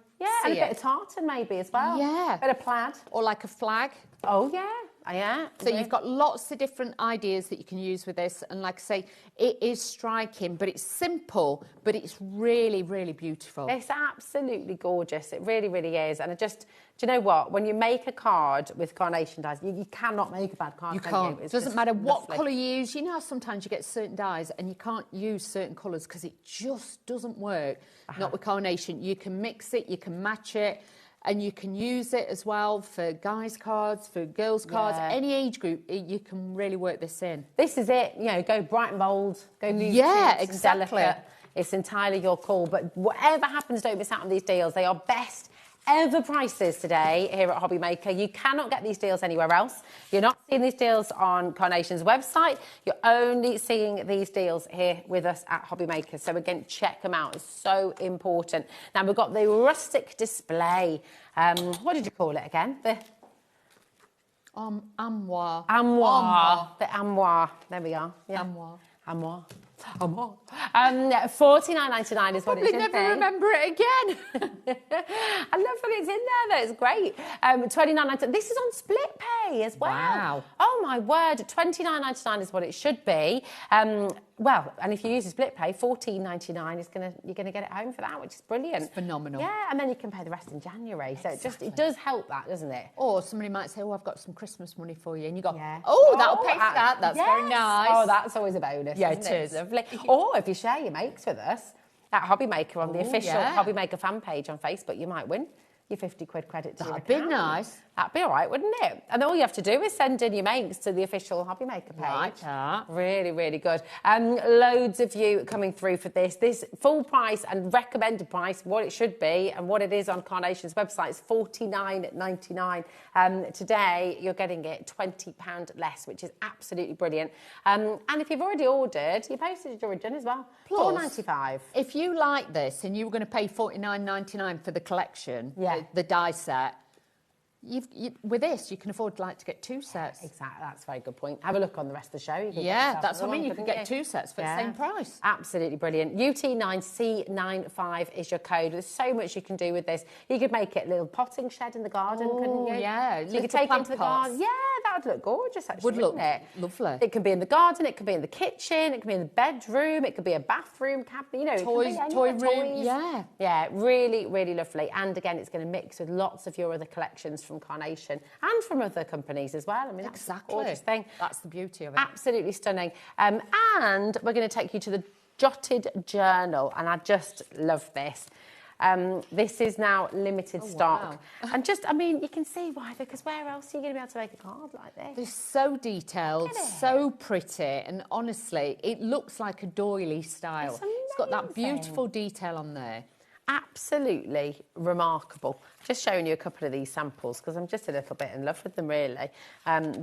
S21: and a
S11: it.
S21: bit of tartan maybe as well.
S11: Yeah.
S21: Bit of plaid.
S11: Or like a flag.
S21: Oh, yeah. Yeah.
S11: So you've got lots of different ideas that you can use with this. And like I say, it is striking, but it's simple, but it's really, really beautiful.
S21: It's absolutely gorgeous. It really, really is. And do you know what? When you make a card with Carnation dies, you cannot make a bad card.
S11: You can't.
S21: It
S11: doesn't matter what colour you use. You know how sometimes you get certain dyes and you can't use certain colours because it just doesn't work. Not with Carnation. You can mix it, you can match it. And you can use it as well for guys' cards, for girls' cards, any age group. You can really work this in.
S21: This is it. You know, go bright and bold, go nude,
S11: exactly.
S21: Delicate. It's entirely your call. But whatever happens, don't miss out on these deals. They are best ever prices today here at HobbyMaker. You cannot get these deals anywhere else. You're not seeing these deals on Carnation's website. You're only seeing these deals here with us at HobbyMaker. So again, check them out. It's so important. Now we've got the rustic display. What did you call it again? The
S11: armoire.
S21: The armoire. There we are. Yeah.
S11: Armoire.
S21: $49.99 is what it should be.
S11: Probably never remember it again.
S21: I love when it's in there. That's great. $29.99. This is on split pay as well.
S11: Wow.
S21: Oh my word. $29.99 is what it should be. Well, and if you use a split pay, $14.99 you're gonna get it home for that, which is brilliant.
S11: It's phenomenal.
S21: Yeah, and then you can pay the rest in January. So it does help that, doesn't it?
S11: Or somebody might say, "Oh, I've got some Christmas money for you," and you go, "Oh, that'll pay for that. That's very nice."
S21: Oh, that's always a bonus.
S11: Yeah,
S21: isn't
S11: it is.
S21: Lovely. Or if you share your makes with us at HobbyMaker on the official HobbyMaker fan page on Facebook, you might win your 50 quid credit to your
S11: That'd be
S21: account.
S11: nice.
S21: That'd be all right, wouldn't it? And all you have to do is send in your makes to the official HobbyMaker page. Really, really good. Loads of you coming through for this. This full price and recommended price, what it should be and what it is on Carnation's website is $49.99. Today, you're getting it £20 less, which is absolutely brilliant. And if you've already ordered, your postage are done as well.
S11: Plus,
S21: $4.95.
S11: if you like this and you were going to pay $49.99 for the collection, the die set, with this, you can afford to get 2 sets.
S21: Exactly, that's a very good point. Have a look on the rest of the show. You can
S11: That's what I mean. You can get 2 sets for the same price.
S21: Absolutely brilliant. UT9C95 is your code. There's so much you can do with this. You could make it a little potting shed in the garden, couldn't you?
S11: Yeah,
S21: so you could take it into the garden. Yeah, that would look gorgeous, actually.
S11: Would look
S21: lovely. It can be in the garden, it could be in the kitchen, it could be in the bedroom, it could be a bathroom cabinet, you know,
S11: toy room.
S21: Toys. Yeah, really, really lovely. And again, it's going to mix with lots of your other collections from Carnation and from other companies as well. I mean, that's a gorgeous thing.
S11: That's the beauty of it.
S21: Absolutely stunning. And we're going to take you to the Jotted Journal, and I just love this. This is now limited stock.
S11: Wow.
S21: And just, I mean, you can see why, because where else are you going to be able to make a card like this?
S11: It's so detailed, so pretty, and honestly, it looks like a doily style. It's got that beautiful detail on there.
S21: Absolutely remarkable. Just showing you a couple of these samples because I'm just a little bit in love with them, really.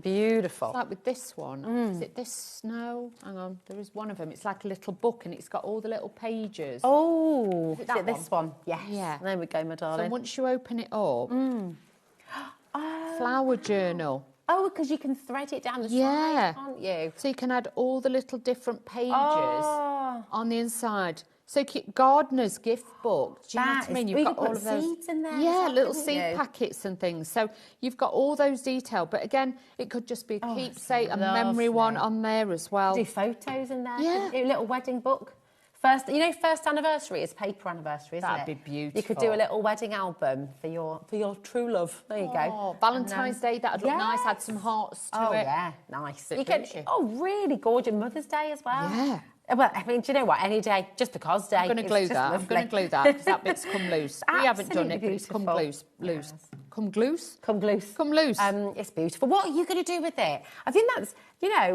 S21: Beautiful.
S11: It's like with this one. Is it this snow? Hang on, there is one of them. It's like a little book and it's got all the little pages.
S21: Oh,
S11: is it
S21: this one? Yes.
S11: Yeah.
S21: There we go, my darling.
S11: So once you open it up, flower journal.
S21: Oh, because you can thread it down the side, can't you?
S11: So you can add all the little different pages on the inside. So gardener's gift book. Do you know what I mean? You've got all of those
S21: seeds in there.
S11: Yeah, little seed packets and things. So you've got all those detail. But again, it could just be a keepsake, a memory one on there as well.
S21: Do photos in there.
S11: Yeah.
S21: A little wedding book. First anniversary is paper anniversary, isn't it?
S11: That'd be beautiful.
S21: You could do a little wedding album for your true love. There you go.
S11: Valentine's Day, that'd look nice. Add some hearts to it.
S21: Oh yeah, nice. You can. Oh, really gorgeous. Mother's Day as well.
S11: Yeah.
S21: Well, I mean, do you know what? Any day, just because day.
S11: I'm going to glue that. I'm going to glue that because that bit's come loose. We haven't done it, but it's come loose. Come loose?
S21: Come loose.
S11: Come loose.
S21: It's beautiful. What are you going to do with it? I think that's,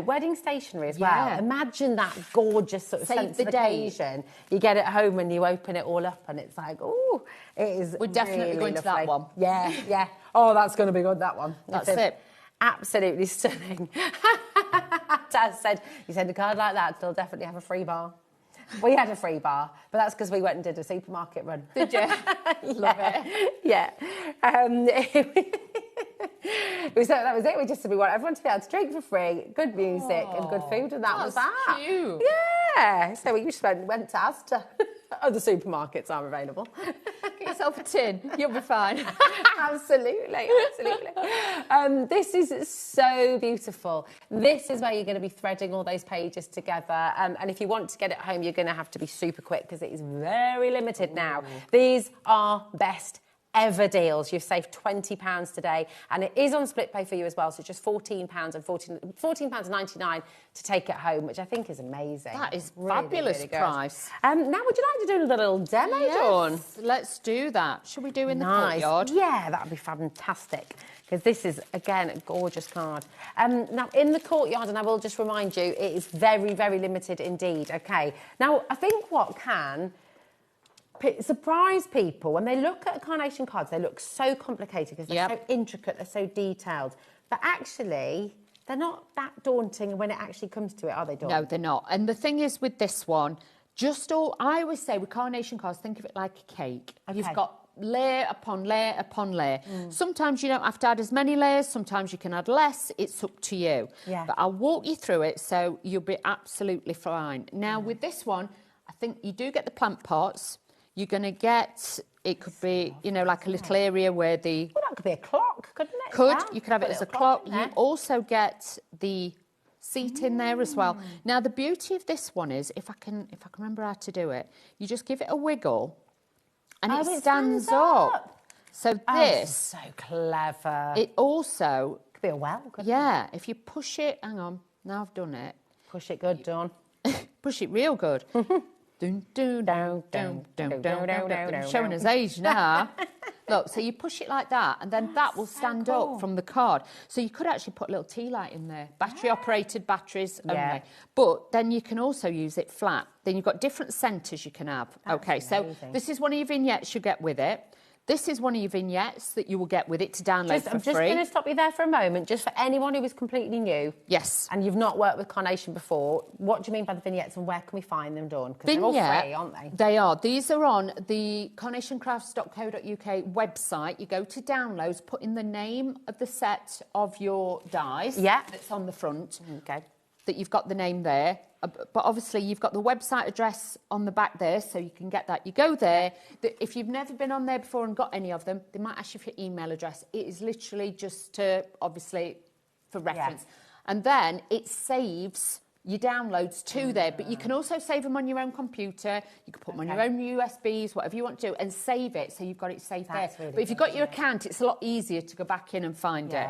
S21: wedding stationery as well. Imagine that gorgeous sort of sense of occasion. You get it home and you open it all up and it's like, oh, it is
S11: We're definitely
S21: really
S11: going to that one.
S21: Yeah, yeah. Oh, that's going to be good, that one.
S11: That's it.
S21: Absolutely stunning. Taz said, you send a card like that, they'll definitely have a free bar. We had a free bar, but that's because we went and did a supermarket run.
S11: Did you? Love it.
S21: Yeah. That was it. We want everyone to be able to drink for free, good music and good food, and that was that.
S11: Cute.
S21: Yeah. So we just went to Asda. Other supermarkets are available.
S11: Get yourself a tin. You'll be fine.
S21: Absolutely. This is so beautiful. This is where you're going to be threading all those pages together. And if you want to get it home, you're going to have to be super quick because it is very limited now. These are best ever deals. You've saved £20 today, and it is on split pay for you as well. So it's just £14.99 to take it home, which I think is amazing.
S11: That is
S21: really,
S11: fabulous
S21: really good.
S11: price.
S21: Now, would you like to do a little demo, Dawn?
S11: Let's do that. Shall we do in the courtyard?
S21: Yeah, that would be fantastic. Because this is, again, a gorgeous card. Now, in the courtyard, and I will just remind you, it is very, very limited indeed, OK? Now, I think what can surprise people when they look at Carnation cards, they look so complicated because they're so intricate, they're so detailed. But actually, they're not that daunting when it actually comes to it, are they, Dawn?
S11: No, they're not. And the thing is with this one, I always say with Carnation cards, think of it like a cake.
S21: Okay.
S11: You've got layer upon layer upon layer. Sometimes you don't have to add as many layers, sometimes you can add less, it's up to you.
S21: Yeah.
S11: But I'll walk you through it so you'll be absolutely fine. Now, with this one, I think you do get the plant pots. You're going to get, it could be, like a little area where the...
S21: Well, that could be a clock, couldn't it?
S11: You could have it as a clock. You also get the seat in there as well. Now, the beauty of this one is, if I can remember how to do it, you just give it a wiggle and it stands up. So this...
S21: so clever.
S11: It also...
S21: Could be a well, couldn't
S11: it? If you push it... Hang on, now I've done it.
S21: Push it good, Dawn.
S11: Push it real good. Showing his age now. Look, so you push it like that, and then that will stand up from the card. So you could actually put a little tea light in there. Battery-operated batteries only. But then you can also use it flat. Then you've got different centres you can have. Okay, so this is one of your vignettes you get with it. This is one of your vignettes that you will get with it to download for free.
S21: I'm just going to stop you there for a moment, just for anyone who is completely new.
S11: Yes.
S21: And you've not worked with Carnation before. What do you mean by the vignettes and where can we find them, Dawn? Because they're all free, aren't they?
S11: They are. These are on the carnationcrafts.co.uk website. You go to downloads, put in the name of the set of your dies.
S21: Yeah.
S11: That's on the front.
S21: Okay.
S11: That you've got the name there. But obviously you've got the website address on the back there, so you can get that. You go there. If you've never been on there before and got any of them, they might ask you for your email address. It is literally just to, obviously, for reference. Yeah. And then it saves your downloads to there. But you can also save them on your own computer. You can put them on your own USBs, whatever you want to do, and save it, so you've got it saved there. Really but if you've got your account, it's a lot easier to go back in and find it.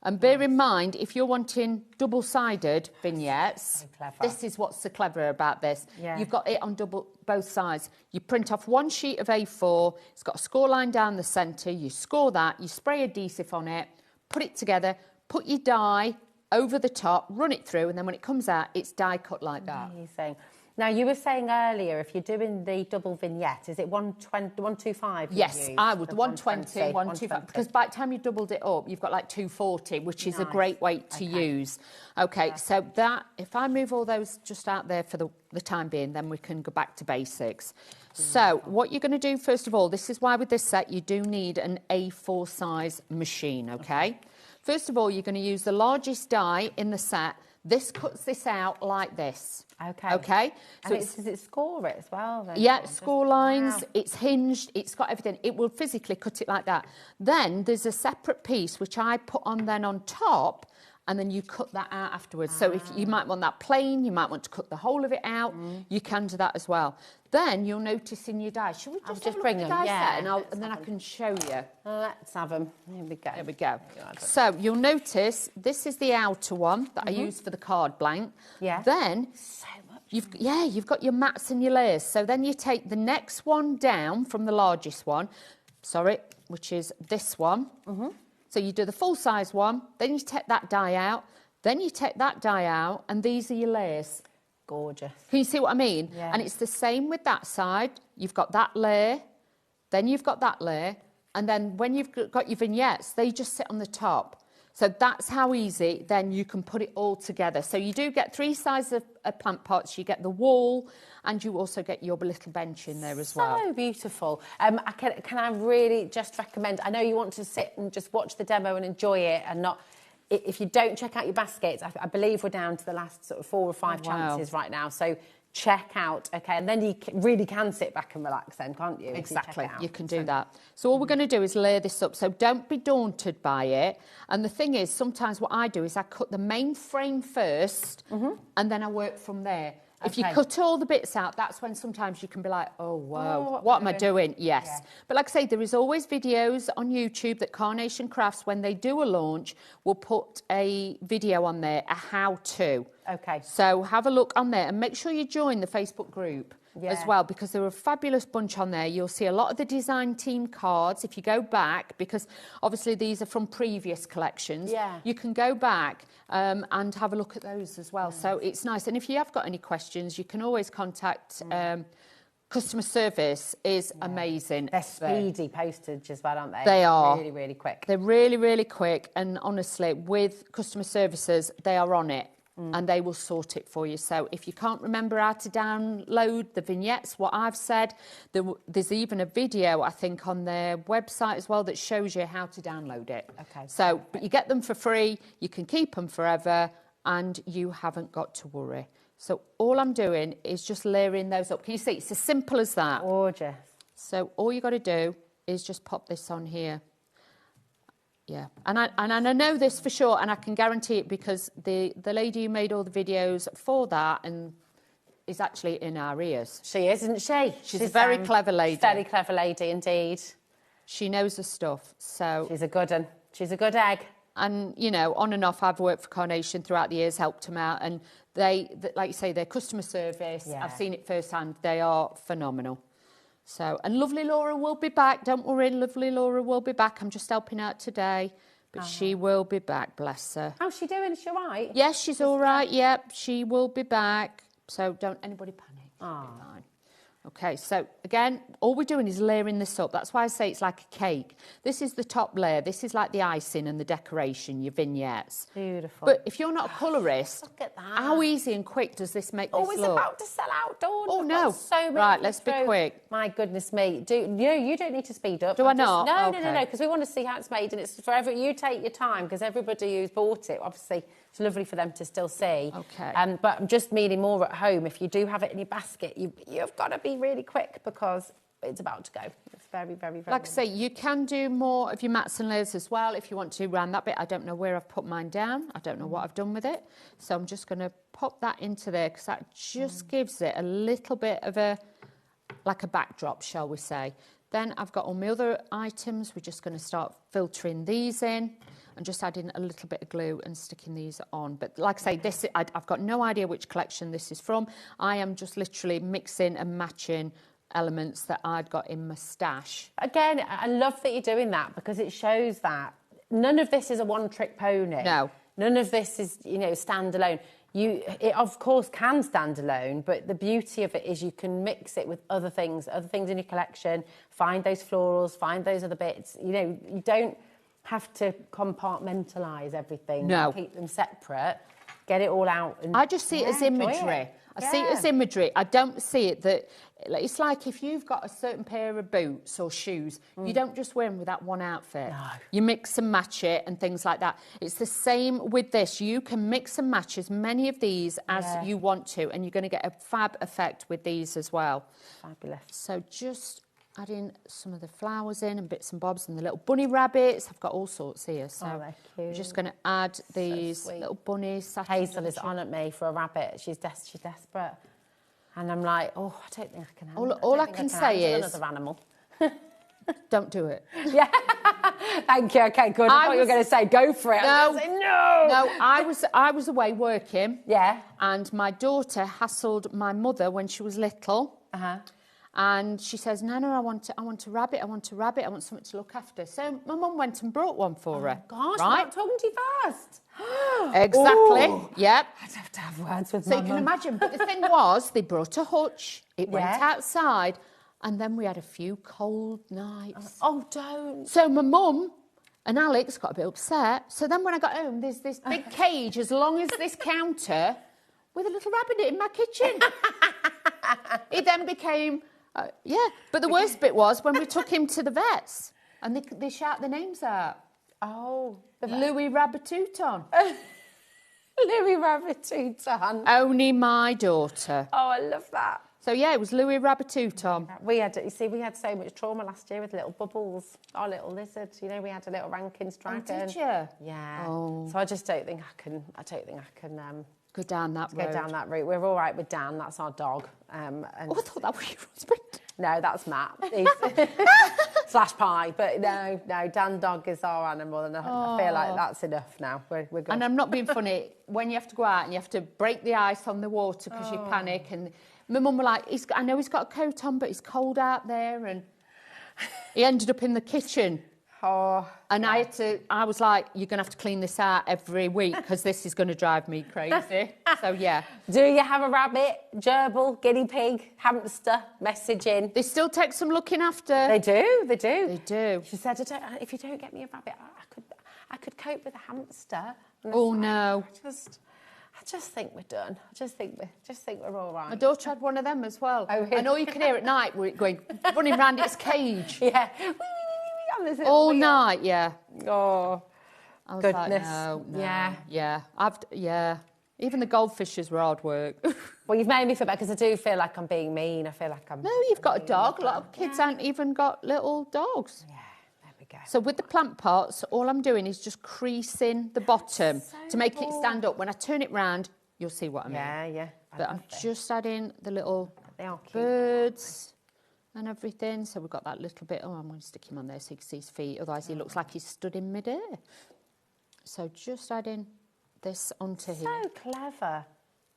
S11: And bear in mind, if you're wanting double-sided vignettes, this is what's so clever about this. You've got it on both sides. You print off one sheet of A4, it's got a score line down the centre, you score that, you spray adhesive on it, put it together, put your die over the top, run it through, and then when it comes out, it's die cut like that.
S21: Amazing. Now, you were saying earlier, if you're doing the double vignette, is it 125?
S11: Yes, I would. 120, 125. Because by the time you doubled it up, you've got like 240, which is a great weight to use. Okay, so that, if I move all those just out there for the time being, then we can go back to basics. So what you're going to do, first of all, this is why with this set, you do need an A4 size machine, okay? First of all, you're going to use the largest die in the set. This cuts this out like this. Okay.
S21: So does it score it as well? Then?
S11: Yeah, score lines, it's hinged, it's got everything. It will physically cut it like that. Then there's a separate piece which I put on then on top, and then you cut that out afterwards. So if you might want that plain, you might want to cut the whole of it out, you can do that as well. Then you'll notice in your die, shall we just bring them? And then I can show you.
S21: Let's have them. Here we go.
S11: There we go. So you'll notice this is the outer one that I use for the card blank. Then you've got your mats and your layers. So then you take the next one down from the largest one, which is this one. So you do the full size one, then you take that die out, then you take that die out, and these are your layers.
S21: Gorgeous.
S11: Can you see what I mean?
S21: Yeah.
S11: And it's the same with that side. You've got that layer, then you've got that layer, and then when you've got your vignettes, they just sit on the top. So that's how easy then you can put it all together. So you do get 3 sizes of plant pots, you get the wall, and you also get your little bench in there as well.
S21: So beautiful. Can I really just recommend, I know you want to sit and just watch the demo and enjoy it and not... If you don't check out your baskets, I believe we're down to the last sort of 4 or 5 chances right now. So check out, okay, and then you really can sit back and relax then, can't you?
S11: Exactly, you can do that. So all we're going to do is layer this up, so don't be daunted by it. And the thing is, sometimes what I do is I cut the main frame first, and then I work from there. If you cut all the bits out, that's when sometimes you can be like, oh, wow, what am I doing? Yes. Yeah. But like I say, there is always videos on YouTube that Carnation Crafts, when they do a launch, will put a video on there, a how-to.
S21: Okay.
S11: So have a look on there and make sure you join the Facebook group as well, because there are a fabulous bunch on there. You'll see a lot of the design team cards if you go back, because obviously these are from previous collections.
S21: Yeah.
S11: You can go back and have a look at those as well. So it's nice. And if you have got any questions, you can always contact customer service is amazing.
S21: They're speedy postage as well, aren't they?
S11: They are.
S21: Really, really quick.
S11: They're really, really quick. And honestly, with customer services, they are on it. And they will sort it for you. So if you can't remember how to download the vignettes, what I've said, there's even a video, I think, on their website as well that shows you how to download it.
S21: Okay.
S11: So, but you get them for free, you can keep them forever, and you haven't got to worry. So all I'm doing is just layering those up. Can you see? It's as simple as that.
S21: Gorgeous.
S11: So all you got to do is just pop this on here. Yeah, and I know this for sure, and I can guarantee it because the lady who made all the videos for that and is actually in our ears.
S21: She is, isn't she?
S11: She's a very clever lady.
S21: Very clever lady indeed.
S11: She knows her stuff, so...
S21: She's a good one. She's a good egg.
S11: And, you know, on and off, I've worked for Carnation throughout the years, helped them out, and they like you say, their customer service, I've seen it firsthand, they are phenomenal. So, and lovely Laura will be back. Don't worry, lovely Laura will be back. I'm just helping out today, but she will be back, bless her.
S21: How's she doing? Is she all right?
S11: Yes, she's all right. Yep, she will be back. So don't anybody panic. She'll be fine. Okay, so again, all we're doing is layering this up. That's why I say it's like a cake. This is the top layer. This is like the icing and the decoration, your vignettes.
S21: Beautiful.
S11: But if you're not a colourist,
S21: Look at that.
S11: how easy and quick does this make this
S21: it's
S11: look?
S21: about to sell out, Dawn.
S11: Oh,
S21: I've
S11: no.
S21: got So many
S11: Right, let's be
S21: through.
S11: quick.
S21: My goodness me. You don't need to speed up.
S11: Do I not?
S21: No,
S11: Okay.
S21: no, because we want to see how it's made, and it's forever. You take your time, because everybody who's bought it, obviously, it's lovely for them to still see.
S11: Okay.
S21: But I'm just meaning more at home. If you do have it in your basket, you've got to be really quick, because it's about to go. It's very, very, very...
S11: Like I say, you can do more of your mats and layers as well if you want to around that bit. I don't know where I've put mine down. I don't know what I've done with it. So I'm just going to pop that into there, because that just gives it a little bit of like a backdrop, shall we say. Then I've got all my other items. We're just going to start filtering these in and just adding a little bit of glue and sticking these on. But like I say, I've got no idea which collection this is from. I am just literally mixing and matching elements that I'd got in my stash.
S21: Again, I love that you're doing that, because it shows that none of this is a one-trick pony.
S11: No.
S21: None of this is, standalone. It of course can stand alone, but the beauty of it is you can mix it with other things in your collection, find those florals, find those other bits. You don't have to compartmentalize everything.
S11: No.
S21: Keep them separate. Get it all out. And,
S11: I just see it as imagery. I see it as imagery. I don't see it that... It's like if you've got a certain pair of boots or shoes, you don't just wear them with that one outfit. No. You mix and match it and things like that. It's the same with this. You can mix and match as many of these as you want to, and you're going to get a fab effect with these as well.
S21: Fabulous.
S11: So just adding some of the flowers in and bits and bobs and the little bunny rabbits. I've got all sorts here. So
S21: they're cute.
S11: we're just going to add these little bunnies.
S21: Hazel is on at me for a rabbit. She's desperate. And I'm like, I don't think I can handle it.
S11: All I can say is...
S21: another animal.
S11: Don't do it.
S21: Yeah. Thank you. Okay, good. I thought you were going to say go for it.
S11: No.
S21: No,
S11: I was away working.
S21: Yeah.
S11: And my daughter hassled my mother when she was little.
S21: Uh-huh.
S11: And she says, Nana, I want a rabbit, I want something to look after. So my mum went and brought one for her.
S21: Gosh,
S11: right?
S21: I'm not talking to you first.
S11: Exactly.
S21: Ooh.
S11: Yep.
S21: I'd have to have words with
S11: So
S21: my
S11: you can
S21: mum.
S11: imagine. But the thing was, they brought a hutch. It went outside. And then we had a few cold nights.
S21: Oh, don't.
S11: So my mum and Alex got a bit upset. So then when I got home, there's this big cage as long as this counter with a little rabbit in my kitchen. It then became... but the worst bit was when we took him to the vets and they shout the names out.
S21: Oh.
S11: Louis Rabbitouton.
S21: Louis Rabbitouton.
S11: Only my daughter.
S21: Oh, I love that.
S11: So, it was Louis Rabbitouton.
S21: We had so much trauma last year with little Bubbles, our little lizard. We had a little Rankins dragon.
S11: Oh, did you?
S21: Yeah.
S11: Oh.
S21: So I just don't think I can...
S11: Go down that road.
S21: Go down that route. We're all right with Dan. That's our dog.
S11: I thought that was your husband.
S21: No, that's Matt. Slash Pie. But no, Dan Dog is our animal, and I feel like that's enough now. We're good.
S11: And I'm not being funny. When you have to go out and you have to break the ice on the water because you panic, and my mum were like, I know he's got a coat on, but it's cold out there, and he ended up in the kitchen. And I was like, you're going to have to clean this out every week because this is going to drive me crazy. So, yeah.
S21: Do you have a rabbit, gerbil, guinea pig, hamster, messaging?
S11: They still take some looking after.
S21: They do.
S11: They do.
S21: She said, if you don't get me a rabbit, I could cope with a hamster.
S11: Oh, no.
S21: I just think we're done. I just think we're all right.
S11: My daughter had one of them as well.
S21: Oh, really?
S11: And all you can hear at night, we're running around its cage.
S21: Yeah.
S11: All night, yeah.
S21: Oh,
S11: I was
S21: goodness.
S11: Like, yeah. Even the goldfishes were hard work.
S21: Well, you've made me feel bad because I do feel like I'm being mean. I feel like I'm...
S11: No, you've got a dog. A lot of kids haven't even got little dogs.
S21: Yeah, there we go.
S11: So with the plant pots, all I'm doing is just creasing the bottom to make it stand up. When I turn it round, you'll see what I mean.
S21: Yeah.
S11: But I'm just adding the little
S21: They are cute.
S11: birds and everything. So we've got that little bit. I'm going to stick him on there so you can see his feet. Otherwise, he looks like he's stood in midair. So just adding this onto here.
S21: So clever.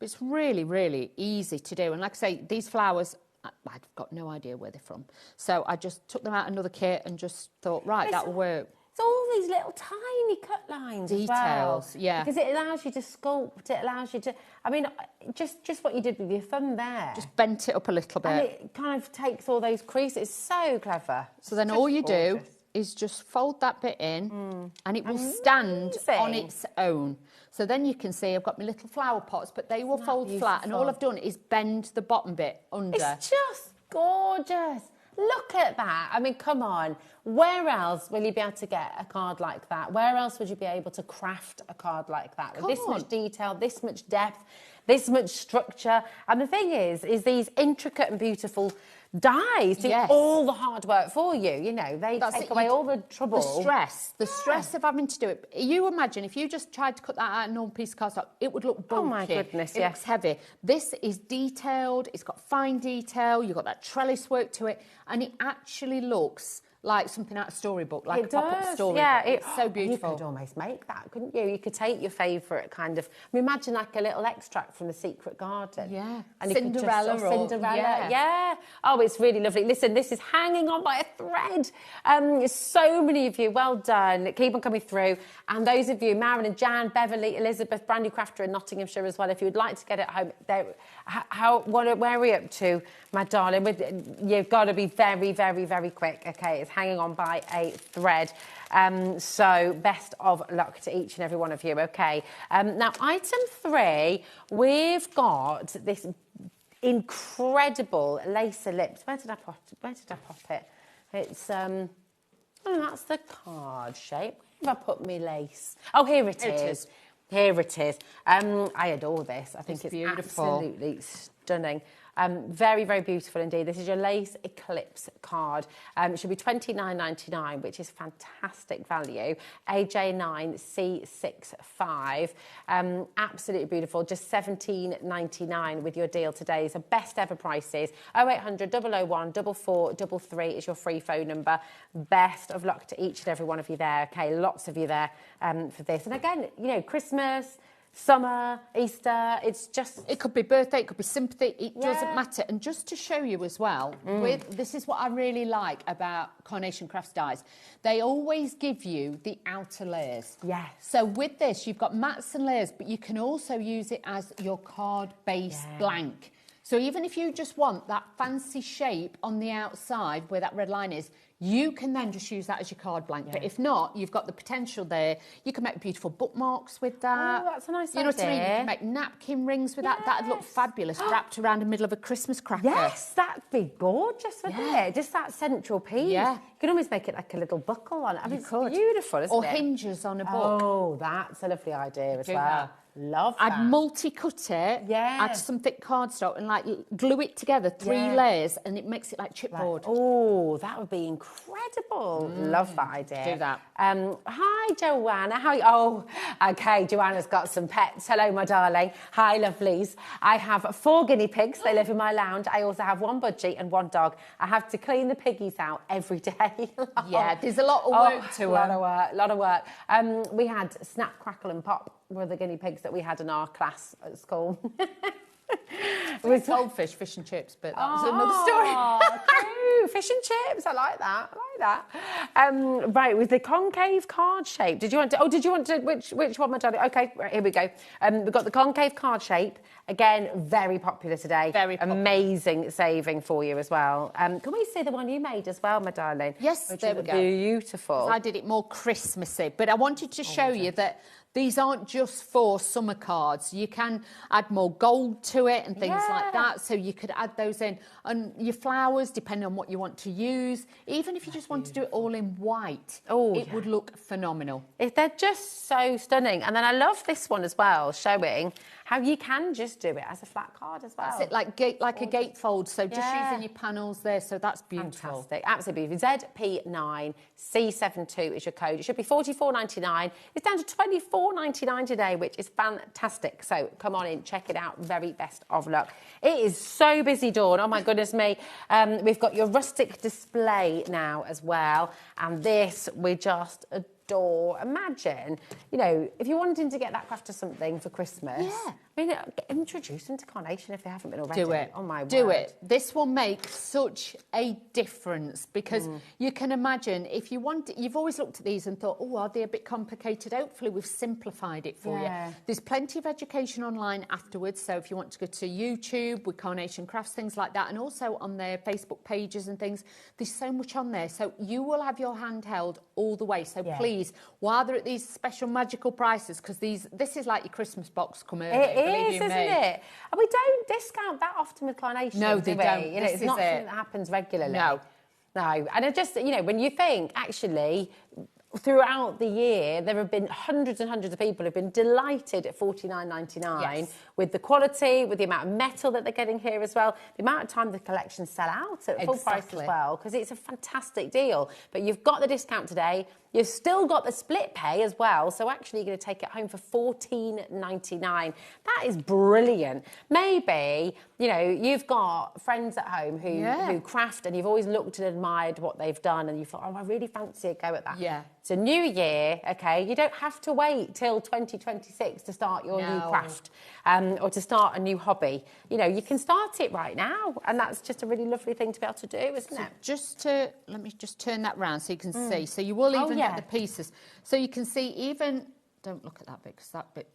S11: It's really, really easy to do. And like I say, these flowers I've got no idea where they're from. So I just took them out another kit and just thought, right, that'll work.
S21: It's all these little tiny cut lines
S11: Details,
S21: as well.
S11: yeah.
S21: Because it allows you to sculpt, it allows you to... I mean, just what you did with your thumb there.
S11: Just bent it up a little bit.
S21: And it kind of takes all those creases. It's so clever.
S11: So then all you do is just fold that bit in and it will stand on its own. So then you can see I've got my little flower pots, but they will fold flat, and all I've done is bend the bottom bit under.
S21: It's just gorgeous. Look at that. I mean, come on. Where else will you be able to get a card like that? Where else would you be able to craft a card like that? With this much detail, this much depth, this much structure. And the thing is these intricate and beautiful dies do all the hard work for you. You know, they take away all the trouble.
S11: The stress of having to do it. You imagine if you just tried to cut that out of a normal piece of cardstock, it would look bulky.
S21: Oh my goodness,
S11: it looks heavy. This is detailed, it's got fine detail, you've got that trellis work to it, and it actually looks like something out of a storybook, like a pop-up story.
S21: Yeah,
S11: it's so beautiful.
S21: You could almost make that, couldn't you? You could take your favourite kind of... I mean, imagine like a little extract from The Secret Garden.
S11: Yeah.
S21: And
S11: Cinderella.
S21: You could just, Cinderella. Yeah. Oh, it's really lovely. Listen, this is hanging on by a thread. So many of you, well done. Keep on coming through. And those of you, Maren and Jan, Beverly, Elizabeth, brand new crafter in Nottinghamshire as well, if you would like to get it home, where are we up to, my darling? You've got to be very, very, very quick, okay? It's hanging on by a thread. So best of luck to each and every one of you, okay? Now, item 3, we've got this incredible lace ellipse. Where did I pop it? It's, oh, that's the card shape. Where have I put me lace? Oh, here it is. Here it is. I adore this. I think it's beautiful. Absolutely stunning. Very, very beautiful indeed. This is your lace eclipse card. It should be $29.99, which is fantastic value. AJ9C65. Absolutely beautiful. Just $17.99 with your deal today. So best ever prices. 0800 001 4433 is your free phone number. Best of luck to each and every one of you there. Okay, lots of you there for this. And again, you know, Christmas, summer, Easter, it's just...
S11: It could be birthday, it could be sympathy, it doesn't matter. And just to show you as well, this is what I really like about Carnation Crafts dies. They always give you the outer layers.
S21: Yes.
S11: So with this, you've got mats and layers, but you can also use it as your card base blank. So even if you just want that fancy shape on the outside where that red line is, you can then just use that as your card blank. But if not, you've got the potential there. You can make beautiful bookmarks with that.
S21: Oh, that's a nice idea.
S11: You know what I mean? You can make napkin rings with that. That'd look fabulous wrapped around the middle of a Christmas cracker.
S21: Yes, that'd be gorgeous, wouldn't it? Just that central piece.
S11: Yeah.
S21: You can almost make it like a little buckle on it. I mean, it's beautiful, isn't it?
S11: Or hinges on a book.
S21: Oh, that's a lovely idea as well. Love that.
S11: I'd multi-cut it, add some thick cardstock and like glue it together, 3 layers, and it makes it like chipboard.
S21: Oh, that would be incredible. Love that idea.
S11: Do that.
S21: Hi, Joanna. How are you? Oh, okay, Joanna's got some pets. Hello, my darling. Hi, lovelies. I have 4 guinea pigs. They live in my lounge. I also have 1 budgie and 1 dog. I have to clean the piggies out every day.
S11: Yeah, there's a lot of work to it.
S21: A lot of work. We had Snap, Crackle and Pop were the guinea pigs that we had in our class at school.
S11: It was goldfish, fish and chips, but that was another story.
S21: True. Fish and chips, I like that. Right, with the concave card shape. Did you want to, which one, my darling? Okay, right, here we go. We've got the concave card shape. Again, very popular today. Very popular. Amazing saving for you as well. Can we see the one you made as well, my darling?
S11: Yes, there we go.
S21: Beautiful.
S11: I did it more Christmassy, but I wanted to show you that these aren't just for summer cards. You can add more gold to it and things like that. So you could add those in. And your flowers, depending on what you want to use. Even if you just want to do it all in white, it would look phenomenal.
S21: They're just so stunning. And then I love this one as well, showing how you can just do it as a flat card as well.
S11: That's it, like a gatefold. So just using your panels there. So that's beautiful.
S21: Fantastic. Absolutely beautiful. ZP9C72 is your code. It should be $44.99. It's down to $24.99 today, which is fantastic. So come on in, check it out. Very best of luck. It is so busy, Dawn. Oh my goodness me. We've got your rustic display now as well. And this we just adore. Imagine, you know, if you're wanting to get that craft or something for Christmas, I mean, introduce them to Carnation if they haven't been already.
S11: Do it.
S21: Oh my word.
S11: Do it. This will make such a difference because you can imagine if you want, you've always looked at these and thought, oh, are they a bit complicated? Hopefully we've simplified it for you. There's plenty of education online afterwards. So if you want to go to YouTube with Carnation Crafts, things like that, and also on their Facebook pages and things, there's so much on there. So you will have your hand held all the way. So please, while they're at these special magical prices, because this is like your Christmas box come early.
S21: It is, isn't it? And we don't discount that often with Carnation.
S11: No, they don't.
S21: You know, it's not something that happens regularly. No. And it just, you know, when you think, actually, throughout the year, there have been hundreds and hundreds of people who've been delighted at $49.99 with the quality, with the amount of metal that they're getting here as well, the amount of time the collections sell out at full price as well, because it's a fantastic deal. But you've got the discount today. You've still got the split pay as well, so actually you're going to take it home for $14.99. That is brilliant. Maybe, you know, you've got friends at home who craft and you've always looked and admired what they've done and you thought, oh, I really fancy a go at that. Yeah. It's a new year, okay? You don't have to wait till 2026 to start your new craft or to start a new hobby. You know, you can start it right now, and that's just a really lovely thing to be able to do, isn't it?
S11: Let me just turn that round so you can see. So you will even get the pieces. So you can see even, don't look at that bit because that bit,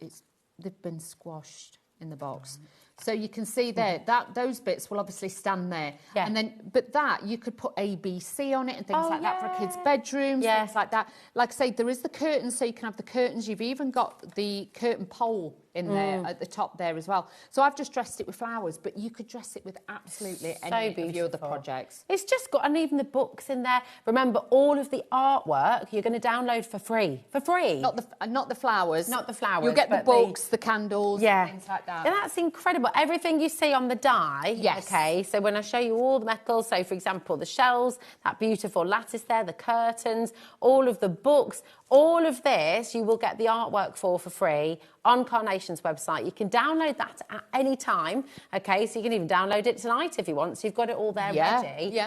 S11: they've been squashed in the box. So you can see there that those bits will obviously stand there. Yeah. And then, but that you could put ABC on it and things like that for a kid's bedroom, things like that. Like I say, there is the curtains, so you can have the curtains. You've even got the curtain pole in there at the top there as well. So I've just dressed it with flowers, but you could dress it with absolutely any of your other projects.
S21: It's just got, and even the books in there. Remember, all of the artwork you're going to download for free. For free.
S11: Not the flowers.
S21: Not the flowers.
S11: You'll get the books, the candles, things like that.
S21: And that's incredible. Everything you see on the die. Yes. Okay, so when I show you all the metals, so for example, the shells, that beautiful lattice there, the curtains, all of the books, all of this, you will get the artwork for free on Carnation's website. You can download that at any time, okay? So you can even download it tonight if you want. So you've got it all there ready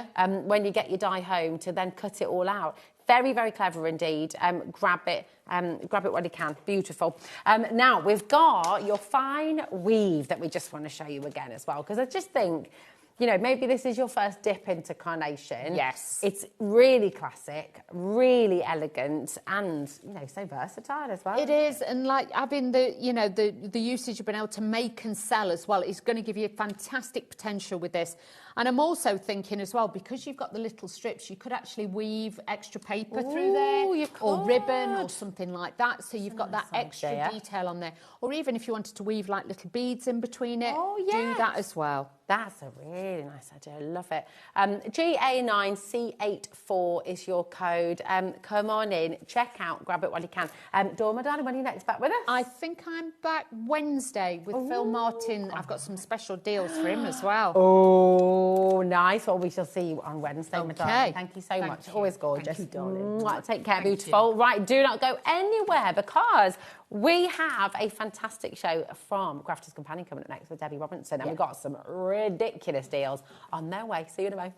S21: when you get your die home to then cut it all out. Very, very clever indeed. Grab it while you can. Beautiful. Now, we've got your fine weave that we just want to show you again as well, because I just think, you know, maybe this is your first dip into Carnation. Yes. It's really classic, really elegant, and, you know, so versatile as well.
S11: It is, and like having the, you know, the usage of being able to make and sell as well is going to give you fantastic potential with this. And I'm also thinking as well, because you've got the little strips, you could actually weave extra paper through there, or ribbon or something like that. So you've got that extra detail on there. Or even if you wanted to weave like little beads in between it, do that as well.
S21: That's a really nice idea. I love it. GA9C84 is your code. Come on in, check out, grab it while you can. Dawn, my darling, when are you next back with us?
S11: I think I'm back Wednesday with Phil Martin. I've got some special deals for him as well.
S21: Oh, nice. Well, we shall see you on Wednesday, my darling. Thank you so much.
S11: You.
S21: Always gorgeous.
S11: Thank you, darling.
S21: Take care, beautiful. Right, do not go anywhere because we have a fantastic show from Crafter's Companion coming up next with Debbie Robinson, and we've got some ridiculous deals on their way. See you in a moment.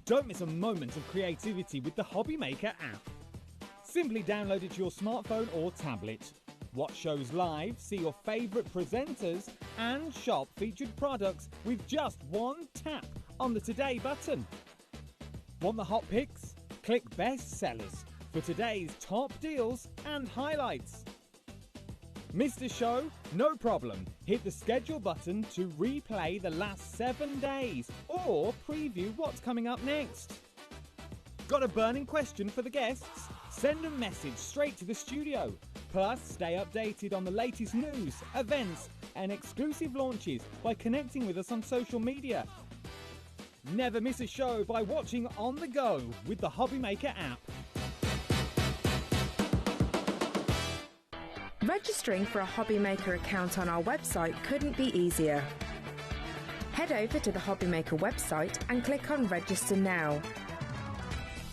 S17: Don't miss a moment of creativity with the HobbyMaker app. Simply download it to your smartphone or tablet. Watch shows live, see your favourite presenters, and shop featured products with just one tap on the Today button. Want the hot picks? Click Best Sellers for today's top deals and highlights. Missed a show? No problem. Hit the schedule button to replay the last 7 days or preview what's coming up next. Got a burning question for the guests? Send a message straight to the studio. Plus, stay updated on the latest news, events, and exclusive launches by connecting with us on social media. Never miss a show by watching on the go with the HobbyMaker app.
S20: Registering for a HobbyMaker account on our website couldn't be easier. Head over to the HobbyMaker website and click on Register Now.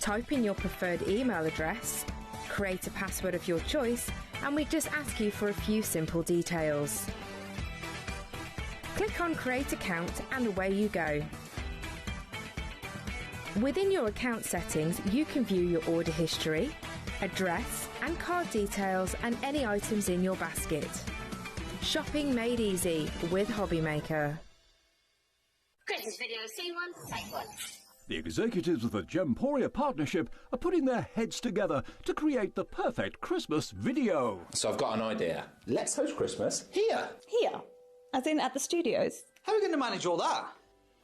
S20: Type in your preferred email address, create a password of your choice, and we just ask you for a few simple details. Click on Create Account and away you go. Within your account settings, you can view your order history, address and card details and any items in your basket. Shopping made easy with HobbyMaker.
S12: Christmas video, see one, take one.
S10: The executives of the Gemporia partnership are putting their heads together to create the perfect Christmas video.
S13: So I've got an idea. Let's host Christmas here.
S19: Here? As in at the studios?
S15: How are we going to manage all that?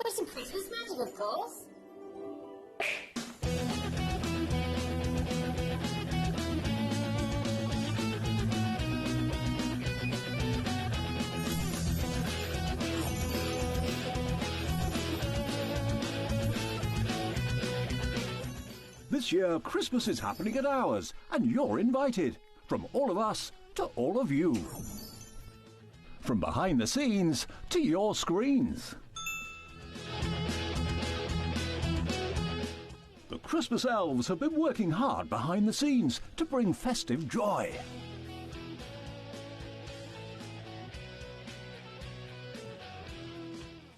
S12: There's some Christmas magic, of course.
S10: This year, Christmas is happening at ours, and you're invited. From all of us to all of you. From behind the scenes to your screens. The Christmas elves have been working hard behind the scenes to bring festive joy.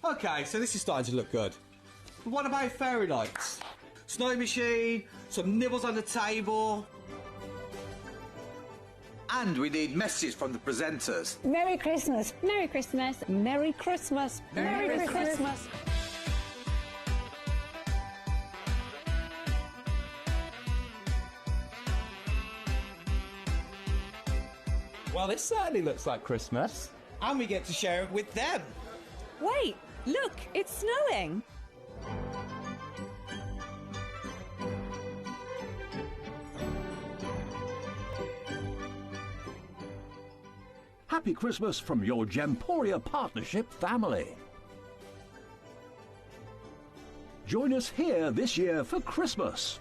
S15: Okay, so this is starting to look good. But what about fairy lights? Snow machine, some nibbles on the table. And we need messages from the presenters.
S14: Merry Christmas. Merry Christmas. Merry Christmas.
S15: Merry Christmas.
S18: Well, this certainly looks like Christmas.
S15: And we get to share it with them.
S19: Wait, look, it's snowing.
S10: Happy Christmas from your Gemporia partnership family. Join us here this year for Christmas.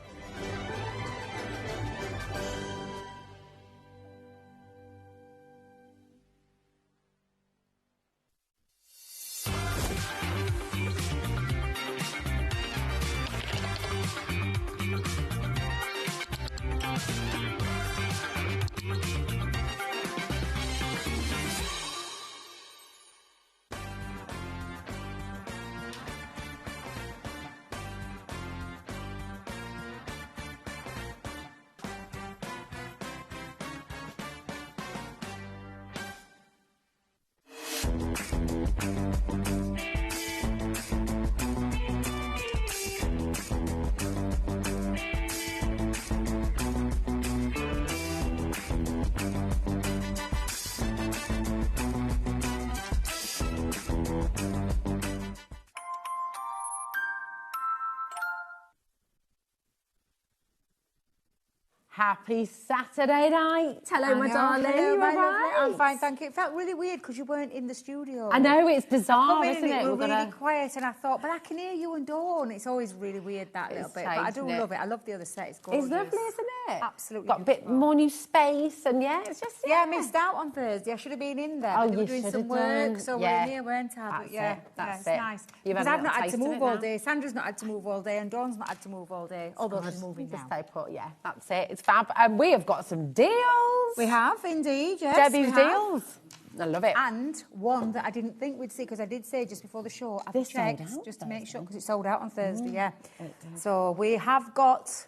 S21: Happy Saturday night. Hello, my darling.
S1: Hello,
S21: You
S1: my
S21: all right?
S1: lovely. I'm fine, thank you. It felt really weird because you weren't in the studio.
S21: I know, it's bizarre,
S1: Come in
S21: isn't
S1: and
S21: it?
S1: We're
S21: We're
S1: really
S21: gonna-
S1: quiet, and I thought, but I can hear you and Dawn. It's always really weird, that little
S21: It's
S1: bit. But I do
S21: changed, isn't
S1: love it. I love the other set. It's
S21: It's
S1: gorgeous.
S21: lovely, isn't it?
S1: Absolutely.
S21: Got a bit more new space, and yeah, it's just
S1: Yeah, I missed out on Thursday. I should have been in there.
S21: Oh,
S1: but they were
S21: you
S1: doing
S21: should
S1: some
S21: have
S1: work,
S21: done.
S1: so
S21: Yeah.
S1: we're in here, weren't I? But
S21: That's
S1: yeah,
S21: it. That's
S1: it's
S21: it.
S1: nice.
S21: You've
S1: Because
S21: had a
S1: I've not
S21: little
S1: had to
S21: taste of
S1: move
S21: it
S1: all
S21: now.
S1: day. Sandra's not had to move all day, and Dawn's not had to move all day. Although she's moving
S21: Just
S1: now.
S21: stay put, yeah, that's it. It's fab. And we have got some deals.
S1: We have indeed, yes.
S21: Debbie's
S1: we have.
S21: deals. I love it.
S1: And one that I didn't think we'd see, because I did say just before the show, I've
S21: This sold
S1: checked
S21: out
S1: just to make
S21: Thursday.
S1: sure, because it sold out on Thursday, yeah.
S21: It did.
S1: So we have got...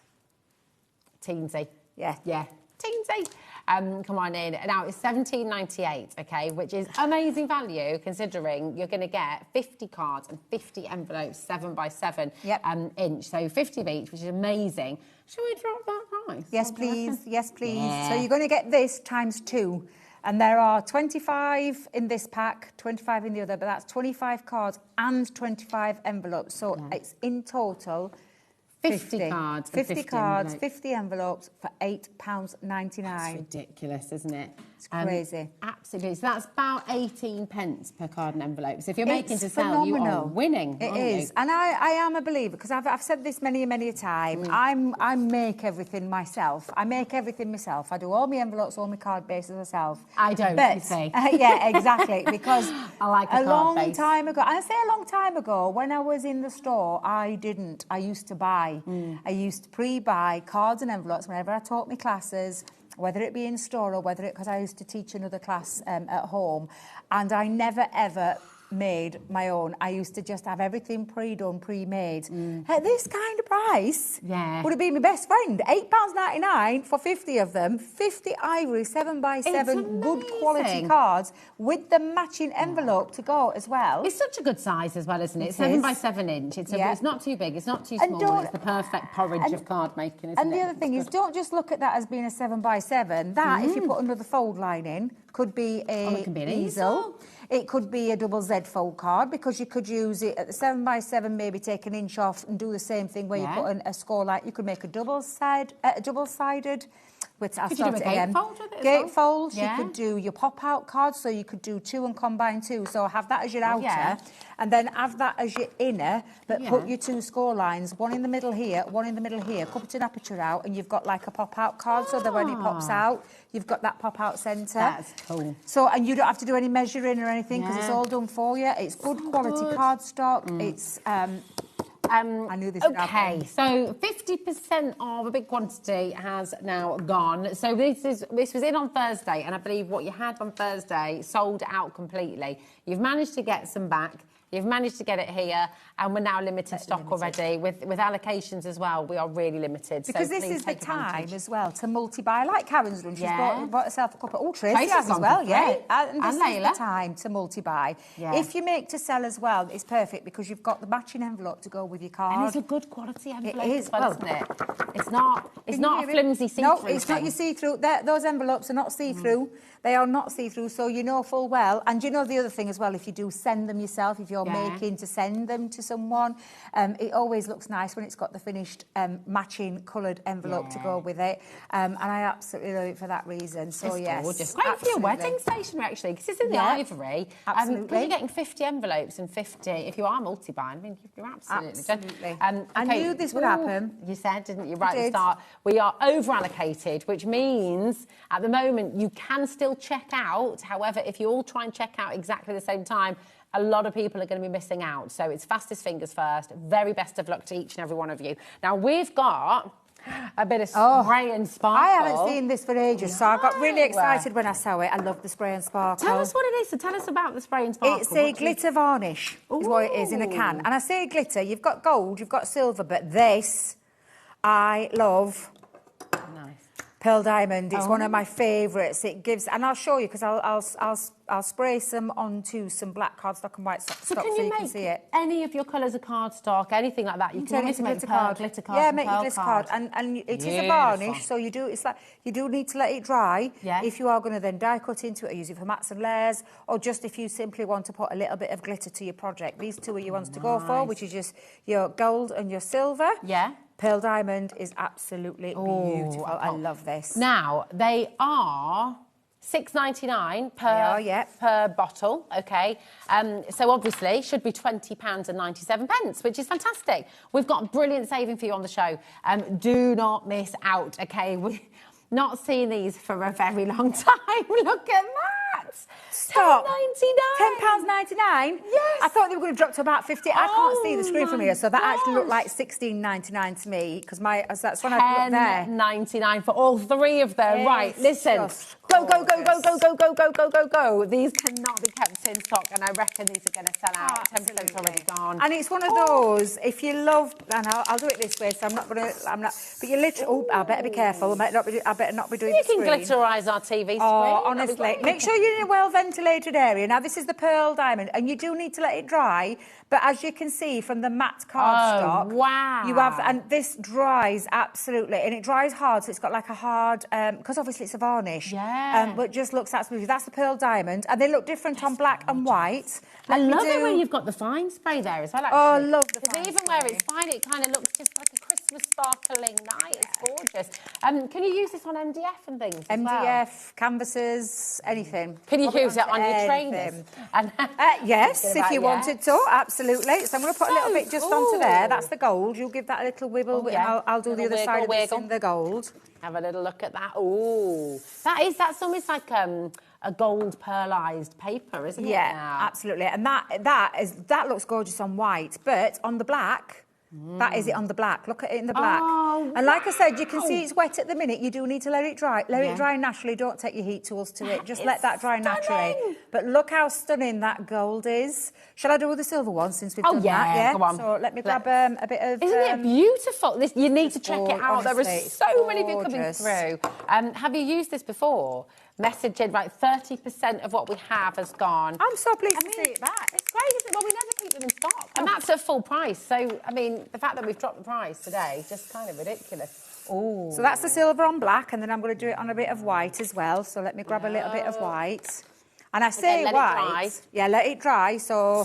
S21: Teensy.
S1: Yeah.
S21: Yeah. Teensy. Come on in. Now, it's $17.98, okay, which is amazing value considering you're going to get 50 cards and 50 envelopes, 7 by 7 inch. So 50 of each, which is amazing. Shall we drop that price?
S1: Yes, please. Yes, please.
S21: Yeah.
S1: So you're going to get this times 2. And there are 25 in this pack, 25 in the other, but that's 25 cards and 25 envelopes. So it's in total...
S21: 50 cards and
S1: 50
S21: 50
S1: cards,
S21: envelopes.
S1: 50 envelopes for £8.99.
S21: That's ridiculous, isn't it?
S1: It's crazy.
S21: Absolutely. So that's about 18 pence per card and envelope. So if you're
S1: It's
S21: making to sell, you are
S1: phenomenal.
S21: winning.
S1: It
S21: aren't
S1: is,
S21: you?
S1: and I am a believer, because I've said this many a time. I make everything myself. I make everything myself. I do all my envelopes, all my card bases myself.
S21: I don't,
S1: but,
S21: you see.
S1: yeah, exactly. Because
S21: I like a
S1: a
S21: card
S1: long
S21: base.
S1: time ago, and I say a long time ago, when I was in the store, I didn't. I used to buy. I used to pre-buy cards and envelopes whenever I taught my classes, whether it be in store or whether it, because I used to teach another class at home, and I never ever made my own. I used to just have everything pre-done, pre-made. At this kind of price, would have been my best friend. £8.99 for 50 of them. 50 ivory 7x7 good quality cards with the matching envelope to go as well.
S21: It's such a good size as well, isn't it?
S1: It
S21: 7x7 inch. It's not too big, it's not too small. It's the perfect porridge of card making, isn't it?
S1: And the other thing is, don't just look at that as being a 7x7. That, if you put another fold line in, could be
S21: it can be an
S1: easel. It could be a double Z fold card, because you could use it at the 7x7, maybe take an inch off and do the same thing where you put in a score line. You could make a double-sided.
S21: Could you do a gatefold with it as
S1: Gatefold.
S21: well?
S1: You could do your pop-out cards, so you could do 2 and combine 2. So have that as your outer, and then have that as your inner, but put your 2 score lines, one in the middle here, one in the middle here, cut an aperture out, and you've got like a pop-out card, so that when it pops out, you've got that pop-out centre.
S21: That's cool.
S1: So, and you don't have to do any measuring or anything, because it's all done for you. It's good quality cardstock. It's... I knew this would happen.
S21: Okay, so 50% of a big quantity has now gone. So this was in on Thursday, and I believe what you had on Thursday sold out completely. You've managed to get some back. You've managed to get it here, and we're now limited stock already. With allocations as well, we are really limited.
S1: Because
S21: so
S1: this is the time
S21: advantage.
S1: as well to multi-buy, like Karen's done. She's bought herself a couple. Oh, Tracy
S21: Tracy's
S1: has as
S21: gone
S1: well,
S21: for
S1: yeah.
S21: free.
S1: And this
S21: And
S1: is
S21: Layla.
S1: the time to multi-buy.
S21: Yeah.
S1: If you make to sell as well, it's perfect, because you've got the matching envelope to go with your card.
S21: And it's a good quality envelope
S1: is,
S21: as well, isn't it? It's not a flimsy see-through
S1: No, it's not
S21: thing.
S1: your see-through. Those envelopes are not see-through. They are not see-through, so you know full well. And you know the other thing as well, if you do send them yourself, if you're making to send them to someone, it always looks nice when it's got the finished matching coloured envelope to go with it. And I absolutely love it for that reason. So,
S21: it's
S1: yes.
S21: gorgeous. Great for your wedding stationery, actually, because it's in the ivory.
S1: Absolutely.
S21: Because you're getting 50 envelopes and 50, if you are multi-buying, I mean, you're absolutely done.
S1: I knew this would happen.
S21: You said, didn't you, right at the
S1: did.
S21: start? We are over-allocated, which means at the moment you can still check out. However, if you all try and check out exactly the same time, a lot of people are going to be missing out. So it's fastest fingers first. Very best of luck to each and every one of you. Now, we've got a bit of spray and sparkle.
S1: I haven't seen this for ages, so I got really excited when I saw it. I love the spray and sparkle.
S21: Tell us what it is. So tell us about the spray and sparkle.
S1: It's a glitter varnish, is what it is in a can. And I say glitter, you've got gold, you've got silver, but this, I love.
S21: Nice.
S1: Pearl Diamond. It's one of my favourites. It gives, and I'll show you, because I'll spray some onto some black cardstock and white stock so you can see it.
S21: Any of your colours of cardstock, anything like that? You can always make glitter cards.
S1: Yeah, make a glitter card, and it is a varnish, so you do. It's like you do need to let it dry.
S21: Yeah.
S1: If you are going to then die cut into it, or use it for mats and layers, or just if you simply want to put a little bit of glitter to your project. These two are your ones to go for, which is just your gold and your silver.
S21: Yeah.
S1: Pearl Diamond is absolutely beautiful. I love this.
S21: Now, they are $6.99 per bottle, okay? So obviously, should be £20.97, which is fantastic. We've got a brilliant saving for you on the show. Do not miss out, okay? We've not seen these for a very long time. Look at that.
S1: Stop.
S21: £10.99.
S1: £10.99? Yes. I thought they were going to drop to about 50. I can't see the screen from here, so that actually looked like $16.99 to me, because that's when I looked there.
S21: $10.99 for all three of them. Yes, right, listen. Go, go, go, go, go, go, go, go, go, go, go. These cannot be kept in stock, and I reckon these are going to sell out. 10% already gone.
S1: And it's one of those, if you love, and I'll do it this way, so I'm not, but you literally, I better be careful. I better not be doing
S21: you
S1: the screen.
S21: You can glitterise our TV screen.
S1: Oh, honestly. Make sure you're in a well-ventilated area. Now, this is the Pearl Diamond, and you do need to let it dry, but as you can see from the matte cardstock, you have, and this dries absolutely, and it dries hard, so it's got like a hard, because obviously it's a varnish.
S21: Yeah.
S1: But it just looks absolutely, that's the Pearl Diamond, and they look different on black and white.
S21: I love it when you've got the fine spray there as well, actually.
S1: Oh, I love the fine
S21: even where it's fine, it kind of looks just like a Christmas sparkling night. It's gorgeous. Can you use this on MDF and things as well?
S1: Canvases, anything.
S21: Can you use it on your trainers?
S1: Yes, if you wanted to, absolutely. So I'm going to put a little bit just onto there. That's the gold. You'll give that a little wibble. I'll do the other side of this in the gold.
S21: Have a little look at that. Ooh, that's almost like a gold pearlized paper, isn't it?
S1: Yeah, absolutely. And that looks gorgeous on white, but on the black, That is it on the black. Look at it in the black.
S21: Oh,
S1: and like I said, you can see it's wet at the minute. You do need to let it dry. Let it dry naturally. Don't take your heat tools to it. Just let that dry naturally. But look how stunning that gold is. Shall I do with the silver one since we've done that? Yeah,
S21: come on.
S1: So let me grab a bit of...
S21: Isn't it beautiful? You need to check it out. There are
S1: honestly,
S21: so many people coming through. Have you used this before? Messaging, right, 30% of what we have has gone.
S1: I'm so pleased to see it back.
S21: It's great, isn't it? Well, we never keep them in stock. And that's at full price. So, I mean, the fact that we've dropped the price today is just kind of ridiculous. Ooh.
S1: So that's the silver on black, and then I'm going to do it on a bit of white as well. So let me grab a little bit of white. And I say white. Yeah, let it dry. So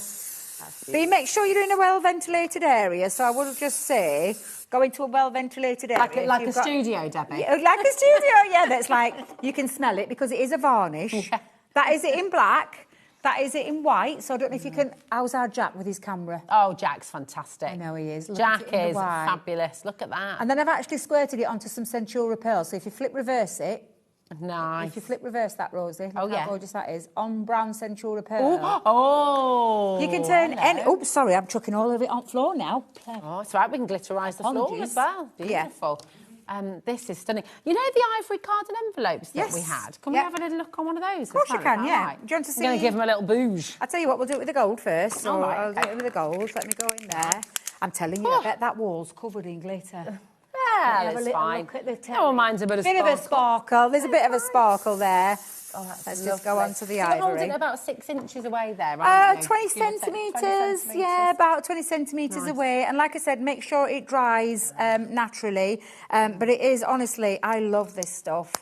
S1: make sure you're in a well-ventilated area. So I would just say... Go into a well-ventilated area.
S21: Like a studio, Debbie?
S1: Yeah, like a studio, yeah. That's like, you can smell it because it is a varnish. Yeah. That is it in black. That is it in white. So I don't know if you can... How's our Jack with his camera?
S21: Oh, Jack's fantastic.
S1: I know he is.
S21: Jack is fabulous. Look at that.
S1: And then I've actually squirted it onto some Centura pearl. So if you flip reverse it...
S21: Nice.
S1: If you flip reverse that, Rosie, look
S21: how
S1: gorgeous that is. On brown Centura pearl.
S21: Oh!
S1: You can turn any... Oh, sorry, I'm chucking all of it on floor now.
S21: Oh, it's right, we can glitterise the floor as well. Beautiful.
S1: Yeah.
S21: This is stunning. You know the ivory cards and envelopes that we had? Can we have a little look on one of those?
S1: Of course you can, yeah.
S21: Right.
S1: Do you want to see...
S21: I'm going to give them a little bouge.
S1: I'll tell you what, we'll do it with the gold first. So
S21: I'll
S1: do it with the gold. Let me go in there. I'm telling you, I bet that wall's covered in glitter.
S21: Yeah, it's fine. No one minds a bit of sparkle.
S1: Bit of a sparkle. There's a bit of a sparkle there. Let's just go on to the ivory.
S21: You're holding about 6 inches away there, aren't you?
S1: 20 centimetres. Yeah, about 20 centimetres away. And like I said, make sure it dries naturally. But it is, honestly, I love this stuff.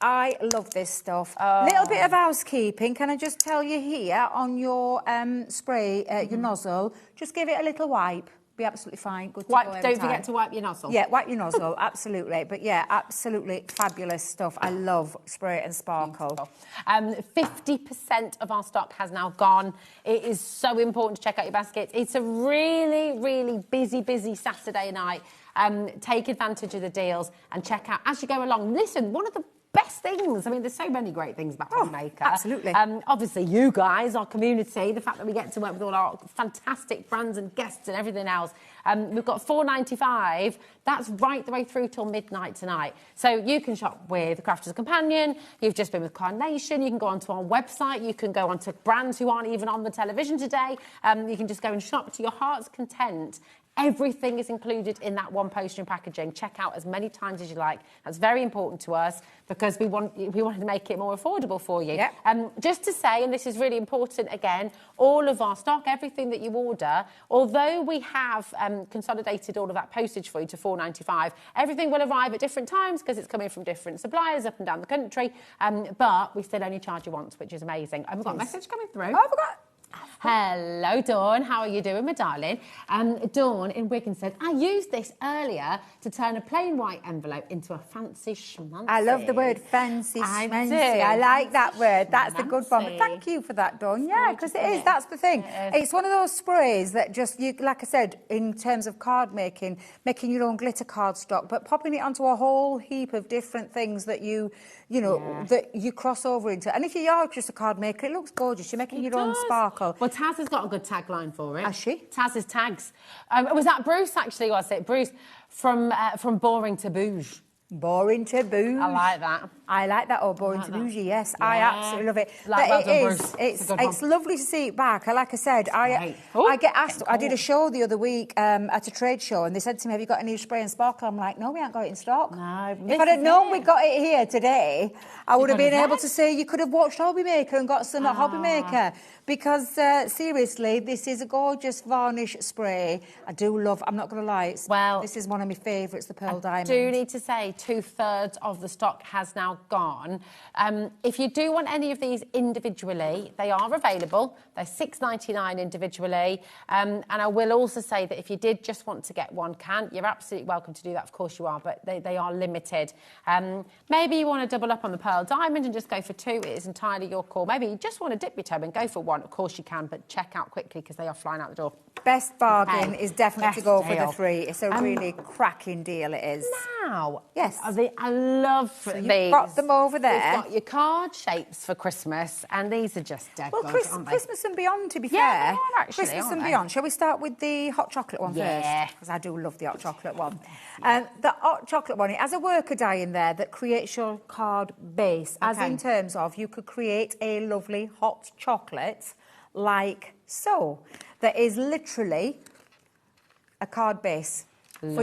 S1: I love this stuff. Little bit of housekeeping. Can I just tell you here on your spray, your nozzle, just give it a little wipe. Be absolutely fine. Good to go every
S21: Don't
S1: time.
S21: forget to wipe your nozzle.
S1: Yeah, wipe your nozzle, absolutely. But yeah, absolutely fabulous stuff. I love spray and sparkle.
S21: 50% of our stock has now gone. It is so important to check out your baskets. It's a really, really busy Saturday night. Take advantage of the deals and check out as you go along. Listen, one of the best things. I mean, there's so many great things about HobbyMaker.
S1: Absolutely.
S21: Obviously, you guys, our community, the fact that we get to work with all our fantastic brands and guests and everything else. We've got $4.95. That's right the way through till midnight tonight. So you can shop with Crafter's Companion. You've just been with Carnation. You can go onto our website. You can go onto brands who aren't even on the television today. You can just go and shop to your heart's content. Everything is included in that one poster and packaging. Check out as many times as you like. That's very important to us because we wanted to make it more affordable for you.
S1: Yep.
S21: Just to say, and this is really important again, all of our stock, everything that you order, although we have consolidated all of that postage for you to $4.95, everything will arrive at different times because it's coming from different suppliers up and down the country. But we still only charge you once, which is amazing. And we've got a message coming through.
S1: Oh, I forgot.
S21: Hello, Dawn. How are you doing, my darling? Dawn in Wigan said, I used this earlier to turn a plain white envelope into a fancy schmancy.
S1: I love the word fancy schmancy. I like that word. That's the good one. But thank you for that, Dawn. Yeah, because it is. That's the thing. It's one of those sprays that just, you, like I said, in terms of card making your own glitter cardstock, but popping it onto a whole heap of different things that you know, that you cross over into. And if you are just a card maker, it looks gorgeous. You're making your own sparkle.
S21: Well, Taz has got a good tagline for it.
S1: Has she?
S21: Taz's tags. Was that Bruce, actually, was it? Bruce, from boring to bouge.
S1: Boring to bouge.
S21: I like that.
S1: I like that. Oh, boring to bougie, yes.
S21: Yeah.
S1: I absolutely love it.
S21: Like
S1: but
S21: well
S1: it
S21: done,
S1: is.
S21: Bruce.
S1: It's lovely to see it back. Like I said, I get asked. I did a show the other week at a trade show, and they said to me, "Have you got any spray and sparkle?" I'm like, "No, we haven't got it in stock."
S21: No.
S1: If I'd have known we got it here today, I would have been able to say you could have watched HobbyMaker and got some at HobbyMaker. Because seriously, this is a gorgeous varnish spray. I do love. I'm not going to lie. This is one of my favourites, the pearl diamond.
S21: I do need to say 2/3 of the stock has now gone. If you do want any of these individually, they are available. They're $6.99 individually. And I will also say that if you did just want to get one can, you're absolutely welcome to do that. Of course you are, but they are limited. Maybe you want to double up on the pearl diamond and just go for 2. It is entirely your call. Maybe you just want to dip your toe and go for 1. Of course you can, but check out quickly because they are flying out the door.
S1: Best bargain is definitely to go for the 3. It's a really cracking deal, it is.
S21: Now,
S1: yes. Yes.
S21: I love
S1: so
S21: these.
S1: You've got them over there.
S21: You've got your card shapes for Christmas, and these are just dead
S1: Well,
S21: good, aren't they?
S1: Christmas and beyond, to be
S21: Yeah,
S1: fair.
S21: they are actually,
S1: Christmas
S21: aren't
S1: and
S21: they?
S1: beyond. Shall we start with the hot chocolate one
S21: Yeah.
S1: first? Because I do love the hot chocolate one. The hot chocolate one, it has a worker die in there that creates your card base, as in terms of you could create a lovely hot chocolate like so. There is literally a card base for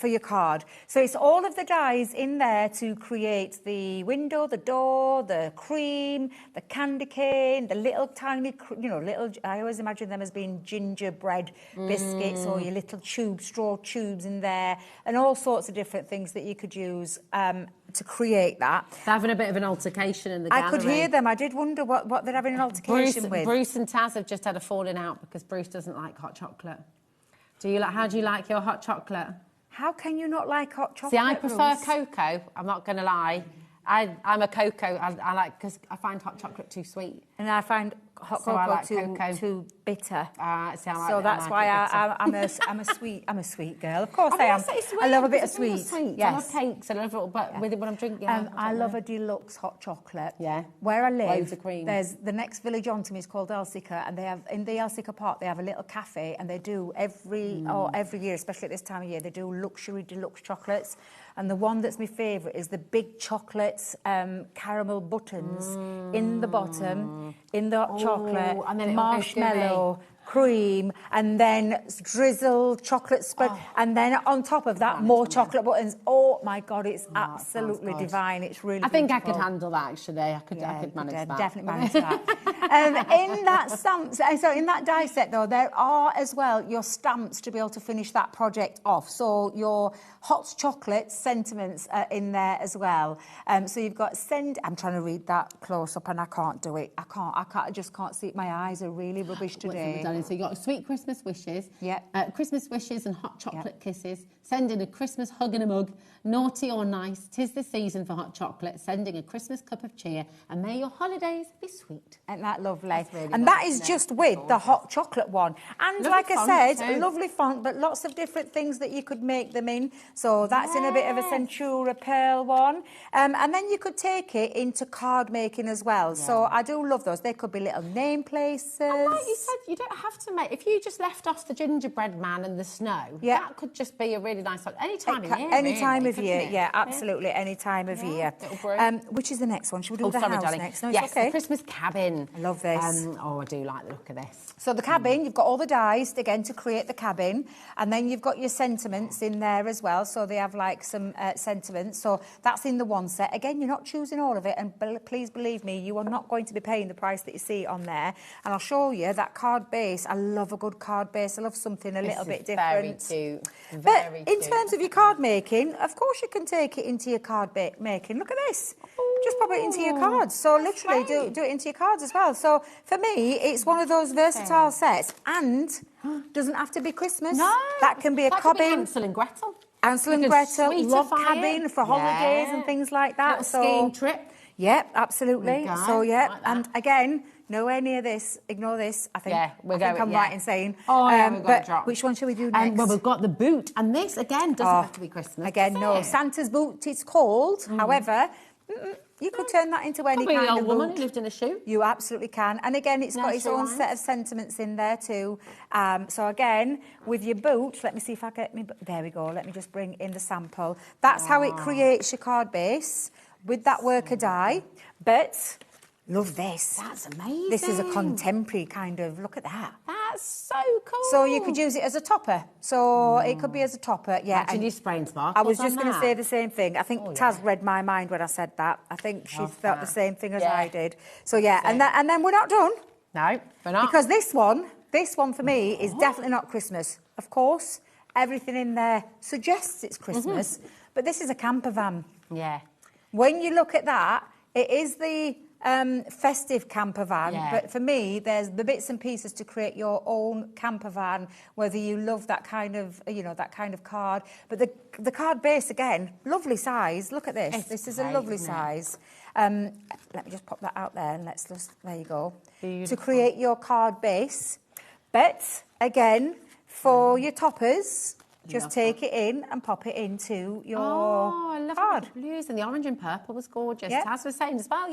S1: your card. So it's all of the dies in there to create the window, the door, the cream, the candy cane, the little tiny, I always imagine them as being gingerbread biscuits or your little straw tubes in there, and all sorts of different things that you could use to create that.
S21: They're having a bit of an altercation in the gallery.
S1: I could hear them. I did wonder what they're having an altercation with.
S21: Bruce and Taz have just had a falling out because Bruce doesn't like hot chocolate. How do you like your hot chocolate?
S1: How can you not like hot chocolate?
S21: See, I prefer
S1: Bruce?
S21: cocoa. I'm not going to lie. I'm a cocoa. I like, because I find hot chocolate too sweet.
S1: And I find hot
S21: So I
S1: cocoa
S21: like
S1: too bitter.
S21: So
S1: that's why I'm a sweet girl. Of course I am. I love a bit of sweet. Yes.
S21: I love cakes. I love it, but with it when I'm drinking.
S1: I love a deluxe hot chochocolate.
S21: Yeah.
S1: Where I live,
S21: Loads of cream.
S1: there's the next village on to me is called Elsica, and they have in the Elsica Park they have a little cafe, and they do every year, especially at this time of year, they do luxury deluxe chocolates. And the one that's my favourite is the big chocolate caramel buttons in the bottom, in the hot chocolate,
S21: and then
S1: marshmallow, cream, and then drizzled chocolate spread, and then on top of that, more chocolate buttons. Oh my God, it's absolutely divine. It's really
S21: I think I
S1: beautiful.
S21: could handle that, actually. I could manage that.
S1: Definitely manage that. In that stamp, so in that die set though, there are as well your stamps to be able to finish that project off. So your hot chocolate sentiments are in there as well. So you've got I'm trying to read that close up and I can't do it. I just can't see it. My eyes are really rubbish today.
S21: So you've got sweet Christmas wishes, Christmas wishes and hot chocolate kisses, sending a Christmas hug and a mug, naughty or nice, 'tis the season for hot chocolate, sending a Christmas cup of cheer, and may your holidays be sweet.
S1: Isn't that lovely?
S21: Really
S1: and
S21: nice,
S1: that is just with the hot chocolate one. And
S21: Lovely
S1: like I
S21: font
S1: said,
S21: too.
S1: lovely font, but lots of different things that you could make them in. So that's in a bit of a Centura pearl one. And then you could take it into card making as well. So I do love those. They could be little name places.
S21: And like you said, you don't have to make... If you just left off the gingerbread man and the snow, that could just be a really nice... Any time of year,
S1: Any time
S21: really,
S1: of year,
S21: couldn't it?
S1: yeah, absolutely, any time of year. Which is the next one? Should we do the house
S21: darling.
S1: next? No,
S21: yes,
S1: it's okay.
S21: the Christmas cabin.
S1: I love this.
S21: I do like the look of this.
S1: So the cabin, you've got all the dies, again, to create the cabin. And then you've got your sentiments in there as well. So they have, like, some sentiments. So that's in the one set. Again, you're not choosing all of it. And please believe me, you are not going to be paying the price that you see on there. And I'll show you that card base. I love a good card base. I love something a little bit different.
S21: Very cute.
S1: But in terms of your card making, of course you can take it into your card making. Look at this. Just pop it into your cards. So literally do it into your cards as well. So for me, it's one of those versatile sets, and doesn't have to be Christmas.
S21: No.
S1: That can be a
S21: That could be
S1: cabin.
S21: Hansel and Gretel.
S1: Hansel and Gretel, love cabin for holidays and things like that.
S21: Little skiing trip.
S1: Yep, absolutely.
S21: Okay,
S1: So yeah,
S21: like
S1: and again, nowhere near this. Ignore this. I think.
S21: Yeah,
S1: I think I'm right in saying.
S21: We've got
S1: but
S21: a drop.
S1: which one shall we do next?
S21: Well, we've got the boot, and this again doesn't have to be Christmas.
S1: Again,
S21: does
S1: no.
S21: it?
S1: Santa's boot. It's called. However. You could turn that into any
S21: Could be
S1: kind
S21: an
S1: of
S21: old woman
S1: boot.
S21: who lived in a shoe.
S1: You absolutely can. And again, it's got its
S21: Nursery
S1: own
S21: rhymes.
S1: set of sentiments in there too. So again, with your boot, let me see if I get me... There we go. Let me just bring in the sample. That's how it creates your card base with that worker die. But... Love this.
S21: That's amazing.
S1: This is a contemporary kind of... Look at that.
S21: That's so cool.
S1: So you could use it as a topper. So it could be as a topper, yeah.
S21: Imagine you spraying sparkles
S1: I was just
S21: on
S1: going to
S21: that.
S1: say the same thing. I think Taz read my mind when I said that. I think she felt the same thing as I did. So yeah, and then we're not done.
S21: No, we're not.
S1: Because this one for me is definitely not Christmas. Of course, everything in there suggests it's Christmas, but this is a camper van.
S21: Yeah.
S1: When you look at that, it is the festive camper van, but for me, there's the bits and pieces to create your own camper van, whether you love that kind of, that kind of card. But the card base, again, lovely size. Look at this. This is a lovely size. Let me just pop that out there and let's just, there you go. Beautiful. To create your card base. But, again, for your toppers, just
S21: Love
S1: take it in and pop it into your
S21: I love
S1: card.
S21: the blues, and the orange and purple was gorgeous.
S1: Yeah.
S21: Taz was saying as well,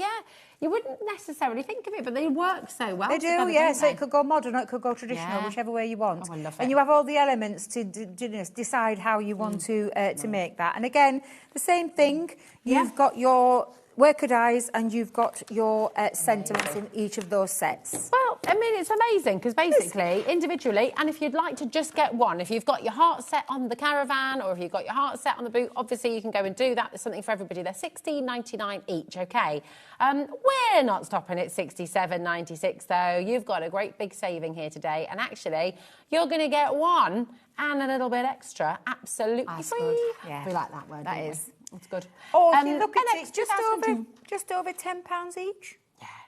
S21: you wouldn't necessarily think of it, but they work so well.
S1: They do,
S21: together,
S1: yeah.
S21: don't
S1: So
S21: they?
S1: it could go modern or it could go traditional,
S21: Yeah.
S1: whichever way you want.
S21: Oh, I love
S1: And
S21: it.
S1: you have all the elements to decide how you want to make that. And again, the same thing. You've got your worker dies and you've got your sentiments in each of those sets.
S21: Well, I mean, it's amazing because basically, individually, and if you'd like to just get one, if you've got your heart set on the caravan or if you've got your heart set on the boot, obviously you can go and do that. There's something for everybody. They're $16.99 each, okay? We're not stopping at $67.96 though. You've got a great big saving here today, and actually, you're going to get one and a little bit extra, absolutely free.
S1: Good. Yeah.
S21: We like that word.
S1: That
S21: don't we?
S1: is.
S21: It's good.
S1: Or if you look at
S21: NX
S1: it, just over £10 each.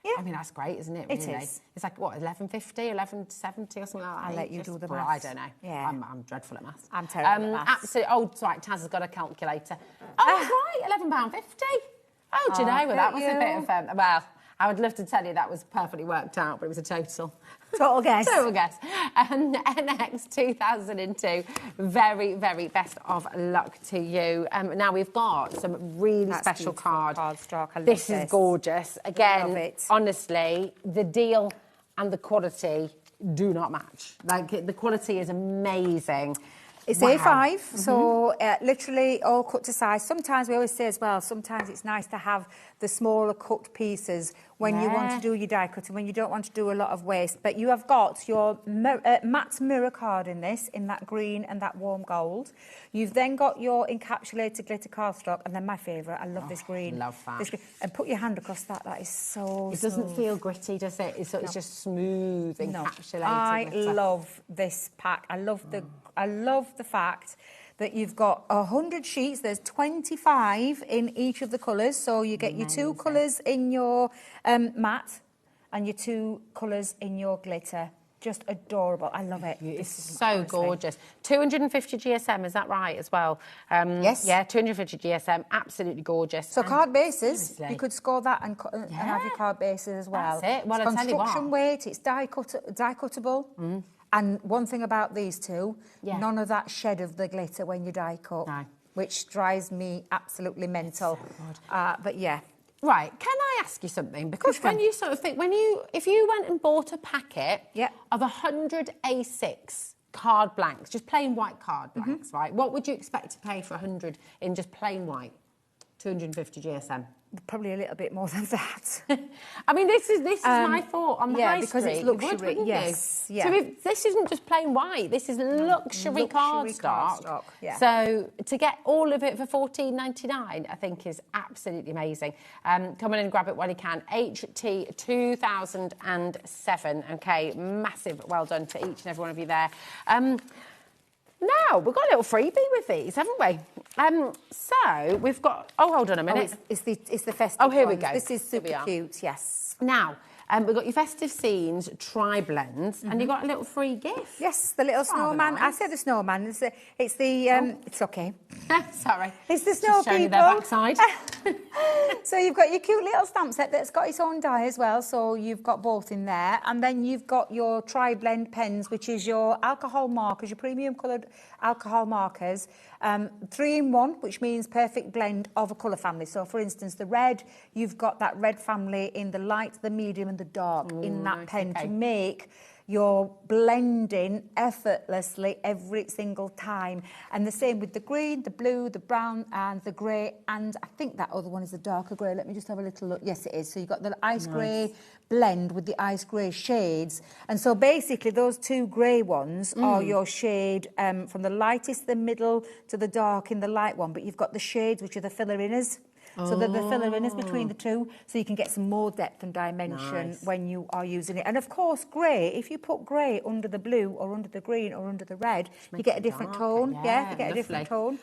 S21: Yeah. I mean, that's great, isn't it?
S1: It
S21: Really?
S1: is.
S21: It's like, what, 11.50, 11.70 or something like that?
S1: I'll let you do the
S21: Well,
S1: maths.
S21: I don't know.
S1: Yeah.
S21: I'm dreadful at maths.
S1: I'm terrible at maths.
S21: Absolutely. Oh, it's right, Taz has got a calculator. Oh, that's right, £11.50. Oh, do you know, well, that was a bit of... well, I would love to tell you that was perfectly worked out, but it was a total.
S1: Total guess.
S21: Total guess. NX 2002. Very, very best of luck to you. Now we've got some really special
S1: cardstock. I love
S21: this is gorgeous. Again,
S1: love it.
S21: Honestly, the deal and the quality do not match. Like, the quality is amazing.
S1: It's
S21: Wow.
S1: A5, so literally all cut to size. Sometimes we always say as well, sometimes it's nice to have the smaller cut pieces when you want to do your die cutting, when you don't want to do a lot of waste. But you have got your matte mirror card in this, in that green and that warm gold. You've then got your encapsulated glitter cardstock, and then my favourite, I love this green.
S21: Love that.
S1: This green. And put your hand across that, that is so
S21: It doesn't
S1: smooth.
S21: feel gritty, does it? It's just smooth, encapsulated.
S1: I
S21: glitter.
S1: love this pack. I love the fact that you've got 100 sheets. There's 25 in each of the colours. So you get your 2 colours in your matte and your 2 colours in your glitter. Just adorable. I love it.
S21: It's so gorgeous. 250 GSM, is that right as well?
S1: Yes.
S21: Yeah, 250 GSM, absolutely gorgeous.
S1: So card bases,
S21: seriously.
S1: you could score that and have your card bases as well.
S21: That's it. Well,
S1: it's
S21: I tell you what.
S1: construction weight, it's die cuttable. And one thing about these two, none of that shed of the glitter when you die cut, which drives me absolutely mental. But yeah.
S21: Right, can I ask you something? Because when you sort of think, if you went and bought a packet of 100 A6 card blanks, just plain white card blanks, right? What would you expect to pay for 100 in just plain white? 250 GSM.
S1: Probably a little bit more than that.
S21: I mean, this is my thought on the high
S1: because
S21: street.
S1: it's luxury.
S21: Wouldn't
S1: Yes,
S21: you?
S1: yeah.
S21: So if this isn't just plain white. This is luxury cardstock.
S1: Yeah.
S21: So to get all of it for $14.99, I think is absolutely amazing. Come on in and grab it while you can. HT 2007. Okay, massive well done to each and every one of you there. Now, we've got a little freebie with these, haven't we? So, we've got... Oh, hold on a minute.
S1: It's the festive
S21: Oh, here we
S1: ones.
S21: go.
S1: This is
S21: Here we
S1: super
S21: are.
S1: cute, yes.
S21: Now, we've got your festive scenes, tri-blends, and you've got a little free gift.
S1: Yes, the little
S21: That's rather
S1: snowman. I
S21: nice.
S1: say the snowman. It's okay.
S21: Sorry.
S1: It's the snow
S21: Just showing you
S1: people.
S21: their backside.
S1: So you've got your cute little stamp set that's got its own die as well. So you've got both in there. And then you've got your tri-blend pens, which is your alcohol markers, your premium coloured alcohol markers. 3-in-1, which means perfect blend of a colour family. So, for instance, the red, you've got that red family in the light, the medium and the dark in that pen to make your blending effortlessly every single time. And the same with the green, the blue, the brown and the grey. And I think that other one is the darker grey. Let me just have a little look. Yes, it is. So you've got the ice grey blend with the ice grey shades. And so basically those 2 grey ones are your shade from the lightest, the middle to the dark in the light one. But you've got the shades, which are the filler inners. So they're the filler inners between the two, so you can get some more depth and dimension when you are using it. And of course, grey, if you put grey under the blue or under the green or under the red, you get a different tone. Yeah, you get a different tone.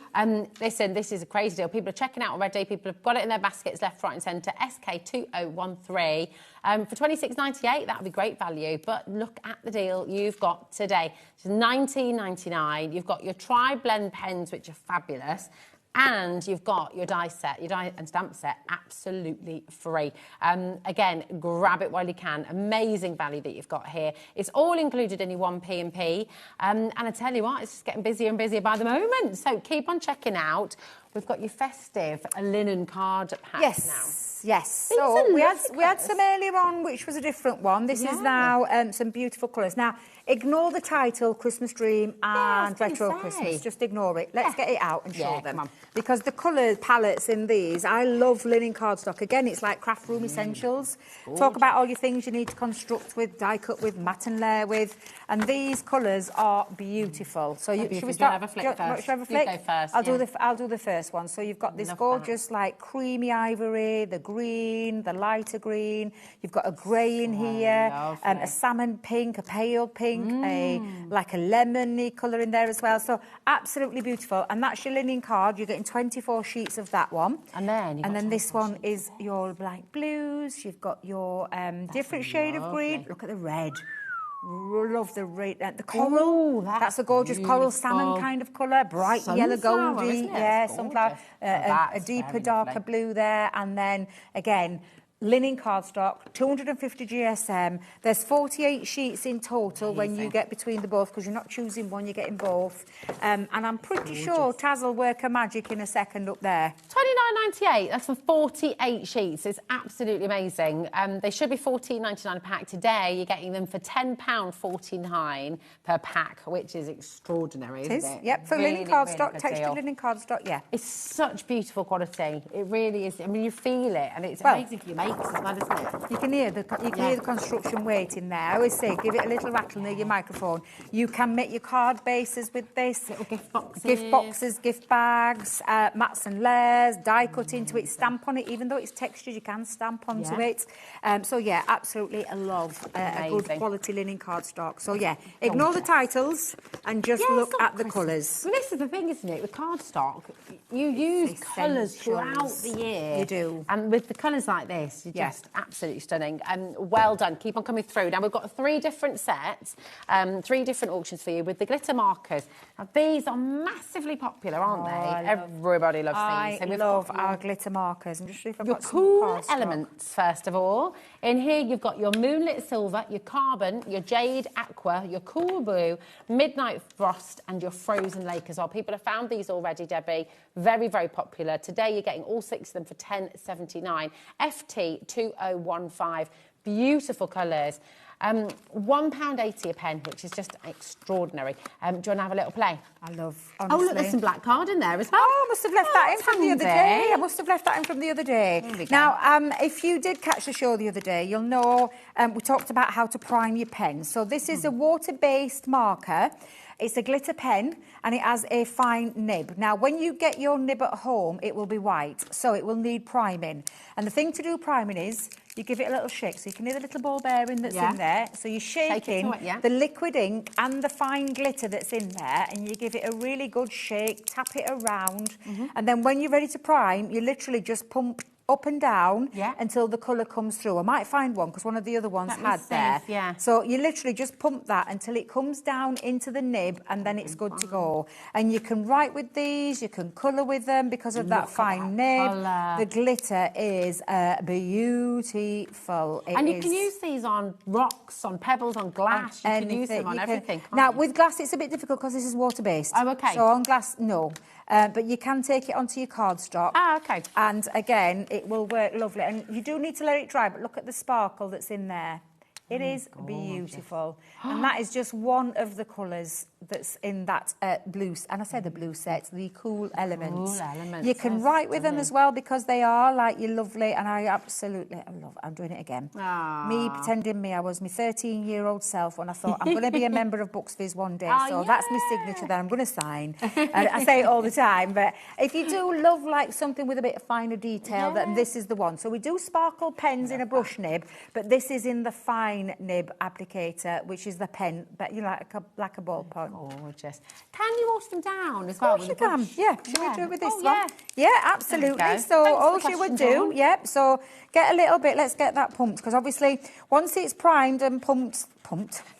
S21: Listen, this is a crazy deal. People are checking out already. People have got it in their baskets left, right and centre. SK2013. For $26.98, that would be great value. But look at the deal you've got today. It's $19.99. You've got your tri-blend pens, which are fabulous. And you've got your die set, your die and stamp set, absolutely free. Again, grab it while you can. Amazing value that you've got here. It's all included in your 1P&P. And I tell you what, it's just getting busier and busier by the moment. So keep on checking out. We've got your festive linen card pack now.
S1: Yes.
S21: These
S1: So
S21: are
S1: we
S21: lovely
S1: had some earlier on, which was a different one. This is now some beautiful colours. Now, ignore the title, Christmas Dream and Retro Christmas. Just ignore it. Let's get it out and show them. Because the colour palettes in these, I love linen cardstock. Again, it's like craft room essentials. Talk about all your things you need to construct with, die cut with, mat and layer with. And these colours are beautiful. So should we start?
S21: Should I have a flick first? You go first.
S1: I'll do the first one. So you've got this gorgeous like creamy ivory, the green, the lighter green. You've got a grey in here, a salmon pink, a pale pink, like a lemony colour in there as well. So absolutely beautiful. And that's your linen card. You're getting 24 sheets of that one.
S21: And then
S1: this one is your light blues. You've got your different shade of green. Look at the red. Love the red, the coral. That's a gorgeous coral salmon kind of colour, bright yellow goldy, sunflower, a deeper, darker blue there, and then again linen cardstock, 250 GSM. There's 48 sheets in total when you get between the both, because you're not choosing one, you're getting both. And I'm pretty sure Taz will work her magic in a second up there.
S21: £29.98. That's for 48 sheets. It's absolutely amazing. They should be £14.99 a pack. Today, you're getting them for £10.49 per pack, which is extraordinary, isn't it?
S1: Yep, for linen cardstock, textured linen cardstock, yeah.
S21: It's such beautiful quality. It really is. I mean, you feel it, and it's amazing for your makers as well, isn't it?
S1: You can hear the construction weight in there. I always say, give it a little rattle near your microphone. You can make your card bases with this.
S21: Little gift boxes.
S1: Gift boxes, gift bags, mats and layers, die cut into it, stamp on it. Even though it's textured, you can stamp onto it. So, yeah, absolutely love a good quality linen cardstock. So, yeah, ignore the titles and just look at the colours.
S21: Well, this is the thing, isn't it? With cardstock, you use colours throughout the year.
S1: You do.
S21: And with the colours like this, you're just absolutely stunning. Well done. Keep on coming through. Now, we've got 3 different sets, 3 different auctions for you with the glitter markers. Now, these are massively popular, aren't they? Everybody loves these.
S1: I love our glitter markers. I'm just sure if I've
S21: got some cool elements, first of all. In here, you've got your moonlit silver, your carbon, your jade aqua, your cool blue, midnight frost, and your frozen lake as well. People have found these already, Debbie. Very, very popular. Today, you're getting all 6 of them for £10.79. FT2015. Beautiful colours. £1.80 a pen, which is just extraordinary. Do you want to have a little play?
S1: I love,
S21: honestly. Oh, look, there's some black card in there as well.
S1: Oh, I must have left that in from the other day. I must have left that in from the other day. Now, if you did catch the show the other day, you'll know we talked about how to prime your pen. So this is a water-based marker. It's a glitter pen and it has a fine nib. Now, when you get your nib at home, it will be white, so it will need priming. And the thing to do priming is you give it a little shake. So you can hear the little ball bearing that's in there. So you're shaking the liquid ink and the fine glitter that's in there, and you give it a really good shake, tap it around. And then when you're ready to prime, you literally just pump up and down until the colour comes through. I might find one because one of the other ones had there. So you literally just pump that until it comes down into the nib, and then it's good to go. And you can write with these, you can colour with them because of that fine nib. The glitter is beautiful.
S21: And you can use these on rocks, on pebbles, on glass. You can use them on everything.
S1: Now, with glass, it's a bit difficult because this is water-based.
S21: Oh, okay.
S1: So on glass, no. But you can take it onto your cardstock.
S21: Ah, okay.
S1: And again, it will work lovely. And you do need to let it dry, but look at the sparkle that's in there. It is beautiful. And that is just one of the colours that's in that blue, and I said the blue set, the cool elements. You can write with them as well because they are like you lovely, and I absolutely love it. I'm doing it again. Me pretending I was my 13-year-old self when I thought I'm going to be a member of Books Viz one day, so that's my signature that I'm going to sign. And I say it all the time, but if you do love like something with a bit of finer detail, then this is the one. So we do sparkle pens in a brush nib, but this is in the fine nib applicator, which is the pen, but you know, like a ballpoint. on.
S21: Gorgeous. Can you wash them down as
S1: Of
S21: well?
S1: course you can. Yeah. Should we do it with this one?
S21: Yeah.
S1: Yeah, absolutely.
S21: There we go.
S1: So
S21: Thanks for
S1: all
S21: the
S1: she would
S21: question,
S1: do,
S21: Dawn.
S1: yep. So get a little bit. Let's get that pumped because obviously once it's primed and pumped.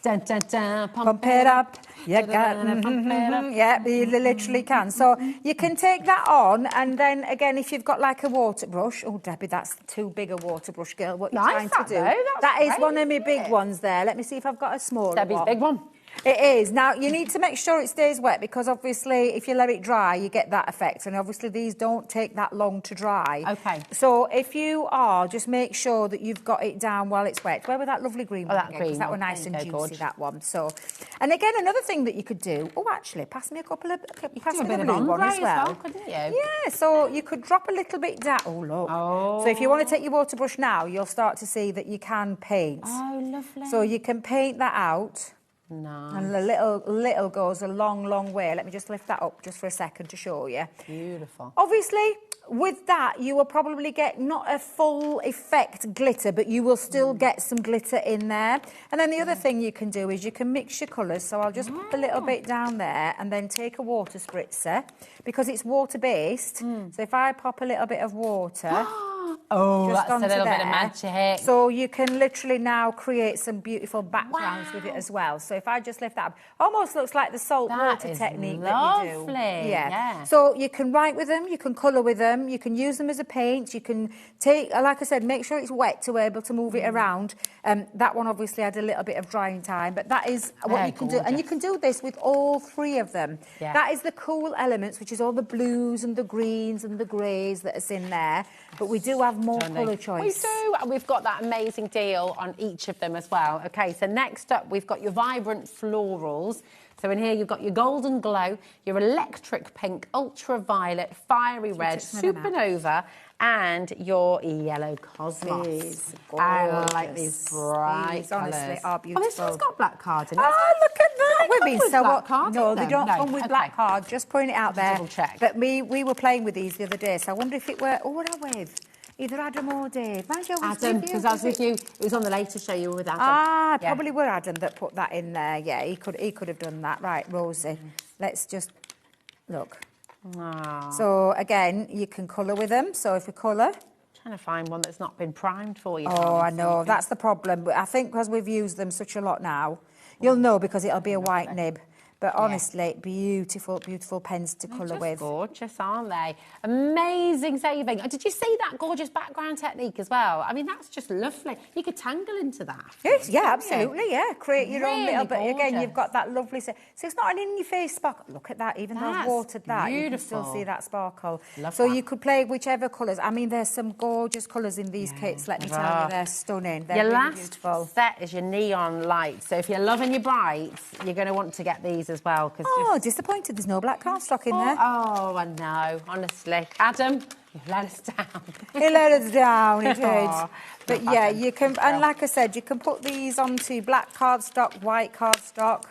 S21: Dun, dun, dun,
S1: Pump it up. You got, yeah, you literally can. So you can take that on, and then again, if you've got like a water brush, oh Debbie, that's too big a water brush, girl. What are you trying to do? That is one of my big ones there. Let me see if I've got a smaller one.
S21: Debbie's big one.
S1: It is. Now, you need to make sure it stays wet because obviously if you let it dry, you get that effect. And obviously these don't take that long to dry.
S21: Okay.
S1: So if you are, just make sure that you've got it down while it's wet. Where was that lovely green one
S21: that
S1: again?
S21: green
S1: 'Cause that
S21: one.
S1: was nice
S21: There
S1: and
S21: you
S1: juicy,
S21: go, good.
S1: that one. So, and again, another thing that you could do, oh, actually, pass me a couple of, pass
S21: do a
S1: me
S21: bit
S1: the
S21: of
S1: blue one
S21: ombre
S1: as well.
S21: couldn't you?
S1: Yeah, so you could drop a little bit down. Oh, look.
S21: Oh.
S1: So if you want to take your water brush now, you'll start to see that you can paint.
S21: Oh, lovely.
S1: So you can paint that out.
S21: Nice.
S1: And the little goes a long way. Let me just lift that up just for a second to show you.
S21: Beautiful.
S1: Obviously, with that, you will probably get not a full effect glitter, but you will still get some glitter in there. And then the other thing you can do is you can mix your colours. So I'll just put a little bit down there and then take a water spritzer because it's water-based. So if I pop a little bit of water...
S21: Oh,
S1: just
S21: that's a
S1: onto
S21: little bit
S1: there.
S21: of magic.
S1: So you can literally now create some beautiful backgrounds with it as well. So if I just lift that up, almost looks like the salt water technique that you do.
S21: Lovely.
S1: Yeah. So you can write with them, you can colour with them, you can use them as a paint, you can take, like I said, make sure it's wet to be able to move it around. That one obviously had a little bit of drying time, but that is what you can do. And you can do this with all three of them.
S21: Yeah.
S1: That is the cool elements, which is all the blues and the greens and the greys that is in there. But we do have more colour choice.
S21: We do, and we've got that amazing deal on each of them as well. Okay, so next up, we've got your vibrant florals. So in here, you've got your golden glow, your electric pink, ultraviolet, fiery red, supernova, and your yellow cosmos. I like these bright
S1: These honestly
S21: colours.
S1: are beautiful.
S21: Oh, this one's got black cards in it.
S1: Oh, look at that. We've been so
S21: black cards
S1: No,
S21: in
S1: they
S21: them.
S1: don't come with black cards. Just putting it out there.
S21: Double check.
S1: But we were playing with these the other day, so I wonder if it were... Oh, what are we with? Either Adam or Dave.
S21: Adam, because I was with you. It was on the later show. You were with Adam.
S1: Ah, probably were Adam that put that in there. Yeah, he could have done that. Right, Rosie. Let's just look.
S21: Ah.
S1: So again, you can colour with them. So if you colour.
S21: Trying to find one that's not been primed for you.
S1: Oh, I know. That's the problem. But I think because we've used them such a lot now, you'll know because it'll be a white nib. But honestly, beautiful, beautiful pens to colour with.
S21: Gorgeous, aren't they? Amazing saving. Did you see that gorgeous background technique as well? I mean, that's just lovely. You could tangle into that.
S1: Yes, yeah, absolutely, yeah. Create your own little bit. Again,
S21: gorgeous.
S1: you've got that lovely... So it's not an in-your-face sparkle. Look at that. Even though I've watered that, you can still see that sparkle. So you could play whichever colours. I mean, there's some gorgeous colours in these kits, let me tell you. They're stunning. They're
S21: Your
S1: really
S21: last
S1: beautiful.
S21: set is your neon lights. So if you're loving your brights, you're going to want to get these as well.
S1: Oh, disappointed. There's no black cardstock in there.
S21: Oh, I know, honestly. Adam, you've let us down.
S1: He let us down, he did.
S21: Aw,
S1: But yeah, you can, and like I said, you can put these onto black cardstock, white cardstock.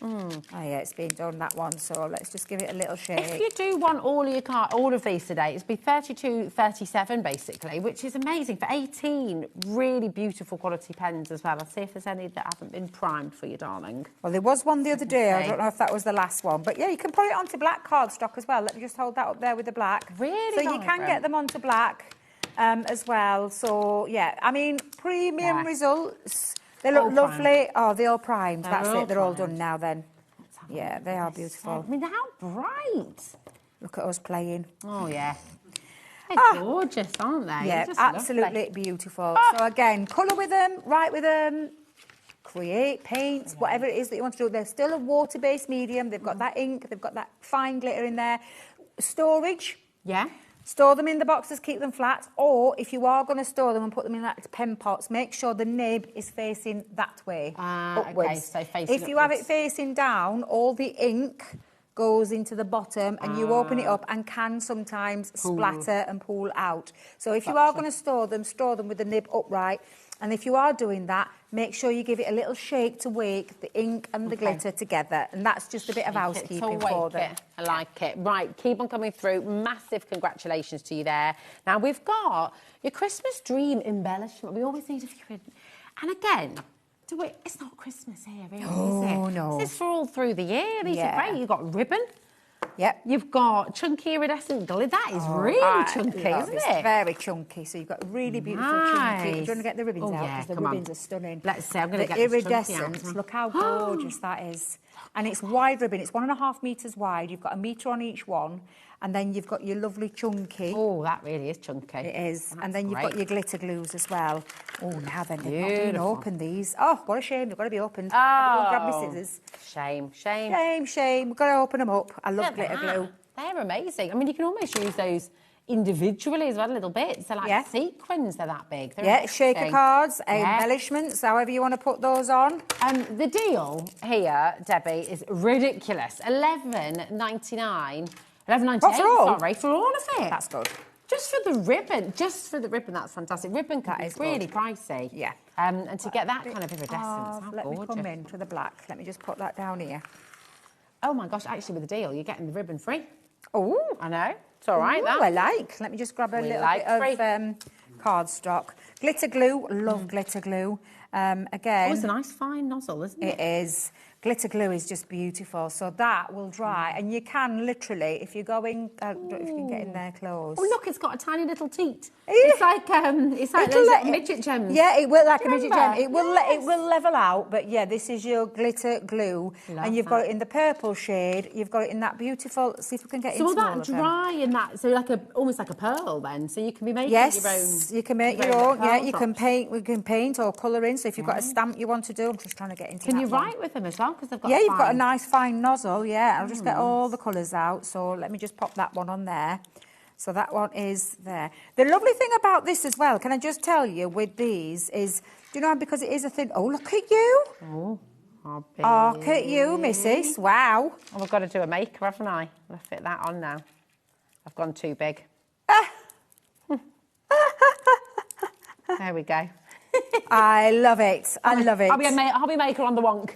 S1: Oh yeah, it's been done, that one, so let's just give it a little shake.
S21: If you do want all of these today, it's be 32.37 basically, which is amazing for 18 really beautiful quality pens as well. I'll see if there's any that haven't been primed for you, darling.
S1: Well, there was one the other day. I don't know if that was the last one, but yeah, you can put it onto black cardstock as well. Let me just hold that up there with the black.
S21: Really
S1: So you can get them onto black as well. So yeah, I mean, premium results. They look lovely. Oh, they're all primed. That's it. They're all done now then. Yeah, they are beautiful.
S21: I mean, how bright.
S1: Look at us playing.
S21: Oh, yeah. They're gorgeous, aren't they?
S1: Yeah,
S21: Just
S1: absolutely
S21: lovely.
S1: beautiful. So again, colour with them, write with them, create, paint, whatever it is that you want to do. They're still a water-based medium. They've got that ink. They've got that fine glitter in there. Storage.
S21: Yeah.
S1: Store them in the boxes, keep them flat, or if you are going to store them and put them in like pen pots, make sure the nib is facing that way, upwards.
S21: Okay, so facing
S1: if you have it facing down, all the ink goes into the bottom and you open it up and can sometimes splatter and pool out. So if you are going to store them with the nib upright. And if you are doing that, make sure you give it a little shake to wake the ink and the glitter together. And that's just a bit of housekeeping for them.
S21: I like it. Right, keep on coming through. Massive congratulations to you there. Now, we've got your Christmas dream embellishment. We always need a few. And again, It's not Christmas here, really,
S1: Oh,
S21: is it?
S1: no.
S21: This is for all through the year. These are great. You've got ribbon.
S1: Yep.
S21: You've got chunky iridescent glitter. That is really chunky, isn't
S1: It's
S21: it?
S1: very chunky. So you've got really beautiful chunky. Do you want to get the ribbons out?
S21: Yeah,
S1: Because the ribbons are stunning.
S21: Let's see. I'm going to
S1: the
S21: get this chunky
S1: iridescent.
S21: out.
S1: Look how gorgeous that is. And it's wide ribbon. It's 1.5 metres wide. You've got a metre on each one. And then you've got your lovely chunky.
S21: Oh, that really is chunky.
S1: It is.
S21: That's
S1: and then you've got
S21: great.
S1: your glitter glues as well. Oh, now then, they've not been opened, these. Oh, what a shame. They've got to be opened.
S21: Oh.
S1: Grab my scissors.
S21: Shame.
S1: We've got to open them up. I love glitter glue.
S21: They're amazing. I mean, you can almost use those individually as well, little bits. They're like sequins, they're that big. They're
S1: shaker cards, embellishments, however you want to put those on.
S21: The deal here, Debbie, is ridiculous. $11.99. $11.98, for all of it.
S1: That's good.
S21: Just for the ribbon, that's fantastic. Ribbon can be really pricey.
S1: Yeah.
S21: And to get that kind of iridescence, how
S1: let me
S21: gorgeous.
S1: come in to the black. Let me just put that down here.
S21: Oh my gosh, actually with the deal, you're getting the ribbon free.
S1: Oh.
S21: I know. It's all right, that.
S1: I like. Let me just grab a little bit of cardstock. Glitter glue. Love glitter glue. Again.
S21: Oh, it's a nice fine nozzle, isn't it?
S1: It is. Glitter glue is just beautiful. So that will dry. And you can literally, if you're going, I don't know if you can get in there close.
S21: Oh, look, it's got a tiny little teat. It's like those midget gems.
S1: Yeah, it will, like a midget gem. It will level out, but yeah, this is your glitter glue. And you've got it in the purple shade. You've got it in that beautiful, see if we can get into all of them.
S21: So will that dry in that, so almost like a pearl then? So you can be making
S1: your
S21: own.
S1: You can make your own. Yeah, you can paint. We can paint or colour in. So if you've got a stamp you want to do, I'm just trying to get into that.
S21: Can you write with them as well? Because they've got
S1: you've got a nice fine nozzle. Yeah, I'll just get all the colours out. So let me just pop that one on there. So that one is there. The lovely thing about this as well, can I just tell you, with these is, do you know, because it is a thin... Oh, look at you.
S21: Oh,
S1: look at you, missus. Wow.
S21: Oh, I've got to do a maker, haven't I? I'll fit that on now. I've gone too big. There we go.
S1: I love it. I love it.
S21: I'll be a HobbyMaker on the wonk.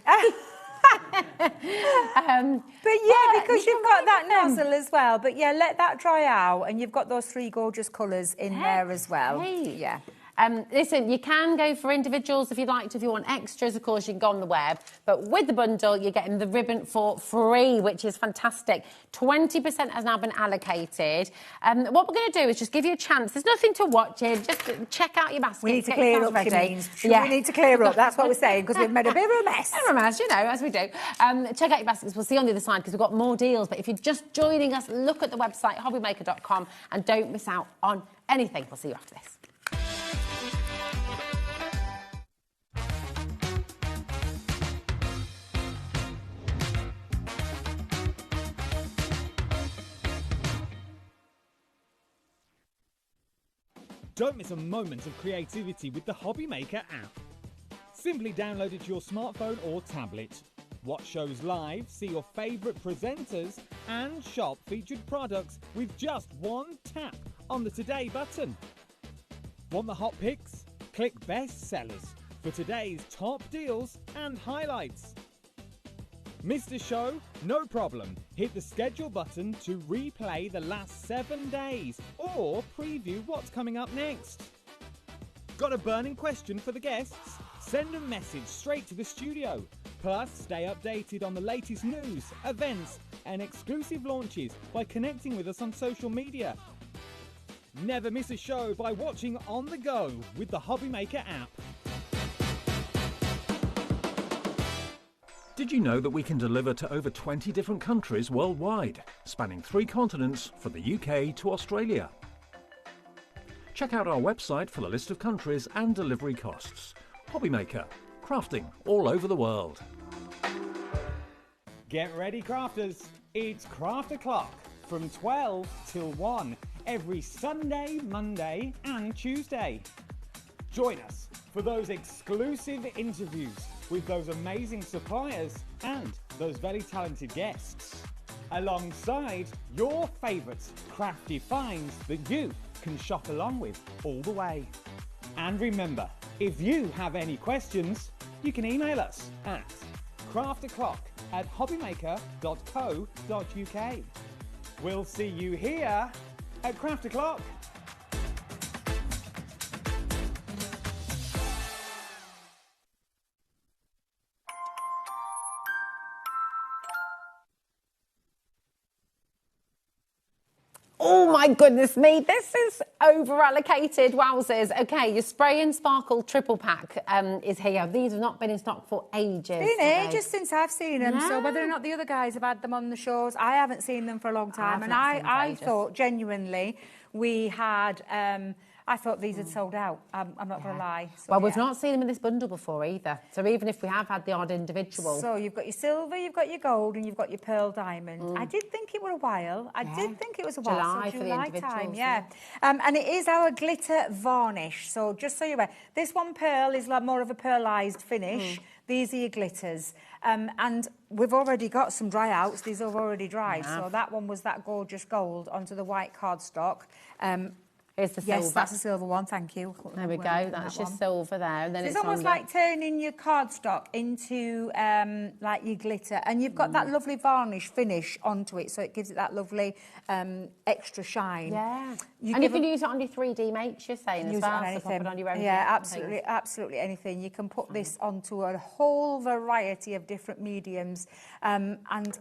S1: But yeah, because you've got that nozzle as well. But yeah, let that dry out, and you've got those 3 gorgeous colours in there as well. Yeah.
S21: Listen, you can go for individuals if you'd like to. If you want extras, of course, you can go on the web. But with the bundle, you're getting the ribbon for free, which is fantastic. 20% has now been allocated. What we're going to do is just give you a chance. There's nothing to watch here. Just check out your basket.
S1: We need to clear up,
S21: ready.
S1: Yeah. We need to clear up. That's what we're saying, because we've made a bit of a mess.
S21: A mess, you know, as we do. Check out your baskets. We'll see you on the other side, because we've got more deals. But if you're just joining us, look at the website, HobbyMaker.com, and don't miss out on anything. We'll see you after this.
S17: Don't miss a moment of creativity with the HobbyMaker app. Simply download it to your smartphone or tablet. Watch shows live, see your favourite presenters, and shop featured products with just one tap on the Today button. Want the hot picks? Click Best Sellers for today's top deals and highlights. Missed a show? No problem. Hit the schedule button to replay the last 7 days or preview what's coming up next. Got a burning question for the guests? Send a message straight to the studio. Plus, stay updated on the latest news, events, and exclusive launches by connecting with us on social media. Never miss a show by watching on the go with the HobbyMaker app.
S10: Did you know that we can deliver to over 20 different countries worldwide, spanning 3 continents from the UK to Australia? Check out our website for the list of countries and delivery costs. HobbyMaker, crafting all over the world.
S17: Get ready, crafters. It's Craft O'Clock from 12 till 1 every Sunday, Monday and Tuesday. Join us for those exclusive interviews with those amazing suppliers and those very talented guests, alongside your favourite crafty finds that you can shop along with all the way. And remember, if you have any questions, you can email us at crafto'clock@hobbymaker.co.uk. We'll see you here at Craft O'Clock.
S21: Oh my goodness me, this is over-allocated, wowzers. Okay, your Spray and Sparkle triple pack is here. These have not been in stock for ages.
S1: Been ages since I've seen them, so whether or not the other guys have had them on the shows, I haven't seen them for a long time. And I thought, genuinely, we had... I thought these had sold out. I'm not going to lie. So,
S21: well, we've not seen them in this bundle before either. So even if we have had the odd individual.
S1: So you've got your silver, you've got your gold, and you've got your pearl diamond. I did think it were a while. I did think it was a while.
S21: July
S1: so
S21: for the individuals.
S1: Time, yeah. And it is our glitter varnish. So just so you're aware, this one pearl is like more of a pearlised finish. These are your glitters. And we've already got some dry outs. These have already dried. So that one was that gorgeous gold onto the white cardstock.
S21: Here's the silver.
S1: Yes, that's a silver one, thank you.
S21: There we go, that's your silver there. And then
S1: it's almost like turning your cardstock into like your glitter. And you've got that lovely varnish finish onto it, so it gives it that lovely extra shine.
S21: Yeah. And you can use it on your 3D makes, you're saying, as well, so pop it on your own.
S1: Yeah, absolutely anything. You can put this onto a whole variety of different mediums. And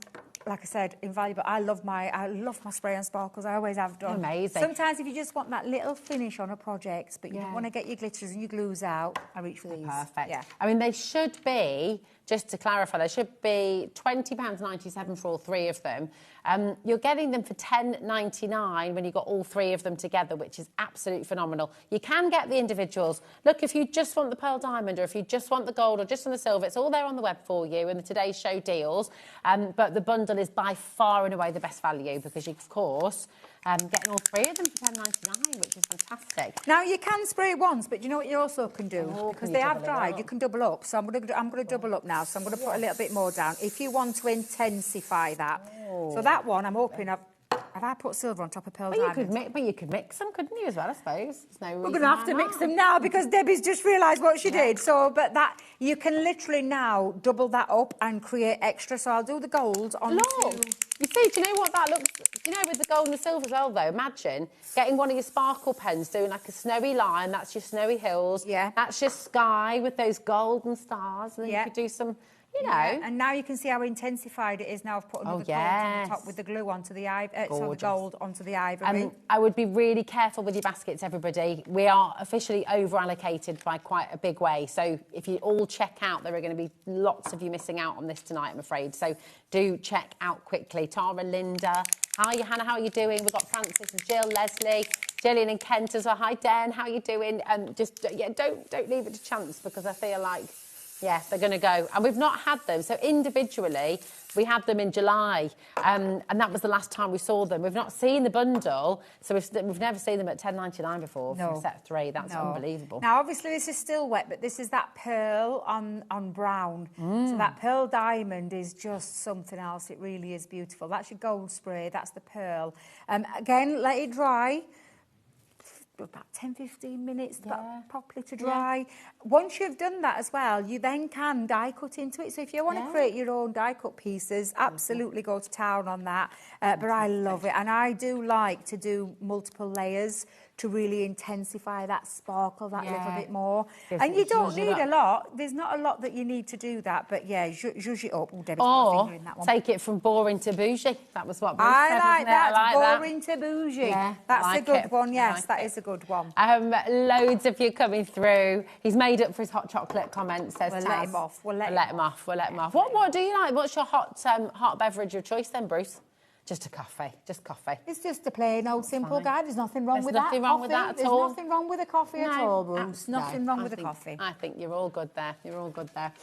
S1: like I said, invaluable. I love my Spray and Sparkles. I always have done.
S21: Amazing.
S1: Sometimes if you just want that little finish on a project, but you don't want to get your glitters and your glues out, I reach for these.
S21: Perfect.
S1: Yeah.
S21: I mean, they should be, just to clarify, they should be £20.97 for all three of them. You're getting them for £10.99 when you've got all three of them together, which is absolutely phenomenal. You can get the individuals. Look, if you just want the pearl diamond, or if you just want the gold, or just on the silver, it's all there on the web for you in the Today's Show deals. But the bundle is by far and away the best value because, of course, getting all three of them for £10.99, which is fantastic.
S1: Now, you can spray once, but you know what you also can do? Because they have dried, you can double up. So I'm going to double up now. So I'm going to put a little bit more down. If you want to intensify that. So that one, I'm hoping have I put silver on top of pearl diamond?
S21: But you could mix them, couldn't you, as well, I suppose?
S1: We're going to have to mix them now because Debbie's just realised what she did. So, but that, you can literally now double that up and create extra. So I'll do the gold on
S21: You see, do you know what that looks... You know, with the gold and the silver as well, though, imagine getting one of your sparkle pens, doing like a snowy line, that's your snowy hills. Yeah. That's your sky with those golden stars. And then you could do some... You know.
S1: And now you can see how intensified it is now. I've put another coat on the top with the glue onto the so the gold onto the ivory.
S21: I would be really careful with your baskets, everybody. We are officially over-allocated by quite a big way. So if you all check out, there are going to be lots of you missing out on this tonight, I'm afraid. So do check out quickly. Tara, Linda. Hi, Hannah, how are you doing? We've got Francis and Jill, Leslie, Gillian and Kent as well. Hi, Dan, how are you doing? Just, don't leave it to chance because I feel like... Yeah, they're going to go. And we've not had them. So individually, we had them in July. And that was the last time we saw them. We've not seen the bundle. So we've never seen them at £10.99 before for set 3. That's unbelievable.
S1: Now, obviously, this is still wet, but this is that pearl on brown. So that pearl diamond is just something else. It really is beautiful. That's your gold spray. That's the pearl. Again, let it dry. About 10-15 minutes properly to dry. Once you've done that as well, you then can die cut into it. So if you want to create your own die cut pieces, absolutely go to town on that. But I love it, and I do like to do multiple layers to really intensify that sparkle that little bit more. And you don't need a lot. There's not a lot that you need to do that, but yeah, zhuzh it up. Debbie's got a finger in that one.
S21: Take it from boring to bougie. That was what Bruce said,
S1: I like that.
S21: I like
S1: boring to bougie. Yeah, that's a good one. Yes, that is a good one.
S21: Loads of you coming through. He's made up for his hot chocolate comment, says
S1: We'll
S21: Taz.
S1: let him off. We'll let him off.
S21: We'll let him off. What do you like? What's your hot beverage of choice then, Bruce? Just a coffee. Just coffee.
S1: It's just a plain old simple guy. There's nothing wrong with that.
S21: There's nothing wrong with that at all.
S1: There's nothing wrong with a coffee at all, Bruce. Nothing wrong with a coffee.
S21: I think you're all good there. You're all good there.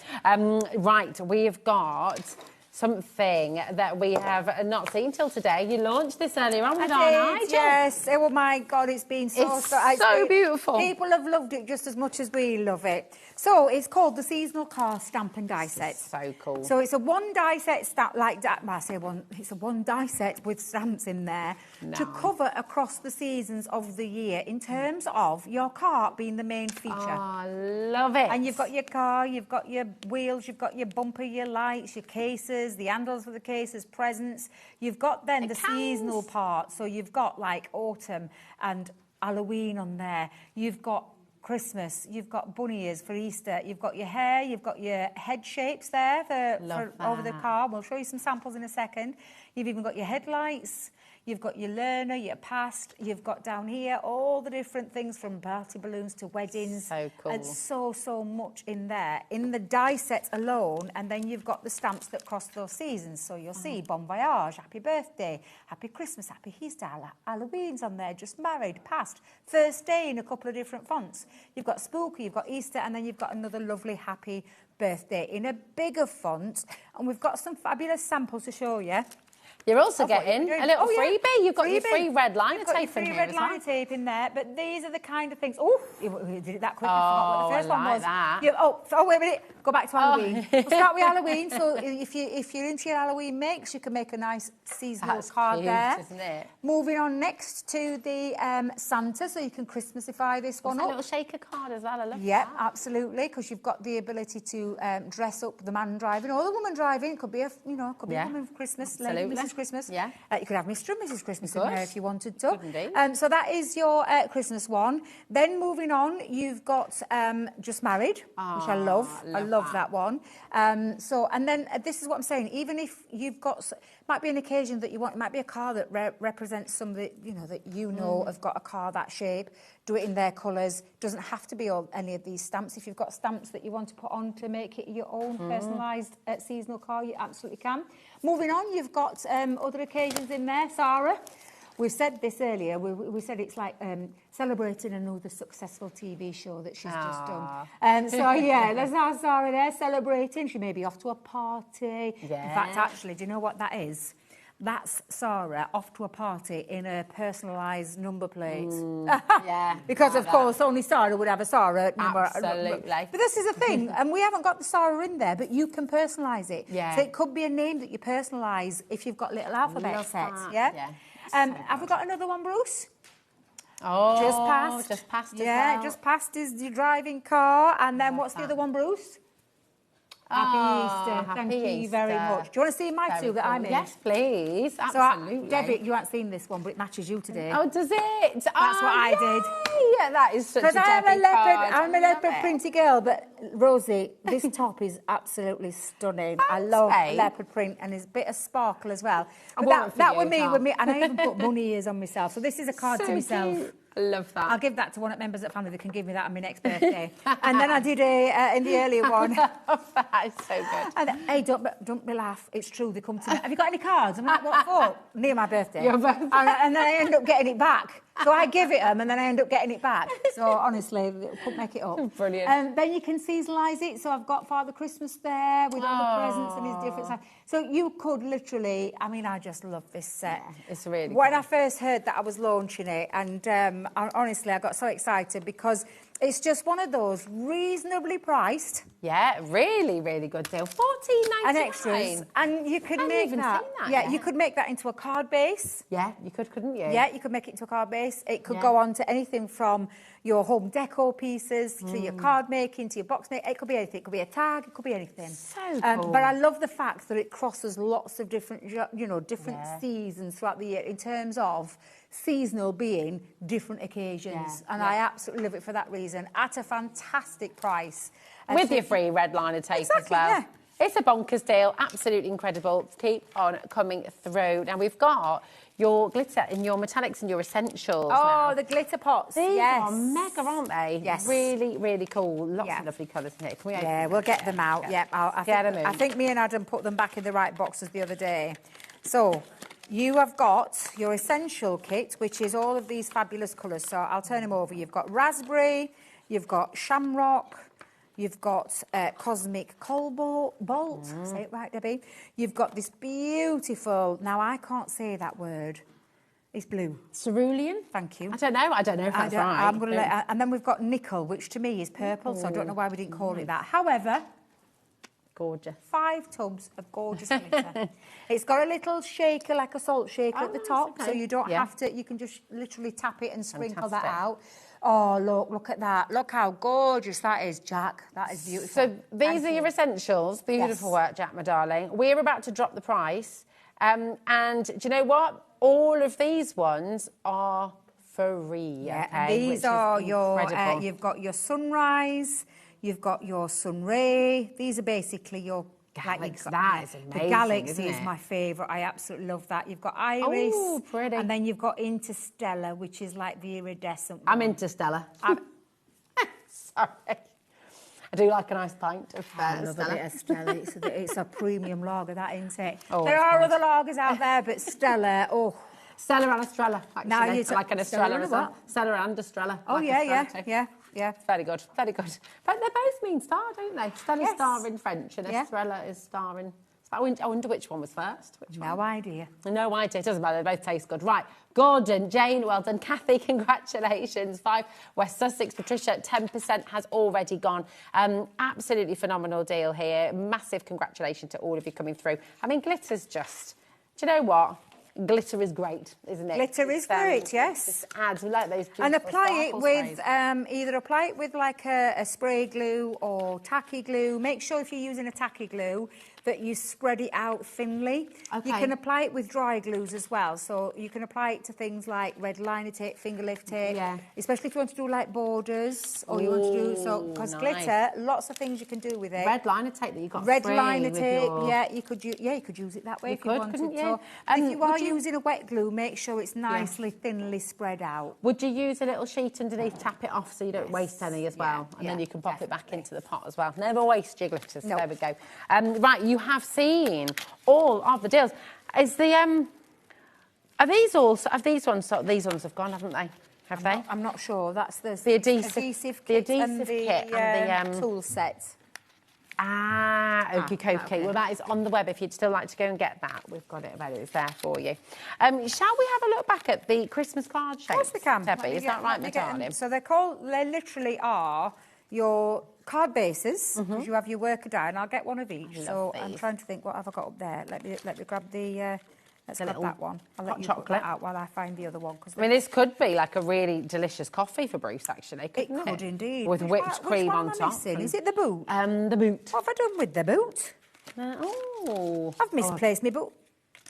S21: Right, we have got something that we have not seen till today. You launched this earlier on with our Nigel.
S1: Yes. Oh my God, it's been so
S21: beautiful.
S1: People have loved it just as much as we love it. So it's called the Seasonal Car Stamp and Die Set.
S21: So cool.
S1: So it's a one die set stamp like that. I say one. It's a one die set with stamps in there to cover across the seasons of the year in terms of your car being the main feature.
S21: Oh, I love it.
S1: And you've got your car, you've got your wheels, you've got your bumper, your lights, your cases, the handles for the cases, presents. You've got then the seasonal part. So you've got like autumn and Halloween on there. You've got Christmas, you've got bunny ears for Easter, you've got your hair, you've got your head shapes there for over the car. We'll show you some samples in a second. You've even got your headlights, You've got your learner, your past. You've got down here all the different things from party balloons to weddings.
S21: So cool.
S1: And so much in there. In the die set alone, and then you've got the stamps that cross those seasons. So you'll see Bon Voyage, Happy Birthday, Happy Christmas, Happy Easter, Halloween's on there, Just Married, Past, First Day in a couple of different fonts. You've got Spooky, you've got Easter, and then you've got another lovely Happy Birthday in a bigger font. And we've got some fabulous samples to show you.
S21: You're also getting a little freebie. You've got your free red liner tape in here
S1: red liner tape in there, but these are the kind of things. Oh, you did it that quick. I forgot what the first one was.
S21: That.
S1: Wait a minute. Go back to Halloween. We'll start with Halloween. So if you're into your Halloween mix, you can make a nice seasonal card
S21: cute,
S1: there.
S21: Isn't it?
S1: Moving on next to the Santa, so you can Christmasify this one up.
S21: A little shaker card as well. I love that.
S1: Yeah, absolutely, because you've got the ability to dress up the man driving or the woman driving. It could be a woman for Christmas, lady, Mrs. Christmas.
S21: Yeah.
S1: You could have Mr. and Mrs. Christmas in there if you wanted to.
S21: Could indeed.
S1: So that is your Christmas one. Then moving on, you've got Just Married, which I love. I love that one. And then this is what I'm saying. Even if you've got, might be an occasion that you want, it might be a car that represents somebody that have got a car that shape. Do it in their colours. Doesn't have to be any of these stamps. If you've got stamps that you want to put on to make it your own personalised seasonal car, you absolutely can. Moving on, you've got other occasions in there. Sarah, we said this earlier. We said it's like celebrating another successful TV show that she's just done. So yeah, there's our Sarah there celebrating. She may be off to a party.
S21: Yeah.
S1: In fact, actually, do you know what that is? That's Sarah off to a party in a personalised number plate.
S21: Yeah.
S1: Because, of course, only Sarah would have a Sarah number.
S21: Absolutely.
S1: But this is the thing, and we haven't got the Sarah in there, but you can personalise it.
S21: Yeah.
S1: So it could be a name that you personalise if you've got little alphabet sets.
S21: Yeah.
S1: Have we got another one, Bruce?
S21: Oh,
S1: Just past.
S21: as
S1: Yeah,
S21: well.
S1: just past is your driving car. And then what's the other one, Bruce? Happy Easter. Thank you very much. Do you want to see my two that I made?
S21: Yes, please.
S1: So,
S21: Absolutely.
S1: Debbie, you haven't seen this one, but it matches you today.
S21: Oh, does it? That's
S1: what I did.
S21: Yeah, that is such a
S1: Because I'm a leopard
S21: Debbie
S1: printy girl, but Rosie, this top is absolutely stunning. I love leopard print and it's a bit of sparkle as well. But that with me, and I even put bunny ears on myself. So this is a card to myself.
S21: Cute. I love that.
S1: I'll give that to one of the members of the family that can give me that on my next birthday. And then I did in the earlier one.
S21: That is so good.
S1: And hey, don't be laugh. It's true. They come to me. Have you got any cards? I'm like, what for? Near my birthday.
S21: Your birthday.
S1: And then I end up getting it back. So I give it them and then I end up getting it back. So honestly, couldn't make it up.
S21: Brilliant.
S1: Then you can seasonalise it. So I've got Father Christmas there with all the presents and his different stuff. So you could literally, I just love this set.
S21: Yeah, it's really
S1: When
S21: cool.
S1: I first heard that I was launching it, and honestly, I got so excited because it's just one of those reasonably priced.
S21: Yeah, really, really good deal. $14.99.
S1: And extras. And you could
S21: Haven't
S1: make
S21: even
S1: that.
S21: seen that
S1: Yeah,
S21: yet.
S1: you could make that into a card base.
S21: Yeah, you could, couldn't you?
S1: Yeah, you could make it into a card base. It could go on to anything from your home deco pieces to your card making to your box making. It could be anything. It could be a tag. It could be anything.
S21: So cool.
S1: But I love the fact that it crosses lots of different, different seasons throughout the year in terms of seasonal being different occasions. And I absolutely love it for that reason at a fantastic price.
S21: With your free red liner tape as well.
S1: Yeah.
S21: It's a bonkers deal, absolutely incredible. Keep on coming through. Now we've got your glitter and your metallics and your essentials.
S1: Oh,
S21: now.
S1: the glitter pots.
S21: These
S1: yes.
S21: are mega, aren't they?
S1: Yes.
S21: Really, really cool. Lots of lovely colours in here. Can we open them?
S1: We'll get them out. Yep. I think me and Adam put them back in the right boxes the other day. So you have got your essential kit, which is all of these fabulous colours. So I'll turn them over. You've got raspberry, you've got shamrock, you've got cosmic cobalt. Say it right, Debbie. You've got this beautiful, now I can't say that word. It's blue.
S21: Cerulean?
S1: Thank you.
S21: I don't know if that's right.
S1: I'm gonna and then we've got nickel, which to me is purple, so I don't know why we didn't call it that. However,
S21: gorgeous.
S1: 5 tubs of gorgeous glitter. It's got a little shaker, like a salt shaker at the top, so you don't have to, you can just literally tap it and sprinkle that out. Oh, look at that. Look how gorgeous that is, Jack. That is beautiful.
S21: So these are your essentials. Beautiful work, Jack, my darling. We're about to drop the price. And do you know what? All of these ones are free.
S1: Yeah,
S21: okay,
S1: and these
S21: which
S1: are
S21: is
S1: your,
S21: incredible.
S1: you've got your sunrise, you've got your sun ray. These are basically your
S21: Galaxy, that is amazing,
S1: The Galaxy
S21: isn't
S1: is
S21: it?
S1: my favourite. I absolutely love that. You've got Iris.
S21: Oh, pretty.
S1: And then you've got Interstellar, which is like the iridescent one.
S21: I'm Interstellar. Sorry. I do like a nice pint of
S1: I love a
S21: Stella.
S1: bit of Stella. It's a premium lager, that, isn't it?
S21: Oh,
S1: there
S21: it's
S1: are
S21: nice.
S1: other lagers out there, but Stella, oh.
S21: Stella and Estrella, actually.
S1: Now you
S21: like an Estrella
S1: Stella
S21: as well. Stella and Estrella.
S1: Oh,
S21: like
S1: yeah,
S21: Estrella too.
S1: yeah.
S21: Very good, very good. But they both mean star, don't they? Stella's
S1: Yes.
S21: star in French and
S1: Yeah.
S21: Estrella is star in... I wonder which one was first.
S1: No idea.
S21: No idea. It doesn't matter. They both taste good. Right. Gordon, Jane, well done. Kathy, congratulations. 5 West Sussex. Patricia, 10% has already gone. Absolutely phenomenal deal here. Massive congratulations to all of you coming through. I mean, glitter's just... Do you know what? Glitter is great, isn't it?
S1: Glitter is great, yes.
S21: Just add, we like those
S1: And
S21: beautiful
S1: apply it
S21: sparkle
S1: with,
S21: sprays.
S1: either apply it with like a spray glue or tacky glue. Make sure if you're using a tacky glue that you spread it out thinly.
S21: Okay.
S1: You can apply it with dry glues as well. So you can apply it to things like red liner tape, finger lift tape.
S21: Yeah.
S1: Especially if you want to do like borders or you want to do, so, because
S21: nice.
S1: glitter, lots of things you can do with it.
S21: Red liner tape that you got
S1: Red
S21: free
S1: liner
S21: with
S1: tape,
S21: your...
S1: yeah, you could use it that way
S21: You
S1: if you
S21: could,
S1: wanted
S21: couldn't
S1: to.
S21: you?
S1: But if you are
S21: Would you-
S1: using a wet glue, make sure it's nicely thinly spread out.
S21: Would you use a little sheet underneath, tap it off so you don't waste any as well? And then
S1: yeah,
S21: you can pop it back into the pot as well. Never waste your glitters.
S1: No.
S21: There we go. Right, you have seen all of the deals. Is the are these all? Have these ones? These ones have gone, haven't they? Have they?
S1: I'm not sure. That's the
S21: adhesive
S1: kit
S21: kit
S1: and the tool set.
S21: Okie dokie.
S1: okay.
S21: Well, that is on the web if you'd still like to go and get that. We've got it available. It's there for you. Shall we have a look back at the Christmas card shapes?
S1: Of course we can.
S21: Debbie, is that right, my darling?
S1: So they literally are your card bases, because you have your worker die, and I'll get one of each. So I'm
S21: these.
S1: trying to think, what have I got up there? Let me grab the... let's grab that one. I'll let
S21: hot
S1: you put
S21: chocolate
S1: that out while I find the other one.
S21: I mean, this could be like a really delicious coffee for Bruce, actually, couldn't it?
S1: It could indeed.
S21: With whipped
S1: Which
S21: cream
S1: one
S21: on
S1: am I
S21: top.
S1: missing? Is it the boot?
S21: The boot.
S1: What have I done with the boot? I've misplaced my boot.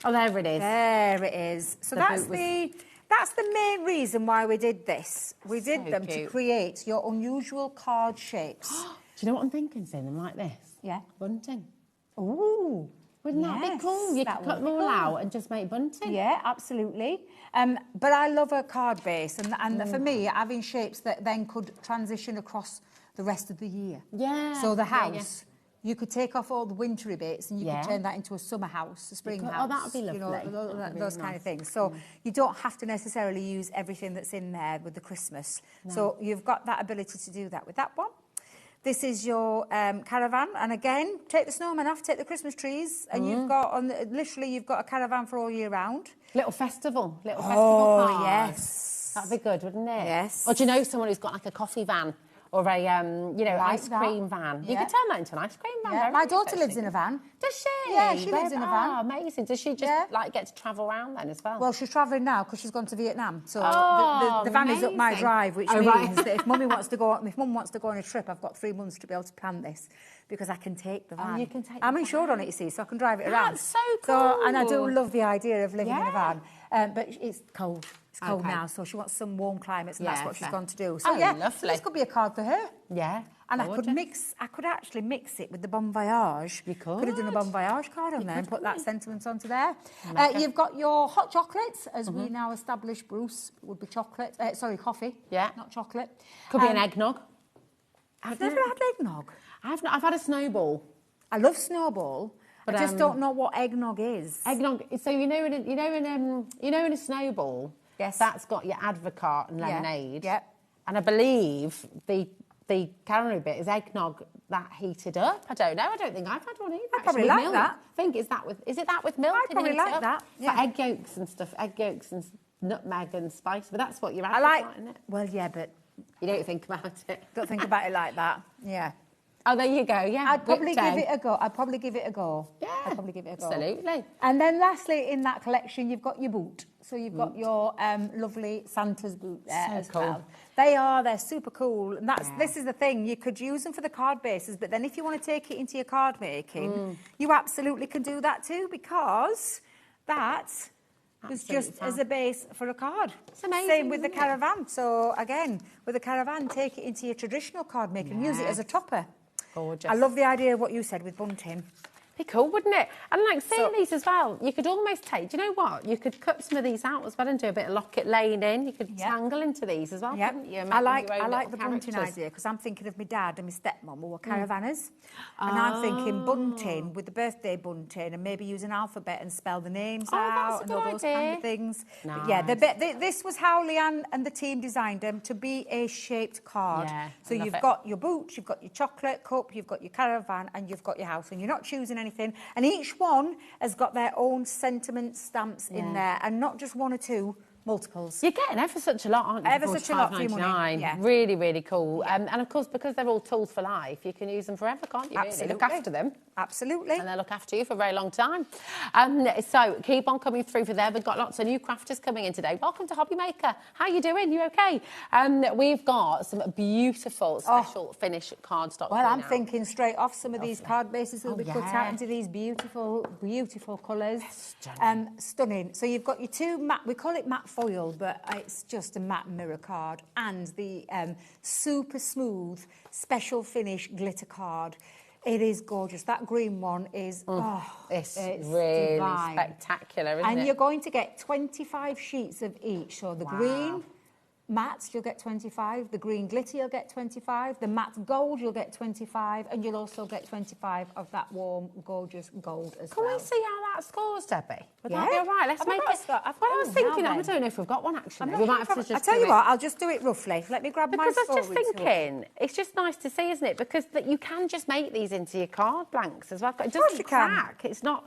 S21: Oh, there it is.
S1: There it is. So
S21: The
S1: that's
S21: boot was-
S1: that's the main reason why we did this. We did
S21: So
S1: them to
S21: cute.
S1: create your unusual card shapes.
S21: Do you know what I'm thinking? Seeing them like this?
S1: Yeah.
S21: Bunting.
S1: Ooh.
S21: Wouldn't that be cool? You
S1: that
S21: could cut
S1: would
S21: them
S1: be
S21: all
S1: cool.
S21: out and just make bunting.
S1: Yeah, absolutely. But I love a card base, and for me, having shapes that then could transition across the rest of the year.
S21: Yeah.
S1: So the
S21: yeah,
S1: house, you could take off all the wintry bits and you
S21: Yeah.
S1: could turn that into a summer house, a spring
S21: could. Oh,
S1: house.
S21: that would be
S1: You know,
S21: lovely. That would be
S1: those
S21: really
S1: kind of
S21: nice.
S1: things. So you don't have to necessarily use everything that's in there with the Christmas. So you've got that ability to do that with that one. This is your caravan, and again, take the snowmen off, take the Christmas trees, and you've got literally you've got a caravan for all year round.
S21: Little festival card.
S1: Yes,
S21: that'd be good, wouldn't it?
S1: Yes.
S21: Or do you know someone who's got like a coffee van or a ice
S1: that.
S21: cream van? You
S1: Yeah.
S21: could turn that into an ice cream van.
S1: Yeah.
S21: very
S1: My
S21: nice,
S1: daughter lives
S21: actually.
S1: in a van.
S21: Does she?
S1: Yeah, she lives in a van.
S21: Oh, amazing. Does she just like get to travel around then as well?
S1: Well, she's travelling now because she's gone to Vietnam. So
S21: Oh,
S1: the van is up my
S21: amazing.
S1: drive, which
S21: Oh,
S1: means
S21: right.
S1: that if Mum wants to go on a trip, I've got 3 months to be able to plan this because I can take the van.
S21: you can take the
S1: I'm insured on it, you see, so I can drive it around.
S21: That's so
S1: So, and I do
S21: cool.
S1: love the idea of living in a
S21: Yeah.
S1: van, but it's cold. It's cold
S21: Okay.
S1: now, so she wants some warm climates, and
S21: Yeah,
S1: that's what she's
S21: fair.
S1: gone to do. So
S21: Oh,
S1: yeah, so
S21: lovely.
S1: this could be a card for her.
S21: Yeah.
S1: And
S21: gorgeous.
S1: I could actually mix it with the Bon Voyage.
S21: You could.
S1: Could have done a Bon Voyage card on there and put that sentiment onto there.
S21: Lekker.
S1: You've got your hot chocolate, as we now established, Bruce, would be chocolate. Coffee.
S21: Yeah.
S1: Not chocolate.
S21: Could be an eggnog.
S1: I've never had eggnog.
S21: I've had a snowball.
S1: I love Snowball.
S21: But,
S1: I just don't know what eggnog is.
S21: Eggnog. So in a snowball.
S1: Yes.
S21: That's got your advocaat and
S1: Yeah.
S21: lemonade.
S1: Yep.
S21: And I believe the caramel bit is eggnog that heated up. I don't know. I don't think I've had one either.
S1: I probably
S21: With
S1: like
S21: milk.
S1: that.
S21: I think is it that with milk?
S1: I
S21: and
S1: probably
S21: heat it
S1: like
S21: up?
S1: that,
S21: For
S1: yeah.
S21: egg yolks and stuff. Egg yolks and nutmeg and spice. But that's what you're
S1: I like.
S21: isn't it?
S1: Well, yeah, but
S21: You don't think about it.
S1: don't think about it like that. Yeah.
S21: Oh, there you go. Yeah.
S1: I'd probably
S21: whipped
S1: give
S21: egg.
S1: it a go. I'd probably give it a go.
S21: Yeah.
S1: I'd probably give it a go.
S21: Absolutely.
S1: And then lastly, in that collection, you've got your boot. So you've got your lovely Santa's boot there
S21: So
S1: as
S21: cool.
S1: well. They're super cool. And this is the thing, you could use them for the card bases, but then if you want to take it into your card making, you absolutely can do that too, because that was just
S21: Absolutely
S1: as a base for a card.
S21: It's amazing,
S1: Same with the
S21: isn't it?
S1: caravan. So again, with the caravan, take it into your traditional card making, use it as a topper.
S21: Gorgeous.
S1: I love the idea of what you said with bunting.
S21: Be cool, wouldn't it? And like seeing these as well, you could almost take, do you know what? You could cut some of these out as well and do a bit of locket laying in. You could tangle into these as well, couldn't you?
S1: I like the bunting idea because I'm thinking of my dad and my stepmom who were caravanners. And I'm thinking bunting with the birthday bunting and maybe use an alphabet and spell the names out and all those kind of things.
S21: Nice.
S1: But yeah, this was how Leanne and the team designed them to be a shaped card.
S21: Yeah,
S1: so you've got your boots, you've got your chocolate cup, you've got your caravan and you've got your house and you're not choosing anything. And each one has got their own sentiment stamps in there and not just one or two, multiples.
S21: You're getting ever such a lot, aren't you?
S1: Ever such a lot for your money.
S21: Yeah. Really, really cool. And of course, because they're all tools for life, you can use them forever, can't you?
S1: Absolutely.
S21: Really? Look after them.
S1: Absolutely.
S21: And they'll look after you for a very long time. So keep on coming through for there. We've got lots of new crafters coming in today. Welcome to HobbyMaker. How you doing? You okay? We've got some beautiful special finish cardstock.
S1: Well, I'm thinking straight off some of these card bases will be cut out into these beautiful, beautiful colours. Stunning. So you've got your two matte, we call it matte foil, but it's just a matte mirror card, and the super smooth special finish glitter card. It is gorgeous. That green one is,
S21: it's really
S1: divine.
S21: Spectacular, isn't it?
S1: And you're going to get 25 sheets of each. So the green matte, you'll get 25. The green glitter, you'll get 25. The matte gold, you'll get 25. And you'll also get 25 of that warm, gorgeous gold as well.
S21: Can we see how that scores, Debbie? Would that be all right? Let's make it. Well, I was thinking, I don't know if we've got one, actually. We might have to just
S1: I'll tell you what, I'll just do it roughly. Let me grab my
S21: Because I was just
S1: storage
S21: thinking, it's just nice to see, isn't it? Because you can just make these into your card blanks as well. It doesn't crack. It's not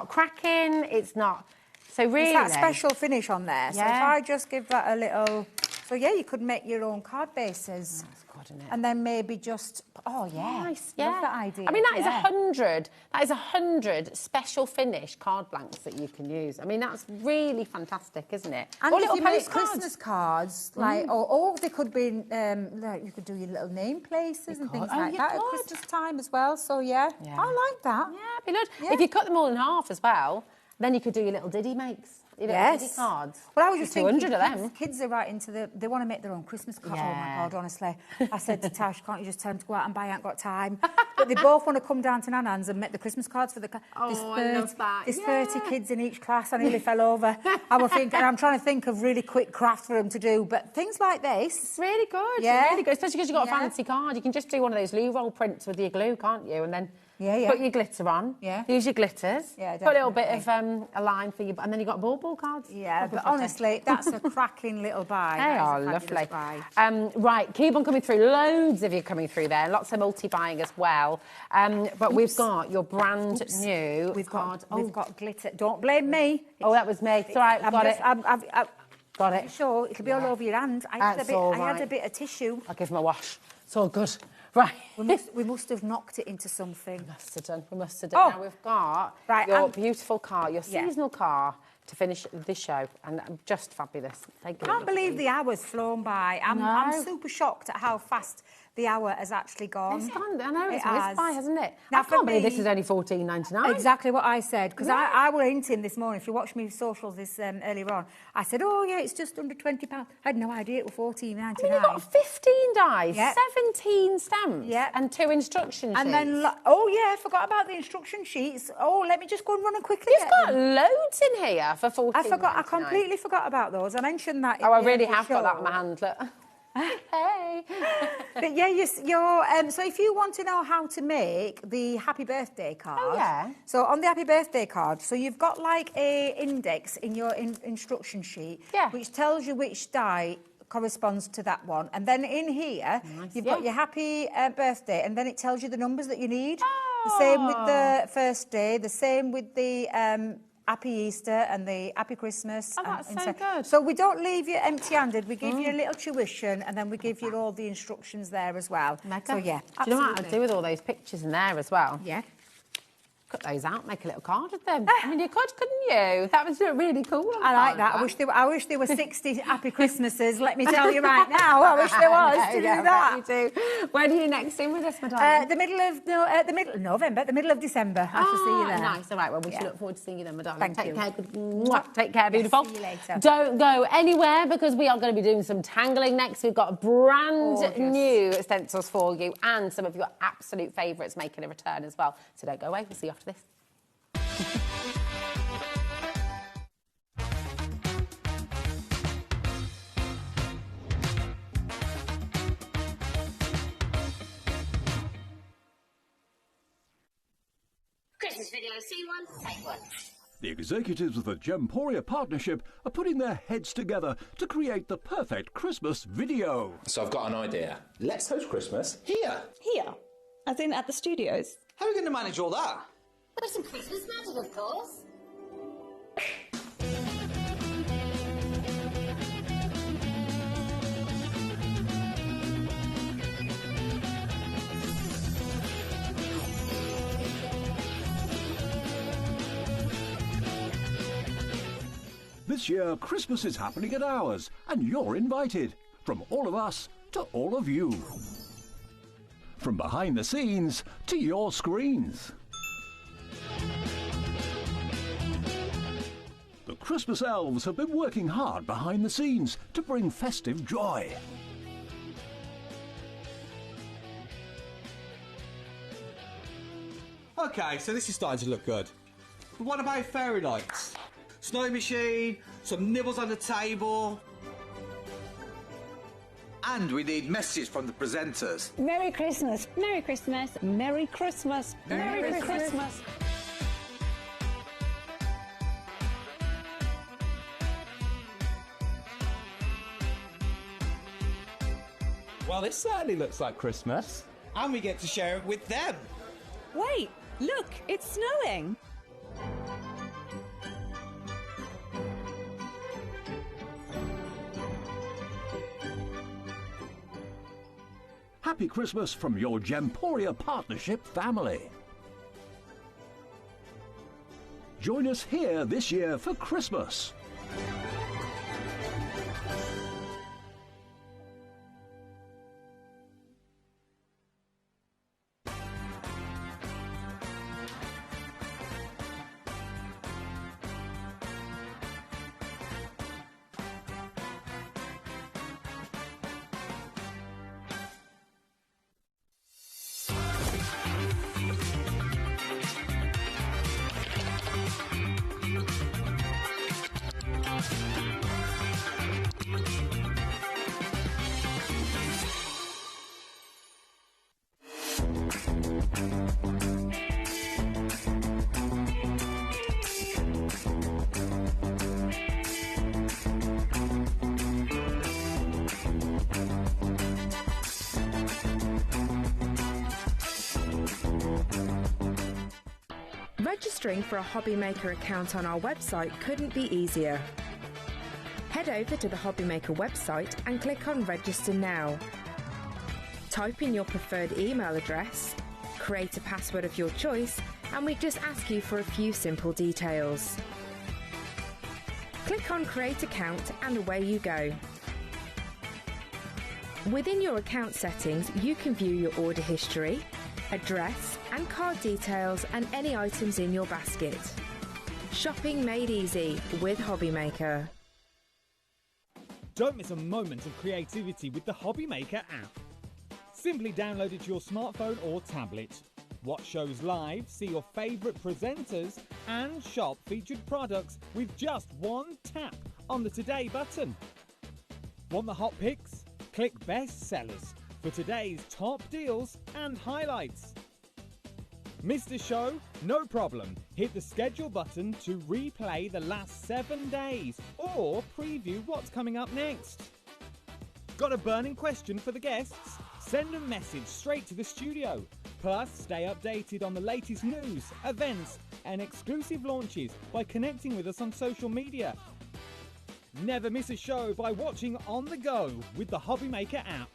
S21: cracking. It's not... So really...
S1: It's that special finish on there. So if I just give that a little... So yeah, you could make your own card bases.
S21: That's good, isn't it?
S1: And then maybe just... Oh, yeah.
S21: Nice,
S1: Love that idea.
S21: I mean, that is 100. That is 100 special finish card blanks that you can use. I mean, that's really fantastic, isn't it?
S1: And
S21: or
S1: if
S21: little
S1: you make
S21: postcards.
S1: Christmas cards, like, or they could be, like you could do your little name places and things like that at Christmas time as well. So yeah, I like that.
S21: Yeah, it'd be good. Yeah. If you cut them all in half as well, then you could do your little Diddy makes. Diddy cards.
S1: Well, I was just thinking,
S21: 200 of them.
S1: Kids are right into they want to make their own Christmas cards. Oh my God, honestly. I said to Tash, can't you just tell them to go out and buy? I ain't got time. But they both want to come down to Nanan's and make the Christmas cards for the
S21: I love that.
S1: There's 30 kids in each class. I nearly fell over. I'm trying to think of really quick crafts for them to do. But things like this.
S21: It's really good.
S1: Yeah.
S21: It's really good, especially because you've got a fancy card. You can just do one of those loo roll prints with your glue, can't you? And then put your glitter on. Yeah. Use your glitters. Yeah, definitely. Put a little bit of a line for you, and then you've got ball cards.
S1: Yeah, but honestly, that's a cracking little buy.
S21: They are lovely. Right, keep on coming through. Loads of you coming through there. Lots of multi-buying as well. But we've got your brand new card.
S1: We've got glitter. Don't blame me.
S21: Oh, that was me. It's all right, got it. Got it.
S1: Sure, it'll be all over your hand. I had a bit of tissue.
S21: I'll give him a wash. It's all good. Right.
S1: We must have knocked it into something.
S21: We must have done. Now we've got your beautiful car, your seasonal car to finish this show, and just fabulous. Thank you.
S1: I can't believe the hour's flown by. I'm super shocked at how fast the hour has actually gone.
S21: It's gone. I know, it's whizzed by, hasn't it? Now, I can't believe this is only $14.99.
S1: Exactly what I said, because I were hinting this morning, if you watched me socials this earlier on, I said, oh yeah, it's just under £20. I had no idea it was $14.99.
S21: I mean, you've got 15 dies, 17 stamps, and 2 instruction sheets.
S1: And then, I forgot about the instruction sheets. Oh, let me just go and run and quickly
S21: You've got loads in here for $14.99.
S1: I completely forgot about those. I mentioned that.
S21: I really have got that in my hand, look. Hey.
S1: But yeah, so if you want to know how to make the happy birthday card, so on the happy birthday card, so you've got like a index in your instruction sheet, which tells you which die corresponds to that one, and then in here you've got your happy birthday, and then it tells you the numbers that you need. The same with the first day, the same with the Happy Easter and the Happy Christmas.
S21: Oh, that's so good.
S1: So we don't leave you empty-handed. We give you a little tuition, and then we give you all the instructions there as well.
S21: Mega.
S1: So, yeah,
S21: do you know what I'd do with all those pictures in there as well?
S1: Yeah.
S21: Cut those out, make a little card of them. I mean, you could, couldn't you? That would look really cool.
S1: I like that. I wish there were 60 Happy Christmases, let me tell you right now. I wish there was to do that.
S21: You do. When are you next in with us, my darling?
S1: The middle of November, the middle of December. I shall see you there.
S21: Nice. All right, well, we should look forward to seeing you then, my darling.
S1: Thank you.
S21: Take care, beautiful.
S1: See you later.
S21: Don't go anywhere, because we are going to be doing some tangling next. We've got brand new stencils for you, and some of your absolute favourites making a return as well. So don't go away. We'll see you after.
S11: after this.
S12: Christmas video, see one, take one.
S10: The executives of the Gemporia partnership are putting their heads together to create the perfect Christmas video.
S13: So I've got an idea. Let's host Christmas here.
S19: Here? As in at the studios?
S15: How are we going to manage all that?
S12: With some Christmas magic, of course.
S10: This year, Christmas is happening at ours, and you're invited. From all of us to all of you. From behind the scenes to your screens. The Christmas elves have been working hard behind the scenes to bring festive joy.
S15: Okay, so this is starting to look good. But what about fairy lights? Snow machine, some nibbles on the table. And we need messages from the presenters.
S14: Merry Christmas. Merry Christmas. Merry Christmas.
S19: Merry Christmas.
S18: Well, this certainly looks like Christmas.
S15: And we get to share it with them.
S19: Wait, look, it's snowing.
S10: Happy Christmas from your Gemporia partnership family. Join us here this year for Christmas.
S20: Registering for a HobbyMaker account on our website couldn't be easier. Head over to the HobbyMaker website and click on Register Now. Type in your preferred email address, create a password of your choice, and we just ask you for a few simple details. Click on Create Account and away you go. Within your account settings, you can view your order history, address and card details and any items in your basket. Shopping made easy with HobbyMaker.
S17: Don't miss a moment of creativity with the HobbyMaker app. Simply download it to your smartphone or tablet. Watch shows live, see your favourite presenters and shop featured products with just one tap on the Today button. Want the hot picks? Click Best Sellers for today's top deals and highlights. Missed a show? No problem. Hit the schedule button to replay the last 7 days or preview what's coming up next. Got a burning question for the guests? Send a message straight to the studio. Plus, stay updated on the latest news, events and exclusive launches by connecting with us on social media. Never miss a show by watching on the go with the HobbyMaker app.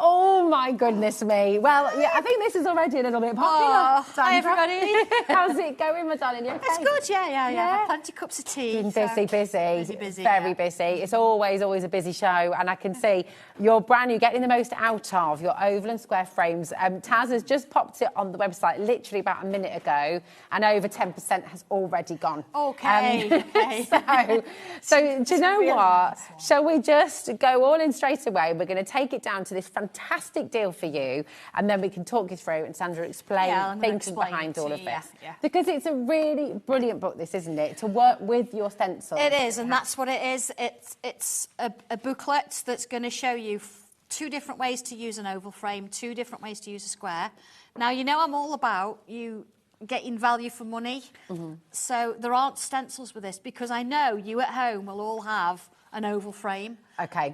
S21: Oh my goodness me. Well, yeah, I think this is already a little bit popular.
S16: Hi, everybody.
S21: How's it going, my darling? You okay?
S16: It's good, yeah. I've had plenty of cups of tea.
S21: Been
S16: so-
S21: busy.
S16: Busy,
S21: Very busy. It's always a busy show, and I can see you're brand new, getting the most out of your oval and square frames. Taz has just popped it on the website literally about a minute ago, and over 10% has already gone.
S16: Okay.
S21: So do you know what? Shall we just go all in straight away? We're going to take it down to this fantastic deal for you, and then we can talk you through, and Sandra explain thinking behind all of this.
S16: Yeah.
S21: Because it's a really brilliant book, this, isn't it? To work with your stencils.
S16: It is, and that's what it is. It's a booklet that's going to show you two different ways to use an oval frame, two different ways to use a square. Now, you know I'm all about you getting value for money. So there aren't stencils with this, because I know you at home will all have an oval frame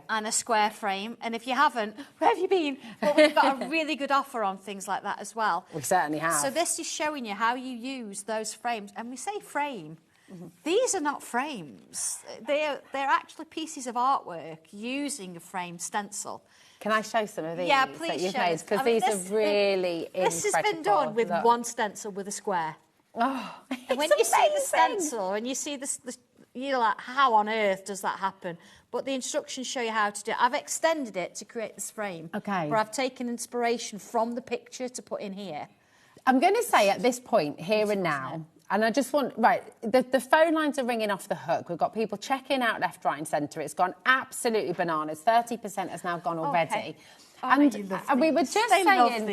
S16: and a square frame. And if you haven't, where have you been? But we've got a really good offer on things like that as well.
S21: We certainly have.
S16: So this is showing you how you use those frames. And we say frame. These are not frames. They're actually pieces of artwork using a frame stencil.
S21: Can I show some of these
S16: please
S21: that you've
S16: show
S21: made?
S16: us.
S21: Because these are really incredible.
S16: This has been done with one stencil with a square.
S21: Oh,
S16: and when you see the stencil and you see this, you're like, how on earth does that happen? But the instructions show you how to do it. I've extended it to create this frame.
S21: Okay.
S16: Where I've taken inspiration from the picture to put in here.
S21: I'm going to say at this point, here and now, and I just want, the phone lines are ringing off the hook. We've got people checking out left, right and centre. It's gone absolutely bananas. 30% has now gone already.
S16: Okay.
S21: And we were just saying,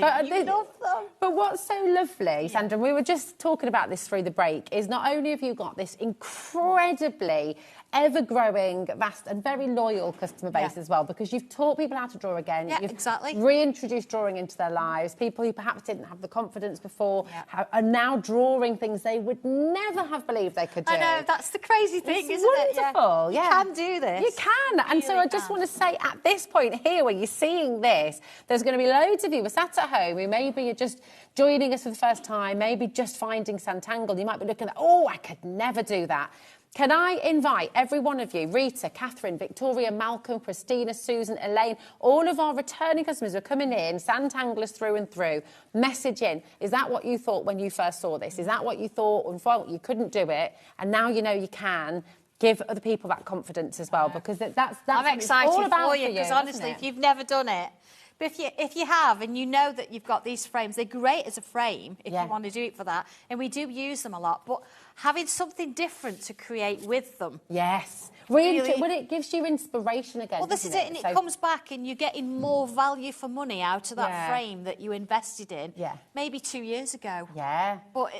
S21: but what's so lovely, Sandra, we were just talking about this through the break, is not only have you got this incredibly ever-growing, vast and very loyal customer base as well, because you've taught people how to draw again.
S16: Yeah,
S21: you've
S16: exactly.
S21: reintroduced drawing into their lives. People who perhaps didn't have the confidence before are now drawing things they would never have believed they could do.
S16: I know, that's the crazy thing,
S21: It's
S16: isn't
S21: wonderful,
S16: it?
S21: yeah.
S16: You can do this.
S21: You can. And so I just want to say, at this point here, where you're seeing this, there's going to be loads of you who are sat at home who maybe you're just joining us for the first time, maybe just finding Sanntangle. You might be looking at, oh, I could never do that. Can I invite every one of you, Rita, Catherine, Victoria, Malcolm, Christina, Susan, Elaine, all of our returning customers who are coming in, Sanntanglers through and through, message in. Is that what you thought when you first saw this? Is that what you thought and felt you couldn't do it, and now you know you can? Give other people that confidence as well, because that's
S16: I'm excited
S21: all about
S16: for you, because honestly, if you've never done it, but if you have, and you know that you've got these frames, they're great as a frame if you want to do it for that, and we do use them a lot, but having something different to create with them.
S21: Yes. Really, well, it gives you inspiration again.
S16: Well, this is it, and it comes back, and you're getting more value for money out of that frame that you invested in maybe 2 years ago.
S21: Yeah.
S16: But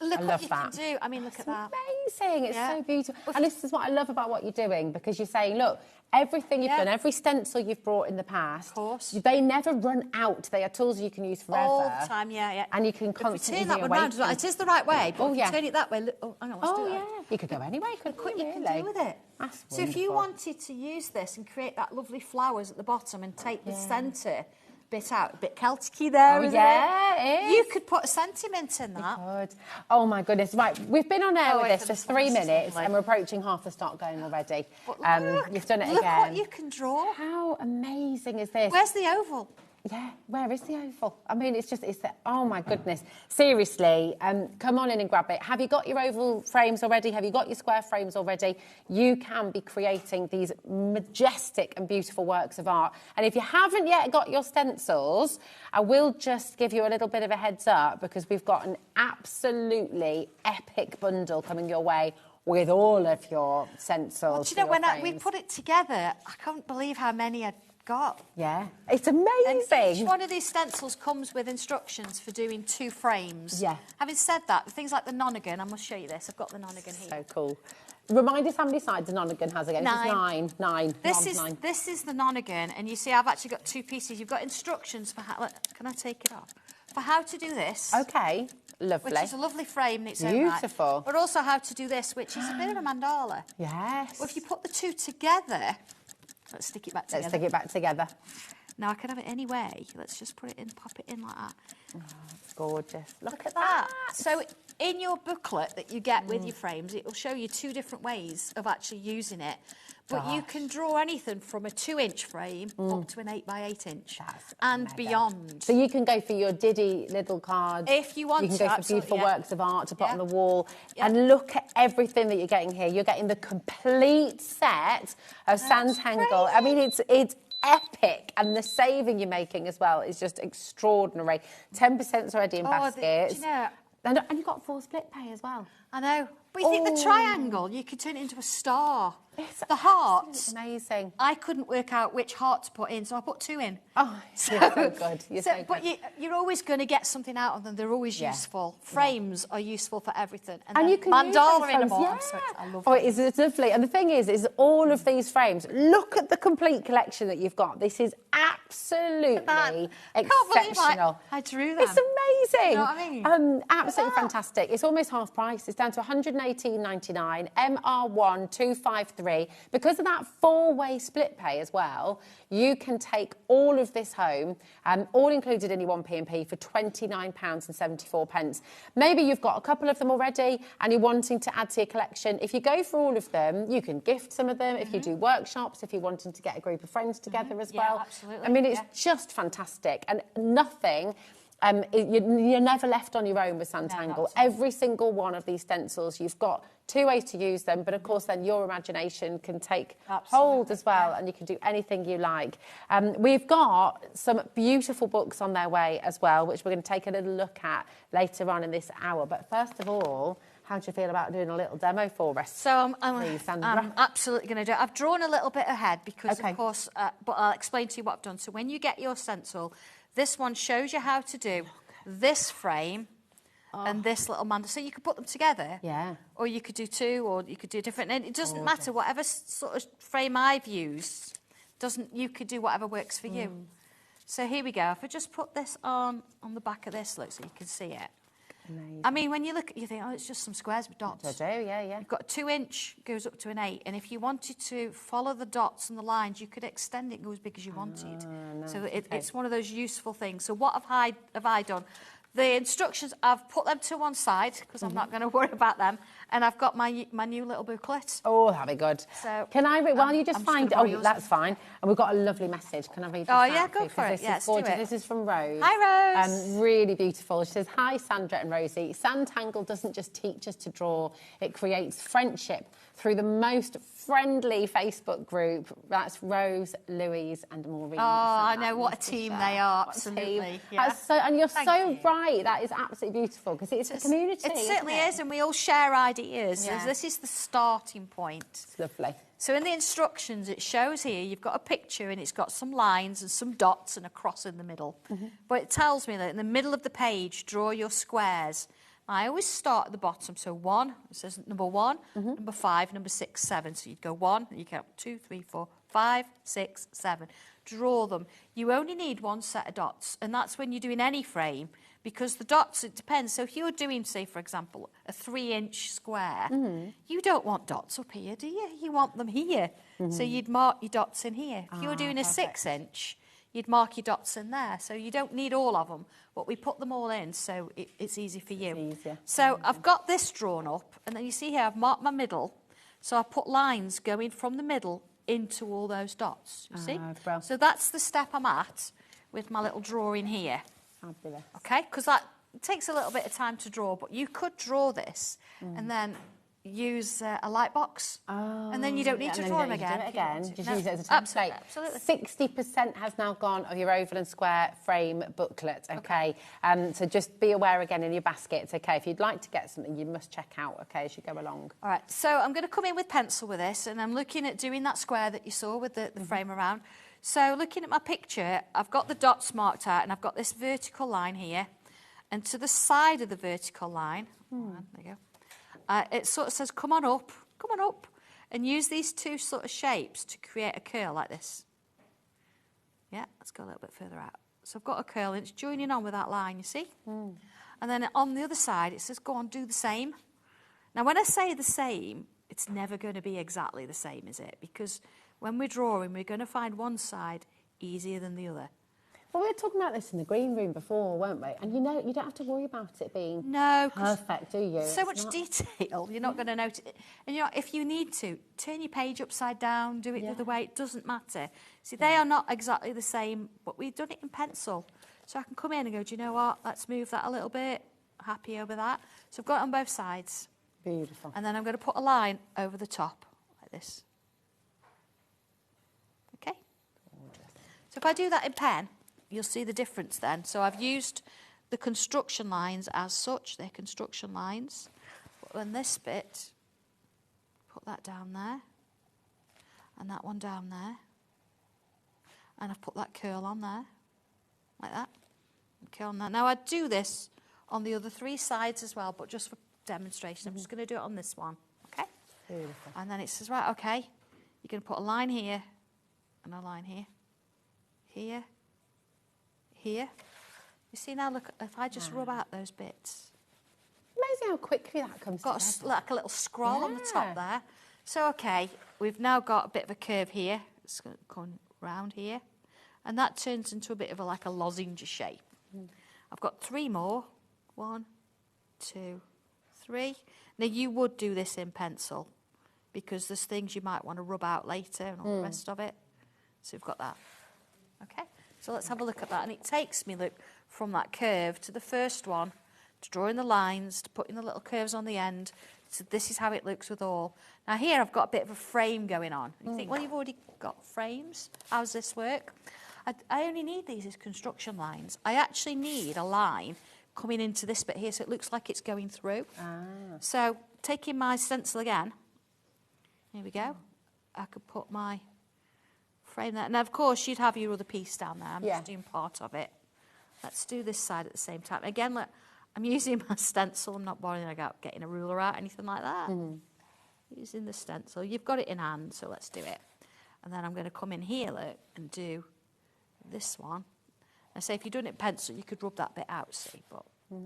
S16: look what you can do. I mean, look at that.
S21: Amazing. It's so beautiful. And this is what I love about what you're doing, because you're saying, look, everything you've done, every stencil you've brought in the past, they never run out. They are tools you can use forever.
S16: All the time, yeah.
S21: And you can constantly
S16: turn that one round, it is the right way, but if you turn it that way, look, hang on, let's do that.
S21: You could go anyway, couldn't you?
S16: What you can do with it.
S21: That's
S16: so if you wanted to use this and create that lovely flowers at the bottom and take the centre bit out, a bit Celtic-y there, isn't it? You could put a sentiment in that.
S21: You could. Oh my goodness! Right, we've been on air with this for 3 minutes, and we're approaching half the stock going already. You've done it again.
S16: Look what you can draw.
S21: How amazing is this?
S16: Where's the oval?
S21: Yeah, where is the oval? I mean, it's the, oh my goodness. Seriously, come on in and grab it. Have you got your oval frames already? Have you got your square frames already? You can be creating these majestic and beautiful works of art. And if you haven't yet got your stencils, I will just give you a little bit of a heads up, because we've got an absolutely epic bundle coming your way with all of your stencils.
S16: Well, do you know, when we put it together, I can't believe how many I'd got.
S21: Yeah, it's amazing.
S16: And each one of these stencils comes with instructions for doing 2 frames. Yeah. Having said that, things like the nonagon, I must show you this. I've got the nonagon here.
S21: So cool. Remind us how many sides the nonagon has again. 9. Nine.
S16: This is the nonagon, and you see I've actually got 2 pieces. You've got instructions for how. Look, can I take it off? For how to do this.
S21: Okay. Lovely.
S16: Which is a lovely frame in its own
S21: Beautiful.
S16: right. But also how to do this, which is a bit of a mandala.
S21: Yes.
S16: Well, if you put the 2 together. Let's stick it back together.
S21: Let's stick it back together.
S16: Now I can have it any way. Let's just put it in, pop it in like that.
S21: Oh, it's gorgeous. Look at that.
S16: So in your booklet that you get with your frames, it will show you 2 different ways of actually using it. But you can draw anything from a 2-inch frame up to an 8x8 inch and beyond.
S21: So you can go for your Diddy little cards.
S16: If you want to.
S21: You can go for beautiful works of art to put on the wall.
S16: Yeah.
S21: And look at everything that you're getting here. You're getting the complete set of Sanntangle. I mean, it's epic, and the saving you're making as well is just extraordinary. 10% already in baskets.
S16: Do you know,
S21: and you've got 4 split pay as well.
S16: I know. But you think the triangle, you could turn it into a star. The hearts.
S21: Amazing.
S16: I couldn't work out which heart to put in, so I put 2 in.
S21: Oh, you're so good. You're so good.
S16: But you're always going to get something out of them. They're always useful. Frames are useful for everything.
S21: And you can
S16: mandala in them all.
S21: Yeah.
S16: I love
S21: them. It's lovely. And the thing is all of these frames, look at the complete collection that you've got. This is absolutely exceptional.
S16: I drew them.
S21: It's amazing.
S16: You know what I mean?
S21: Absolutely fantastic. It's almost half price. It's down to £118.99, MR1 253. Because of that 4-way split pay as well, you can take all of this home, all included in your 1P&P for £29.74. Maybe you've got a couple of them already and you're wanting to add to your collection. If you go for all of them, you can gift some of them. If you do workshops, if you're wanting to get a group of friends together as well.
S16: Absolutely.
S21: I mean, it's just fantastic. And nothing... you're never left on your own with Sanntangle.
S16: No,
S21: every single one of these stencils, you've got 2 ways to use them, but of course then your imagination can take hold as well, and you can do anything you like. We've got some beautiful books on their way as well, which we're going to take a little look at later on in this hour. But first of all, how do you feel about doing a little demo for us?
S16: So
S21: please,
S16: I'm absolutely going to do it. I've drawn a little bit ahead because, of course, but I'll explain to you what I've done. So when you get your stencil, this one shows you how to do this frame and this little mandala. So you could put them together.
S21: Yeah.
S16: Or you could do 2, or you could do different. And it doesn't matter. Whatever sort of frame I've used, you could do whatever works for you. So here we go. If I just put this on the back of this, look, so you can see it.
S21: Amazing.
S16: I mean, when you look, you think, oh, it's just some squares with dots.
S21: I do, yeah.
S16: You've got a 2-inch, goes up to an 8, and if you wanted to follow the dots and the lines, you could extend it and go as big as you wanted. So it's one of those useful things. So what have I done? The instructions, I've put them to one side because I'm not going to worry about them, and I've got my new little booklet.
S21: Oh, that'd be good.
S16: So
S21: can I read? While you just find it, that's fine. And we've got a lovely message. Can I read this out?
S16: Yeah, go for it.
S21: This is gorgeous. This is from Rose.
S16: Hi, Rose.
S21: Really beautiful. She says, "Hi, Sandra and Rosie. Sanntangle doesn't just teach us to draw; it creates friendship through the most friendly Facebook group." That's Rose, Louise, and Maureen.
S16: Oh, I know what a team they are. Absolutely.
S21: Yeah. And you're so right. That is absolutely beautiful because it's a community.
S16: It certainly is, and we all share ideas. Yeah. So this is the starting point.
S21: It's lovely.
S16: So in the instructions, it shows here you've got a picture and it's got some lines and some dots and a cross in the middle. But it tells me that in the middle of the page, draw your squares. I always start at the bottom. So 1, it says number 1, number 5, number 6, 7. So you'd go 1, and you count 2, 3, 4, 5, 6, 7. Draw them. You only need 1 set of dots, and that's when you're doing any frame, because the dots, it depends. So if you're doing, say, for example, a 3-inch square, you don't want dots up here, do you? You want them here. So you'd mark your dots in here. If you're doing a 6-inch, you'd mark your dots in there. So you don't need all of them, but we put them all in so it's easy for you.
S21: It's easier.
S16: So I've got this drawn up, and then you see here I've marked my middle. So I put lines going from the middle into all those dots, you see? So that's the step I'm at with my little drawing here.
S21: Fabulous.
S16: Okay, because that takes a little bit of time to draw, but you could draw this and then use a light box, and then you don't need to draw them again.
S21: Just use it as a template.
S16: Absolutely.
S21: 60% has now gone of your oval and square frame booklet. Okay, so just be aware again in your baskets. Okay, if you'd like to get something, you must check out. Okay, as you go along.
S16: All right. So I'm going to come in with pencil with this, and I'm looking at doing that square that you saw with the frame around. So looking at my picture, I've got the dots marked out, and I've got this vertical line here, and to the side of the vertical line, there you go. It sort of says, come on up, and use these 2 sort of shapes to create a curl like this. Yeah, let's go a little bit further out. So I've got a curl, and it's joining on with that line, you see? And then on the other side, it says, go on, do the same. Now, when I say the same, it's never going to be exactly the same, is it? Because when we're drawing, we're going to find one side easier than the other.
S21: Well, we were talking about this in the green room before, weren't we? And you know, you don't have to worry about it being perfect, do you?
S16: So much detail, you're not going to notice it. And you know, if you need to, turn your page upside down, do it the other way, it doesn't matter. See, they are not exactly the same, but we've done it in pencil. So I can come in and go, do you know what, let's move that a little bit. Happy over that. So I've got it on both sides.
S21: Beautiful.
S16: And then I'm going to put a line over the top, like this. Okay? So if I do that in pen, you'll see the difference then. So I've used the construction lines as such. They're construction lines. But then this bit, put that down there. And that one down there. And I've put that curl on there. Like that. And curl on that. Now I do this on the other 3 sides as well, but just for demonstration. I'm just going to do it on this one. Okay?
S21: Beautiful.
S16: And then it says, right, okay, you're going to put a line here and a line here. Here. Here. You see now, look, if I just rub out those bits.
S21: Amazing how quickly that comes
S16: Got
S21: together.
S16: like a little scroll on the top there. So, okay, we've now got a bit of a curve here. It's going to come round here. And that turns into a bit of like a lozenge shape. I've got 3 more. 1, 2, 3. Now, you would do this in pencil because there's things you might want to rub out later and all the rest of it. So we've got that. Okay? So let's have a look at that. And it takes me, look, from that curve to the first one, to drawing the lines, to putting the little curves on the end. So this is how it looks with all. Now here I've got a bit of a frame going on. You think, well, you've already got frames. How does this work? I only need these as construction lines. I actually need a line coming into this bit here so it looks like it's going through. So taking my stencil again, here we go. I could put my frame there. Now, of course, you'd have your other piece down there. I'm just doing part of it. Let's do this side at the same time. Again, look, I'm using my stencil. I'm not bothering about getting a ruler out, anything like that. Using the stencil. You've got it in hand, so let's do it. And then I'm going to come in here, look, and do this one. I say if you're doing it in pencil, you could rub that bit out, see, but there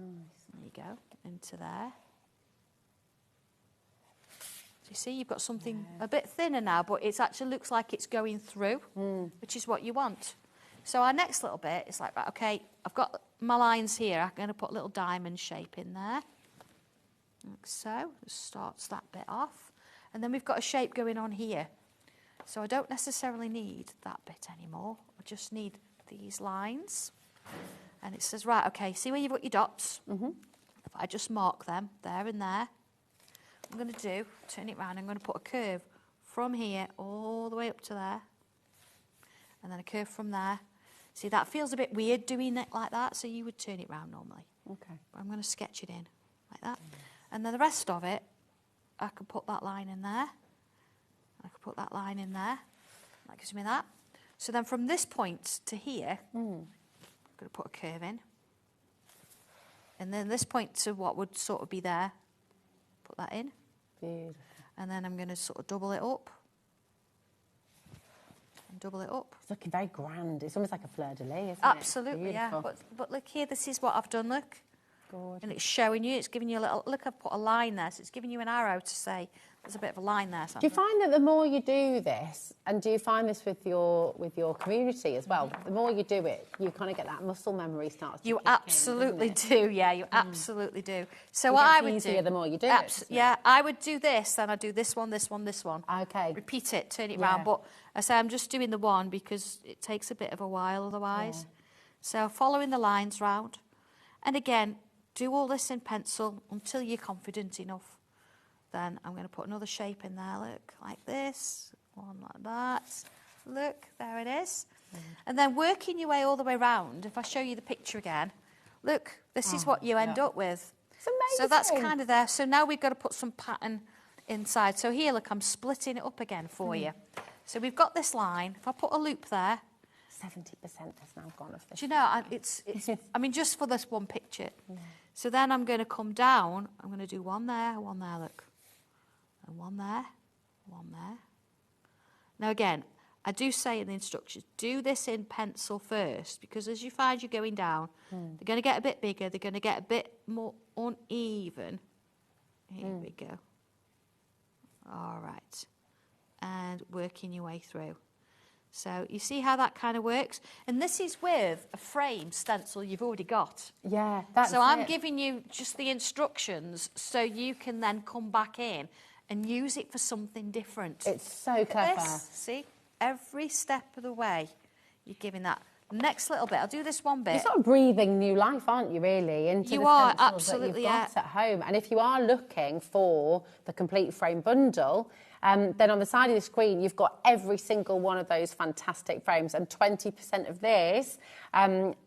S16: you go, into there. So you see, you've got something a bit thinner now, but it actually looks like it's going through, which is what you want. So our next little bit is like, right, okay, I've got my lines here. I'm going to put a little diamond shape in there. Like so. Just starts that bit off. And then we've got a shape going on here. So I don't necessarily need that bit anymore. I just need these lines. And it says, right, okay, see where you've got your dots? If I just mark them there and there, I'm going to do, turn it round, I'm going to put a curve from here all the way up to there. And then a curve from there. See, that feels a bit weird doing it like that, so you would turn it round normally.
S21: Okay.
S16: But I'm going to sketch it in like that. And then the rest of it, I can put that line in there. I could put that line in there. That gives me that. So then from this point to here, I'm going to put a curve in. And then this point to what would sort of be there, put that in.
S21: Beautiful.
S16: And then I'm going to sort of double it up. And double it up.
S21: It's looking very grand. It's almost like a fleur-de-lis, isn't it?
S16: Absolutely, yeah. But look here, this is what I've done, look.
S21: Gorgeous.
S16: And it's showing you, it's giving you a little, look, I've put a line there, so it's giving you an arrow to say there's a bit of a line there.
S21: Do you find that the more you do this, and do you find this with your community as well, the more you do it, you kind of get that muscle memory starts to
S16: You
S21: kick
S16: absolutely
S21: in, doesn't it?
S16: do, yeah, you absolutely do. So
S21: It
S16: what
S21: gets
S16: I would
S21: easier
S16: do...
S21: the more you do it, doesn't it?
S16: Yeah, I would do this, then I'd do this one, this one, this one.
S21: Okay.
S16: Repeat it, turn it
S21: Yeah.
S16: round. But I say I'm just doing the one because it takes a bit of a while otherwise. So following the lines round. And again, do all this in pencil until you're confident enough. Then I'm going to put another shape in there, look, like this, one like that. Look, there it is. And then working your way all the way round, if I show you the picture again, look, this is what you end up with.
S21: It's amazing.
S16: So that's kind of there. So now we've got to put some pattern inside. So here, look, I'm splitting it up again for you. So we've got this line. If I put a loop there...
S21: 70% has now gone of this.
S16: Do you know, it's I mean, just for this one picture. So then I'm going to come down. I'm going to do one there, look. And one there, one there. Now again, I do say in the instructions, do this in pencil first, because as you find you're going down, they're going to get a bit bigger, they're going to get a bit more uneven. Here we go. All right. And working your way through. So you see how that kind of works? And this is with a frame stencil you've already got.
S21: Yeah, that's
S16: So I'm giving you just the instructions so you can then come back in and use it for something different.
S21: It's so
S16: Look
S21: clever.
S16: at this. See? Every step of the way, you're giving that. Next little bit, I'll do this one bit.
S21: You're sort of breathing new life, aren't you, really, into
S16: You
S21: the
S16: are,
S21: stencils
S16: absolutely,
S21: that you've got at home. And if you are looking for the complete frame bundle, then on the side of the screen, you've got every single one of those fantastic frames, and 20% of this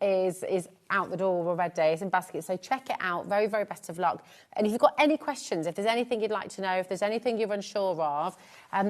S21: is out the door already. It's in baskets, so check it out. Very, very best of luck. And if you've got any questions, if there's anything you'd like to know, if there's anything you're unsure of,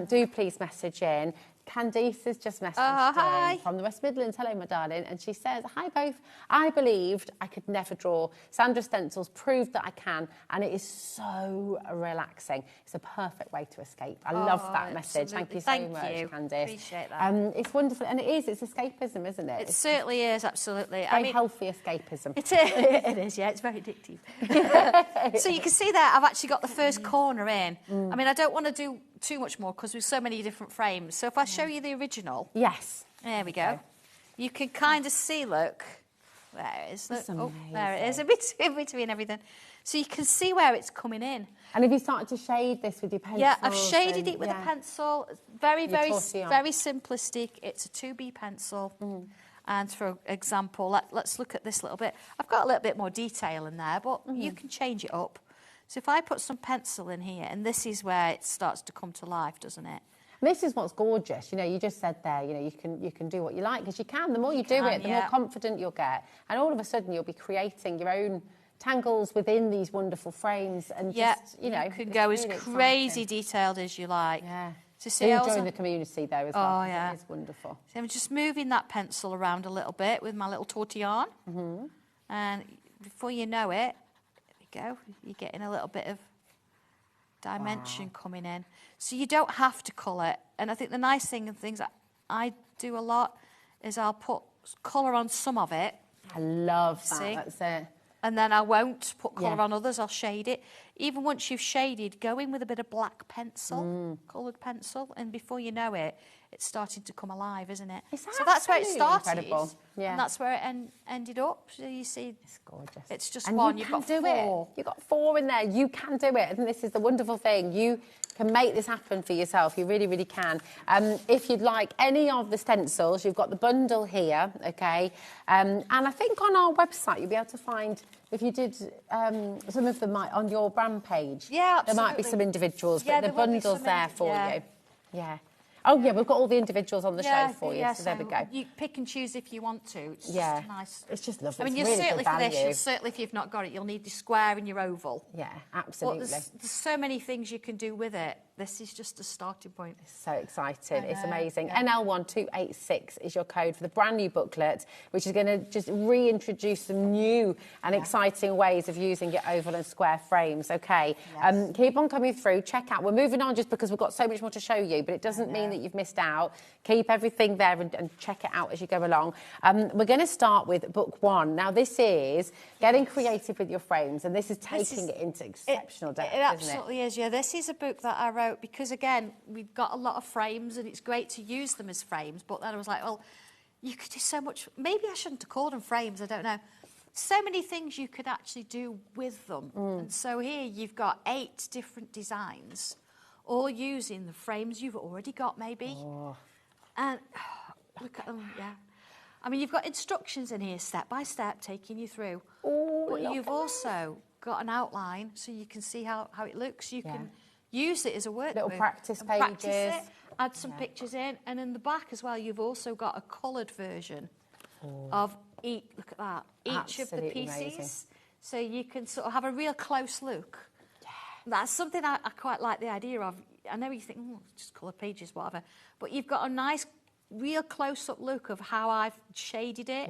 S21: do please message in. Candice has just messaged in from the West Midlands. Hello, my darling. And she says, hi both. I believed I could never draw. Sandra Stencils proved that I can, and it is so relaxing. It's a perfect way to escape. I love that message. Thank you so much, Candice.
S16: Appreciate that.
S21: It's wonderful. And it's escapism, isn't it?
S16: It certainly is, absolutely.
S21: Very healthy escapism.
S16: It is. It is, yeah. It's very addictive. So you can see there, I've actually got the first corner in. I mean, I don't want to do too much more because there's so many different frames. So if I show you the original.
S21: Yes.
S16: There we go. You can kind of see, look. There it is. Look.
S21: That's
S16: Oh, there it is.
S21: amazing.
S16: In between everything. So you can see where it's coming in.
S21: And have you started to shade this with your pencil?
S16: Yeah, I've shaded it with a pencil. It's very, very
S21: tortillon.
S16: simplistic. It's a 2B pencil. And for example, let's look at this little bit. I've got a little bit more detail in there, but you can change it up. So if I put some pencil in here, and this is where it starts to come to life, doesn't it?
S21: This is what's gorgeous. You know, you just said there, you know, you can do what you like because you can. The more you do it, the more confident you'll get. And all of a sudden, you'll be creating your own tangles within these wonderful frames. And just, you know,
S16: you can go as crazy detailed as you like.
S21: Yeah.
S16: To see
S21: do join the community, though, as well.
S16: Yeah.
S21: It is wonderful.
S16: So I'm just moving that pencil around a little bit with my little tortillon. And before you know it, there we go, you're getting a little bit of dimension coming in. So you don't have to colour. And I think the nice thing and things that I do a lot is I'll put colour on some of it.
S21: I love that.
S16: See?
S21: That's it.
S16: And then I won't put colour on others, I'll shade it. Even once you've shaded, go in with a bit of black pencil, coloured pencil, and before you know it, it's starting to come alive, isn't it? So that's where it started.
S21: Incredible. Yeah.
S16: And that's where it ended up. So you see,
S21: it's gorgeous.
S16: It's just
S21: and
S16: one.
S21: You
S16: You've
S21: can
S16: got
S21: do
S16: 4.
S21: it. You've got 4 in there. You can do it. And this is the wonderful thing. You can make this happen for yourself. You really, really can. If you'd like any of the stencils, you've got the bundle here, okay? And I think on our website, you'll be able to find, if you did some of them on your brand page,
S16: there
S21: might be some individuals,
S16: Yeah,
S21: but the
S16: there will be
S21: bundle's
S16: some
S21: there for
S16: yeah.
S21: you. Yeah. Oh, yeah, we've got all the individuals on the show for you, so there we go.
S16: You pick and choose if you want to. It's
S21: Yeah.
S16: just nice.
S21: It's just lovely.
S16: I mean,
S21: It's
S16: you're
S21: really
S16: certainly
S21: good
S16: for this,
S21: value.
S16: you'll certainly, if you've not got it, you'll need your square and your oval.
S21: Yeah,
S16: But
S21: absolutely.
S16: there's so many things you can do with it. This is just a starting point.
S21: So excited. It's
S16: know,
S21: amazing.
S16: yeah.
S21: NL1286 is your code for the brand new booklet, which is going to just reintroduce some new and exciting ways of using your oval and square frames. Okay. Keep on coming through. Check out. We're moving on just because we've got so much more to show you, but it doesn't mean that you've missed out. Keep everything there and check it out as you go along. We're going to start with book 1. Now, this is getting creative with your frames, and this is taking it into exceptional depth,
S16: It
S21: isn't it?
S16: absolutely is, yeah. This is a book that I wrote because, again, we've got a lot of frames and it's great to use them as frames, but then I was like, well, you could do so much. Maybe I shouldn't have called them frames, I don't know. So many things you could actually do with them. And so here you've got 8 different designs, all using the frames you've already got, maybe. And look at them, yeah. I mean, you've got instructions in here, step by step, taking you through. But you've also got an outline so you can see how it looks. You can use it as a workbook.
S21: Little practice pages.
S16: Practice it, add some pictures in. And in the back as well, you've also got a coloured version of each, look at that, each of the
S21: Absolutely
S16: pieces.
S21: amazing.
S16: So you can sort of have a real close look. That's something I quite like the idea of. I know you think, just colour pages, whatever. But you've got a nice, real close-up look of how I've shaded it,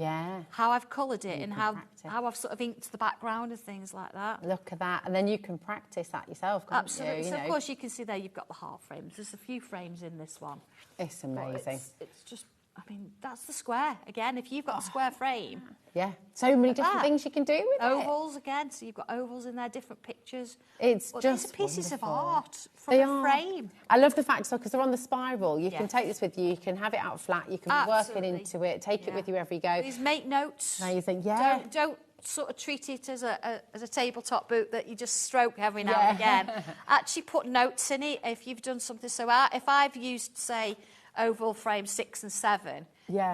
S16: how I've coloured it, and how I've sort of inked the background and things like that.
S21: Look at that. And then you can practice that yourself, can't
S16: Absolutely.
S21: you?
S16: So, of course, you can see there you've got the half frames. There's a few frames in this one.
S21: It's amazing.
S16: It's just I mean, that's the square. Again, if you've got a square frame.
S21: Yeah, so many different things you can do with
S16: ovals again, so you've got ovals in there, different pictures.
S21: It's
S16: well,
S21: just
S16: these are pieces
S21: wonderful.
S16: of art from a frame.
S21: I love the fact, because they're on the spiral. You can take this with you, you can have it out flat, you can work it into it, take it with you wherever you go.
S16: These make notes.
S21: Amazing, yeah.
S16: Don't sort of treat it as a tabletop boot that you just stroke every now and again. Actually put notes in it if you've done something. So if I've used, say, oval frame 6 and 7,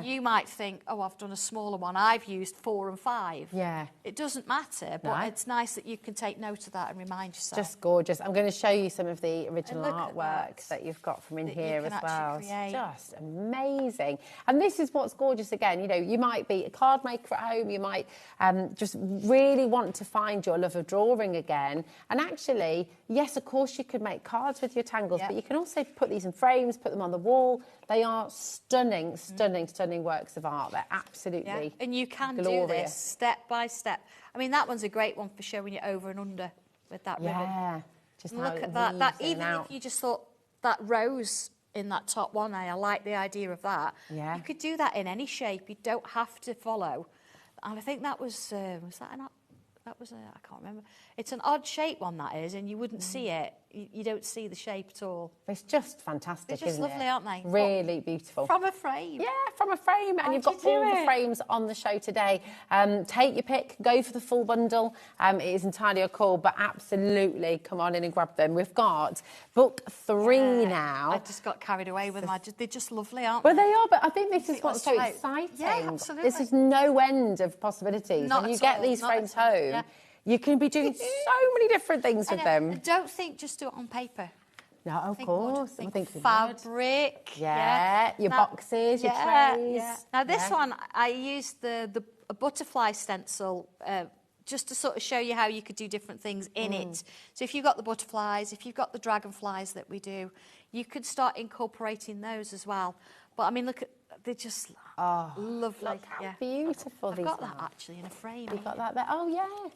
S16: you might think, oh, I've done a smaller one. I've used 4 and 5.
S21: Yeah.
S16: It doesn't matter, but it's nice that you can take note of that and remind yourself.
S21: Just gorgeous. I'm going to show you some of the original artwork that you've got from in here as well. It's just amazing. And this is what's gorgeous again. You know, you might be a card maker at home. You might just really want to find your love of drawing again. And actually, yes, of course, you could make cards with your tangles, but you can also put these in frames, put them on the wall. They are stunning, stunning, stunning works of art. They're absolutely
S16: And you can
S21: glorious.
S16: do this step by step. I mean, that one's a great one for showing it over and under with that ribbon.
S21: Yeah, just
S16: look at that. Even if you just thought that rose in that top one, I like the idea of that.
S21: Yeah.
S16: You could do that in any shape. You don't have to follow. And I think that was that an? That was I can't remember. It's an odd shape one, that is, and you wouldn't see it. You don't see the shape at all.
S21: It's just fantastic,
S16: They're just lovely, aren't they?
S21: Really beautiful.
S16: From a frame.
S21: Yeah, from a frame. And you've got all the frames on the show today. Take your pick, go for the full bundle. It is entirely your call, but absolutely come on in and grab them. We've got book 3 now.
S16: I just got carried away with them. They're just lovely, aren't
S21: Well,
S16: they?
S21: they are, but I think this is what's so exciting.
S16: Yeah, absolutely.
S21: This is no end of possibilities.
S16: Not
S21: when you
S16: at
S21: get
S16: all,
S21: these
S16: not
S21: frames
S16: at all.
S21: home, you can be doing so many different things with them.
S16: And don't think just do it on paper.
S21: No, of course.
S16: Think fabric.
S21: Your boxes, your trays.
S16: Yeah. Now, this one, I used a butterfly stencil just to sort of show you how you could do different things in it. So if you've got the butterflies, if you've got the dragonflies that we do, you could start incorporating those as well. But, I mean, look at, they're just lovely.
S21: Look how beautiful these are.
S16: I've got that, actually, in a frame.
S21: You've got that there? Oh, yeah.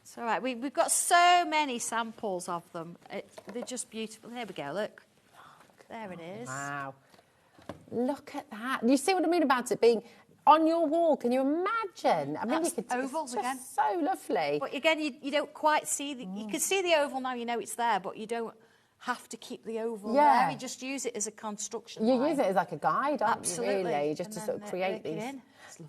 S16: It's all right. We've got so many samples of them. They're just beautiful. There we go, look. There it is.
S21: Wow. Look at that. You see what I mean about it being on your wall? Can you imagine? I mean, you could
S16: ovals
S21: it's
S16: again.
S21: Just so lovely.
S16: But again, you don't quite see the... You can see the oval now, you know it's there, but you don't have to keep the oval there. You just use it as a construction line.
S21: Use it as like a guide, aren't
S16: Absolutely.
S21: you, really? Just to sort of create these.
S16: Lovely,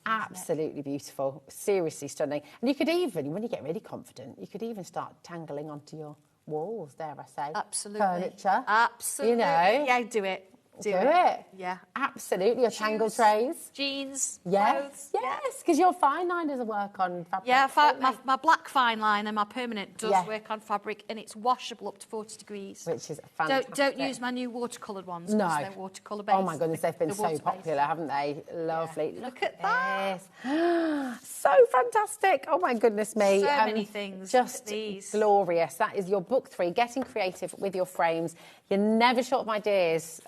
S21: absolutely beautiful. Seriously stunning. And you could even, when you get really confident, you could even start tangling onto your walls, dare I say.
S16: Absolutely.
S21: Furniture.
S16: Absolutely.
S21: You know.
S16: Yeah, do it.
S21: Do it.
S16: Yeah.
S21: Absolutely. Your tangle trays.
S16: Jeans.
S21: Yes.
S16: Clothes.
S21: Yes, because your fine liners work on fabric.
S16: Yeah, my black fine liner, my permanent, does work on fabric, and it's washable up to 40 degrees.
S21: Which is fantastic.
S16: Don't use my new watercoloured ones.
S21: No.
S16: They're watercolour based.
S21: Oh my goodness, they've been so popular, haven't they? Lovely.
S16: Yeah. Look at that.
S21: So fantastic. Oh my goodness me.
S16: So many things.
S21: Just
S16: these.
S21: Glorious. That is your book 3, Getting Creative with Your Frames. You're never short of ideas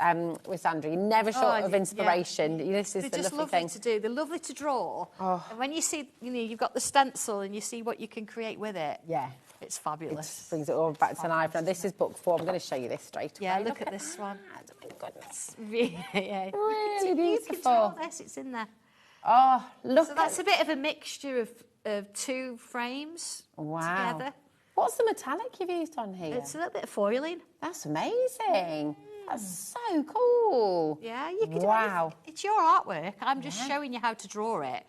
S21: with Sandra. You're never short of inspiration. This is
S16: They're
S21: the
S16: just
S21: lovely
S16: lovely
S21: thing
S16: to do. They're lovely to draw. And when you see, you've got the stencil and you see what you can create with it.
S21: Yeah.
S16: It's fabulous.
S21: It brings it all back to life. Now, this is book 4. I'm going to show you this straight away.
S16: Yeah, look at this one.
S21: Oh, my goodness.
S16: Really
S21: beautiful.
S16: You can draw this. It's in there.
S21: Oh, look.
S16: So that's a bit of a mixture of 2 frames together.
S21: What's the metallic you've used on here?
S16: It's a little bit of foiling.
S21: That's amazing. That's so cool.
S16: Yeah, you could.
S21: Wow.
S16: It's your artwork. I'm just showing you how to draw it,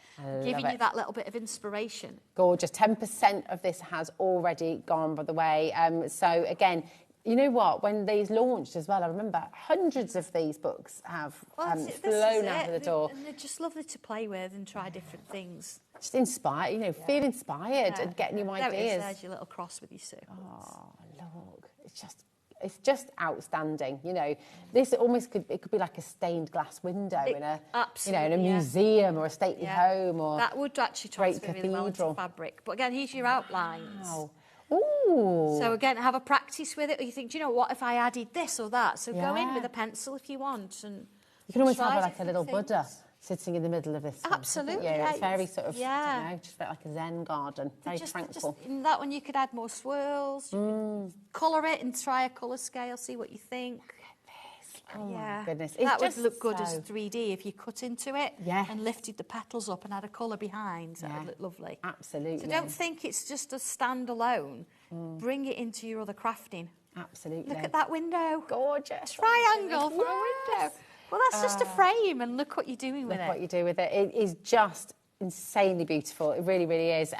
S16: giving
S21: love
S16: you
S21: it.
S16: that little bit of inspiration.
S21: Gorgeous. 10% of this has already gone, by the way. So, again, you know what? When these launched as well, I remember hundreds of these books have flown out of the door.
S16: And they're just lovely to play with and try different things.
S21: Just inspired, feel inspired and get new ideas.
S16: There it is. There's your little cross with your circles.
S21: Oh, look. It's just outstanding, This almost could be like a stained glass window in a in a museum or a stately home or
S16: that would actually transfer really well into fabric. But again, here's your outlines.
S21: Wow. Ooh.
S16: So again, have a practice with it, or you think, do you know what, if I added this or that? So go in with a pencil if you want, and
S21: you can almost have like a little Buddha sitting in the middle of this.
S16: Absolutely.
S21: Yeah, it's very sort of, just a bit like a Zen garden, very tranquil.
S16: In that one, you could add more swirls, colour it and try a colour scale, see what you think.
S21: Oh my goodness. It's
S16: That would
S21: just
S16: look good as
S21: so-
S16: 3D if you cut into it
S21: Yes.
S16: and lifted the petals up and had a colour behind. That would look lovely.
S21: Absolutely.
S16: So don't think it's just a standalone. Bring it into your other crafting.
S21: Absolutely.
S16: Look at that window.
S21: Gorgeous.
S16: Triangle for a window. Well, that's just a frame, and look what you're doing with
S21: Look
S16: it.
S21: what you do with it. It is just insanely beautiful. It really, really is.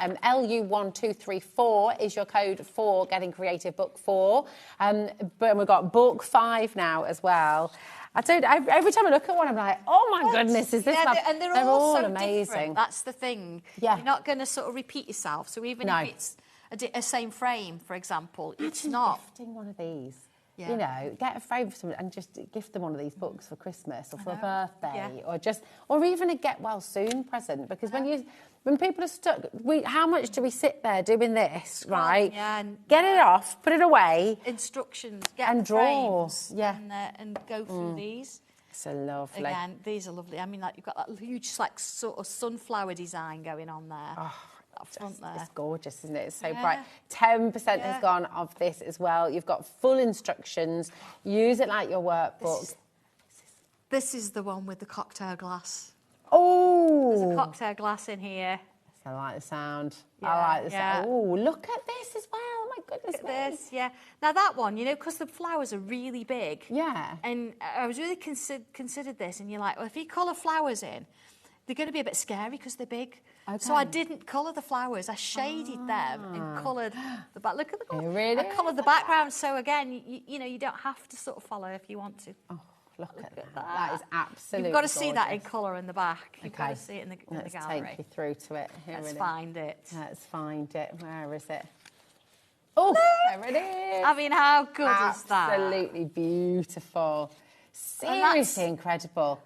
S21: LU1234 is your code for Getting Creative Book 4. But we've got Book 5 now as well. Every time I look at one, I'm like, oh my goodness, is this love?
S16: And they're all so
S21: amazing.
S16: different. That's the thing.
S21: Yeah.
S16: You're not going to sort of repeat yourself. So even if it's a same frame, for example, it's not.
S21: Gifting one of these.
S16: Yeah.
S21: You know, get a frame for someone and just gift them one of these books for Christmas or for a birthday,
S16: Yeah.
S21: or even a get well soon present. Because when people are stuck, how much do we sit there doing this, right?
S16: Yeah, and
S21: get it off, put it away,
S16: instructions, get
S21: and
S16: the
S21: draw.
S16: frames
S21: Yeah,
S16: and go through these.
S21: So lovely.
S16: Again, these are lovely. I mean, like you've got that huge, like sort of sunflower design going on there.
S21: Oh,
S16: that front there.
S21: It's gorgeous, isn't it? It's so bright. 10% has gone of this as well. You've got full instructions. Use it like your workbook.
S16: This is the one with the cocktail glass.
S21: Oh!
S16: There's a cocktail glass in here.
S21: I like the sound.
S16: Yeah,
S21: I like the sound. Oh, look at this as well. Oh, my goodness.
S16: Look at this, yeah. Now, that one, you know, because the flowers are really big.
S21: Yeah.
S16: And I was really considered this, and you're like, well, if you colour flowers in, they're going to be a bit scary because they're big.
S21: Okay.
S16: So I didn't colour the flowers. I shaded them and coloured the back. Look at the colour.
S21: Really?
S16: I coloured the background. So again, you know, you don't have to sort of follow if you want to.
S21: Oh, look at that. That is absolutely
S16: You've got to see that in
S21: gorgeous.
S16: colour in the back. You've got
S21: Okay.
S16: to see it in the
S21: Let's
S16: gallery.
S21: take you through to it. Here
S16: Let's
S21: it is.
S16: find it.
S21: Let's find it. Where is it? Oh, there it is.
S16: I mean, how good is that?
S21: Absolutely beautiful.
S16: And that's-
S21: Seriously incredible.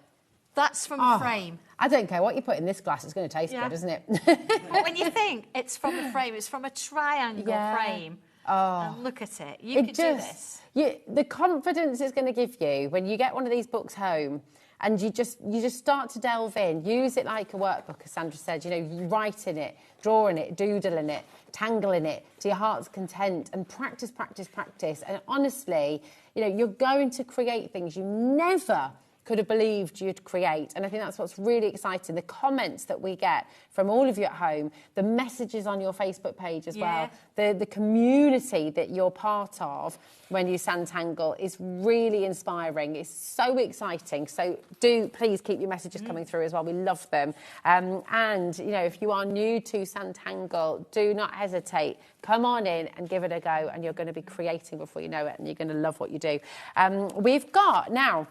S16: That's from a frame.
S21: I don't care what you put in this glass, it's going to taste good, isn't it?
S16: But when you think it's from a frame, it's from a triangle frame.
S21: Oh.
S16: And look at it. You could do this.
S21: The confidence it's going to give you when you get one of these books home and you just start to delve in, use it like a workbook, as Sandra said, you know, you write in it, drawing it, doodling it, tangling it to your heart's content and practice, practice, practice. And honestly, you know, you're going to create things you never could have believed you'd create. And I think that's what's really exciting. The comments that we get from all of you at home, the messages on your Facebook page as well, the community that you're part of when you Sanntangle is really inspiring. It's so exciting. So do please keep your messages coming through as well. We love them. And, you know, if you are new to Sanntangle, do not hesitate. Come on in and give it a go, and you're going to be creating before you know it, and you're going to love what you do. We've got now...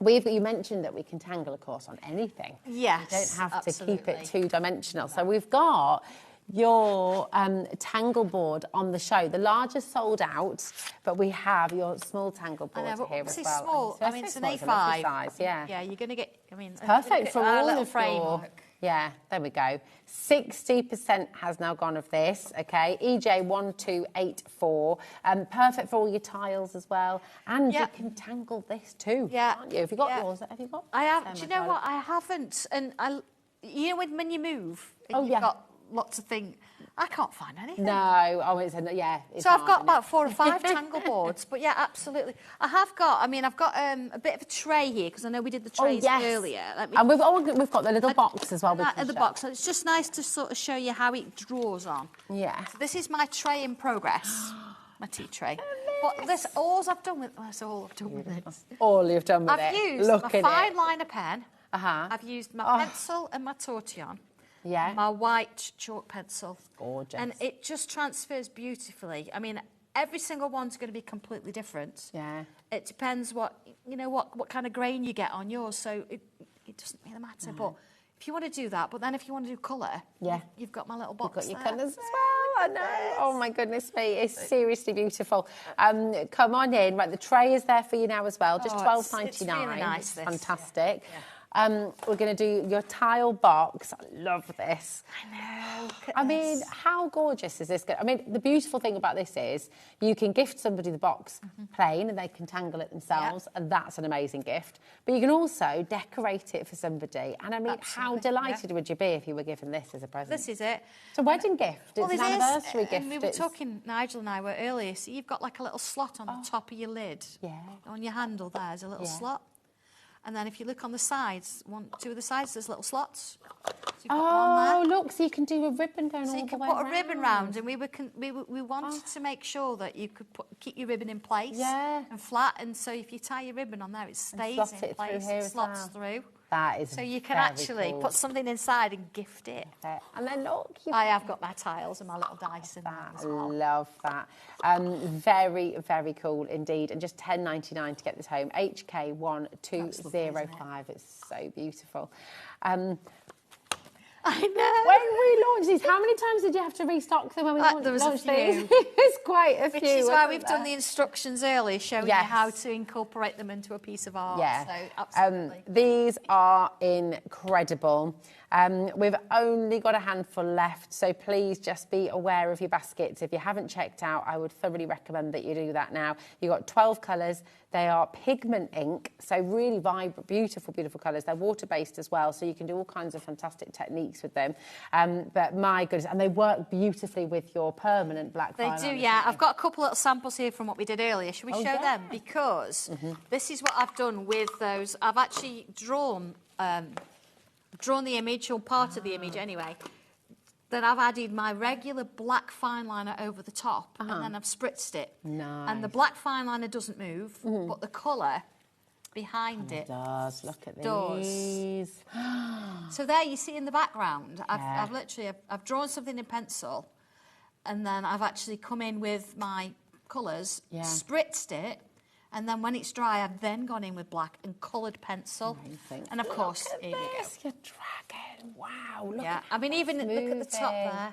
S21: You mentioned that we can tangle, of course, on anything.
S16: Yes,
S21: You don't have to keep it
S16: absolutely.
S21: two-dimensional. So we've got your tangle board on the show. The largest sold out, but we have your small tangle board here as well.
S16: Small.
S21: And
S16: I mean, it's an
S21: so
S16: A5.
S21: a lovely size, yeah.
S16: Yeah, you're going to get, I mean...
S21: Perfect for
S16: our
S21: all
S16: little
S21: of
S16: framework.
S21: your... Yeah, there we go. 60% has now gone of this, okay? EJ1284. Perfect for all your tiles as well. And you can tangle this too, can't you? Have you got yours? Have you got
S16: I have.
S21: them
S16: Do you
S21: as
S16: know
S21: well?
S16: what? I haven't. And you know when you move, and
S21: Oh,
S16: you've
S21: yeah.
S16: got lots of things. I can't find anything.
S21: No, it's
S16: So I've got
S21: hard,
S16: about 4 or 5 tangle boards, but yeah, absolutely. I've got a bit of a tray here because I know we did the trays earlier.
S21: And we've got the little box as well.
S16: In the box, so it's just nice to sort of show you how it draws on.
S21: Yeah.
S16: So this is my tray in progress, my tea tray. But this, all I've done with this.
S21: All you've done with it.
S16: I've used
S21: Look
S16: my
S21: at
S16: fine
S21: it.
S16: liner pen. I've used my pencil and my tortillon.
S21: Yeah.
S16: My white chalk pencil.
S21: Gorgeous.
S16: And it just transfers beautifully. I mean, every single one's going to be completely different.
S21: Yeah.
S16: It depends what kind of grain you get on yours, so it doesn't really matter. But if you want to do that, but then if you want to do colour, you've got my little box.
S21: You've got your
S16: there.
S21: colours as well. I know. Oh my goodness me, it's seriously beautiful. Come on in. Right, the tray is there for you now as well. Just $12.99.
S16: It's really nice, this.
S21: Fantastic. We're going to do your tile box. I love this.
S16: I know.
S21: I mean, how gorgeous is this? I mean, the beautiful thing about this is you can gift somebody the box plain and they can tangle it themselves, and that's an amazing gift. But you can also decorate it for somebody. And I mean, how delighted would you be if you were given this as a present?
S16: This is it.
S21: It's a wedding gift.
S16: Well,
S21: It's an anniversary gift.
S16: And we were talking, Nigel and I were earlier, so you've got like a little slot on the top of your lid.
S21: Yeah.
S16: On your handle there's a little slot. And then if you look on the sides, two of the sides, there's little slots. So you've got one there.
S21: Look, so you can do a ribbon going all the way
S16: So you can put a ribbon round, and we wanted to make sure that you could keep your ribbon in place and flat, and so if you tie your ribbon on there, it stays in place, it slots through.
S21: That is
S16: so you can actually put something inside and gift it.
S21: And then look,
S16: I have got my tiles and my little dice in there as well.
S21: Love that. Very, very cool indeed. And just $10.99 to get this home. HK1205. It's so beautiful.
S16: I know.
S21: When we launched these, how many times did you have to restock them when we launched these? It's quite a few.
S16: Which is why we've done the instructions earlier, showing you how to incorporate them into a piece of art.
S21: Yeah.
S16: So, absolutely.
S21: These are incredible. We've only got a handful left, so please just be aware of your baskets. If you haven't checked out, I would thoroughly recommend that you do that now. You've got 12 colours. They are pigment ink, so really vibrant, beautiful, beautiful colours. They're water-based as well, so you can do all kinds of fantastic techniques with them. But my goodness, and they work beautifully with your permanent black vinyl.
S16: They do, yeah. I've got a couple little samples here from what we did earlier. Should we show them? Because this is what I've done with those. I've actually drawn the image, or part of the image anyway. Then I've added my regular black fine liner over the top, and then I've spritzed it.
S21: Nice.
S16: And the black fine liner doesn't move, but the colour behind it
S21: does. Look at
S16: does.
S21: these.
S16: So there you see in the background, I've literally drawn something in pencil, and then I've actually come in with my colours, spritzed it, and then when it's dry, I've then gone in with black and coloured pencil. Amazing. And of course, here you go.
S21: Your dragon. Wow. Look
S16: I mean, even look at the top there.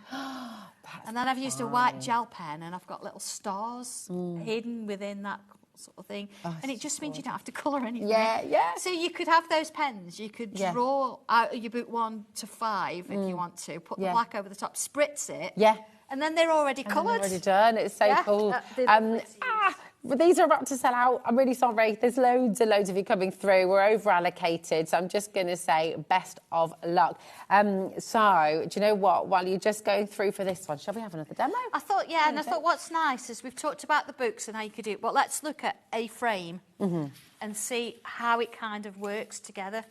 S16: And then I've used a white gel pen, and I've got little stars hidden within that sort of thing. And it just means you don't have to colour anything.
S21: Yeah.
S16: So you could have those pens. You could draw out your boot 1 to 5 if you want to. Put the black over the top, spritz it.
S21: Yeah.
S16: And then they're already coloured.
S21: Already done. It's so cool. But these are about to sell out. I'm really sorry. There's loads and loads of you coming through. We're over-allocated, so I'm just going to say best of luck. So, do you know what? While you're just going through for this one, shall we have another demo?
S16: I thought, and I thought what's nice is we've talked about the books and how you could do it, but let's look at a frame and see how it kind of works together.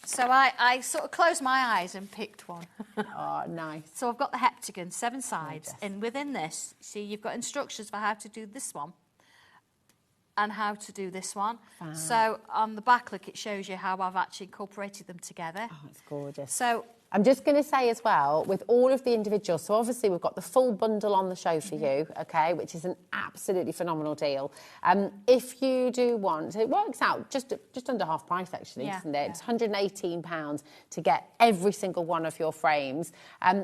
S16: So I sort of closed my eyes and picked one.
S21: Oh, nice.
S16: So I've got the heptagon, 7 sides, and within this, see, you've got instructions for how to do this one and how to do this one. So on the back look, it shows you how I've actually incorporated them together.
S21: Oh, it's gorgeous.
S16: So
S21: I'm just going to say as well, with all of the individuals, so obviously we've got the full bundle on the show for you, okay, which is an absolutely phenomenal deal. If you do want, it works out just under half price actually, isn't it? It's £118 to get every single one of your frames.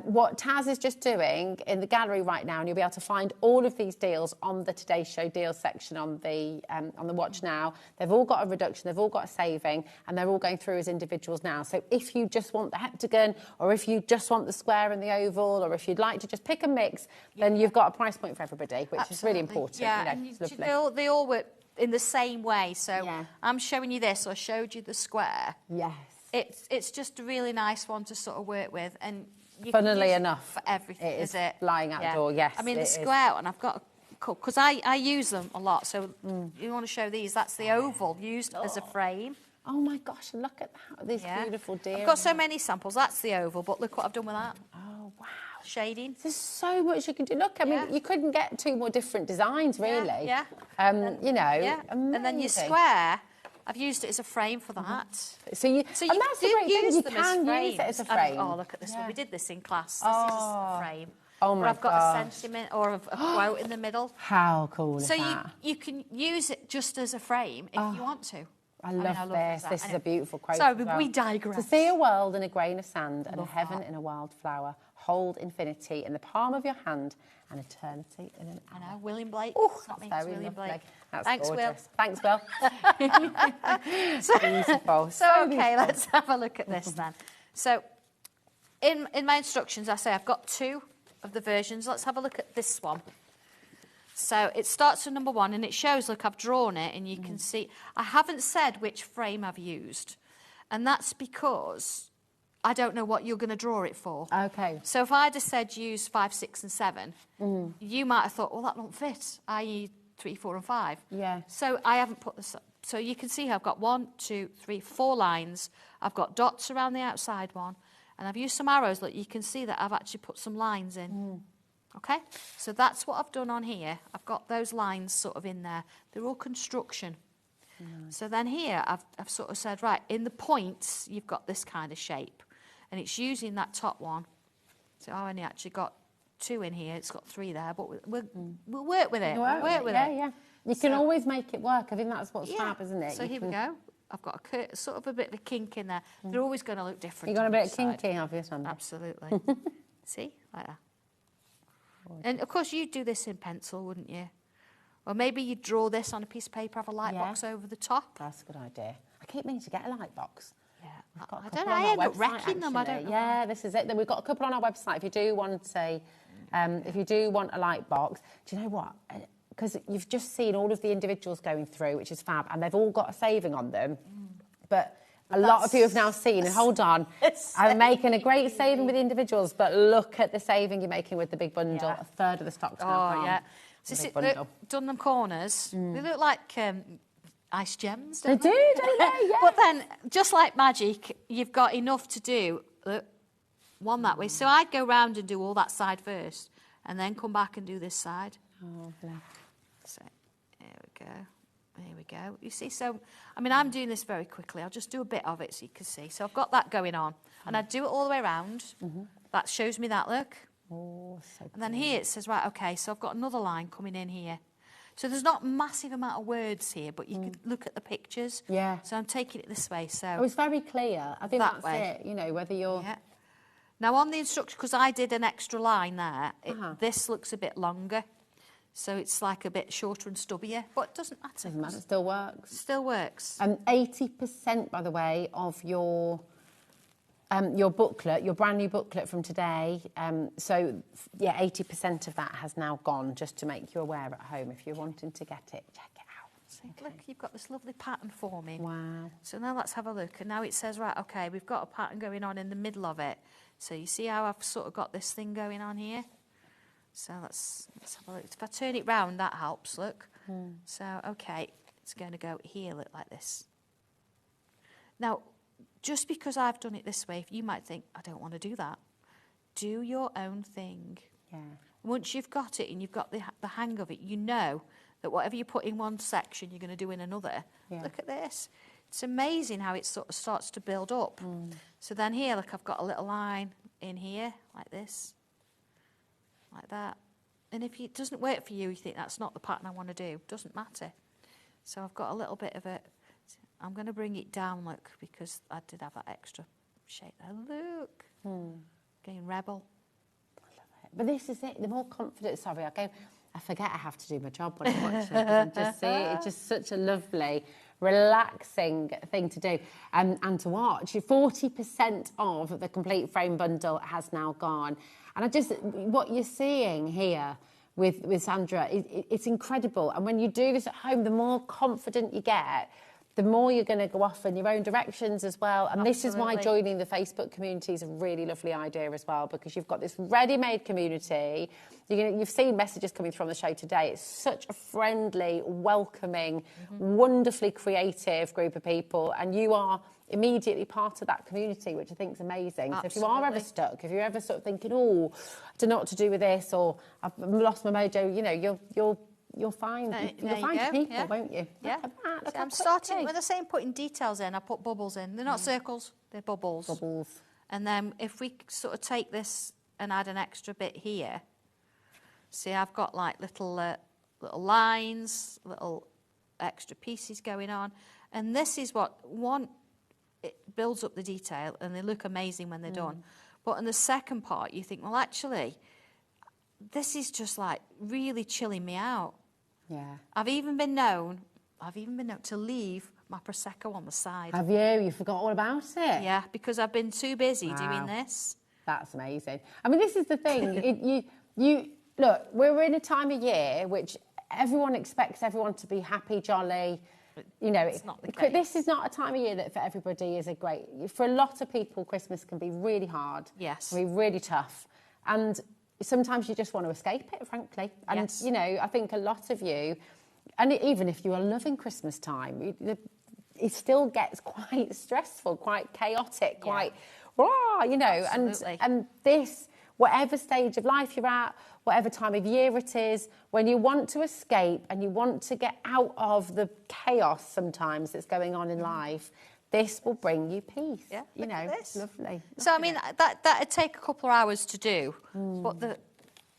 S21: What Taz is just doing in the gallery right now, and you'll be able to find all of these deals on the Today's Show deals section on the Watch Now. They've all got a reduction, they've all got a saving, and they're all going through as individuals now. So if you just want the heptagon, or if you just want the square and the oval, or if you'd like to just pick and mix, then you've got a price point for everybody, which is really important.
S16: Yeah,
S21: you know,
S16: and they all work in the same way. So I'm showing you this, or I showed you the square.
S21: Yes.
S16: It's just a really nice one to sort of work with, and you
S21: funnily
S16: can use
S21: enough,
S16: it for everything,
S21: is it? Flying out the door, yes.
S16: I mean, the square one, I've got because I use them a lot. So you want to show these? That's the oval used as a frame.
S21: Oh my gosh, look at that, this beautiful deer.
S16: I've got so many samples. That's the oval, but look what I've done with that.
S21: Oh, wow.
S16: Shading.
S21: There's so much you can do. Look, I mean, you couldn't get 2 more different designs, really.
S16: Yeah.
S21: You know,
S16: amazing. And then your square, I've used it as a frame for that.
S21: So you and that's the great thing, you can use it as a frame.
S16: Oh, look at this one. We did this in class. This is a frame.
S21: Oh my
S16: I've got a sentiment or a quote in the middle.
S21: How cool is that?
S16: So you can use it just as a frame if you want to.
S21: I love this. This is a beautiful quote.
S16: Sorry,
S21: as well.
S16: we digress.
S21: To see a world in a grain of sand and a heaven in a wildflower, hold infinity in the palm of your hand and eternity in an hour.
S16: I know, William Blake.
S21: Oh,
S16: That means
S21: very
S16: William
S21: lovely.
S16: Blake.
S21: That's
S16: Thanks,
S21: gorgeous.
S16: Will.
S21: Thanks, Will. Beautiful.
S16: So, okay, let's have a look at this then. So, in my instructions, I say I've got 2 of the versions. Let's have a look at this one. So it starts with number 1 and it shows, look, I've drawn it and you can see, I haven't said which frame I've used. And that's because I don't know what you're going to draw it for.
S21: Okay.
S16: So if I'd have said use 5, 6 and 7, you might have thought, well, that don't fit, i.e. 3, 4 and 5.
S21: Yeah.
S16: So I haven't put this up. So you can see I've got 1, 2, 3, 4 lines. I've got dots around the outside one. And I've used some arrows. Look, you can see that I've actually put some lines in. Okay, so that's what I've done on here. I've got those lines sort of in there. They're all construction. So then here, I've sort of said, right, in the points, you've got this kind of shape. And it's using that top one. So I only actually got 2 in here. It's got 3 there, but we'll work with it. We'll work with it.
S21: Yeah. You can always make it work. I think that's what's fab, isn't it?
S16: So here we go. I've got sort of a bit of a kink in there. They're always going to look different.
S21: You've got a bit of kinky, have you, Sandra?
S16: Absolutely. See, like that. And of course, you'd do this in pencil, wouldn't you? Or maybe you'd draw this on a piece of paper, have a light box over the top.
S21: That's a good idea. I keep meaning to get a light box.
S16: Yeah, I don't know. I end up wrecking them. I don't know.
S21: Yeah, this is it. Then we've got a couple on our website. If you do want a light box, do you know what? Because you've just seen all of the individuals going through, which is fab, and they've all got a saving on them. But a lot of you have now seen, and hold on, I'm making a great saving with the individuals, but look at the saving you're making with the big bundle. A third of the stock's now gone.
S16: Oh, yeah. So see, look, done them corners. They look like ice gems, don't they?
S21: They do, don't they? Yeah.
S16: But then, just like magic, you've got enough to do one that way. So I'd go round and do all that side first, and then come back and do this side.
S21: Oh, lovely.
S16: So, here we go. There we go. You see, so, I mean, I'm doing this very quickly. I'll just do a bit of it so you can see. So I've got that going on. And I do it all the way around. That shows me that look.
S21: Oh, so
S16: and then here it says, right, OK, so I've got another line coming in here. So there's not a massive amount of words here, but you can look at the pictures.
S21: Yeah.
S16: So I'm taking it this way. So
S21: it's very clear. I think
S16: that
S21: that's
S16: way.
S21: it, you know, whether you're...
S16: Yeah. Now, on the instruction, because I did an extra line there, this looks a bit longer. So it's like a bit shorter and stubbier, but it doesn't matter.
S21: Doesn't matter, it still works.
S16: Still works.
S21: 80%, by the way, of your booklet, your brand new booklet from today, so, yeah, 80% of that has now gone, just to make you aware at home. If you're wanting to get it, check it out.
S16: See, look, you've got this lovely pattern forming.
S21: Wow.
S16: So now let's have a look. And now it says, right, OK, we've got a pattern going on in the middle of it. So you see how I've sort of got this thing going on here? So let's have a look. If I turn it round, that helps, look. So, OK, it's going to go here, look like this. Now, just because I've done it this way, you might think, I don't want to do that. Do your own thing.
S21: Yeah.
S16: Once you've got it and you've got the hang of it, you know that whatever you put in one section, you're going to do in another.
S21: Yeah.
S16: Look at this. It's amazing how it sort of starts to build up. So then here, look, I've got a little line in here, like this. Like that. And if it doesn't work for you, you think that's not the pattern I want to do. Doesn't matter. So I've got a little bit of it. I'm going to bring it down, look, because I did have that extra shape there. Look. Getting rebel.
S21: I love it. But this is it. The more confident, sorry, I forget I have to do my job when I'm watching it. I just see it. It's just such a lovely, relaxing thing to do and to watch. 40% of the complete frame bundle has now gone. And what you're seeing here with Sandra, it's incredible. And when you do this at home, the more confident you get, the more you're going to go off in your own directions as well. And this is why joining the Facebook community is a really lovely idea as well, because you've got this ready-made community. You've seen messages coming from the show today. It's such a friendly, welcoming, wonderfully creative group of people, and you are immediately part of that community, which I think is amazing.
S16: Absolutely.
S21: So if you are ever stuck, if you're ever sort of thinking, oh, I don't know what to do with this, or I've lost my mojo, you know, you'll find people, won't you?
S16: Yeah.
S21: Look
S16: I'm starting, when I say I'm putting details in, I put bubbles in. They're not circles, they're bubbles.
S21: Bubbles.
S16: And then if we sort of take this and add an extra bit here, see, I've got like little lines, little extra pieces going on. And this is what, one, it builds up the detail and they look amazing when they're done. But in the second part, you think, well, actually, this is just like really chilling me out.
S21: Yeah.
S16: I've even been known to leave my Prosecco on the side.
S21: Have you? You forgot all about it?
S16: Yeah, because I've been too busy doing this.
S21: That's amazing. I mean, this is the thing. you look, we're in a time of year which everyone expects everyone to be happy, jolly. You know,
S16: it's not the case.
S21: This is not a time of year that for everybody is a great... For a lot of people, Christmas can be really hard.
S16: Yes.
S21: Can be really tough. And sometimes you just want to escape it, frankly. And,
S16: Yes.
S21: you know, I think a lot of you, and even if you are loving Christmas time, it still gets quite stressful, quite chaotic, quite... Rah, you know, and this, whatever stage of life you're at, whatever time of year it is, when you want to escape and you want to get out of the chaos sometimes that's going on in life, this will bring you peace. Yeah, you know, it's lovely.
S16: So, I mean, that'd take a couple of hours to do, but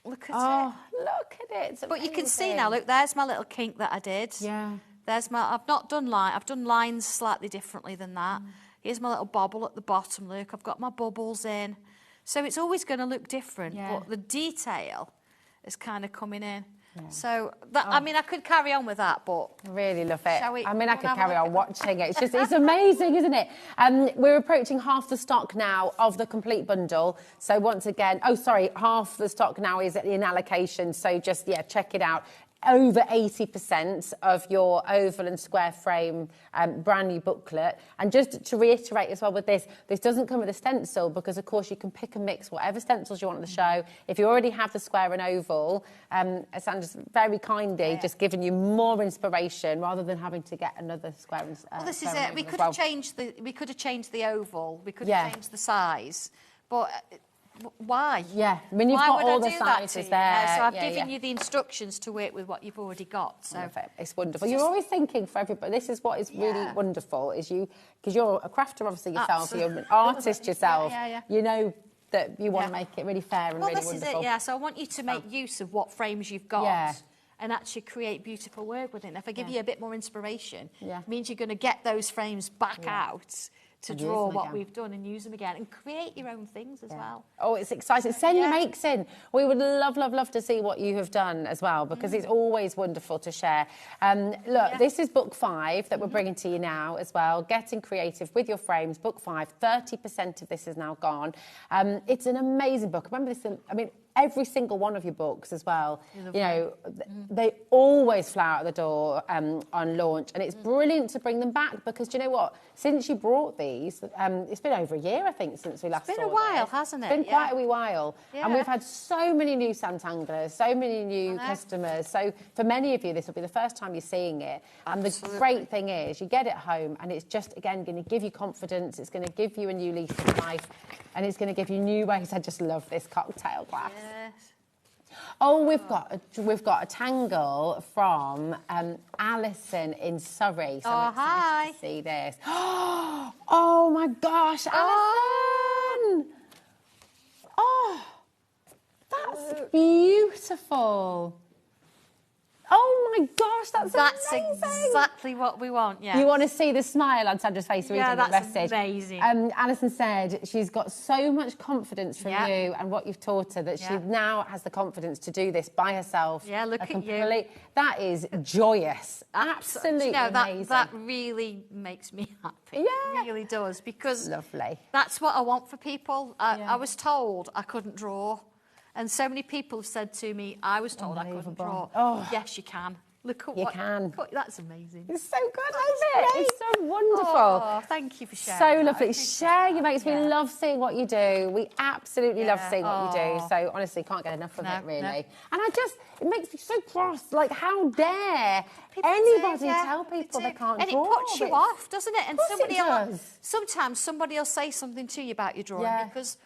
S16: look at it.
S21: Oh, look at it.
S16: But you can see now, look, there's my little kink that I did.
S21: Yeah.
S16: There's I've done lines slightly differently than that. Here's my little bobble at the bottom, look. I've got my bubbles in. So it's always going to look different, but the detail is kind of coming in. Yeah. So, I mean, I could carry on with that, but...
S21: I really love it.
S16: Shall we?
S21: I mean, I could carry on watching it. It's amazing, isn't it? We're approaching half the stock now of the complete bundle. So once again, half the stock now is in allocation. So just, check it out. Over 80% of your oval and square frame brand new booklet. And just to reiterate as well with this doesn't come with a stencil because, of course, you can pick and mix whatever stencils you want on the show. If you already have the square and oval, Sandra's very kindly just given you more inspiration rather than having to get another square and
S16: well, this is it. We could have changed the oval. We could have changed the size. But... why?
S21: Yeah, I mean, you've got all the sizes there.
S16: So I've given you the instructions to work with what you've already got. So
S21: it's wonderful. You're always thinking for everybody. This is what is really wonderful, is because you're a crafter, obviously, yourself. You're an artist yourself. You know that you want to make it really fair and really wonderful.
S16: Well, this is it, So I want you to make use of what frames you've got. And actually create beautiful work with it. And if I give you a bit more inspiration, it means you're going to get those frames back out to draw what we've done and use them again and create your own things as well.
S21: Oh, it's exciting. Send your makes in. We would love to see what you have done as well because it's always wonderful to share. Look, this is book 5 that we're bringing to you now as well. Getting creative with your frames, book 5. 30% of this is now gone. It's an amazing book. Remember this, I mean, every single one of your books as well, you know, they always flower at the door on launch, and it's brilliant to bring them back because, do you know what? Since you brought these, it's been over a year, I think, since we last saw
S16: It's been a while, hasn't it?
S21: It's been quite a wee while. And we've had so many new Santanglers, so many new customers. So for many of you, this will be the first time you're seeing it. And the great thing is you get it home and it's just, again, going to give you confidence. It's going to give you a new lease of life and it's going to give you new ways. I just love this cocktail glass.
S16: Yes.
S21: Oh, we've got a tangle from Alison in Surrey. So I'm excited to see this. Oh my gosh, Alison! Oh, that's beautiful. Oh my gosh, that's amazing.
S16: Exactly what we want, yeah.
S21: You want to see the smile on Sandra's face reading the message.
S16: Yeah, that's amazing.
S21: Alison said she's got so much confidence from you and what you've taught her that she now has the confidence to do this by herself.
S16: Yeah, look at you.
S21: That is joyous. Absolutely amazing.
S16: That really makes me happy.
S21: Yeah.
S16: It really does because
S21: lovely.
S16: That's what I want for people. I was told I couldn't draw. And so many people have said to me, I was told I couldn't draw.
S21: Oh.
S16: Yes, you can. Look at
S21: you can.
S16: That's amazing.
S21: It's so good, isn't it? It's so wonderful.
S16: Oh, thank you for sharing.
S21: So lovely. Share your makes. We love seeing what you do. We absolutely love seeing what you do. So honestly, can't get enough of it, really. No. And it makes me so cross. Like, how dare anybody tell people they can't draw?
S16: And it puts you off, doesn't it? And
S21: somebody
S16: else, sometimes somebody will say something to you about your drawing because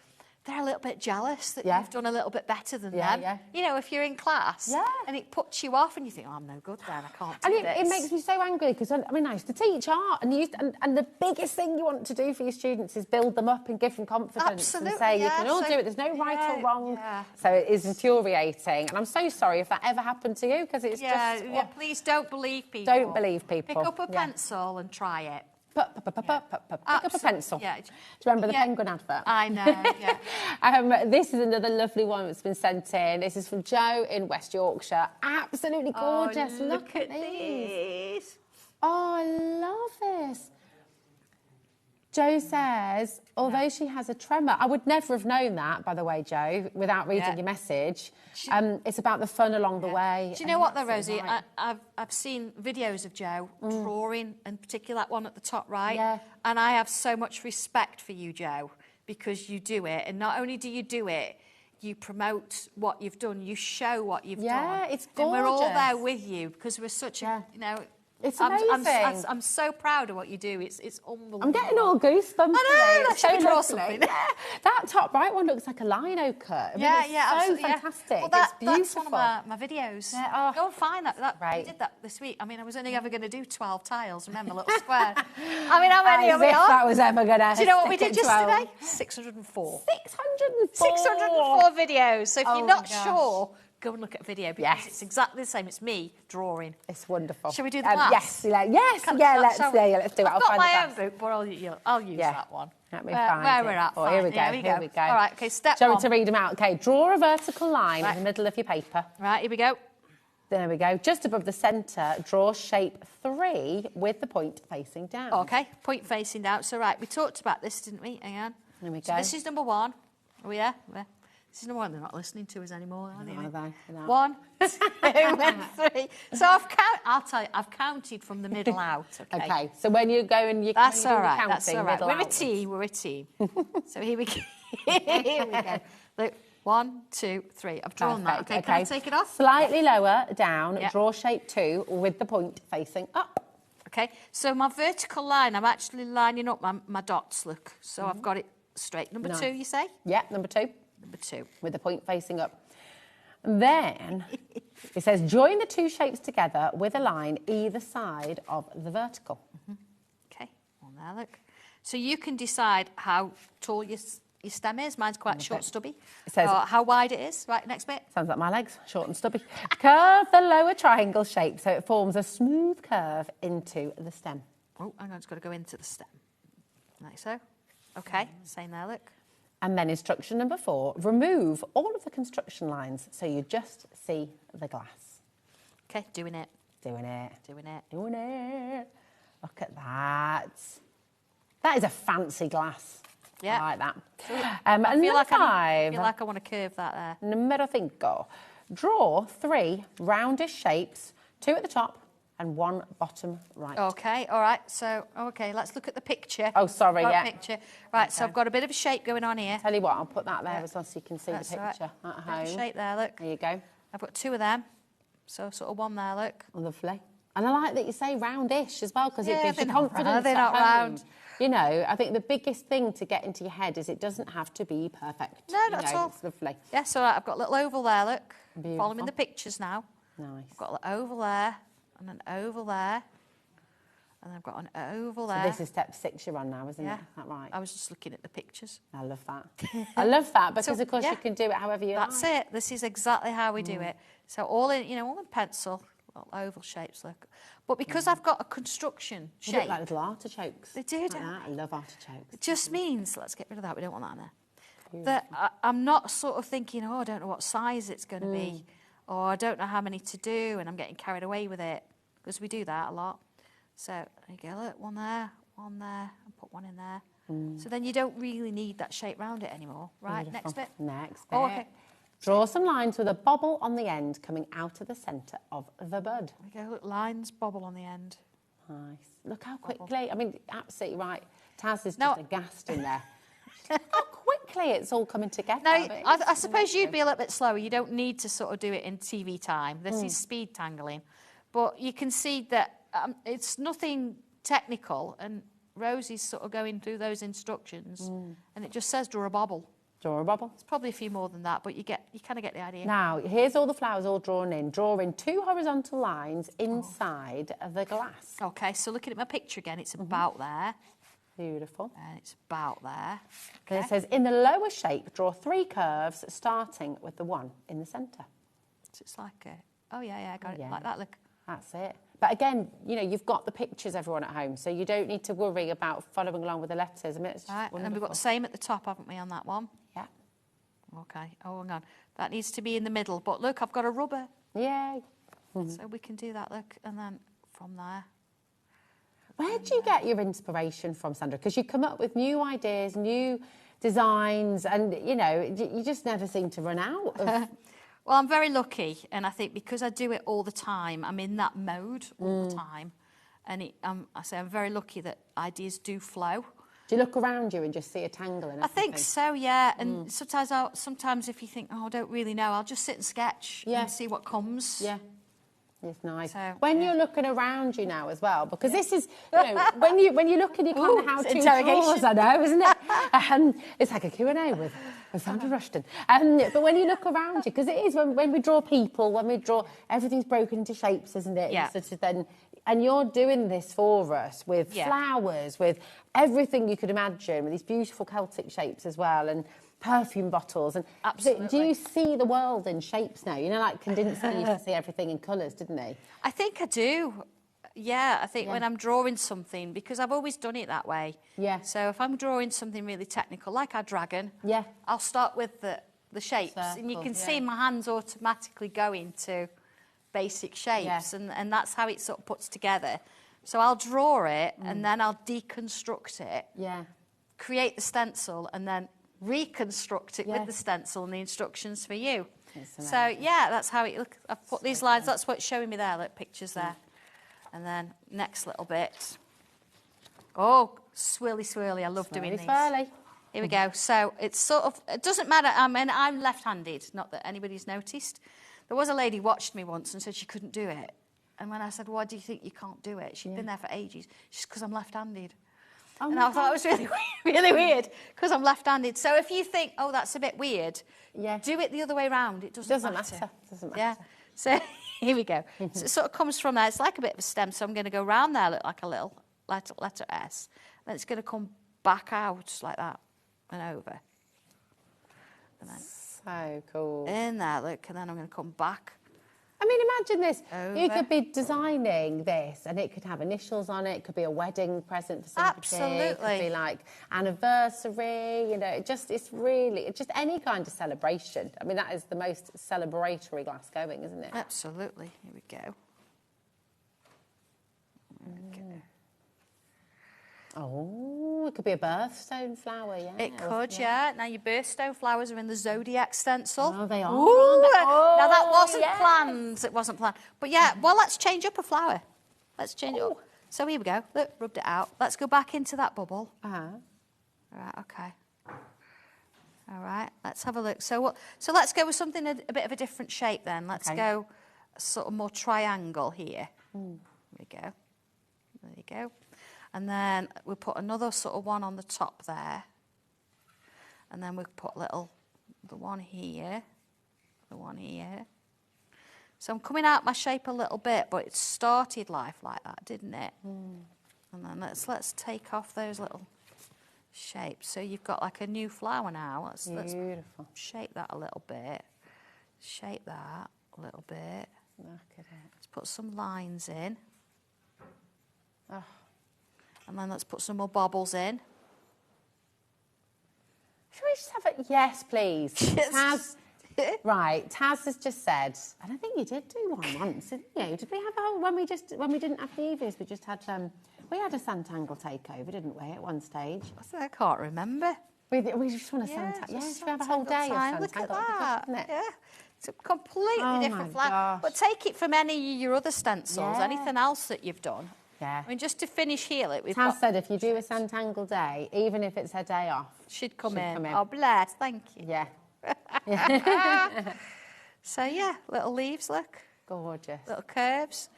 S16: they're a little bit jealous that you've done a little bit better than them.
S21: Yeah.
S16: You know, if you're in class and it puts you off and you think, oh, I'm no good then, I can't do this.
S21: And it makes me so angry because, I mean, I used to teach art and the biggest thing you want to do for your students is build them up and give them confidence and say, you can all do it, there's no right or wrong. So it is infuriating. And I'm so sorry if that ever happened to you because it's just...
S16: Yeah, please don't believe people.
S21: Don't believe people.
S16: Pick up a pencil and try it.
S21: Pick up a pencil.
S16: Yeah.
S21: Do you remember the penguin advert?
S16: I know, yeah.
S21: This is another lovely one that's been sent in. This is from Joe in West Yorkshire. Absolutely gorgeous.
S16: Oh,
S21: look at these. Oh, I love this. Joe says, although she has a tremor, I would never have known that, by the way, Joe, without reading your message. It's about the fun along the way.
S16: Do you know what, though, Rosie? I've seen videos of Joe drawing, in particular that one at the top right.
S21: Yeah.
S16: And I have so much respect for you, Joe, because you do it. And not only do you do it, you promote what you've done. You show what you've done.
S21: Yeah, it's gorgeous.
S16: And we're all there with you because we're such a, you know...
S21: It's amazing.
S16: I'm so proud of what you do. It's unbelievable.
S21: I'm getting all goosebumps.
S16: I know.
S21: It's
S16: Should we draw
S21: lovely.
S16: something?
S21: Yeah. That top right one looks like a lino cut. I mean, it's so
S16: absolutely,
S21: fantastic.
S16: Well,
S21: It's beautiful.
S16: that's one of my videos.
S21: Yeah,
S16: Go and find that. We did that this week. I mean, I was only ever going to do 12 tiles. Remember, little square. I mean, how many are we on?
S21: That was ever going to.
S16: Do you know what we did yesterday? 604. 604 videos. So if you're not sure, go and look at a video because it's exactly the same. It's me drawing.
S21: It's wonderful.
S16: Shall we do the glass?
S21: Yes, let's do it.
S16: I've got my own book, but I'll use that one.
S21: Let me
S16: where
S21: find
S16: we're at.
S21: Here we go.
S16: All right, okay, step
S21: Shall
S16: one.
S21: we to read them out? Okay, draw a vertical line in the middle of your paper.
S16: Right, here we go.
S21: There we go. Just above the centre, draw shape 3 with the point facing down.
S16: Okay, point facing down. So, right, we talked about this, didn't we? Hang on.
S21: There we
S16: So
S21: go.
S16: this is number 1. Are we there? This is number 1. They're not listening to us anymore, are they?
S21: Are they? No.
S16: 1, 2, and 3. So I'll tell you, I've counted from the middle out. Okay.
S21: Okay. So when you go and you
S16: That's
S21: do
S16: all
S21: the
S16: right.
S21: counting,
S16: That's all right.
S21: middle
S16: We're a
S21: outwards.
S16: team. We're a team. So here we go. Here we go. Look, 1, 2, 3. I've drawn that. Okay, can I take it off?
S21: Slightly lower down, draw shape 2 with the point facing up.
S16: Okay, so my vertical line, I'm actually lining up my dots, look. So I've got it straight. Number 2, you say?
S21: Yeah, number 2.
S16: Number 2.
S21: With the point facing up. And then it says, join the 2 shapes together with a line either side of the vertical.
S16: Okay, on there, look. So you can decide how tall your stem is. Mine's quite short, stubby.
S21: It says,
S16: how wide it is. Right, next bit.
S21: Sounds like my legs, short and stubby. Curve the lower triangle shape so it forms a smooth curve into the stem.
S16: Oh, hang on, it's got to go into the stem. Like so. Okay, same there, look.
S21: And then instruction number 4, remove all of the construction lines so you just see the glass.
S16: Okay, doing it.
S21: Doing it.
S16: Doing it.
S21: Doing it. Look at that. That is a fancy glass.
S16: Yeah.
S21: I like that.
S16: I
S21: And
S16: feel
S21: number
S16: like
S21: 5.
S16: I feel like I want to curve that there.
S21: Numero 5. Draw 3 roundish shapes, 2 at the top and 1 bottom right.
S16: Okay, all right. So, okay, let's look at the picture.
S21: Oh, sorry, yeah.
S16: Picture. Right, so I've got a bit of a shape going on here.
S21: Tell you what, I'll put that there as well so you can see
S16: That's
S21: the
S16: all right.
S21: picture at
S16: Bit of
S21: home.
S16: a shape there, look.
S21: There you go.
S16: I've got 2 of them. So sort of 1 there, look.
S21: Lovely. And I like that you say roundish as well because it
S16: Yeah,
S21: gives you
S16: they're not
S21: confidence
S16: round, they're
S21: at
S16: not
S21: home.
S16: round.
S21: You know, I think the biggest thing to get into your head is it doesn't have to be perfect.
S16: No,
S21: You
S16: not
S21: know,
S16: at all.
S21: It's lovely.
S16: Yes, all right. I've got a little oval there, look.
S21: Beautiful.
S16: Following the pictures now.
S21: Nice.
S16: I've got an oval there and an oval there. And I've got an oval there.
S21: So this is step 6 you're on now, isn't it? Is that right?
S16: I was just looking at the pictures.
S21: I love that. I love that because,
S16: So,
S21: of course,
S16: yeah.
S21: you can do it however you like.
S16: That's it. This is exactly how we do it. So all in, all in pencil, little oval shapes, look. But because I've got a construction
S21: They
S16: shape,
S21: look like little artichokes.
S16: They do,
S21: Like
S16: don't
S21: that. I love artichokes.
S16: it just means, let's get rid of that, we don't want that in there. That I'm not sort of thinking, I don't know what size it's going to be, or I don't know how many to do, and I'm getting carried away with it, because we do that a lot. So there you go, look, 1 there, 1 there, and put 1 in there. So then you don't really need that shape round it anymore. Right,
S21: Beautiful.
S16: next bit.
S21: Next bit.
S16: Oh, okay.
S21: Draw some lines with a bobble on the end coming out of the centre of the bud.
S16: There you go, look, lines bobble on the end.
S21: Nice. Look how quickly, I mean, absolutely right. Taz is
S16: No.
S21: just aghast in there. How quickly it's all coming together.
S16: Now,
S21: but
S16: I
S21: it's
S16: suppose you'd
S21: amazing.
S16: be a little bit slower. You don't need to sort of do it in TV time. This is speed tangling. But you can see that it's nothing technical, and Rosie's sort of going through those instructions, and it just says draw a bobble.
S21: Draw a bubble.
S16: It's probably a few more than that, but you kind of get the idea.
S21: Now, here's all the flowers all drawn in. Draw in 2 horizontal lines inside the glass.
S16: Okay, so looking at my picture again, it's about there.
S21: Beautiful.
S16: And it's about there.
S21: Then it says, in the lower shape, draw 3 curves, starting with the one in the centre.
S16: So it's like a... Oh, yeah, I got it. Like that, look.
S21: That's it. But again, you know, you've got the pictures, everyone at home, so you don't need to worry about following along with the letters. I mean, it's just wonderful.
S16: And we've got the same at the top, haven't we, on that one?
S21: Yeah.
S16: Okay. Oh, hang on. That needs to be in the middle. But look, I've got a rubber.
S21: Yay.
S16: So we can do that, look. And then from there...
S21: Where do you get your inspiration from, Sandra? Because you come up with new ideas, new designs, and, you know, you just never seem to run out of...
S16: Well, I'm very lucky, and I think because I do it all the time, I'm in that mode all the time. And I say I'm very lucky that ideas do flow.
S21: Do you look around you and just see a tangle in everything?
S16: I think so, yeah. And sometimes if you think, oh, I don't really know, I'll just sit and sketch and see what comes.
S21: Yeah. It's nice.
S16: So,
S21: when you're looking around you now as well, because this is, you know, when you look in your kind of how-to drawers, I know, isn't it? It's like a Q&A with Sandra Rushton. But when you look around you, because it is when we draw people, when we draw, everything's broken into shapes, isn't it?
S16: Yeah.
S21: Sort of then, and you're doing this for us with flowers, with everything you could imagine, with these beautiful Celtic shapes as well, and perfume bottles. And
S16: absolutely.
S21: Do you see the world in shapes now? You know, like Kandinsky used to see everything in colours, didn't he?
S16: I think I do. Yeah, I think when I'm drawing something, because I've always done it that way.
S21: Yeah.
S16: So if I'm drawing something really technical, like our dragon, I'll start with the shapes. And you can see my hands automatically go into basic shapes. And that's how it sort of puts together. So I'll draw it, and then I'll deconstruct it.
S21: Yeah.
S16: Create the stencil, and then reconstruct it with the stencil and the instructions for you. So yeah, that's how it look. I've put these lines, that's what's showing me there, look, pictures there. And then next little bit. Oh, swirly, I love doing these. Here we go. So it's sort of, it doesn't matter, I mean, I'm left-handed, not that anybody's noticed. There was a lady watched me once and said she couldn't do it. And when I said, why do you think you can't do it? She'd been there for ages. She's because I'm left-handed.
S21: Oh,
S16: and I thought it was really, really weird because I'm left-handed. So if you think, oh, that's a bit weird, do it the other way around. It doesn't matter.
S21: Doesn't matter.
S16: Yeah. So here we go. So it sort of comes from there. It's like a bit of a stem. So I'm going to go round there, look like a little letter S. Then it's going to come back out like that and over. And then
S21: so cool.
S16: In there, look, and then I'm going to come back.
S21: I mean, imagine this.
S16: Over.
S21: You could be designing this and it could have initials on it. It could be a wedding present for somebody.
S16: Absolutely.
S21: It could be like anniversary, you know, it's really just any kind of celebration. I mean, that is the most celebratory glass going, isn't it?
S16: Absolutely. Here we go.
S21: Oh, it could be a birthstone flower, yeah.
S16: It could, yeah. Now, your birthstone flowers are in the zodiac stencil.
S21: Oh, they are.
S16: Now, that wasn't planned. It wasn't planned. But, yeah, well, let's change up a flower. Let's change it up. So, here we go. Look, rubbed it out. Let's go back into that bubble. All right, OK. All right, let's have a look. So let's go with something a bit of a different shape then. Let's go a sort of more triangle here. There we go. There you go. And then we'll put another sort of one on the top there. And then we'll put the one here, the one here. So I'm coming out my shape a little bit, but it started life like that, didn't it? And then let's take off those little shapes. So you've got like a new flower now. Let's shape that a little bit. Shape that a little bit.
S21: Look at it.
S16: Let's put some lines in.
S21: Oh.
S16: And then let's put some more bobbles in.
S21: Should we just have it? Yes, please. Taz, right, Taz has just said, and I think you did do one once, didn't you? Did we have a whole, when we didn't have the evenings, we just had, we had a Santangle takeover, didn't we, at one stage?
S16: I can't remember.
S21: We just want a Santangle. Yes, we have a whole day of Santangle.
S16: Look at that. Yeah. It's a completely different flower. But take it from any of your other stencils, anything else that you've done.
S21: Yeah.
S16: I mean, just to finish here, look,
S21: Taz said if you do a Santangle day, even if it's her day off,
S16: she'd come in. Oh, bless, thank you.
S21: Yeah.
S16: So, yeah, little leaves, look.
S21: Gorgeous.
S16: Little curves.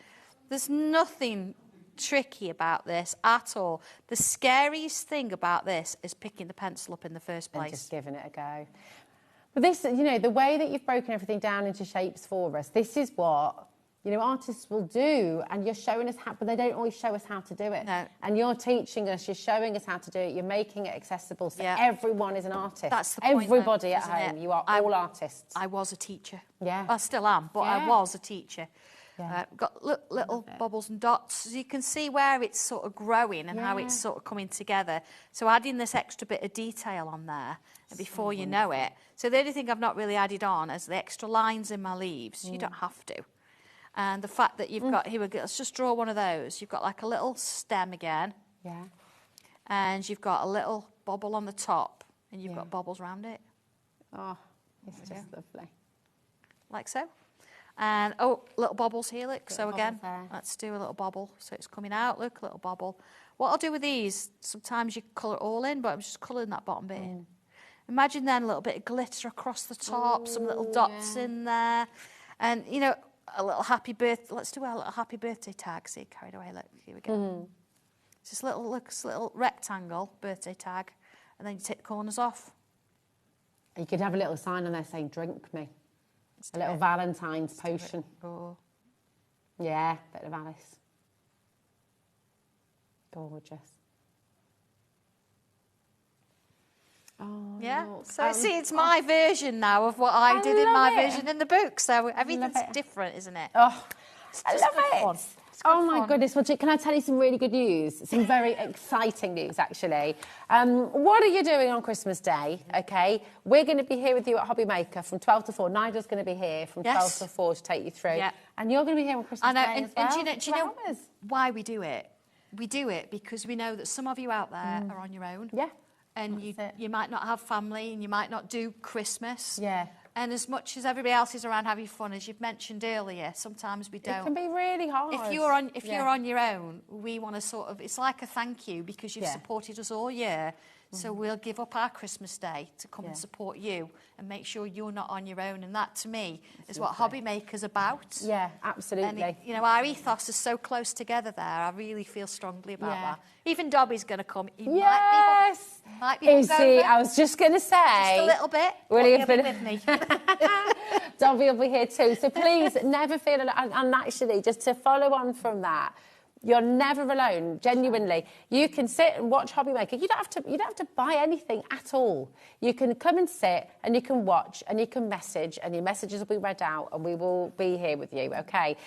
S16: There's nothing tricky about this at all. The scariest thing about this is picking the pencil up in the first place.
S21: And just giving it a go. But this, you know, the way that you've broken everything down into shapes for us, this is what, you know, artists will do, and you're showing us how, but they don't always show us how to do it.
S16: No.
S21: And you're teaching us, you're showing us how to do it, you're making it accessible, so everyone is an artist.
S16: That's the point,
S21: Everybody
S16: though,
S21: at
S16: isn't
S21: home,
S16: it?
S21: you are all artists.
S16: I was a teacher.
S21: Yeah.
S16: I still am, but I was a teacher.
S21: Yeah.
S16: Got little bubbles and dots. So you can see where it's sort of growing and how it's sort of coming together. So adding this extra bit of detail on there, and before you know it. So the only thing I've not really added on is the extra lines in my leaves. You don't have to. And the fact that you've got, here we go, let's just draw one of those. You've got like a little stem again.
S21: Yeah.
S16: And you've got a little bubble on the top, and you've got bubbles around it.
S21: Oh, it's just lovely.
S16: Like so. And, oh, little bobbles here, look. So again, let's do a little bobble. So it's coming out, look, a little bobble. What I'll do with these, sometimes you colour it all in, but I'm just colouring that bottom bit in. Imagine then a little bit of glitter across the top, some little dots in there. And, you know, a little happy birthday, let's do a little happy birthday tag. See, carried away, look, here we go. It's this little, look, this little rectangle birthday tag, and then you take the corners off.
S21: You could have a little sign on there saying, drink me. A little Valentine's potion.
S16: Oh.
S21: Yeah, bit of Alice. Gorgeous. Oh,
S16: yeah,
S21: look.
S16: so see, it's my version now of what I did in my version in the book. So everything's different, isn't it?
S21: Oh, I love it.
S16: Fun.
S21: Oh my goodness, well, can I tell you some really good news? Some very exciting news, actually. What are you doing on Christmas Day, okay? We're going to be here with you at HobbyMaker from 12 to 4. Nigel's going to be here from 12 to 4 to take you through. Yeah. And you're going to be here on Christmas Day as well.
S16: And do you know why we do it? We do it because we know that some of you out there are on your own.
S21: Yeah.
S16: And you might not have family, and you might not do Christmas.
S21: Yeah.
S16: And as much as everybody else is around having fun, as you've mentioned earlier, sometimes we don't.
S21: It can be really hard.
S16: If you're on your own, we want to sort of, it's like a thank you because you've supported us all year. So we'll give up our Christmas Day to come and support you and make sure you're not on your own. And that, to me, is what HobbyMaker's about.
S21: Yeah, absolutely.
S16: And, you know, our ethos is so close together there. I really feel strongly about that. Even Dobby's going to come. He might be
S21: Is he?
S16: hungover.
S21: I was just going to say.
S16: Just a little bit.
S21: Will
S16: He'll
S21: he
S16: be with me.
S21: Dobby will be here too. So please never feel alone. And actually, just to follow on from that, you're never alone, genuinely. You can sit and watch HobbyMaker. You don't have to buy anything at all. You can come and sit and you can watch and you can message, and your messages will be read out, and we will be here with you, okay?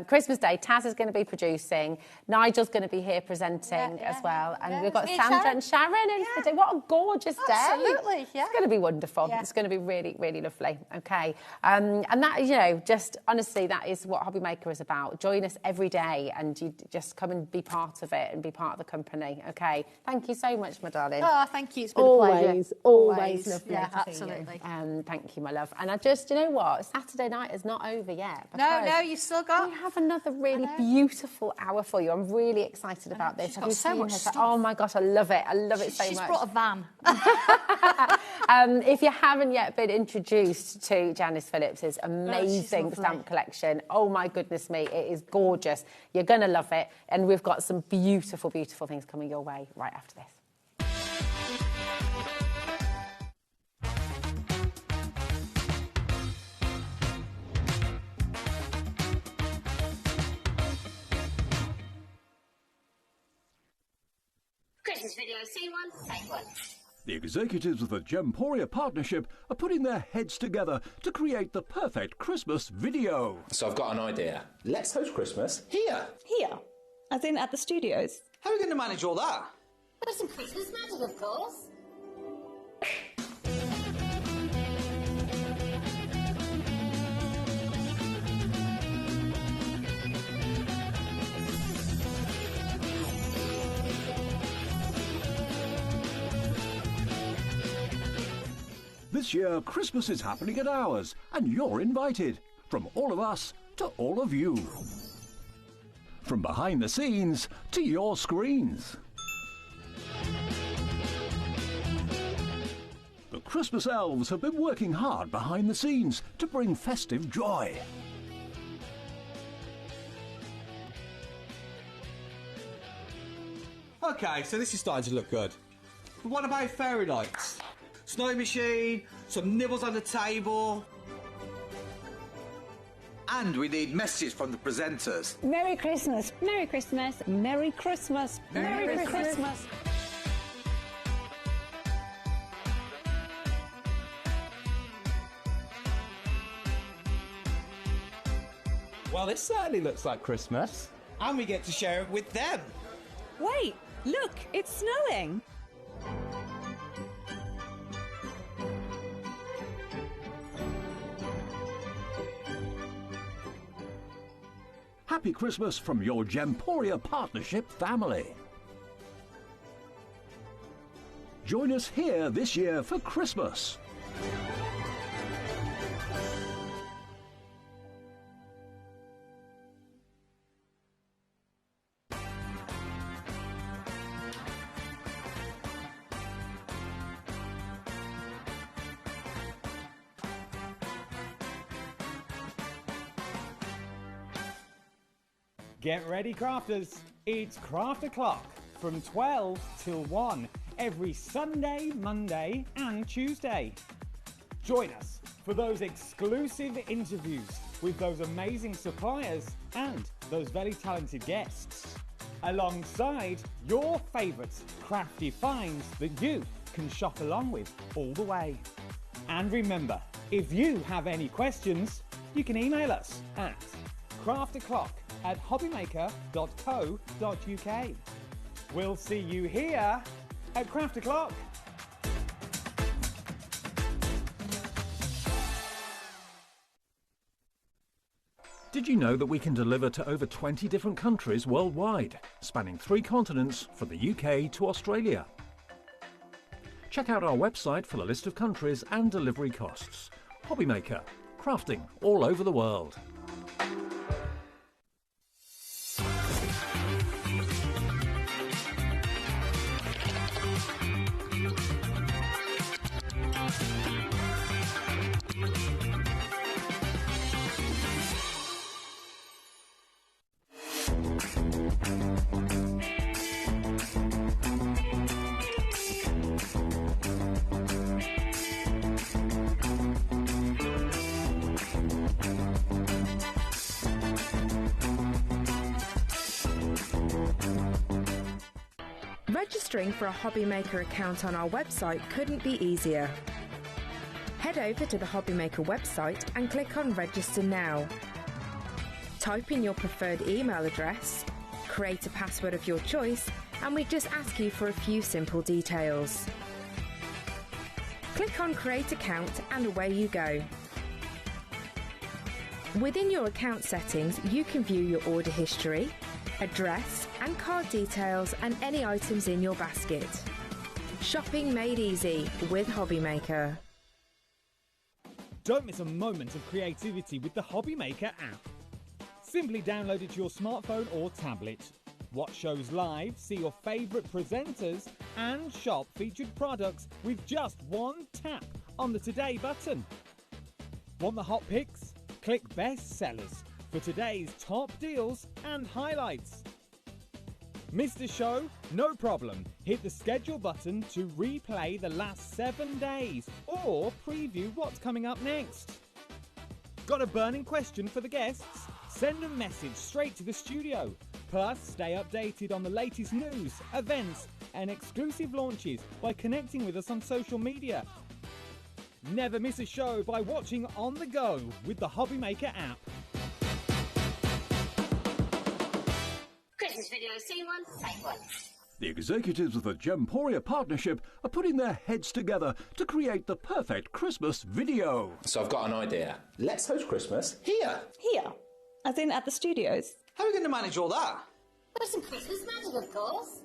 S21: Christmas Day, Taz is going to be producing. Nigel's going to be here presenting as well. And we've got Sandra and Sharon in for the day. What a gorgeous day.
S16: Absolutely, yeah.
S21: It's going to be wonderful. It's going to be really, really lovely, okay? And that, you know, just honestly, that is what HobbyMaker is about. Join us every day, and you just come and be part of it and be part of the company, okay? Thank you so much, my darling.
S16: Oh, thank you. It's been a pleasure.
S21: Always lovely
S16: yeah,
S21: to
S16: absolutely.
S21: see you. Thank you, my love. And I just, you know what? Saturday night is not over yet.
S16: No, you've still got...
S21: We have another really beautiful hour for you. I'm really excited about this.
S16: She's got so much stuff.
S21: Oh, my gosh, I love it. I love it so much.
S16: She's brought a van.
S21: If you haven't yet been introduced to Janice Phillips's amazing stamp collection, oh my goodness me, it is gorgeous. You're going to love it. And we've got some beautiful, beautiful things coming your way right after this.
S12: Christmas video, scene one, take one.
S10: The executives of the Gemporia partnership are putting their heads together to create the perfect Christmas video.
S13: So I've got an idea. Let's host Christmas here.
S19: Here? As in at the studios?
S15: How are we going to manage all that?
S12: With some Christmas magic, of course.
S10: This year, Christmas is happening at ours, and you're invited. From all of us to all of you. From behind the scenes to your screens. The Christmas elves have been working hard behind the scenes to bring festive joy.
S15: Okay, so this is starting to look good. But what about fairy lights? Snow machine, some nibbles on the table.
S4: And we need messages from the presenters.
S14: Merry Christmas. Merry Christmas. Merry Christmas.
S4: Merry
S14: Christmas.
S18: Well, this certainly looks like Christmas.
S15: And we get to share it with them.
S19: Wait, look, it's snowing.
S10: Happy Christmas from your Gemporia Partnership family. Join us here this year for Christmas.
S17: Get ready, crafters. It's Craft O'Clock from 12 till 1 every Sunday, Monday and Tuesday. Join us for those exclusive interviews with those amazing suppliers and those very talented guests, alongside your favourite crafty finds that you can shop along with all the way. And remember, if you have any questions, you can email us at crafto'clock@hobbymaker.co.uk. We'll see you here at Craft O'Clock.
S10: Did you know that we can deliver to over 20 different countries worldwide, spanning 3 continents from the UK to Australia? Check out our website for the list of countries and delivery costs. HobbyMaker, crafting all over the world.
S20: Registering for a HobbyMaker account on our website couldn't be easier. Head over to the HobbyMaker website and click on Register Now. Type in your preferred email address, create a password of your choice, and we just ask you for a few simple details. Click on Create Account and away you go. Within your account settings, you can view your order history, address and card details and any items in your basket. Shopping made easy with HobbyMaker.
S17: Don't miss a moment of creativity with the HobbyMaker app. Simply download it to your smartphone or tablet. Watch shows live, see your favourite presenters and shop featured products with just one tap on the Today button. Want the hot picks? Click Best Sellers for today's top deals and highlights. Missed a show? No problem. Hit the schedule button to replay the last 7 days or preview what's coming up next. Got a burning question for the guests? Send a message straight to the studio. Plus, stay updated on the latest news, events and exclusive launches by connecting with us on social media. Never miss a show by watching on the go with the HobbyMaker app.
S12: Christmas video, see one, take one.
S10: The executives of the Gemporia Partnership are putting their heads together to create the perfect Christmas video.
S13: So I've got an idea. Let's host Christmas here.
S19: Here? As in at the studios?
S15: How are we going to manage all that?
S12: There's some Christmas magic, of course.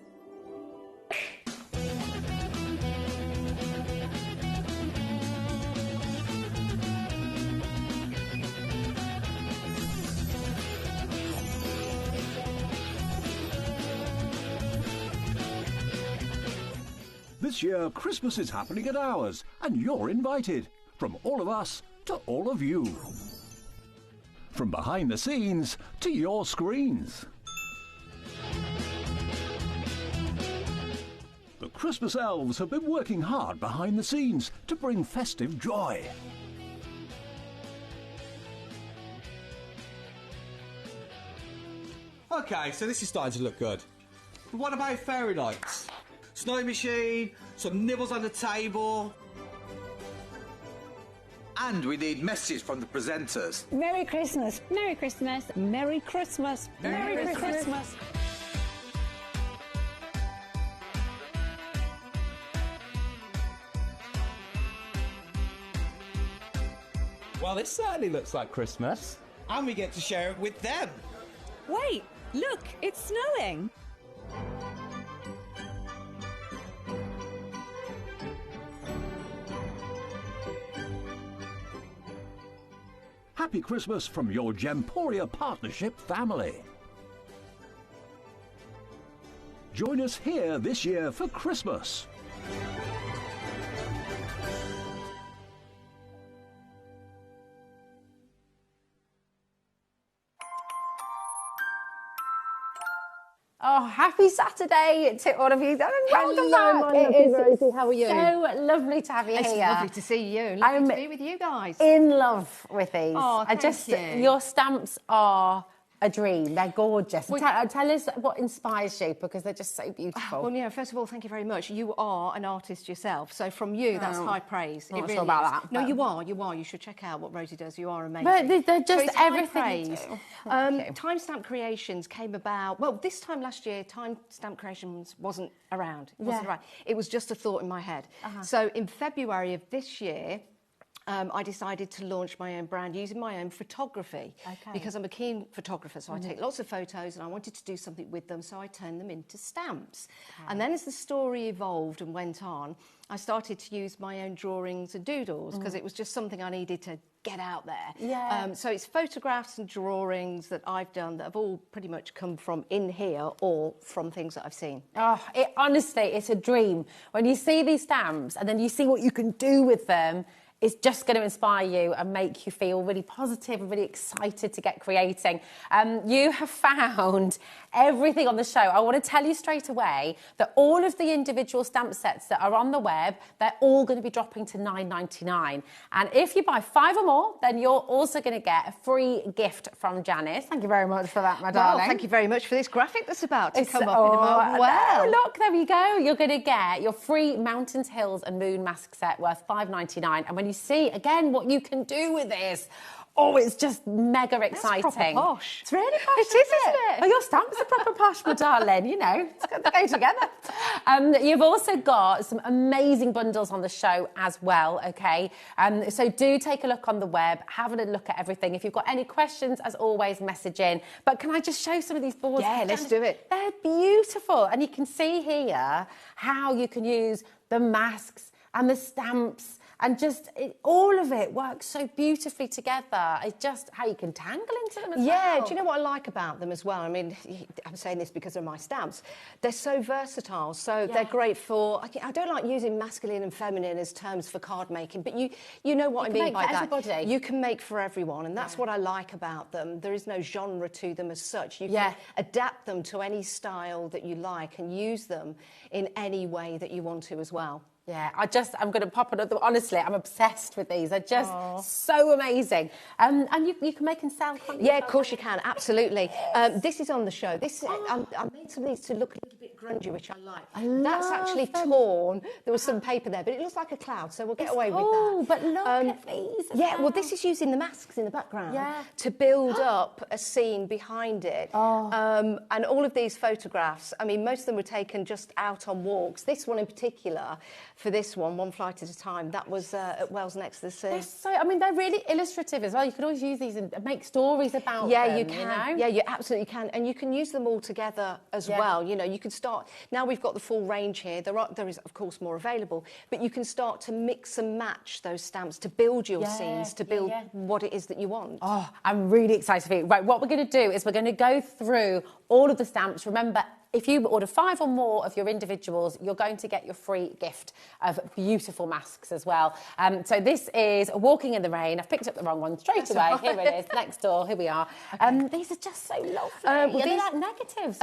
S10: This year, Christmas is happening at ours, and you're invited. From all of us to all of you. From behind the scenes to your screens. Christmas elves have been working hard behind the scenes to bring festive joy.
S15: Okay, so this is starting to look good. But what about fairy lights? Snow machine, some nibbles on the table.
S4: And we need messages from the presenters.
S14: Merry Christmas.
S19: Merry Christmas.
S14: Merry Christmas.
S19: Merry Christmas.
S18: Well, this certainly looks like Christmas.
S15: And we get to share it with them.
S19: Wait, look, it's snowing.
S10: Happy Christmas from your Gemporia Partnership family. Join us here this year for Christmas.
S21: Oh, happy Saturday to all of you. Welcome back.
S11: It is, Rosie. How are you?
S21: So lovely to have you
S11: It's
S21: here.
S11: lovely to see you. Lovely
S21: I'm
S11: to be with you guys.
S21: in love with these.
S11: Oh, thank you.
S21: Your stamps are a dream. They're gorgeous. Tell us what inspires you, because they're just so beautiful.
S11: Well, first of all, thank you very much. You are an artist yourself, so from you, that's high praise.
S21: I'm not
S11: really
S21: sure about
S11: is.
S21: that,
S11: No,
S21: but-
S11: you are. You should check out what Rosie does. You are amazing.
S21: But they're just
S11: it's high
S21: everything you
S11: praise.
S21: do. Thank you.
S11: Timestamp Creations came about, well, this time last year, Timestamp Creations wasn't around. It was just a thought in my head. So in February of this year, I decided to launch my own brand using my own photography because I'm a keen photographer, so I take lots of photos and I wanted to do something with them, so I turned them into stamps. And then as the story evolved and went on, I started to use my own drawings and doodles because it was just something I needed to get out there. So it's photographs and drawings that I've done that have all pretty much come from in here or from things that I've seen.
S21: Oh, honestly, it's a dream. When you see these stamps and then you see what you can do with them, it's just going to inspire you and make you feel really positive and really excited to get creating. You have found everything on the show. I want to tell you straight away that all of the individual stamp sets that are on the web, they're all going to be dropping to $9.99. And if you buy 5 or more, then you're also going to get a free gift from Janice. Thank you very much for that, my darling.
S11: Thank you very much for this graphic that's about to come up in a moment. Well,
S21: look, there you go. You're going to get your free Mountains, Hills and Moon mask set worth $5.99. And when you see, again, what you can do with this, oh, it's just mega exciting.
S11: That's proper posh.
S21: It's really posh, isn't it? Oh, your stamps are proper posh, my darling. You know, it's got to go together. You've also got some amazing bundles on the show as well, okay? So do take a look on the web, have a look at everything. If you've got any questions, as always, message in. But can I just show some of these boards?
S11: Yeah, let's do it.
S21: They're beautiful. And you can see here how you can use the masks and the stamps, and just all of it works so beautifully together. It's just how you can tangle into them as well.
S11: Yeah, do you know what I like about them as well? I mean, I'm saying this because they're my stamps. They're so versatile, so they're great for... I don't like using masculine and feminine as terms for card making, but you know what I mean by that.
S21: Everybody.
S11: You can make for everyone, and that's what I like about them. There is no genre to them as such. You can adapt them to any style that you like and use them in any way that you want to as well.
S21: Yeah, I'm going to pop another. Honestly, I'm obsessed with these. They're just so amazing. And you can make and sell, can't you?
S11: Yeah, of course you can, absolutely. This is on the show. I made some of these to look a little bit grungy, which I like. That's actually torn. There was some paper there, but it looks like a cloud, so we'll get away with that.
S21: Oh, but look at these.
S11: Well, this is using the masks in the background to build up a scene behind it. And all of these photographs, I mean, most of them were taken just out on walks. This one in particular, for this one flight at a time, that was at Wells Next to the Sea.
S21: They're really illustrative as well. You can always use these and make stories about them.
S11: You can.
S21: You know?
S11: Yeah, you absolutely can. And you can use them all together as well. You know, you can start... Now we've got the full range here. There is, of course, more available. But you can start to mix and match those stamps to build your scenes, to build what it is that you want.
S21: Oh, I'm really excited for you. Right, what we're going to do is we're going to go through all of the stamps. Remember, if you order 5 or more of your individuals, you're going to get your free gift of beautiful masks as well. So this is Walking in the Rain. I've picked up the wrong one straight away.
S5: Right.
S21: Here it is, next door. Here we are. These are just so lovely. They're like negatives.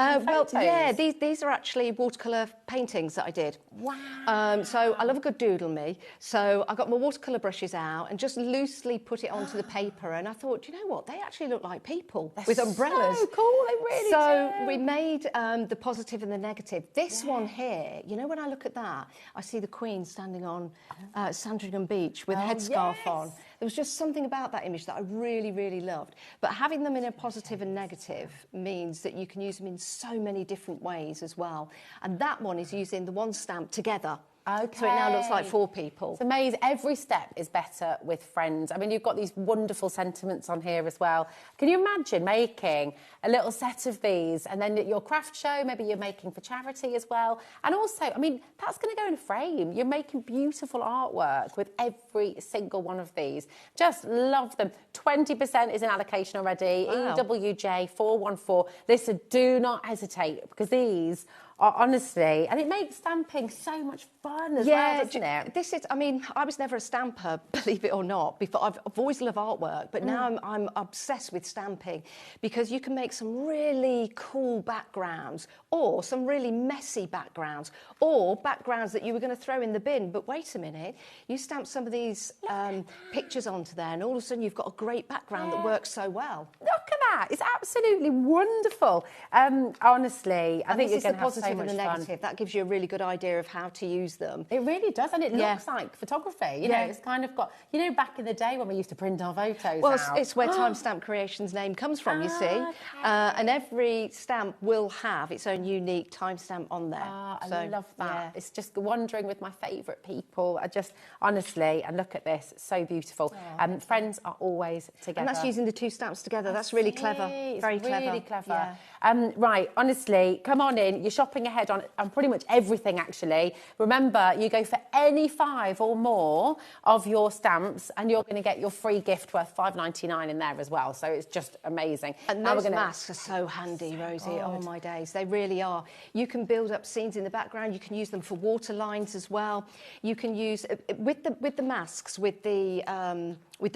S5: These are actually watercolour paintings that I did.
S21: Wow.
S5: So I love a good doodle me. So I got my watercolour brushes out and just loosely put it onto the paper. And I thought, you know what? They actually look like people with umbrellas.
S21: So cool. They really
S5: So
S21: do.
S5: we made the positive and the negative. This one here, you know, when I look at that, I see the Queen standing on Sandringham Beach with a headscarf on. There was just something about that image that I really, really loved. But having them in a positive and negative means that you can use them in so many different ways as well. And that one is using the one stamp together.
S21: Okay.
S5: So it now looks like 4 people.
S21: It's amazing. Every step is better with friends. I mean, you've got these wonderful sentiments on here as well. Can you imagine making a little set of these and then at your craft show, maybe you're making for charity as well. And also, I mean, that's going to go in a frame. You're making beautiful artwork with every single one of these. Just love them. 20% is in allocation already.
S5: Wow.
S21: EWJ414. Listen, do not hesitate because these are honestly, and it makes stamping so much fun as well, doesn't it?
S5: This is, I mean, I was never a stamper, believe it or not. Before I've always loved artwork, but now I'm obsessed with stamping because you can make some really cool backgrounds or some really messy backgrounds or backgrounds that you were going to throw in the bin. But wait a minute, you stamp some of these pictures onto there and all of a sudden you've got a great background that works so well.
S21: Look at that. It's absolutely wonderful. Honestly, I think you're going to have so
S5: and
S21: much
S5: the negative.
S21: fun.
S5: That gives you a really good idea of how to use them.
S21: It really does, and it looks like photography. You know, it's kind of got, you know, back in the day when we used to print our photos out.
S5: It's where Timestamp Creations name comes from, you see. And every stamp will have its own unique timestamp on there.
S21: I love that. It's just wandering with my favourite people. I just, honestly, and look at this, so beautiful. Friends are always together.
S5: And that's using the 2 stamps together. That's really clever. Very clever.
S21: Really clever. Right, honestly, come on in. You're shopping ahead on pretty much everything, actually. Remember, you go for any 5 or more of your stamps and you're going to get your free gift worth $5.99 in there as well. So it's just amazing.
S5: And those masks are so handy, Rosie. Oh, my days. They really are. You can build up scenes in the background. You can use them for water lines as well. You can use, with the masks, with the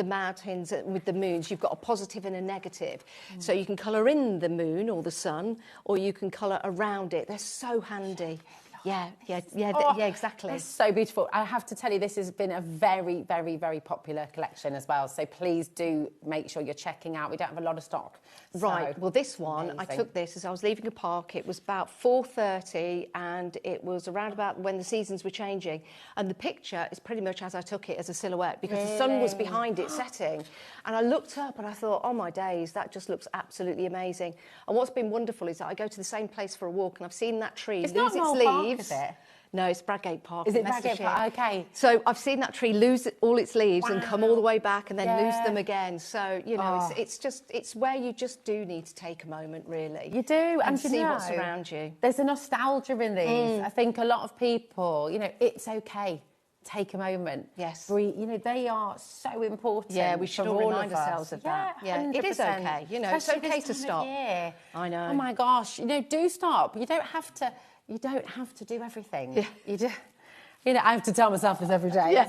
S5: mountains, with the moons, you've got a positive and a negative. So you can colour in the moon or the sun, or you can colour around it. They're so handy. Yeah, exactly.
S21: It's so beautiful. I have to tell you, this has been a very, very, very popular collection as well. So please do make sure you're checking out. We don't have a lot of stock.
S5: Right. Well, this one, I took this as I was leaving a park. It was about 4:30 and it was around about when the seasons were changing. And the picture is pretty much as I took it as a silhouette because the sun was behind it setting. And I looked up and I thought, oh, my days, that just looks absolutely amazing. And what's been wonderful is that I go to the same place for a walk and I've seen that tree lose its leaves.
S21: Is it?
S5: No, it's Bradgate Park.
S21: Is it Bradgate Park? Okay.
S5: So I've seen that tree lose all its leaves and come all the way back and then lose them again. So, you know, it's where you just do need to take a moment, really.
S21: You do.
S5: And see what's around you.
S21: There's a nostalgia in these. I think a lot of people, you know, it's okay. Take a moment.
S5: Yes.
S21: Breathe. You know, they are so important.
S5: Yeah, we should all remind ourselves of that.
S21: Yeah,
S5: it is okay. You know,
S21: especially
S5: it's okay to stop.
S21: I know. Oh my gosh, you know, do stop. You don't have to do everything. Yeah. You do. You know, I have to tell myself this every day. Yeah.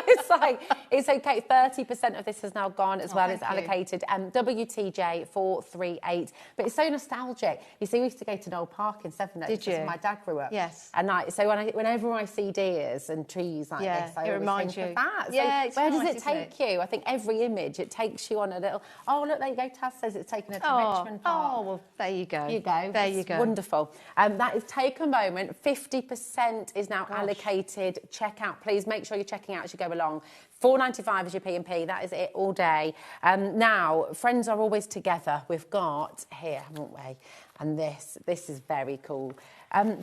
S21: It's like, it's okay. 30% of this has now gone as well. It's allocated. WTJ 438. But it's so nostalgic. You see, we used to go to Knoll Park in Sevenoaks.
S5: Did you?
S21: My dad grew up.
S5: Yes.
S21: And so whenever I see deers and trees like this, I always think of that. So where does it take you? I think every image, it takes you on a little, oh, look, there you go. Taz says it's taken her to Richmond Park.
S5: Oh, well, there you go.
S21: There you go. Wonderful. That is Take a Moment. 50% is now allocated. Check out, please make sure you're checking out as you go along. $4.95 is your P&P. That is it all day. Now, friends are always together. We've got here, haven't we? And this is very cool.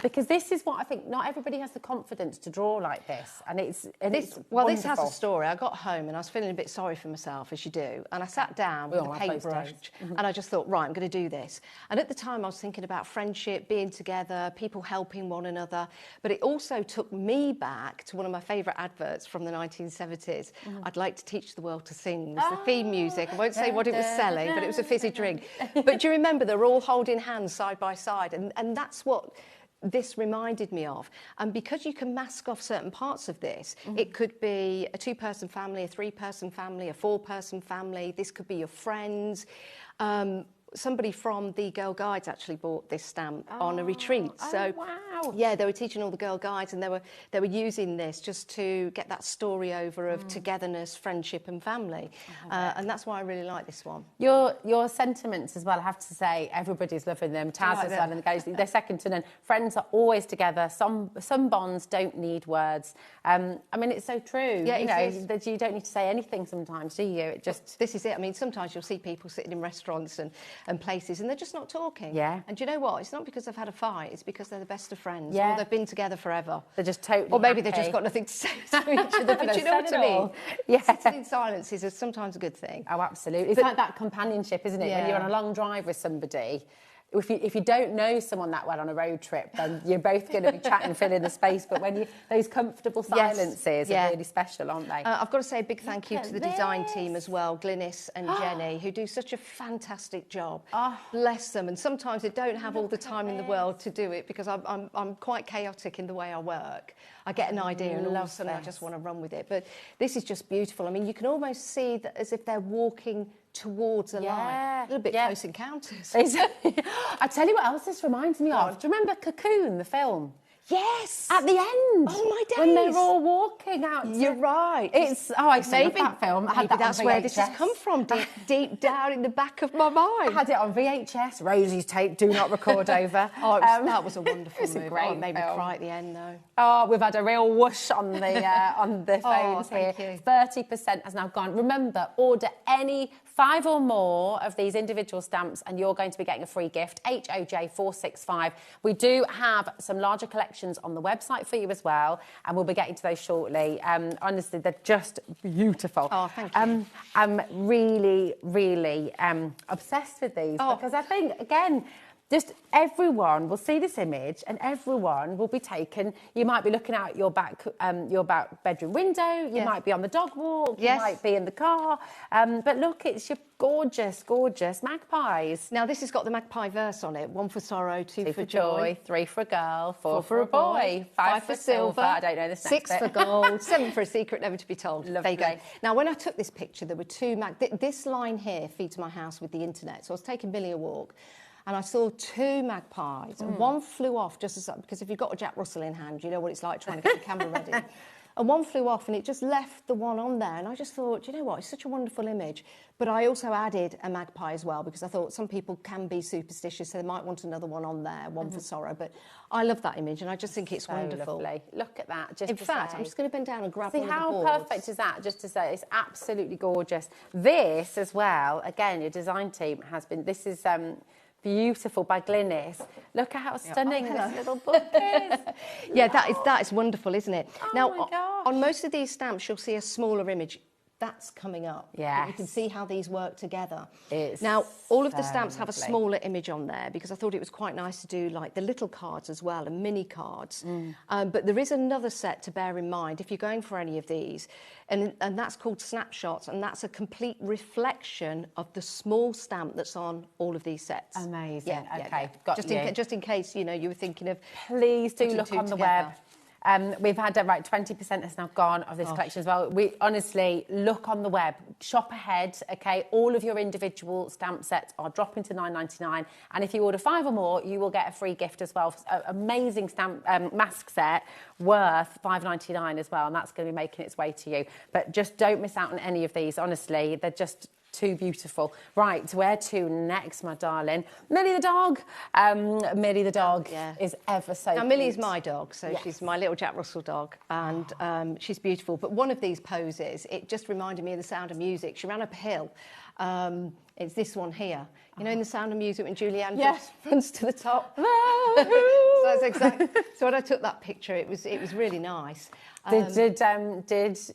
S21: because this is what I think, not everybody has the confidence to draw like this. And it's
S5: well, this has a
S21: wonderful.
S5: story. I got home and I was feeling a bit sorry for myself, as you do. And I sat down with a paintbrush and I just thought, right, I'm going to do this. And at the time I was thinking about friendship, being together, people helping one another. But it also took me back to one of my favourite adverts from the 1970s. I'd like to teach the world to sing. Was the theme music. I won't say what it was selling, but it was a fizzy drink. But do you remember, they were all holding hands side by side. And that's what this reminded me of. And because you can mask off certain parts of this, it could be a 2-person family, a 3-person family, a 4-person family. This could be your friends. Somebody from the Girl Guides actually bought this stamp on a retreat. So,
S21: wow.
S5: Yeah, they were teaching all the Girl Guides, and they were using this just to get that story over of togetherness, friendship, and family. And that's why I really like this one.
S21: Your sentiments as well, I have to say, everybody's loving them. Taz as well, and the guys, they're second to none. Friends are always together. Some bonds don't need words. I mean, it's so true.
S5: Yeah,
S21: you know, that you don't need to say anything sometimes, do you? It just...
S5: This is it. I mean, sometimes you'll see people sitting in restaurants and places and they're just not talking.
S21: Yeah.
S5: And do you know what? It's not because they've had a fight, it's because they're the best of friends.
S21: Yeah.
S5: Or they've been together forever.
S21: They're just totally
S5: Or maybe
S21: happy.
S5: they've just got nothing to say to each other. But do you know what I mean?
S21: Yeah.
S5: Sitting in silence is sometimes a good thing.
S21: Oh, absolutely. It's like that companionship, isn't it? When you're on a long drive with somebody, if you don't know someone that well on a road trip, then you're both going to be chatting, filling the space. But when those comfortable silences are really special, aren't they?
S5: I've got to say a big thank you to the design team as well, Glynis and Jenny, who do such a fantastic job. Bless them. And sometimes they don't have all the time in the world to do it because I'm quite chaotic in the way I work. I get an idea and all of a sudden I just want to run with it. But this is just beautiful. I mean, you can almost see that as if they're walking towards a line. A little bit Close Encounters.
S21: I tell you what else this reminds me of. Do you remember Cocoon, the film?
S5: Yes!
S21: At the end.
S5: Oh, my days.
S21: When they're all walking out.
S5: You're right.
S21: It's, I used to love that film. I had that
S5: that's
S21: on
S5: where
S21: VHS.
S5: this has come from, deep down in the back of my mind.
S21: I had it on VHS, Rosie's tape, do not record over.
S5: That was a wonderful
S21: It's
S5: movie.
S21: a great
S5: It made me
S21: film.
S5: cry at the end, though.
S21: Oh, we've had a real whoosh on the phones here.
S5: Thank you.
S21: 30% has now gone. Remember, order any 5 or more of these individual stamps and you're going to be getting a free gift, HOJ465. We do have some larger collections on the website for you as well, and we'll be getting to those shortly. Honestly, they're just beautiful.
S5: Oh, thank you.
S21: I'm really, really obsessed with these because I think, again, just everyone will see this image and everyone will be taken. You might be looking out your back bedroom window. You might be on the dog walk. You might be in the car. But look, it's your gorgeous, gorgeous magpies.
S5: Now, this has got the magpie verse on it. 1 for sorrow, 2 for
S21: joy, 3 for a girl, 4 for a boy, 5 for silver. I don't know this next
S5: 6 for gold, 7 for a secret never to be told.
S21: Lovely.
S5: There you go. Now, when I took this picture, there were 2 this line here feeds my house with the internet. So I was taking Billy a walk. And I saw 2 magpies, and one flew off just as, because if you've got a Jack Russell in hand, you know what it's like trying to get the camera ready. And one flew off and it just left the one on there. And I just thought, you know what, it's such a wonderful image. But I also added a magpie as well, because I thought some people can be superstitious, so they might want another one on there, 1 for sorrow. But I love that image and I just think it's wonderful.
S21: Lovely. Look at that. Just
S5: in fact, I'm just going to bend down and grab
S21: See
S5: one of the
S21: how
S5: boards.
S21: perfect is that? Just to say, it's absolutely gorgeous. This as well, again, your design team has been, this is... beautiful by Glynis. Look at how stunning this little book is.
S5: Yeah, that is wonderful, isn't it?
S21: Oh
S5: now,
S21: my gosh.
S5: on most of these stamps, you'll see a smaller image. That's coming up.
S21: Yes.
S5: You can see how these work together.
S21: It's
S5: now, all of the
S21: so
S5: stamps have a
S21: lovely.
S5: smaller image on there because I thought it was quite nice to do like the little cards as well and mini cards. But there is another set to bear in mind if you're going for any of these, and that's called snapshots, and that's a complete reflection of the small stamp that's on all of these sets.
S21: Amazing.
S5: Yeah,
S21: okay,
S5: yeah.
S21: got
S5: Just in case, you know, you were thinking of...
S21: Please do
S5: putting
S21: look
S5: 2
S21: on the
S5: together.
S21: web. We've had, 20% has now gone of this collection as well. We honestly, look on the web, shop ahead, okay? All of your individual stamp sets are dropping to $9.99. And if you order 5 or more, you will get a free gift as well. Amazing stamp mask set worth $5.99 as well. And that's going to be making its way to you. But just don't miss out on any of these. Honestly, they're just... too beautiful. Right, where to next, my darling? Millie the dog. Millie the dog is ever so
S5: Now,
S21: cute.
S5: Millie's my dog, so she's my little Jack Russell dog, and she's beautiful. But one of these poses, it just reminded me of The Sound of Music. She ran up a hill, It's this one here. You know, in The Sound of Music when Julianne just runs to the top. So that's exactly. So when I took that picture, it was really nice.
S21: Did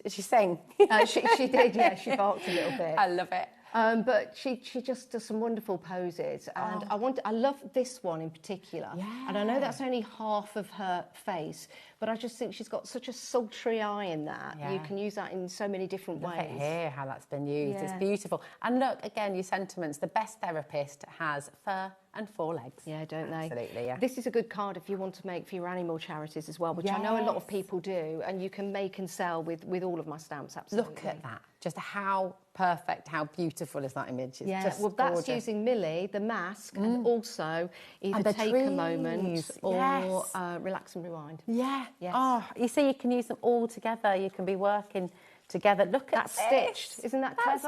S21: she sing?
S5: She did, yeah. She barked a little bit.
S21: I love it.
S5: But she just does some wonderful poses, and I love this one in particular. Yeah. And I know that's only half of her face, but I just think she's got such a sultry eye in that. Yeah. You can use that in so many different ways.
S21: Look at here how that's been used.
S5: Yeah.
S21: It's beautiful. And look again, your sentiments. The best therapist has fur and 4 legs.
S5: Yeah, don't they?
S21: Absolutely, yeah.
S5: This is a good card if you want to make for your animal charities as well, which I know a lot of people do, and you can make and sell with all of my stamps, absolutely.
S21: Look at that. Just how perfect, how beautiful is that image? It's just
S5: well, that's
S21: gorgeous.
S5: using Millie, the mask, and also either take a moment or relax and rewind.
S21: Yeah.
S5: Yes.
S21: Oh, you see, you can use them all together. You can be working together. Look at
S5: that stitched. Isn't that clever?
S21: That's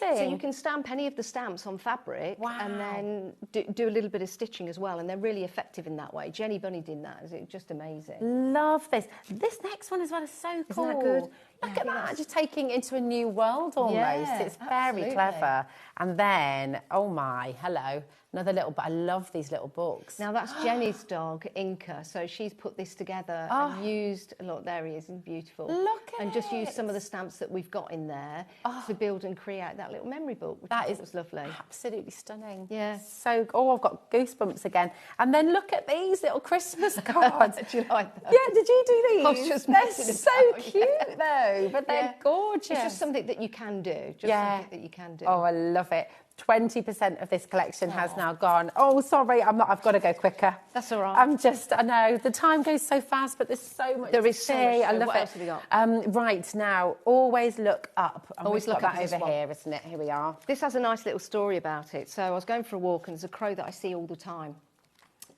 S21: amazing.
S5: So you can stamp any of the stamps on fabric and then do a little bit of stitching as well, and they're really effective in that way. Jenny Bunny did that. It's just amazing.
S21: Love this. This next one as well is so cool.
S5: Isn't that good?
S21: Look at that, just taking it into a new world almost.
S5: Yeah,
S21: it's very clever. And then, oh my, hello, another little, but I love these little books.
S5: Now that's Jenny's dog, Inca, so she's put this together and used, look, there he is, he's beautiful.
S21: Look at
S5: And just used some of the stamps that we've got in there to build and create that little memory book, which was lovely.
S21: Absolutely stunning.
S5: Yeah.
S21: So, I've got goosebumps again. And then look at these little Christmas cards.
S5: Do you like them?
S21: Yeah, did you do these?
S5: I was just
S21: They're
S5: messing
S21: so
S5: about,
S21: cute though, but they're gorgeous.
S5: It's just something that you can do. Just something that you can do.
S21: Oh, I love it. 20% of this collection has now gone. Oh, sorry, I've got to go quicker.
S5: That's all right.
S21: I know, the time goes so fast, but there's so much
S5: There is
S21: to
S5: so
S21: see.
S5: much.
S21: I love
S5: What
S21: it.
S5: else have we got?
S21: Right, now, always look up. And
S5: Always
S21: we've
S5: look
S21: got
S5: up
S21: that
S5: is
S21: over
S5: this one.
S21: here, isn't it? Here we are.
S5: This has a nice little story about it. So I was going for a walk and there's a crow that I see all the time.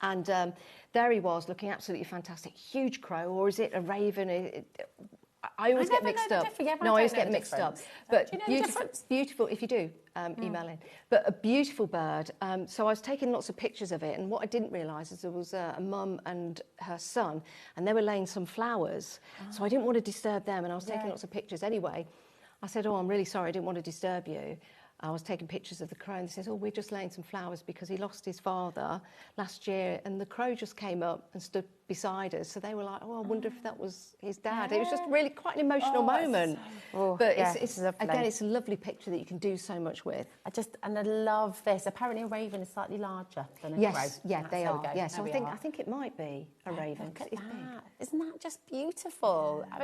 S5: And there he was, looking absolutely fantastic. Huge crow, or is it a raven? I always get mixed up. I always get mixed up. But
S21: do you know the difference?
S5: Beautiful, if you do, email in. But a beautiful bird. So I was taking lots of pictures of it, and what I didn't realise is there was a mum and her son, and they were laying some flowers. So I didn't want to disturb them, and I was taking lots of pictures anyway. I said, oh, I'm really sorry, I didn't want to disturb you. I was taking pictures of the crow, and they said, oh, we're just laying some flowers because he lost his father last year, and the crow just came up and stood beside us. So they were like, oh, I wonder if that was his dad. It was just really quite an emotional moment. But it's again, it's a lovely picture that you can do so much with.
S21: I love this. Apparently a raven is slightly larger than a crow.
S5: Yes, yeah, they are. Yeah, so
S21: There we
S5: I think it might be a raven.
S21: Look at that. Isn't that just beautiful? I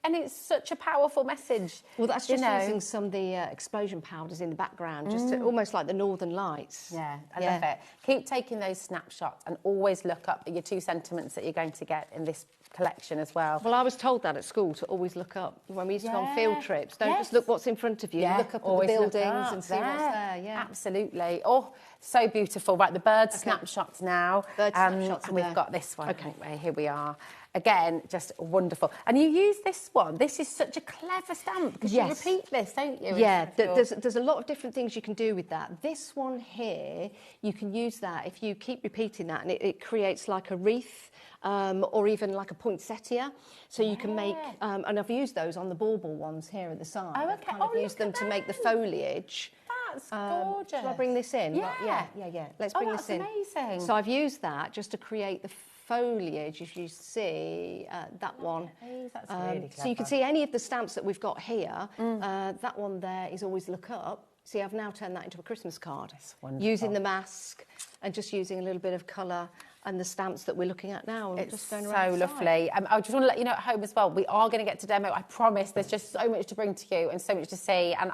S21: mean, it's such a powerful message.
S5: Well, that's just using some of the explosion powders in the background, just to, almost like the Northern Lights.
S21: Yeah, I love it. Keep taking those snapshots and always look up at your 2 sentiments that you're going to get in this collection as well.
S5: Well, I was told that at school, to always look up. When we used to go on field trips, don't just look what's in front of you. Look up at the buildings and see what's there. Yeah,
S21: absolutely. Oh, so beautiful. Right, the bird snapshots now.
S5: Bird snapshots
S21: and we've
S5: there.
S21: got this one. Okay, here we are. Again, just wonderful. And you use this one. This is such a clever stamp because you repeat this, don't you?
S5: Yeah, there's a lot of different things you can do with that. This one here, you can use that if you keep repeating that, and it creates like a wreath or even like a poinsettia. So you can make, and I've used those on the bauble ones here at the side.
S21: Oh, okay.
S5: I've used them to make the foliage.
S21: gorgeous.
S5: I bring this in?
S21: Yeah.
S5: Yeah. Let's bring this in.
S21: Amazing.
S5: So I've used that just to create the foliage, if you see that one.
S21: That's really clever.
S5: So you can see any of the stamps that we've got here. That one there is always look up. See, I've now turned that into a Christmas card. Using the mask and just using a little bit of colour and the stamps that we're looking at now.
S21: It's
S5: just going
S21: so
S5: around
S21: lovely. I just want to let you know at home as well, we are going to get to demo. I promise there's just so much to bring to you and so much to see. And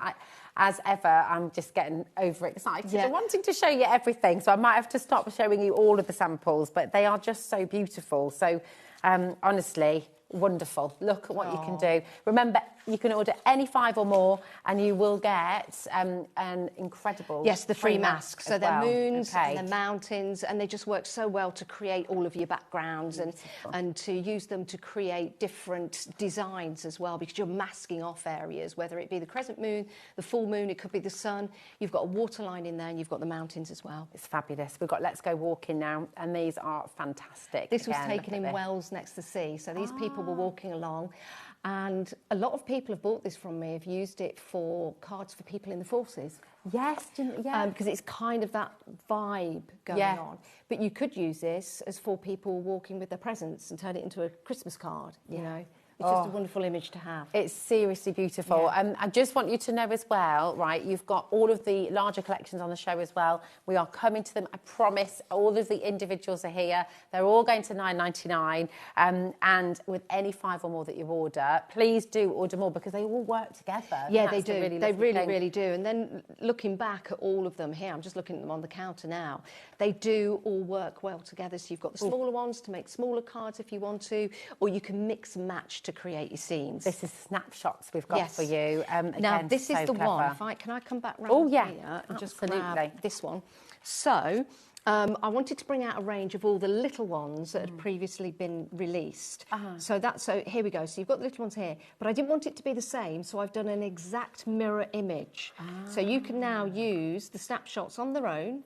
S21: as ever, I'm just getting overexcited and wanting to show you everything. So I might have to stop showing you all of the samples, but they are just so beautiful. So honestly, wonderful. Look at what you can do. Remember, you can order any 5 or more and you will get an incredible
S5: the free mask. So they're moons and they're mountains, and they just work so well to create all of your backgrounds and to use them to create different designs as well, because you're masking off areas, whether it be the crescent moon, the full moon, it could be the sun. You've got a waterline in there and you've got the mountains as well.
S21: It's fabulous. We've got Let's Go Walking now, and these are fantastic.
S5: This was taken in Wells next to the sea. So these people people were walking along. And a lot of people have bought this from me, have used it for cards for people in the forces.
S21: Yes,
S5: because it's kind of that vibe going on. But you could use this as for people walking with their presents and turn it into a Christmas card, you know. It's just a wonderful image to have.
S21: It's seriously beautiful. I just want you to know as well, right, you've got all of the larger collections on the show as well. We are coming to them, I promise. All of the individuals are here. They're all going to $9.99. And with any 5 or more that you order, please do order more because they all work together.
S5: Yeah, they do. They really do. And then looking back at all of them here, I'm just looking at them on the counter now, they do all work well together. So you've got the smaller ones to make smaller cards if you want to, or you can mix and match to create your scenes.
S21: This is snapshots we've got for you.
S5: Now,
S21: again,
S5: this is
S21: so
S5: the
S21: clever.
S5: one. Can I come back round here and just
S21: absolutely.
S5: grab this one? So, I wanted to bring out a range of all the little ones that had previously been released. So here we go. So you've got the little ones here, but I didn't want it to be the same, so I've done an exact mirror image. So you can now use the snapshots on their own,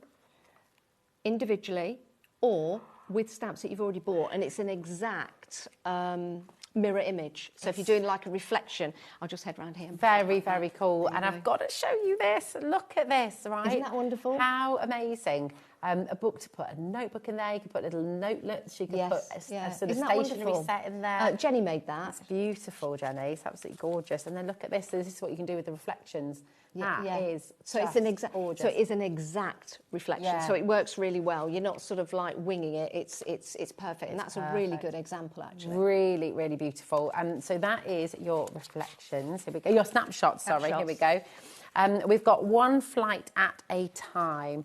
S5: individually, or with stamps that you've already bought, and it's an exact mirror image. So if you're doing like a reflection, I'll just head round here.
S21: Very, very cool. And I've got to show you this. Look at this, right?
S5: Isn't that wonderful?
S21: How amazing. A book to put a notebook in there. You can put little notelets. You can put a sort of stationery set in there.
S5: Jenny made that.
S21: It's beautiful, Jenny. It's absolutely gorgeous. And then look at this. This is what you can do with the reflections. That is
S5: so it's an exact. So it is an exact reflection. So it works really well. You're not sort of like winging it. It's perfect, and that's a really good example, actually.
S21: Really, really beautiful. So that is your reflections. Here we go. Your snapshots. Sorry. Here we go. We've got one flight at a time.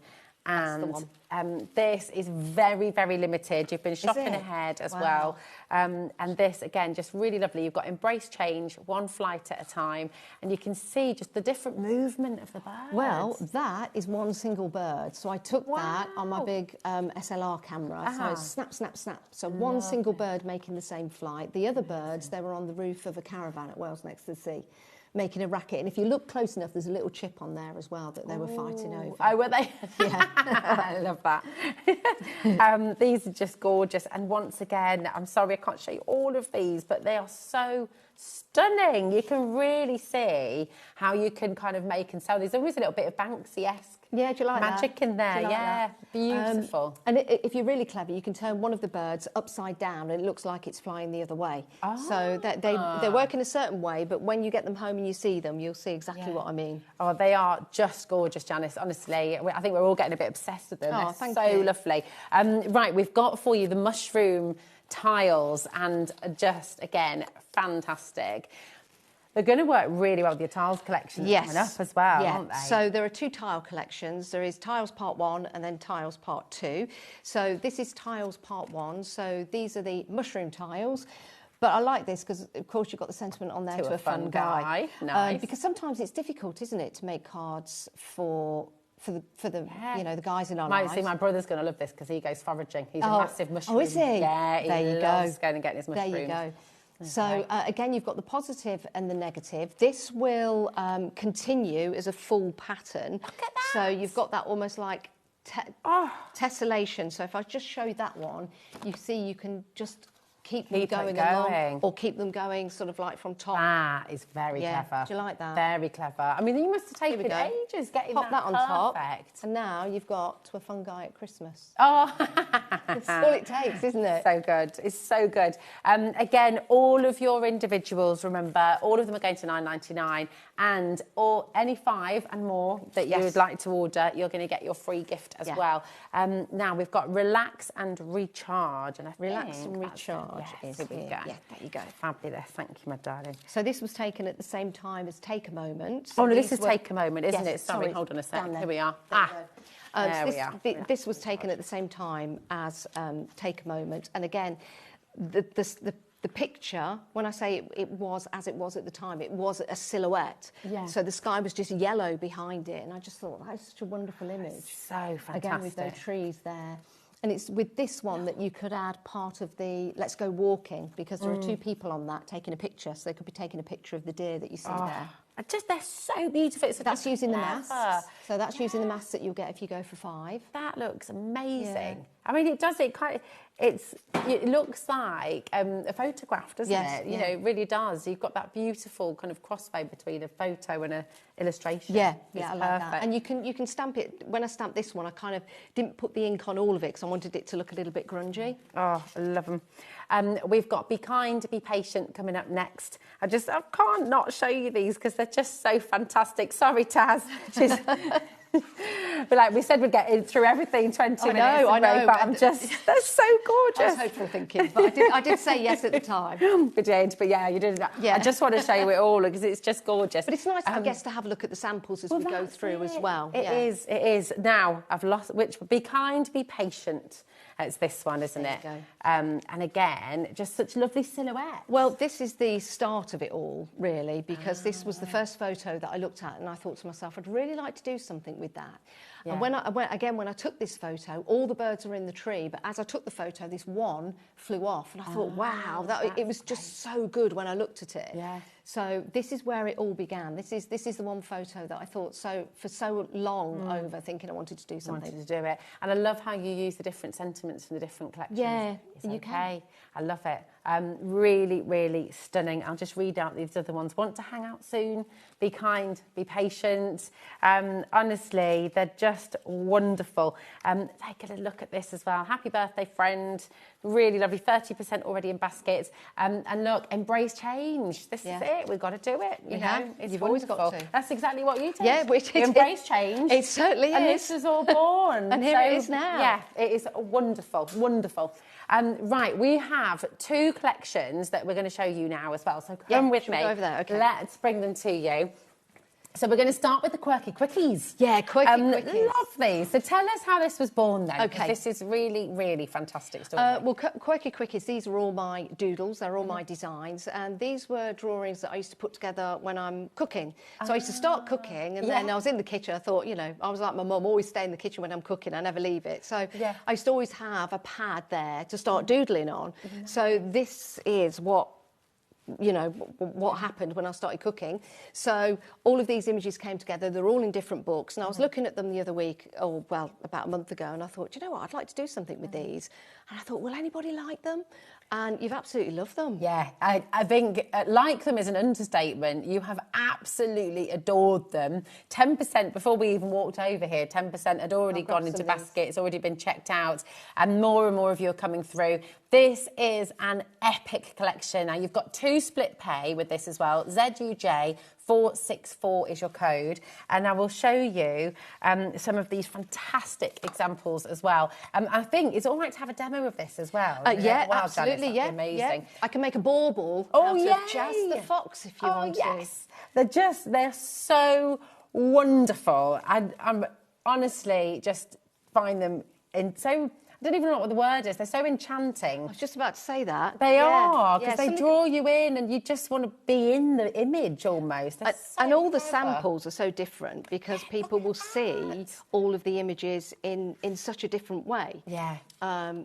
S21: And this is very, very limited. You've been shopping ahead as well. And this, again, just really lovely. You've got embrace change, one flight at a time. And you can see just the different movement of the birds.
S5: Well, that is one single bird. So I took that on my big SLR camera. So snap, snap, snap. So one single bird making the same flight. The other birds, they were on the roof of a caravan at Wales Next to the Sea, making a racket. And if you look close enough, there's a little chip on there as well that they were fighting over.
S21: Oh, were they?
S5: Yeah.
S21: I love that. These are just gorgeous. And once again, I'm sorry I can't show you all of these, but they are so stunning. You can really see how you can kind of make and sell these. There's always a little bit of Banksy-esque
S5: do you like
S21: magic in there.
S5: Like
S21: Beautiful.
S5: And if you're really clever, you can turn one of the birds upside down and it looks like it's flying the other way. So they work in a certain way, but when you get them home and you see them, you'll see exactly what I mean.
S21: Oh, they are just gorgeous, Janice. Honestly, I think we're all getting a bit obsessed with them.
S5: Oh,
S21: They're
S5: thank you.
S21: lovely. Right, we've got for you the mushroom tiles, and just, again, fantastic. They're going to work really well with your tiles collection coming up as well, aren't they?
S5: So there are 2 tile collections. There is Tiles Part 1 and then Tiles Part 2. So this is Tiles Part 1. So these are the mushroom tiles. But I like this because, of course, you've got the sentiment on there to a fun guy.
S21: Nice.
S5: Because sometimes it's difficult, isn't it, to make cards for the you know, the guys in our lives.
S21: See, my brother's going to love this because he goes foraging. He's a massive mushroom.
S5: Oh, is he?
S21: Yeah, he loves
S5: go.
S21: going and getting his mushrooms.
S5: There you go. So, again, you've got the positive and the negative. This will continue as a full pattern.
S21: Look at that.
S5: So you've got that almost like tessellation. So if I just show that one, you see you can just keep them going along, or keep them going sort of like from top.
S21: That is very clever.
S5: Do you like that?
S21: Very clever. I mean, you must have taken ages getting
S5: Pop that on top.
S21: Perfect.
S5: And now you've got To a Fun Guy at Christmas.
S21: Oh,
S5: that's all it takes, isn't it?
S21: So good. It's so good. Again, all of your individuals, remember, all of them are going to $9.99, and any 5 and more that you would like to order, you're going to get your free gift as well. Now we've got Relax and Recharge, and
S5: Relax and Recharge.
S21: Yes, here we go.
S5: Yeah, there you go.
S21: Fabulous. Thank you, my darling.
S5: So this was taken at the same time as Take a Moment.
S21: So this is Take a Moment, isn't it? Sorry, hold on a sec. Here we are. There we are.
S5: This was taken at the same time as Take a Moment. And again, the picture, when I say it was as it was at the time, it was a silhouette. Yeah. So the sky was just yellow behind it. And I just thought, that is such a wonderful image.
S21: So fantastic.
S5: Again, with those trees there. And it's with this one that you could add part of the Let's Go Walking, because there are 2 people on that taking a picture. So they could be taking a picture of the deer that you see there.
S21: They're so beautiful.
S5: That's using the masks. So that's using the masks that you'll get if you go for 5.
S21: That looks amazing. I mean, it does. It looks like a photograph, doesn't it? You know, it really does. You've got that beautiful kind of crossfade between a photo and an illustration.
S5: Yeah,
S21: It's
S5: I like that.
S21: perfect.
S5: And you can stamp it. When I stamped this one, I kind of didn't put the ink on all of it because I wanted it to look a little bit grungy.
S21: Oh, I love them. We've got Be Kind, Be Patient coming up next. I can't not show you these because they're just so fantastic. Sorry, Taz. But like we said, we'd get through everything 20 minutes.
S5: I know.
S21: But they're so gorgeous.
S5: I was hopeful thinking, but I did say yes at the time.
S21: We did, but yeah, you did.
S5: Yeah.
S21: I just want to show you it all because it's just gorgeous.
S5: But it's nice, I guess, to have a look at the samples as we go through as well.
S21: It is. Now, I've lost, Be Kind, Be Patient. It's this one, isn't it?
S5: There you go.
S21: And again, just such lovely silhouette.
S5: Well, this is the start of it all, really, because this was the first photo that I looked at and I thought to myself, I'd really like to do something with that. Yeah. And when I took this photo, all the birds are in the tree, but as I took the photo, this one flew off and I thought, wow, it was just so good when I looked at it.
S21: Yeah.
S5: So this is where it all began. This is the one photo that I thought for so long over, thinking I wanted to do something.
S21: Wanted to do it. And I love how you use the different sentiments from the different collections.
S5: Yeah,
S21: you can. I love it. Really, really stunning. I'll just read out these other ones. Want to hang out soon? Be kind, be patient. Honestly, they're just wonderful. Take a look at this as well. Happy birthday, friend. Really lovely. 30% already in baskets. And look, embrace change. This is it. We've got to do it. You know, it's
S5: You've always got to.
S21: That's exactly what you did.
S5: Yeah, we did.
S21: Embrace change.
S5: It certainly
S21: and
S5: is.
S21: this is all born.
S5: And here it is now.
S21: Yeah, it is wonderful, wonderful. Right, we have 2 collections that we're going to show you now as well. So come with me.
S5: Go over there? Okay.
S21: Let's bring them to you. So we're going to start with the Quirky Quickies.
S5: Yeah, Quirky Quickies.
S21: Love these. So tell us how this was born then.
S5: Okay.
S21: This is really, really fantastic story.
S5: Well, Quirky Quickies, these are all my doodles. They're all my designs. And these were drawings that I used to put together when I'm cooking. So I used to start cooking and then I was in the kitchen. I thought, I was like my mum, always stay in the kitchen when I'm cooking. I never leave it. So I used to always have a pad there to start doodling on. So this is what happened when I started cooking. So all of these images came together. They're all in different books. And I was looking at them the other week, about a month ago, and I thought, you know what, I'd like to do something with these. And I thought, will anybody like them? And you've absolutely loved them.
S21: Yeah, I think like them is an understatement. You have absolutely adored them. 10%, before we even walked over here, 10% had already gone into baskets, already been checked out, and more of you are coming through. This is an epic collection. Now, you've got 2 split pay with this as well. ZUJ 464 is your code, and I will show you some of these fantastic examples as well. I think it's all right to have a demo of this as well.
S5: Yeah,
S21: wow,
S5: absolutely.
S21: Janice,
S5: Yeah,
S21: amazing.
S5: yeah. I can make a bauble out of Jazz the Fox if you want to.
S21: They're so wonderful. I'm honestly just find them so. I don't even know what the word is. They're so enchanting.
S5: I was just about to say that.
S21: They are, because they draw you in and you just want to be in the image almost.
S5: And all the samples are so different because people will see all of the images in such a different way.
S21: Yeah.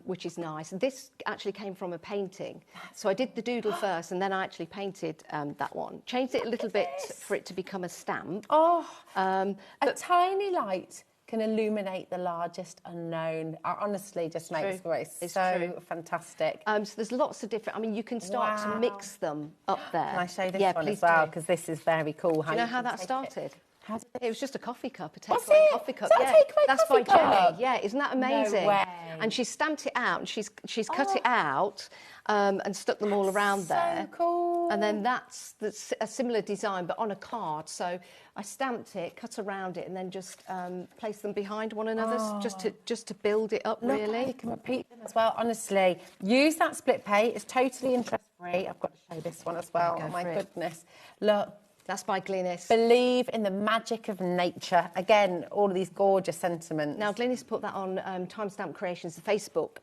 S5: Which is nice. This actually came from a painting. So I did the doodle first and then I actually painted that one. Changed it a little bit for it to become a stamp.
S21: Oh, a tiny light can illuminate the largest unknown. Honestly, just makes it's so fantastic.
S5: So there's lots of different. I mean, you can start to mix them up there.
S21: Can I show this one as well? Because this is very cool.
S5: Do you know how that started? It was just a coffee cup, a
S21: What's
S5: takeaway
S21: it?
S5: coffee cup.
S21: Is that a takeaway
S5: that's
S21: coffee
S5: by
S21: cup?
S5: Jenny. Yeah, isn't that amazing?
S21: No way.
S5: And she stamped it out, and she's cut it out and stuck them all around there.
S21: So cool.
S5: And then that's a similar design, but on a card. So I stamped it, cut around it, and then just placed them behind one another, just to build it up. Really,
S21: you can repeat them as well. Honestly, use that split pay. It's totally interest-free. I've got to show this one as well. Oh my goodness! Look.
S5: That's by Glynis.
S21: Believe in the magic of nature. Again, all of these gorgeous sentiments.
S5: Now, Glynis put that on Timestamp Creations, the Facebook,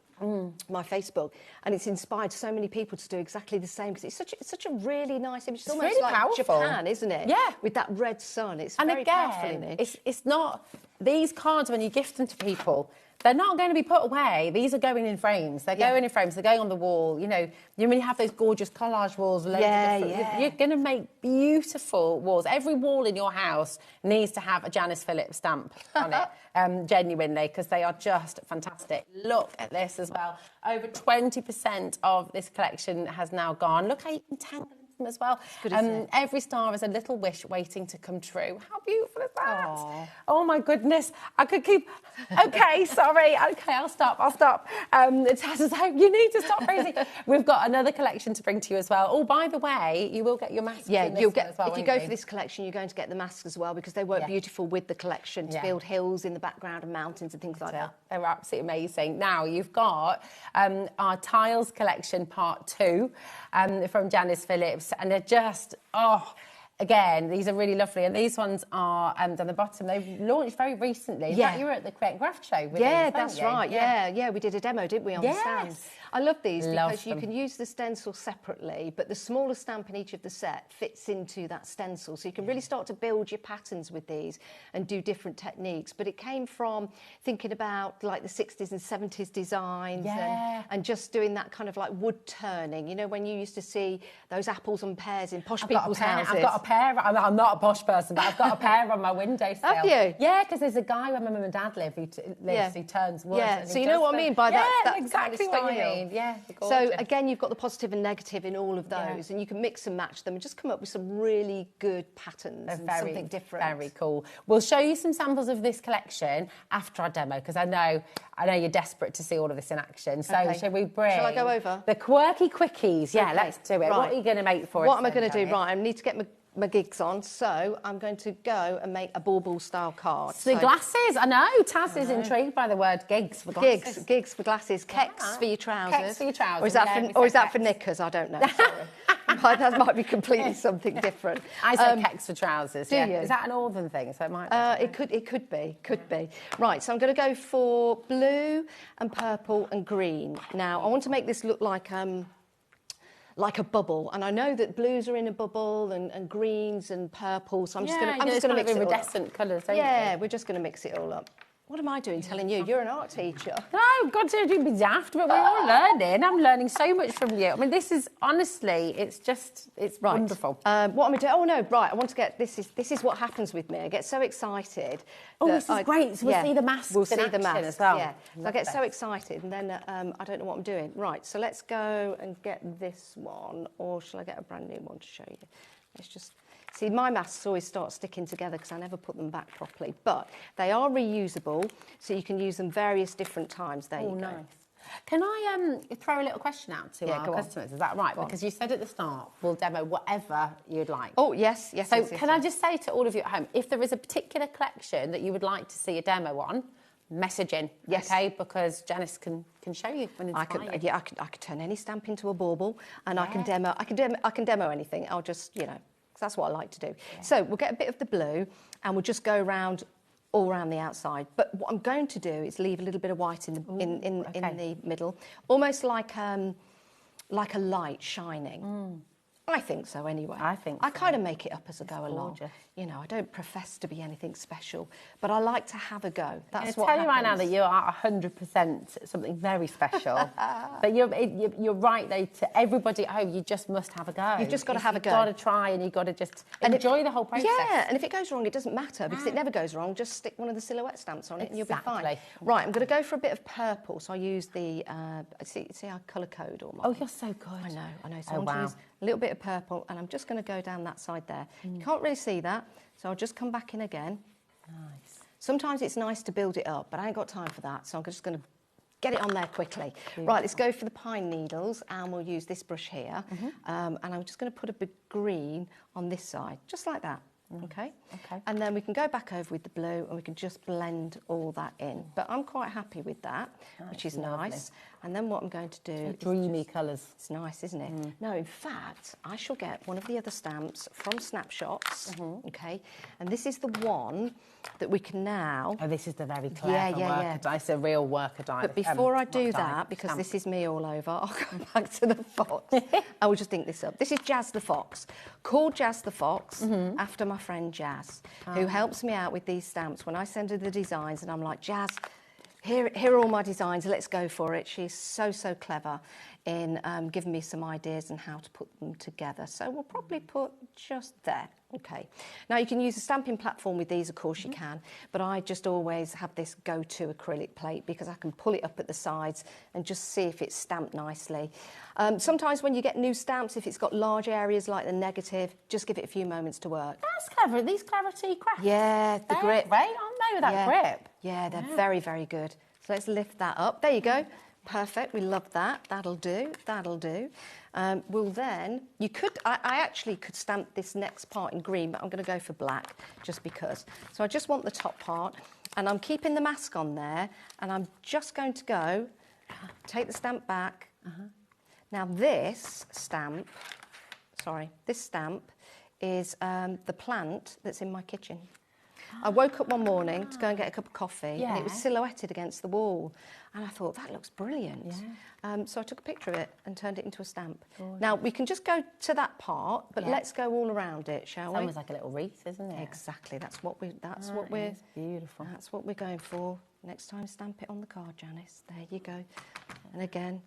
S5: my Facebook, and it's inspired so many people to do exactly the same because it's such a really nice image. It's almost
S21: really
S5: like
S21: powerful.
S5: Japan, isn't it?
S21: Yeah.
S5: With that red sun, it's
S21: and
S5: very
S21: again,
S5: powerful image.
S21: It's not. these cards, when you gift them to people, they're not going to be put away. These are going in frames. They're going in frames. They're going on the wall. You know, when you have those gorgeous collage walls, you're going to make beautiful walls. Every wall in your house needs to have a Janice Phillips stamp on it, genuinely, because they are just fantastic. Look at this as well. Over 20% of this collection has now gone. Look how you can tangle them as well.
S5: Good, isn't it?
S21: Every star is a little wish waiting to come true. How beautiful is that? Oh my goodness. I could keep... Okay, sorry. Okay, I'll stop. Taz is like, you need to stop raising. We've got another collection to bring to you as well. Oh, by the way, you will get your masks in this
S5: you'll get,
S21: as well,
S5: if you go for this collection, you're going to get the masks as well, because they work beautiful with the collection to build hills in the background and mountains and things like that.
S21: They're absolutely amazing. Now, you've got our tiles collection part 2 from Janice Phillips, and they're just, again, these are really lovely, and these ones are down the bottom. They've launched very recently. In fact, you were at the Create and Craft show with these,
S5: that's right. Yeah, we did a demo, didn't we, on the stands? I love these because you can use the stencil separately, but the smaller stamp in each of the set fits into that stencil. So you can really start to build your patterns with these and do different techniques. But it came from thinking about like the 60s and 70s designs and just doing that kind of like wood turning. You know, when you used to see those apples and pears in posh people's houses.
S21: I've got a pair. I'm not a posh person, but I've got a pair on my windowsill.
S5: Have you?
S21: Yeah, because there's a guy where my mum and dad live who turns wood.
S5: Yeah, so you know what I mean by that
S21: exactly
S5: kind of
S21: what you
S5: style.
S21: mean. Yeah,
S5: so again, you've got the positive and negative in all of those, and you can mix and match them and just come up with some really good patterns and something different.
S21: Very cool. We'll show you some samples of this collection after our demo, because I know you're desperate to see all of this in action. So shall we bring?
S5: Shall I go over
S21: the Quirky Quickies? Yeah, let's do it. Right. What are you going to make for us?
S5: What am I going to do? Right, I need to get my gigs on, so I'm going to go and make a bauble style card.
S21: So glasses, I know. Taz is intrigued by the word gigs for glasses.
S5: Gigs for glasses. Kecks for your trousers.
S21: Kecks for your trousers.
S5: Or is that for knickers? I don't know. Sorry. That might be completely something different.
S21: I say kecks for trousers.
S5: Do you?
S21: Is that a northern thing? So it might.
S5: It could be. Right. So I'm going to go for blue and purple and green. Now I want to make this look like a bubble, and I know that blues are in a bubble and greens and purples, so I'm just going to mix it all up.
S21: Iridescent colours,
S5: yeah, we're just going to mix it all up. What am I doing telling you? You're an art teacher.
S21: No, God, don't be daft, but we're all learning. I'm learning so much from you. I mean, this is, honestly, it's wonderful.
S5: What am I doing? Oh, no, right, I want to get, this is what happens with me. I get so excited.
S21: This is great. So we'll see the masks
S5: We'll see the masks
S21: as well.
S5: Yeah. So I get so excited, and then I don't know what I'm doing. Right, so let's go and get this one, or shall I get a brand new one to show you? Let's just... See, my masks always start sticking together because I never put them back properly, but they are reusable, so you can use them various different times. There you go.
S21: Nice. Can I throw a little question out to our customers? Is that right? Because you said at the start, we'll demo whatever you'd like.
S5: Oh, yes.
S21: So can I just say to all of you at home, if there is a particular collection that you would like to see a demo on, message in, okay? Because Janice can show you when it's fine.
S5: I could turn any stamp into a bauble, and I can demo anything. I'll just, that's what I like to do. Yeah. So we'll get a bit of the blue, and we'll just go around all around the outside. But what I'm going to do is leave a little bit of white in the middle, almost like a light shining. I think so, anyway. I kind of make it up as I go along.
S21: Gorgeous.
S5: I don't profess to be anything special, but I like to have a go. That's
S21: what happens. I tell you right now that you are 100% something very special. But you're right, though, to everybody at home, you just must have a go.
S5: You've just got to have a go.
S21: You've got to try, and you've got to just enjoy the whole process.
S5: Yeah, and if it goes wrong, it doesn't matter, because it never goes wrong. Just stick one of the silhouette stamps on it, and you'll be fine. Right, I'm going to go for a bit of purple, so I use the... see our colour code all mine.
S21: Oh, you're so good.
S5: I know. So I want to use a little bit of purple, and I'm just going to go down that side there. You can't really see that, so I'll just come back in again.
S21: Nice.
S5: Sometimes it's nice to build it up, but I ain't got time for that, so I'm just going to get it on there quickly. Beautiful. Right, let's go for the pine needles, and we'll use this brush here. And I'm just going to put a big green on this side, just like that. Okay. And then we can go back over with the blue, and we can just blend all that in. But I'm quite happy with that, which is nice. And then what I'm going to do...
S21: Dreamy colours.
S5: It's nice, isn't it? No, in fact, I shall get one of the other stamps from Snapshots, okay? And this is the one that we can now...
S21: Oh, this is the very clever worker die. It's a real worker die.
S5: But before I do that, because this is me all over, I'll go back to the fox. I will just ink this up. This is Jazz the Fox. Called Jazz the Fox, after my my friend Jazz, who helps me out with these stamps. When I send her the designs and I'm like, Jazz, here are all my designs, let's go for it. She's so clever in giving me some ideas on how to put them together. So we'll probably put just there. Okay. Now you can use a stamping platform with these, of course you can, but I just always have this go-to acrylic plate because I can pull it up at the sides and just see if it's stamped nicely. Sometimes when you get new stamps, if it's got large areas like the negative, just give it a few moments to work.
S21: That's clever. These Clarity crafts.
S5: Yeah, the grip.
S21: Great, aren't they, with that grip?
S5: Yeah, they're very, very good. So let's lift that up. There you go. Perfect. We love that. That'll do. That'll do. We'll then, I actually could stamp this next part in green, but I'm going to go for black just because. So I just want the top part, and I'm keeping the mask on there, and I'm just going to go, take the stamp back. Now this stamp is the plant that's in my kitchen. I woke up one morning to go and get a cup of coffee, and it was silhouetted against the wall. And I thought, that looks brilliant. So I took a picture of it and turned it into a stamp. Now, we can just go to that part, but let's go all around it, shall we?
S21: It's almost like a little wreath, isn't it?
S5: Exactly. That's what we're
S21: beautiful.
S5: That's what we're going for. Next time, stamp it on the card, Janice. There you go. And again,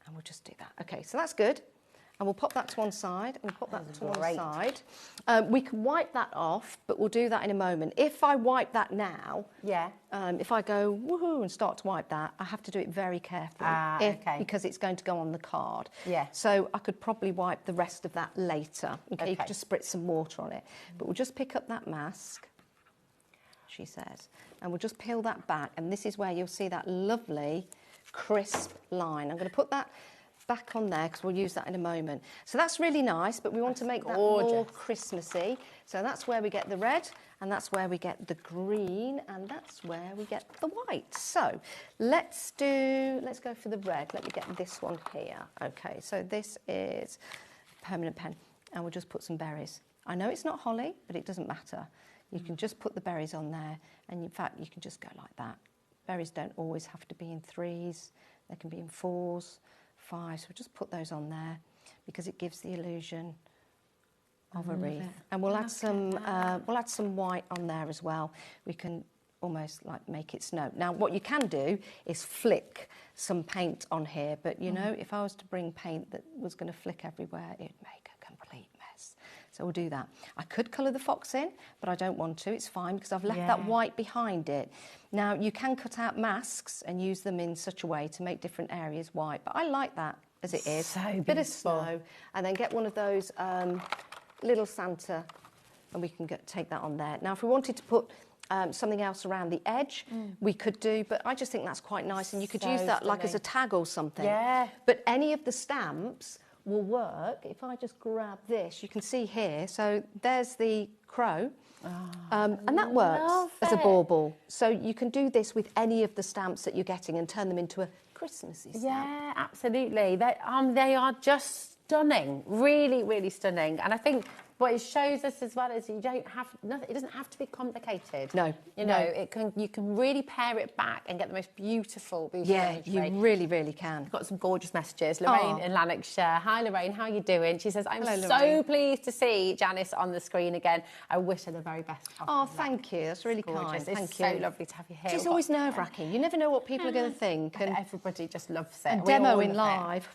S5: and we'll just do that. Okay, so that's good. And we'll pop that to one side, and we'll pop that to one side. We can wipe that off, but we'll do that in a moment. If I wipe that now, if I go woohoo and start to wipe that, I have to do it very carefully because it's going to go on the card. So I could probably wipe the rest of that later. Okay, you could just spritz some water on it. But we'll just pick up that mask, she says, and we'll just peel that back, and this is where you'll see that lovely crisp line. I'm going to put that back on there because we'll use that in a moment. So that's really nice, but we want to make that more Christmassy. So that's where we get the red, and that's where we get the green, and that's where we get the white. So let's go for the red. Let me get this one here. Okay, so this is permanent pen, and we'll just put some berries. I know it's not holly, but it doesn't matter. You can just put the berries on there, and in fact, you can just go like that. Berries don't always have to be in 3s. They can be in 4s. 5, so we'll just put those on there because it gives the illusion of a wreath. And we'll add some white on there as well. We can almost like make it snow. Now what you can do is flick some paint on here, but you know, if I was to bring paint that was going to flick everywhere, it'd make a complete mess. So we'll do that. I could colour the fox in, but I don't want to. It's fine because I've left that white behind it. Now, you can cut out masks and use them in such a way to make different areas white, but I like that as it is.
S21: So
S5: a bit of snow, and then get one of those little Santa, and we can take that on there. Now, if we wanted to put something else around the edge, we could do, but I just think that's quite nice, and you could use that like as a tag or something. But any of the stamps will work. If I just grab this, you can see here, so there's the crow, and that works as a bauble. So you can do this with any of the stamps that you're getting and turn them into a Christmassy stamp.
S21: Yeah, absolutely. They are just stunning, really, really stunning. And I think what it shows us as well is you don't have it doesn't have to be complicated.
S5: No,
S21: you know, you can really pare it back and get the most beautiful imagery.
S5: You really, really can.
S21: I've got some gorgeous messages. Lorraine in Lanarkshire. Hi, Lorraine. How are you doing? She says, I'm so
S5: Lorraine.
S21: pleased to see Janice on the screen again. I wish her the very best.
S5: Oh, thank you. That's really kind.
S21: It's
S5: Thank
S21: so
S5: you.
S21: lovely to have you here.
S5: It's always nerve-wracking. You never know what people are going to think.
S21: And everybody just loves it.
S5: And demoing live.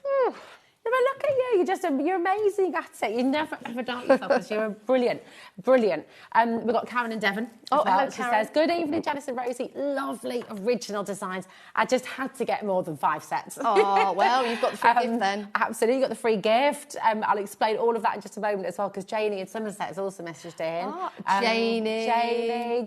S21: But look at you, you're amazing at it. You never ever doubt yourself because you're brilliant. We've got Karen and Devon.
S5: Hello,
S21: She
S5: Karen.
S21: says, good evening, Janice and Rosie. Lovely original designs. I just had to get more than 5 sets.
S5: Oh, well, you've got the free gift then.
S21: Absolutely, you've got the free gift. I'll explain all of that in just a moment as well because Janie in Somerset has also messaged in.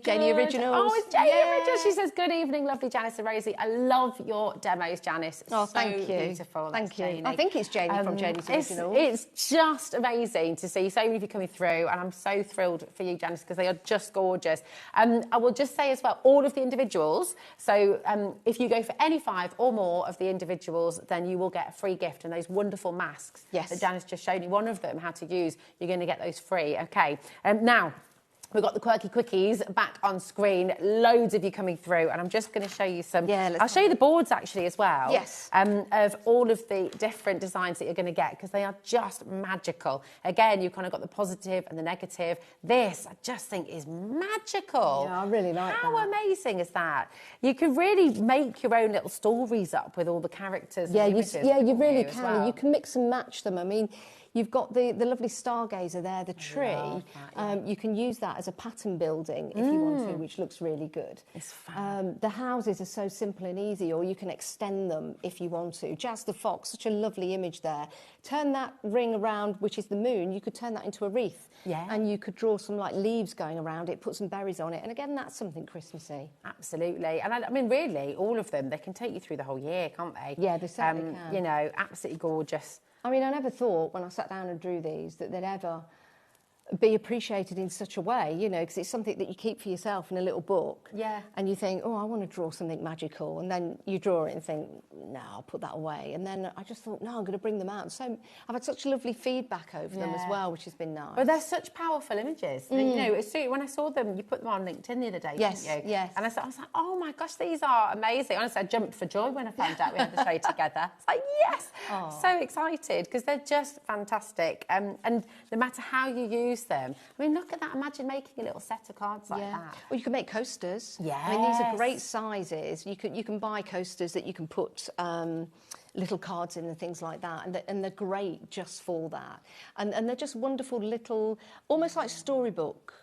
S5: Janie Originals.
S21: Oh, it's Janie Originals. She says, good evening, lovely Janice and Rosie. I love your demos, Janice.
S5: Oh, thank you.
S21: Beautiful.
S5: Thank you.
S21: Janie.
S5: I think it's Janie from Janie's Originals.
S21: It's just amazing to see so many of you coming through, and I'm so thrilled for you, Janice, because they are just gorgeous. I will just say as well, all of the individuals, so if you go for any 5 or more of the individuals, then you will get a free gift, and those wonderful masks that Janice just showed you, one of them, how to use, you're going to get those free. Okay, now, We've got the Quirky Quickies back on screen. Loads of you coming through, and I'm just going to show you some. Yeah, I'll show you the boards actually as well.
S5: Yes.
S21: Of all of the different designs that you're going to get, because they are just magical. Again, you've kind of got the positive and the negative. This, I just think, is magical.
S5: Yeah, I really like that.
S21: How amazing is that? You can really make your own little stories up with all the characters.
S5: Yeah,
S21: and
S5: you,
S21: images
S5: yeah, you really
S21: as
S5: can.
S21: well.
S5: You can mix and match them. I mean, you've got the lovely stargazer there, the tree. You can use that as a pattern building if you want to, which looks really good.
S21: It's fun.
S5: The houses are so simple and easy, or you can extend them if you want to. Jazz the Fox, such a lovely image there. Turn that ring around, which is the moon, you could turn that into a wreath.
S21: Yeah.
S5: And you could draw some like leaves going around it, put some berries on it. And again, that's something Christmassy.
S21: Absolutely. And I mean, really, all of them, they can take you through the whole year, can't they?
S5: Yeah, they certainly can.
S21: You know, absolutely gorgeous.
S5: I mean, I never thought when I sat down and drew these that they'd ever be appreciated in such a way, you know, because it's something that you keep for yourself in a little book.
S21: Yeah.
S5: And you think, oh, I want to draw something magical. And then you draw it and think, no, I'll put that away. And then I just thought, no, I'm going to bring them out. So I've had such lovely feedback over them as well, which has been nice.
S21: But they're such powerful images. You know, when I saw them, you put them on LinkedIn the other day, didn't you?
S5: Yes.
S21: And I was like, oh my gosh, these are amazing. Honestly, I jumped for joy when I found out we had the show together. It's like, yes! So excited, because they're just fantastic. And no matter how you use them, I mean, look at that. Imagine making a little set of cards like that.
S5: Well, you can make coasters.
S21: Yes.
S5: I mean, these are great sizes. You can buy coasters that you can put little cards in and things like that, and they're great just for that. And they're just wonderful little, almost like storybook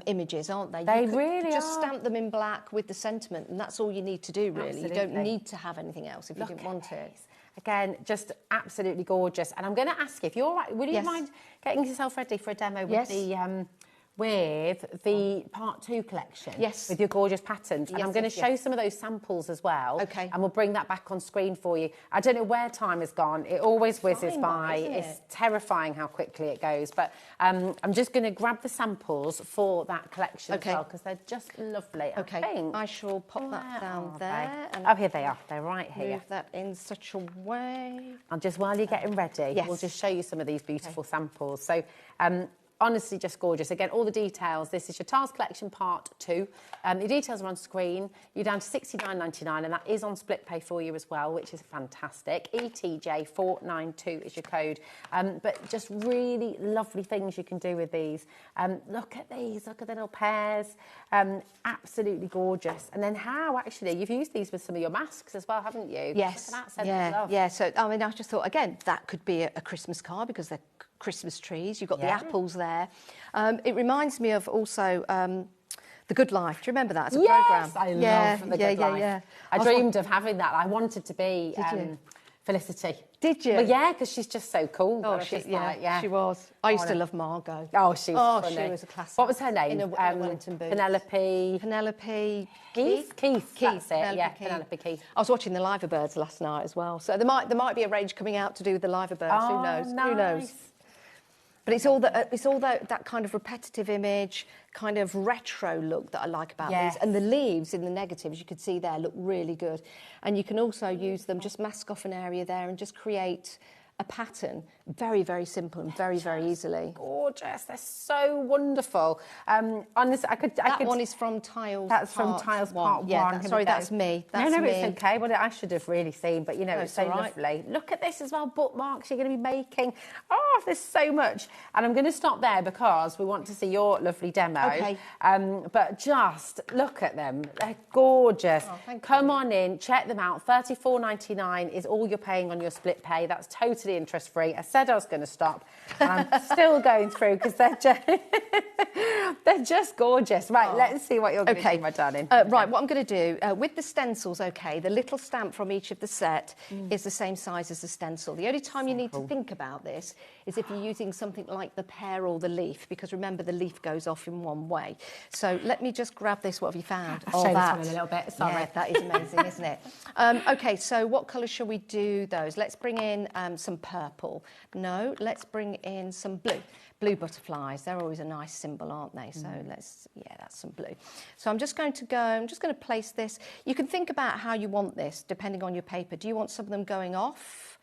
S5: images, aren't they?
S21: They
S5: you could
S21: really
S5: just
S21: are.
S5: stamp them in black with the sentiment, and that's all you need to do, really.
S21: Absolutely.
S5: You don't need to have anything else if you didn't want it.
S21: Again, just absolutely gorgeous. And I'm going to ask you, if you're all right, would you mind getting yourself ready for a demo with the Part 2 collection?
S5: Yes.
S21: With your gorgeous patterns. And I'm going to show some of those samples as well.
S5: Okay.
S21: And we'll bring that back on screen for you. I don't know where time has gone. It always whizzes by.
S5: Isn't it?
S21: It's terrifying how quickly it goes. But I'm just going to grab the samples for that collection as well, because they're just lovely.
S5: Okay. I shall pop that down there. And
S21: oh, here they are. They're right here.
S5: move that in such a way.
S21: And just while you're getting ready, we'll just show you some of these beautiful samples. So, honestly, just gorgeous. Again, all the details. This is your Tiles Collection Part 2. The details are on screen. You're down to $69.99, and that is on split pay for you as well, which is fantastic. ETJ492 is your code. But just really lovely things you can do with these. Look at these. Look at the little pairs. Absolutely gorgeous. And then how, actually, you've used these with some of your masks as well, haven't you?
S5: Yes.
S21: Look at that sense of love.
S5: Yeah. So, I mean, I just thought, again, that could be a Christmas card because they're Christmas trees. You've got the apples there. It reminds me of also The Good Life. Do you remember that as a programme?
S21: Yes, I love The Good Life.
S5: Yeah.
S21: I dreamed of having that. I wanted to be Felicity.
S5: Did you?
S21: Well, yeah, because she's just so cool.
S5: Oh, she was. I used to love Margot.
S21: Oh, she was funny.
S5: She was a classic.
S21: What was her name?
S5: In a Wellington boots.
S21: Penelope Keith. That's it. Yeah, Penelope Keith.
S5: I was watching the Liver Birds last night as well. So there might be a range coming out to do with the Liver Birds.
S21: Oh,
S5: who knows?
S21: nice.
S5: Who knows? But it's all that kind of repetitive image, kind of retro look that I like about these. And the leaves in the negatives, you could see there, look really good. And you can also use them, just mask off an area there and just create a pattern very, very simple and very, very easily.
S21: Gorgeous. They're so wonderful. Honestly, that
S5: one is from Tiles.
S21: That's from Tiles Part 1.
S5: Yeah, sorry, that's me. That's
S21: no,
S5: me.
S21: It's okay. Well, I should have really seen, but you know, it's so lovely. Look at this as well, bookmarks you're going to be making. Oh, there's so much. And I'm going to stop there because we want to see your lovely demo.
S5: Okay.
S21: But just look at them. They're gorgeous.
S5: Oh, thank you.
S21: Come on in, check them out. $34.99 is all you're paying on your split pay. That's totally interest-free. I said I was going to stop, and I'm still going through because they're just gorgeous. Right, let's see what you're going to do, my darling.
S5: Right, what I'm going to do, with the stencils, the little stamp from each of the set is the same size as the stencil. The only time you need to think about this is if you're using something like the pear or the leaf, because remember, the leaf goes off in one way. So let me just grab this. What have you found?
S21: I'll show this one in a little bit. Sorry.
S5: Yeah, that is amazing, isn't it? OK, so what colour shall we do those? Let's bring in some purple. No, let's bring in some blue. Blue butterflies, they're always a nice symbol, aren't they? So that's some blue. So I'm just going to place this. You can think about how you want this, depending on your paper. Do you want some of them going off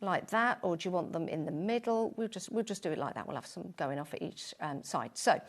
S5: like that, or do you want them in the middle? We'll just do it like that. We'll have some going off at each side. So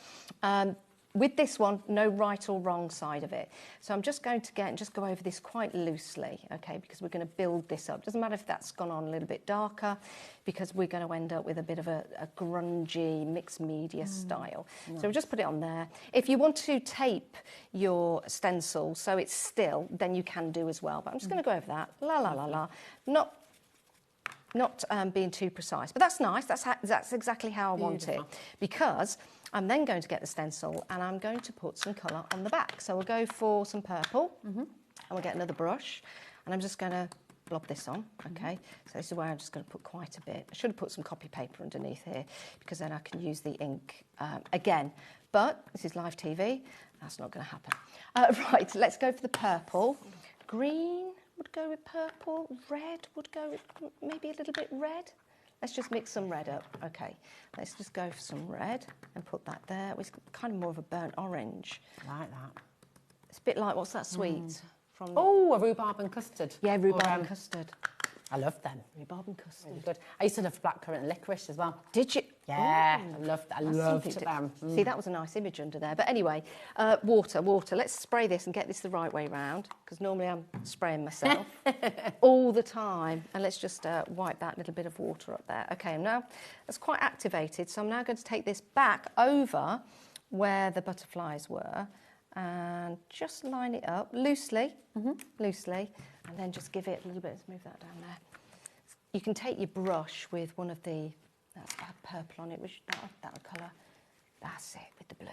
S5: with this one, no right or wrong side of it. So I'm just going to go over this quite loosely, okay, because we're going to build this up. Doesn't matter if that's gone on a little bit darker, because we're going to end up with a bit of a grungy mixed media style.
S21: Nice.
S5: So we'll just put it on there. If you want to tape your stencil so it's still, then you can do as well. But I'm just going to go over that. La, la, la, la. Not being too precise, but that's nice. That's exactly how I want it, because I'm then going to get the stencil and I'm going to put some colour on the back. So we'll go for some purple, and we'll get another brush, and I'm just going to blob this on, okay? So this is where I'm just going to put quite a bit. I should have put some copy paper underneath here, because then I can use the ink again. But this is live TV. That's not going to happen. Right, let's go for the purple. Green would go with purple. Red would go with maybe a little bit red. Let's just mix some red up. Okay, let's just go for some red and put that there. It's kind of more of a burnt orange.
S21: I like that.
S5: It's a bit like, what's that sweet? From
S21: Oh, a rhubarb and custard.
S5: Yeah, rhubarb and custard.
S21: I love them.
S5: Rhubarb and custard.
S21: Really good. I used to love blackcurrant and licorice as well.
S5: Did you?
S21: Yeah,
S5: Ooh.
S21: I loved them.
S5: See, that was a nice image under there. But anyway, water. Let's spray this and get this the right way round, because normally I'm spraying myself all the time. And let's just wipe that little bit of water up there. Okay, now that's quite activated. So I'm now going to take this back over where the butterflies were and just line it up loosely, loosely, and then just give it a little bit. Let's move that down there. You can take your brush with one of the, that's purple on it, which that colour, that's it, with the blue,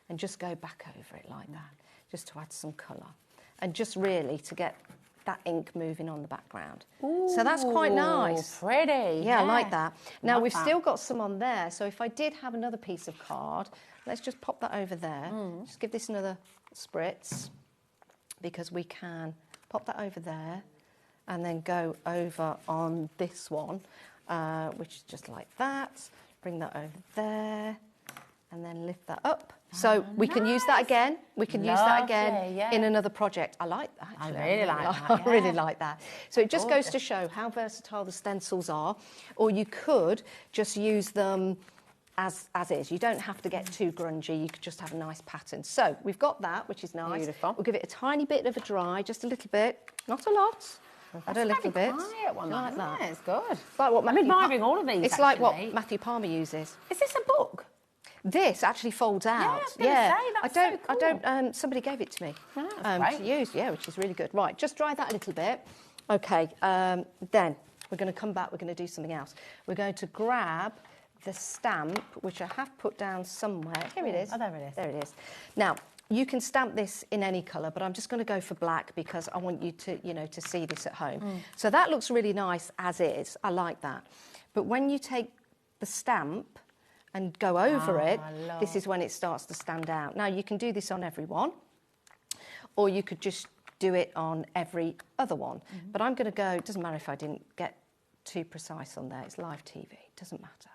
S5: and just go back over it like that, just to add some colour, and just really to get that ink moving on the background.
S21: Ooh,
S5: so that's quite nice.
S21: Pretty.
S5: Yeah, I like that. Now we've
S21: that.
S5: still got some on there, so if I did have another piece of card, let's just pop that over there. Just give this another spritz, because we can pop that over there and then go over on this one, which is just like that. Bring that over there and then lift that up. So we can use that again. We can use that again in another project. I like that, actually.
S21: I really like that,
S5: I really like that. So it just goes to show how versatile the stencils are, or you could just use them as is. You don't have to get too grungy. You could just have a nice pattern. So we've got that, which is nice.
S21: Beautiful.
S5: We'll give it a tiny bit of a dry, just a little bit, not a lot. Add a little bit.
S21: Quiet one,
S5: like that.
S21: It's good.
S5: It's like what
S21: I'm admiring all of these.
S5: It's like what Matthew Palmer uses.
S21: Is this a book?
S5: This actually folds out.
S21: Yeah, I was gonna say, that's so cool.
S5: I don't. Somebody gave it to me
S21: That's
S5: to use. Yeah, which is really good. Right, just dry that a little bit. Okay. Then we're going to come back. We're going to do something else. We're going to grab the stamp, which I have put down somewhere. Here it is.
S21: Oh, there it is.
S5: There it is. Now, you can stamp this in any colour, but I'm just going to go for black because I want you to, to see this at home. So that looks really nice as is. I like that. But when you take the stamp and go over it, this is when it starts to stand out. Now, you can do this on every one, or you could just do it on every other one. But I'm going to go, it doesn't matter if I didn't get too precise on there. It's live TV. It doesn't matter.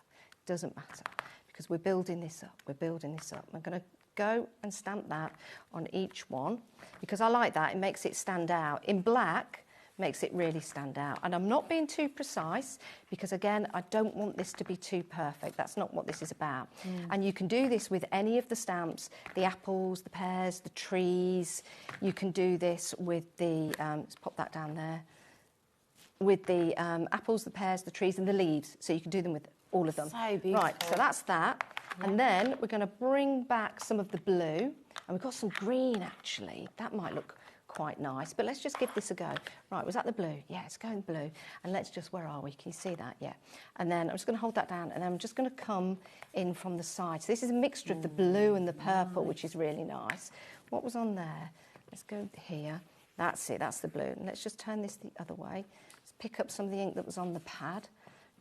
S5: Doesn't matter, because we're building this up. We're building this up. I'm going to go and stamp that on each one, because I like that. It makes it stand out. In black, makes it really stand out. And I'm not being too precise, because again, I don't want this to be too perfect. That's not what this is about. And you can do this with any of the stamps, the apples, the pears, the trees. You can do this with the, let's pop that down there, with the apples, the pears, the trees, and the leaves. So you can do them with all of them.
S21: So beautiful.
S5: Right, so that's that. Yeah. And then we're going to bring back some of the blue. And we've got some green, actually. That might look quite nice. But let's just give this a go. Right, was that the blue? Yeah, it's going blue. And let's just, where are we? Can you see that? Yeah. And then I'm just going to hold that down. And then I'm just going to come in from the side. So this is a mixture of the blue and the purple, which is really nice. What was on there? Let's go here. That's it. That's the blue. And let's just turn this the other way. Let's pick up some of the ink that was on the pad.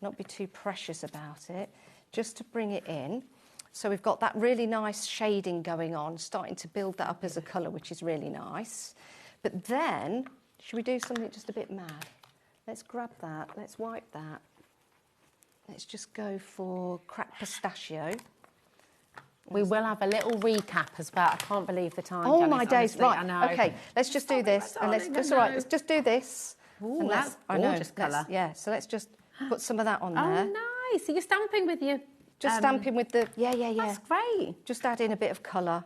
S5: Not be too precious about it, just to bring it in. So we've got that really nice shading going on, starting to build that up as a colour, which is really nice. But then, should we do something just a bit mad? Let's grab that, let's wipe that. Let's just go for cracked pistachio.
S21: We will have a little recap as well. I can't believe the time.
S5: Oh,
S21: Janice,
S5: my days,
S21: honestly,
S5: right.
S21: I know.
S5: Okay, let's just do this. And let's, that's all right, let's just do this.
S21: Ooh,
S5: and
S21: that's gorgeous colour.
S5: Yeah, so let's just put some of that on there.
S21: Oh, nice. So you're stamping with your...
S5: Just stamping with the... Yeah.
S21: That's great.
S5: Just add in a bit of colour.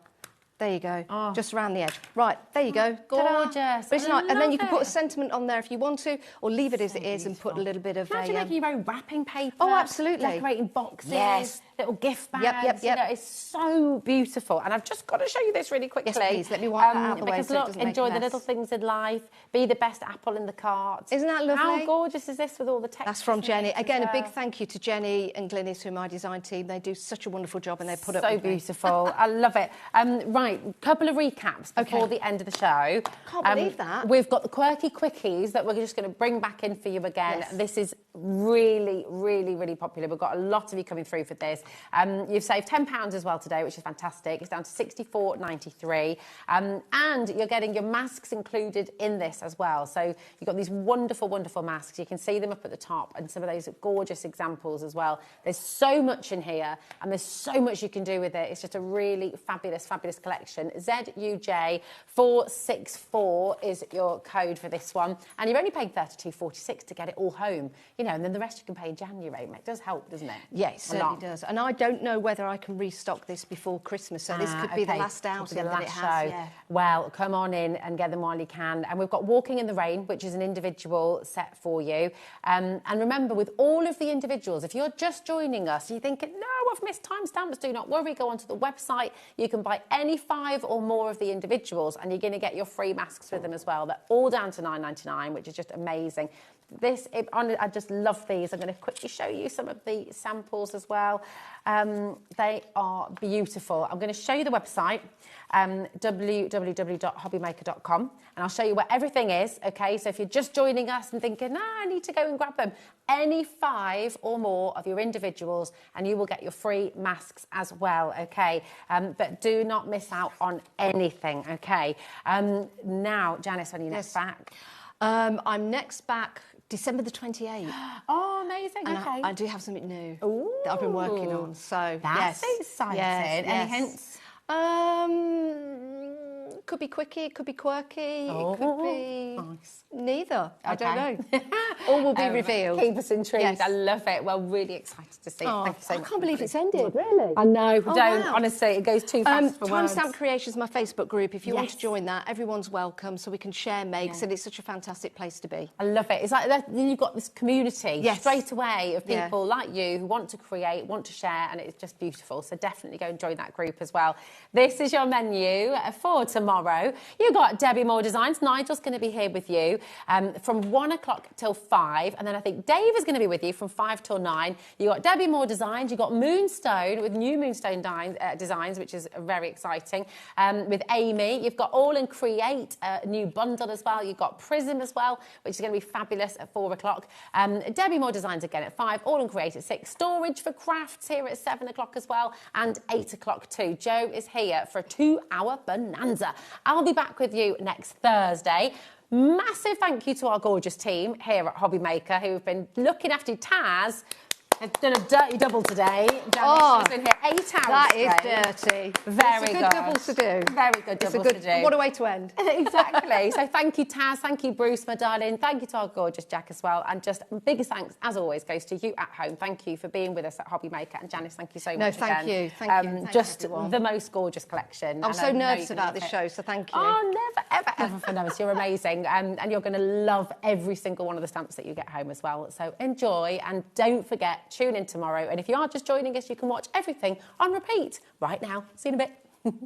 S5: There you go. Just around the edge. Right, there you go.
S21: Gorgeous.
S5: But it's nice. And then you can put a sentiment on there if you want to, or leave it as it is and put a little bit of
S21: Imagine making your own wrapping paper.
S5: Oh, absolutely.
S21: Decorating boxes.
S5: Yes.
S21: Little gift bags.
S5: Yep.
S21: You know, it's so beautiful. And I've just got to show you this really quickly.
S5: Yes, please. Let me wipe that out of the way
S21: because
S5: so it
S21: look,
S5: doesn't make a
S21: enjoy the
S5: mess.
S21: little things in life. Be the best apple in the cart.
S5: Isn't that lovely?
S21: How gorgeous is this with all the text?
S5: That's from Jenny. Again, a big thank you to Jenny and Glynis, who are my design team. They do such a wonderful job and they put up
S21: So
S5: with me.
S21: beautiful. I love it. Right, couple of recaps before the end of the show.
S5: Can't believe that.
S21: We've got the Quirky quickies that we're just going to bring back in for you again.
S5: Yes.
S21: This is really, really, really popular. We've got a lot of you coming through for this. You've saved £10 as well today, which is fantastic. It's down to $64.93. And you're getting your masks included in this as well. So you've got these wonderful, wonderful masks. You can see them up at the top and some of those gorgeous examples as well. There's so much in here and there's so much you can do with it. It's just a really fabulous, fabulous collection. ZUJ464 is your code for this one. And you're only paying $32.46 to get it all home. You know, and then the rest you can pay in January. It does help, doesn't it?
S5: Yeah, it certainly does. And I don't know whether I can restock this before Christmas, so this could be the last outing that it has. Yeah.
S21: Well, come on in and get them while you can. And we've got Walking in the Rain, which is an individual set for you. And remember, with all of the individuals, if you're just joining us, you're thinking, no, I've missed timestamps, do not worry, go onto the website. You can buy any 5 or more of the individuals and you're going to get your free masks with them as well. They're all down to $9.99, which is just amazing. I just love these. I'm going to quickly show you some of the samples as well. They are beautiful. I'm going to show you the website, www.hobbymaker.com, and I'll show you where everything is, okay? So if you're just joining us and thinking, I need to go and grab them, any 5 or more of your individuals and you will get your free masks as well, okay? But do not miss out on anything, okay? Now, Janice, when are you next back?
S5: I'm next back December the 28th.
S21: Oh, amazing.
S5: And
S21: okay.
S5: I do have something new that I've been working on. So
S21: that's exciting.
S5: Yes,
S21: Any hints?
S5: Could be quickie, it could be quirky, it could be neither. I
S21: Okay.
S5: don't know. All will be revealed.
S21: Keep us intrigued.
S5: Yes.
S21: I love it. Well, really excited to see it.
S5: Oh,
S21: Thank you so
S5: I
S21: much.
S5: can't believe it's ended. Really?
S21: I know.
S5: Oh,
S21: Don't.
S5: wow.
S21: Honestly, it goes too fast for words.
S5: Timestamp Creations, my Facebook group. If you want to
S21: Yes.
S5: join that, everyone's welcome, so we can share makes, and it's such a fantastic place to be.
S21: I love it. It's like then you've got this community straight away of
S5: Yeah.
S21: people like you who want to create, want to share, and it's just beautiful. So definitely go and join that group as well. This is your menu for tomorrow. You've got Debbie Moore Designs. Nigel's going to be here with you from 1 o'clock till 5, and then I think Dave is going to be with you from 5 till 9. You've got Debbie Moore Designs. You've got Moonstone with new Moonstone designs, which is very exciting. With Amy, you've got All and Create, a new bundle as well. You've got Prism as well, which is going to be fabulous at 4 o'clock. Debbie Moore Designs again at 5. All and Create at 6. Storage for Crafts here at 7 o'clock as well, and 8 o'clock too. Joe is here for a 2-hour bonanza. I'll be back with you next Thursday. Massive thank you to our gorgeous team here at HobbyMaker who have been looking after Taz. I've done a dirty double today. She's been here 8 hours
S5: That is
S21: straight.
S5: dirty.
S21: Very
S5: It's a good double to do.
S21: Very good
S5: It's a
S21: double
S5: good,
S21: to do.
S5: What a way to end.
S21: Exactly. So thank you, Taz. Thank you, Bruce, my darling. Thank you to our gorgeous Jack as well. And just biggest thanks, as always, goes to you at home. Thank you for being with us at HobbyMaker. And Janice, thank you so much
S5: No, thank
S21: again.
S5: you. Thank you. Thanks,
S21: just
S5: everyone.
S21: the most gorgeous collection.
S5: I'm
S21: And
S5: so
S21: I know
S5: nervous
S21: you're
S5: about
S21: gonna
S5: this
S21: love
S5: show,
S21: it.
S5: so thank you.
S21: Oh, never, ever, ever for nervous. You're amazing. And you're going to love every single one of the stamps that you get home as well. So enjoy. And don't forget, tune in tomorrow. And if you are just joining us, you can watch everything on repeat right now. See you in a bit.